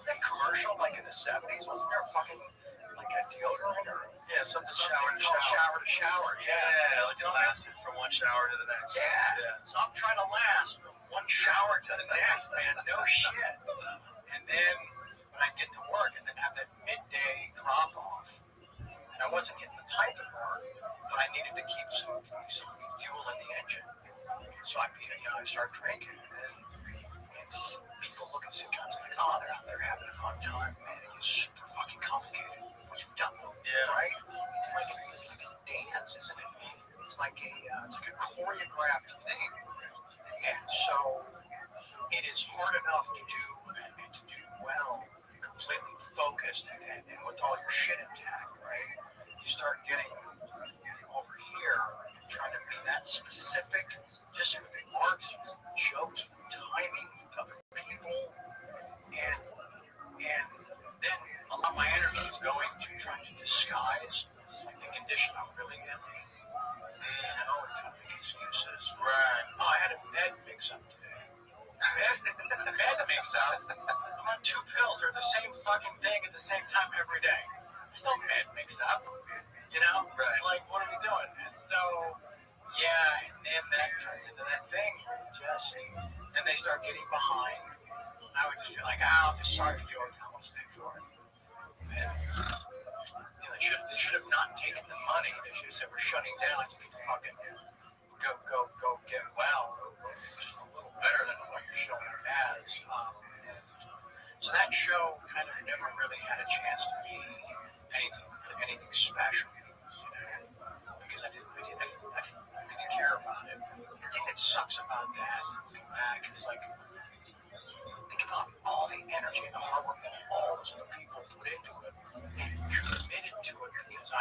That commercial, like in the 70s, wasn't there fucking, like a deodorant or something shower to shower? Yeah, like it lasted from one shower to the next. Yeah. So I'm trying to last from one shower to the next, man. No shit. And then when I get to work and then have that midday drop off, and I wasn't getting the pipe at work, but I needed to keep some fuel in the engine. So I start drinking, and people look at sitcoms like, oh, they're out there having a fun time, man. It's super fucking complicated. What you've done, right? It's like a dance, isn't it? It's like a choreographed thing. And so it is hard enough to do and to do well, completely focused and with all your shit intact, right? You start getting over here and trying to be that specific, just with arts, jokes, timing of people, and then a lot of my energy is going to trying to disguise like the condition I'm really in. And kind of make excuses. Right. Oh, I had a med mix-up today. Med mix-up? I'm on 2 pills. They're the same fucking thing at the same time every day. There's no med mix-up. Right. It's like, what are we doing? And so, and then that turns into that thing where then they start getting behind. I would just be like, I'm just sorry for the overtime. I'll stay for it. And they should have not taken the money. They should have said, we're shutting down. You need to fucking go get well. Just a little better than what you're showing it as. So that show kind of never really had a chance to be anything special.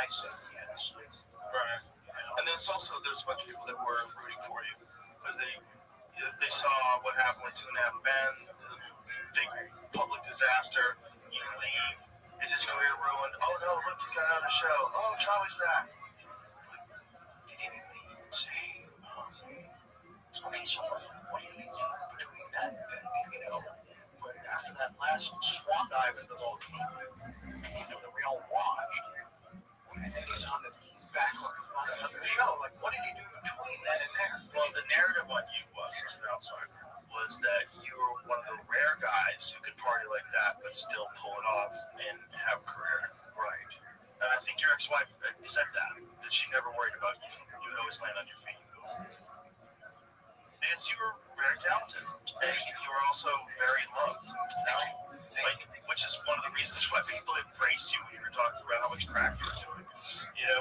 said yes. Right. And there's a bunch of people that were rooting for you because they saw what happened with 2.5 Men, big public disaster. You leave. Is his career ruined? Oh no, look, he's got another show. Oh, Charlie's back. They didn't even say, okay, so what do you think between that and, after that last swan dive into the volcano, that we all watched, and then he's back on another show, like, what did he do between that and there? Well, the narrative on you was, as an outsider, was that you were one of the rare guys who could party like that but still pull it off and have a career. Right. And I think your ex-wife said that she never worried about you. You would always land on your feet. Because you were very talented, and you were also very loved. Which is one of the reasons why people embraced you when you were talking about how much crack you were doing.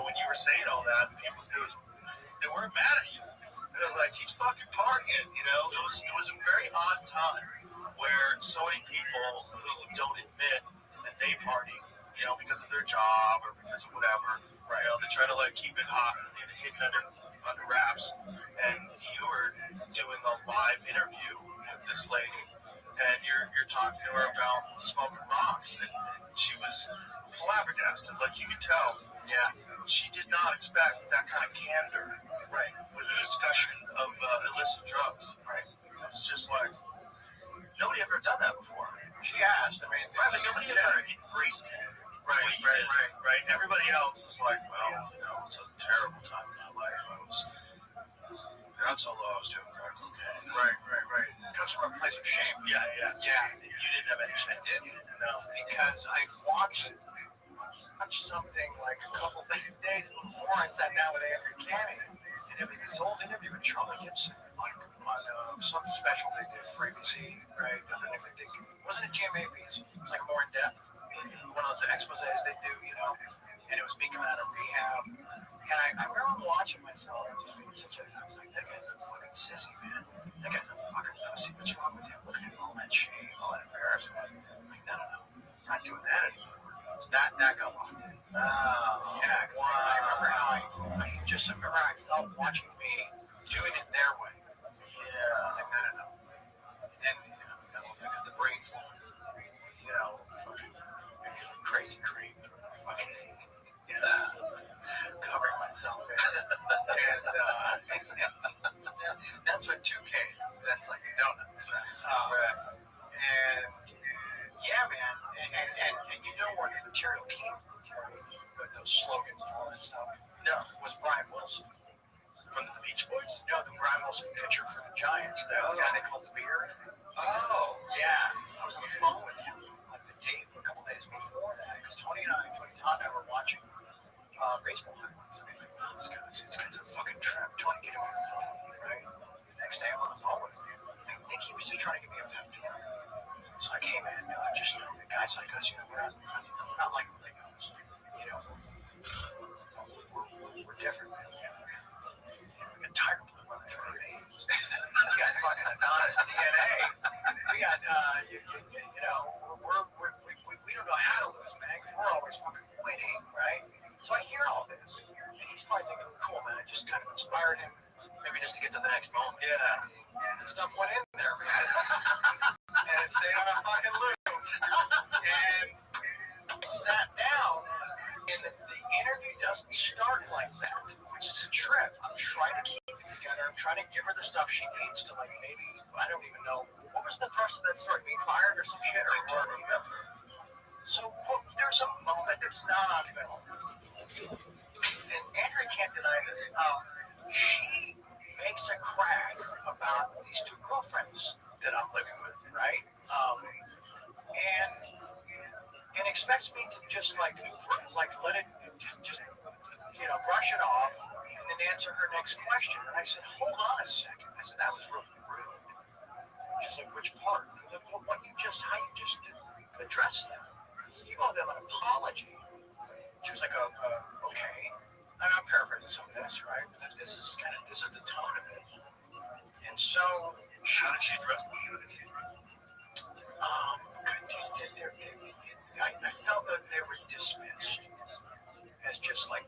When you were saying all that, people they weren't mad at you. They're like, he's fucking partying. It was a very odd time where so many people who don't admit that they party, because of their job or because of whatever, right? They try to keep it hot and hidden under wraps. And you were doing a live interview with this lady, and you're talking to her about smoking rocks, and she was flabbergasted, like you could tell. Yeah, she did not expect that kind of candor, right, with the discussion of illicit drugs, right? It was just like nobody ever done that before. She asked. I mean, right, but nobody ever embraced it. Right. Everybody else is like, well, it's a terrible time in my life. Not so low, I was doing crack cocaine. Right. It comes from a place of shame. Yeah. You didn't have any shame. I didn't. No, because I watched something like a couple days before I sat down with Andrew Canning, and it was this old interview with Charlie Gibson on some special they did for ABC, right? I don't even think, wasn't it GMA piece? It was like more in depth, one of those exposés they do, and it was me coming out of rehab, and I remember watching myself and just being I was like, that guy's a fucking sissy, man. That guy's a fucking pussy. What's wrong with him? Look at all that shame, all that embarrassment. I'm like, no, I'm not doing that anymore. So that got locked in. Oh, yeah, because I remember how I felt watching me doing it their way. Yeah, I'm like, no. And I got the brain full of, fucking crazy cream. Fucking, covering myself in. And that's what 2K is. That's like donuts. And yeah, man. And you know where the material came from, those slogans and all that stuff. No, it was Brian Wilson. From the Beach Boys? No, the Brian Wilson pitcher for the Giants. The guy they called the Beard. Oh. Yeah. I was on the phone with him like a couple days before that, because Tony Todd and I were watching baseball highlights. And I was like, wow, this guy's a fucking trap. Tony, get him on the phone, right? The next day I'm on the phone with him. I think he was just trying to give me a pep talk. It's like, hey man, just the guys like us, we're not like everybody else. We're different, man. We got tiger blood running through our veins. We got fucking Adonis DNA. We got, we don't know how to lose, man, because we're always fucking winning, right? So I hear all this, and he's probably thinking, cool, man, I just kind of inspired him, maybe just to get to the next moment. Yeah. And the stuff went in there, man. And it stayed on our fucking loop. And I sat down, and the interview doesn't start like that, which is a trip. I'm trying to keep it together. I'm trying to give her the stuff she needs to, maybe, I don't even know. What was the thrust of that story? Being fired or some shit? Or so there's a moment that's not on film. And Andrea can't deny this. She makes a crack about these two girlfriends that I'm living with, right? And expects me to just let it just brush it off and then answer her next question. And I said, hold on a second. I said, that was really rude. She's like, which part? I said, well, how you just address them. You owe them an apology. She was like, okay. I'm paraphrasing some of this, right? But this is the tone of it. And so, how did she address them? I felt that they were dismissed as just like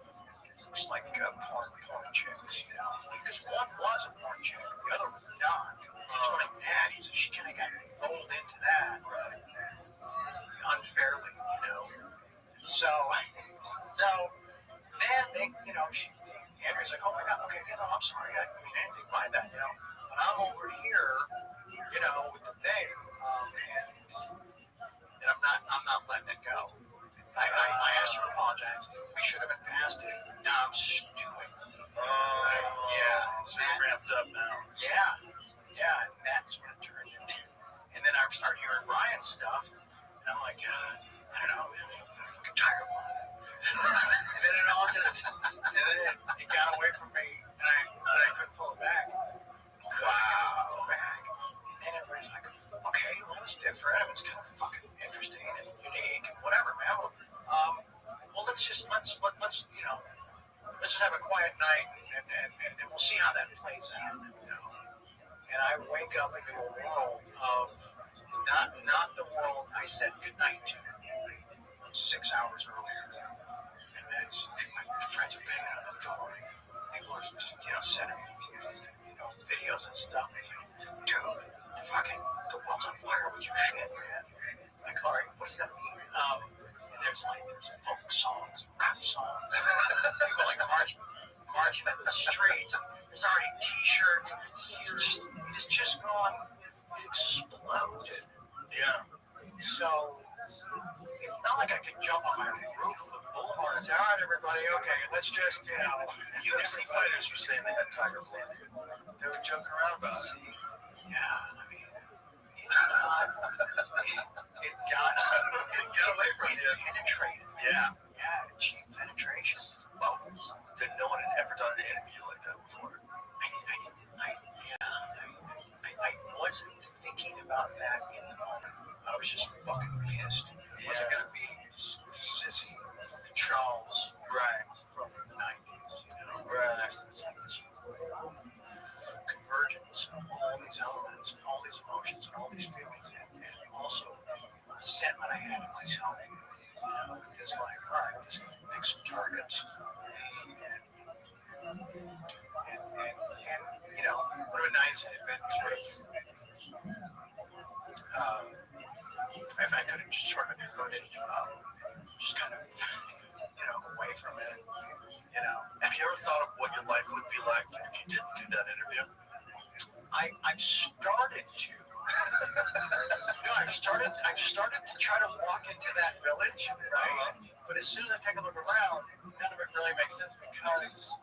So then they, Andrew's like, oh my God, okay, I'm sorry, I didn't mean anything by that, but I'm over here, with the thing, and I'm not letting it go. I asked her to apologize. We should have been past it. Now I'm stewing. Yeah. So you're ramped up now. Yeah, and that's what it turned into. And then I started hearing Ryan's stuff, and I'm like, I don't know, I'm fucking tired of it. And then it all just, and then it got away from me, and I couldn't pull it back. Wow. Back. And then everybody's like, okay, well, it's different. It's kind of fucking interesting and unique and whatever, man. Well, let's just have a quiet night and we'll see how that plays out, And I wake up into a world of not the world I said goodnight to 6 hours earlier. And my friends are banging on the door. People are sending me, videos and stuff. They're like, dude, the world's on fire with your shit, man. Like, all right, what does that mean? And there's folk songs, rap songs. People like marching in the streets. There's already T-shirts. It's just gone. It exploded. Yeah. So it's not like I can jump on my roof of the boulevard and say, all right, everybody, okay, let's just, UFC fighters were saying they had tiger blood. They were joking around about it. Yeah, I mean, it got Get away from you. Penetrated. Yeah. Yeah, it achieved penetration. Well, then no one had ever done an interview like that before. I wasn't thinking about that in the moment. I was just fucking pissed. It wasn't going to be Sissy Charles from the 90s, Right. It's like this convergence of all these elements and all these emotions and all these feelings and also the resentment I had in myself. Just like, all right, just pick some targets and would have been nice if it had been sort of, if I could have just sort of hooded, just kind of, away from it, Have you ever thought of what your life would be like if you didn't do that interview? I've started to. I've started to try to walk into that village, right? But as soon as I take a look around, none of it really makes sense because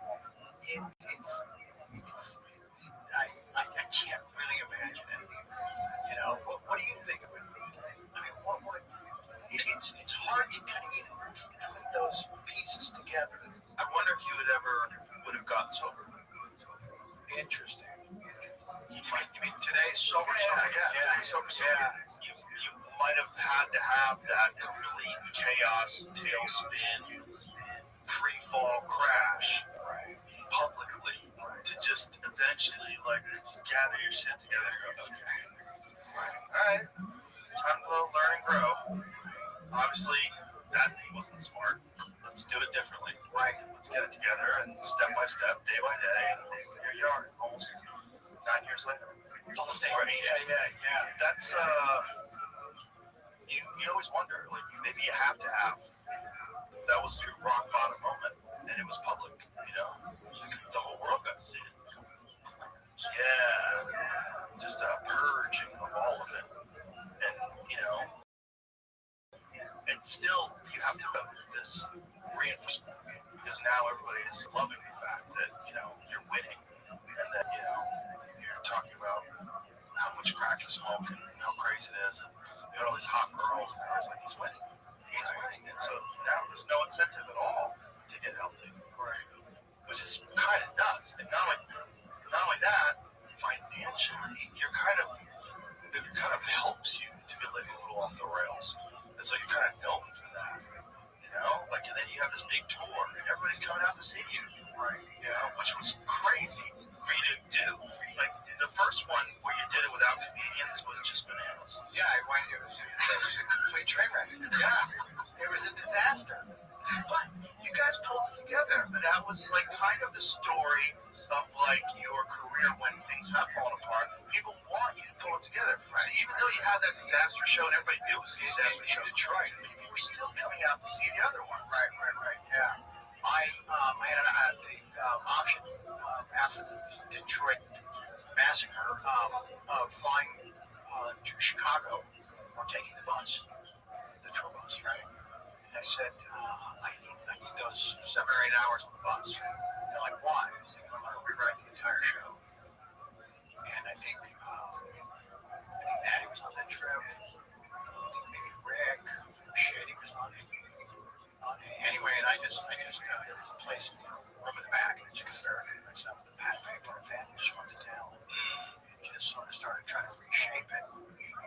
I can't really imagine it. What do you think of it? I mean, it's hard to kind of put those pieces together. I wonder if you would have gotten sober. Interesting. You mean today's sober? Today's sober. Yeah. You might have had to have that complete chaos, tailspin, free fall crash publicly to just eventually gather your shit together and go, okay, all right, time to learn and grow. Obviously, that wasn't smart. Let's do it differently. Right. Let's get it together and step by step, day by day, and here you are, almost 9 years later. Almost 8 years. Yeah. That's you always wonder, maybe you have to have. That was your rock bottom moment, and it was public. The whole world got to see it. Yeah, just a purging of all of it, and still you have to have this reinforcement because now everybody is loving the fact that you're winning and that you're talking about how much crack you smoke and how crazy it is, and you got all these hot girls and guys like he's winning, and so now there's no incentive at all to get healthy, which is kind of nuts. And not only that, financially it kind of helps you to be living a little off the rails. And so you're kind of known for that, and then you have this big tour, and everybody's coming out to see you, which was crazy for you to do. The first one where you did it without comedians was just bananas. Yeah, it was a complete train wreck. Yeah, it was a disaster. But you guys pulled it together. That was kind of the story of your career when things have fallen apart. People want you to pull it together. So even though you had that disaster show and everybody knew it was a disaster show in Detroit, people were still coming out to see the other ones. Right. Yeah. 7 or 8 hours on the bus. They're like, why? I said, I want to rewrite the entire show. And I think Maddie was on that trip. I think maybe Rick, Shady was on it. Anyway, and I just there was a place in the room in the back, and just verified myself with the pad paper and pen, just went to town. And just sort of started trying to reshape it.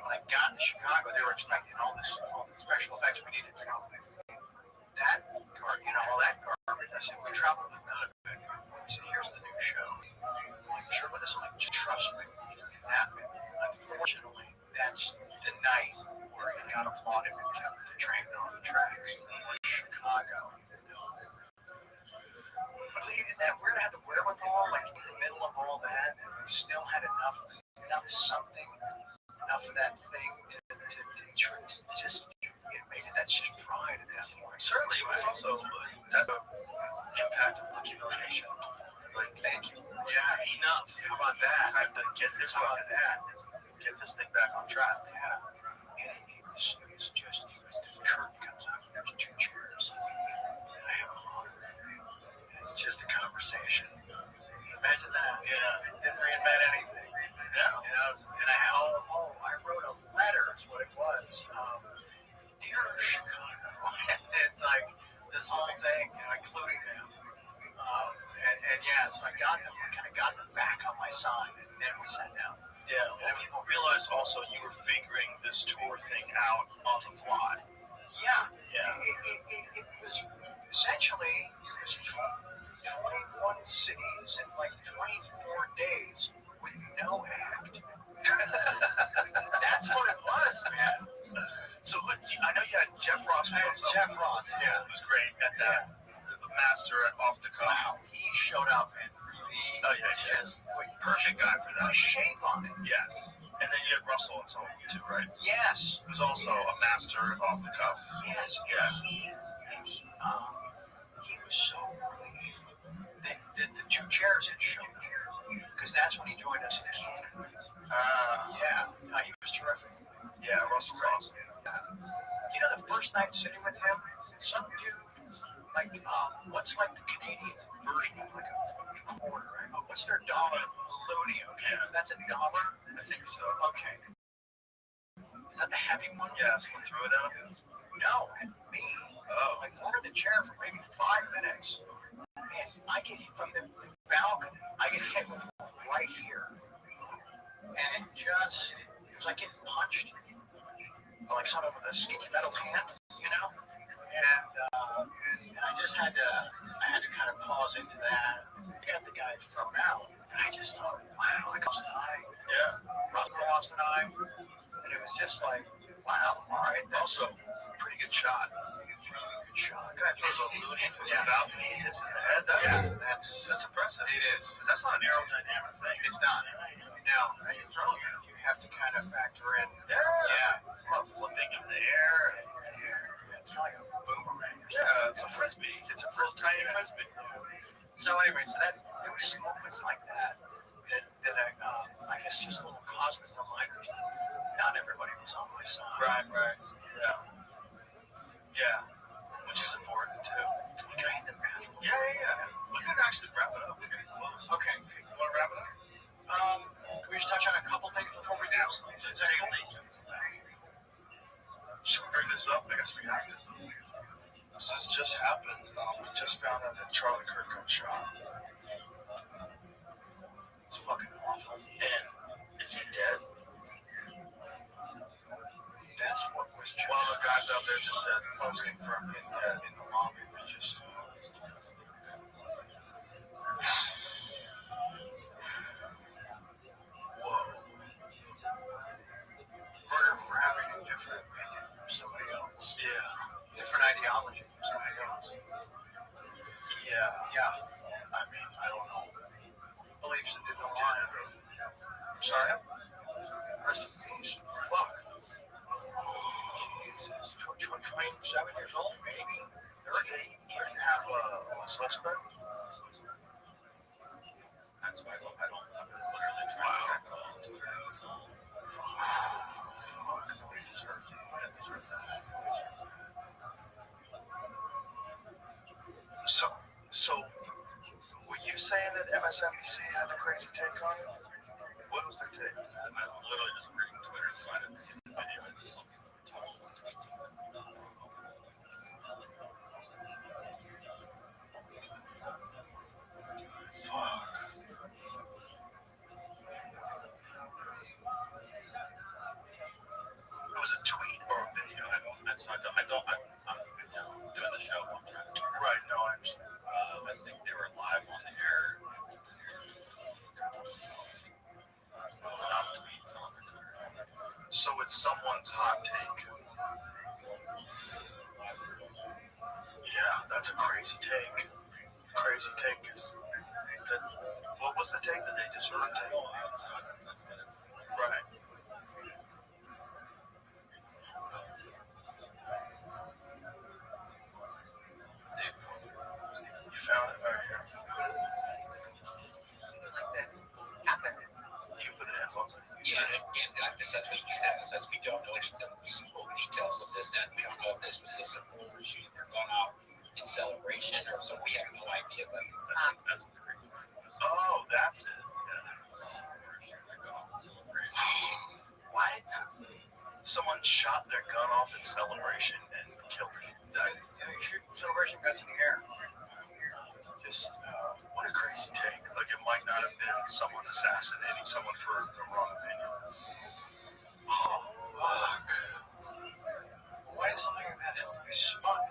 When I got to Chicago, they were expecting all the special effects we needed from that, all that garbage. I said, we traveled with none of it. I said, here's the new show. I'm sure with this, like, just trust me. Unfortunately, that's the night where it got applauded and kept the train on the tracks in Chicago. But leaving that, we're gonna have the wherewithal, like in the middle of all that, and we still had enough of that thing to just, maybe that's just pride at that point. Certainly, it was also that's an impact of accumulation. Like, thank you. Yeah, enough. How about that? I have to get this out of that. Get this thing back on track. Yeah. And it was just, the curtain comes up, and there's 2 chairs. And I have a water. It's just a conversation. Imagine that. Yeah. Didn't reinvent anything. Yeah. And I wrote a letter, is what it was. Dear Chicago. It's like this whole thing, including them. So I kind of got them back on my side, and then we sat down. Yeah, well, people realize also you were figuring this tour thing out on the fly. Yeah. Yeah. It was essentially, 21 cities in like 24 days with no act. That's what it was, man. So I know you had Jeff Ross. Jeff Ross, yeah. Who was great at that. The master at Off the Cuff. Wow, he showed up and yes. Perfect guy for that. Shape on it. Yes. And then you had Russell and so on too, right? Yes. Who's also a master off the cuff. Yes. Yeah. He was so relieved that the 2 chairs had shown up, because that's when he joined us in Canada. He was terrific. Yeah, Russell Ross. The first night sitting with him, some dude, like, what's like the Canadian version of like a quarter, right? What's their dollar? Loony, okay. That's $1? I think so. Okay. Is that the heavy one? Yeah, someone threw it at him. No, at me. Oh. Like, we're in the chair for maybe 5 minutes, and I get hit from the balcony. I get hit with right here. And it was like getting punched. Like someone with a skinny metal hand, And I just had to kind of pause into that. I got the guy thrown out, and I just thought, wow, I lost an eye. Yeah. Russell lost an eye. And it was just like, wow, all right, that's Also, pretty good shot. really good shot. Guy throws a loony from the balcony, hits in the head. That's impressive. It is. Because that's not an aerodynamic thing. It's not. Now, you have to kind of factor in. Yeah. It's a lot of flipping in the air. It's kind of like a boomerang. Yeah, it's a frisbee. It's a real tiny frisbee. So anyway, there were just moments like that I guess just little cosmic reminders that not everybody was on my side. Right. Yeah. Which is important too. Can I hit the bathroom? Yeah. We could actually wrap it up. We're getting close. Okay. You want to wrap it up? Can we just touch on a couple things before we do? Let's take a leak. Should we bring this up? I guess we have to. This just happened. We just found out that Charlie Kirk got shot. It's fucking awful. And is he dead? That's what was just... One of the guys out there just said, "Post confirmed he's dead." in the lobby was just... Whoa. Murder for having a different opinion from somebody else. Yeah. Different ideology from somebody else. Yeah. I mean, I don't know. Beliefs that didn't align. I'm sorry. Rest in peace. Fuck. Jesus. 27 years old, maybe. 30. He didn't have a suspect. That's why I don't literally try to track all of Twitter. Fuck. Nobody deserves it. I deserve that. So. saying that MSNBC had a crazy take on it? What was their take? I'm literally just reading Twitter, so I didn't see the video. I just saw people talking about tweets. Fuck. It was a tweet or a video. I'm doing the show. I'm trying to. Right, no, I understand. I think they were live on the air. Some tweets on their Twitter. So it's someone's hot take. Yeah, that's a crazy take. Crazy take is that. What was the take that they just heard? Take? Right. You found it right here. You put the headphones on. Yeah, and that's what you said. Says we don't know any of the full details of this, and we don't know if this was just a overshoot or gone off in celebration, or so we have no idea. But That's crazy. Oh, that's it. What? Someone shot their gun off in celebration and killed him. Celebration guns in the air. Just, what a crazy take. Like, it might not have been someone assassinating someone for the wrong opinion. Oh, fuck. Why does something like that have to be spun?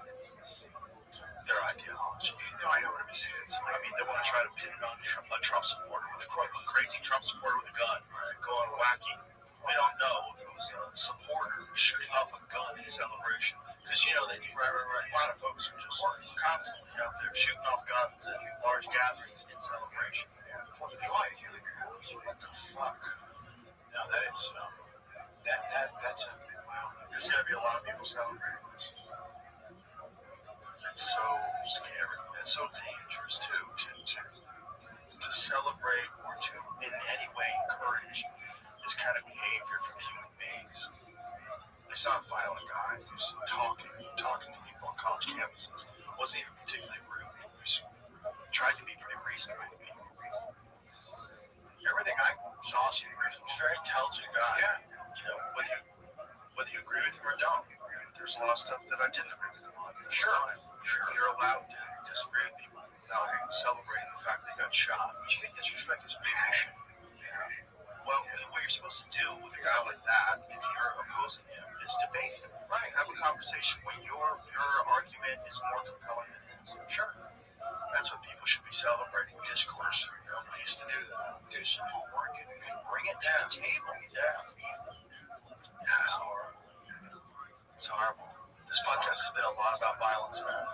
Their ideology. No, I know what I'm saying. I mean, they want to try to pin it on a Trump supporter, a crazy Trump supporter with a gun, going wacky. We don't know if it was a supporter shooting off a gun in celebration. Because, you know, they do. Right. A lot of folks are just constantly out there shooting off guns in large gatherings in celebration. Fourth of July here in your house. What the fuck? No, that is, that's a, wow. There's going to be a lot of people celebrating this. It's so scary. It's so dangerous, too, to celebrate or to in any way encourage this kind of behavior from human beings. They saw a violent guy who's talking to people on college campuses. Wasn't even particularly rude. He was tried to be pretty reasonable with people. Everything I saw seemed reasonable. He's a very intelligent guy. Yeah. You know, whether you agree with him or don't. There's a lot of stuff that I didn't agree with him on. Sure. You're allowed to disagree with people without celebrating the fact they got shot. But you think disrespect is passion? Yeah. Well, what you're supposed to do with a guy like that, if you're opposing him, is debate him. Right. Have a conversation when your argument is more compelling than his. Sure. That's what people should be celebrating. Discourse. You know, we used to do that. Do some homework and bring it to the table. Yeah. It's horrible. It's horrible. This podcast has been a lot about violence, man.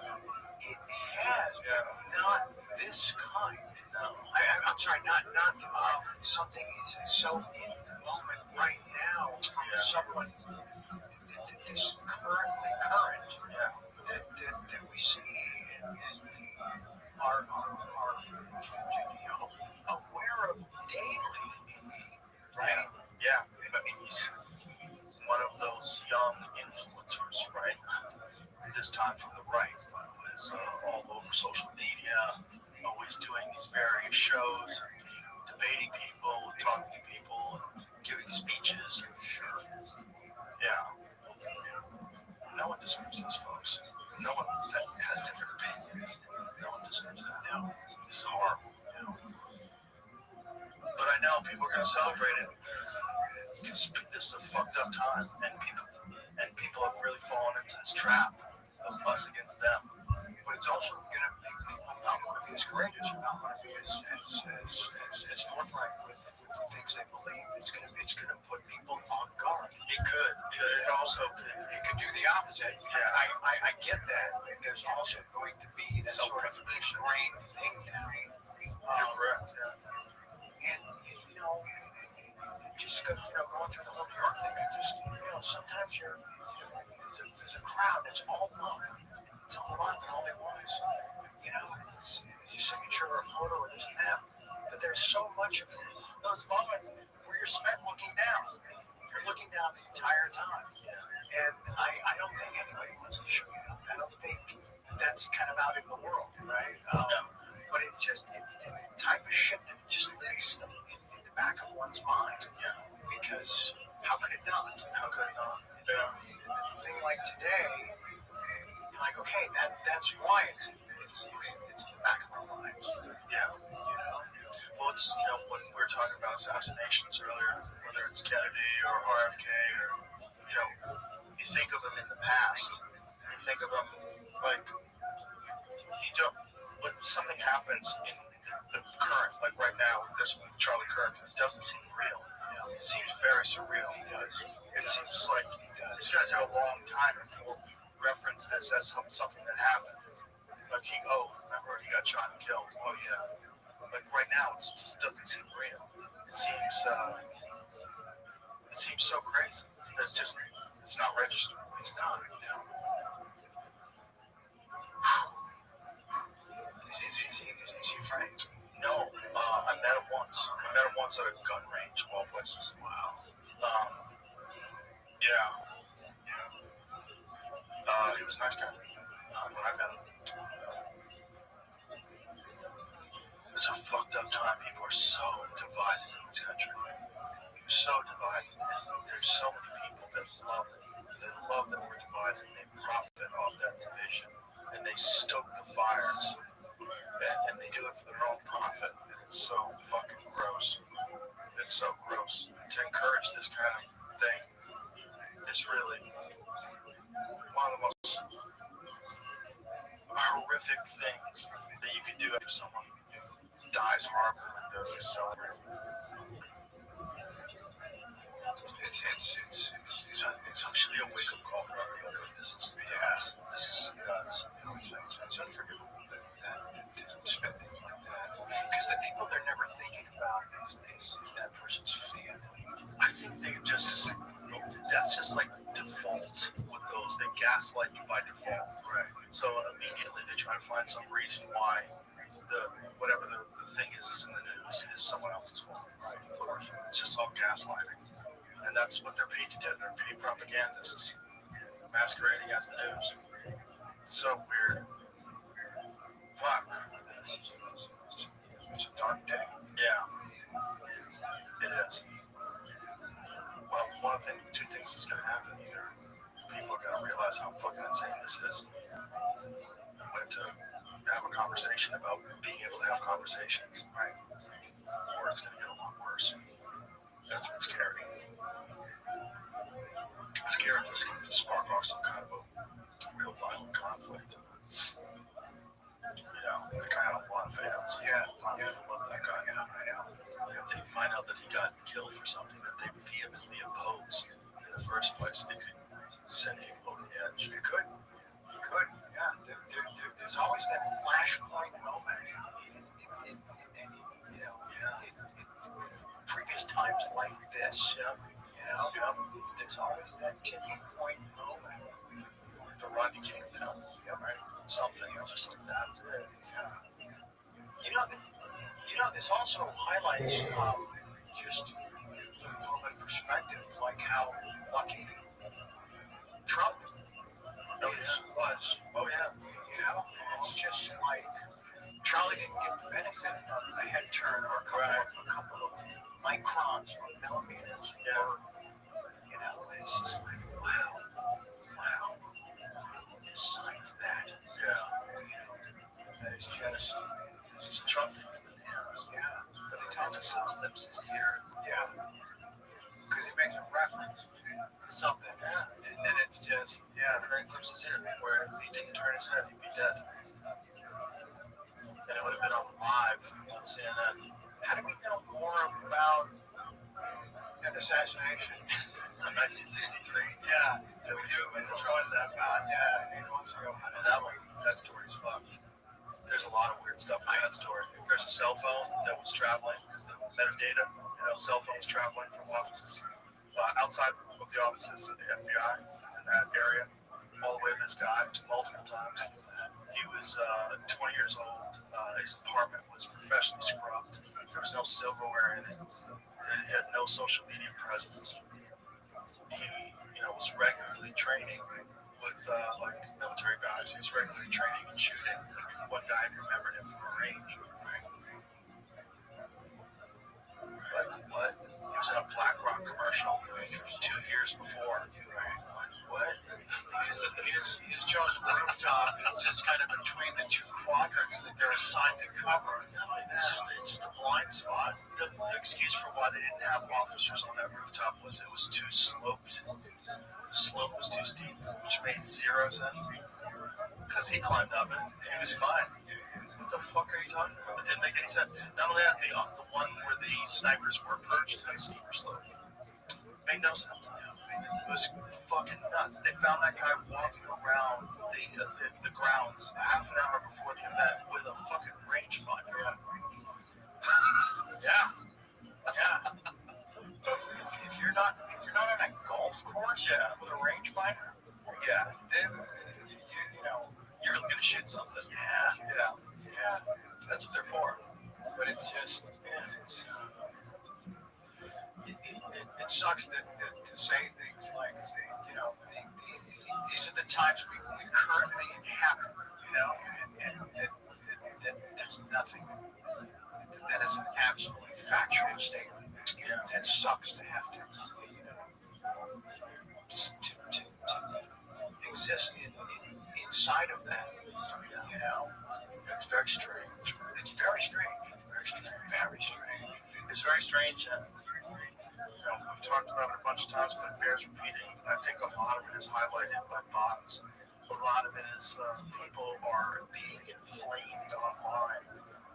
It has. Yeah. Not this kind. No. I'm sorry, not something is so in the moment right now from someone that's currently current that we see and are aware of daily. Right? Yeah. I mean, he's one of those young influencers, right? This time from the right, is all over social media. Always doing these various shows, debating people, talking to people, giving speeches. Sure. Yeah. No one deserves this, folks. No one that has different opinions. No one deserves that. No. This is horrible. But I know people are going to celebrate it because this is a fucked up time, and people have really fallen into this trap of us against them. But it's also going to make people not want to be as courageous, or not want to be as forthright with the things they believe. It's going to put people on guard. It could. It also could. It could do the opposite. Yeah, I get that. There's also going to be this sort of ingrained thing now. You're correct. Yeah. And just going through the whole New York thing, sometimes there's a crowd that's all love. It's all love, and all they want is, it's your signature or a photo or this and that. But there's so much of those moments where you're spent looking down. You're looking down the entire time. And I don't think anybody wants to show you. I don't think that's kind of out in the world, right? but it's just the type of shit that just lives in the back of one's mind. Yeah. Because how could it not? How could it not? Yeah. A thing like today, you're like, okay, that's why it's in the back of our minds. Yeah. Well, it's, when we were talking about assassinations earlier, whether it's Kennedy or RFK or, you think of them in the past. You think of them like, when something happens in the current, like right now, this one, Charlie Kirk, it doesn't seem real. It seems very surreal. It seems like these guys had a long time before reference this as something that happened. Like remember he got shot and killed. Oh yeah. Like right now, it just doesn't seem real. It seems so crazy. It's not registered. It's not. Is he afraid? No, I met him once. At a gun range, of all places. Wow. Yeah. He was a nice guy when I met him. It's a fucked up time. People are so divided in this country. So divided. There's so many people that love it. They love that we're divided. And they profit off that division. And they stoke the fires. And they do it for their own profit. And it's so fucking gross. It's so gross. To encourage this kind of thing is really one of the most horrific things that you can do after someone dies horribly like this is celebrate. It's actually a wake-up call for everybody. This is nuts. It's unforgivable that spend things like that. Because the people they're never thinking about is that person's family. I think that's just like default with those. They gaslight you by default. Right. So immediately they try to find some reason why whatever the thing is in the news is someone else's fault. Right. Of course. It's just all gaslighting. And that's what they're paid to do. They're paid propagandists masquerading as the news. So weird. Fuck. It's a dark day. Yeah. It is. Well, two things is going to happen. Either people are going to realize how fucking insane this is. We have to have a conversation about being able to have conversations, right? Or it's going to get a lot worse. That's what's scary. It's scary to spark off some kind of a real violent conflict. Like I had a lot of fans. Yeah. I love that guy. Yeah, I know. If they find out that he got killed for something that they vehemently opposed in the first place, it could send people over the edge. It could. Yeah. There's always that flashpoint moment in previous times like this. There's always that tipping point moment. The Rodney King film. Yeah, right. Something. Just that's it. Yeah. This also highlights just the human perspective, like how lucky Trump was. Oh yeah. It's just like Charlie didn't get the benefit of a head turn or a couple of microns or millimeters. Yeah. It's just like wow. Besides that, that is just Trump. Yeah. But he tells us his lips is here. Yeah. Because he makes a reference to something. Yeah. And then it's just, and then clips his ear, where if he didn't turn his head, he'd be dead. And it would have been on live on CNN. How do we know more about an assassination? 1963. Yeah. That we do with the Troy assassination. Yeah. 8 months ago. That story's fucked. There's a lot of weird stuff in that story. There's a cell phone that was traveling, because the metadata, cell phones traveling from offices outside of the offices of the FBI in that area, all the way to this guy multiple times. He was 20 years old. His apartment was professionally scrubbed. There was no silverware in it. He had no social media presence. He, was regularly training with military guys. He was regularly training and shooting. One guy remembered him from a range. But what? He was in a BlackRock commercial 2 years before. What? His Joe's rooftop is just kind of between the two quadrants that they're assigned to cover. It's just a blind spot. The excuse for why they didn't have officers on that rooftop was it was too sloped. The slope was too steep, which made zero sense. Because he climbed up it, and he was fine. What the fuck are you talking about? It didn't make any sense. Not only that, the one where the snipers were perched had a steeper slope. Made no sense. It was fucking nuts. They found that guy walking around the grounds half an hour before the event with a fucking rangefinder. Yeah. If you're not on that golf course, with a rangefinder, then you're gonna shoot something. Yeah. That's what they're for. But it's just, it sucks that to say things like, these are the times we currently inhabit, and there's nothing. That is an absolutely factual statement. It sucks to have to, to exist inside of that, It's very strange. It's very strange. It's very strange, and we've talked about it a bunch of times, but it bears repeating. I think a lot of it is highlighted by bots. A lot of it is people are being inflamed online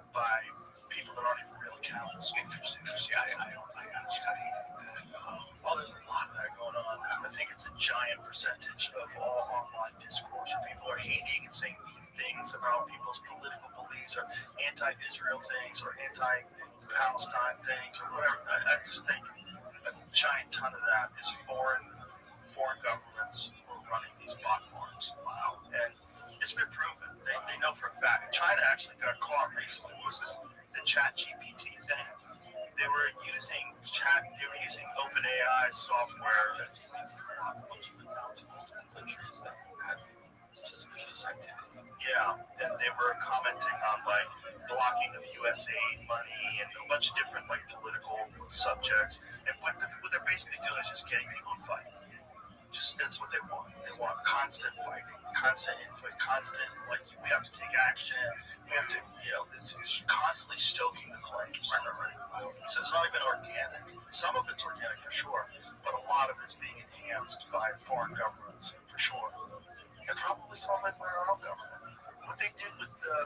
by people that aren't even real accounts. Interesting. I don't study that. There's a lot of that going on. I think it's a giant percentage of all online discourse where people are hating and saying things about people's political beliefs or anti-Israel things or anti-Palestine things or whatever. I just think a giant ton of that is foreign governments who are running these bot farms. Wow. And it's been proven. They know for a fact. China actually got caught recently. What was this? The Chat GPT thing. They were using OpenAI software. Yeah, and they were commenting on blocking of U.S. aid money and a bunch of different political subjects. And what they're basically doing is just getting people to fight. That's what they want. They want constant fighting, constant input, constant we have to take action. We have to, it's constantly stoking the flames. Right. So it's not even organic. Some of it's organic for sure, but a lot of it's being enhanced by foreign governments for sure, and probably some of it by our own government. What they did with the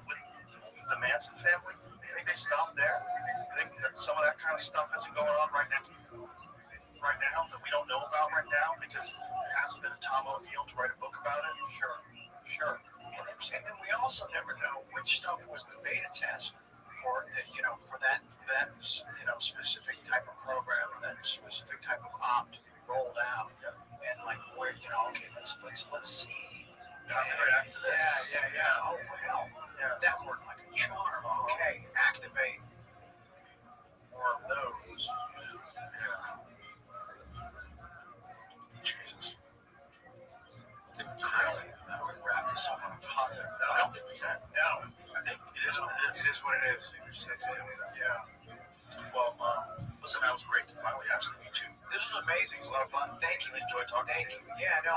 Manson family, I think they stopped there. I think that some of that kind of stuff isn't going on right now that we don't know about right now because there hasn't been a Tom O'Neill to write a book about it. Sure. And then we also never know which stuff was the beta test for that specific type of program or that specific type of opt rolled out. And where okay, let's see. How they react to this. Yeah. Oh hell. Yeah. That worked like a charm. Okay, activate more of those. Jesus. I would wrap this up on a positive. I don't think we can. No. I think it is what it is. It is what it is. Yeah. Well, listen, that was great to finally actually meet you. This was amazing. It was a lot of fun. Thank you. Enjoyed talking. Thank you. Yeah, no,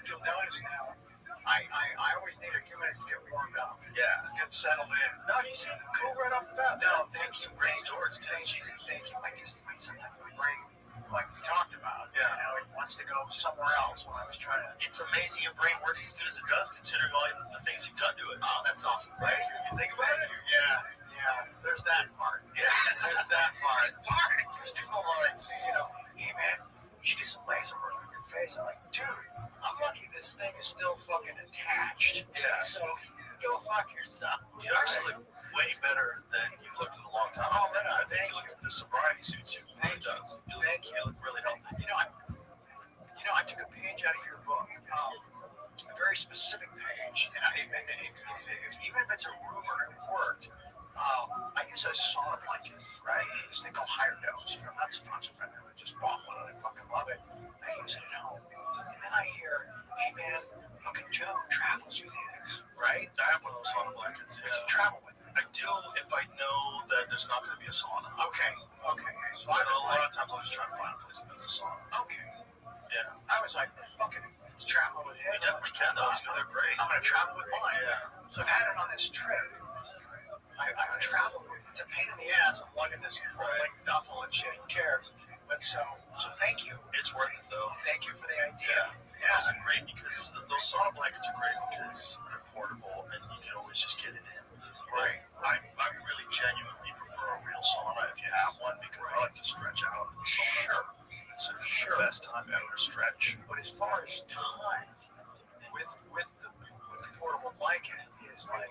you'll notice now. I always need a few minutes to get warmed up. Yeah. Get settled in. No, you seem cool right off the bat. No, thank you. Some great stories too. Thank you. Sometimes my brain, like we talked about, it wants to go somewhere else when I was trying to. It's amazing your brain works as good as it does, considering all the things you've done to it. Oh, that's awesome, right? You think about it? Yeah. There's that part. Yeah. There's that part. Because people are like, hey man, you should get some laser work on your face. I'm like, dude, I'm lucky this thing is still fucking attached. Yeah. So go fuck yourself. You actually look way better than you've looked in a long time. Oh man, I think you look at the sobriety suits you. Thank you. You look really healthy. I took a page out of your book, a very specific page, and even if it's a rumor and it worked, I use a sauna blanket, right? This thing called Higher Dose. I'm not sponsored by them. I just bought one and I fucking love it. I use it at home. And then I hear, hey man, fucking Joe, travel travels with his, right? I have one of those sauna blankets. Does he travel with it? I do if I know that there's not going to be a sauna. Okay. So But a lot of times I'll just try to find a place that does a sauna. Okay. Yeah. I was like, fucking travel with him. You definitely can, though. They're great. I'm going to travel with mine. Yeah. So I've had it on this trip. I travel with it. It's a pain in the ass. I'm lugging this like duffel and shit. Who cares? But so thank you. It's worth it, though. Thank you for the idea. Those are great because those sauna blankets are great because they're portable and you can always just get it in. Right. I really genuinely prefer a real sauna if you have one because I like to stretch out in the sauna. It's the best time ever to stretch. But as far as time with the portable blanket is like,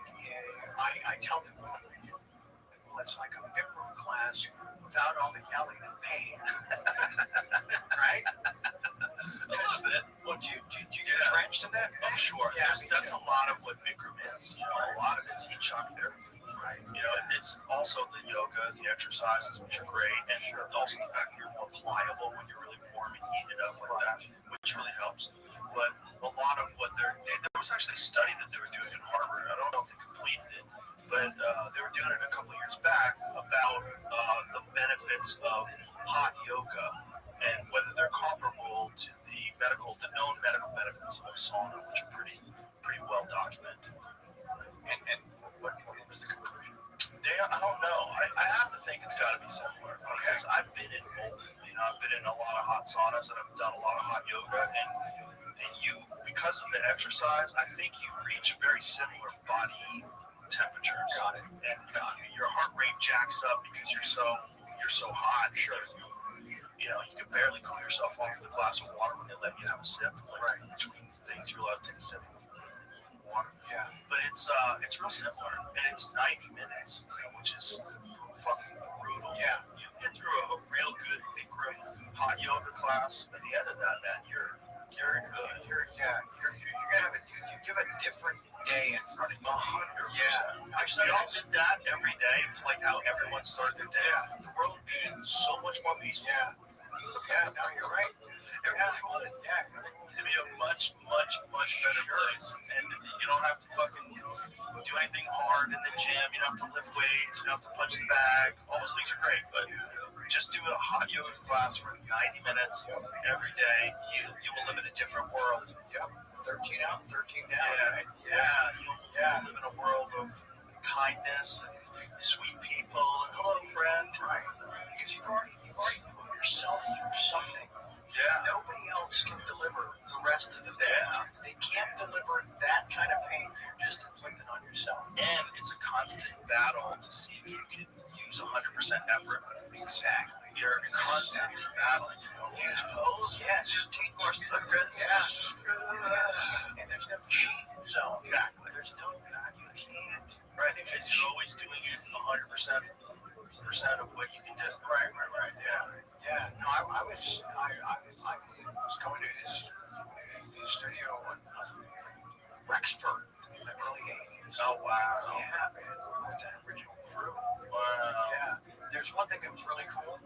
I tell people, well, it's like a Bikram class without all the yelling and pain. Right? A little bit. Well, do you get drenched in that? I'm sure. Yeah, That's a lot of what Bikram is. You know, a lot of it's heat shock therapy. Right. You know, it's also the yoga, the exercises, which are great, and also the fact that you're more pliable when you're really warm and heated up like that, which really helps. But a lot of what there was actually a study that they were doing in Harvard. I don't know if they completed it, but they were doing it a couple of years back about the benefits of hot yoga and whether they're comparable to the known medical benefits of sauna, which are pretty well documented. And what was the conclusion? I don't know. I have to think it's got to be similar because I've been in both. You know, I've been in a lot of hot saunas and I've done a lot of hot yoga, and you, because of the exercise, I think you reach very similar body temperatures. Got it. And your heart rate jacks up because you're so hot. Sure. You know, you can barely cool yourself off with a glass of water when they let you have a sip. Like, between things, you're allowed to take a sip of water. Yeah. But it's real similar, and it's 90 minutes, which is fucking brutal. Yeah. You get through a real good Bikram hot yoga class. At the end of that, man, you're good. You're gonna have you give a different day in front of you. 100%. Yeah. Actually, all did that every day. It's like how everyone started their day. The world would be so much more peaceful. Yeah, no, you're right. Everyone would. Yeah. It'd be a much better place. And you don't have to fucking do anything hard in the gym. You don't have to lift weights. You don't have to punch the bag. All those things are great, but just do a hot yoga class for 90 minutes every day. You will live in a different world. Yep. 13 out, 13 down. You'll live in a world of kindness and sweet people and hello, friend. Right. Because you've already put yourself through something. Yeah. Nobody else can deliver the rest of the day. They can't deliver that kind of pain you're just inflicting on yourself. And it's a constant battle to see if you can use 100% effort. Exactly. You're constantly battling. Use pose. Yes. 15 more cigarettes. Yeah. And there's no cheat zone. Exactly. There's no God, you can't. Right. Because you're always doing it 100% of what you can do. Right. Yeah. No, I was going to his studio on Rexford in the early 80s. Oh, wow. Yeah, man. With that original crew. Wow. Yeah. There's one thing that was really cool.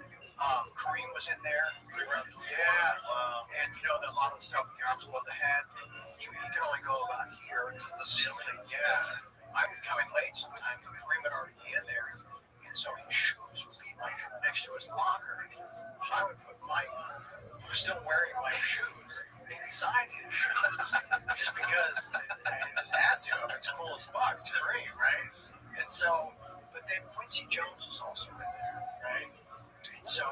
Kareem was in there. Yeah. Wow. And you know, a lot of the stuff with the arms above the head, he could only go about here because of the ceiling. Yeah. I would come in late sometimes, and Kareem would already be in there. And so his shoes would be like next to his locker. So I would put still wearing my shoes inside his shoes. Just because I just had to. It's cool as fuck. It's Kareem, right? And so, but then Quincy Jones was also in there, right? And so,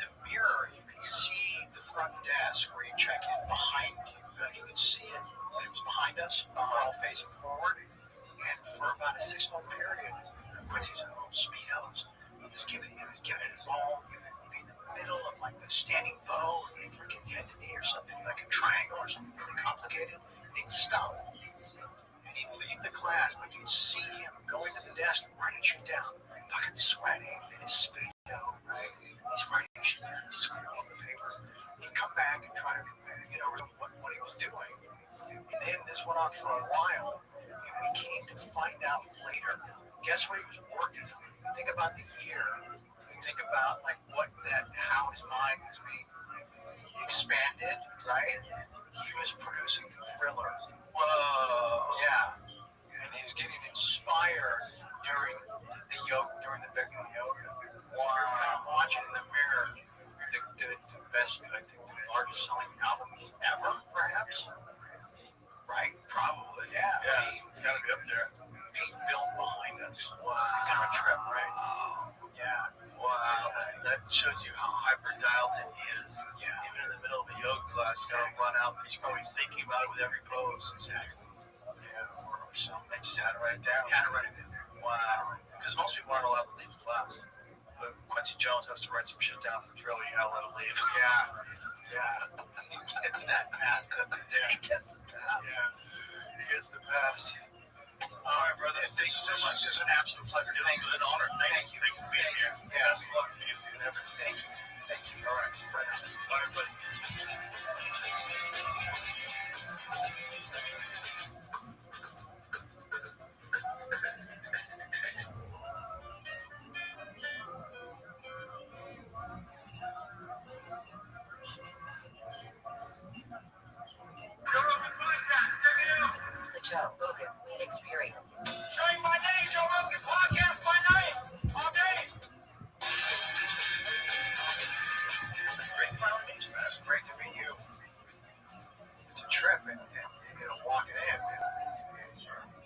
the mirror, you can see the front desk where you check in behind you. You can see it, but it was behind us. We're all facing forward. And for about a 6-month period, Quincy's in little Speedos. He's giving it his all. He'd be in the middle of like the standing bow, and he freaking hit the knee or something, like a triangle or something really complicated. And he'd stop. And he'd leave the class, but you'd see him going to the desk and writing shit down, fucking sweating in his Speedo, right? He's writing shit down, he's sweating all over the paper. He'd come back and try to get over what he was doing. And then this went on for a while, and we came to find out later. Guess what he was working on? Think about the year. Think about like how his mind was being expanded, right? he was producing Thriller. Whoa. Yeah. And he's getting inspired during the Bikram yoga. Wow. You're kind of watching in the mirror the best, I think, the largest selling album ever, perhaps. Right? Probably, yeah. Yeah, it's got to be up there. Being built behind us. Wow. Kind of a trip, right? Yeah. Wow. That shows you how hyper dialed in he is. Yeah. Even in the middle of a yoga class, he's going to run out. He's probably thinking about it with every pose. Exactly. Yeah. Or something. I just had to write it down. Had to write it down. Wow. Because most people aren't allowed to leave the class. But Quincy Jones has to write some shit down for Thriller. You gotta let him leave. Yeah. Yeah. He gets that pass, doesn't he? Yeah. He gets the pass. Yeah. He gets the pass. All right, brother. Thank you so much. It's an absolute pleasure. Thank you. An honor. Thank you. Thank you for being here. Yeah. Best of luck for you and everything. Thank you. Thank you. All right. All right, buddy. The Joe Rogan Experience. Showing my name, Joe Rogan Podcast by night, all day. Great to meet you, man. Great to meet you. It's a trip, and walking in.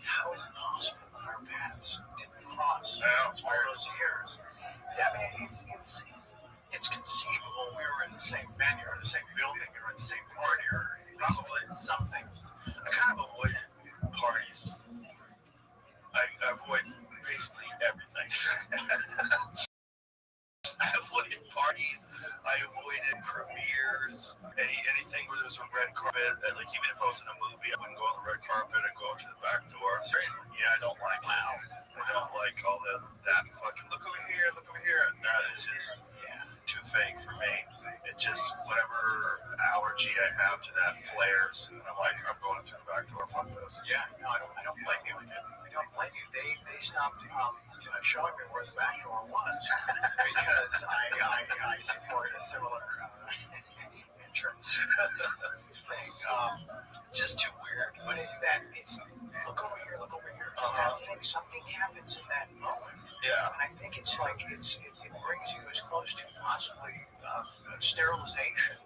How is it possible that our paths didn't cross all those years? I mean, it's conceivable we were in the same venue, or the same building, or in the same party, or probably something. I kind of avoid parties. I avoid basically everything. I avoided parties. I avoided premieres. Anything where there was a red carpet. Like even if I was in a movie, I wouldn't go on the red carpet. I'd go up to the back door. Seriously, yeah, I don't like I don't like all that fucking look over here. That is just too fake for me. It just whatever allergy I have to that flares. And I'm like, I'm going through the back door. Fuck this. Yeah, no, I don't blame you. I don't blame you. They stopped showing me where the back door was because I supported a similar entrance thing. It's just too weird. But it's look over here. Something happens in that moment. Yeah. And I think it's like it brings you as close to possibly sterilization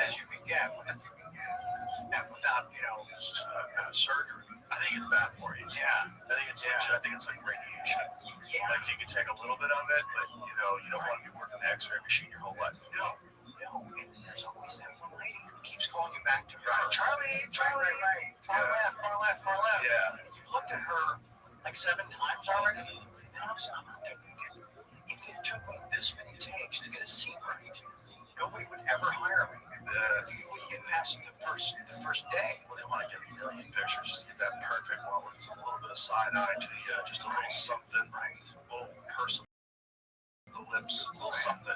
as you can get without surgery. I think it's bad for you. Yeah. I think it's like radiation. Yeah. Like you can take a little bit of it, but you don't want to be working the X-ray machine your whole life. No. And then there's always that one lady who keeps calling you back to her. Right. Charlie. Right. Far left. Yeah. You've looked at her like 7 times already. And I'm out there thinking, if it took me this many takes to get a scene right, nobody would ever hire me. You wouldn't get past the first day. Well, they want to get a million pictures, just get that perfect one with a little bit of side eye to the just a little something, a little person, the lips, a little something.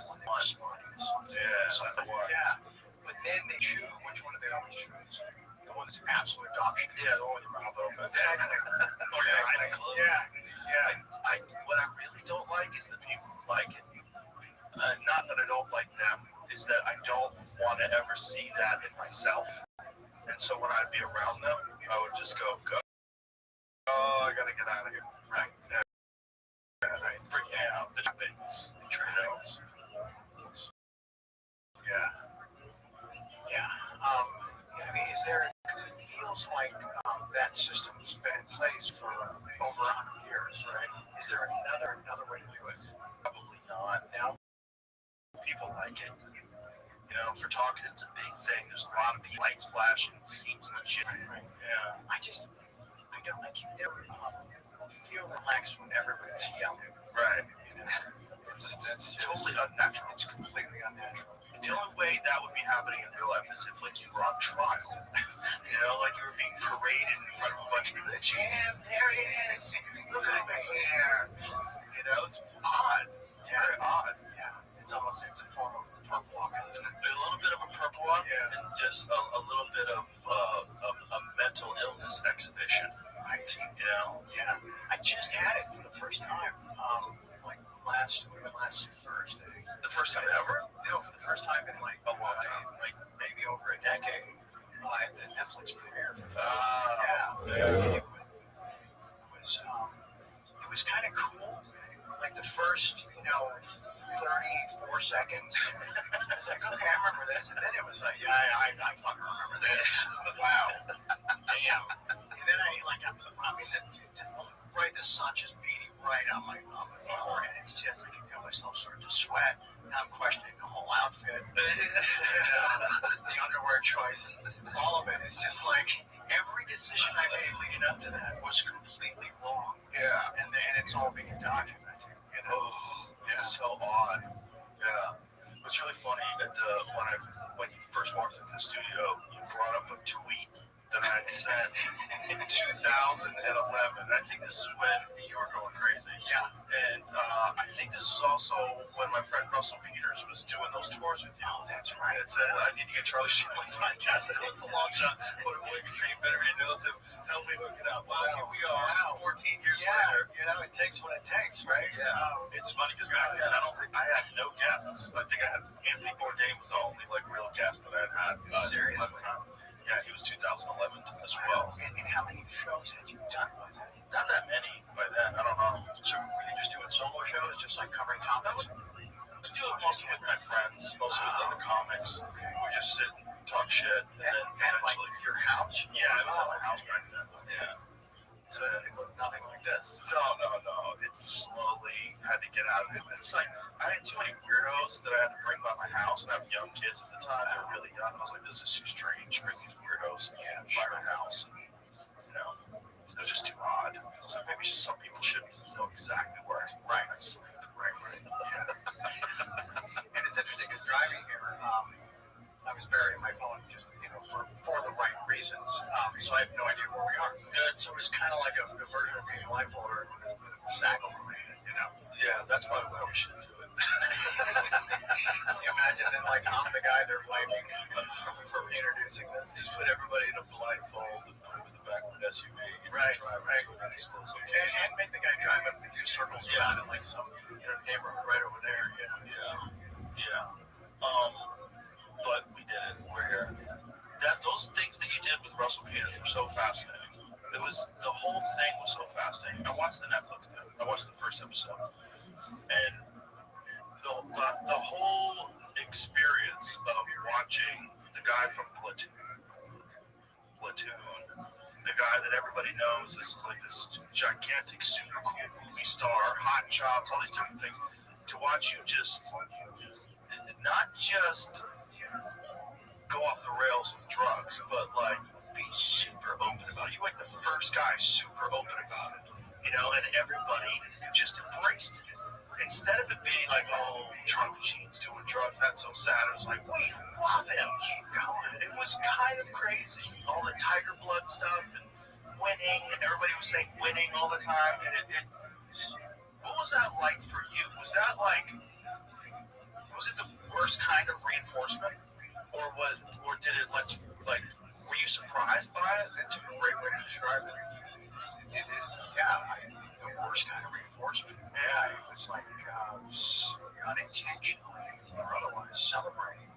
Yeah. But then they choose. Which one do they always choose? The one that's absolute dog shit. Yeah, the one with your mouth open. Exactly. Yeah. What I really don't like is the people who like it. Not that I don't like them, is that I don't want to ever see that in myself. And so when I'd be around them, I would just go, oh, I gotta get out of here. Right. And I freak out. The things. Yeah. I mean, is there? Because it feels like that system's been in place for over 100 years, right? Is there another way to do it? Probably not. Now people like it. Photography is a big thing. There's a lot of people, lights flashing, seems legit. Right. Yeah. I can never feel relaxed when everybody's yelling. Right. It's totally unnatural. It's completely unnatural. The only way that would be happening in real life is if, like, you were on trial. Like you were being paraded in front of a bunch of people. Jim, there he is. Look over here. It's odd. It's very odd. Yeah. It's a form of purple walk. A little bit of a purple walk, and just a little bit of a mental illness exhibition. Right. Yeah. I just had it for the first time. Last Thursday. The first time ever? For the first time in like maybe over a decade. Netflix premiere. Yeah. It was kind of cool. Like the first, 34 seconds. I was like, okay, I remember this. And then it was like, yeah, I fucking remember this. Wow. Damn. And then the sun just beating right on my forehead. It's just, I can feel myself starting to sweat. Now I'm questioning the whole outfit. The underwear choice. All of it. It's just like, every decision I made leading up to that was completely wrong. Yeah. And it's all being documented. It's so odd. Yeah. It's really funny that when you first walked into the studio, you brought up a tweet that I had sent in 2011. I think this is when you were going crazy. Yeah. And I think this is also when my friend Russell Peters was doing those tours with you. Oh, that's right. It said, I need to get Charlie Sheen on my podcast. It was a long shot, but it would be dream better. He knows him. Help me hook it up. Well, here we are, 14 years later. It takes what it takes, right? Yeah. It's funny because back then I had no guests. I think I had Anthony Bourdain was the only real guest that I had. Seriously? Yeah, he was 2011 as well. And how many shows had you done by then? Not that many by then. I don't know. So were you just doing solo shows, just like covering topics? I do it mostly with my friends, mostly with other comics. We just sit and talk shit, and then eventually your house? Yeah, it was at my house back then. Yeah. So it looked nothing like this. No. It slowly had to get out of it. It's like I had too many weirdos that I had to bring by my house, and I have young kids at the time. They were really young. I was like, this is too strange. Bring these weirdos by my house. It was just too odd. So maybe some people should know exactly where I sleep. Right. Yeah. And it's interesting because driving here, I was burying my phone just for the right reasons. So I have no idea where we are. Good. So it was kind of like a version of being blindfolded or sack over me, Yeah, that's probably what we should do it. Can you imagine then, like, I'm the guy they're blaming for introducing this? Just put everybody in a blindfold and put them in the back of an SUV. Right. Okay. And make the guy drive up with you circles around in like some neighborhood right over there. Yeah. But we did it. We're here. Those things that you did with Russell Peters were so fascinating. The whole thing was so fascinating. I watched the Netflix thing. I watched the first episode, and the whole experience of watching the guy from Platoon, the guy that everybody knows is like this gigantic, super cool movie star, hot chops, all these different things. To watch you just not just go off the rails with drugs, but like be super open about it. You were like the first guy super open about it, and everybody just embraced it. Instead of it being like, oh, Charlie Sheen's doing drugs, that's so sad. It was like, we love him. Keep going. It was kind of crazy. All the Tiger Blood stuff and winning, and everybody was saying winning all the time. And what was that like for you? Was it the worst kind of reinforcement? Or did it let you, were you surprised by it? That's a great way to describe it. It is, the worst kind of reinforcement. Yeah, it was like unintentionally or otherwise celebrating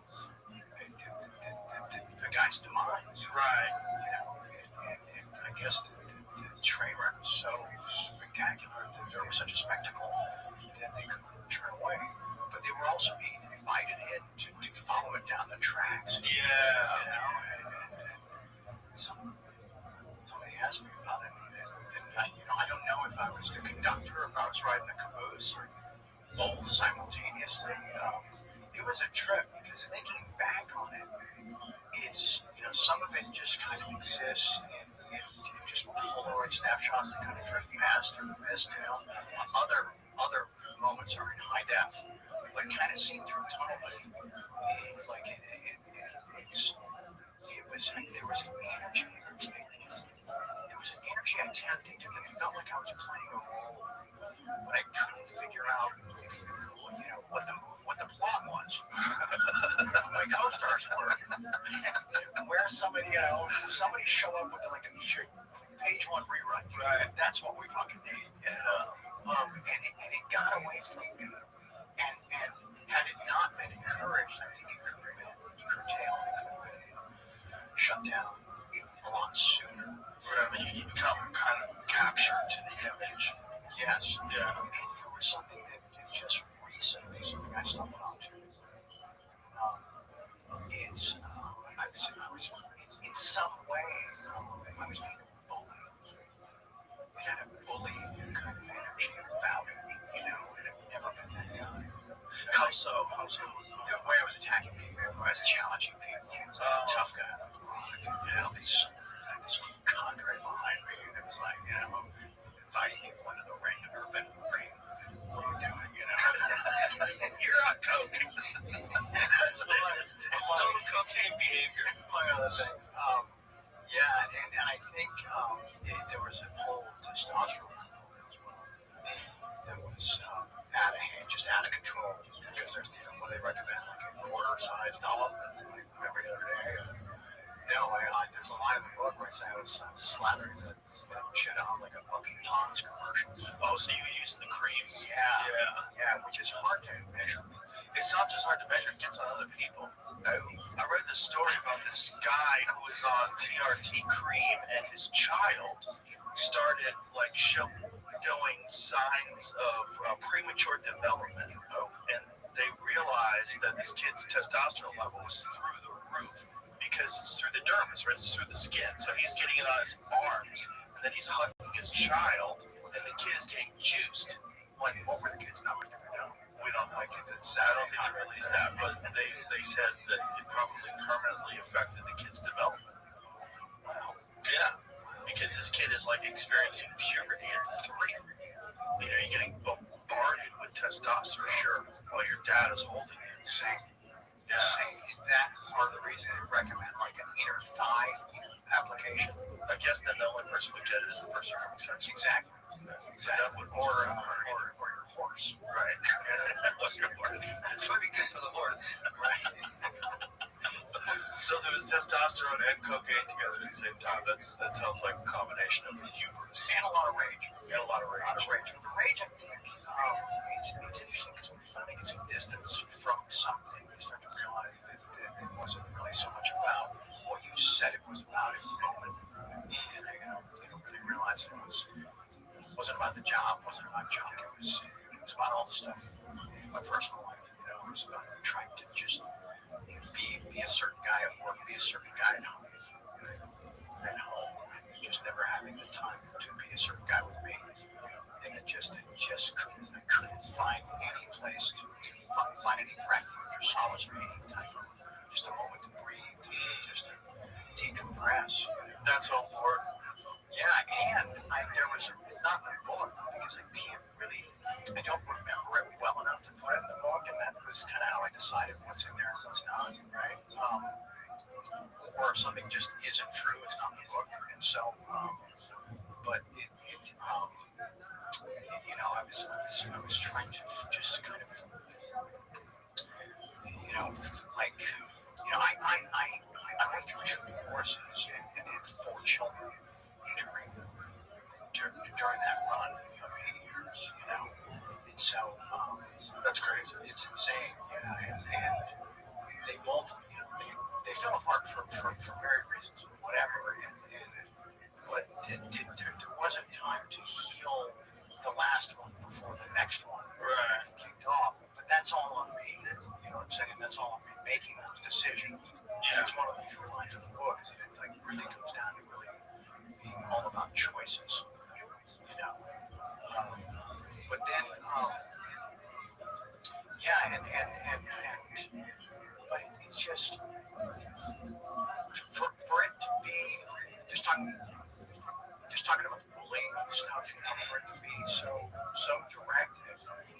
the guy's demise. Right. And I guess the train wreck was so spectacular, there was such a spectacle that they couldn't turn away. But they were also being invited in to follow it down the tracks. Yeah. Somebody asked me about it, and I don't know if I was the conductor, if I was riding the caboose, or both simultaneously. It was a trip because thinking back on it, it's some of it just kind of exists in just Polaroid snapshots that kind of drift past through the mist. Other moments are in high def, but kind of seen through tunnel vision. Like there was an energy. There was an energy I tapped into that felt like I was playing a role, but I couldn't figure out what the plot was. My co-stars were. Where somebody show up with like a page one rewrite. Right. That's what we fucking need. And it got away from me. And had it not been encouraged, I think it could have been curtailed. It could have been shut down. whatever, you become kind of captured to the image. Yes. Yeah. And there was something that just recently, something I stumbled onto. It's, I was, in some way, I was being bullied. It had a bullying kind of energy about it, you know, and I've never been that guy. How so? The way I was attacking people, I was challenging people. I was like a tough guy. You know, this cadre behind me that was like, you know, inviting people into the ring. I've never been in the ring. What are you doing, you know? You're on coke. That's hilarious. It's total cocaine behavior. Among other things. Yeah, and I think there was a whole testosterone component as well. That was out of hand, just out of control. Because there's, you know, what they recommend, like a quarter-size dollop like every other day. There's a line in the book where I was slathering that shit on like a fucking Tom's commercial. Oh, so you use the cream? Yeah, which is hard to measure. It's not just hard to measure, it gets on other people. I read this story about this guy who was on TRT cream and his child started like showing signs of premature development. And they realized that this kid's testosterone level was through the roof because it's through the dermis, right? It's through the skin. So he's getting it on his arms, and then he's hugging his child, and the kid is getting juiced. Like, what were the kids' numbers? Do we know? We don't like it. I don't think they released that, but they said that it probably permanently affected the kid's development. Wow. Yeah, because this kid is like experiencing puberty at 3. You know, you're getting bombarded with testosterone, sure, while your dad is holding you. Same. Yeah. Same. Is that part of the reason they recommend like an inner thigh application? I guess then the only person who get it is the person having sex. Exactly. Or your horse. Right. Your horse. It's probably good for the horse. Right. So there was testosterone and cocaine together at the same time. That sounds like a combination of hubris. And a lot of rage. And a lot of rage. The rage, I think, it's interesting because when you finally get some distance from something, you start to realize that it wasn't really so much about what you said it was about in the moment. And I really realized it wasn't about the job, wasn't about junk. It was about all the stuff in my personal life. You know, it was about trying to just be a certain guy at work, be a certain guy at home. And just never having the time to be a certain guy with me. And I couldn't find any place to find any refuge or solace or any type of just a moment to breathe, just to decompress. That's all important. Yeah, and it's not in the book because I don't remember it well enough to put it in the book, and that was kind of how I decided what's in there and what's not, right? Or if something just isn't true, it's not in the book, and so, but you know, I was trying to just kind of, you know, like, you know, I went through 2 divorces and had 4 children during that run of 8 years, you know, and so that's crazy. It's insane, yeah, and they both, you know, they fell apart for various reasons, whatever, but there wasn't time to heal the last one before the next one kicked off. But that's all on me. You know what I'm saying? That's all on me making those decisions. Yeah. That's one of the few lines of the book. Is it like really comes down to really being all about choices. You know. But then, yeah, and but it's just for it to be just talking about the bullying stuff, you know, for it to be so directed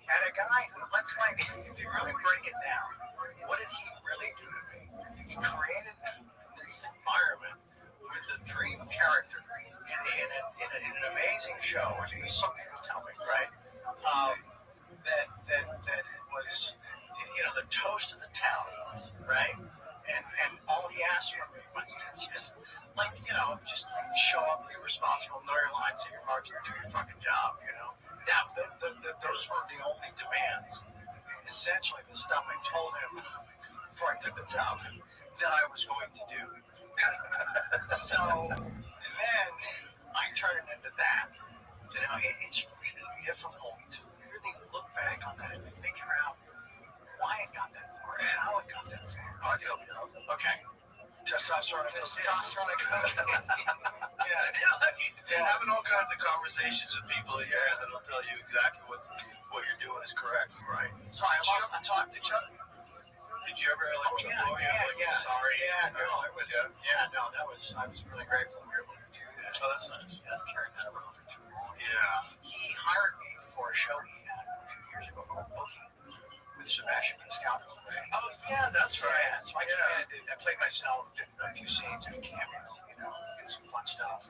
at a guy who, if you really break it down, what did he really do to me? He created this environment with the dream character in an amazing show, or at least some people tell me, right? That was, you know, the toast of the town, right? And all he asked from me was to just, like, you know, just show up, be responsible, know your lines, hit your marks, and do your fucking job, you know? Now, those were the only demands. Essentially, the stuff I told him before I took the job that I was going to do. So then trying to having all kinds of conversations with people in your head that'll tell you exactly what you're doing is correct. Right. So I talked to Chuck. Did you ever like? Sorry. I was really grateful we were able to do that. Oh, that's nice. That's carrying that around for too long. Yeah. He hired me for a show he had a few years ago called Bookie with Sebastian Maniscalco. Oh yeah, that's right. Yeah, so I came in, I played myself, did a few scenes and cameos, did some fun stuff.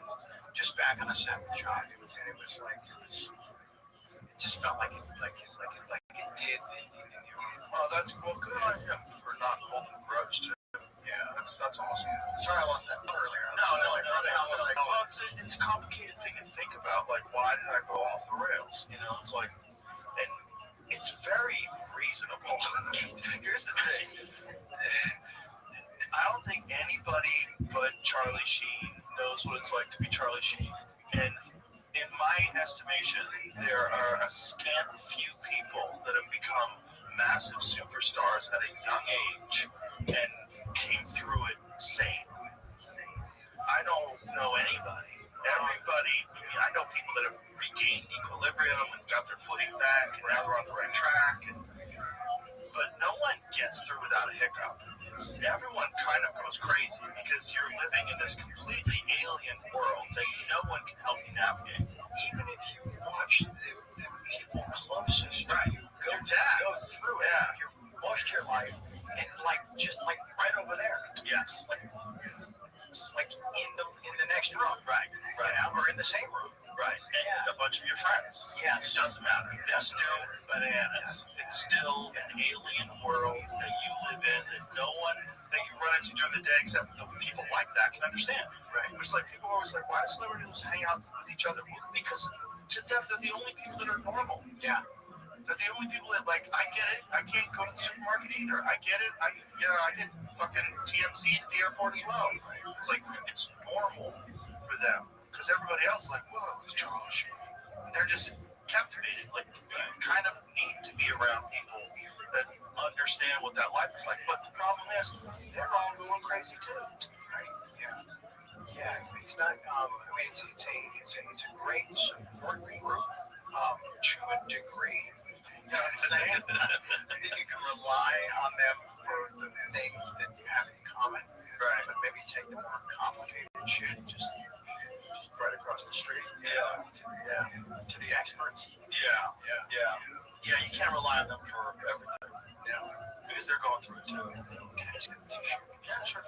Just back on the set with Chuck, it just felt like it did. Oh, that's cool. Good on him for not holding a grudge too. Yeah, that's awesome. Sorry I lost that earlier. No. Well, it's a complicated thing to think about. Like, why did I go off the rails? It's like, and it's very reasonable. Here's the thing. I don't think anybody but Charlie Sheen knows what it's like to be Charlie Sheen. And in my estimation, there are a scant few people that have become massive superstars at a young age and came through it sane. I don't know anybody. I know people that have regained equilibrium and got their footing back and now they're on the right track. But no one gets through without a hiccup. Everyone kind of goes crazy because you're living in this completely alien world that no one can help you navigate. Even if you watch the people closest to you go through it, you watched your life and just right over there. Yes. Like in the next room, right, or in the same room, right, and a bunch of your friends. Yes, it doesn't matter. It's still bananas. It's still an alien world that you live in that no one that you run into during the day, except the people like that, can understand. Right. It's like people are always like, why do celebrities hang out with each other? Because to them, they're the only people that are normal. Yeah. They're the only people that, like, I get it. I can't go to the supermarket either. I get it. I get fucking TMZ at the airport as well. It's like, it's normal for them. Because everybody else is like, whoa, it's Charlie Sheen. They're just captivated. Like, you kind of need to be around people that understand what that life is like. But the problem is, they're all going crazy too. Right? Yeah, it's not, it's a great support group. To a degree, you know what I'm saying? You can rely on them for the things that you have in common, right? But maybe take the more complicated shit just right across the street, to the experts. Yeah. You can't rely on them for everything, because they're going through it too. Can I just get a t-shirt? Yeah, sure.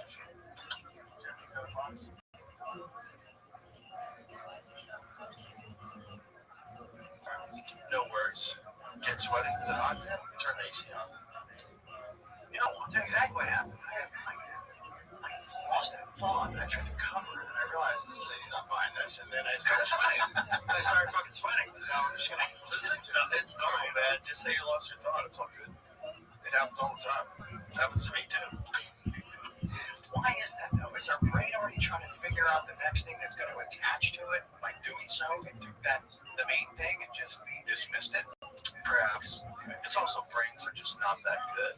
No worries. Get sweaty? Is it hot? Turn the AC on. That's exactly what happened. I lost that thought. I tried to cover it, and I realized he's not buying this, and then I started sweating. I started fucking sweating. So I'm just gonna. It's normal, man. Just say you lost your thought. It's all good. It happens all the time. It happens to me too. Why is that though? Is our brain already trying to figure out the next thing that's going to attach to it by doing so? It took the main thing and just dismissed it? Perhaps. It's also brains are just not that good.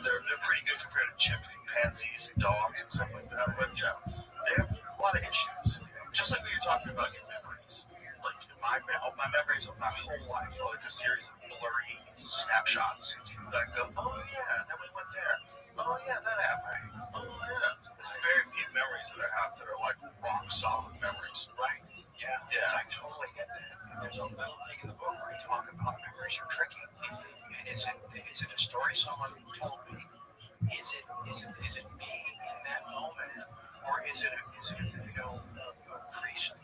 They're pretty good compared to chimpanzees and dogs and stuff like that. But they have a lot of issues. Just like when you're talking about your memories. Like my memories of my whole life are like a series of blurry snapshots. That I go, oh yeah, then we went there. Oh yeah, that happened. Oh yeah. There's very few memories that I have that are like rock solid memories. Right. Yeah. I totally get that. There's a little thing in the book where I talk about memories are tricky. And is it a story someone told me? Is it me in that moment? Or is it a priest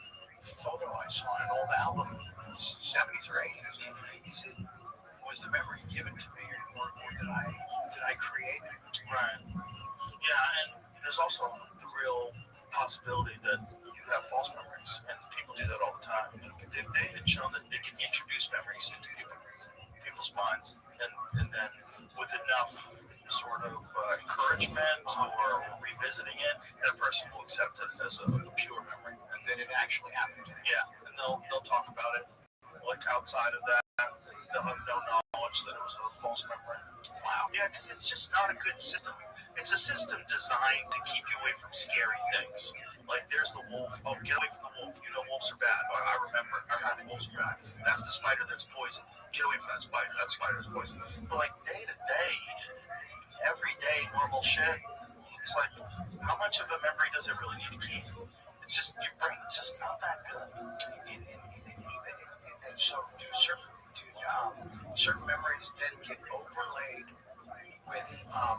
photo I saw in an old album in the 70s or 80s? Was the memory given to me, or did I create it? Right. Yeah, and there's also the real possibility that you have false memories, and people do that all the time. They had shown that they can introduce memories into people's minds, and then with enough sort of encouragement or revisiting it, that person will accept it as a pure memory, and then it actually happened. Yeah, and they'll talk about it. Like outside of that, they'll have no knowledge that it was a false memory. Wow. Yeah, because it's just not a good system. It's a system designed to keep you away from scary things. Like there's the wolf. Oh, get away from the wolf. You know wolves are bad. I remember. Wolves are bad. That's the spider that's poison. Get away from that spider. That spider's poison. But like day to day, everyday normal shit. It's like, how much of a memory does it really need to keep? It's just your brain's just not that good. And so certain memories then get overlaid with a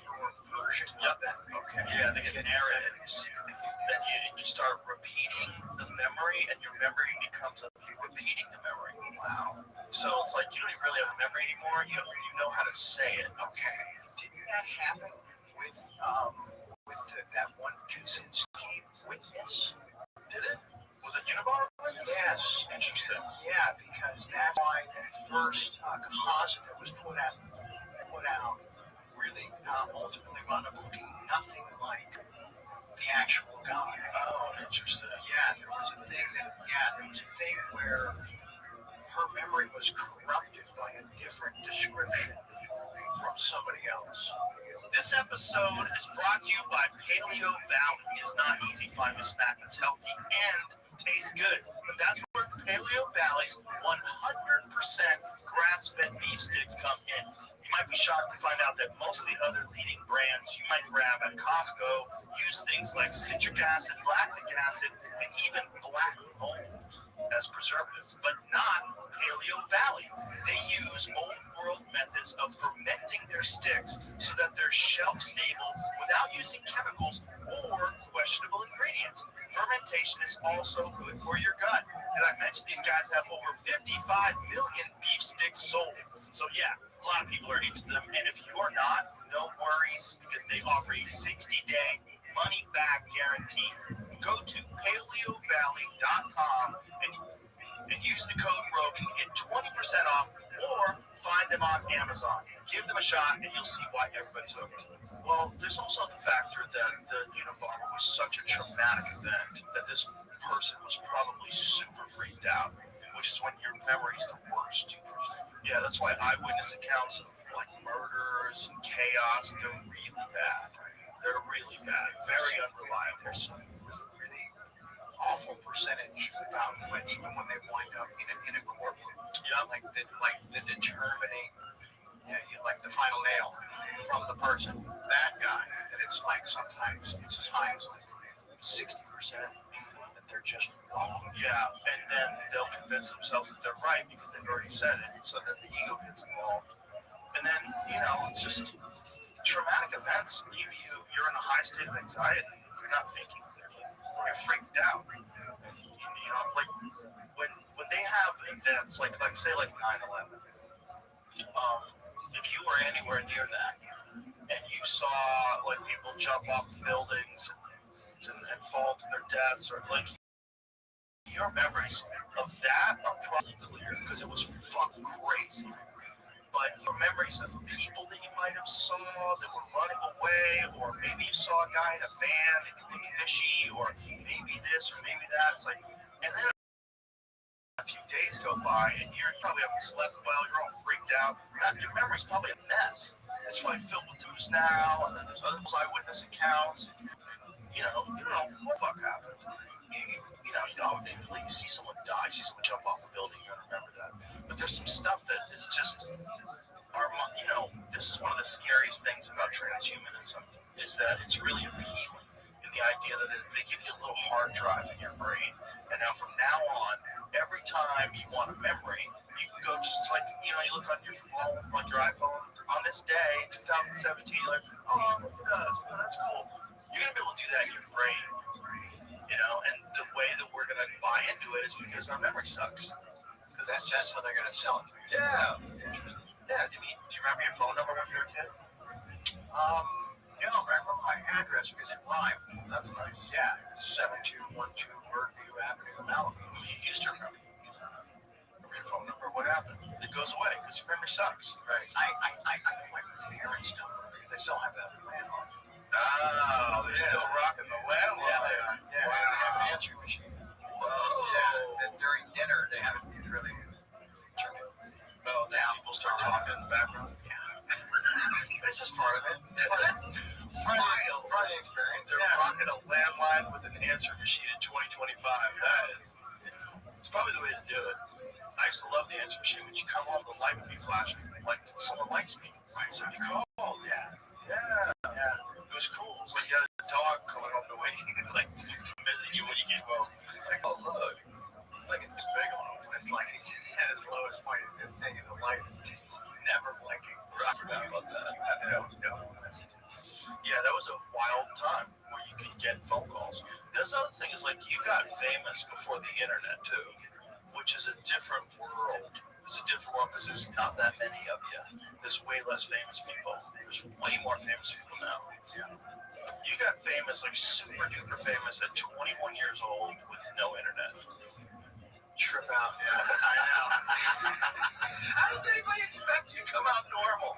newer version of that. Okay. Yeah, they get narrated. Then you start repeating the memory, and your memory becomes repeating the memory. Wow. So it's like you don't even really have a memory anymore. You know how to say it. Okay. Didn't that happen with that one Kaczynski witness? Did it? Was it Unibar? Yes. Interesting. Yeah, because that's why the first composite that was put out really ultimately wound up looking nothing like the actual guy. Oh, interesting. Yeah, there was a thing where her memory was corrupted by a different description from somebody else. This episode is brought to you by Paleo Valley. It is not easy finding a snack that's healthy and tastes good, but that's where Paleo Valley's 100% grass-fed beef sticks come in. You might be shocked to find out that most of the other leading brands you might grab at Costco use things like citric acid, lactic acid, and even black mold as preservatives, but not Paleo Valley. They use old world methods of fermenting their sticks so that they're shelf stable without using chemicals or questionable ingredients. Fermentation is also good for your gut. Did I mention these guys have over 55 million beef sticks sold? So yeah, a lot of people are into them, and if you're not, no worries, because they offer a 60-day money-back guarantee. Go to paleovalley.com and use the code Rogan to get 20% off, or find them on Amazon. Give them a shot, and you'll see why everybody's hooked. Well, there's also the factor that the Unabomber was such a traumatic event that this person was probably super freaked out, which is when your memory's the worst. Yeah, that's why eyewitness accounts of like murders and chaos, they're really bad. They're really bad. Very unreliable. There's some really awful percentage about even when they wind up in a courtroom. Yeah, like the determining, like the final nail from the person, that guy. That it's like sometimes it's as high as like 60% that they're just wrong. Yeah, and then they'll convince themselves that they're right because they've already said it, so that the ego gets involved. And then, it's just traumatic events leave you, you're in a high state of anxiety. You're not thinking clearly. You're freaked out. Like when they have events like say 9/11, if you were anywhere near that and you saw like people jump off buildings and fall to their deaths, or like your memories of that are probably clear because it was fucking crazy. But your memories of people that you might have saw that were running away, or maybe you saw a guy in a van and you looked fishy, or maybe this or maybe that. It's like, and then a few days go by and you probably haven't slept well, you're all freaked out. Your memory's probably a mess. It's probably filled with news now, and then there's other eyewitness accounts. You don't know what the fuck happened. You see someone die, you see someone jump off a building, you don't remember that. But there's some stuff that is just, this is one of the scariest things about transhumanism, is that it's really appealing in the idea that they give you a little hard drive in your brain. And now from now on, every time you want a memory, you can go just like, you look on your phone, like your iPhone, on this day, 2017, you're like, oh, look at this, that's cool. You're going to be able to do that in your brain. And the way that we're going to buy into it is because our memory sucks. Because that's how they're going to sell it to you. Yeah. Yeah. Do you remember your phone number when you were a kid? I remember my address because it rhymed. That's nice. Yeah, it's 7212 Birdview Avenue, Malibu. You used to remember your phone number. What happened? It goes away because your memory sucks. Right. I know my parents' number because they still have that landline. Oh, they're still rocking the landline. Yeah. Wow. They have an answering machine. Whoa. Yeah. And during dinner, they haven't really turned it. Oh, now people start talking in the background. Yeah. This is part of it. That's part of the experience. They're rocking a landline with an answer machine in 2025. That is, it's probably the way to do it. I used to love the answer machine. When you come home, the light would be flashing. Like someone likes me. So you call. Yeah. It was cool. It was like you had a dog coming home to wait, like to visit you when you came home. Like, oh look, it's like it's big on him. It's like he's at his lowest point. And the light is never blinking. I forgot about that. You have no messages. Yeah, that was a wild time where you could get phone calls. This other thing is like you got famous before the internet too, which is a different world. It's a different world because there's not that many of you. There's way less famous people. There's way more famous people now. Yeah. You got famous, like super duper famous at 21 years old with no internet. Trip out. Yeah, I know. How does anybody expect you to come out normal?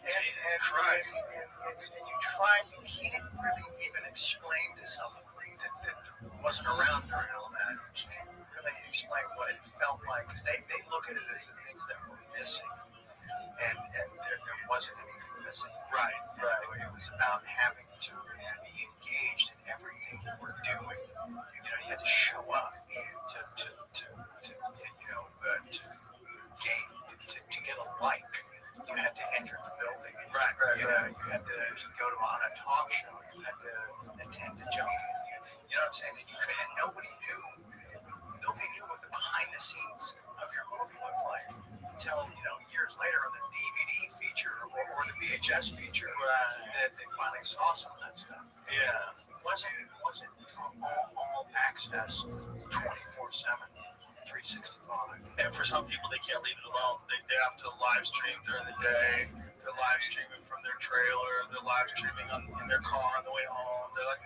Jesus Christ. And you can't really even explain to somebody that wasn't around during all that. You can't really explain what it felt like. Because they look at it as the things that were missing. And there wasn't anything missing. Right. It was about having to be engaged in everything you were doing. You had to show up to get a like. You had to enter the building. Right. You had to go on a talk show. You had to attend the junket. You know what I'm saying? And you couldn't. And nobody knew. Nobody knew what the behind the scenes of your movie was like until years later on the DVD feature or the VHS feature that they finally saw some of that stuff. Yeah. It wasn't all access 24/7. 365. And for some people, they can't leave it alone. They have to live stream during the day. They're live streaming from their trailer. They're live streaming in their car on the way home. They're like,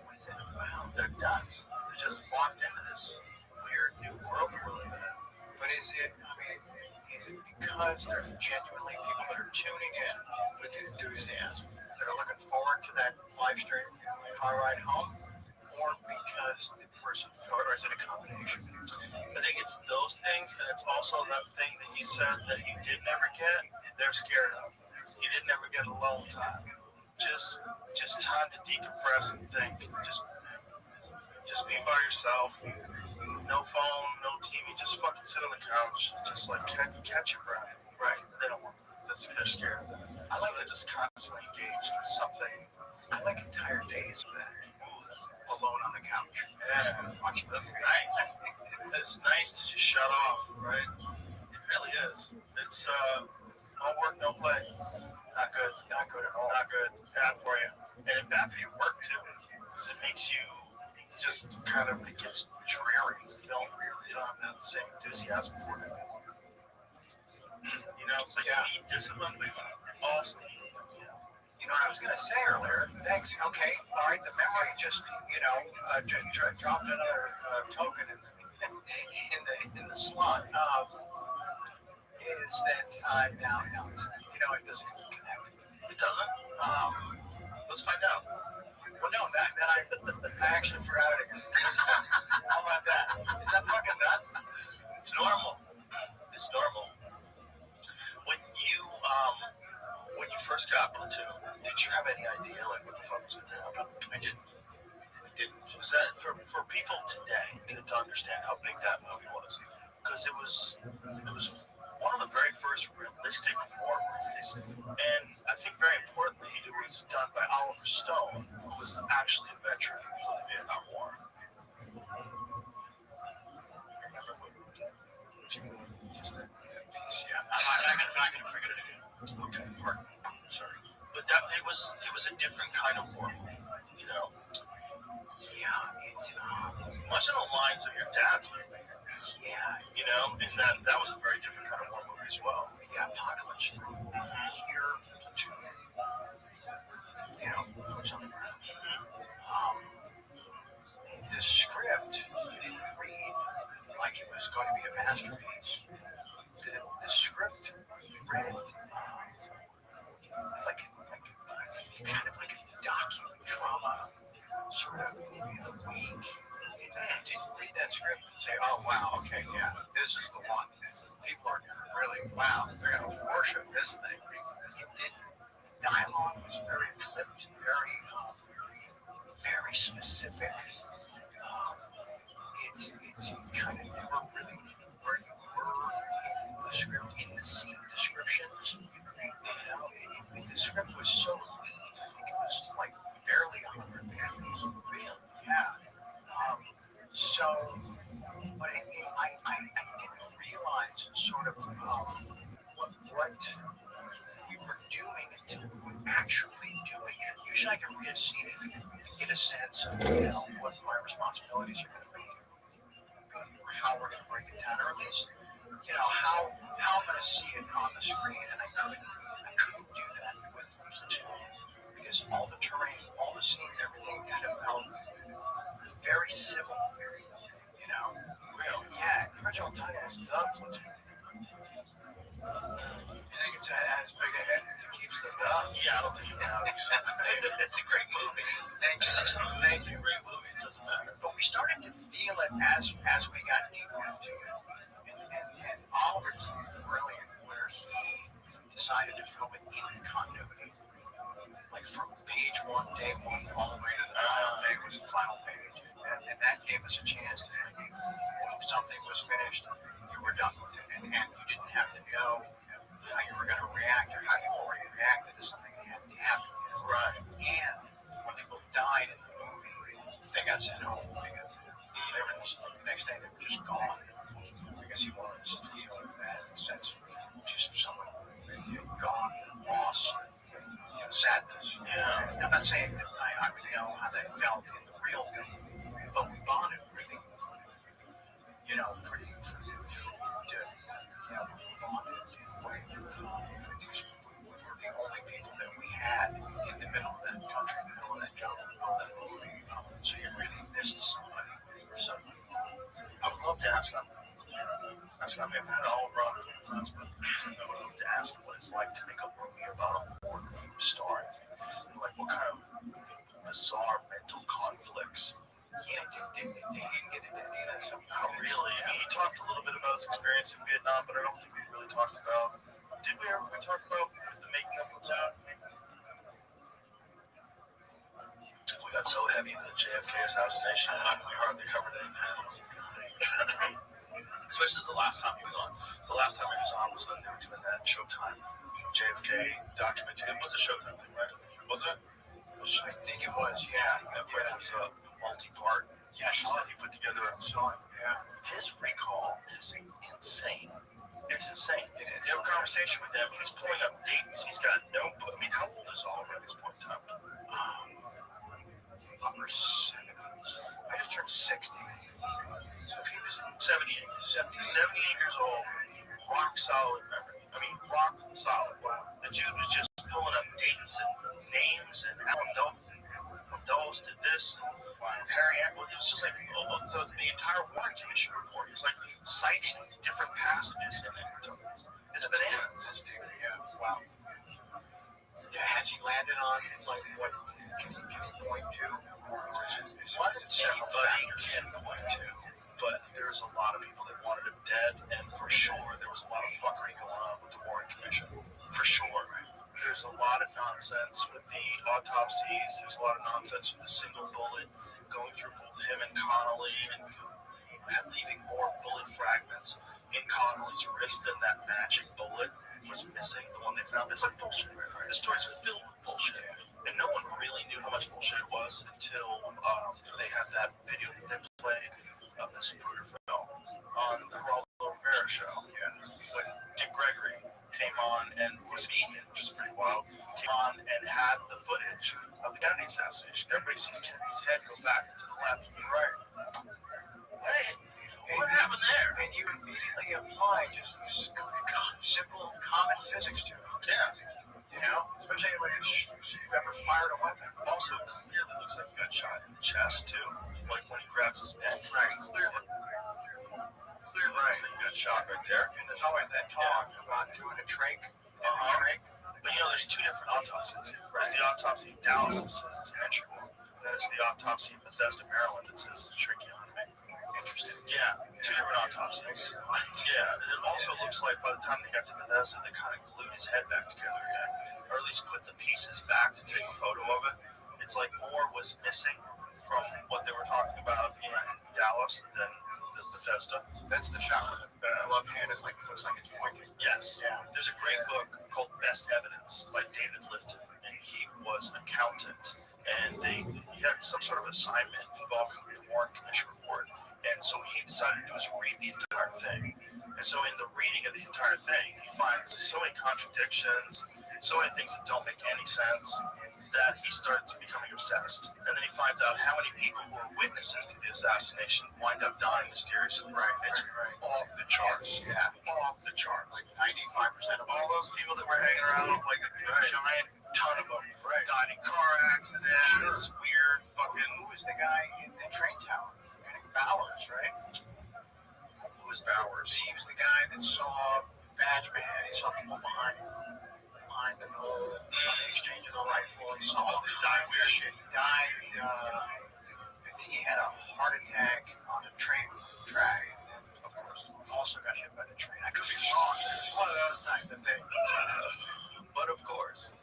what is it about? They're nuts. They're just locked into this weird new world we're living in. But is it because they're genuinely people that are tuning in with enthusiasm, that are looking forward to that live stream car ride home? Or because the person, or is it a combination? I think it's those things, and it's also that thing that you said that you did never get, they're scared of. You didn't ever get alone time. Just time to decompress and think. Just be by yourself. No phone, no TV. Just fucking sit on the couch. Just like catch your breath. Right. They don't want this. They're scared. I like to just constantly engage in something. I like entire days of that. Alone on the couch. Yeah. Watching this. Nice. It's nice to just shut off, right? It really is. It's no work, no play. Not good. Not good at all. Not good. Bad for you. And bad for your work too. Because it makes you just kind of, it gets dreary. You don't have that same enthusiasm for it. It's like you need discipline. Awesome. You know what I was going to say earlier? Thanks. Okay. All right. The memory just, dropped another token in the slot. Is that now? It doesn't connect. It doesn't. Let's find out. Well, no, I actually forgot it. How about that? Is that fucking nuts? It's normal. It's normal. When you first got Platoon, did you have any idea what the fuck was going to happen? I didn't. Was that for people today to understand how big that movie was? Because it was one of the very first realistic war movies, and I think very importantly, it was done by Oliver Stone, who was actually a veteran of the Vietnam War. Yeah, I'm not going to figure it out. Okay, pardon. Sorry, but it was a different kind of war movie, Yeah, much on the lines of your dad's movie. Yeah, and that was a very different kind of war movie as well. Yeah, Apocalypse. Here, boots on the ground. The script didn't read like it was going to be a masterpiece. The script read like kind of like a docudrama sort of movie of the week. Did you read that script? say, oh, wow, okay, yeah, this is the one. People are really, wow, they're going to worship this thing. It didn't. Dialogue was very clipped, very specific. It kind of never really were in the script, in the scene descriptions. The script was so lean. I think it was like barely 100 pages. Really? Yeah. So, but I didn't realize sort of what we were doing until we were actually doing it. Usually I can read a scene and get a sense of, what my responsibilities are going to be, or how we're going to break it down, or at least, how I'm going to see it on the screen. And I couldn't do that with Platoon because all the terrain, all the scenes, everything kind of felt very civil. Real. Yeah, the original title was The Platoon. You think it's as big a head as it keeps the dog? Yeah, I don't think it does. It's a great movie. Thank you. Great movie. It doesn't matter. But we started to feel it as we got deeper into it. And Oliver's brilliant where he decided to film it in continuity. Like from page one, day one, all the way to the final day was the final page. And that gave us a chance to think if something was finished, you were done with it. And you didn't have to know how you were going to react or how you already reacted to something that hadn't happened yet. Right. And when people died in the movie, they got sent home because they were the next day they were just gone. Because he wanted us to feel that sense of just someone gone, loss, and sadness. Yeah. I'm not saying that I would know how they felt in the real thing, but we bonded really, pretty good. We bonded in a way that we were the only people that we had in the middle of that country, in the middle of that jungle, in the middle of that movie. So you really missed somebody or something. I would love to ask them. I mean, I've had all around times, but I would love to ask what it's like to make a movie about a war star. Like, what kind of bizarre mental conflicts? Yeah, they didn't get into any of that stuff. Not really. I mean, he talked a little bit about his experience in Vietnam, but I don't think we really talked about. Did we ever talk about the making of Platoon? We got so heavy into the JFK assassination, we hardly covered anything else. Especially the last time he was on. The last time he was on was when they were doing that Showtime JFK documentary. It was a Showtime thing, right? Was it? I think it was, yeah. It was a multi-part piece that he put together and saw it. Yeah. His recall is insane. It's insane. You have a conversation with him, he's pulling up dates. He's got no. I mean, how old is Oliver at this point in time? Upper 70s. I just turned 60. So if he was 78 years old, rock solid memory. I mean, rock solid. Wow. The dude was just pulling up dates and names, and Alan Dulles did this. Harry Atwood. It was just like the entire Warren Commission report. It's like citing different passages in it. It's bananas. Yeah. Wow. Has he landed on like what can he point to? What anybody can point to, but there's a lot of people that wanted him dead, and for sure there was a lot of fuckery going on with the Warren Commission. For sure, there's a lot of nonsense with the autopsies. There's a lot of nonsense with the single bullet going through both him and Connolly, and leaving more bullet fragments in Connolly's wrist than that magic bullet was missing, the one they found. It's like bullshit. The story's filled with bullshit. And no one really knew how much bullshit it was until they had that video that they played of this Zapruder film on the Geraldo Rivera show. Yeah. When Dick Gregory came on and was eating it, which is pretty wild, came on and had the footage of the Kennedy assassination. Everybody sees Kennedy's head go back to the left and the right. Hey, what happened there? And you immediately apply just simple common physics to it. Yeah. Especially when you've ever fired a weapon. Also, clearly looks like he got shot in the chest, too. Like when he grabs his neck. Right. Clearly looks like he got shot right there. And there's always that talk about doing a trach. But there's two different autopsies. There's the autopsy in Dallas that says it's ventricle. And there's the autopsy in Bethesda, Maryland that says it's tracheotomy. interested. Yeah, 2 different autopsies. Yeah, and it also looks like by the time they got to Bethesda, they kind of glued his head back together again, or at least put the pieces back to take a photo of it. It's like more was missing from what they were talking about in Dallas than the Bethesda. That's the shot where the left hand is like looks like it's pointing. Yes. Yeah. There's a great book called Best Evidence by David Lifton, and he was an accountant, and he had some sort of assignment involving the Warren Commission report, and so he decided to do is read the entire thing. And so in the reading of the entire thing, he finds so many contradictions, so many things that don't make any sense, that he starts becoming obsessed. And then he finds out how many people who were witnesses to the assassination wind up dying mysteriously. Right. It's off the charts. Yeah. Off the charts. Like 95% of All those people that were hanging around, like a giant ton of them, died in car accidents, weird fucking... Who was the guy in the train tower? Bowers, right? Who was Bowers? He was the guy that saw Badge Man. He saw people behind the door. He saw the exchange of the rifle. He saw all the weird shit. He died. I think he had a heart attack on a train track. Of course, also got hit by the train. I could be wrong. It's one of those types of things. But of course,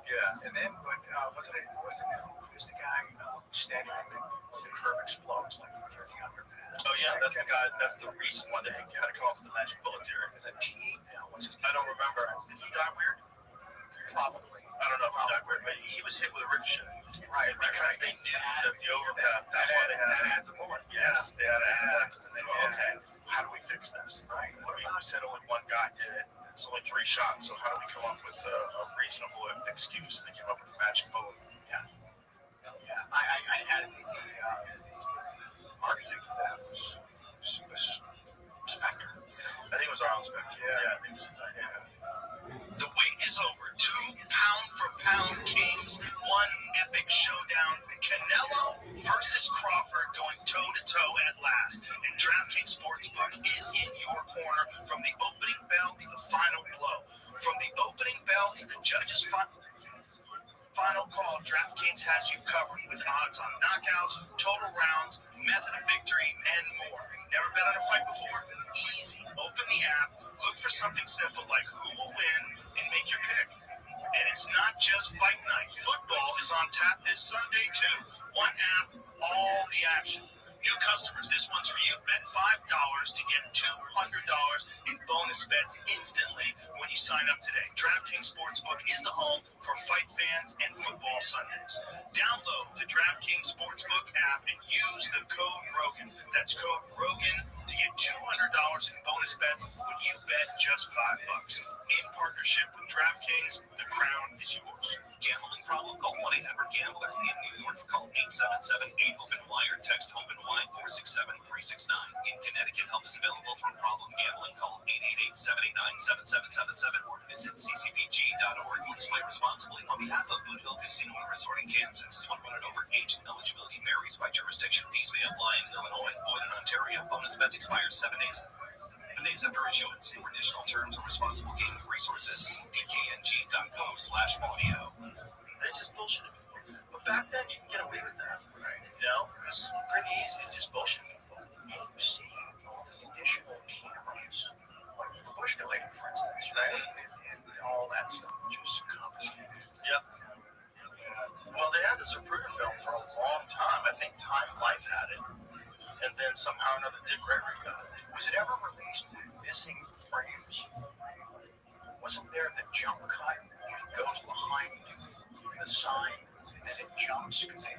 yeah. And then, what's the guy standing on the curb explodes like they're the underpass? Oh yeah, that's the guy. That's the reason why they had to come up with the magic bullet theory. Is that T? No, what's his name? I don't remember. Did he die weird? Probably. I don't know if he died weird, but he was hit with a ricochet. Right, because they knew that the overpass. That's why they had that adds a moment. Yes, they had that. And they go, okay, how do we fix this? Right. I mean, we said only one guy did it. It's only 3 shots, so how do we come up with a reasonable excuse? They came up with a magic bullet. Yeah. I added the architect of that was Spectre. I think it was Arlen Spectre. Yeah, I think it was his idea. The wait is over. 2 pound-for-pound kings. One epic showdown. Canelo versus Crawford going toe-to-toe at last. And DraftKings Sportsbook is in your corner from the opening bell to the final blow. From the opening bell to the judge's final call, DraftKings has you covered with odds on knockouts, total rounds, method of victory, and more. Never bet on a fight before? Easy. Open the app, look for something simple like who will win, and make your pick. And it's not just fight night. Football is on tap this Sunday, too. One app, all the action. New customers, this one's for you. Bet $5 to get $200 in bonus bets instantly when you sign up today. DraftKings Sportsbook is the home for fight fans and football Sundays. Download the DraftKings Sportsbook app and use the code ROGAN. That's code ROGAN to get $200 in bonus bets when you bet just $5. In partnership with DraftKings, the crown is yours. Gambling problem? Call 1-800-GAMBLER. In New York, call 877-8-OPEN-Y or text OPEN-Y 467-369. In Connecticut, help is available for problem gambling. Call 888-789-7777 or visit ccpg.org. Please play responsibly. On behalf of Boot Hill Casino and Resort in Kansas, 21 and over age. Eligibility varies by jurisdiction. Fees may apply in Illinois, Boyd, and Ontario. Bonus bets expire 7 days. 7 days after issuance. For additional terms or responsible gaming resources, see dkng.com/audio. They just bullshitted people. But back then, you can get away with that. Right. You know, it's pretty easy to just bullshit people. You see all the additional cameras, like the Bush Delayed, for instance, right? And all that stuff just confiscated. Yep. Well, they had the Zapruder film for a long time. I think Time Life had it. And then somehow or another, Dick Gregory got it. Was it ever released missing frames? Wasn't there the jump cut where it goes behind the sign and then it jumps because they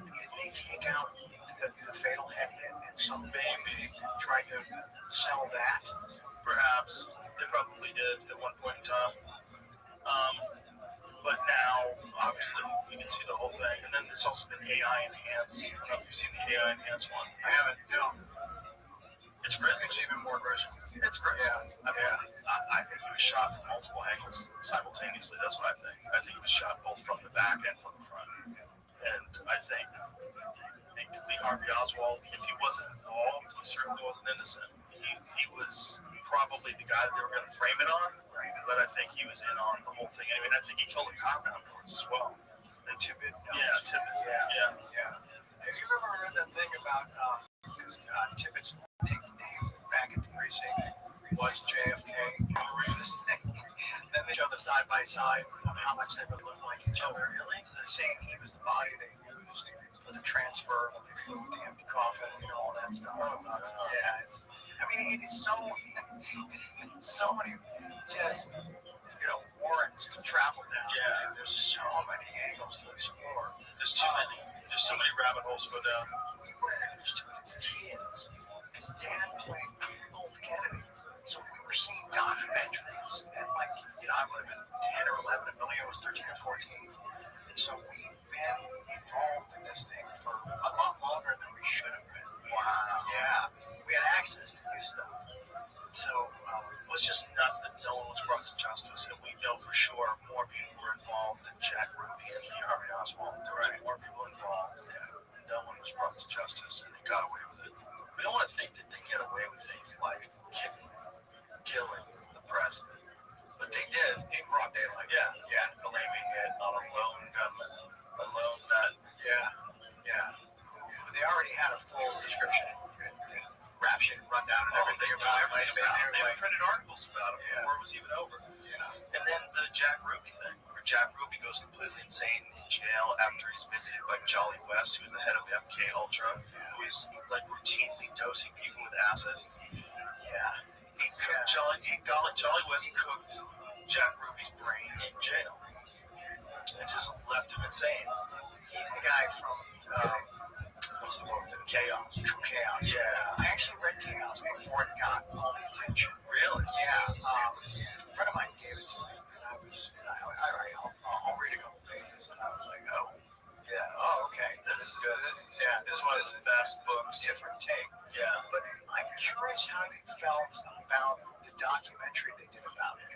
take out the fatal head hit and some baby tried to sell that? Perhaps. They probably did at one point in time. But now, obviously, you can see the whole thing. And then there's also been AI enhanced. I don't know if you've seen the AI enhanced one. I haven't, no. It's gruesome. It's even more gruesome. It's gruesome. Yeah. I think he was shot from multiple angles simultaneously. That's what I think. I think he was shot both from the back and from the front. And I think Lee Harvey Oswald, if he wasn't involved, he certainly wasn't innocent. He was probably the guy that they were going to frame it on, but I think he was in on the whole thing. I mean, I think he killed a cop afterwards as well. And Tippett. Yeah, Tippett. Yeah. Have you ever read that thing about because Tippett's was JFK. Then they show the side by side of how much they would look like each other. Really? So they're saying he was the body they used for the transfer when they flew the empty coffin, all that stuff. Yeah, it is so many just warrants to travel down. Yeah, there's so many angles to explore. There's too many. There's so many rabbit holes to go down. We were introduced to it as kids because Dad played both Kennedys, so we were seeing documentaries, and I would have been 10 or 11, and Billy was 13 or 14, and so we've been involved in this thing for a lot longer than we should have been. Wow. Yeah, we had access to this stuff. So it's just nuts that no one was brought to justice, and we know for sure more people were involved than Jack Ruby and Lee Harvey Oswald. There were more people involved, and no one was brought to justice, and they got away with it. We don't want to think that they get away with things like killing the president, but they did in broad daylight. Yeah, blaming it on a lone gunman, a lone nut. Yeah. They already had a full description. Rap sheet rundown and everything about it. They printed articles about it before it was even over. Yeah. And then the Jack Ruby thing, where Jack Ruby goes completely insane in jail after he's visited by Jolly West, who's the head of MK Ultra, who is routinely dosing people with acid. Yeah. Jolly West cooked Jack Ruby's brain in jail and just left him insane. He's the guy from what's the book? Chaos. Chaos. Yeah. I actually read Chaos before it got all the attention. Really? Yeah. A friend of mine gave it to me, and I'll read a couple pages, and I was like, okay, this is good. This one is the best book. Different take. Yeah. But I'm curious how you felt about the documentary they did about it.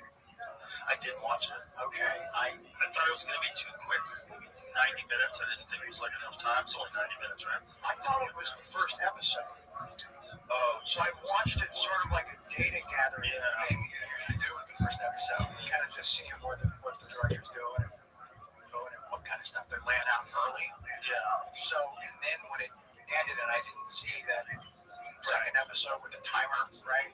I did watch it. Okay. I thought it was going to be too quick. 90 minutes. I didn't think it was enough time. It's only 90 minutes, right? I thought it was the first episode. Oh, so I watched it sort of like a data gathering. Yeah. Maybe you usually do with the first episode. You kind of just see what the director's doing and what kind of stuff they're laying out early. Yeah. So, and then when it ended and I didn't see that second episode with the timer, right?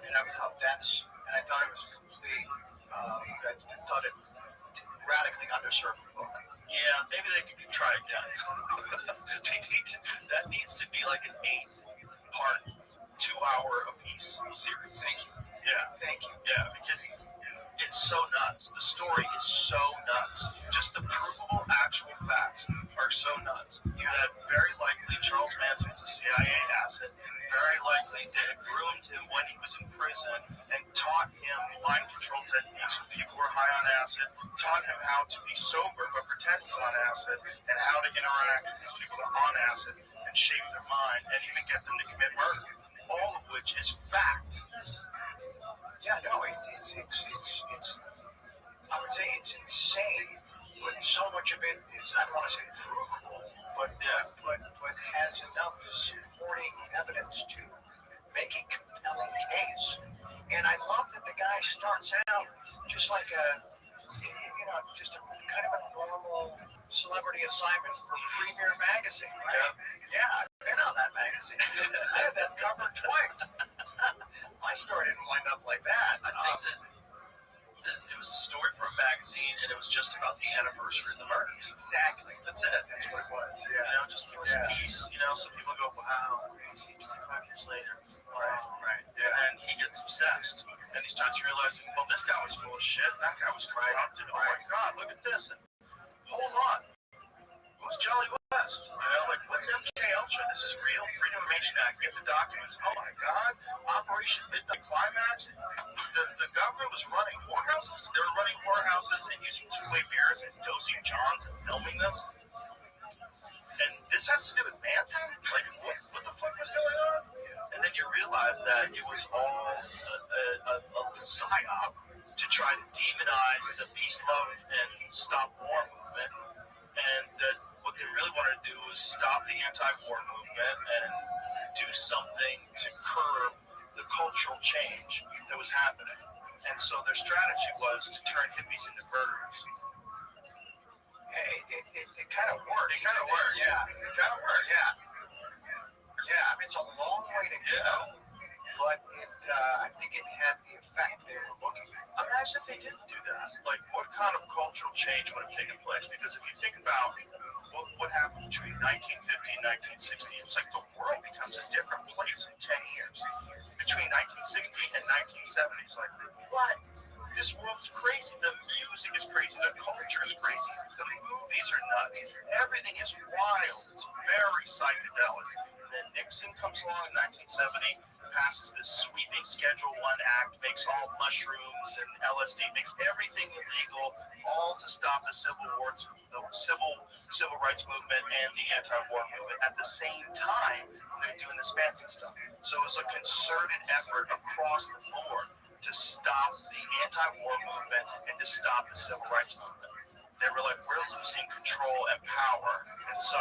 And I thought it was complete. I thought it radically underserved the book. Yeah, maybe they could try again. That needs to be like an 8-part, 2-hour a piece series. Thank you. Thank you. Yeah, because it's so nuts. The story is so nuts. Just the provable actual facts are so nuts. You had very likely Charles Manson was a CIA asset. Very likely they had groomed him when he was in prison and taught him mind control techniques when people were high on acid, taught him how to be sober but pretend he's on acid, and how to interact with these people that are on acid and shape their mind and even get them to commit murder. All of which is fact. Yeah, no, it's I would say it's insane, but so much of it is, I don't want to say provable, but has enough supporting evidence to make a compelling case. And I love that the guy starts out just like just a kind of a normal celebrity assignment for Premier Magazine, right? Yeah, I've been on that magazine. I had that cover twice. My story didn't wind up like that. I think that it was a story for a magazine, and it was just about the anniversary of the murders. Exactly. That's it. That's what it was. Yeah. Just give us a piece. So people go, wow, crazy, 25 years later. Right. Yeah. And he gets obsessed. And he starts realizing, well, this guy was full of shit. That guy was corrupt. And, oh my God, look at this. And hold on. Who's Jolly West? What's MK Ultra? This is real. Freedom of Information Act. Get the documents. Oh my God. Operation Midnight Climax. The government was running whorehouses. They were running whorehouses and using two-way mirrors and dosing Johns and filming them. And this has to do with Manson? What the fuck was going on? And then you realize that it was all a psyop to try to demonize the peace, love, and stop war movement. And that what they really wanted to do was stop the anti-war movement and do something to curb the cultural change that was happening. And so their strategy was to turn hippies into murderers. It kind of worked. It kind of worked. Yeah. It kind of worked. Yeah. It's a long way to go, but I think it had the effect they were looking for. Imagine if they didn't do that. Like, what kind of cultural change would have taken place? Because if you think about what happened between 1950 and 1960, it's like the world becomes a different place in 10 years. Between 1960 and 1970, it's like, what? This world's crazy. The music is crazy. The culture is crazy. The movies are nuts. Everything is wild. It's very psychedelic. Then Nixon comes along in 1970, passes this sweeping Schedule 1 act, makes all mushrooms and LSD, makes everything illegal, all to stop the civil rights movement and the anti-war movement. At the same time, they're doing this fancy stuff. So it was a concerted effort across the board to stop the anti-war movement and to stop the civil rights movement. They were like, we're losing control and power. And so,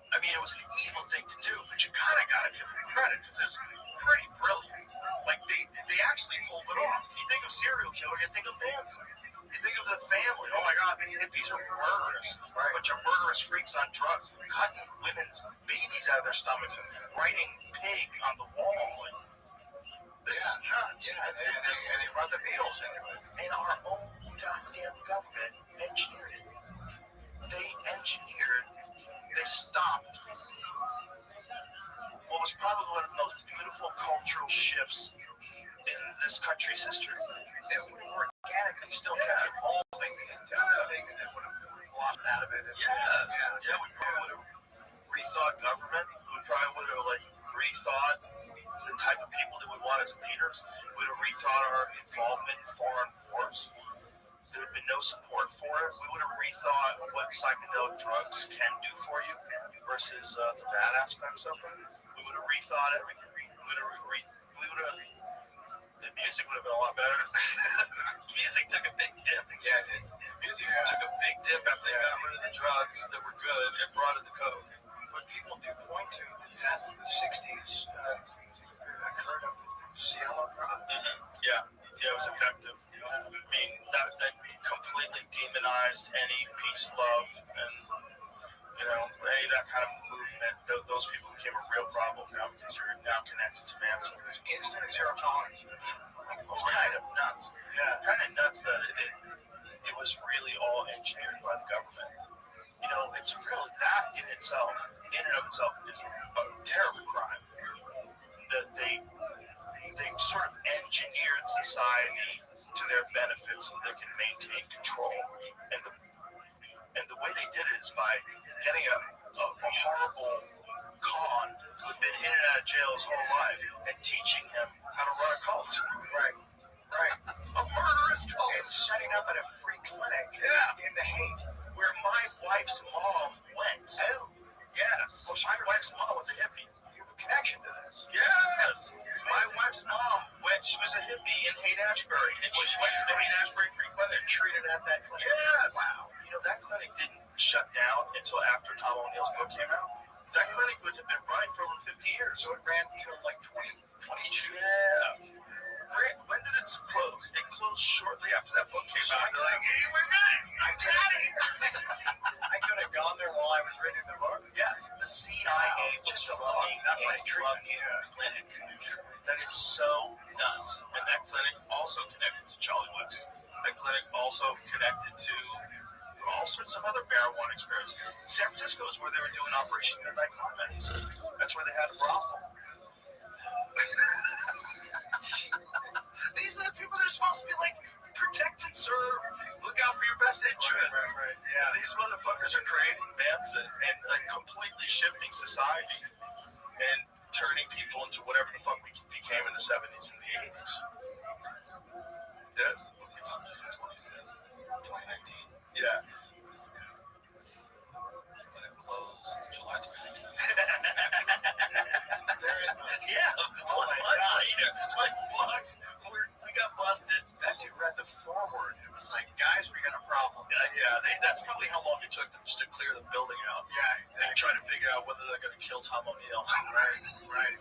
I mean, it was an evil thing to do, but you kind of got to give them credit because it's pretty brilliant. Like, they actually pulled it off. You think of serial killer, you think of Manson. You think of the family. Oh my God, these hippies are murderers. A bunch of murderous freaks on drugs, cutting women's babies out of their stomachs and writing pig on the wall. And this is nuts. Yeah, and they brought the Beatles into it. And our own goddamn government engineered it. They stopped what was probably one of the most beautiful cultural shifts in this country's history. It would have organically still kept evolving into other things that would have blossomed out of it. Yes. Yeah, we probably would have rethought government. We probably would have rethought the type of people that we want as leaders. We would have rethought our involvement in foreign wars. There would have been no support for it. We would have rethought what psychedelic drugs can do for you versus the bad aspects of them. We would have rethought everything. The music would have been a lot better. Music took a big dip. Yeah, it did. Music took a big dip after they got rid of the drugs that were good and brought in the coke. But people do point to the death of the 60s occurred of Cielo drug. Yeah, it was effective. I mean, that completely demonized any peace, love, and that kind of movement. Those people became a real problem now because you're now connected to Manson. There's instant zero tolerance. It's kind of nuts. Yeah, kind of nuts that it was really all engineered by the government. It's really that in and of itself, is a terrible crime. That they sort of engineered society to their benefit so they can maintain control. And the way they did it is by getting a horrible con who'd been in and out of jail his whole life and teaching him how to run a cult. Right. A murderous cult. And setting up at a free clinic in the Hague where my wife's mom went. Oh, yes. Well, my wife's mom was a hippie. You have a connection to this. Yes. My wife's mom she was a hippie in Haight-Ashbury, and she went to the Haight-Ashbury Free Clinic. Treated at that clinic. Yes. Wow. That clinic didn't shut down until after Tom O'Neill's book came out. That clinic would have been running for over 50 years. So it ran until like 2022. Yeah. When did it close? It closed shortly after that book came out. They're like, hey, we're good. I'm out of here. I could have gone there while I was reading the book. Yes. The CIA just allowed a drug clinic. That is so nuts. And that clinic also connected to Charlie West. That clinic also connected to all sorts of other marijuana experiences. San Francisco is where they were doing Operation Midnight Climax. That's where they had a brothel. These are the people that are supposed to be like, protect and serve, look out for your best interests. Right. Yeah. These motherfuckers are creating Manson and completely shifting society and turning people into whatever the fuck we became in the 70s and the 80s. Yes. 2019. Yeah. When it closed, July 2019. Yeah. Like, fuck. We got busted. That dude read the foreword. It was like, guys, we got a problem. That's probably how long it took them just to clear the building out. Yeah, exactly. And try to figure out whether they're going to kill Tom O'Neill. Right.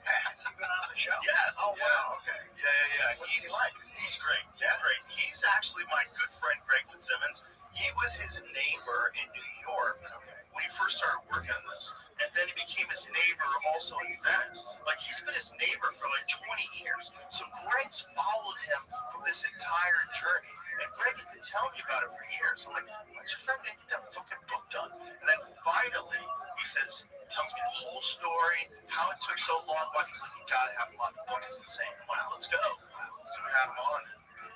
Has he been on the show? Yes. Oh, wow. Okay. Yeah. What's he like? He's great. He's great. He's actually my good friend Greg Fitzsimmons. He was his neighbor in New York when he first started working on this. And then he became his neighbor also also in Venice. Like, he's been his neighbor for like 20 years. So Greg's followed him from this entire journey. And Greg had been telling me about it for years. I'm like, when's your friend gonna get that fucking book done? And then finally, he tells me the whole story, how it took so long, but he's like, you gotta have him on. The book is insane. Wow, let's go. So we have him on.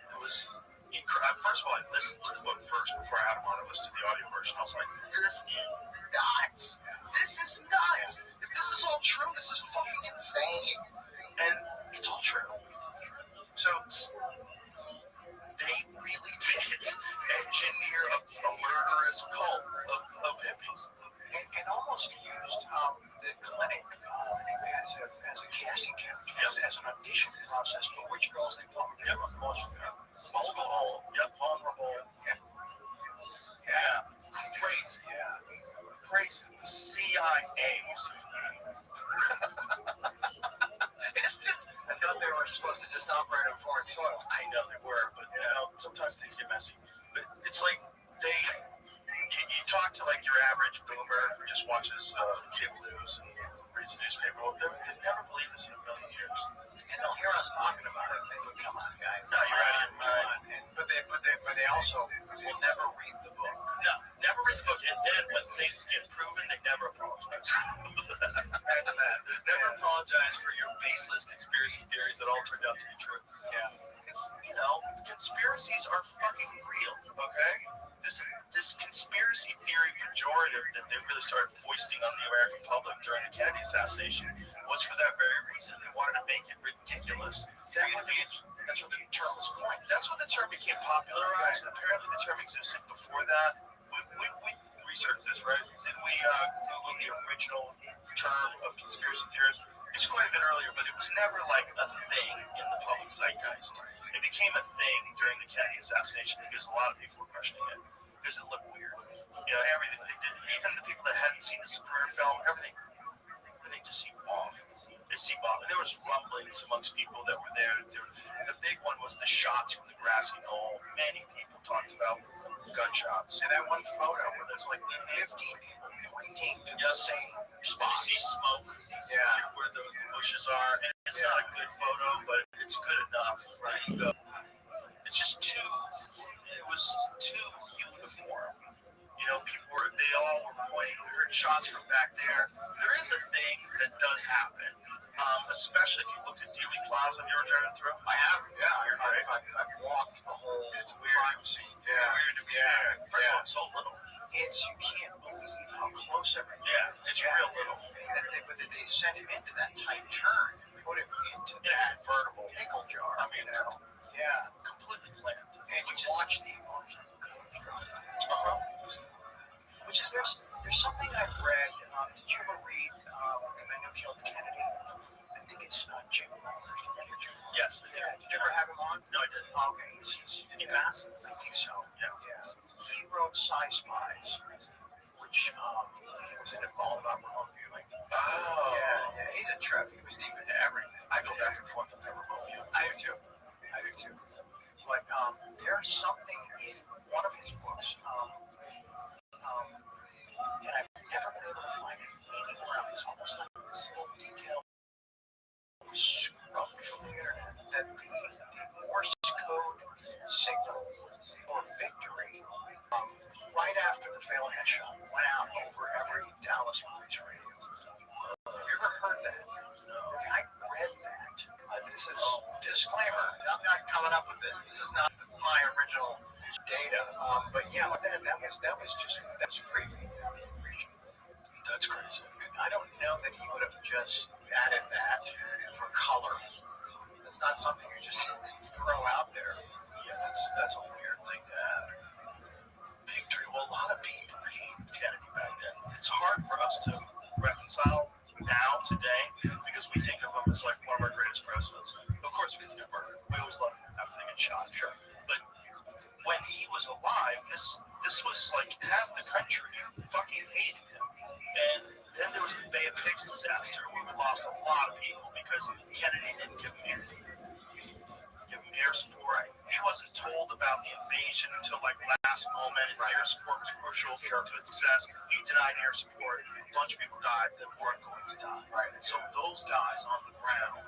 It was incredible. First of all, I listened to the book first before I had him on. I listened to the audio version. I was like, this is nuts. This is nuts. If this is all true, this is fucking insane. And it's all true. So they really did engineer a murderous cult of hippies. And almost used the clinic as a casting couch, as an audition process for which girls they thought were most vulnerable. Yep, vulnerable. Yeah. Crazy. Yeah. Crazy. The CIA. It's just, I thought they were supposed to just operate on foreign soil. I know they were, but sometimes things get messy. But it's like you talk to like your average boomer who just watches cable news and reads the newspaper. They've never believed this in a million years. And they'll hear us talking about it. They go, "Come on, guys." No, you're out of your mind. But they also will never read the book. No, never read the book. And then when things get proven, they never apologize. Imagine that. Never apologize for your baseless conspiracy theories that all turned out to be true. Yeah. Because, conspiracies are fucking real, okay? This conspiracy theory pejorative that they really started foisting on the American public during the Kennedy assassination was for that very reason. They wanted to make it ridiculous. That's what the term was coined. That's when the term became popularized. Apparently the term existed before that. We researched this, right? Didn't we Google the original term of conspiracy theorists? It's quite a bit earlier, but it was never like a thing in the public zeitgeist. It became a thing during the Kennedy assassination because a lot of people were questioning it. Because it looked weird. Everything they did, even the people that hadn't seen the Zapruder film, everything just seemed off. It seemed off. And there was rumblings amongst people that were there. The big one was the shots from the grassy knoll. Many people talked about gunshots. And that one photo where there's like 15 people pointing to the same spot. You see smoke where the bushes are. And it's not a good photo, but it's good enough. Right? It's just it was too uniform. They all were pointing. We heard shots from back there. There is a thing that does happen, especially if you looked at Dealey Plaza. Have you ever driven through? I have. Yeah, I've walked the whole crime scene. It's weird to be there. First of all, it's so little. You can't believe how close everything is. Yeah, it's real little. But they sent him into that tight turn, put him into that convertible pickle jar. I mean, completely planned. And you watch the emotion. Which is there's something I've read. Did you ever read The Men Who Killed Kennedy? I think it's Jim Walker. Yes. Yeah. Did you ever have him on? No, I didn't. Okay. Did he pass? I think so. Yeah. He wrote Spies, which was all about remote viewing. Oh. Yeah. He's a trip. He was deep into everything. I go back and forth on that remote viewing. I do too. But there's something in one of his books, and I've never been able to find it anywhere else. It's almost like this little detail was scrubbed from the internet that the Morse code signal for victory right after the failed headshot went out over every Dallas police radio. Have you ever heard that? No. I read that. This is disclaimer. I'm not coming up with this. This is not my original data. But yeah, that was creepy. That's crazy. I don't know that he would have just added that for color. That's not something you just throw out there. Yeah, that's a weird thing to add. Victory. Well, a lot of people hated Kennedy back then. It's hard for us to reconcile now, today, because we think of him as like one of our greatest presidents. Of course, we think of murder. We always love him after they get shot, sure. But when he was alive, this was like half the country fucking hated him. And then there was the Bay of Pigs disaster where we lost a lot of people because Kennedy didn't give him air support. He wasn't told about the invasion until like last classic moment. Air support was crucial to its success. He denied air support. A bunch of people died that weren't going to die. Right. And so those guys on the ground.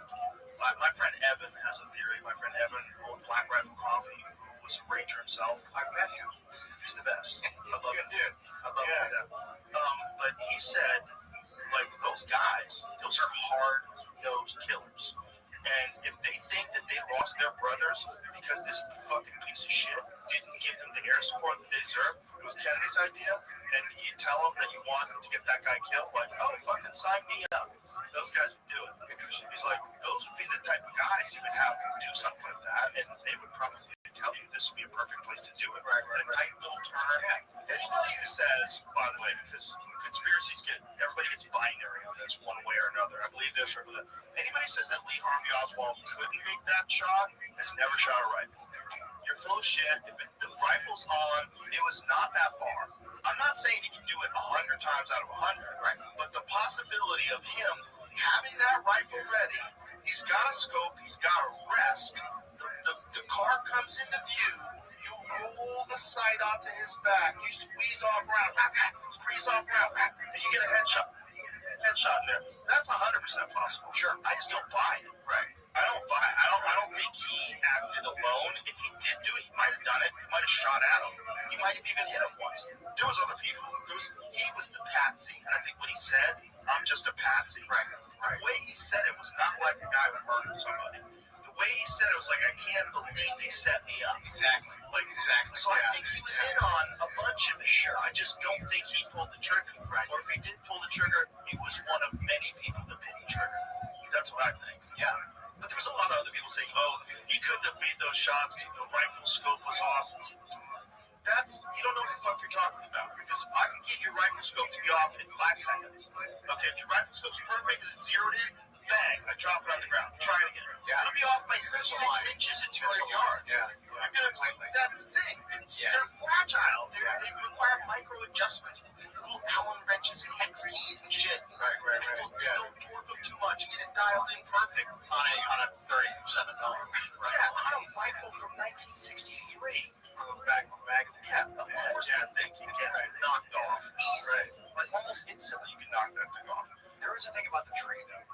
My friend Evan has a theory. My friend Evan owns Black Rifle Coffee, who was a ranger himself. I met him. He's the best. I love him. I love him to death. But he said, like, those guys, those are hard-nosed killers. And if they think that they lost their brothers because this fucking piece of shit didn't give them the air support that they deserve, it was Kennedy's idea, and you tell them that you want to get that guy killed, like, oh, fucking sign me up. Those guys would do it. He's like, those would be the type of guys you would have do something like that, and they would probably tell you this would be a perfect place to do it. Right. A tight little turn. Anybody who says, by the way, because conspiracies everybody gets binary on this one way or another. I believe this or that. Anybody says that Lee Harvey Oswald couldn't make that shot has never shot a rifle. You're full of shit. If the rifle's on, it was not that far. I'm not saying he can do it 100 times out of 100, right? But the possibility of him having that rifle ready, he's got a scope, he's got a rest. The car comes into view. You roll the sight onto his back. You squeeze off around, and you get a headshot. Headshot there. That's 100% possible. Sure. I just don't buy it. Right. I don't think he acted alone. If he did do it, he might have done it. He might have shot at him. He might have even hit him once. There was other people. He was the patsy. And I think when he said, I'm just a patsy, right. The way he said it was not like a guy who murdered somebody. The way he said it was like, I can't believe they set me up. Exactly. So I think he was in on a bunch of it. Sure. I just don't think he pulled the trigger. Right. Or if he did pull the trigger, he was one of many people that pulled the trigger. That's what I think. Yeah. But there was a lot of other people saying, oh, he couldn't have made those shots because the rifle scope was off. You don't know what the fuck you're talking about. Because I can get your rifle scope to be off in 5 seconds. Okay, if your rifle scope's perfect because it's zeroed in, bang, I drop it on the ground. Try it again. Yeah. It'll be off by 6 inches at 200 yards. Yeah. You're gonna that's the thing. They're fragile. They require micro adjustments, little Allen wrenches and hex keys and shit. Right. Don't torque them too much. You get it dialed in perfect on a $37. Right. Yeah, on a rifle from 1963. Back magazine. Yeah, of course that thing can get knocked off easy. Right. Like almost instantly, you can knock that thing off. There is a thing about the tree, though.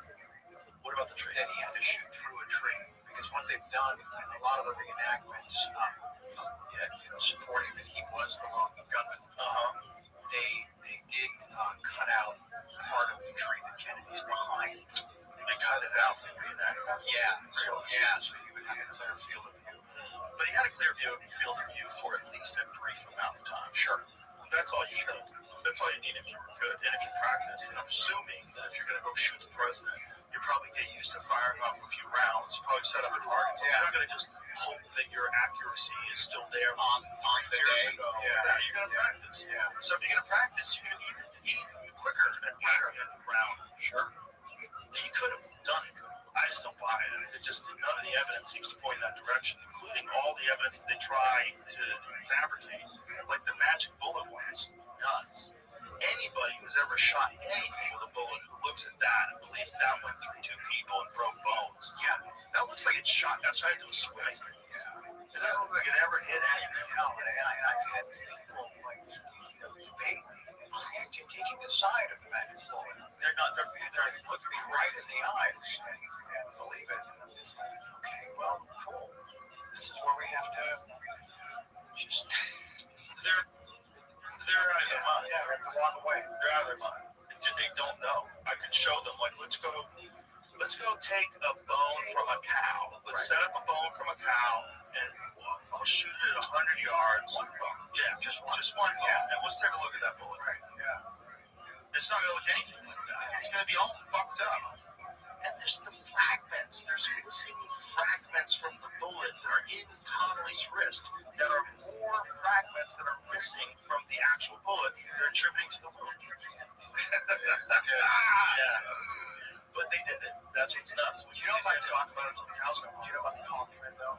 What about the tree? That he had to shoot through a tree. Because what they've done in a lot of the reenactments, supporting that he was the lone gunman, they did cut out part of the tree that Kennedy's behind. They cut it out for the reenactment? Yeah. So he would have a clear field of view. But he had a clear field of view for at least a brief amount of time. Sure. That's all you need. That's all you need if you were good and if you practice. And I'm assuming that if you're going to go shoot the president, you probably get used to firing off a few rounds. You probably set up a target. You're not going to just hope that your accuracy is still there on the years ago. Yeah. You're going to practice. Yeah. So if you're going to practice, you're going to eat quicker at the round. Sure. He could have done it. I just don't buy it. It's just none of the evidence seems to point in that direction, including all the evidence that they try to fabricate, like the magic bullet ones. Nuts. Anybody who's ever shot anything with a bullet who looks at that and believes that went through 2 people and broke bones. Yeah, that looks like it's shot outside into a swimming. Yeah. It doesn't look like it ever hit anything. No, and I've had people debate taking the side of the magic bullet. They're looking me right in the eyes and believe it. And I'm just like, okay, well, cool. This is where we have to just. They're out of their mind. Yeah, they're walk away. They're out of their mind. They don't know. I could show them, like, let's go take a bone from a cow. Let's set up a bone from a cow, and I'll shoot it at 100 yards. One bone. Yeah, just one bone. Yeah. And let's take a look at that bullet. Right. Yeah. It's not going to look anything like that. It's going to be all fucked up. And there's the fragments. There's missing fragments from the bullet that are in Connolly's wrist that are more fragments that are missing from the actual bullet. They're attributing to the wound. But they did it. That's what's nuts. You know if I talk about it until the cows come home. Do you know about the palm print, though?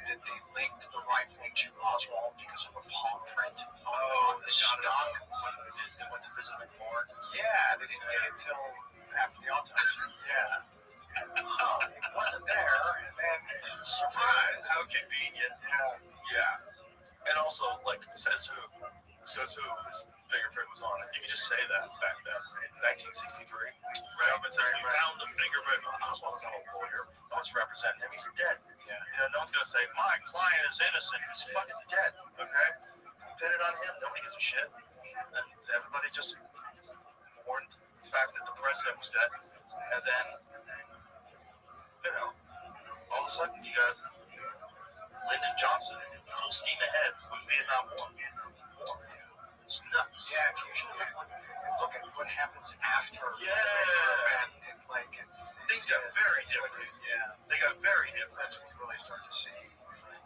That they linked the rifle to Oswald because of a palm print on the stock when they went to visit him born. Yeah, they didn't get it till after the autopsy. Yeah. It wasn't there, and then surprise. How convenient. Yeah. also like says who his fingerprint was on it. You could just say that back then, 1963. Right? It says we found the fingerprint. Oswald is a whole lawyer. No one's representing him. He's dead. Yeah. No one's gonna say my client is innocent. He's fucking dead. Okay. Pin it on him. Nobody gives a shit. And everybody just mourned the fact that the president was dead. And then, all of a sudden you got Lyndon Johnson full steam ahead with Vietnam War. It's nuts. Yeah, if you usually look at what happens after the event, and like things got very different. Yeah, they got very different. That's when you really start to see.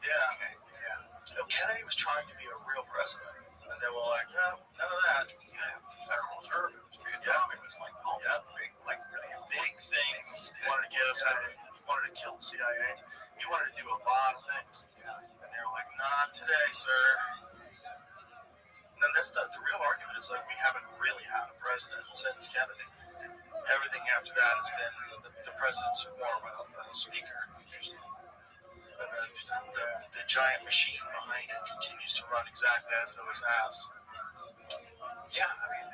Yeah. Okay. Yeah. Kennedy was trying to be a real president, and they were like, no, none of that. Yeah, it was the Federal Reserve. It was Vietnam. It was like all these big, like really big things. He wanted to get us out. He wanted to kill the CIA. He wanted to do a lot of things. Yeah. And they were like, not today, sir. And then that's the real argument is like we haven't really had a president since Kennedy. Everything after that has been the president's form of a speaker. And the giant machine behind it continues to run exactly as it always has. Yeah, I mean,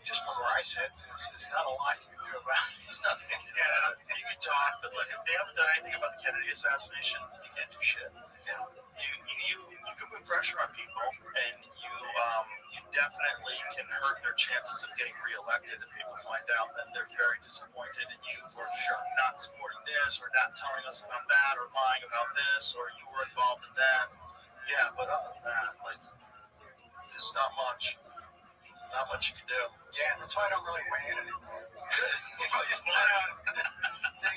just from where I sit, there's not a lot you can do about it. There's nothing. Yeah, you can talk, but like if they haven't done anything about the Kennedy assassination, you can't do shit. Yeah. You can put pressure on people, and you definitely can hurt their chances of getting reelected if people find out that they're very disappointed in you for not supporting this, or not telling us about that, or lying about this, or you were involved in that. Yeah, but other than that, like, there's not much you can do. Yeah, that's why I don't really weigh in anymore. It's probably smart. It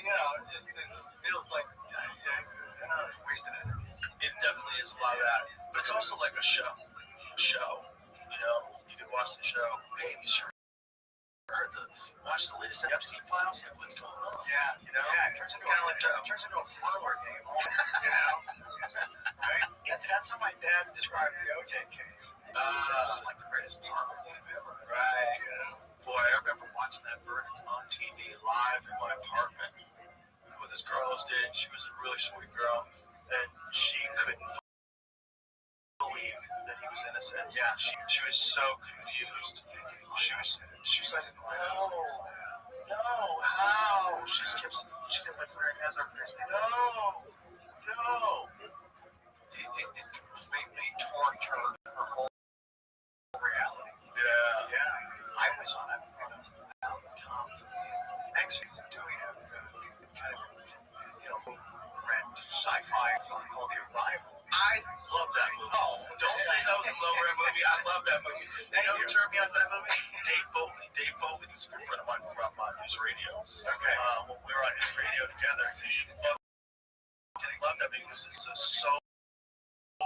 feels like wasted energy. It definitely is a lot of that. But it's also like a show. You can watch the show. Hey, you sure watch the latest Epstein files? What's going on? Yeah. It turns into a parlor game. Right? That's how my dad described the OJ case. This is like the greatest parlor game ever. Right. Boy, I remember watching that verdict on TV live in my apartment with this girl I was dating. She was a really sweet girl, and she couldn't believe that he was innocent. Yeah, she was so confused. She was like, no, how? She kept like wearing hands on her face. No. It completely tortured her whole reality. Yeah. I was on a Mexican doing a kind of red sci-fi film called The Arrival. I love that movie. Oh, don't say that was a low-rent movie. I love that movie. Who turned me on to that movie? Dave Foley was a good friend of mine from News Radio. Okay. When we were on News Radio together, he loved that movie because it's so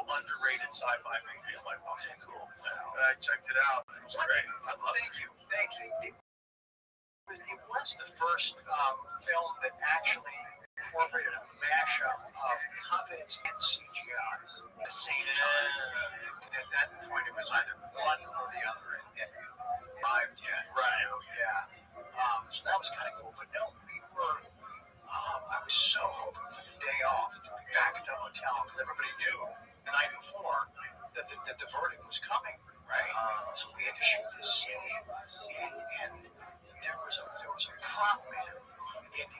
underrated sci-fi movie. I'm like, okay, cool. And I checked it out. It was great. I love it. Thank you. It was the first film that actually incorporated a mashup of puppets and CGI at the same time. At that point, it was either one or the other. And arrived yet. Right. Yeah. So that was kind of cool. But no, we were. I was so hoping for the day off to be back at the hotel because everybody knew the night before that the verdict was coming, right? So we had to shoot this scene, and there was a prop man, and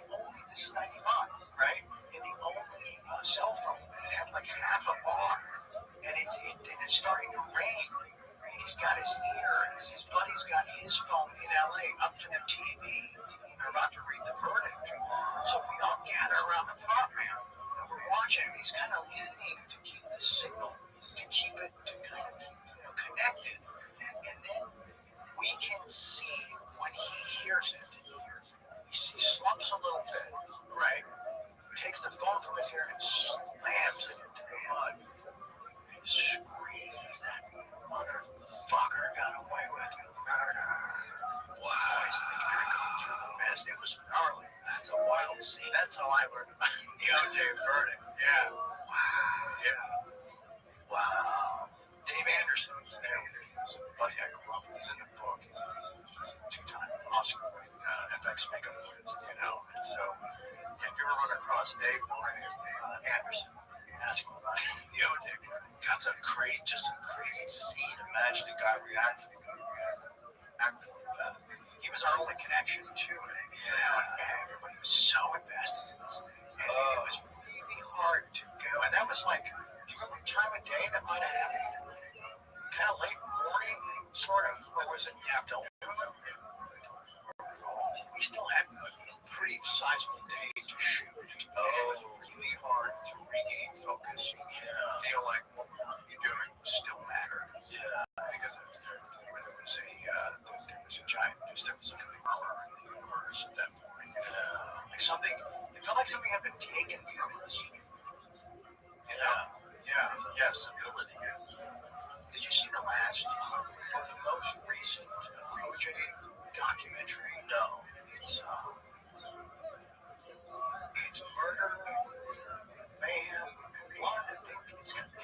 this is 95, right? And the only cell phone that had like half a bar, and it's starting to rain. He's got his ear, his buddy's got his phone in LA up to the TV. They're about to read the verdict. So we all gather around the prop man, and we're watching him. He's kind of leaning to keep the signal, to keep it kind of connected. And then we can see when he hears it, he slumps a little bit, right? Takes the phone from his ear and slams it into the mud. And screams, that motherfucker got away with murder. Wow. It was gnarly. That's a wild scene. That's how I learned about the OJ verdict. Yeah. Wow. Dave Anderson was there with his buddy I grew up with. He's in the book. He's a two-time Oscar winning FX makeup artist, And so if you ever run across Dave Anderson, ask him about the OJ. That's a crazy scene. Imagine the guy reacting like that. He was our only connection too. And everybody was so invested in this thing. And it was really hard to go. And that was like, do you remember the time of day that might have happened? Kind of late morning, sort of, or was it afternoon? We still had a pretty sizable day to shoot. It was really hard to regain focus. Feel like what you're doing still mattered. Because there was a giant, there was like a murmur in the universe at that point. Like something, it felt like something had been taken from us. You know? Yes, ability. Did you see the last, or the most recent OJ documentary? No. It's murder, mayhem, and blood. I think it's got 3.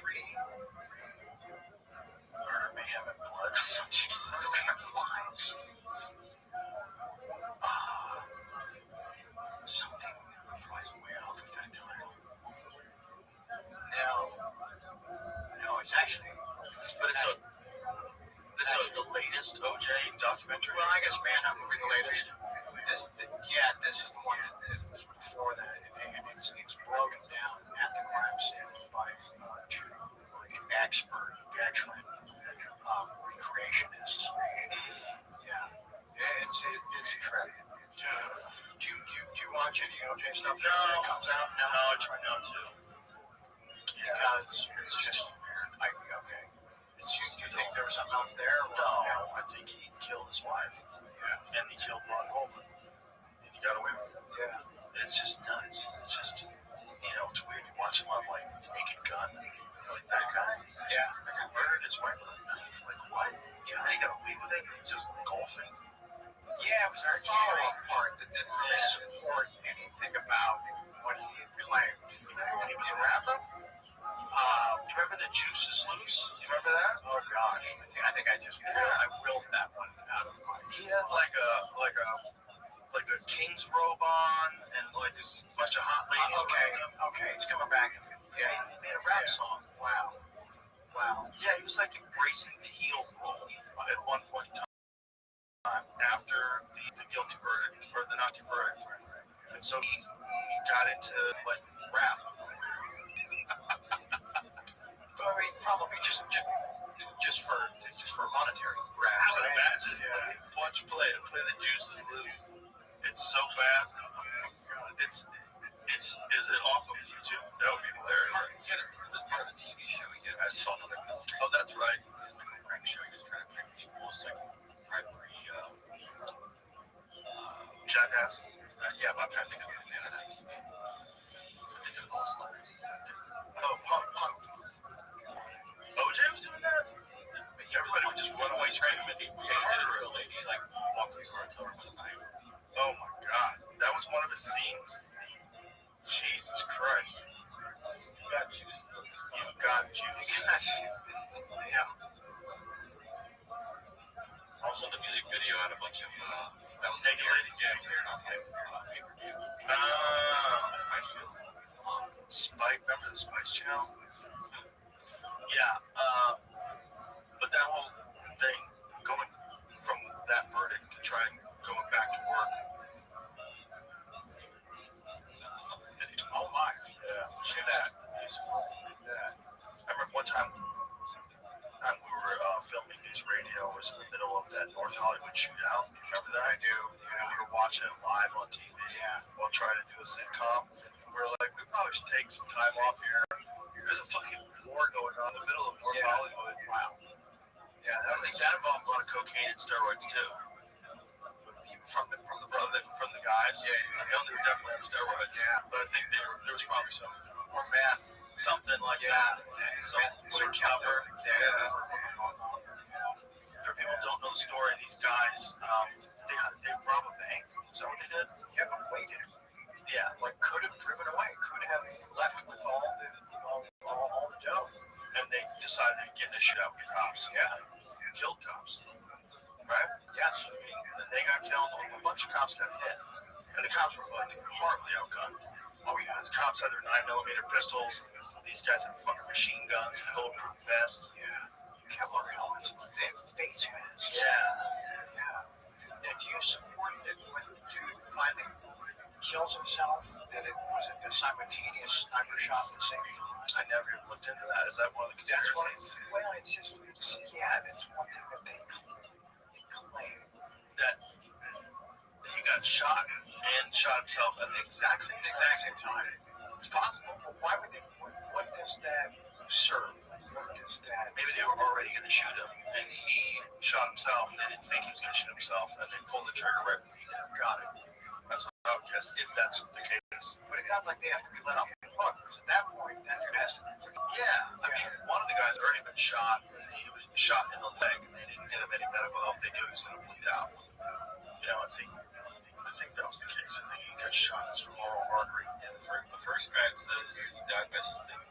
Murder, mayhem, and blood. Jesus Christ. Something I'm probably way off at that time. No, it's actually. But it's the latest OJ documentary. Well, I guess Manhunt will be the latest. This is the one that was before that, and it's broken down at the crime scene by 2 expert veteran recreationists. Yeah, it's a trip. Do you watch any OJ stuff that comes out? No, I try not to. Because it's just okay. Do you think there was something else there? No, I think he killed his wife. Yeah. And he killed Ron Goldman. And he got away with it. Yeah. It's just nuts. It's just, it's weird. You watch him on like Naked Gun. Like that guy. Yeah. That guy murdered his wife with a knife. Like what? Yeah. He got away with it. He's just golfing. Yeah, it was our following part that didn't really support anything about what he had claimed. Remember when he was a rapper? You remember the Juices Loose? You remember that? Oh gosh, I think I willed that one out of my. He had like a king's robe on and like a bunch of hot ladies around him. Okay, it's coming back. Yeah, he made a rap song. Wow. Yeah, he was like embracing the heel role at one point in time after the guilty verdict or the not guilty verdict, and so he got into like rap. So I mean, probably just for monetary grab. I would imagine. Yeah. Watch you play the Juices Loose. It's so bad. Is it off of YouTube? That would be hilarious. He had it through this part of the TV show. I saw another clip. Oh, that's right. It's like a prank show. He was trying to prank people. It's like bribery. Jackass. Yeah, but I'm trying to think of the name of that TV. They did all celebrities. Oh, Punk. OJ was doing that? Everybody would just run away screaming. He murdered a lady, like walked into her and killed her with a knife. Oh my God, that was one of his scenes. Jesus Christ. You got juice. You've got juice. Yeah. Also, the music video had a bunch of that was naked ladies. Yeah, cleared on pay-per-view. Spike, remember the Spice Channel? Yeah, but that whole thing, going from that verdict to trying going back to work. Oh my, yeah, look at that. I remember one time we were filming News Radio. It was in the middle of that North Hollywood shootout. You remember that? I do. Yeah, we were watching it live on TV. Yeah, while trying to do a sitcom. We were like, we probably should take some time off here. There's a fucking war going on in the middle of North Hollywood. Wow. Yeah, that involved a lot of cocaine and steroids too. From the guys. Yeah. I know they were definitely steroids. Yeah. But I think there was probably some or meth, something like that. Some sort of cover. Yeah. For people who don't know the story, these guys, they robbed a bank. Is that what they did? Yeah, but waited. Yeah. Like could have driven away, could have left with all the dough. And they decided to get the shit out with cops. Yeah. Killed cops. Right? Yes. And they got killed. A bunch of cops got hit. And the cops were like horribly outgunned. Oh yeah, the cops had their 9mm pistols. These guys had fucking machine guns, bulletproof vests. Yeah. Kevlar helmets. They have face masks. Yeah. Now, do you support that when the dude finally kills himself, that it was a simultaneous sniper shot at the same time? I never even looked into that. Is that one of the conspiracies? Well, it's just, that's one thing that they claim. That he got shot and shot himself at the exact same time. It's possible. Well, why would they? What does that serve? What does that? Maybe they were already going to shoot him, and he shot himself, and they didn't think he was going to shoot himself, and they pulled the trigger right when he did. Got it. That's what I would guess, if that's the case. But it's not like they have to be let off the hook, because at that point, that dude has to be. Yeah, I mean, one of the guys had already been shot. He was shot in the leg, and they didn't get him any medical help. They knew he was going to bleed out. I think that was the case. I think he got shot in his femoral artery. The first guy says he died by,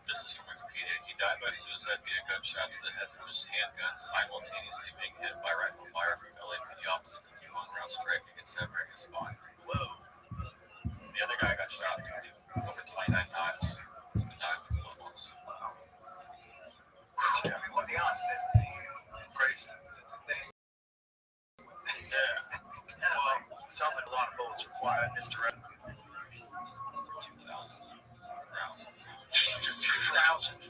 this is from Wikipedia, he died by suicide via gunshot to the head from his handgun, simultaneously being hit by rifle fire from LAPD officer in a one-round strike against severing his spine. Whoa. The other guy got shot over 29 times and died from blood loss. Wow. I mean, what are the odds that Crazy. Yeah. Well, it sounds like a lot of bullets were flying in his direction. 2,000 rounds. 2,000.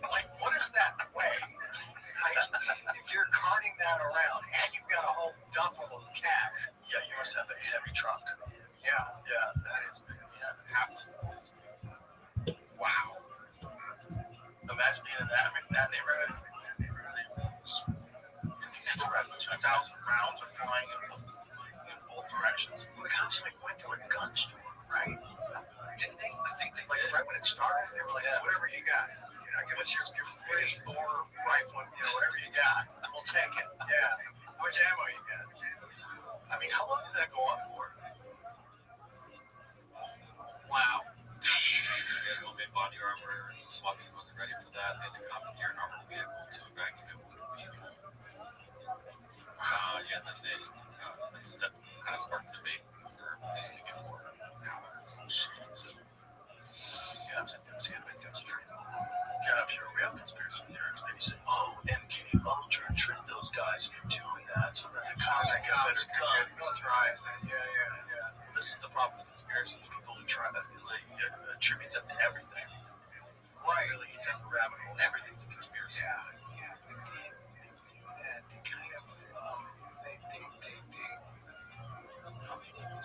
Like, what is that weigh? Like, if you're carting that around and you've got a whole duffel of cash. Yeah, you must have a heavy truck. Yeah. Yeah, that is big. Yeah, half of it. Wow. Imagine being in that neighborhood. That's right. 2,000 rounds are flying in both directions. Well, the cops went to a gun store, right? Didn't they? I think they Like did. right when it started, they were like, whatever you got. Give us your biggest bore rifle, whatever you got. We'll take it. Yeah. How much ammo you got? I mean, how long did that go on for? Wow. Yeah, well, they bought your armor, SWAT team wasn't ready for that. They had to commandeer an armored vehicle to evacuate people. Yeah, then that kind of sparked debate for police to get more power. Yeah, that's true. Yeah, if you're a real conspiracy theorist, then you say, MK Ultra tricked those guys into doing that so that the cops can get better guns. That's right. Yeah. Well, this is the problem with conspiracies. People who try to attribute them to everything. Right. Really, it's a rabbit hole. Everything's a conspiracy. Yeah. They kind of, they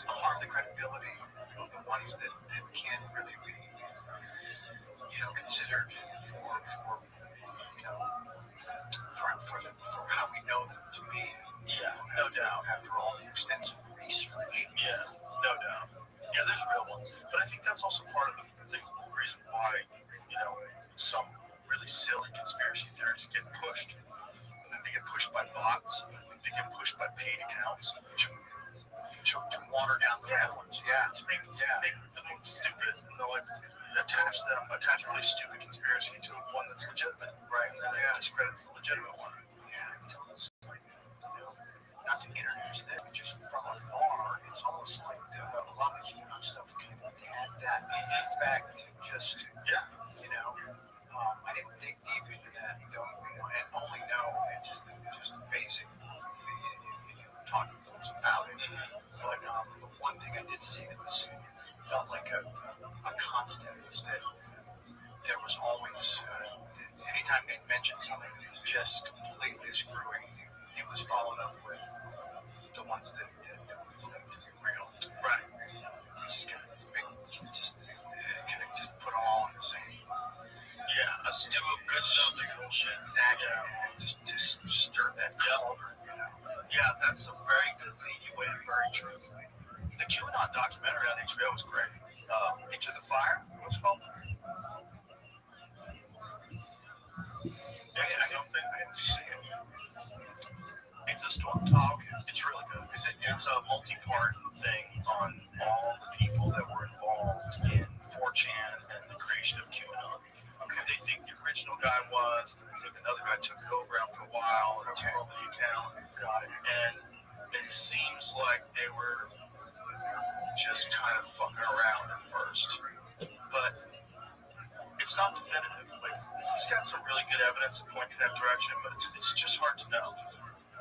harm the credibility of the ones that can't really be, considered for how we know them to be. Yeah, no doubt. After all the extensive research. Yeah, no doubt. Yeah, there's real ones. But I think that's also part of the reason why, some really silly conspiracy theories get pushed. I think they get pushed by bots. I think they get pushed by paid accounts to water down the real ones. Yeah, to make them look stupid. Attach a really stupid conspiracy to one that's legitimate. Right. And then it discredits the legitimate one. Yeah, it's almost like, not to introduce that, but just from afar, it's almost like a lot of the QAnon stuff had that effect. Just, I didn't dig deep into that, and only know just basic talking points about it. But the one thing I did see that felt like a constant is that there was always, anytime they mentioned something that was just completely screwing, it was followed up with the ones that were believed to be real. Right. Just kind of just put them all in the same. Yeah, a stew of good stuff and bullshit. Exactly. Yeah. Just stir that cauldron, Yeah, that's a very good thing you went. Very true. The QAnon documentary on HBO was great. Into the Fire, what's it called? I didn't see it. Exist One Talk. It's really good. It's a multi-part thing on all the people that were involved in 4chan and the creation of QAnon. Who they think the original guy was, and they think another guy took it over after a while and took over the account. Got it. And it seems like they were just kind of fucking around at first. good evidence that points in that direction, but it's just hard to know.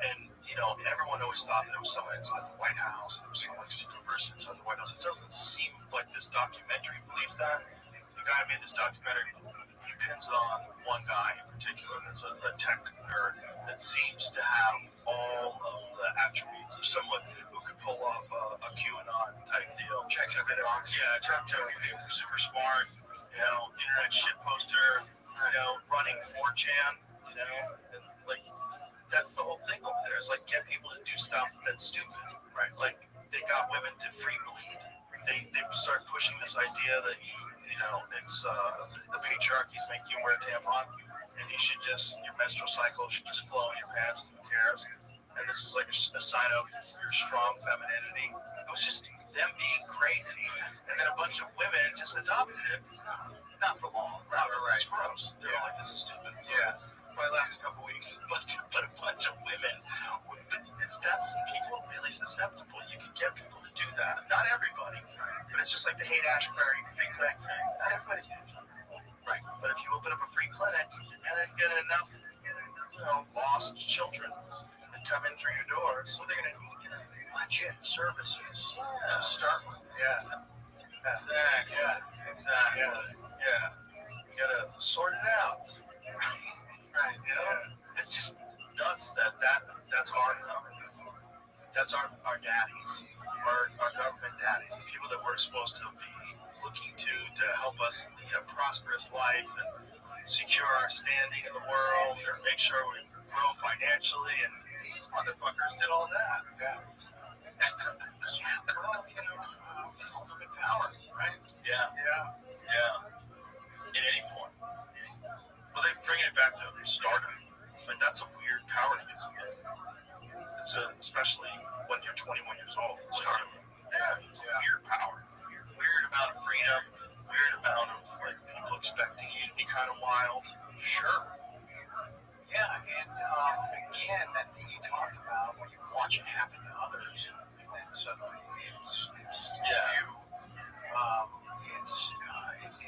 And, you know, everyone always thought that it was someone inside the White House, there was some like secret person inside the White House. It doesn't seem like this documentary believes that. The guy who made this documentary, he pins it on one guy in particular, and it's a tech nerd that seems to have all of the attributes of someone who could pull off a QAnon type deal. Checks everything off. Yeah, checks everything. Super smart, you know, internet shit poster, you know, running 4chan, you know, and like, that's the whole thing over there. It's like get people to do stuff that's stupid, right? Like they got women to free bleed. They start pushing this idea that you know it's the patriarchy's making you wear a tampon, and you should just your menstrual cycle should just flow in your pants. Who cares? And this is like a sign of your strong femininity. It was just them being crazy, and then a bunch of women just adopted it. Not for long. Right. It's gross. They're like, this is stupid. Yeah. Probably last a couple weeks, but a bunch of women. That's people are really susceptible. You can get people to do that. Not everybody, but it's just like the Haight Ashbury free clinic thing. Not everybody's right. But if you open up a free clinic and then get enough, you know, lost children that come in through your doors, so they're going to need legit services to start with. Yeah. Exactly. Yeah. You gotta sort it out. Right. You know? It's just nuts that's our daddies, our government daddies, the people that we're supposed to be looking to help us lead a prosperous life and secure our standing in the world or make sure we grow financially, and these motherfuckers did all that. Yeah. Well, you know, ultimate power, right? Yeah. In any form. Well, they bring it back to stardom. Like, that's a weird power to get. It's especially when you're 21 years old. Stardom. Yeah, it's a weird power. Weird amount of freedom. Weird amount of like people expecting you to be kind of wild. Sure. Yeah, and again, that thing you talked about when you watch it happen to others, and then suddenly it's you.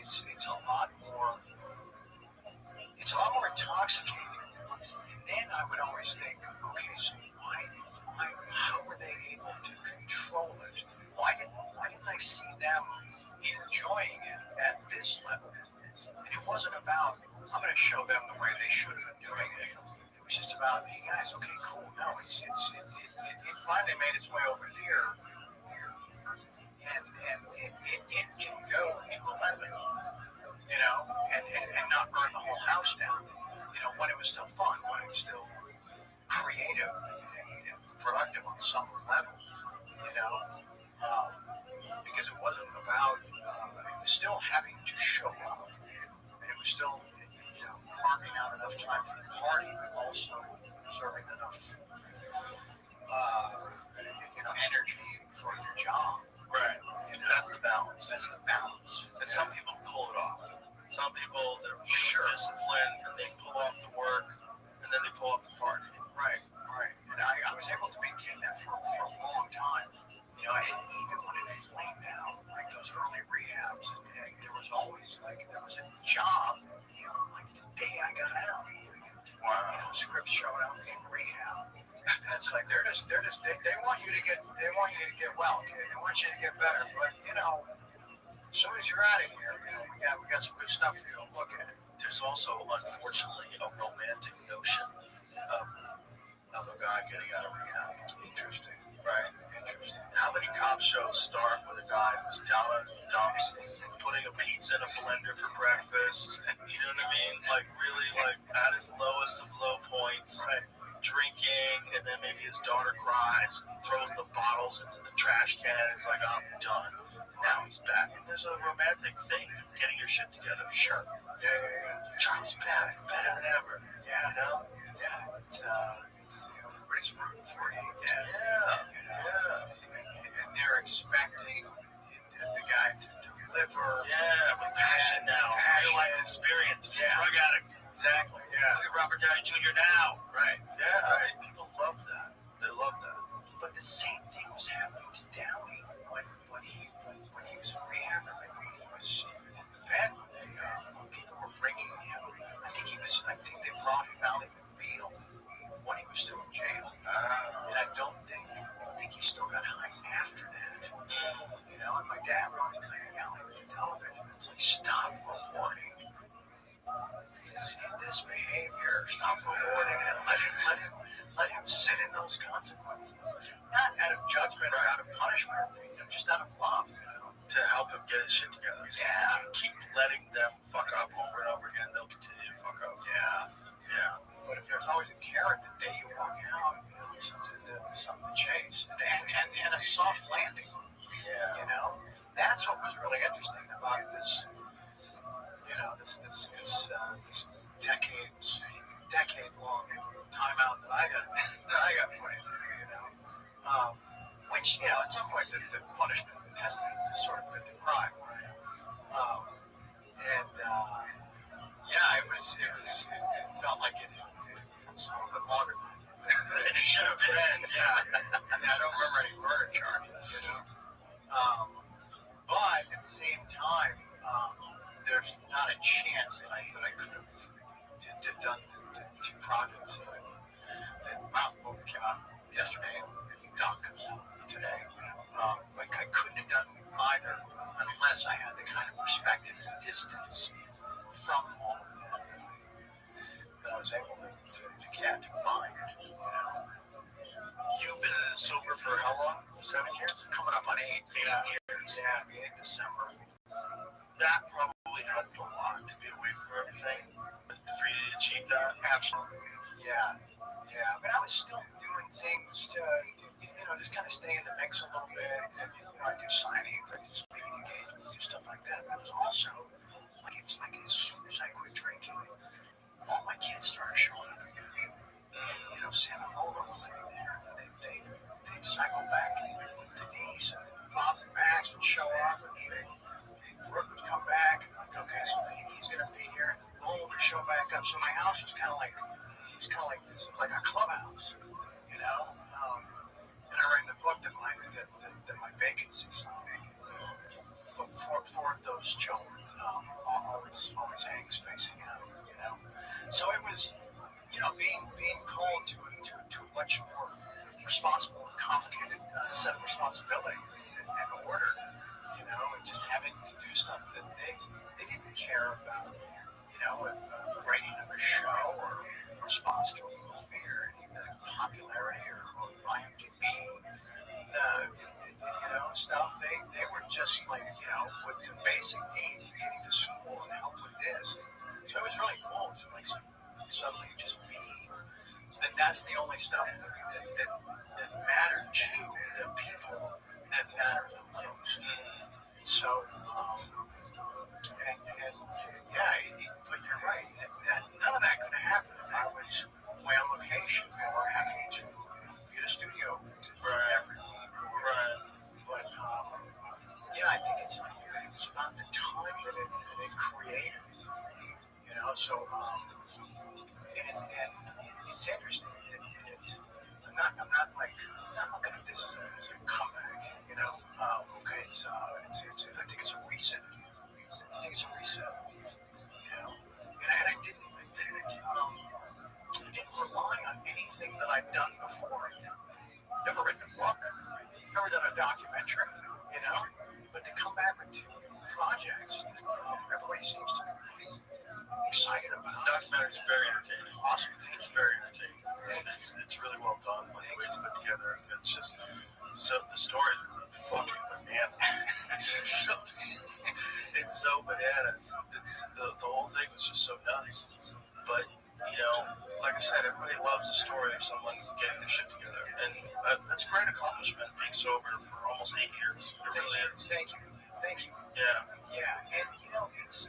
It's a lot more. It's a lot more intoxicating. And then I would always think, okay, so how were they able to control it? Why didn't I see them enjoying it at this level? And it wasn't about, I'm going to show them the way they should have been doing it. It was just about, hey guys, okay, cool. No, it finally made its way over here. And it can go to 11, you know, and not burn the whole house down. You know, when it was still fun, when it was still creative and productive on some level, you know, because it wasn't about, it was still having to show up. And it was still, you know, carving out enough time for the party, but also serving enough, energy for your job. Right. You know, that's the balance. And some people pull it off. Some people, they're really disciplined and they pull off the work and then they pull off the party. Right. And I was able to maintain that for a long time. You know, and even when it flamed out, like those early rehabs, and there was always there was a job, like the day I got out. Wow. You know, scripts showing up in rehab. And it's like they want you to get well, kid. They want you to get better, but you know, as soon as you're out of here, you know, we got some good stuff for you to look at. There's also, unfortunately, a romantic notion of a guy getting out of rehab. Interesting. Right. How many cop shows start with a guy who's down in the dumps, putting a pizza in a blender for breakfast, and you know what I mean? Like, really, like, at his lowest of low points, right? Drinking, and then maybe his daughter cries, throws the bottles into the trash can, and it's like, I'm done. Now he's back. And there's a romantic thing of getting your shit together. Sure. Yeah. Charlie's back, better than ever. Yeah. You know? Yeah. It's everybody's rooting for you. Yeah. And they're expecting the guy to deliver. Yeah, with passion now. Real life experience. Yeah. Drug addict. Exactly. Yeah. Look at Robert Downey Jr. now. Right. Yeah. Right. People love that. They love that. But the same thing was happening to Downey when he was in rehab, and when he was in bed. When people were bringing him. I think stop rewarding this behavior. Stop rewarding it. Let him sit in those consequences. Not out of judgment or out of punishment, just out of love. To help him get his shit together. Yeah. You keep letting them fuck up over and over again, they'll continue to fuck up. Yeah. But if there's always a carrot the day you walk out, something to chase. And a soft landing. Yeah. That's what was really interesting about this, this decade-long timeout that I got put into, which, at some point the punishment has to sort of fit the crime. It felt like it was a little bit longer than it should have been. Yeah. I don't remember any murder charges, but at the same time, there's not a chance that I could have done the two projects that Mountain Movie came out yesterday and Doc comes out today. I couldn't have done either unless I had the kind of perspective and distance from all of that I was able to get, to find. You've been sober for how long? 7 years? Coming up on 8 years. Yeah, in December. That probably helped a lot to be away from everything, for you to achieve that. Absolutely. Yeah. But I was still doing things to, just kind of stay in the mix a little bit. And, I do signings, I do speaking engagements, do stuff like that. But it was also, it's like as soon as I quit drinking, all my kids started showing up again. And, Sam and Lola were living there. They'd cycle back with Denise, and Bob and Max would show up, and Brooke would come back, and okay, so he's going to be here, and Lola would show back up. So my house was kind of like this, like a clubhouse, And I write in the book that my vacancies for those children always hangs facing out, So it was, being called to a much more responsible and complicated set of responsibilities and order, and just having to do stuff that they didn't care about, writing of a show or response to a movie or any popularity or IMDb, stuff. They were just like, with the basic needs, getting to school and help with this. So it was really cool to suddenly just be. That's the only stuff that mattered to the people that mattered the most. So, but you're right. None of that could have happened if I was way on location or having to get a studio every week. But I think it was about the time that it created. So and it's interesting. I'm not looking at this as a comeback. I think it's a reset. And I didn't rely on anything that I'd done before. Never written a book, never done a documentary, but to come back with two projects that everybody seems to be excited about. The documentary is very entertaining. Awesome. It's very entertaining. It's really well done. Like the way it's put together. It's just so the story is fucking bananas. It's so bananas. It's the whole thing was just so nuts. But like I said, everybody loves the story of someone getting their shit together, and that's a great accomplishment. Being sober for almost 8 years. It really is. Thank you. Yeah. And it's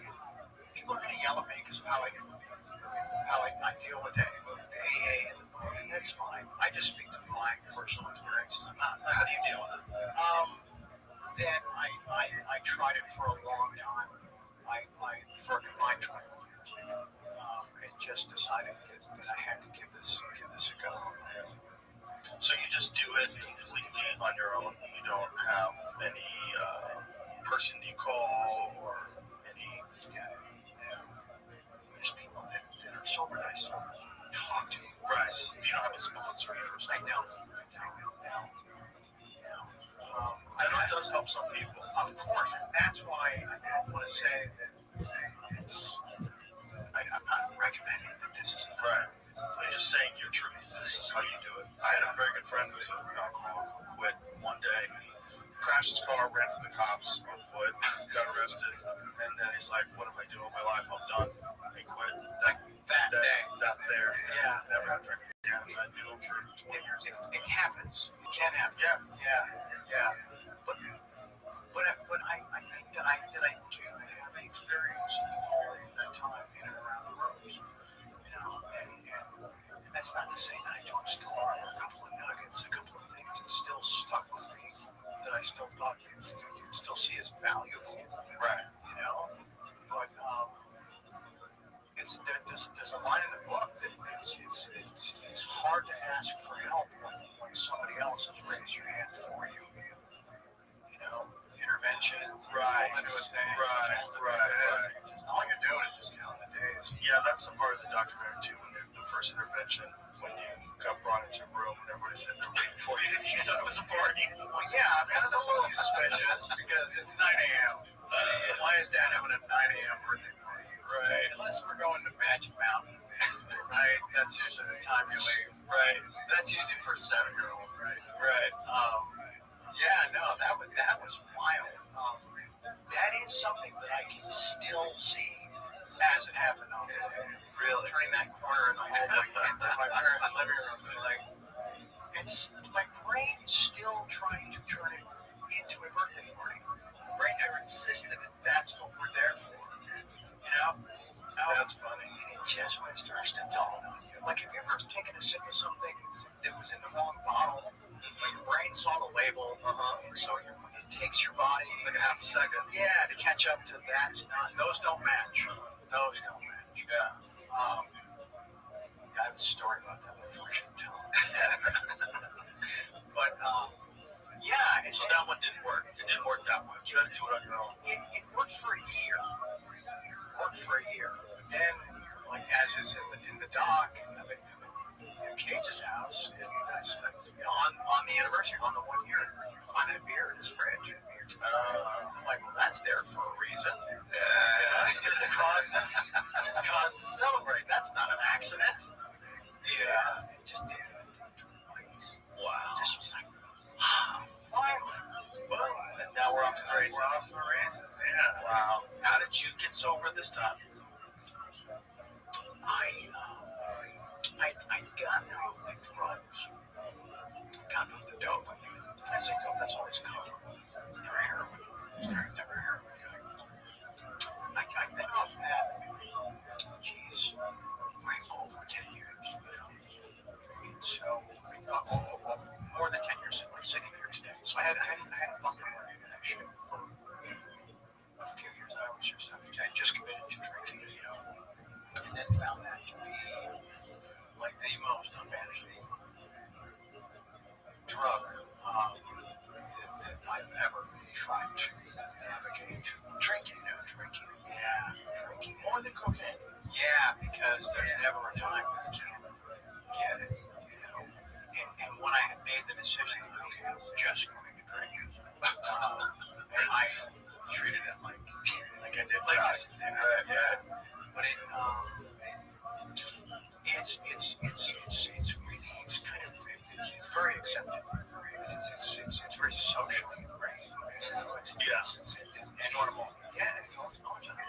people are gonna yell at me because of how I deal with AA in the book, and that's fine. I just speak to my personal experiences. I'm not. How do you deal with it? Then I tried it for a long time. For a combined 21 years, and just decided that I had to give this a go. So you just do it completely on your own. You don't have any person you call or any. There's people that are sober that I still talk to. Right. You don't have a sponsor or something. I don't. I know it does help some people. Of course, and that's why I don't want to say that just saying your truth. This is how you do it. I had a very good friend who's an alcoholic who quit one day. He crashed his car, ran from the cops on foot, got arrested, and then he's like, "What am I doing with my life? I'm done." He quit. That day. Yeah. Never had a drink again. I knew him for 20 years. It happens. It can happen. Yeah. But I think that I do have the experience of all of that time in and around the rooms. And that's not to say that I don't still remember a couple of nuggets, a couple of things that still stuck with me, that I still thought you still see as valuable. Right. But there's a line in the book that it's hard to ask for help when somebody else has raised your hand for you. Intervention. Right. All you're doing is just counting the days. Yeah, that's the part of the documentary too. When the first intervention, when you got brought into a room and everybody's sitting there waiting for you, you thought it was a party. Well, yeah, I mean, that's a little suspicious because it's 9 a.m. Why is Dad having a 9 a.m. birthday party? Right. Unless we're going to Magic Mountain, right? That's usually the time you leave. Right. That's usually for a 7-year-old, right? Right. Yeah, no, that was wild. That is something that I can still see as it happened on the day. Really? Turning that corner in the hallway into my parents' living room, like, it's my brain is still trying to turn it into a birthday party. My brain never insisted that that's what we're there for. That's funny. And it just when it starts to dawn on you. Like, have you ever taken a sip of something that was in the wrong bottle, but your brain saw the label, and so it takes your body Like a half a second. Yeah, to catch up to that. Those don't match. Yeah. I have a story about that that I shouldn't tell. But yeah. So that one didn't work. It didn't work that way. You had to do it on your own. It worked for a year. Then, like as is in the doc, I'm at Cage's house, and on the anniversary, on the 1 year, you find that beer in his fridge. I'm like, well, that's there for a reason. It's cause to celebrate. That's not an accident. Yeah, it just did it twice. Wow. Just was like, finally, boom. And now we're off to the races. Yeah. Wow. How did you get sober this time? I'd gotten off the drugs, gotten off the dope. When I say dope, that's always cover for heroin. Never heroin. I've been off that, way over 10 years. And so, more than 10 years, like sitting here today. So I had a fucking running in that shit for a few years. I just committed to drinking, and then found that to be like the most unmanageable drug that I've ever tried to navigate. Drinking. Yeah, drinking more than cocaine. Yeah, because there's never a time when you can't get it, And when I had made the decision, okay, I'm just going to drink, and I treated it like I did drugs. Yeah. But it's really kind of it's very accepted. It's very socially great. It's normal. Yeah, it's normal.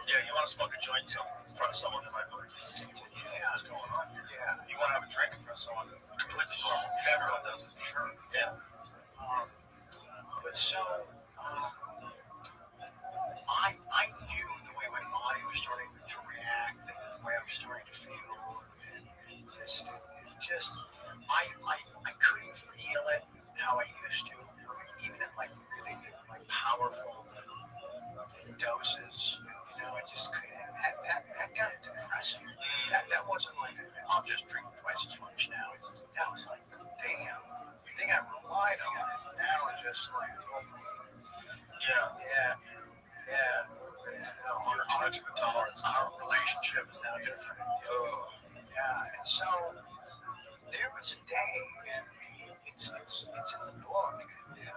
Yeah, you want to smoke a joint in front of someone that might be like, yeah, what's going on? Yeah. You want to have a drink in front of someone that's completely normal. Everyone does it. Sure. Yeah. But so, I knew the way my body was starting to react and the way I was starting to feel, and I couldn't feel it how I used to, even at like really powerful doses. I just couldn't. That got depressing. That wasn't like I'll just drink twice as much now. That was like, damn, the thing I relied on is now is just like, yeah. Our relationship is now different. Yeah, and so there was a day, and it's in the book, and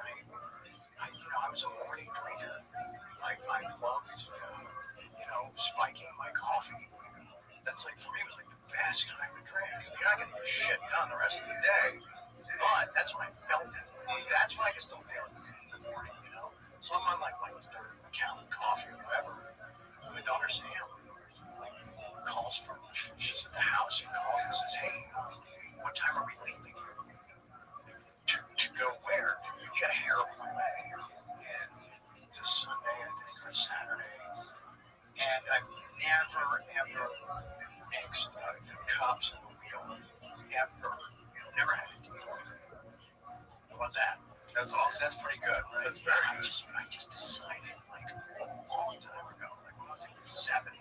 I was a morning drinker. I loved, spiking my coffee. That's like, for me, it was like the best time to drink. You're not going to shit done the rest of the day. But that's when I felt it. That's when I can still feel it in the morning, you know. So I'm on like third account, coffee, or whatever. My daughter Sam calls from, she's at the house and calls and says, hey, what time are we leaving? To go where? She had a hair appointment. And it's a Sunday, I think, or a Saturday. And I've never, ever mixed cups in the wheel. Ever. Never had it before. How about that? That's awesome. That's pretty good. Right? That's very good. I just decided, like, a long time ago, like when I was like 17,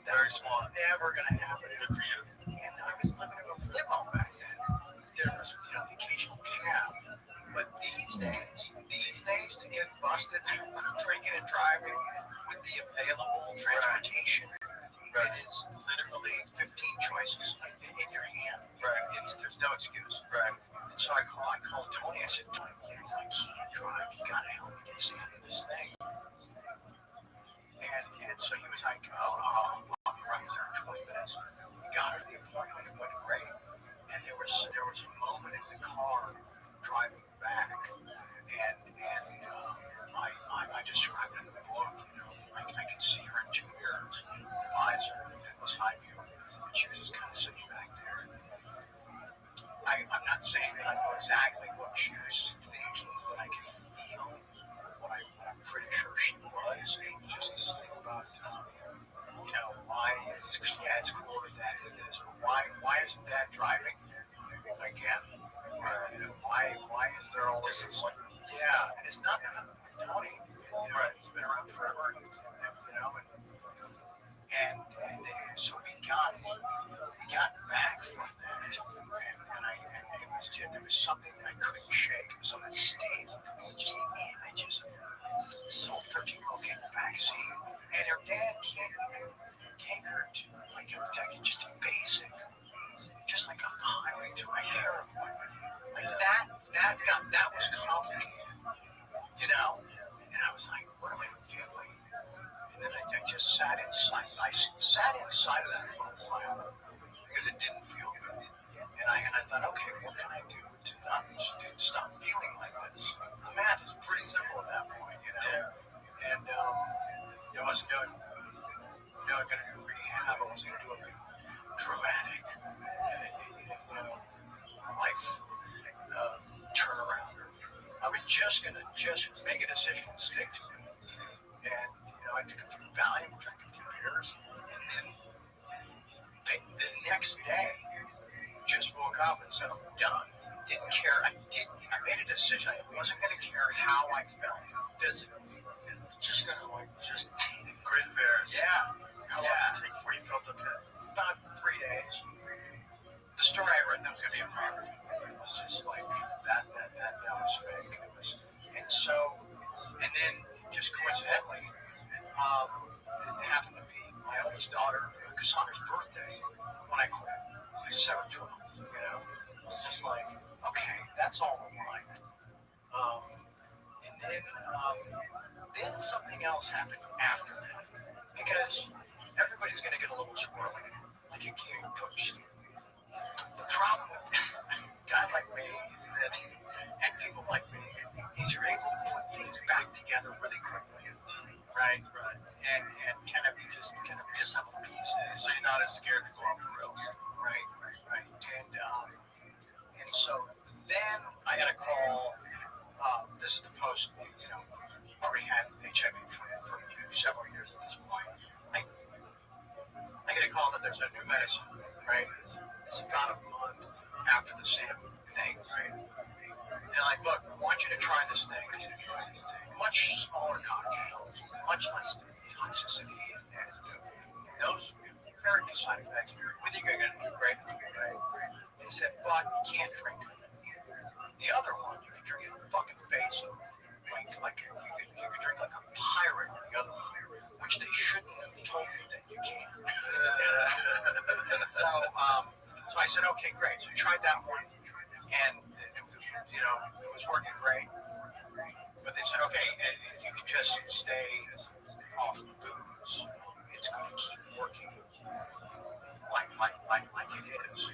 very small, never gonna happen. Good for you. And I was living in a limo back then. There was, the occasional cab. But these days, to get busted drinking and driving with the available transportation, it is literally 15 choices in your hand. Right. There's no excuse. Right. And so I called Tony. I said, Tony, I can't drive. You gotta help me get Sam to this thing. And so he was like, I'll be right there in 20 minutes. We got her to the appointment. It went great. And there was a moment in the car driving back, and I described it in the book. I could see her in 2 mirrors, the visor and the side view, and she was just kind of sitting back there. I'm not saying that I know exactly what she was thinking, but I can feel what I'm pretty sure she was. It was just this thing about, why it's cool that Dad did this, but why isn't Dad driving again? Why is there all this? Yeah, and it's not Tony. He's been around forever, and so we got back from that, and it was there was something that I couldn't shake. So that stayed with me, just the images of this little 13-year-old kid in the backseat, and her dad can't even take her to like just a basic, just like on the highway to a hair appointment. Like that was complicated, And I was like, what am I doing? And then I just sat inside. I sat inside of that for a while because it didn't feel good. And I thought, okay, what can I do to stop feeling like this? The math is pretty simple at that point, And I wasn't going to do rehab. I wasn't going to do anything dramatic, life turnaround. I was just going to make a decision and stick to it. And, I took a few Valium, drank a few beers, and then the next day, just woke up and said, I'm done. Didn't care. I made a decision. I wasn't going to care how I felt physically. Just going to, grin bear. Yeah. How long did it take before you felt okay? About 3 days. The story I read that was going to be a biography. It was just like, that was fake. And then, just coincidentally, it happened to be my oldest daughter, Cassandra's birthday, when I quit. December 12th, It's just like, okay, that's all in line. And then something else happened after that. Because everybody's going to get a little squirrely, like a kid push. The problem with a guy like me is that, and people like me, is you're able to put things back together really quickly. Right. And kind of reassemble pieces. So you're not as scared to go off the rails. Right. And so then I got a call. This is the post, already had HIV for several years at this point. I get a call that there's a new medicine, right? It's about a month after the Sam thing, right? And look, I want you to try this thing. It's a much smaller cocktail, much less toxicity, and those very few side effects. We think you're going to do great, right? They said, but you can't drink it. The other one, you can drink it in the fucking face, like you could drink like a pirate. The other one, which they shouldn't have told you that you can. So I said, okay, great. So we tried that one, and it was working great. But they said, okay, if you can just stay off the booze, it's going to keep working like it is,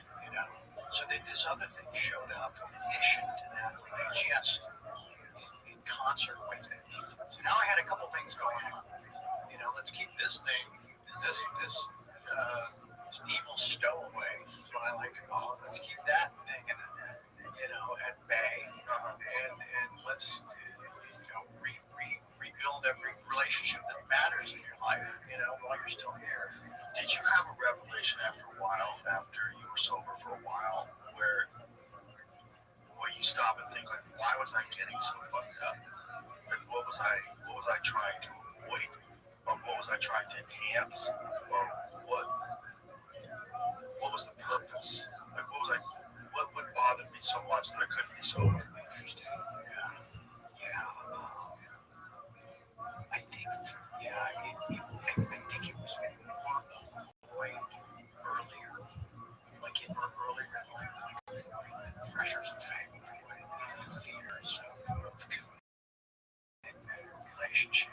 let's keep this thing, this evil stowaway is what I like to call it. Let's keep that thing, at bay, and let's rebuild every relationship that matters in your life, while you're still here. Did you have a revelation after a while, after you were sober for a while, where you stop and think, like, why was I getting so fucked up? Like, what was I trying to avoid? Or what was I trying to enhance? Or what was the purpose? Like, what bothered me so much that I couldn't be sober? Interesting. Yeah. I think it was more earlier, like earlier in life, like pressures of family, fears of relationship,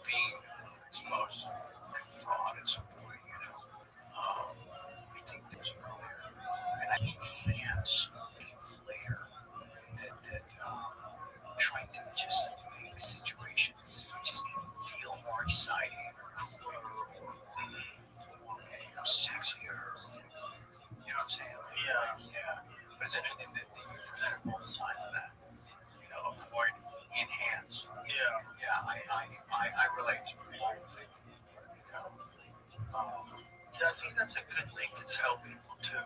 being exposed to fraud at some point, I think things are earlier, and I think enhance later that trying to just make situations just feel more exciting or cooler or sexier. You know what I'm saying? Yeah. But it's interesting that you presented both sides of that. Avoid, enhance. Yeah. I relate to both. I think that's a good thing to tell people too,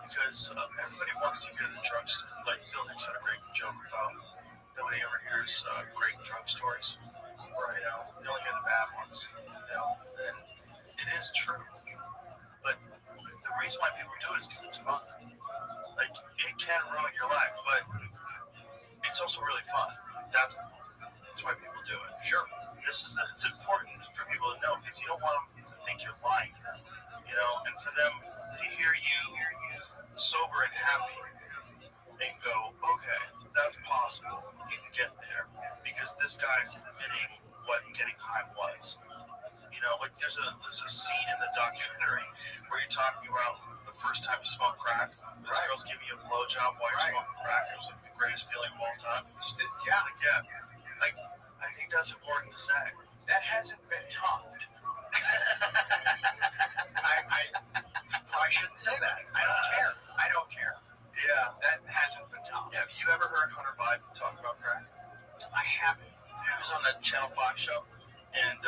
because everybody wants to hear the drugs. Like Bill Hicks had a great joke about nobody ever hears great drug stories, or you only hear the bad ones. And it is true, but the reason why people do it is because it's fun. Like, it can ruin your life, but it's also really fun. That's why people do it. Sure, it's important for people to know, because you don't want them to think you're lying, and for them to hear you sober and happy and go, okay, that's possible, you can get there, because this guy's admitting what getting high was. Like there's a scene in the documentary where you're talking about the first time you smoked crack. This girl's giving you a blowjob while you're smoking crack. It was like the greatest feeling of all time. Yeah. Like, I think that's important to say. That hasn't been topped. I shouldn't say that. I don't care. Yeah. That hasn't been topped. Have you ever heard Hunter Biden talk about crack? I haven't. He was on that Channel 5 show, and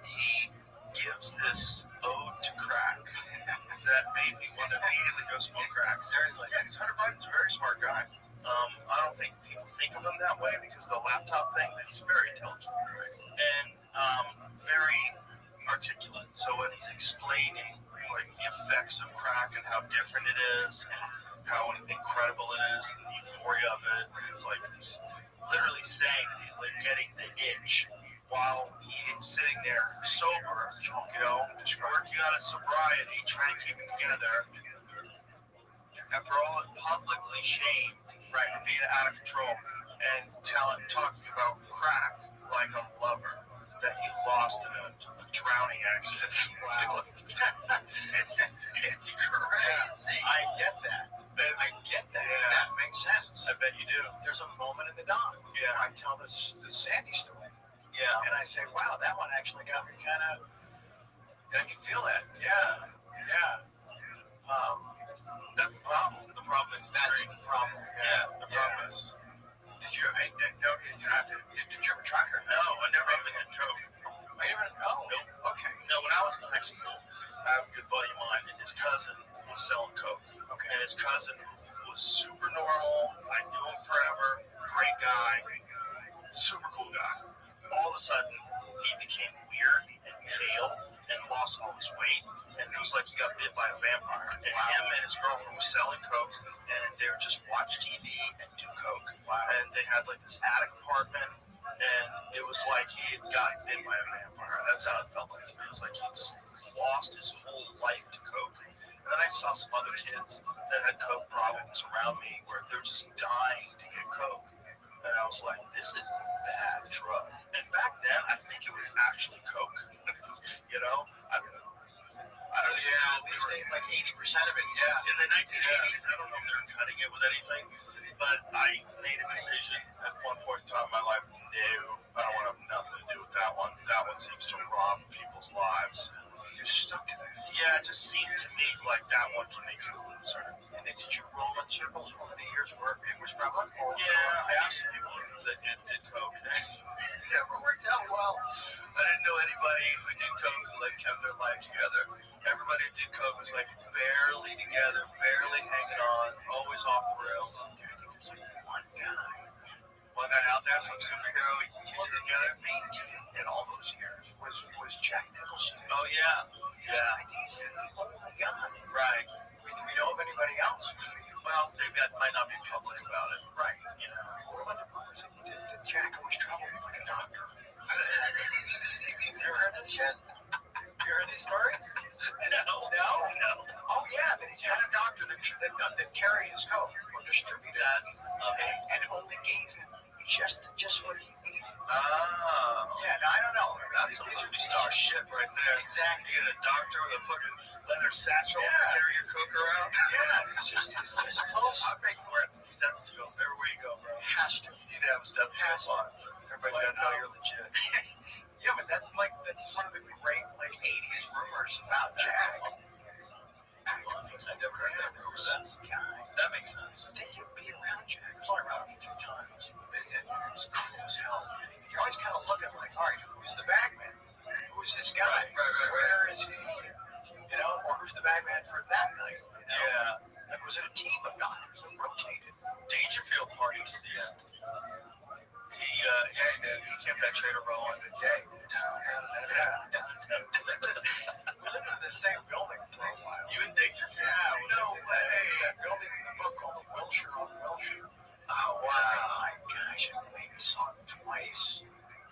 he gives this ode to crack that made me want to immediately go smoke crack. Seriously, yeah, because Hunter Biden's a very smart guy. I don't think people think of him that way because of the laptop thing, but he's very intelligent and very articulate. So when he's explaining like the effects of crack and how different it is and how incredible it is and the euphoria of it, it's like he's literally saying that he's like getting the itch while he's sitting there sober, working on his sobriety, trying to keep it together. After all, publicly shamed, right, and being out of control, and talking about crack like a lover that he lost in a drowning accident. Wow. It's crazy. I get that. Yeah. That makes sense. I bet you do. There's a moment in the doc. Yeah. I tell this Sandy story. Yeah. And I say, wow, that one actually got me kind of. I can feel that. Yeah. That's the problem. The problem is that's the problem. Yeah. The problem is. Did you ever try her? No, I never even had coke. I never. Oh. Nope. Okay. No, when I was in high school, I have a good buddy of mine, and his cousin was selling coke. Okay. And his cousin was super normal. I knew him forever. Great guy. Super cool guy. All of a sudden, he became weird and pale and lost all his weight. And it was like he got bit by a vampire. And him and his girlfriend were selling coke, and they would just watch TV and do coke. And they had like this attic apartment, and it was like he had gotten bit by a vampire. That's how it felt like to me. It was like he just lost his whole life to coke. And then I saw some other kids that had coke problems around me where they were just dying to get coke. And I was like, this is a bad drug. And back then, I think it was actually coke. I don't know. These days, like 80% of it. Yeah. In the 1980s, I don't know if they were cutting it with anything, but I made a decision at one point in time in my life. No, I don't want to have nothing to do with that one. that one seems to rob people's lives. You're stuck in it. Yeah, it just seemed to me like that one can make you a loser. And then did you roll in circles over the years where it was prevalent? Yeah, I knew some people that did coke. It never worked out well. I didn't know anybody who did coke who like kept their life together. Everybody who did coke was like barely together, barely hanging on, always off the rails. I think there's like One guy out there, some superhero, he keeps it together. maintained in all those years was Jack Nicholson. Oh yeah, yeah, I think he's the only guy. right. Do we know of anybody else? Well, they might not be public about it. Right. You know. What about the rumors that Jack always traveled with like a doctor? You ever heard this shit? You heard these stories? No. Oh yeah, that he had a doctor that carried his coke or distributed it, and only gave him just what he needed. Oh. Yeah, no, I don't know. That's some movie star shit right there. Exactly. You get a doctor with a fucking leather satchel to Yeah. carry your coke around. Yeah, it's just close. I'd make for it. Stethoscope everywhere you go, bro. Has to. You need to have a stethoscope on. Everybody's got to know you're legit. Yeah, but that's one of the great like '80s rumors about Jack. I never heard that rumor. That makes sense. Then you'd be around Jack. I was only around him 3 times. And it was cool as hell. You're always kind of looking like, all right, who's the bagman? Who's this guy? Right. Where is he? You know, or who's the bagman for that night? You know? Yeah. And was it a team of doctors that rotated? Dangerfield party to the end. He did. He kept that trader rolling. Yeah. We lived in the same building for a while. You in Dangerfield? Yeah. No way. That building in the book called Wilshire on Wilshire. Oh, wow. My gosh, I maybe saw him twice.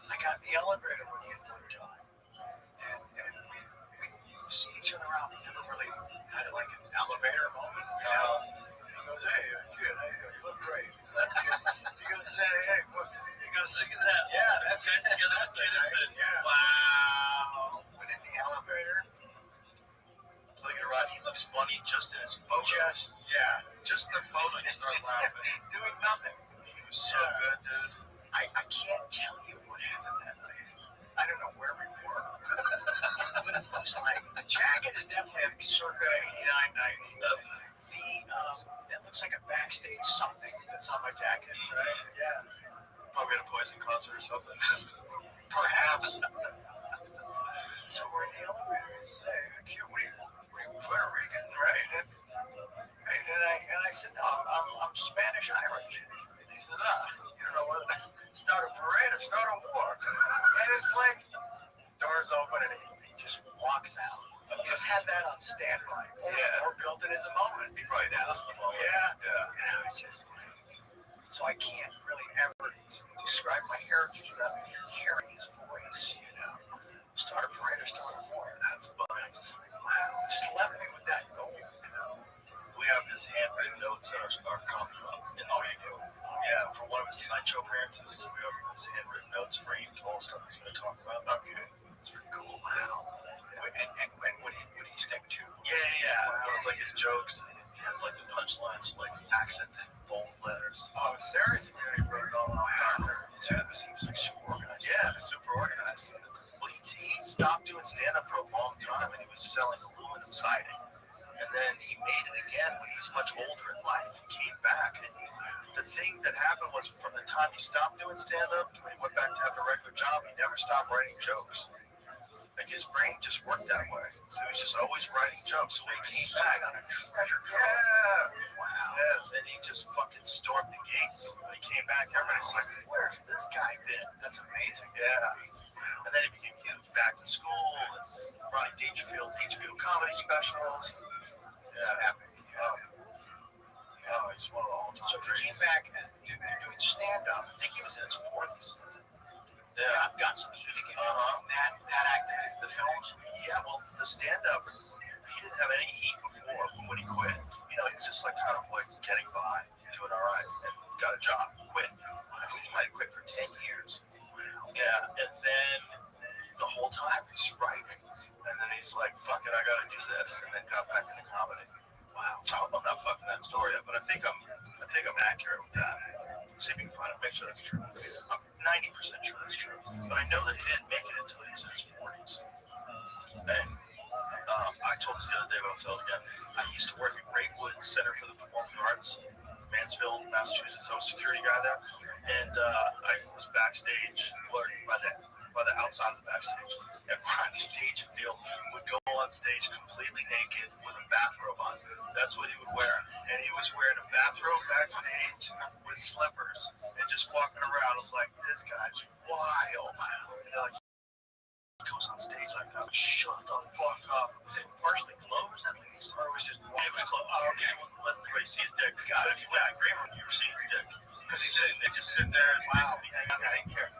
I got in the elevator with him one time. And we see each other out. We never really had like an elevator moment. You know? He goes, hey, kid, you look great. That's good. You gotta say, hey, what? You gotta sing that. Yeah, That guy's together with kid and said, Yeah. wow. But in the elevator, Look at Rod. He looks funny just in his photo. Just in the photo, you start laughing. doing nothing. He was so good, dude. I can't tell you what happened that night. I don't know where we were. But it looks like the jacket is definitely a circa 89, 90. That looks like a backstage something that's on my jacket, right? Yeah. Probably at a Poison concert or something. Perhaps. So we're in the elevator. We're Puerto Rican, right? And I said, no, I'm Spanish Irish. And he said, you don't know whether to start a parade or start a war. And it's like, doors open and he just walks out. He just had that on standby. Yeah. Or built it in the moment. He probably did. Yeah. It's just like, so I can't really ever describe my heritage without hearing his voice, you know. Start a parade or start a war. That's fun. I'm just like, wow. Just left me with that goal, you know. We have his handwritten notes in our coffee club in Oregon. Yeah, for one of his Tonight Show appearances, we have his handwritten notes framed, all stuff he's going to talk about. Okay. It's pretty cool. Wow. And would he stick to? Yeah. Wow. It's like his jokes. He has like the punchlines, like accented bold letters. Oh, seriously? He wrote it all on paper. He was like super organized. Yeah, super organized. Well, he stopped doing stand-up for a long time, and he was selling aluminum siding. And then he made it again when he was much older in life. He came back, and the thing that happened was from the time he stopped doing stand-up to when he went back to have a regular job, he never stopped writing jokes. Like his brain just worked that way. So he was just always writing jokes. So when he came back on a treasure trove. Yeah. Wow. Yes, and he just fucking stormed the gates. When he came back, everybody's like, where's this guy been? That's amazing. Yeah. And then he became huge, back to school, and Ronnie Dangerfield, HBO comedy specials. Yeah. Epic. He's one of the all-time So he came back and they're doing stand-up. I think he was in his 40s. Yeah, got some heat again. That activated the films. Yeah, well, the stand-up, he didn't have any heat before when he quit. You know, he was just like kind of like getting by, doing all right, and got a job, quit. I think he might have quit for 10 years. Yeah, and then the whole time he's writing, and then he's like, fuck it, I gotta do this, and then got back into comedy. Wow. I hope I'm not fucking that story up, but I think I'm accurate with that. See if you can find it. Make sure that's true. I'm 90% sure that's true. But I know that he didn't make it until he was in his 40s. And I told this the other day, but I'll tell it again. I used to work at Greatwood Center for the Performing Arts, Mansfield, Massachusetts. I was a security guy there, and I was backstage, or by the outside of the backstage. And Rodney Dangerfield would go on stage completely naked with a bathrobe on. That's what he would wear, and he was wearing a bathrobe backstage with slippers and just walking around. I was like, this guy's wild. You know, like, goes on stage like that. Shut the fuck up. Was it partially closed at least? Or was it just it was closed? Oh, okay. Let everybody see his dick. God, if you went to Graham, you were seeing his dick. Because he's sitting there, just sitting there. Wow. I didn't care.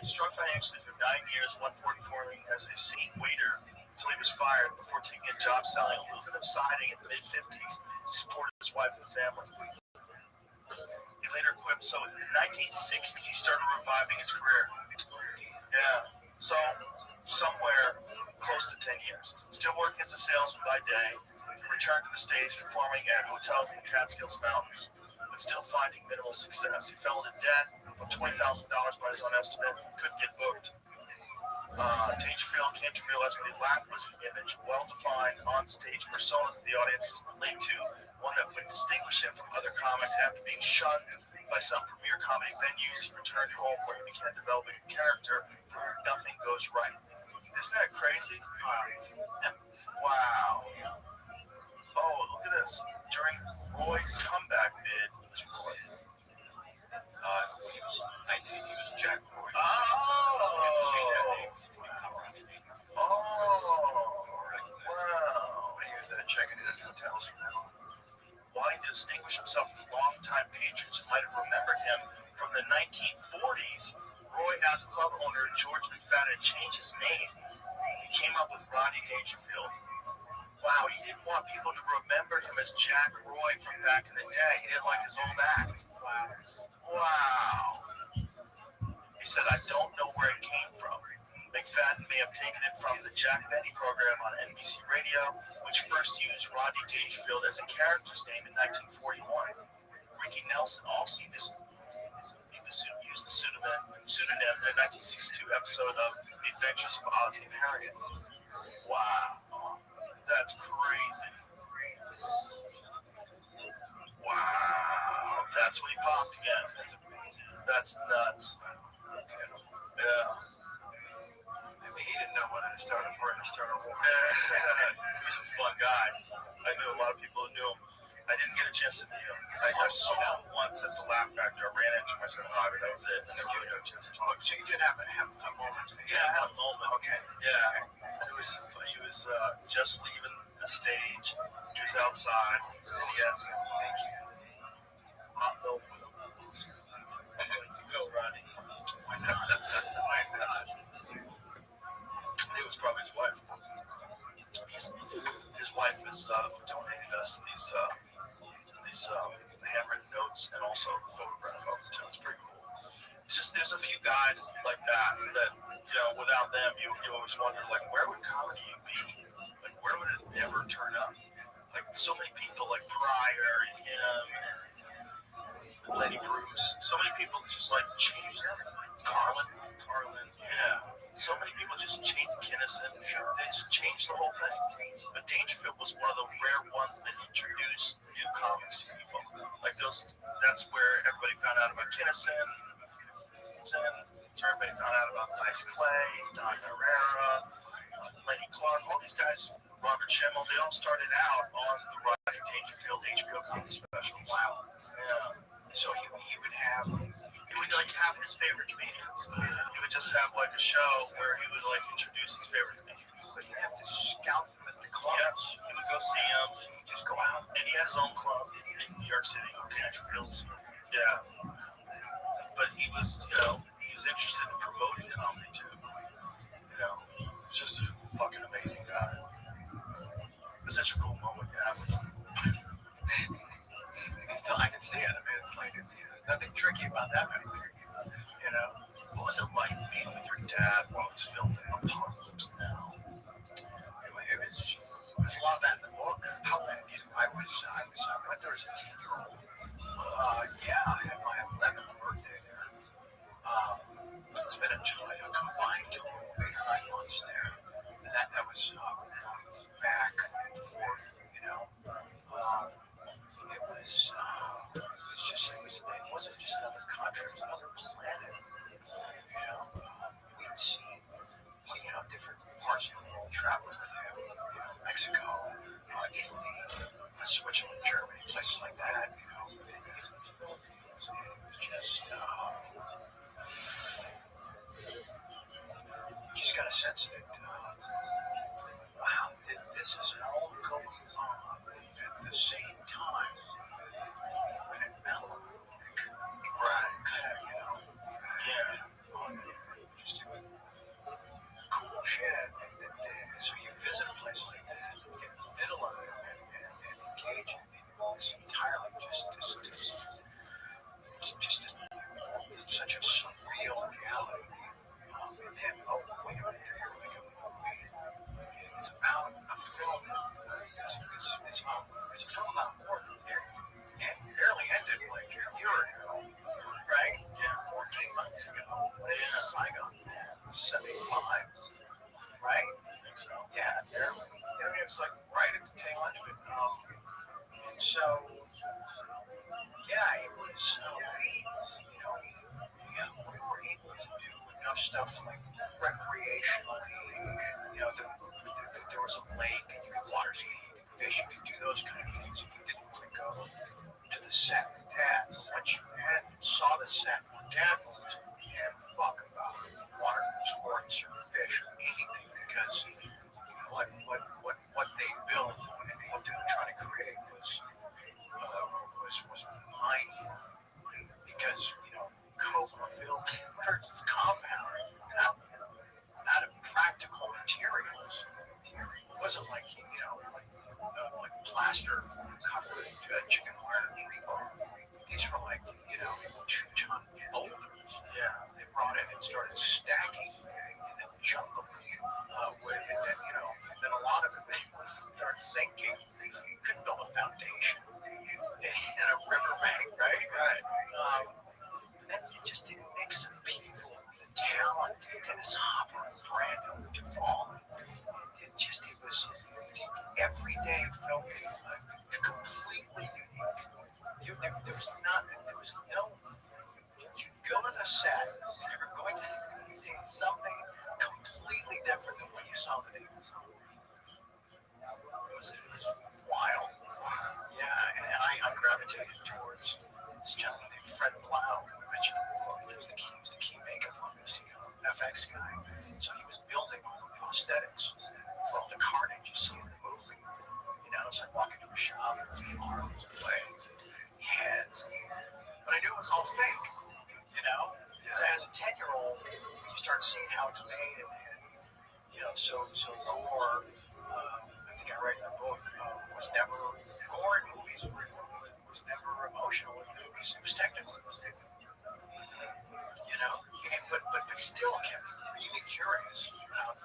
He struck financially for 9 years, one performing as a seat waiter until he was fired before taking a job selling aluminum siding in the mid-50s to support his wife and family. He later quit, so in the 1960s, he started reviving his career. Yeah. So, somewhere close to 10 years. Still working as a salesman by day, he returned to the stage performing at hotels in the Catskills Mountains, but still finding minimal success. He fell into debt of $20,000 by his own estimate, couldn't get booked. Dangerfield came to realize what he lacked was an image, well-defined on-stage persona that the audience could relate to, one that would distinguish him from other comics. After being shunned by some premier comedy venues, he returned home where he began developing a character where nothing goes right. Isn't that crazy? Wow. Oh, look at this. During Roy's comeback bid, was Roy. When he was 19, he was Jack Roy. Oh, wow. When he was checking in at hotels for now. Wanting to distinguish himself from longtime patrons who might have remembered him from the 1940s, Roy asked club owner George McFadden to change his name. He came up with Rodney Dangerfield. Wow, he didn't want people to remember him as Jack Roy from back in the day. He didn't like his old act. Wow. He said, I don't know where it came from. McFadden may have taken it from the Jack Benny program on NBC Radio, which first used Rodney Dangerfield as a character's name in 1941. Ricky Nelson also used the pseudonym in a 1962 episode of The Adventures of Ozzie and Harriet. Wow. That's crazy. Wow. That's when he popped again. That's nuts. Yeah. He didn't know when to start a war. He's a fun guy. I knew a lot of people who knew him. I didn't get a chance to meet him. I saw him once at the Laugh Factory. I ran into him. I said hi, but that was it. I never really got a chance to talk. So you did happen to have a moment. Yeah, I had a moment. Okay. Yeah. He was just leaving the stage. He was outside. And he had some hot milk with him. Go, Rodney. Why not? It was probably his wife. His wife has donated us these handwritten notes and also the photograph of him, so it's pretty cool. It's just there's a few guys like that without them you always wonder like where would comedy be? Like where would it ever turn up? Like so many people like Pryor and him and Lenny Bruce, so many people that just like changed everything. Carlin, yeah. So many people just changed Kinnison. They just changed the whole thing. But Dangerfield was one of the rare ones that introduced new comics to people. Like those, that's where everybody found out about Kinnison. So everybody found out about Dice Clay, Don Herrera, Lenny Clark, all these guys, Robert Schimmel, they all started out on the Rodney Dangerfield HBO comedy special. Wow. Yeah. So he would like have his favorite comedians. He would just have like a show where he would like introduce his favorite comedians. But he'd have to scout them at the clubs. Yeah, he would go see them. He'd just go out. And he had his own club in New York City, Dangerfields. Yeah. But he was interested in promoting comedy too. Just a fucking amazing guy. It was such a cool moment to have with him. Still, I can see it. I mean, there's nothing tricky about that movie. What was it like being with your dad while he was filming Apocalypse Now? It was a lot of that in the book. How I went there as a 10-year-old. Yeah, I had my 11 was going back and forth, you know. It wasn't just another country, it was another planet. You know, we'd seen, different parts of the world traveling with him. You know, Mexico, Italy, Switzerland, Germany, places like that. You know, it was just, you just got a sense that, wow, this is all going on at the same time. Even in Malibu, right? You know, just doing cool shit. So you visit a place like that, get in the middle of it, and engage in this entirely such a surreal reality. And then, oh, wait a minute, you're making a movie. It's about a film. It's a film about war that barely ended like a year ago, right? Yeah, 14 months ago. Saigon, 75, right? I think so. Yeah, barely. I mean, it was like right at the tail end of it. And so, yeah, it was, we were able to do enough stuff like recreationally. You know, there was a lake and you could water ski, you could fish, you could do those kind of things. You didn't want to go to the set with Dad. But once you saw the set when Dad was, you had to fuck about water sports or fish or anything because what they built and what they were trying to create was mind-blowing because Cobra built Kurtz's compound out of practical materials. It wasn't like like plaster covered chicken wire and rebar. These were like 2-ton boulders. Yeah, they brought in and started stacking and then jumping with it, and then a lot of it started sinking. You couldn't build a foundation in a riverbank, right? Right. And you just didn't mix the people, the talent, Dennis Hopper, Brando, Duvall. It was everyday filming, completely unique. There was no, you go to the set, and you're going to see something completely different than what you saw the day before. It was wild. Yeah, and I gravitated towards this gentleman named Fred Blau, who I mentioned in the book. He was the key makeup artist, FX guy. So he was building all the prosthetics for all the carnage you see in the movie. So I walk into a shop and see arms, legs, heads. But I knew it was all fake, because as a 10-year-old, you start seeing how it's made and so gore, I think I write in the book, was never gore in movies, was never emotional in movies. It was technical, but still kept really curious about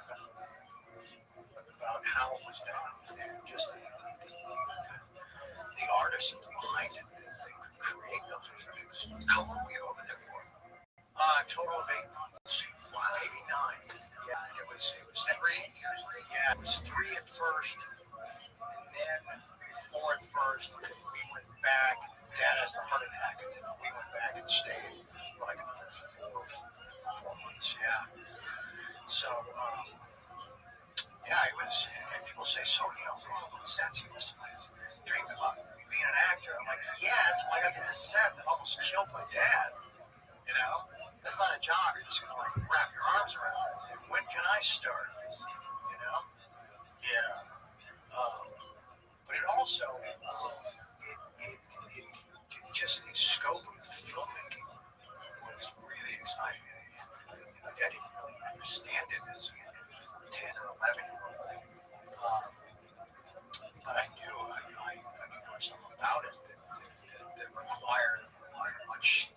how it was done and just the artists behind it that they could create those effects. How long were you over there for? Total of 8 months. Wow, maybe 9. Yeah, it was 3 years. Yeah, it was 3 at first, and then 4 at first. We went back. Dad has a heart attack, and then we went back and stayed for like another 4 months. Yeah. So, it was. And people say, so on sets, you must have dreamed about being an actor. I'm like, yeah, until I got to this set that almost killed my dad. That's not a job you're just gonna wrap your arms around and say, when can I start? Yeah. But it also, just the scope of the filmmaking was really exciting. I didn't really understand it as a 10 or 11-year-old. But I knew there was something about it that required a much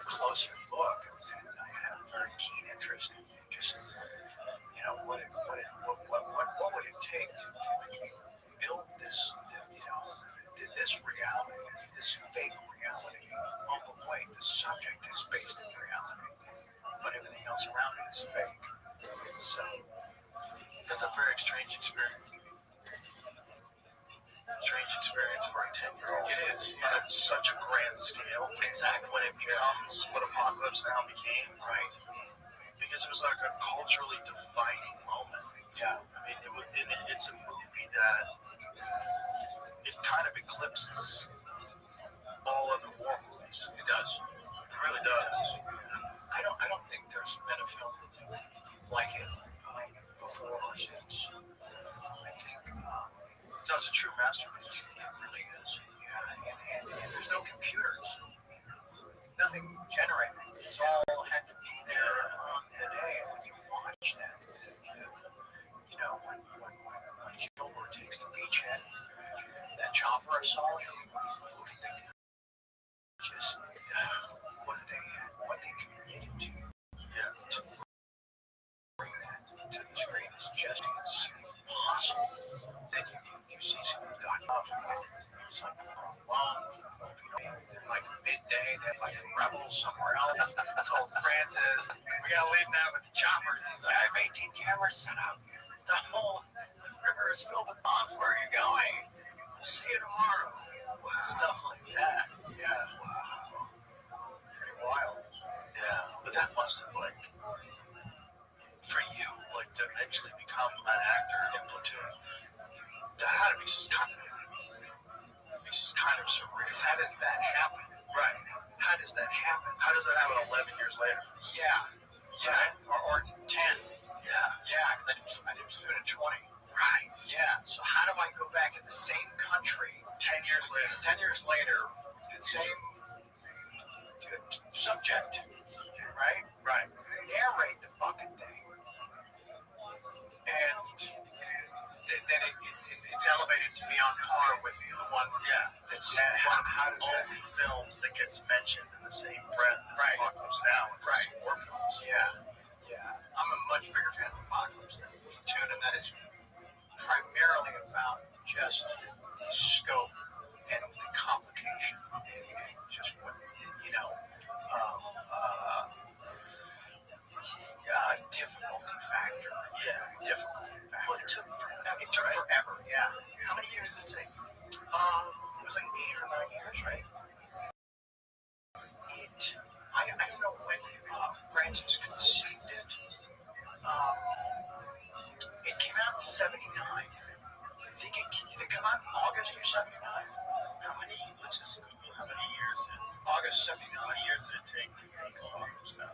closer look, and I had a very keen interest in just what would it take to build this That's a very strange experience. Strange experience for a 10-year-old. It is. On such a grand scale. Exactly. When it becomes what Apocalypse Now became. Right. Because it was like a culturally defining moment. Yeah. I mean, it's a movie that it kind of eclipses all other war movies. It does. It really does. I don't think there's been a film like it before or since. I think No, it's a true masterpiece. it really is. Yeah, and there's no computers. Nothing generated. It's all had to be there on the day. And when you watch that, you know, when Gilbert takes the beachhead, that chopper assault, look at the just what they committed to. Yeah. To bring that to the screen is just impossible. Then you see some documentaries, it's like like midday, they're like rebels somewhere else. Told Francis, we gotta leave now with the choppers. He's like, I have 18 cameras set up. The whole river is filled with bombs. Where are you going? See you tomorrow. Stuff like that. Yeah. Wow. Pretty wild. Yeah. But that must have, like, for you, like, to eventually become an actor in Platoon, that had to be kind of surreal. How does that happen? Right. How does that happen? How does that happen 11 years later? Yeah. Or 10. Yeah. Because I did soon at 20. Right. Yeah. So how do I go back to the same country 10 years later? 10 years later, the same subject, right? Right. Narrate the fucking thing. And then it's elevated to be on par with the one. Yeah. That's How does that be films that gets mentioned in the same breath as Right. Apocalypse Now and Right. war films? Yeah. I'm a much bigger fan of Apocalypse than Platoon, and that is primarily about just the scope and the complication and just what, you know, difficulty factor. Yeah. Difficulty factor. Well, it took forever. It took forever, yeah. How many years did it take? It was like 8 or 9 years, right? I don't know when Francis conceived it. It came out in 79. Did it come out in August of 79? How many years? August 79. How many years did it take to make Apocalypse Now?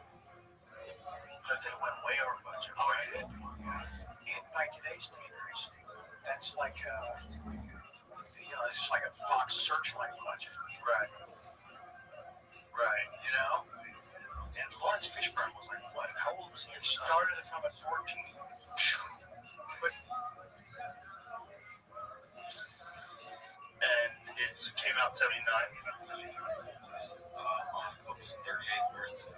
Because it went way over budget. Oh, it did. And by today's standards, that's like it's like a Fox Searchlight budget. Right. You know? And Lawrence Fishburne was like, what? How old was he? It started the film at 14. But And it came out 79. On his 38th birthday,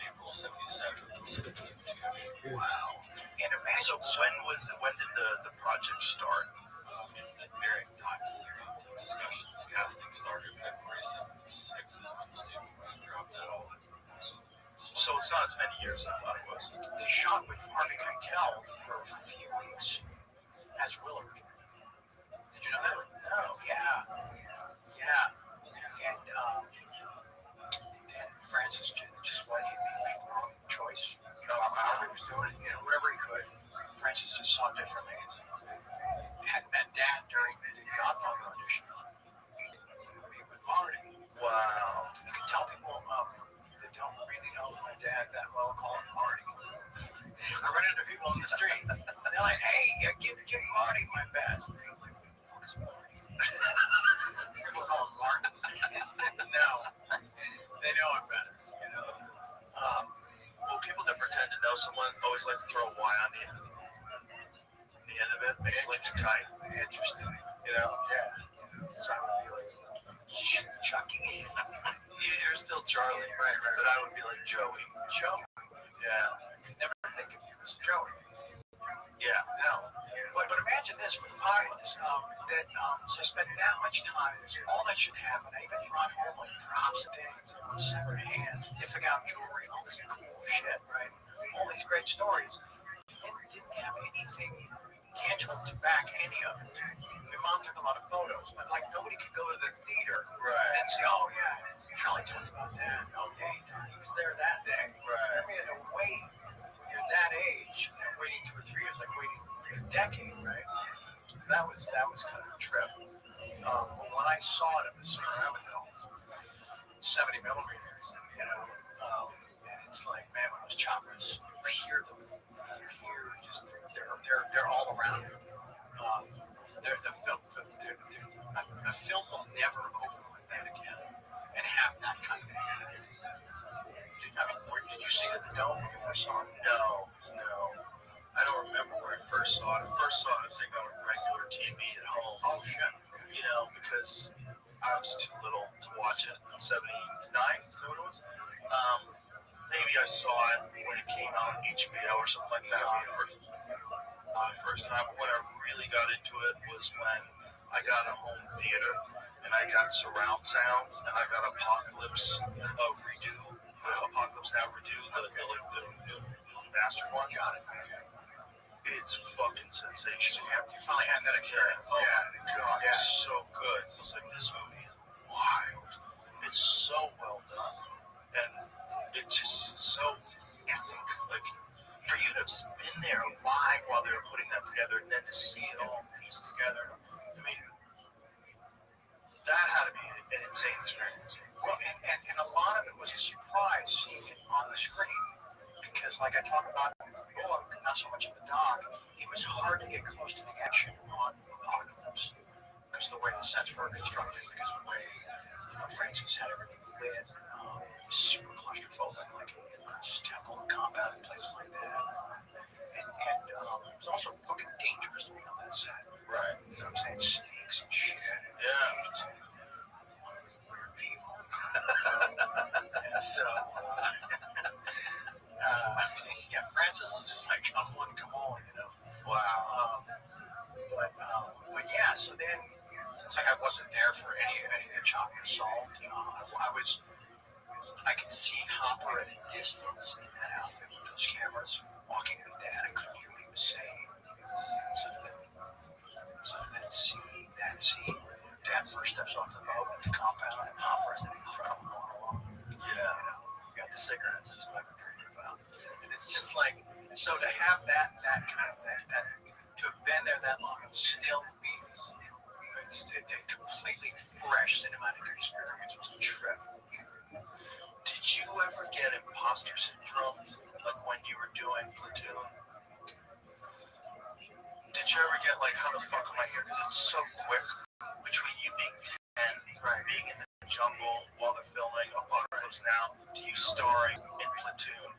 April 77. wow. And So imagine when did the project start? At varying times throughout the discussions, casting started February 76 is when the studio dropped out. So it's not as many years as I thought it was. they shot with Harvey Keitel for a few weeks as Willard. Did you know that? No. Yeah. And Francis just wanted to make the wrong choice. However he was doing it, wherever he could. Francis just saw it differently. Had met Dad during the Godfather audition. Meet with Marty. Wow. You can tell people that don't really know my dad that well call him Marty. I run into people on the street. They're like, hey, give Marty my best. I'm like, what is Marty? People call him Marty. No. They know him better, you know. Well, people that pretend to know someone always like to throw a Y on the end. The end of it makes it look tight. Interesting. You know? Yeah. So I would be like, Chucky. You're still Charlie, right? But I would be like Joey. Joey. Yeah. I could never think of you as Joey. Yeah. No. But imagine this with the Apocalypse, that to spend that much time, all that should happen. I even brought home like props and things, severed hands, diffing out jewelry, and all this cool shit, right? All these great stories. And we didn't have anything to back any of it. My mom took a lot of photos, but like nobody could go to the theater and say, "Oh yeah, Charlie talks about that. Oh yeah, he was there that day." Right. I mean, to wait, you're that age, and waiting 2 or 3 years, like waiting a decade, right? So that was kind of a trip. But when I saw it at the Cinema, 70 millimeter, you know, and it's like, man, when those choppers hear them, just they're all around you. There's a film will never open like that again and have that kind of impact. Did you see it at the Dome when you first saw it? No. I don't remember where I first saw it. I first saw it, I think, on a regular TV at home. Oh, shit. You know, because I was too little to watch it in 79, is that what it was? Maybe I saw it when it came out on HBO or something like that for the first time. But when I really got into it was when I got a home theater and I got surround sound and I got Apocalypse Now Redo, the master one. Got it. It's fucking sensational. You finally had that experience. Oh my god, it's so good. It's like, this movie is wild. It's so well done. And it's just so epic. Like, for you to have been there live while they were putting that together and then to see it all pieced together, I mean, that had to be an insane experience. Well, and a lot of it was a surprise seeing it on the screen. Because, like I talk about in the book, not so much in the doc, it was hard to get close to the action on Apocalypse. Because the way the sets were constructed, because the way Francis had everything lit, it was super claustrophobic, like in Prince's Temple and Combat and places like that. And it was also fucking dangerous to be on that set. Right. You know what I'm saying? Snakes and shit. And weird people. And so, Francis was just like, come on, you know. Wow. But yeah, so then it's like I wasn't there for any of the chopping assault. I could see Hopper at a distance in that outfit with those cameras walking with Dad. I couldn't hear what he was saying. So then see that scene. Dad first steps off the boat with the compound and Hopper has an incredible monologue. Yeah. You know, you got the cigarettes, that's what I'm talking about. And it's just like, so to have that kind of that to have been there that long and still be a completely fresh cinematic experience was a trip. Did you ever get imposter syndrome, like when you were doing Platoon? Did you ever get like, how the fuck am I here? Because it's so quick between you being 10, being in the jungle while they're filming Apocalypse Now, to you starring in Platoon.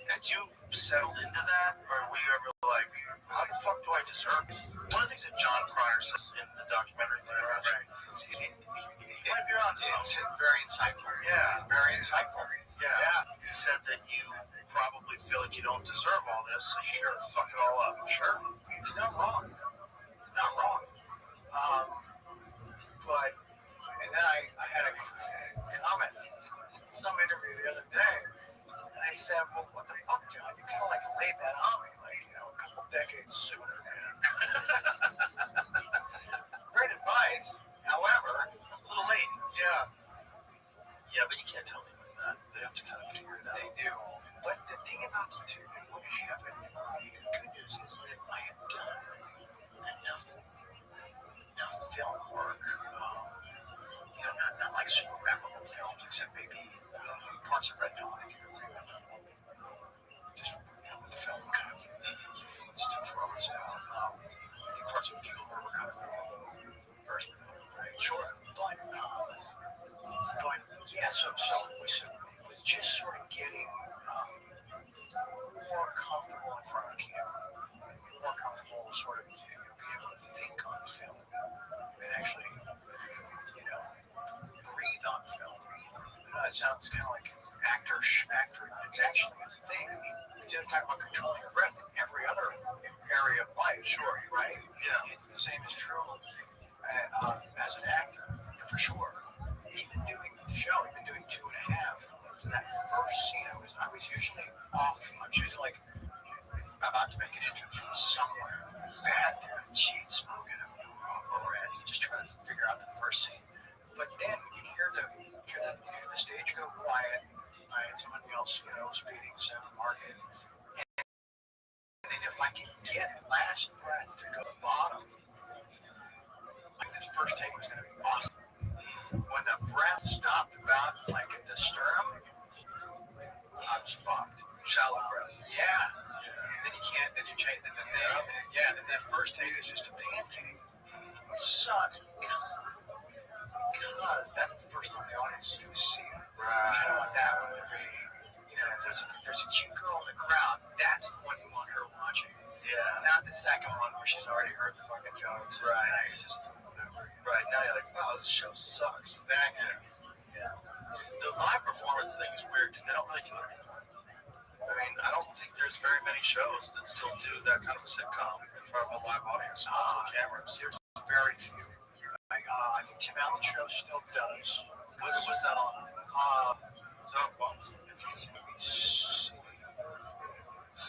Had you settled into that, or were you ever like, how the fuck do I deserve this? One of the things that John Cryer says in the documentary, It might be on. It's very insightful. Yeah. It's very insightful. Yeah. He said that you probably feel like you don't deserve all this, so you sure fuck it all up. Sure. He's not wrong. But, and then I had a comment in some interview the other day, and I said, well, what the fuck, John? You kind of like laid that on me, like, you know, a couple decades sooner. Great advice. However, it's a little late. Yeah, but you can't tell me that. They have to kind of figure it out. They do. But the thing about Platoon and what happened, the good news is that I had done enough film work, not like super memorable films, except maybe parts of Red Dawn. Just, with the film kind of, stuff rolls out. I think parts of Bugle were kind of first, right? Sure. But yeah, so it was just sort of getting more comfortable in front of the camera, more comfortable sort of being able to think on film and actually, breathe on film. It sounds kind of like actor, but it's actually a thing. You talk about controlling your breath in every other area of life, sure, right? Yeah. It's the same is true as an actor, for sure. Even doing the show, even doing 2.5, for that first scene, I was usually off. I was usually like about to make an entrance from somewhere, bad there. She's smoking over it. You just try to figure out the first scene. But then you hear the stage go quiet, right? Somebody else, speeding, sound, market. And then if I can get last breath to go to the bottom, like this first take was going to be awesome. When the breath stopped about like at the sternum, I was fucked. Shallow breath. Yeah. Then you can't, then you change the thing. Yeah, then that first take is just a pancake. It sucks. Because that's the first time the audience is going to see it. Right. You don't want that one to be, there's a cute girl in the crowd. That's the one you want her watching. Yeah. Not the second one where she's already heard the fucking jokes. Right. It's just whatever. Right. Now you're like, wow, this show sucks. Exactly. Yeah. The live performance thing is weird because they don't really do it anymore. I mean, I don't think there's very many shows that still do that kind of a sitcom in front of a live audience with cameras. There's very few. I think Tim Allen's show still does. What was that on?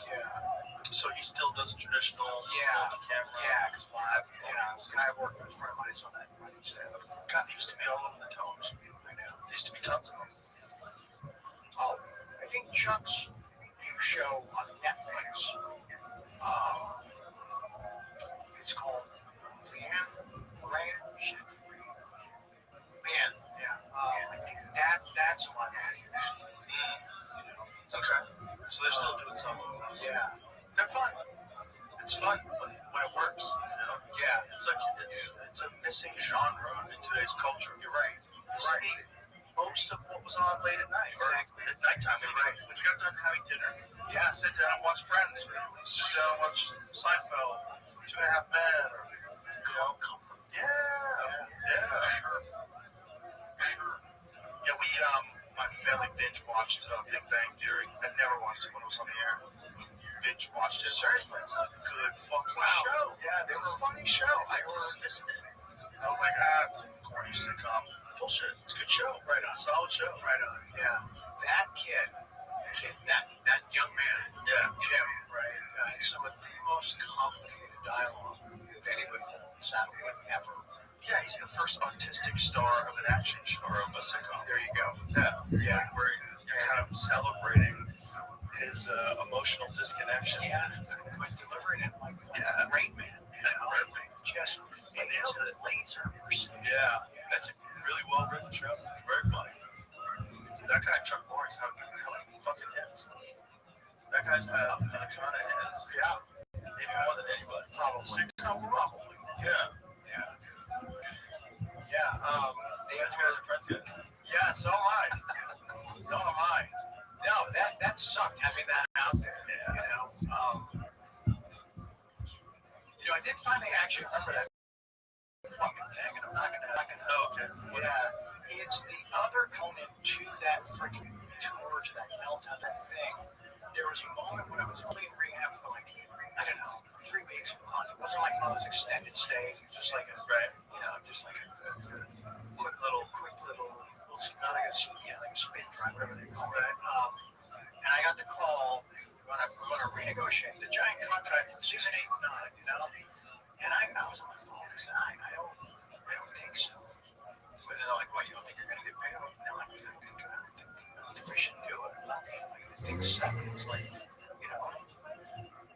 Yeah. So he still does a traditional camera? Yeah, because live. Yeah, the guy I worked with, a friend of mine, is on that stand-up. God, they used to be all over the tones. I know. There used to be tons of them. Oh, I think Chuck's new show on Netflix. It's called Man, yeah. I think that's one. Okay. So they're still doing some of them. Yeah. They're fun. It's fun when it works. Yeah. It's like it's a missing genre in today's culture. You're right. Right. Most of what was on late at night. Exactly. At nighttime, when you got done having dinner, sit down and watch Friends. Sit down and watch Seinfeld, 2.5 Men, or comfort. Yeah. Sure. Yeah, my family binge watched Big Bang Theory. I never watched it when it was on the air. Binge watched it. Seriously, it's a good fucking show. Yeah, they were a funny show. I dismissed it. I was like, it's a corny sitcom. Bullshit. It's a good show. Right on. Solid show. Right on. Yeah. That kid, that young man, Jim, right, had some of the most complicated dialogue that anybody sat with ever. Yeah, he's the first autistic star of an action star of a sitcom. There you go. Yeah. Where you're kind of celebrating his emotional disconnection. Yeah, but delivering it like Rain Man. Just nailed it. Laser. Yeah, that's a really well written show. Very funny. That guy Chuck Norris, how many fucking hits? That guy's had a ton of hits. Yeah, maybe more than anybody. Probably. Sitcom, probably. Yeah. You guys are friends yet? Yeah, so am I. No, that sucked having that out there. I did finally actually remember that fucking thing, and I'm not gonna. Oh, okay. Yeah, it's the other component to that freaking tour, to that meltdown, that thing. There was a moment when I was only in rehab for like, I don't know, 3 weeks. It wasn't like one of those extended stays. It was just like a, just like a quick little, not like a spin drive, whatever they call it. And I got the call when I'm going to renegotiate the giant contract from season 8 and 9, And I was on the phone. I said, I don't think so. But they're like, what, you don't think you're going to get paid? No, I don't think we should do it. I think 7 is like,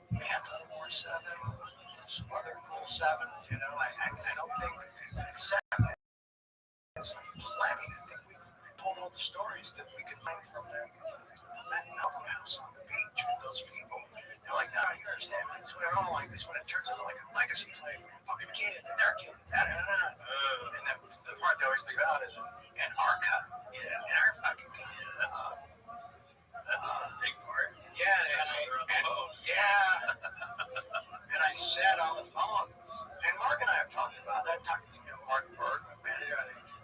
we have 4, 7, some other cool 7s, I don't think 7 is like plenty. I think we've told all the stories that we could learn from that album house on the beach with those people. They're like, no, you understand, man. It's what I don't like. This when it turns into like a legacy play for fucking kids and their kids. And then the part they always leave out is an our cut. Yeah. And our fucking cut. That's a big part. Yeah, and I said on the phone, and Mark and I have talked about that, talking to Mark Berg, man.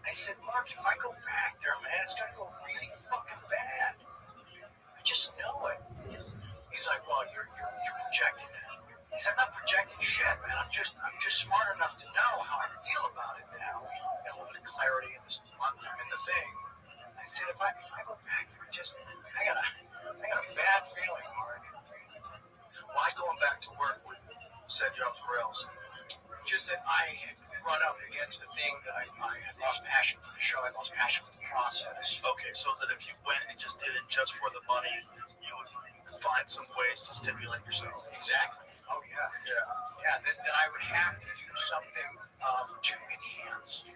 I said, Mark, if I go back there, man, it's gonna go really fucking bad. I just know it. He's like, well, you're projecting that. He said, I'm not projecting shit, man. I'm just smart enough to know how I feel about it now. Got a little bit of clarity in this month I'm in the thing. I said, if I go back there, I got a bad feeling, Mark. Why going back to work with set you off the rails? Just that I had run up against the thing that I had lost passion for the show. I lost passion for the process. Okay, so that if you went and just did it just for the money, you would find some ways to stimulate yourself. Exactly. Oh, yeah. Yeah, that I would have to do something to enhance.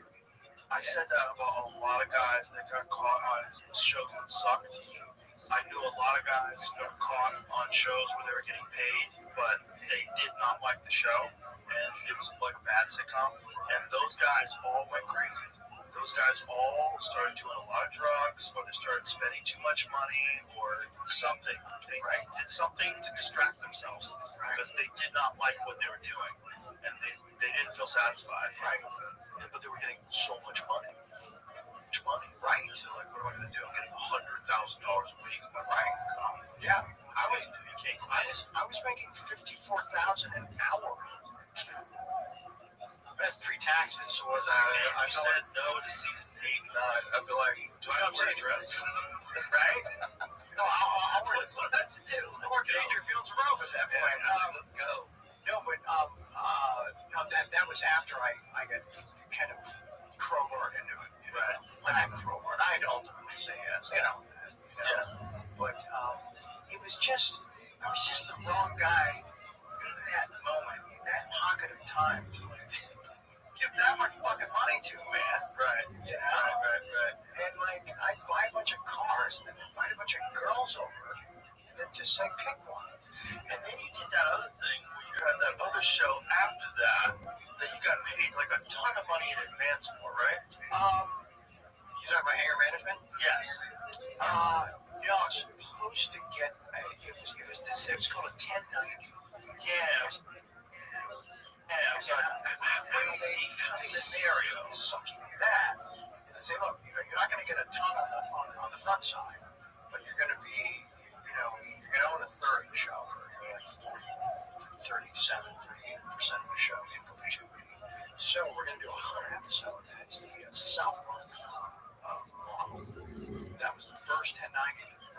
I said that about a lot of guys that got caught on shows that sucked. I knew a lot of guys who got caught on shows where they were getting paid, but they did not like the show, and it was like a bad sitcom. And those guys all went crazy. Those guys all started doing a lot of drugs, or they started spending too much money, or something. They did something to distract themselves because they did not like what they were doing, and they didn't feel satisfied. Right. But they were getting so much money. Right. So like, what am I going to do? I'm getting $100,000 a week. Right. Yeah. I was making $54,000 an hour. That's pre-taxes. So was I said no to season 8 and 9. I'd be like, do I have to dress? Right? No, I'll work. What that to do? I work Dangerfield's Road at that point. Let's go. No, but no, that was after I got kind of crowbarred into it. Right. When I'm crowbarred, I'd ultimately say yes. You know. But it was just, I was just the wrong guy in that moment, in that pocket of time to give that much fucking money to, man. Right. You know? Right. And like, I'd buy a bunch of cars and then invite a bunch of girls over and then just say, pick one. And then you did that other thing where you had that other show after that you got paid like a ton of money in advance for, right? You talking about anger management? Yes. No, I was supposed to get it was called a 1090. Yeah. It was a crazy scenario. Something like that. I say, look, you're not going to get a ton on the front side, but you're going to be, you're going to own a third of the show, like 37, 38% of the show in perpetuity. So we're going to do 100 episodes. That's the South Park model. That was the first 1090.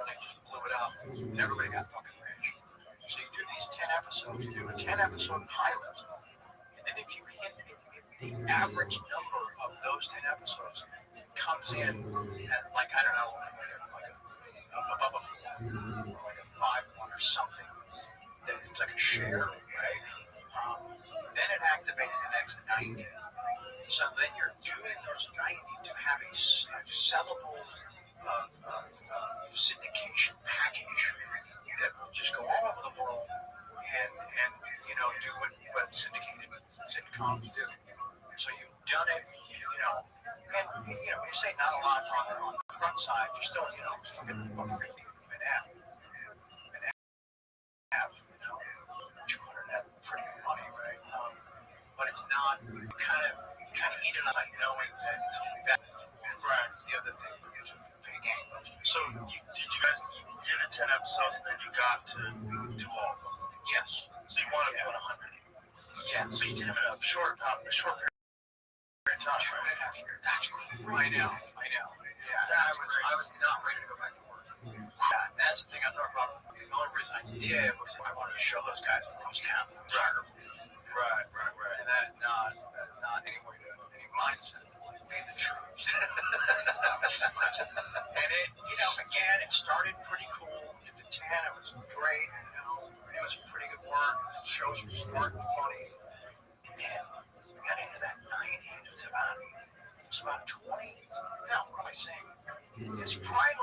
Really just blew it up. And everybody got fucking rich. So you do these 10 episodes. You do a 10 episode pilot. And then if you hit the average number of those 10 episodes comes in at like, I don't know, like above a 4 or like a 5-1 or something, then it's like a share, right? Then it activates the next 90. So then you're doing those 90 to have a sellable syndication package that will just go all over the world and do what syndicated sitcoms do. So you've done it, and you say not a lot on the front side, you're still getting about 50 an app. 200 pretty good money, right? But it's not kind of eat it up by knowing that right. The other thing is pay game. So did you guys did the 10 episodes and then you got to do all of them? Yes. So you wanted to do 100? Yeah. So you did them in a short period of time. That's cool. I know. Yeah. I was not ready to go back to work. Yeah, that's the thing I talk about. The only reason I did was I wanted to show those guys what I was talent. Right. And that is not any way to any mindset to like be the truth. And again, it started pretty cool. Did the 10, it was great. It was pretty good work. The shows were smart and funny. And then we got into that 90. It was about 20. No, what am I saying? It's probably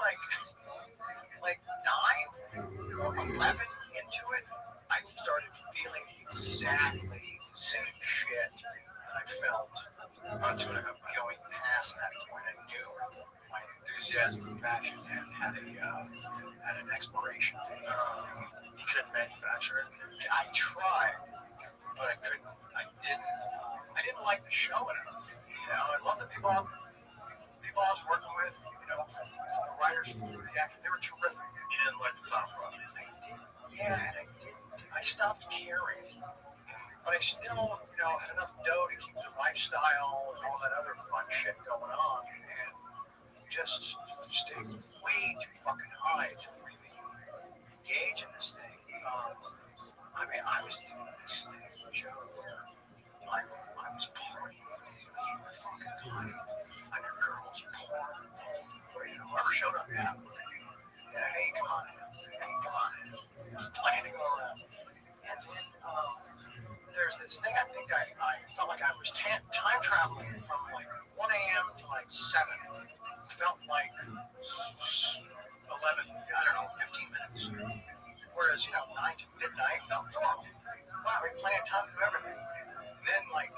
like 9 or 11 into it. I started feeling exactly the same shit that I felt going past that point. I knew my enthusiasm for fashion had an expiration date. You couldn't manufacture it. I tried, but I couldn't. I didn't like the show enough. I love the people I was working with. From the writers to the actors, they were terrific. You didn't like the final product. I stopped caring, but I still, had enough dough to keep the lifestyle and all that other fun shit going on, and just stayed way too fucking high to really engage in this thing. I was doing this thing show where I was partying in the fucking time. I got girls pouring where, whoever showed up, yeah, hey, come on in. Hey, come on in. There's plenty to go around. And then there's this thing, I think I felt like I was time traveling from like 1 a.m. to like 7. Felt like 11, I don't know, 15 minutes. Whereas, 9 to midnight felt normal. Wow, we had plenty of time to do everything. And then, like,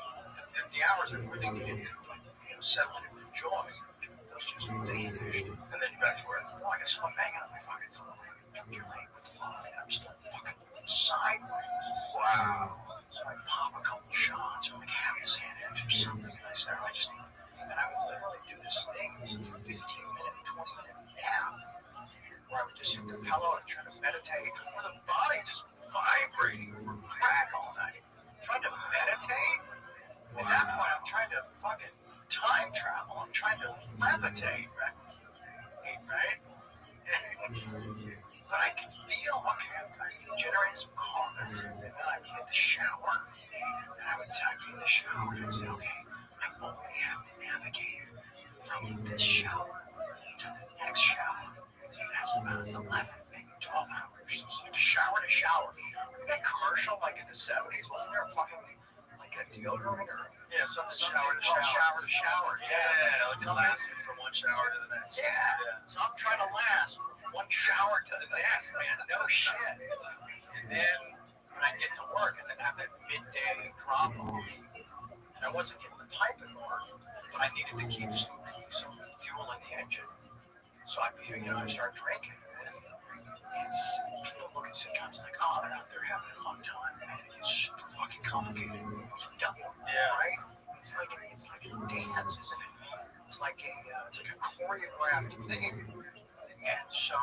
the hours that really needed to, like, settle in and enjoy, those just vanished. And then you're back to work. Oh, I got someone banging on my fucking door. You're late with the phone, and I'm still fucking sideways. Wow. So I pop a couple shots, or like half a Xanax or something, and I said, and I would literally do this thing, this 15-minute, 20-minute nap, where I would just hit the pillow and try to meditate, where the body just vibrating from crack all night. Trying to meditate? At that point, I'm trying to fucking time travel. I'm trying to levitate, right? But I can feel, okay, I can generate some calmness, and then I can hit the shower, and I would type in the shower and say, okay, I only have to navigate from this shower to the next shower. That's about 11, maybe 12 hours. So it's like shower to shower. Was that commercial like in the 70s? Wasn't there a fucking like a deodorant or some shower to shower? Shower to shower. Yeah, like lasting from one shower to the next. Yeah. So I'm trying to last from one shower to the next, man. No shit. And then I get to work and then have that midday drop off. And I wasn't getting the pipe anymore, but I needed to keep some fuel in the engine. So I start drinking. And it's people look at sitcoms like, oh, they're out there having a fun time, man. It's super fucking complicated. Right? It's like a dance, isn't it? It's like a choreographed thing. And so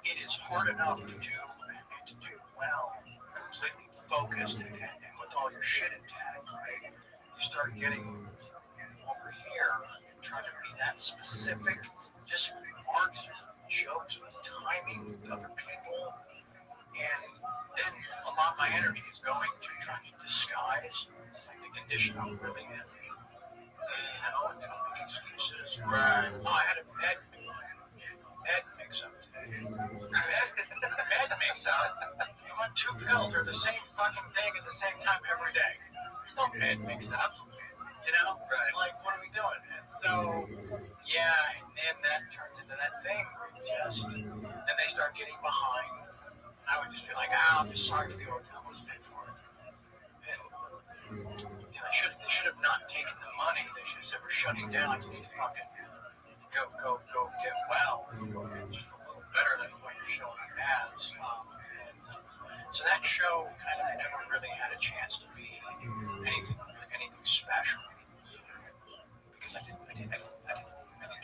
it is hard enough to do and to do well, completely focused and with all your shit intact, right? You start getting over here and trying to be that specific, just remarks, jokes, timing with other people, and then a lot of my energy is going to trying to disguise like the condition I'm really in. And make excuses. Right. Oh, I had a med mix-up today. Med mix-up? You want 2 pills, they're the same fucking thing at the same time every day. There's no med mix-up. Right. It's like, what are we doing? And so, and then that turns into that thing where then they start getting behind. And I would just be like, I'm just sorry for the hotel, let's pay for it. And they should have not taken the money. They should have said, we're shutting down. You need to fucking go get well. Just a little better than what you're showing as. So that show kind of never really had a chance to be anything special. Because I didn't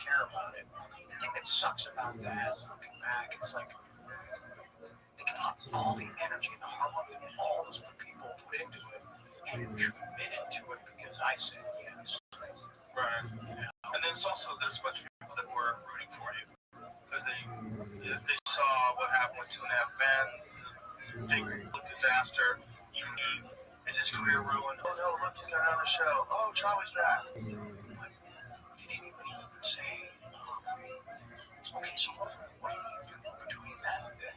care about it. The thing that sucks about that, looking back, it's like think about all the energy and the hard work that all those people put into it and committed to it because I said yes. Right. And there's a bunch of people that were rooting for you because they saw what happened with 2.5 Men, big disaster. You leave. Is his career ruined? Oh no, look, he's got another show. Oh, Charlie's back. Did anybody even say, okay, so what do you do between that and then,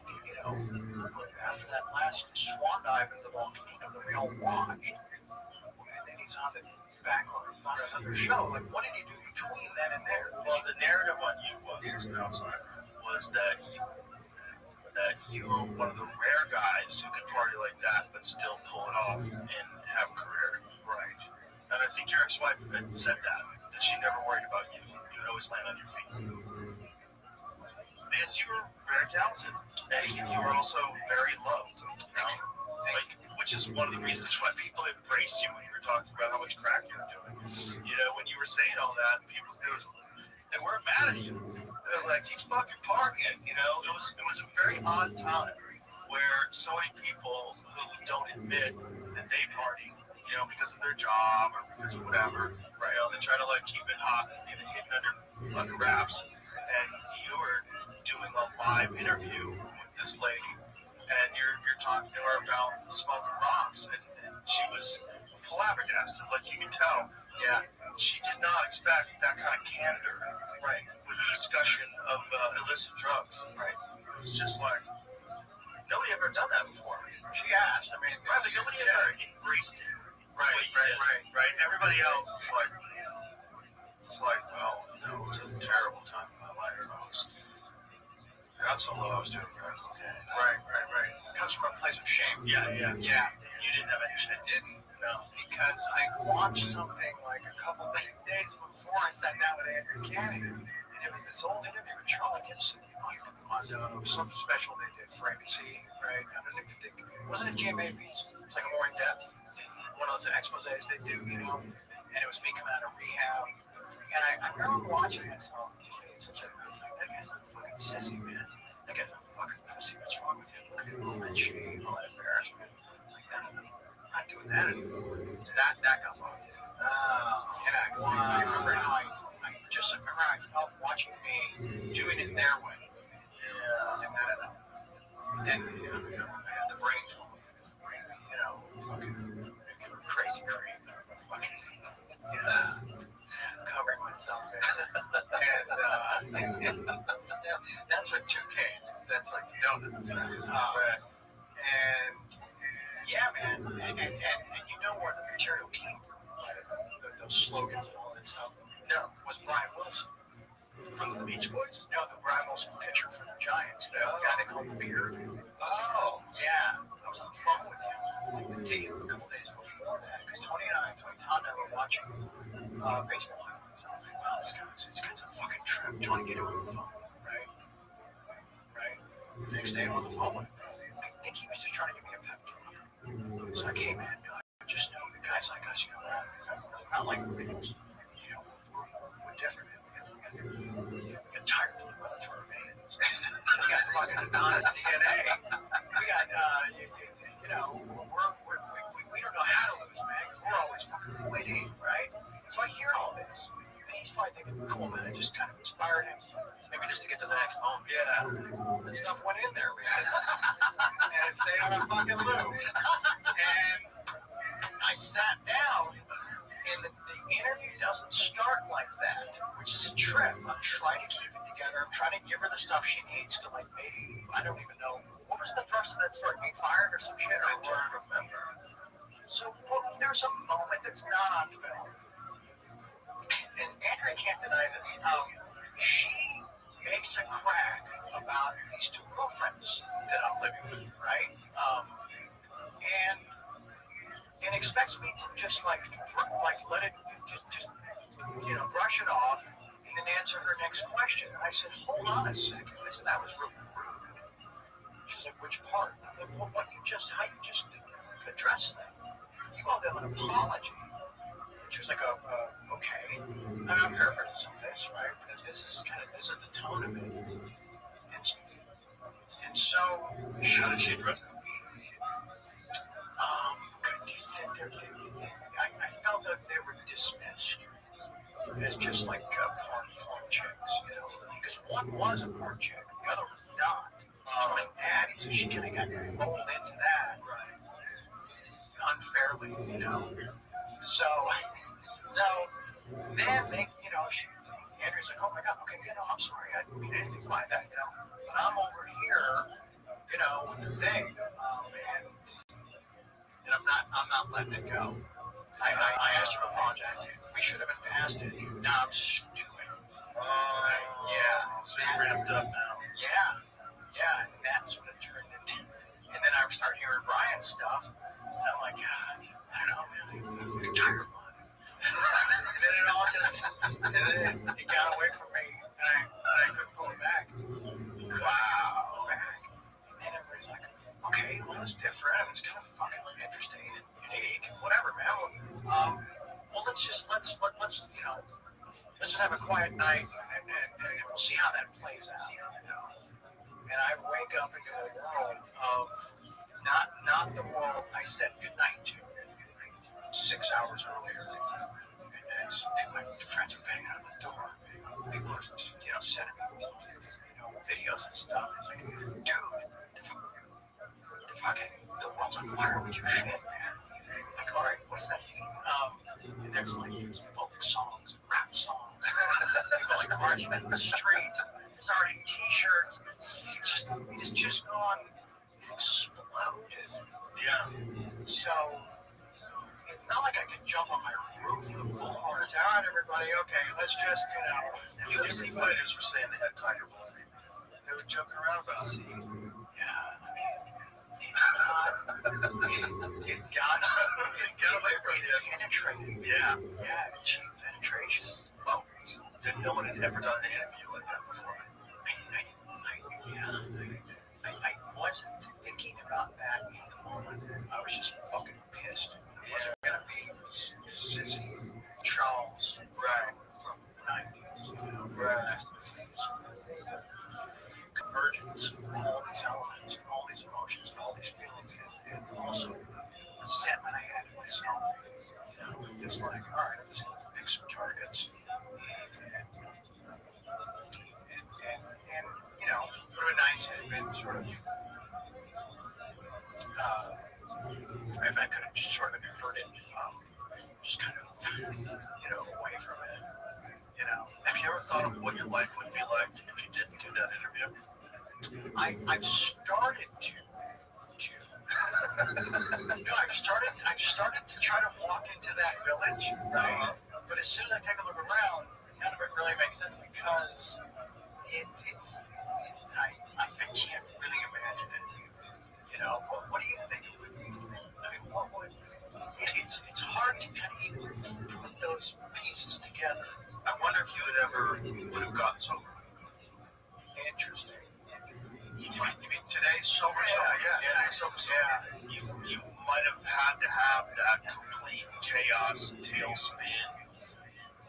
after that last swan dive in the volcano that we all watched, and then he's back on another show, like what did he do between then and there? Well, the narrative on you as an outsider was that you were one of the rare guys who could party like that but still pull it off and have a career. Right. And I think your ex-wife said that she never worried about you. You would always land on your feet. Because you were very talented, and you were also very loved. Which is one of the reasons why people embraced you when you were talking about how much crack you were doing. When you were saying all that, people they weren't mad at you. They're like, he's fucking partying. It was a very odd time where so many people who don't admit that they party, because of their job or because of whatever, right? They try to keep it hot and get it hidden under wraps. And you were doing a live interview with this lady, and you're talking to her about smoking rocks, and she was flabbergasted, like you can tell. Yeah, she did not expect that kind of candor, right, with the discussion of illicit drugs, right. It was just like nobody ever done that before. She asked. I mean, probably nobody ever embraced it. Right. Everybody else is like, well, it's a terrible time in my life. I got so low, I was doing crack cocaine. Right. It comes from a place of shame. Yeah. You didn't have any shame. I didn't. No, because I watched something like a couple days before I sat down with Andrew Cannon, and it was this old interview with Charlie Gibson on some special they did for ABC, right? I don't even think it wasn't a GMA piece. It was like a more in-depth one of those exposés they do, and it was me coming out of rehab. And I remember watching it, so I was like, that guy's a fucking sissy, man. That guy's a fucking pussy. What's wrong with him? Look at all that shame, all that embarrassment. Like, no, I'm not doing that anymore. So that got locked in. Yeah, I remember how I felt watching me doing it their way. Yeah. And I had the brains full of, fucking crazy cream. Fucking, covering myself in. And that's what 2K is. That's like donuts. And yeah, man. And you know where the material came from, right? Those slogans and all that stuff. No, it was Brian Wilson from the Beach Boys. No, the Brian Wilson pitcher for the Giants. The guy they called the Beard. Oh, yeah. I was on the phone with him. A couple days before that, because Tony Todd and I were watching baseball highlights. I'm like, wow, this guy's a fucking trip. Trying to get him on the phone, right? The next day I'm on the phone with him. I think he was just trying to give me a pep talk. So I came in, I just know the guys like us, not like the videos, we're different, man. We got tired of running through our veins. We got fucking non-DNA. We got, we don't know how to lose, man, because we're always fucking winning, right? So I hear all this, and he's probably thinking, cool, man, I just kind of inspired him, maybe just to get to the next moment. Yeah, that stuff went in there, man, and it stayed on a fucking loop. And I sat down, and the interview doesn't start like that, which is a trip. I'm trying to keep it together. I'm trying to give her the stuff she needs to, like, maybe, I don't even know, what was the person that started being fired or some shit? I don't remember. So there's a moment that's not on film. And Andrea can't deny this. She makes a crack about these two girlfriends that I'm living with, right? And expects me to just like let it just brush it off and then answer her next question. And I said, hold on a second. I said, that was really rude. She's like, which part? I'm like, well, how you just address that? You owe them an apology. She was like, okay. And I'm paraphrasing some of this, right? But this is the tone of it. And so, how did she address that? I felt that they were dismissed as just like porn chicks, because one was a porn chick, the other was not. My daddy, so she kind of got rolled into that unfairly, So then they, Andrew's like, oh my God, okay, I'm sorry, I didn't mean anything by that, but I'm over here, with the thing, and I'm not letting it go. I asked her to apologize. We should have been past it. Now I'm stewing. Yeah. So you're ramped up now. Yeah. And that's what it turned into. And then I start hearing Brian's stuff. And I'm like, I don't know, man. I'm tired of it. And then it all just, it got away from me. And I couldn't pull it back. Wow. And then everybody's like, okay, well, it's different. It's kind of fucking interesting and unique. Whatever, man. Well, let's just have a quiet night and we'll see how that plays out, And I wake up into a world of not the world I said goodnight to 6 hours earlier. And my friends are banging on the door. People are, sending me, videos and stuff. It's like, dude, the world's on fire with your shit, man. Like, in the streets. It's already T-shirts. It's just gone. It exploded. Yeah. So it's not like I can jump on my roof with a bullhorn and say, "All right, everybody, okay, let's just, UFC fighters were saying they had tiger balls. They were joking around about it. yeah, I mean, it got away from it you. penetrated. Yeah. Yeah, it achieved penetration. Well, no one had ever done an interview like that before. I wasn't thinking about that in the moment. I was just fucking pissed. It wasn't gonna be Sissy Charles from the 90s. Right. Convergence of all these elements, and all these emotions, and all these feelings, and also resentment I had in myself. It's like, all right, I'm just gonna pick some targets. And it would have been nice if it had been sort of, if I could have just sort of herded, just kind of, away from it, Have you ever thought of what your life would be like if you didn't do that interview? I've started to. No, I've started to try to walk into that village, right? But as soon as I take a look around, none of it really makes sense because I can't really imagine it. What do you think it would be? I mean, what would? It's hard to kind of even put those pieces together. I wonder if you would have gotten sober. Interesting. You mean today's sober? Yeah. Today's sober. Yeah. You might have had to have that complete chaos, tailspin,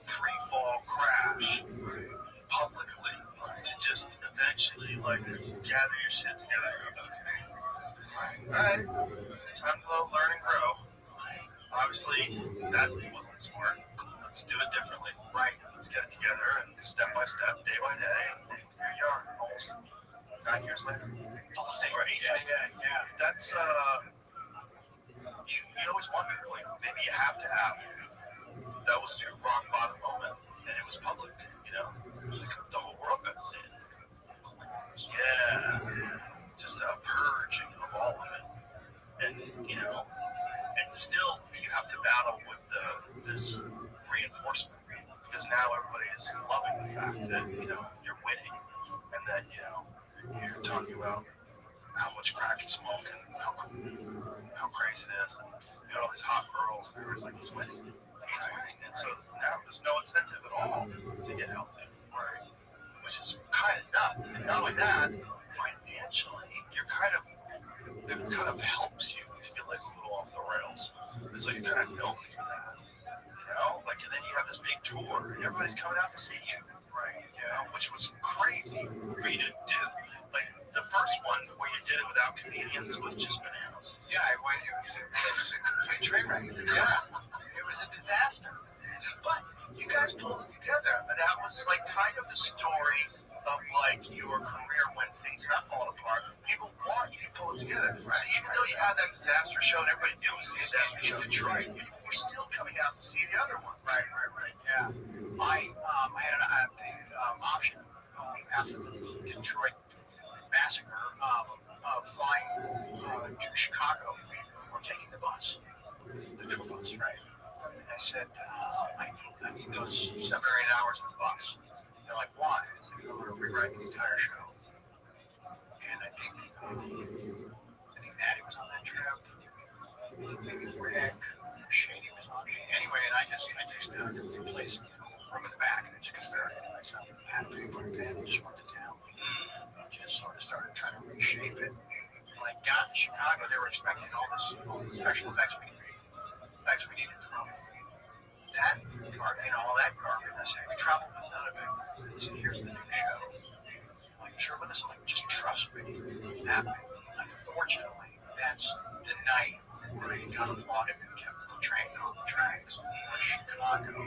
free fall crash publicly to just eventually gather your shit together. Okay. All right. Time to learn and grow. Obviously, that wasn't smart. Let's do it differently. Right. Let's get it together and step by step, day by day. And here you are, almost 9 years later. Or 8 years later. Yeah. That's, you always wonder, maybe you have to have. That was your rock bottom moment, and it was public, the whole world got to see it. Yeah. Just a purging of all of it. And, and still you have to battle with this reinforcement because now everybody is loving the fact that you're winning and that you're talking about how much crack you smoke and how crazy it is, and you got all these hot girls and everybody's like, he's winning, and so now there's no incentive at all to get healthy, right? Which is kind of nuts. And not only that, financially it kind of helps you to get a little off the rails. It's like you're kind of known for that, and then you have this big tour, and everybody's coming out to see you, right? Which was crazy for you to do. The first one where you did it without comedians was just bananas. Yeah, it was a train wreck. Yeah, it was a disaster. But you guys pulled it together, and that was kind of the story of your career when things have fallen apart. People want you to pull it together. Right. So even though you had that disaster show, and everybody knew it was a disaster show in Detroit, people were still coming out to see the other ones. Right. Yeah. I had an option after the Detroit massacre of flying to Chicago or taking the bus, the tour bus, right? And I said, I need those 7 or 8 hours on the bus. They're like, why? I said, I'm going to rewrite the entire show. And I think Natty was on that trip. Maybe Rick, Shady was on it. Anyway, and I just replaced room in the back, and I just converted it myself. I had a big one band and just went to town. And just sort of started trying to reshape it. When I got to Chicago, they were expecting all the special effects we needed from that garbage, all that garbage. I said, we traveled with none of it. I said, here's the new show. I'm like, sure with this? I'm like, just trust me. Unfortunately, that's the night where he got applauded and kept portraying on the tracks in Chicago.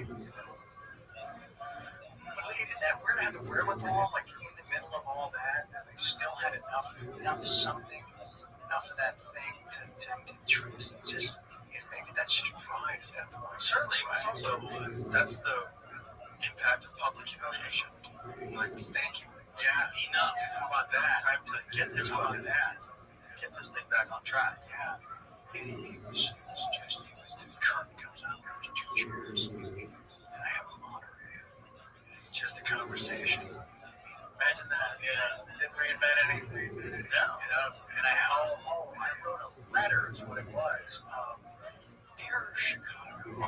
But they did that. We're going to have the wherewithal, in the middle of all that, and they still had enough of that thing to just, maybe that's just pride at that point. Certainly, it's also, that's the impact of public humiliation. right. Yeah. And he was the curtain comes up, there's two chairs, and I have a moderator. It's just a conversation. Imagine that. Yeah. Didn't reinvent anything. No. You know, and I wrote a letter is what it was. Dear Chicago.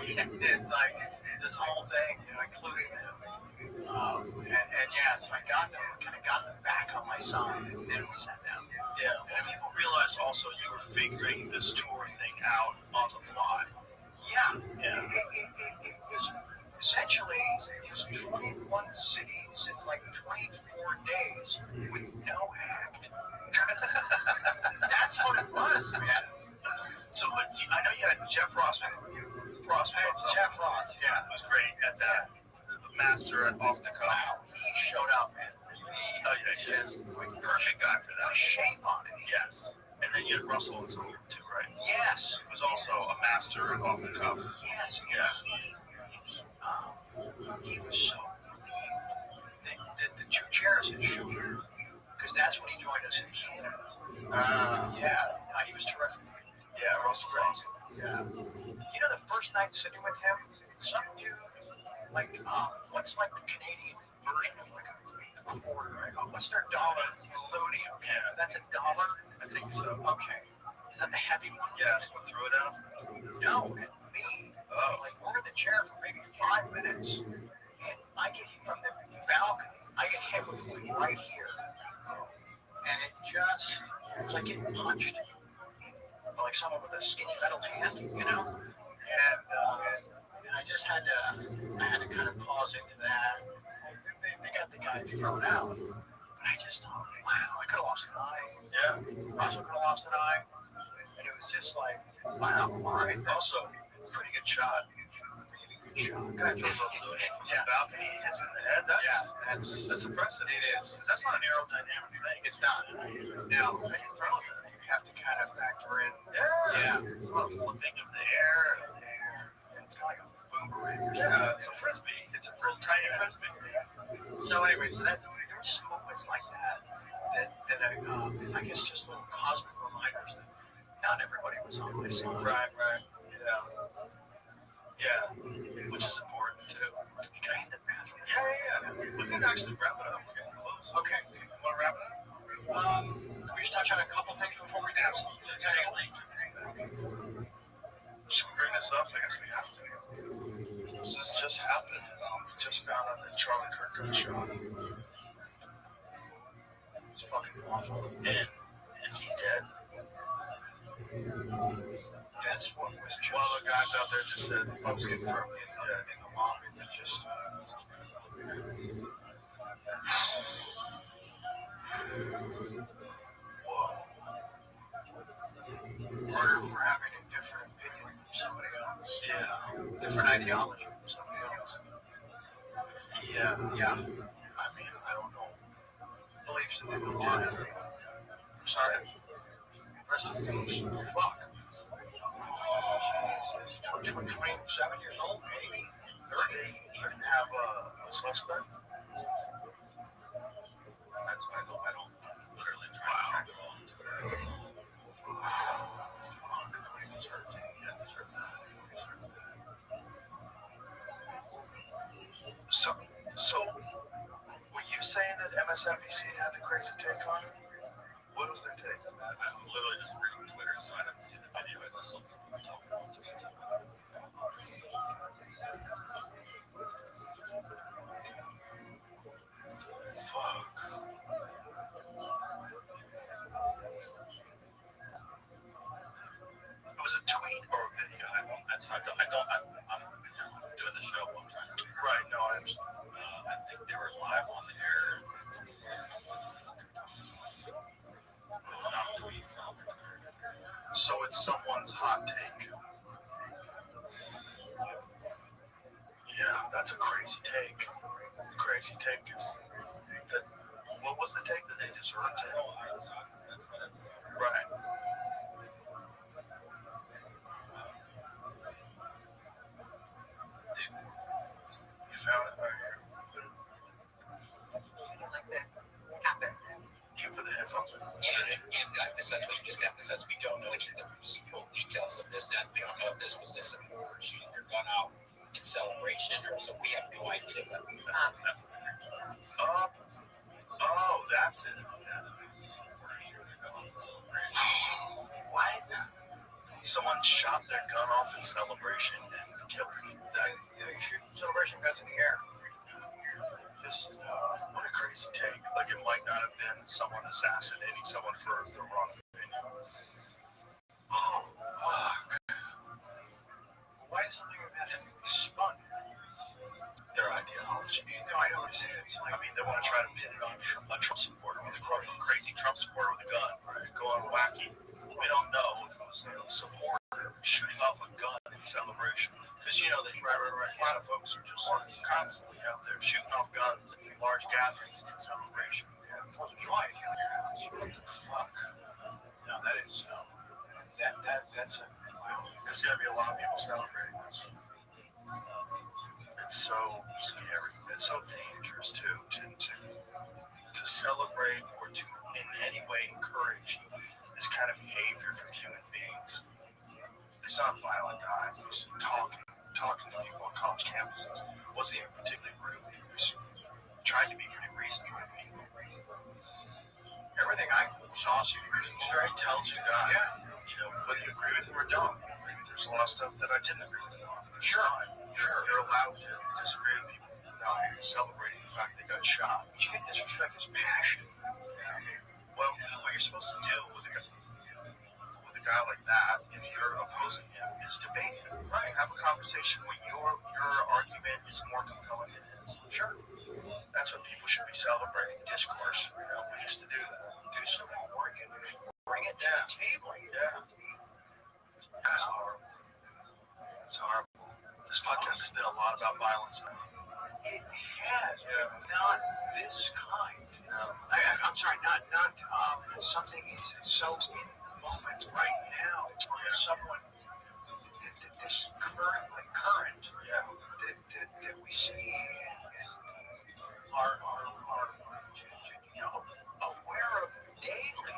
It's like this whole thing, you know, including them. And yeah, so I got them, kind of got them back on my side, and then we sat down. Yeah, and people realize also you were figuring this tour thing out on the fly. Yeah. It was essentially it was 21 cities in like 24 days with no act. That's what it was, man. So, but I know you had Jeff Ross. Jeff Ross, yeah. It was great at that. The master at Off the Cuff. Wow, he showed up, man. Perfect guy for that. Shape on it. Yes. And then you had Russell and Silver too, right? Yes. He was also a master at Off the Cuff. Yes. Yeah. He was so the two chairs had showed because that's when he joined us in Canada. He was terrific. Yeah, Russell was awesome. Yeah. You know, the first night sitting with him, some dude, like, what's like the Canadian version of like a quarter? Right? What's their dollar? Looney. Okay, that's $1. I think so. Okay. Is that the heavy one? Yeah, so throw it out. No, and me. Like, we're in the chair for maybe 5 minutes, and I get hit from the balcony. I get hit with it right here. And it's like getting punched. Like someone with a skinny metal hand, you know? And I just had to kind of pause into that. They got the guy thrown out. But I just thought, wow, I could have lost an eye. Yeah. Russell could have lost an eye. And it was just like, wow, all right. Also, pretty good shot. Guy throws a balloon from the balcony, hits in the head. That's impressive. It is. Because that's not an aerodynamic thing. It's not. Now, when you throw that, you have to kind of factor in. Yeah. It's a little flipping of the air. It's kind of like a boomerang. Yeah, it's a frisbee. It's a tiny frisbee. So anyway, there were just moments like that I guess just little cosmic reminders that not everybody was on my side. Right. Yeah. Which is important too. Can I hit the bathroom? Yeah. We can actually wrap it up. We're getting close. Okay. You want to wrap it up? Can we just touch on a couple things before we do? Let's take a leak. Should we bring this up? I guess we have to. This just happened. We just found out that Charlie Kirk got shot. It's fucking awful. And is he dead? That's what was just... One of the guys out there just said, folks confirmed he's dead in the lobby. It's just... Whoa. We're having a different opinion from somebody else. Yeah. Different ideology from somebody else. Yeah. I mean, I don't know. Beliefs in the law. I'm sorry. Rest in peace. Fuck. Oh, Jesus. 27 years old, maybe. 30. Even have a suspect? That's why I don't literally try to track them all. So, were you saying that MSNBC had the crazy take on it? What was their take? I'm literally just reading Twitter, so I didn't see the video. I just looked at the tweets. Fuck. It was a tweet or a video. I'm doing the show. I'm trying to. Right. No, I think they were live on the air. It's not a tweet. So it's someone's hot take. Yeah, that's a crazy take. The crazy take is that. What was the take that they deserved it? Right. You found it right here. Like this happens. You put the headphones on. Yeah, and this, that's what you just got. This, we don't know. that we don't know if this was just support or shooting your gun off in celebration, or so we have no idea. But That's it. What? Someone shot their gun off in celebration and killed him. You shoot celebration guns in the air. Just what a crazy take. Like it might not have been someone assassinating someone for the wrong opinion. Oh, fuck. Why does something like that have to be spun? Their ideology. No, I don't understand. It's like, I mean, they want to try to pin it on a Trump supporter. Of course, a crazy Trump supporter with a gun, going wacky. We don't know if it was a supporter shooting off a gun in celebration. Because, you know, a lot of folks are just constantly out there shooting off guns in large gatherings in celebration. yeah, 4th of July is in your house. What the fuck? No, that is, that's a, wow. There's going to be a lot of people celebrating this. It's so scary. It's so dangerous, too, to celebrate or to in any way encourage this kind of behavior from human beings. It's not violent guys. It's talking to people on college campuses. Wasn't even particularly rude. He was trying to be pretty reasonable with people. Everything I saw, he's Very intelligent guy. Yeah. You know, whether you agree with him or don't. There's a lot of stuff that I didn't agree with him on. Sure. You're allowed to disagree with people without celebrating the fact they got shot. You can disrespect his passion. Well, what you're supposed to do with a guy like that, if you're opposing him, is debate him. Right. Have a conversation where your argument is more compelling than his. Sure. That's what people should be celebrating. Discourse. You know, we used to do that. Do some work and bring it to the table. Yeah. That's horrible. It's horrible. This podcast has been a lot about violence. It has, Yeah. but not this kind. No. I'm sorry, not something is so in the moment right now from someone this current Yeah. that we see and are aware of daily,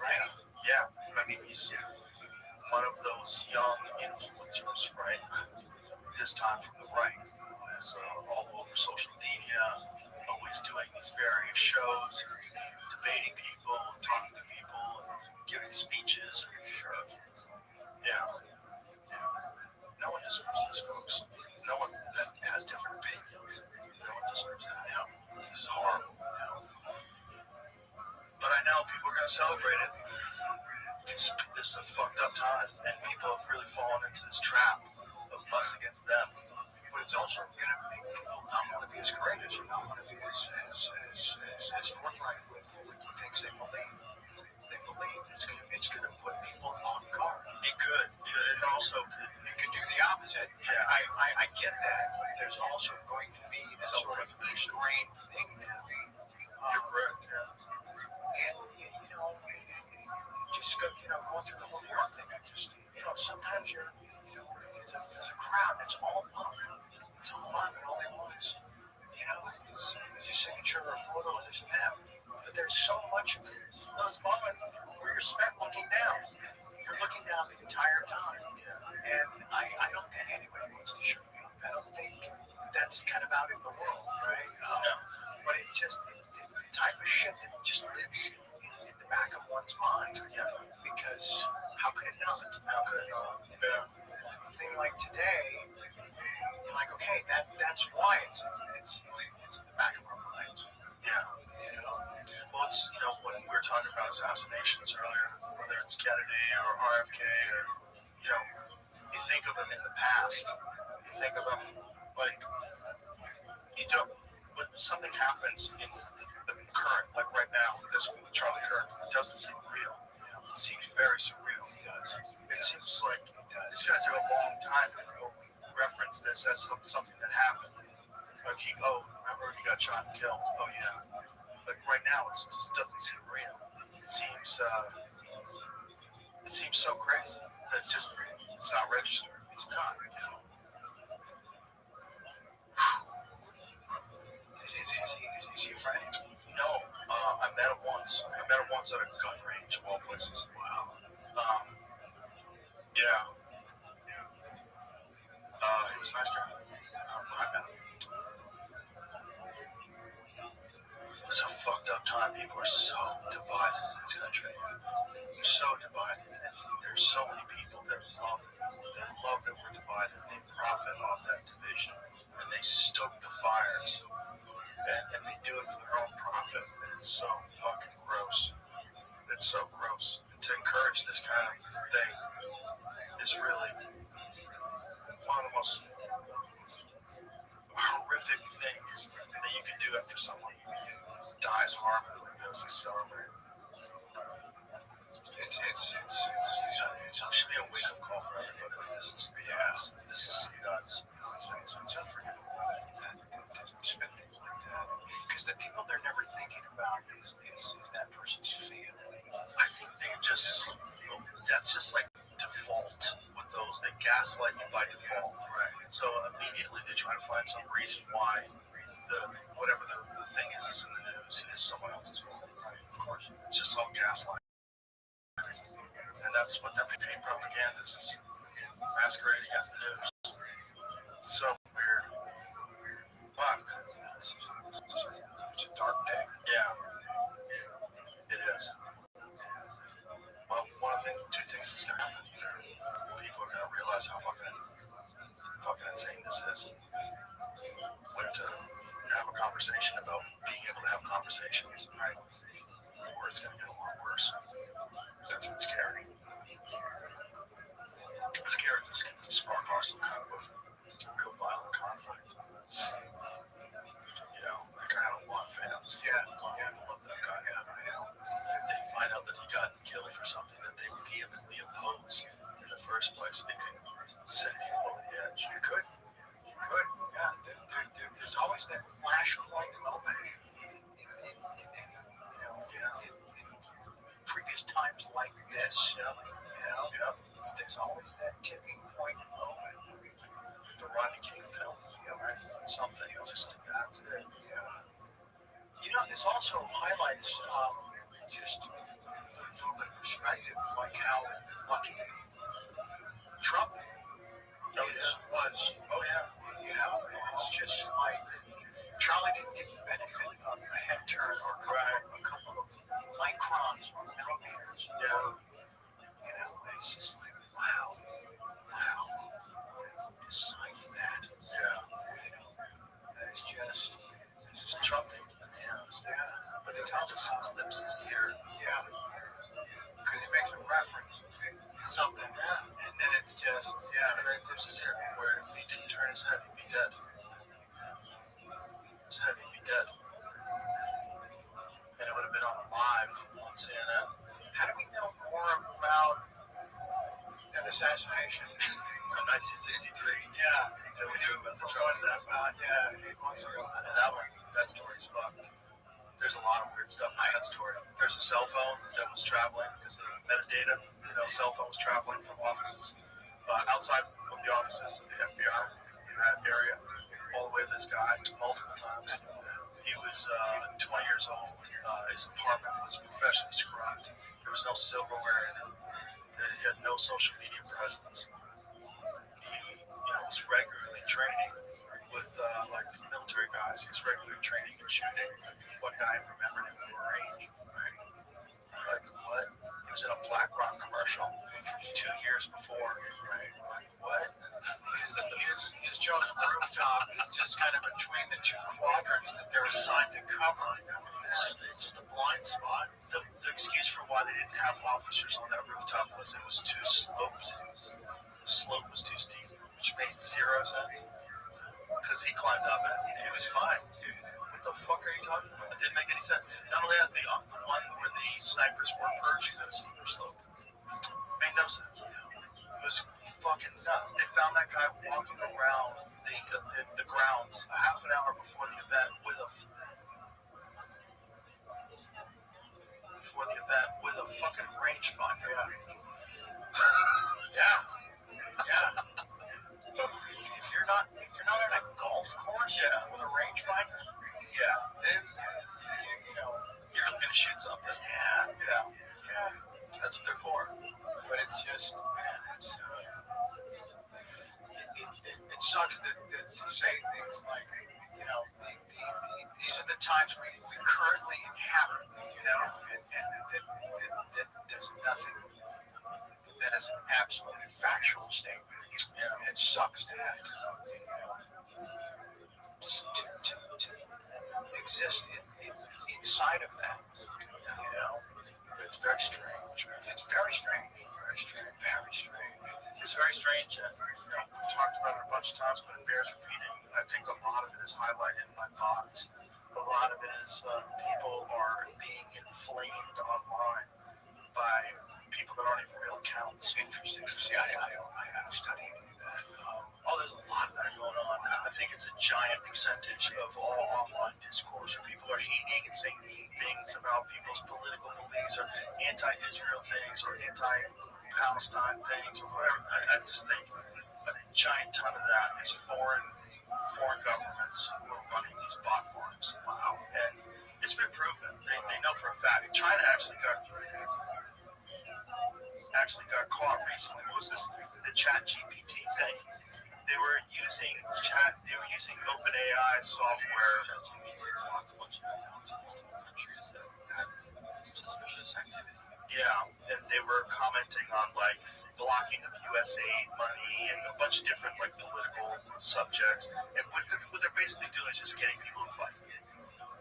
right? Yeah. I mean, he's one of those young influencers, right? This time from the right, who's all over social media, always doing these various shows, debating people, talking to people, and giving speeches. Sure. Yeah. No one deserves this, folks. No one that has different opinions. No one deserves that. No. This is horrible. No. But I know people are going to celebrate it. This is a fucked up time, and people have really fallen into this trap of us against them. But it's also going to make people not want to be as courageous and not want to be as forthright with the things they believe. They believe it's going to put people on guard. It could. It also could. You could do the opposite. Yeah. I get that, but there's also going to be this sort of ingrained thing now. You're correct. Yeah. And just go, going through the whole New York thing. I just, sometimes there's a crowd that's all punk. It's all punk, and all they want is, is your signature or a photo of this and that. But there's so much of those moments where you're spent looking down. You're looking down the entire time. And I don't think anybody wants to show me. I don't think that's kind of out in the world, right? But it's the type of shit that just lives in the back of one's mind. Because how could it not? How could it not? Yeah. A thing like today, you're like, okay, that's why it's in the back of our minds. Yeah. Well, it's, when we were talking about assassinations earlier, whether it's Kennedy or RFK or, you think of them in the past. You think of them like, you don't, when something happens in the current, like right now, this one with Charlie Kirk, it doesn't seem real. It seems very surreal. It does. It seems like it's going to take a long time before we reference this as something that happened. Like, remember he got shot and killed. Oh, yeah. Like, right now, it just doesn't seem real. It seems so crazy that it's not registered. It's not. Is he a friend? No, I met him once. I met him once at a gun range of all places. Wow. Yeah. He was a nice guy. I met him. It's a fucked up time. People are so divided in this country. They're so divided. And there's so many people that love that we're divided. They profit off that division. And they stoke the fires. And they do it for their own profit. And it's so fucking gross. It's so gross. And to encourage this kind of thing is really one of the most horrific things that you can do after someone dies horribly like this is celebrate. It should be a wake-up call for everybody. Like, this is nuts. This is nuts. It's unforgivable that spend things like that. Because the people they're never thinking about is that person's family. I think that's just like default with those. They gaslight you by default. Right. So immediately they try to find some reason why whatever the thing is in the news is someone else's fault. Right. Of course. It's just all gaslighting. And that's what they're paying propagandists masquerading as the news. So weird. Fuck. It's a dark day. Yeah. It is. Well, two things is going to happen. Either people are going to realize how fucking insane this is. We have to have a conversation about being able to have conversations, right? Or it's going to get a lot worse. That's what's scary. It's scary to spark off some kind of a real violent conflict. You know, that guy had a lot of fans. Yeah, I love that guy. Yeah, I know. If they find out that he got killed for something that they vehemently oppose in the first place, it could send people over the edge. It could. Yeah. There's always that flashpoint moment in previous times like this. There's always that tipping point moment. The Rodney King film, something just like that. Yeah. This also highlights just a little bit of perspective, like how lucky Trump was. Oh yeah. It's just like Charlie didn't get the benefit of a head turn or a couple of microns or millimeters. Yeah. It's just like, wow. Besides that, that is just, this is Trump. But he tells us he clips his ear. Yeah. Because he makes a reference. Something. And then it's just, and then he clips his ear. Where if he didn't turn his head, he'd be dead. His head would be dead. And it would have been on live on CNN. How do we know more about an assassination in 1963? Yeah. Than we do about the Trump assassination. 8 months ago. And that story's fucked. There's a lot of weird stuff in that story. There's a cell phone that was traveling because the metadata, cell phone was traveling from offices outside of the offices of the FBI in that area, all the way to this guy multiple times. He was 20 years old. His apartment was professionally scrubbed. There was no silverware in it. He had no social media presence. He was regularly training with like military guys. He was regularly training and shooting. One guy remembered him from a range. Like, what? He was in a BlackRock commercial 2 years before. Right. What? His chosen rooftop is just kind of between the two quadrants that they're assigned to cover. It's just a blind spot. The excuse for why they didn't have officers on that rooftop was it was too sloped. The slope was too steep, which made zero sense. Because he climbed up and he was fine. What the fuck are you talking about? It didn't make any sense. Not only that, the one where the snipers were perched at a steeper slope. Made no sense. It was fucking nuts. They found that guy walking around the grounds a half an hour before the event with a fucking rangefinder. Yeah. So if you're not on a golf course with a rangefinder, then you're looking to shoot something. Yeah. That's what they're for. But it's just, man, It sucks to say things like, these are the times we currently inhabit, and there's nothing that is an absolutely factual statement. And it sucks to have to exist inside of that. It's very strange. It's very strange. Very strange. Very strange. It's very strange, and we've talked about it a bunch of times, but it bears repeating. I think a lot of it is highlighted in my thoughts. A lot of it is people are being inflamed online by people that aren't even real accounts. Interesting. See, I haven't studied that. There's a lot of that going on. I think it's a giant percentage of all online discourse where people are hating and saying mean things about people's political beliefs or anti-Israel things or anti-Palestine things or whatever. I just think a giant ton of that is foreign governments who are running these bot farms. Wow. And it's been proven. They know for a fact. China actually got caught recently. What was this? The Chat GPT thing. They were using OpenAI software. Yeah, and they were commenting on blocking of US aid money and a bunch of different political subjects. And what they're basically doing is just getting people to fight.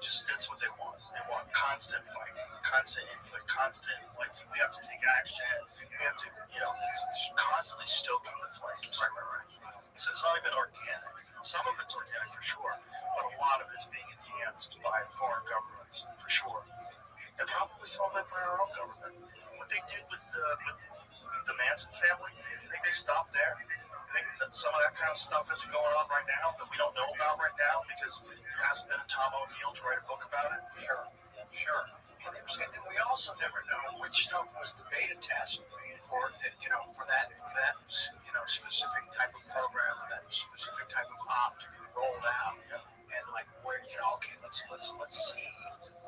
That's what they want. They want constant fighting, constant input, constant we have to take action. We have to, it's constantly stoking the flames. Right. So it's not even organic. Some of it's organic for sure, but a lot of it's being enhanced by foreign governments for sure. And probably some of it by our own government. What they did with the Manson family, you think they stopped there? You think that some of that kind of stuff isn't going on right now that we don't know about right now because there hasn't been a Tom O'Neill to write a book about it? Sure. And we also never know which stuff was the beta test for that specific type of program or that specific type of op to be rolled out. And where okay, let's see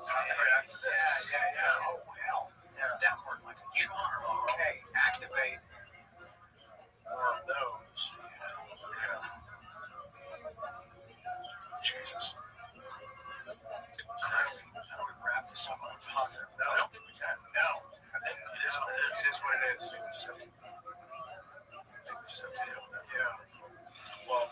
how they react to this. Yeah. Oh well, that worked like a charm. Okay, activate more of those. Jesus. How do we wrap this up on a positive? No, I don't think we can. No, I think it is what it is. It is what it is. We just have to deal with it. Yeah. Well,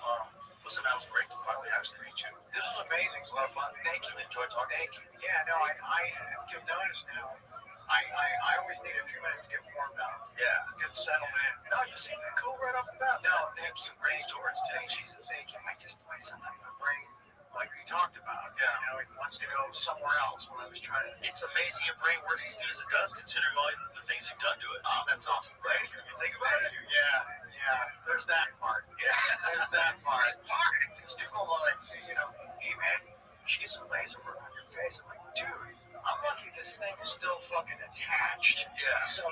listen, that was great to finally actually meet you. This was amazing. It was a lot of fun. Thank you. Enjoyed talking. Thank you. Yeah, no, I have noticed now. I always need a few minutes to get warmed up. Yeah. Get settled in. No, you seem cool right off the bat. No, thank you. Great stories, too. Jesus, thank you. Sometimes my brain, like we talked about, it wants to go somewhere else when I was trying to. It's amazing your brain works as good as it does, considering all the things you've done to it. Oh, that's awesome. Right? You think about it? Yeah. There's that part. Yeah. There's that part. It's people like, hey, man, she gets some laser work on your face. I'm like, dude, I'm lucky this thing is still fucking attached. Yeah. So,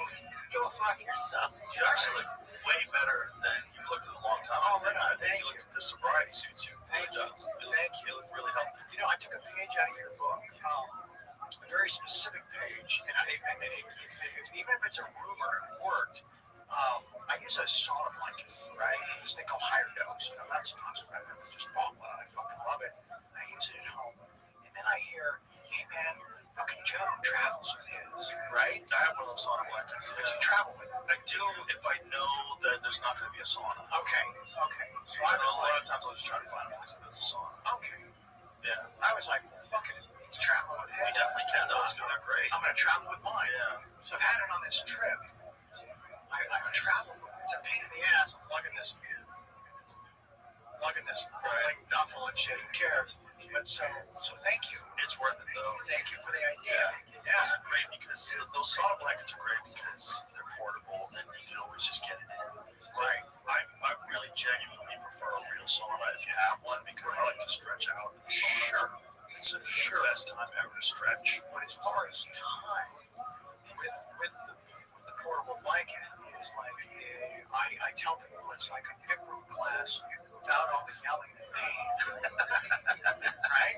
go fuck yourself. You actually look way better than you looked in a long time. Oh, right on. I think you look at the sobriety suits you. Thank you. You look really healthy. I took a page out of your book. A very specific page. And even if it's a rumor, it worked. I use a sauna blanket, right? This thing called Higher Dose. I'm not sponsored by them. I just bought one. I fucking love it. I use it at home. And then I hear, hey man, fucking Joe travels with his, right? I have one of those sauna blankets. But you travel with it. I do if I know that there's not going to be a sauna. Okay. So I know a lot of times I'll just try to find a place that there's a sauna. Okay. Yeah. I was like, fuck it. Let's travel with it. We definitely can. Those go. They're great. I'm going to travel with mine. Yeah. So I've had it on this trip. I travel with it. It's a pain in the ass. I'm lugging this rolling duffel and shit. Who cares? But so thank you. It's worth it though. Thank you for the idea. Yeah. Those are great because those sauna blankets are great because they're portable and you can always just get it in. Right. I really genuinely prefer a real sauna if you have one because I like to stretch out. Sure. It's the best time ever to stretch. But as far as time with the portable blanket is I tell people it's like a big room class without all the yelling and pain. Right?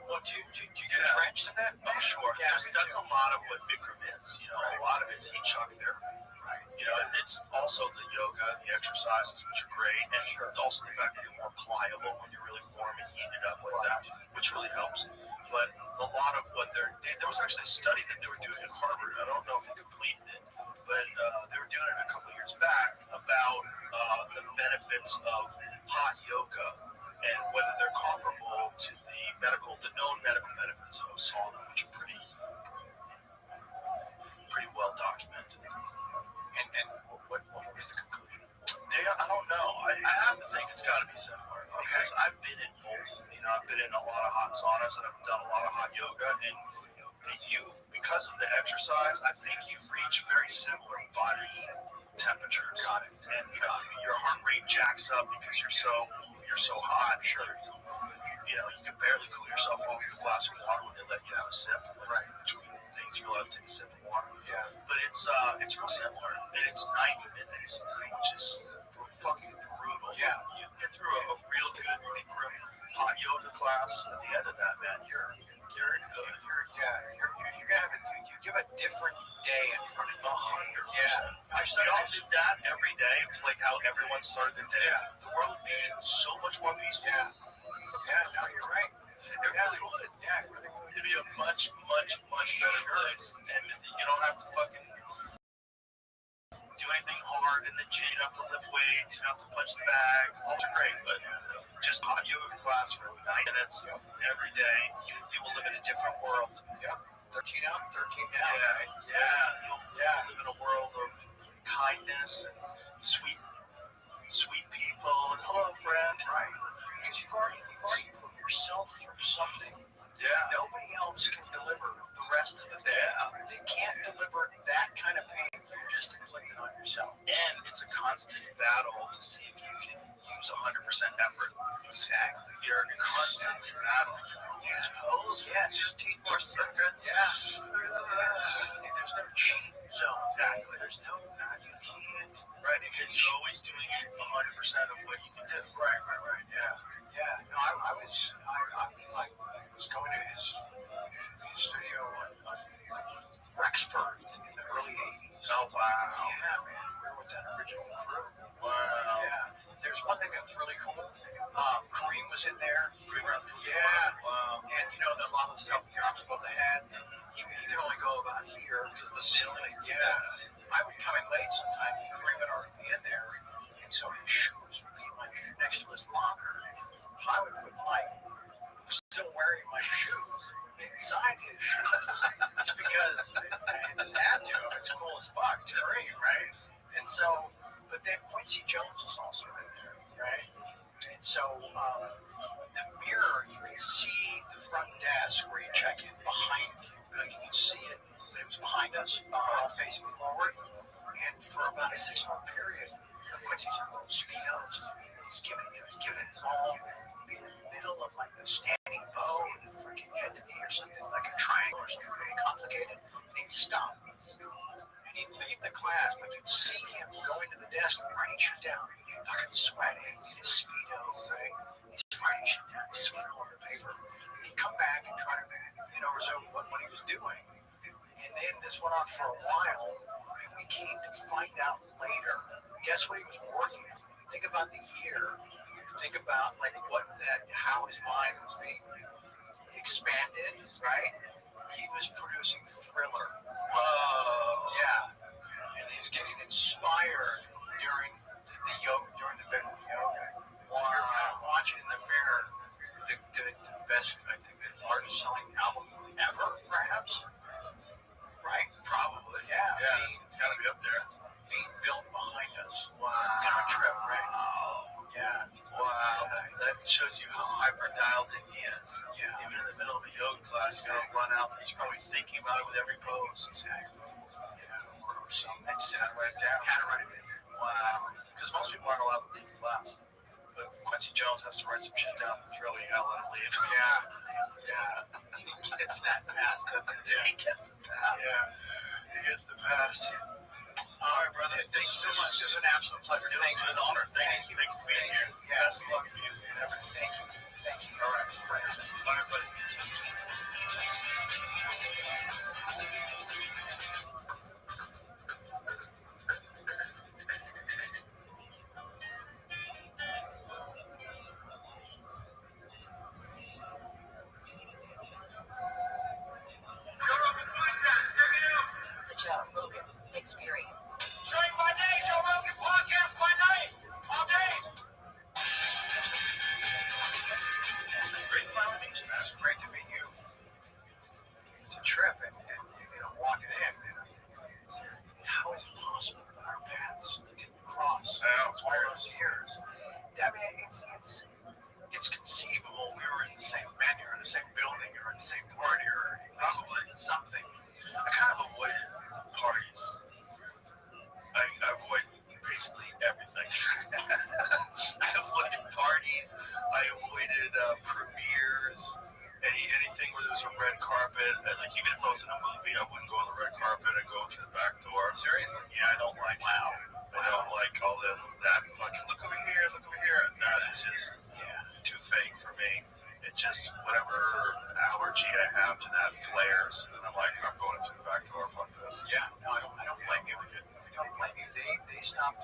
Well, do you get drenched in that? Oh, sure. Yeah, that's a lot of what Bikram is. A lot of it's heat shock therapy. Right. You know, it's also the yoga, the exercises, which are great, and also the fact that you're more pliable when you're really warm and heated up like that, which really helps. But a lot of what there was actually a study that they were doing at Harvard. I don't know if it completed it, but they were doing it a couple of years back about the benefits of hot yoga and whether they're comparable to the known medical benefits of sauna, which are pretty well documented. And what was the conclusion? I don't know. I have to think it's got to be similar because I've been in both. You know, I've been in a lot of hot saunas and I've done a lot of hot yoga, and because of the exercise, I think you reach very similar body temperatures. Got it. And your heart rate jacks up because you're so hot. Sure. You know, you can barely cool yourself off with a glass of water when they let you have a sip. Right. Between things, you're allowed to take a sip of water. Yeah. But it's real similar, and it's 90 minutes, which is fucking brutal. Yeah. You get through a real good big group hot yoga class. At the end of that, man, you're good. You're gonna have you give a different day in front of you. 100%. Yeah. If we all did that every day, it was like how everyone started their day. Yeah. The world would be so much more peaceful. Yeah. Yeah, no, you're right. It really would. Yeah, it really would. It'd be a much, much, much better place. And you don't have to fucking do anything hard in the gym. You don't have to lift weights. You don't have to punch the bag. All are great, but just hot yoga class for 9 minutes every day. You will live in a different world. Yeah. 13 up, 13 down. Yeah. You'll live in a world of kindness and sweet people. And hello, friend. Right. Because you've already put yourself through something. Yeah. Nobody else can deliver the rest of the day. They can't deliver that kind of pain you're just inflicting on yourself. And it's a constant battle to see if you can use 100% effort. Exactly. You're constantly battling. Use pose. Yes. 15 more seconds. Yeah. And there's no cheat zone. Exactly. There's no, you can't. Right, because you're always doing 100% of what you can do. Right. Yeah. No, I was going to his studio on Rexford in the early 80s. Oh, wow. Yeah, man. We were with that original crew. Wow. Yeah. There's one thing that was really cool. Kareem was in there. Yeah. Wow. And you know, a lot of the stuff drops above the head. You can only go about here because of the ceiling. Yeah. I would come in late sometimes. Kareem would already be in there. And so his shoes would be like next to his locker. So I would put still wearing my shoes inside his shoes because I just had to. It's cool as fuck, Kareem, right? And so, but then Quincy Jones was also in there, right? And so, the mirror, you can see the front desk where you check in behind you. Like you can see it. It was behind us, all facing forward. And for about a 6-month period, Quincy's in little speedos. He's giving it all in the middle of like a standing bow and a freaking head to knee or something, like a triangle or something really complicated. And he'd stop. And he'd leave the class, but you'd see him going to the desk and writing shit down. Fucking sweating in his speedo, right? He's writing shit down, he's sweating on the paper. He'd come back and try to, resume what he was doing. And then this went on for a while, and we came to find out later. Guess what he was working on? Think about the year. Think about how his mind was being expanded, right? He was producing Thriller. Yeah. And he was getting inspired during the yoga, during the bit of yoga. Wow. You're kind of watching in the mirror the best, I think, the largest selling album ever, perhaps. Right? Probably. Yeah. It's got to be up there. Being built behind us. Wow. Kind of a trip, right? Yeah. Wow. That shows you how hyper dialed in he is. Yeah. Even in the middle of a yoga class, he's going to run out. He's probably thinking about it with every pose. Exactly. Or something. I just had to write it down. Wow. Because most people aren't allowed to leave the class. But Quincy Jones has to write some shit down for Thriller. You gotta let him leave. Yeah. He gets that pass, doesn't he? He gets the pass. Yeah. He gets the pass. All right, brother. Thank you so much. It's an absolute pleasure. It was an honor. Thank you for being here. Yeah. Best of luck for you and everything. Thank you. All right. Thanks. Bye, everybody. years. I mean, it's conceivable we were in the same venue, or in the same building, or in the same party, or probably something. I kind of avoided parties. I avoid basically everything. I avoided parties. I avoided premieres. Anything where there was a red carpet. And like even if I was in a movie, I wouldn't go on the red carpet. I'd go to the back door. Seriously? Yeah, I don't like. Wow. I don't like all that fucking look over here, look over here. That is just too fake for me. It just whatever allergy I have to that flares, and I'm like, I'm going to the back door. Fuck this. Yeah. No, I don't blame you. I don't blame you. They stopped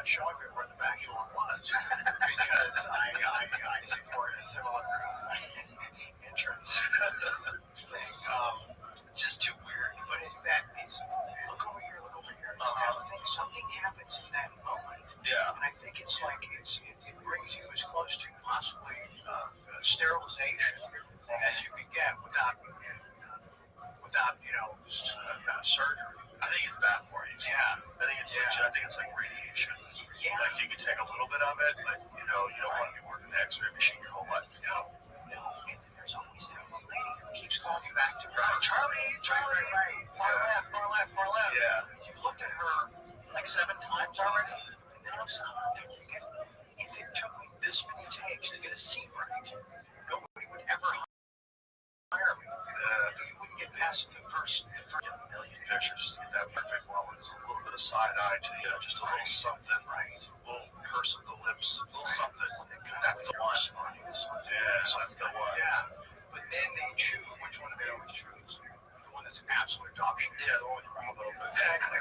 showing me where the back door was because I support a similar entrance thing. It's just too weird. But it's look over here, look over here. Something happens in that moment. Yeah. And I think it's like it brings you as close to possibly sterilization as you can get without surgery. I think it's bad for you. Yeah. I think it's legit. I think it's like radiation. Yeah. Like you can take a little bit of it, but you don't want to be working the X-ray machine your whole life. No. And then there's always that one lady who keeps calling you back to Charlie, right. Far left. Yeah. You've looked at her like 7 times already. And then I'm out there thinking, if it took me this many takes to get a scene right, nobody would ever hire me. You wouldn't get past the first million pictures just to get that perfect one where there's a little bit of side eye to you, just a little something, right? A little purse of the lips, a little something. That's the one. Yeah, that's the one. Yeah. But then they choose, which one do they always choose? The one that's an absolute dog shit. Yeah, the one with your mouth open. Exactly.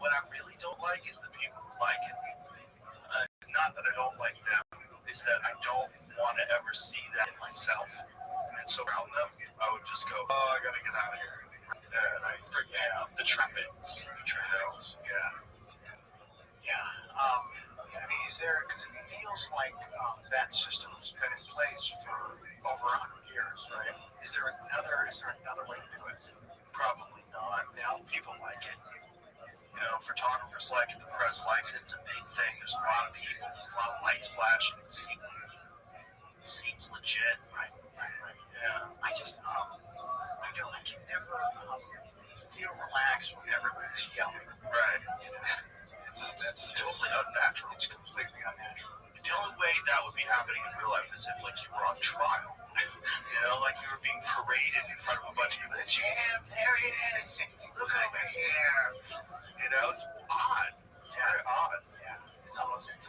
What I really don't like is the people who like it. Not that I don't like them, is that I don't want to ever see that in myself. And so around them, I would just go, oh, I gotta get out of here. And I forget the trappings. Yeah. I mean, is there, because it feels like that system's been in place for over 100 years, right? Is there another way to do it? Probably not. Now people like it. Photographers like it, the press likes it. It's a big thing. There's a lot of people. There's a lot of lights flashing. It seems legit. Right. Yeah. I can never feel relaxed when everybody's yelling. Right. That's totally unnatural. It's completely unnatural. The only way that would be happening in real life is if, like, you were on trial. Like you were being paraded in front of a bunch of people. Jim, there it is. Look over here. It's odd. It's very odd. Yeah. It's a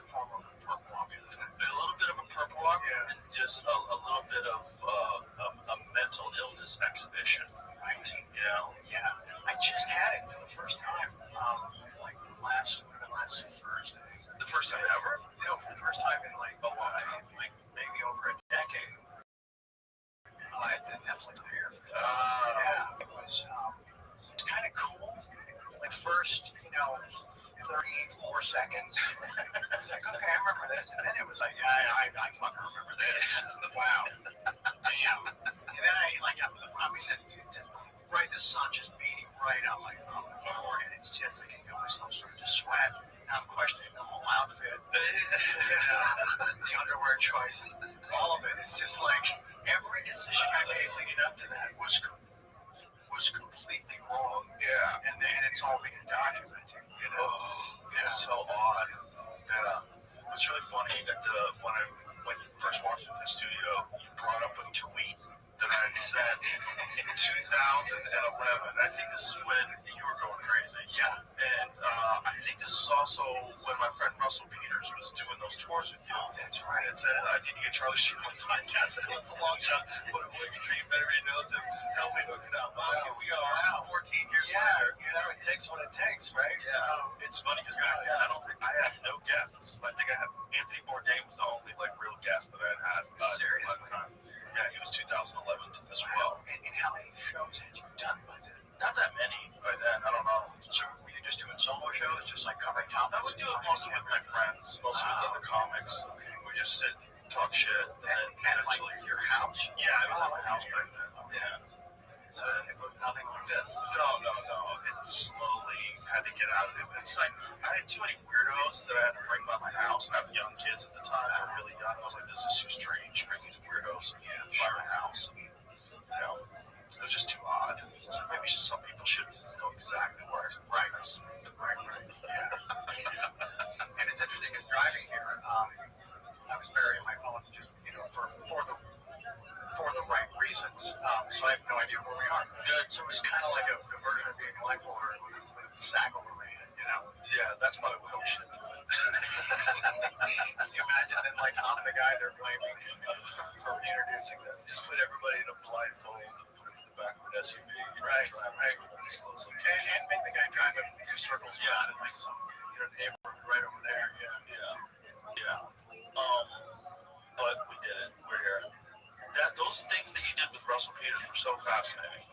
form of purple walk. A little bit of a purple walk, and just a little bit of a mental illness exhibition. Right. Yeah. I just had it for the first time. Like last Thursday. The first time ever? For the first time in like maybe over a decade. At the Netflix premiere. Yeah, it was kind of cool. Like first, 34 seconds. I was like, okay, I remember this, and then it was like, I fucking remember this. Wow. Damn. And then the sun just beating right on my forehead. It's just I can feel myself starting to sweat. Now I'm questioning the whole outfit. The underwear choice, all of it. It's just like every decision I made leading up to that was completely wrong. Yeah. And it's all being documented. It's so odd. Yeah. It's really funny that when you first walked into the studio, you brought up a tweet that I had said in 2011. I think this is when you were going crazy. Yeah. And I think this is also when my friend Russell Peters was doing those tours with you. Oh, that's right. It said, I need to get Charlie Sheen on the podcast. I know it's a long shot, but a boy can dream better. He knows him. Help me hook it up. Well, here we are, 14 years later. It takes what it takes, right? Yeah. It's funny because back then, I don't think I had no guests. I think I had Anthony Bourdain was the only real guest that I had seriously at the time. Yeah, he was 2011 as well. And how many shows had you done by then? Not that many by then. I don't know. So were you just doing solo shows, just like covering topics? I would do it mostly with my friends, mostly with other comics. Okay. We just sit, talk shit, and eventually your house. Yeah, I was at my house back then. Yeah. So it looked nothing like this. No. It slowly had to get out of it. It's like I had too many weirdos that I had to bring by my house, and I have young kids at the time. They were really young. I was like, this is too strange, bringing these weirdos by my house. You know, it was just too odd. So maybe some people should know exactly where. Right. Yeah. And it's interesting because driving here, I was burying my phone just for the right reasons. So I have no idea where we are. Good. So it was kind of like a version of being mindful or with a sack over my head, you know? Yeah, that's probably what we should do. Can you imagine then like I'm the guy they're blaming for introducing this? Just put everybody in a blindfold and put them in the back of an SUV. Right. And make the guy drive a few circles around and like some neighborhood right over there. Yeah. But we did it. We're here. Those things that you did with Russell Peters were so fascinating.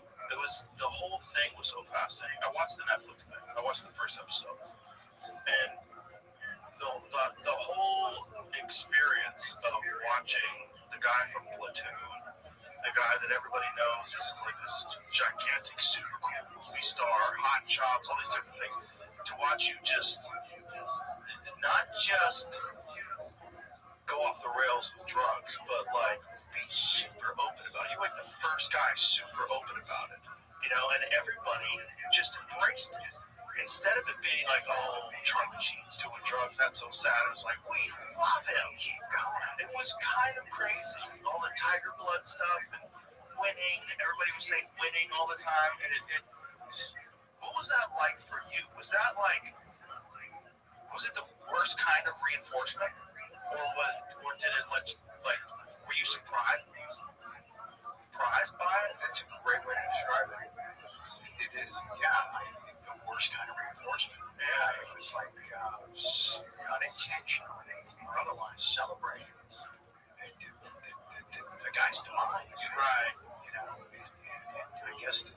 The whole thing was so fascinating. I watched the Netflix thing. I watched the first episode, and the whole experience of watching the guy from Platoon, the guy that everybody knows is like this gigantic, super cool movie star, hot chops, all these different things. To watch you just not just go off the rails with drugs, but like be super open about it. You were like the first guy super open about it, and everybody just embraced it. Instead of it being like, oh, Charlie Sheen's doing drugs, that's so sad. It was like, we love him. Keep going. It was kind of crazy. All the Tiger Blood stuff and winning. Everybody was saying winning all the time. And what was that like for you? Was it the worst kind of reinforcement? Or did it were you surprised by it? That's a great way to describe it. It is, I think the worst kind of reinforcement. Yeah, it was like unintentionally or otherwise celebrating the guy's demise. Right. And I guess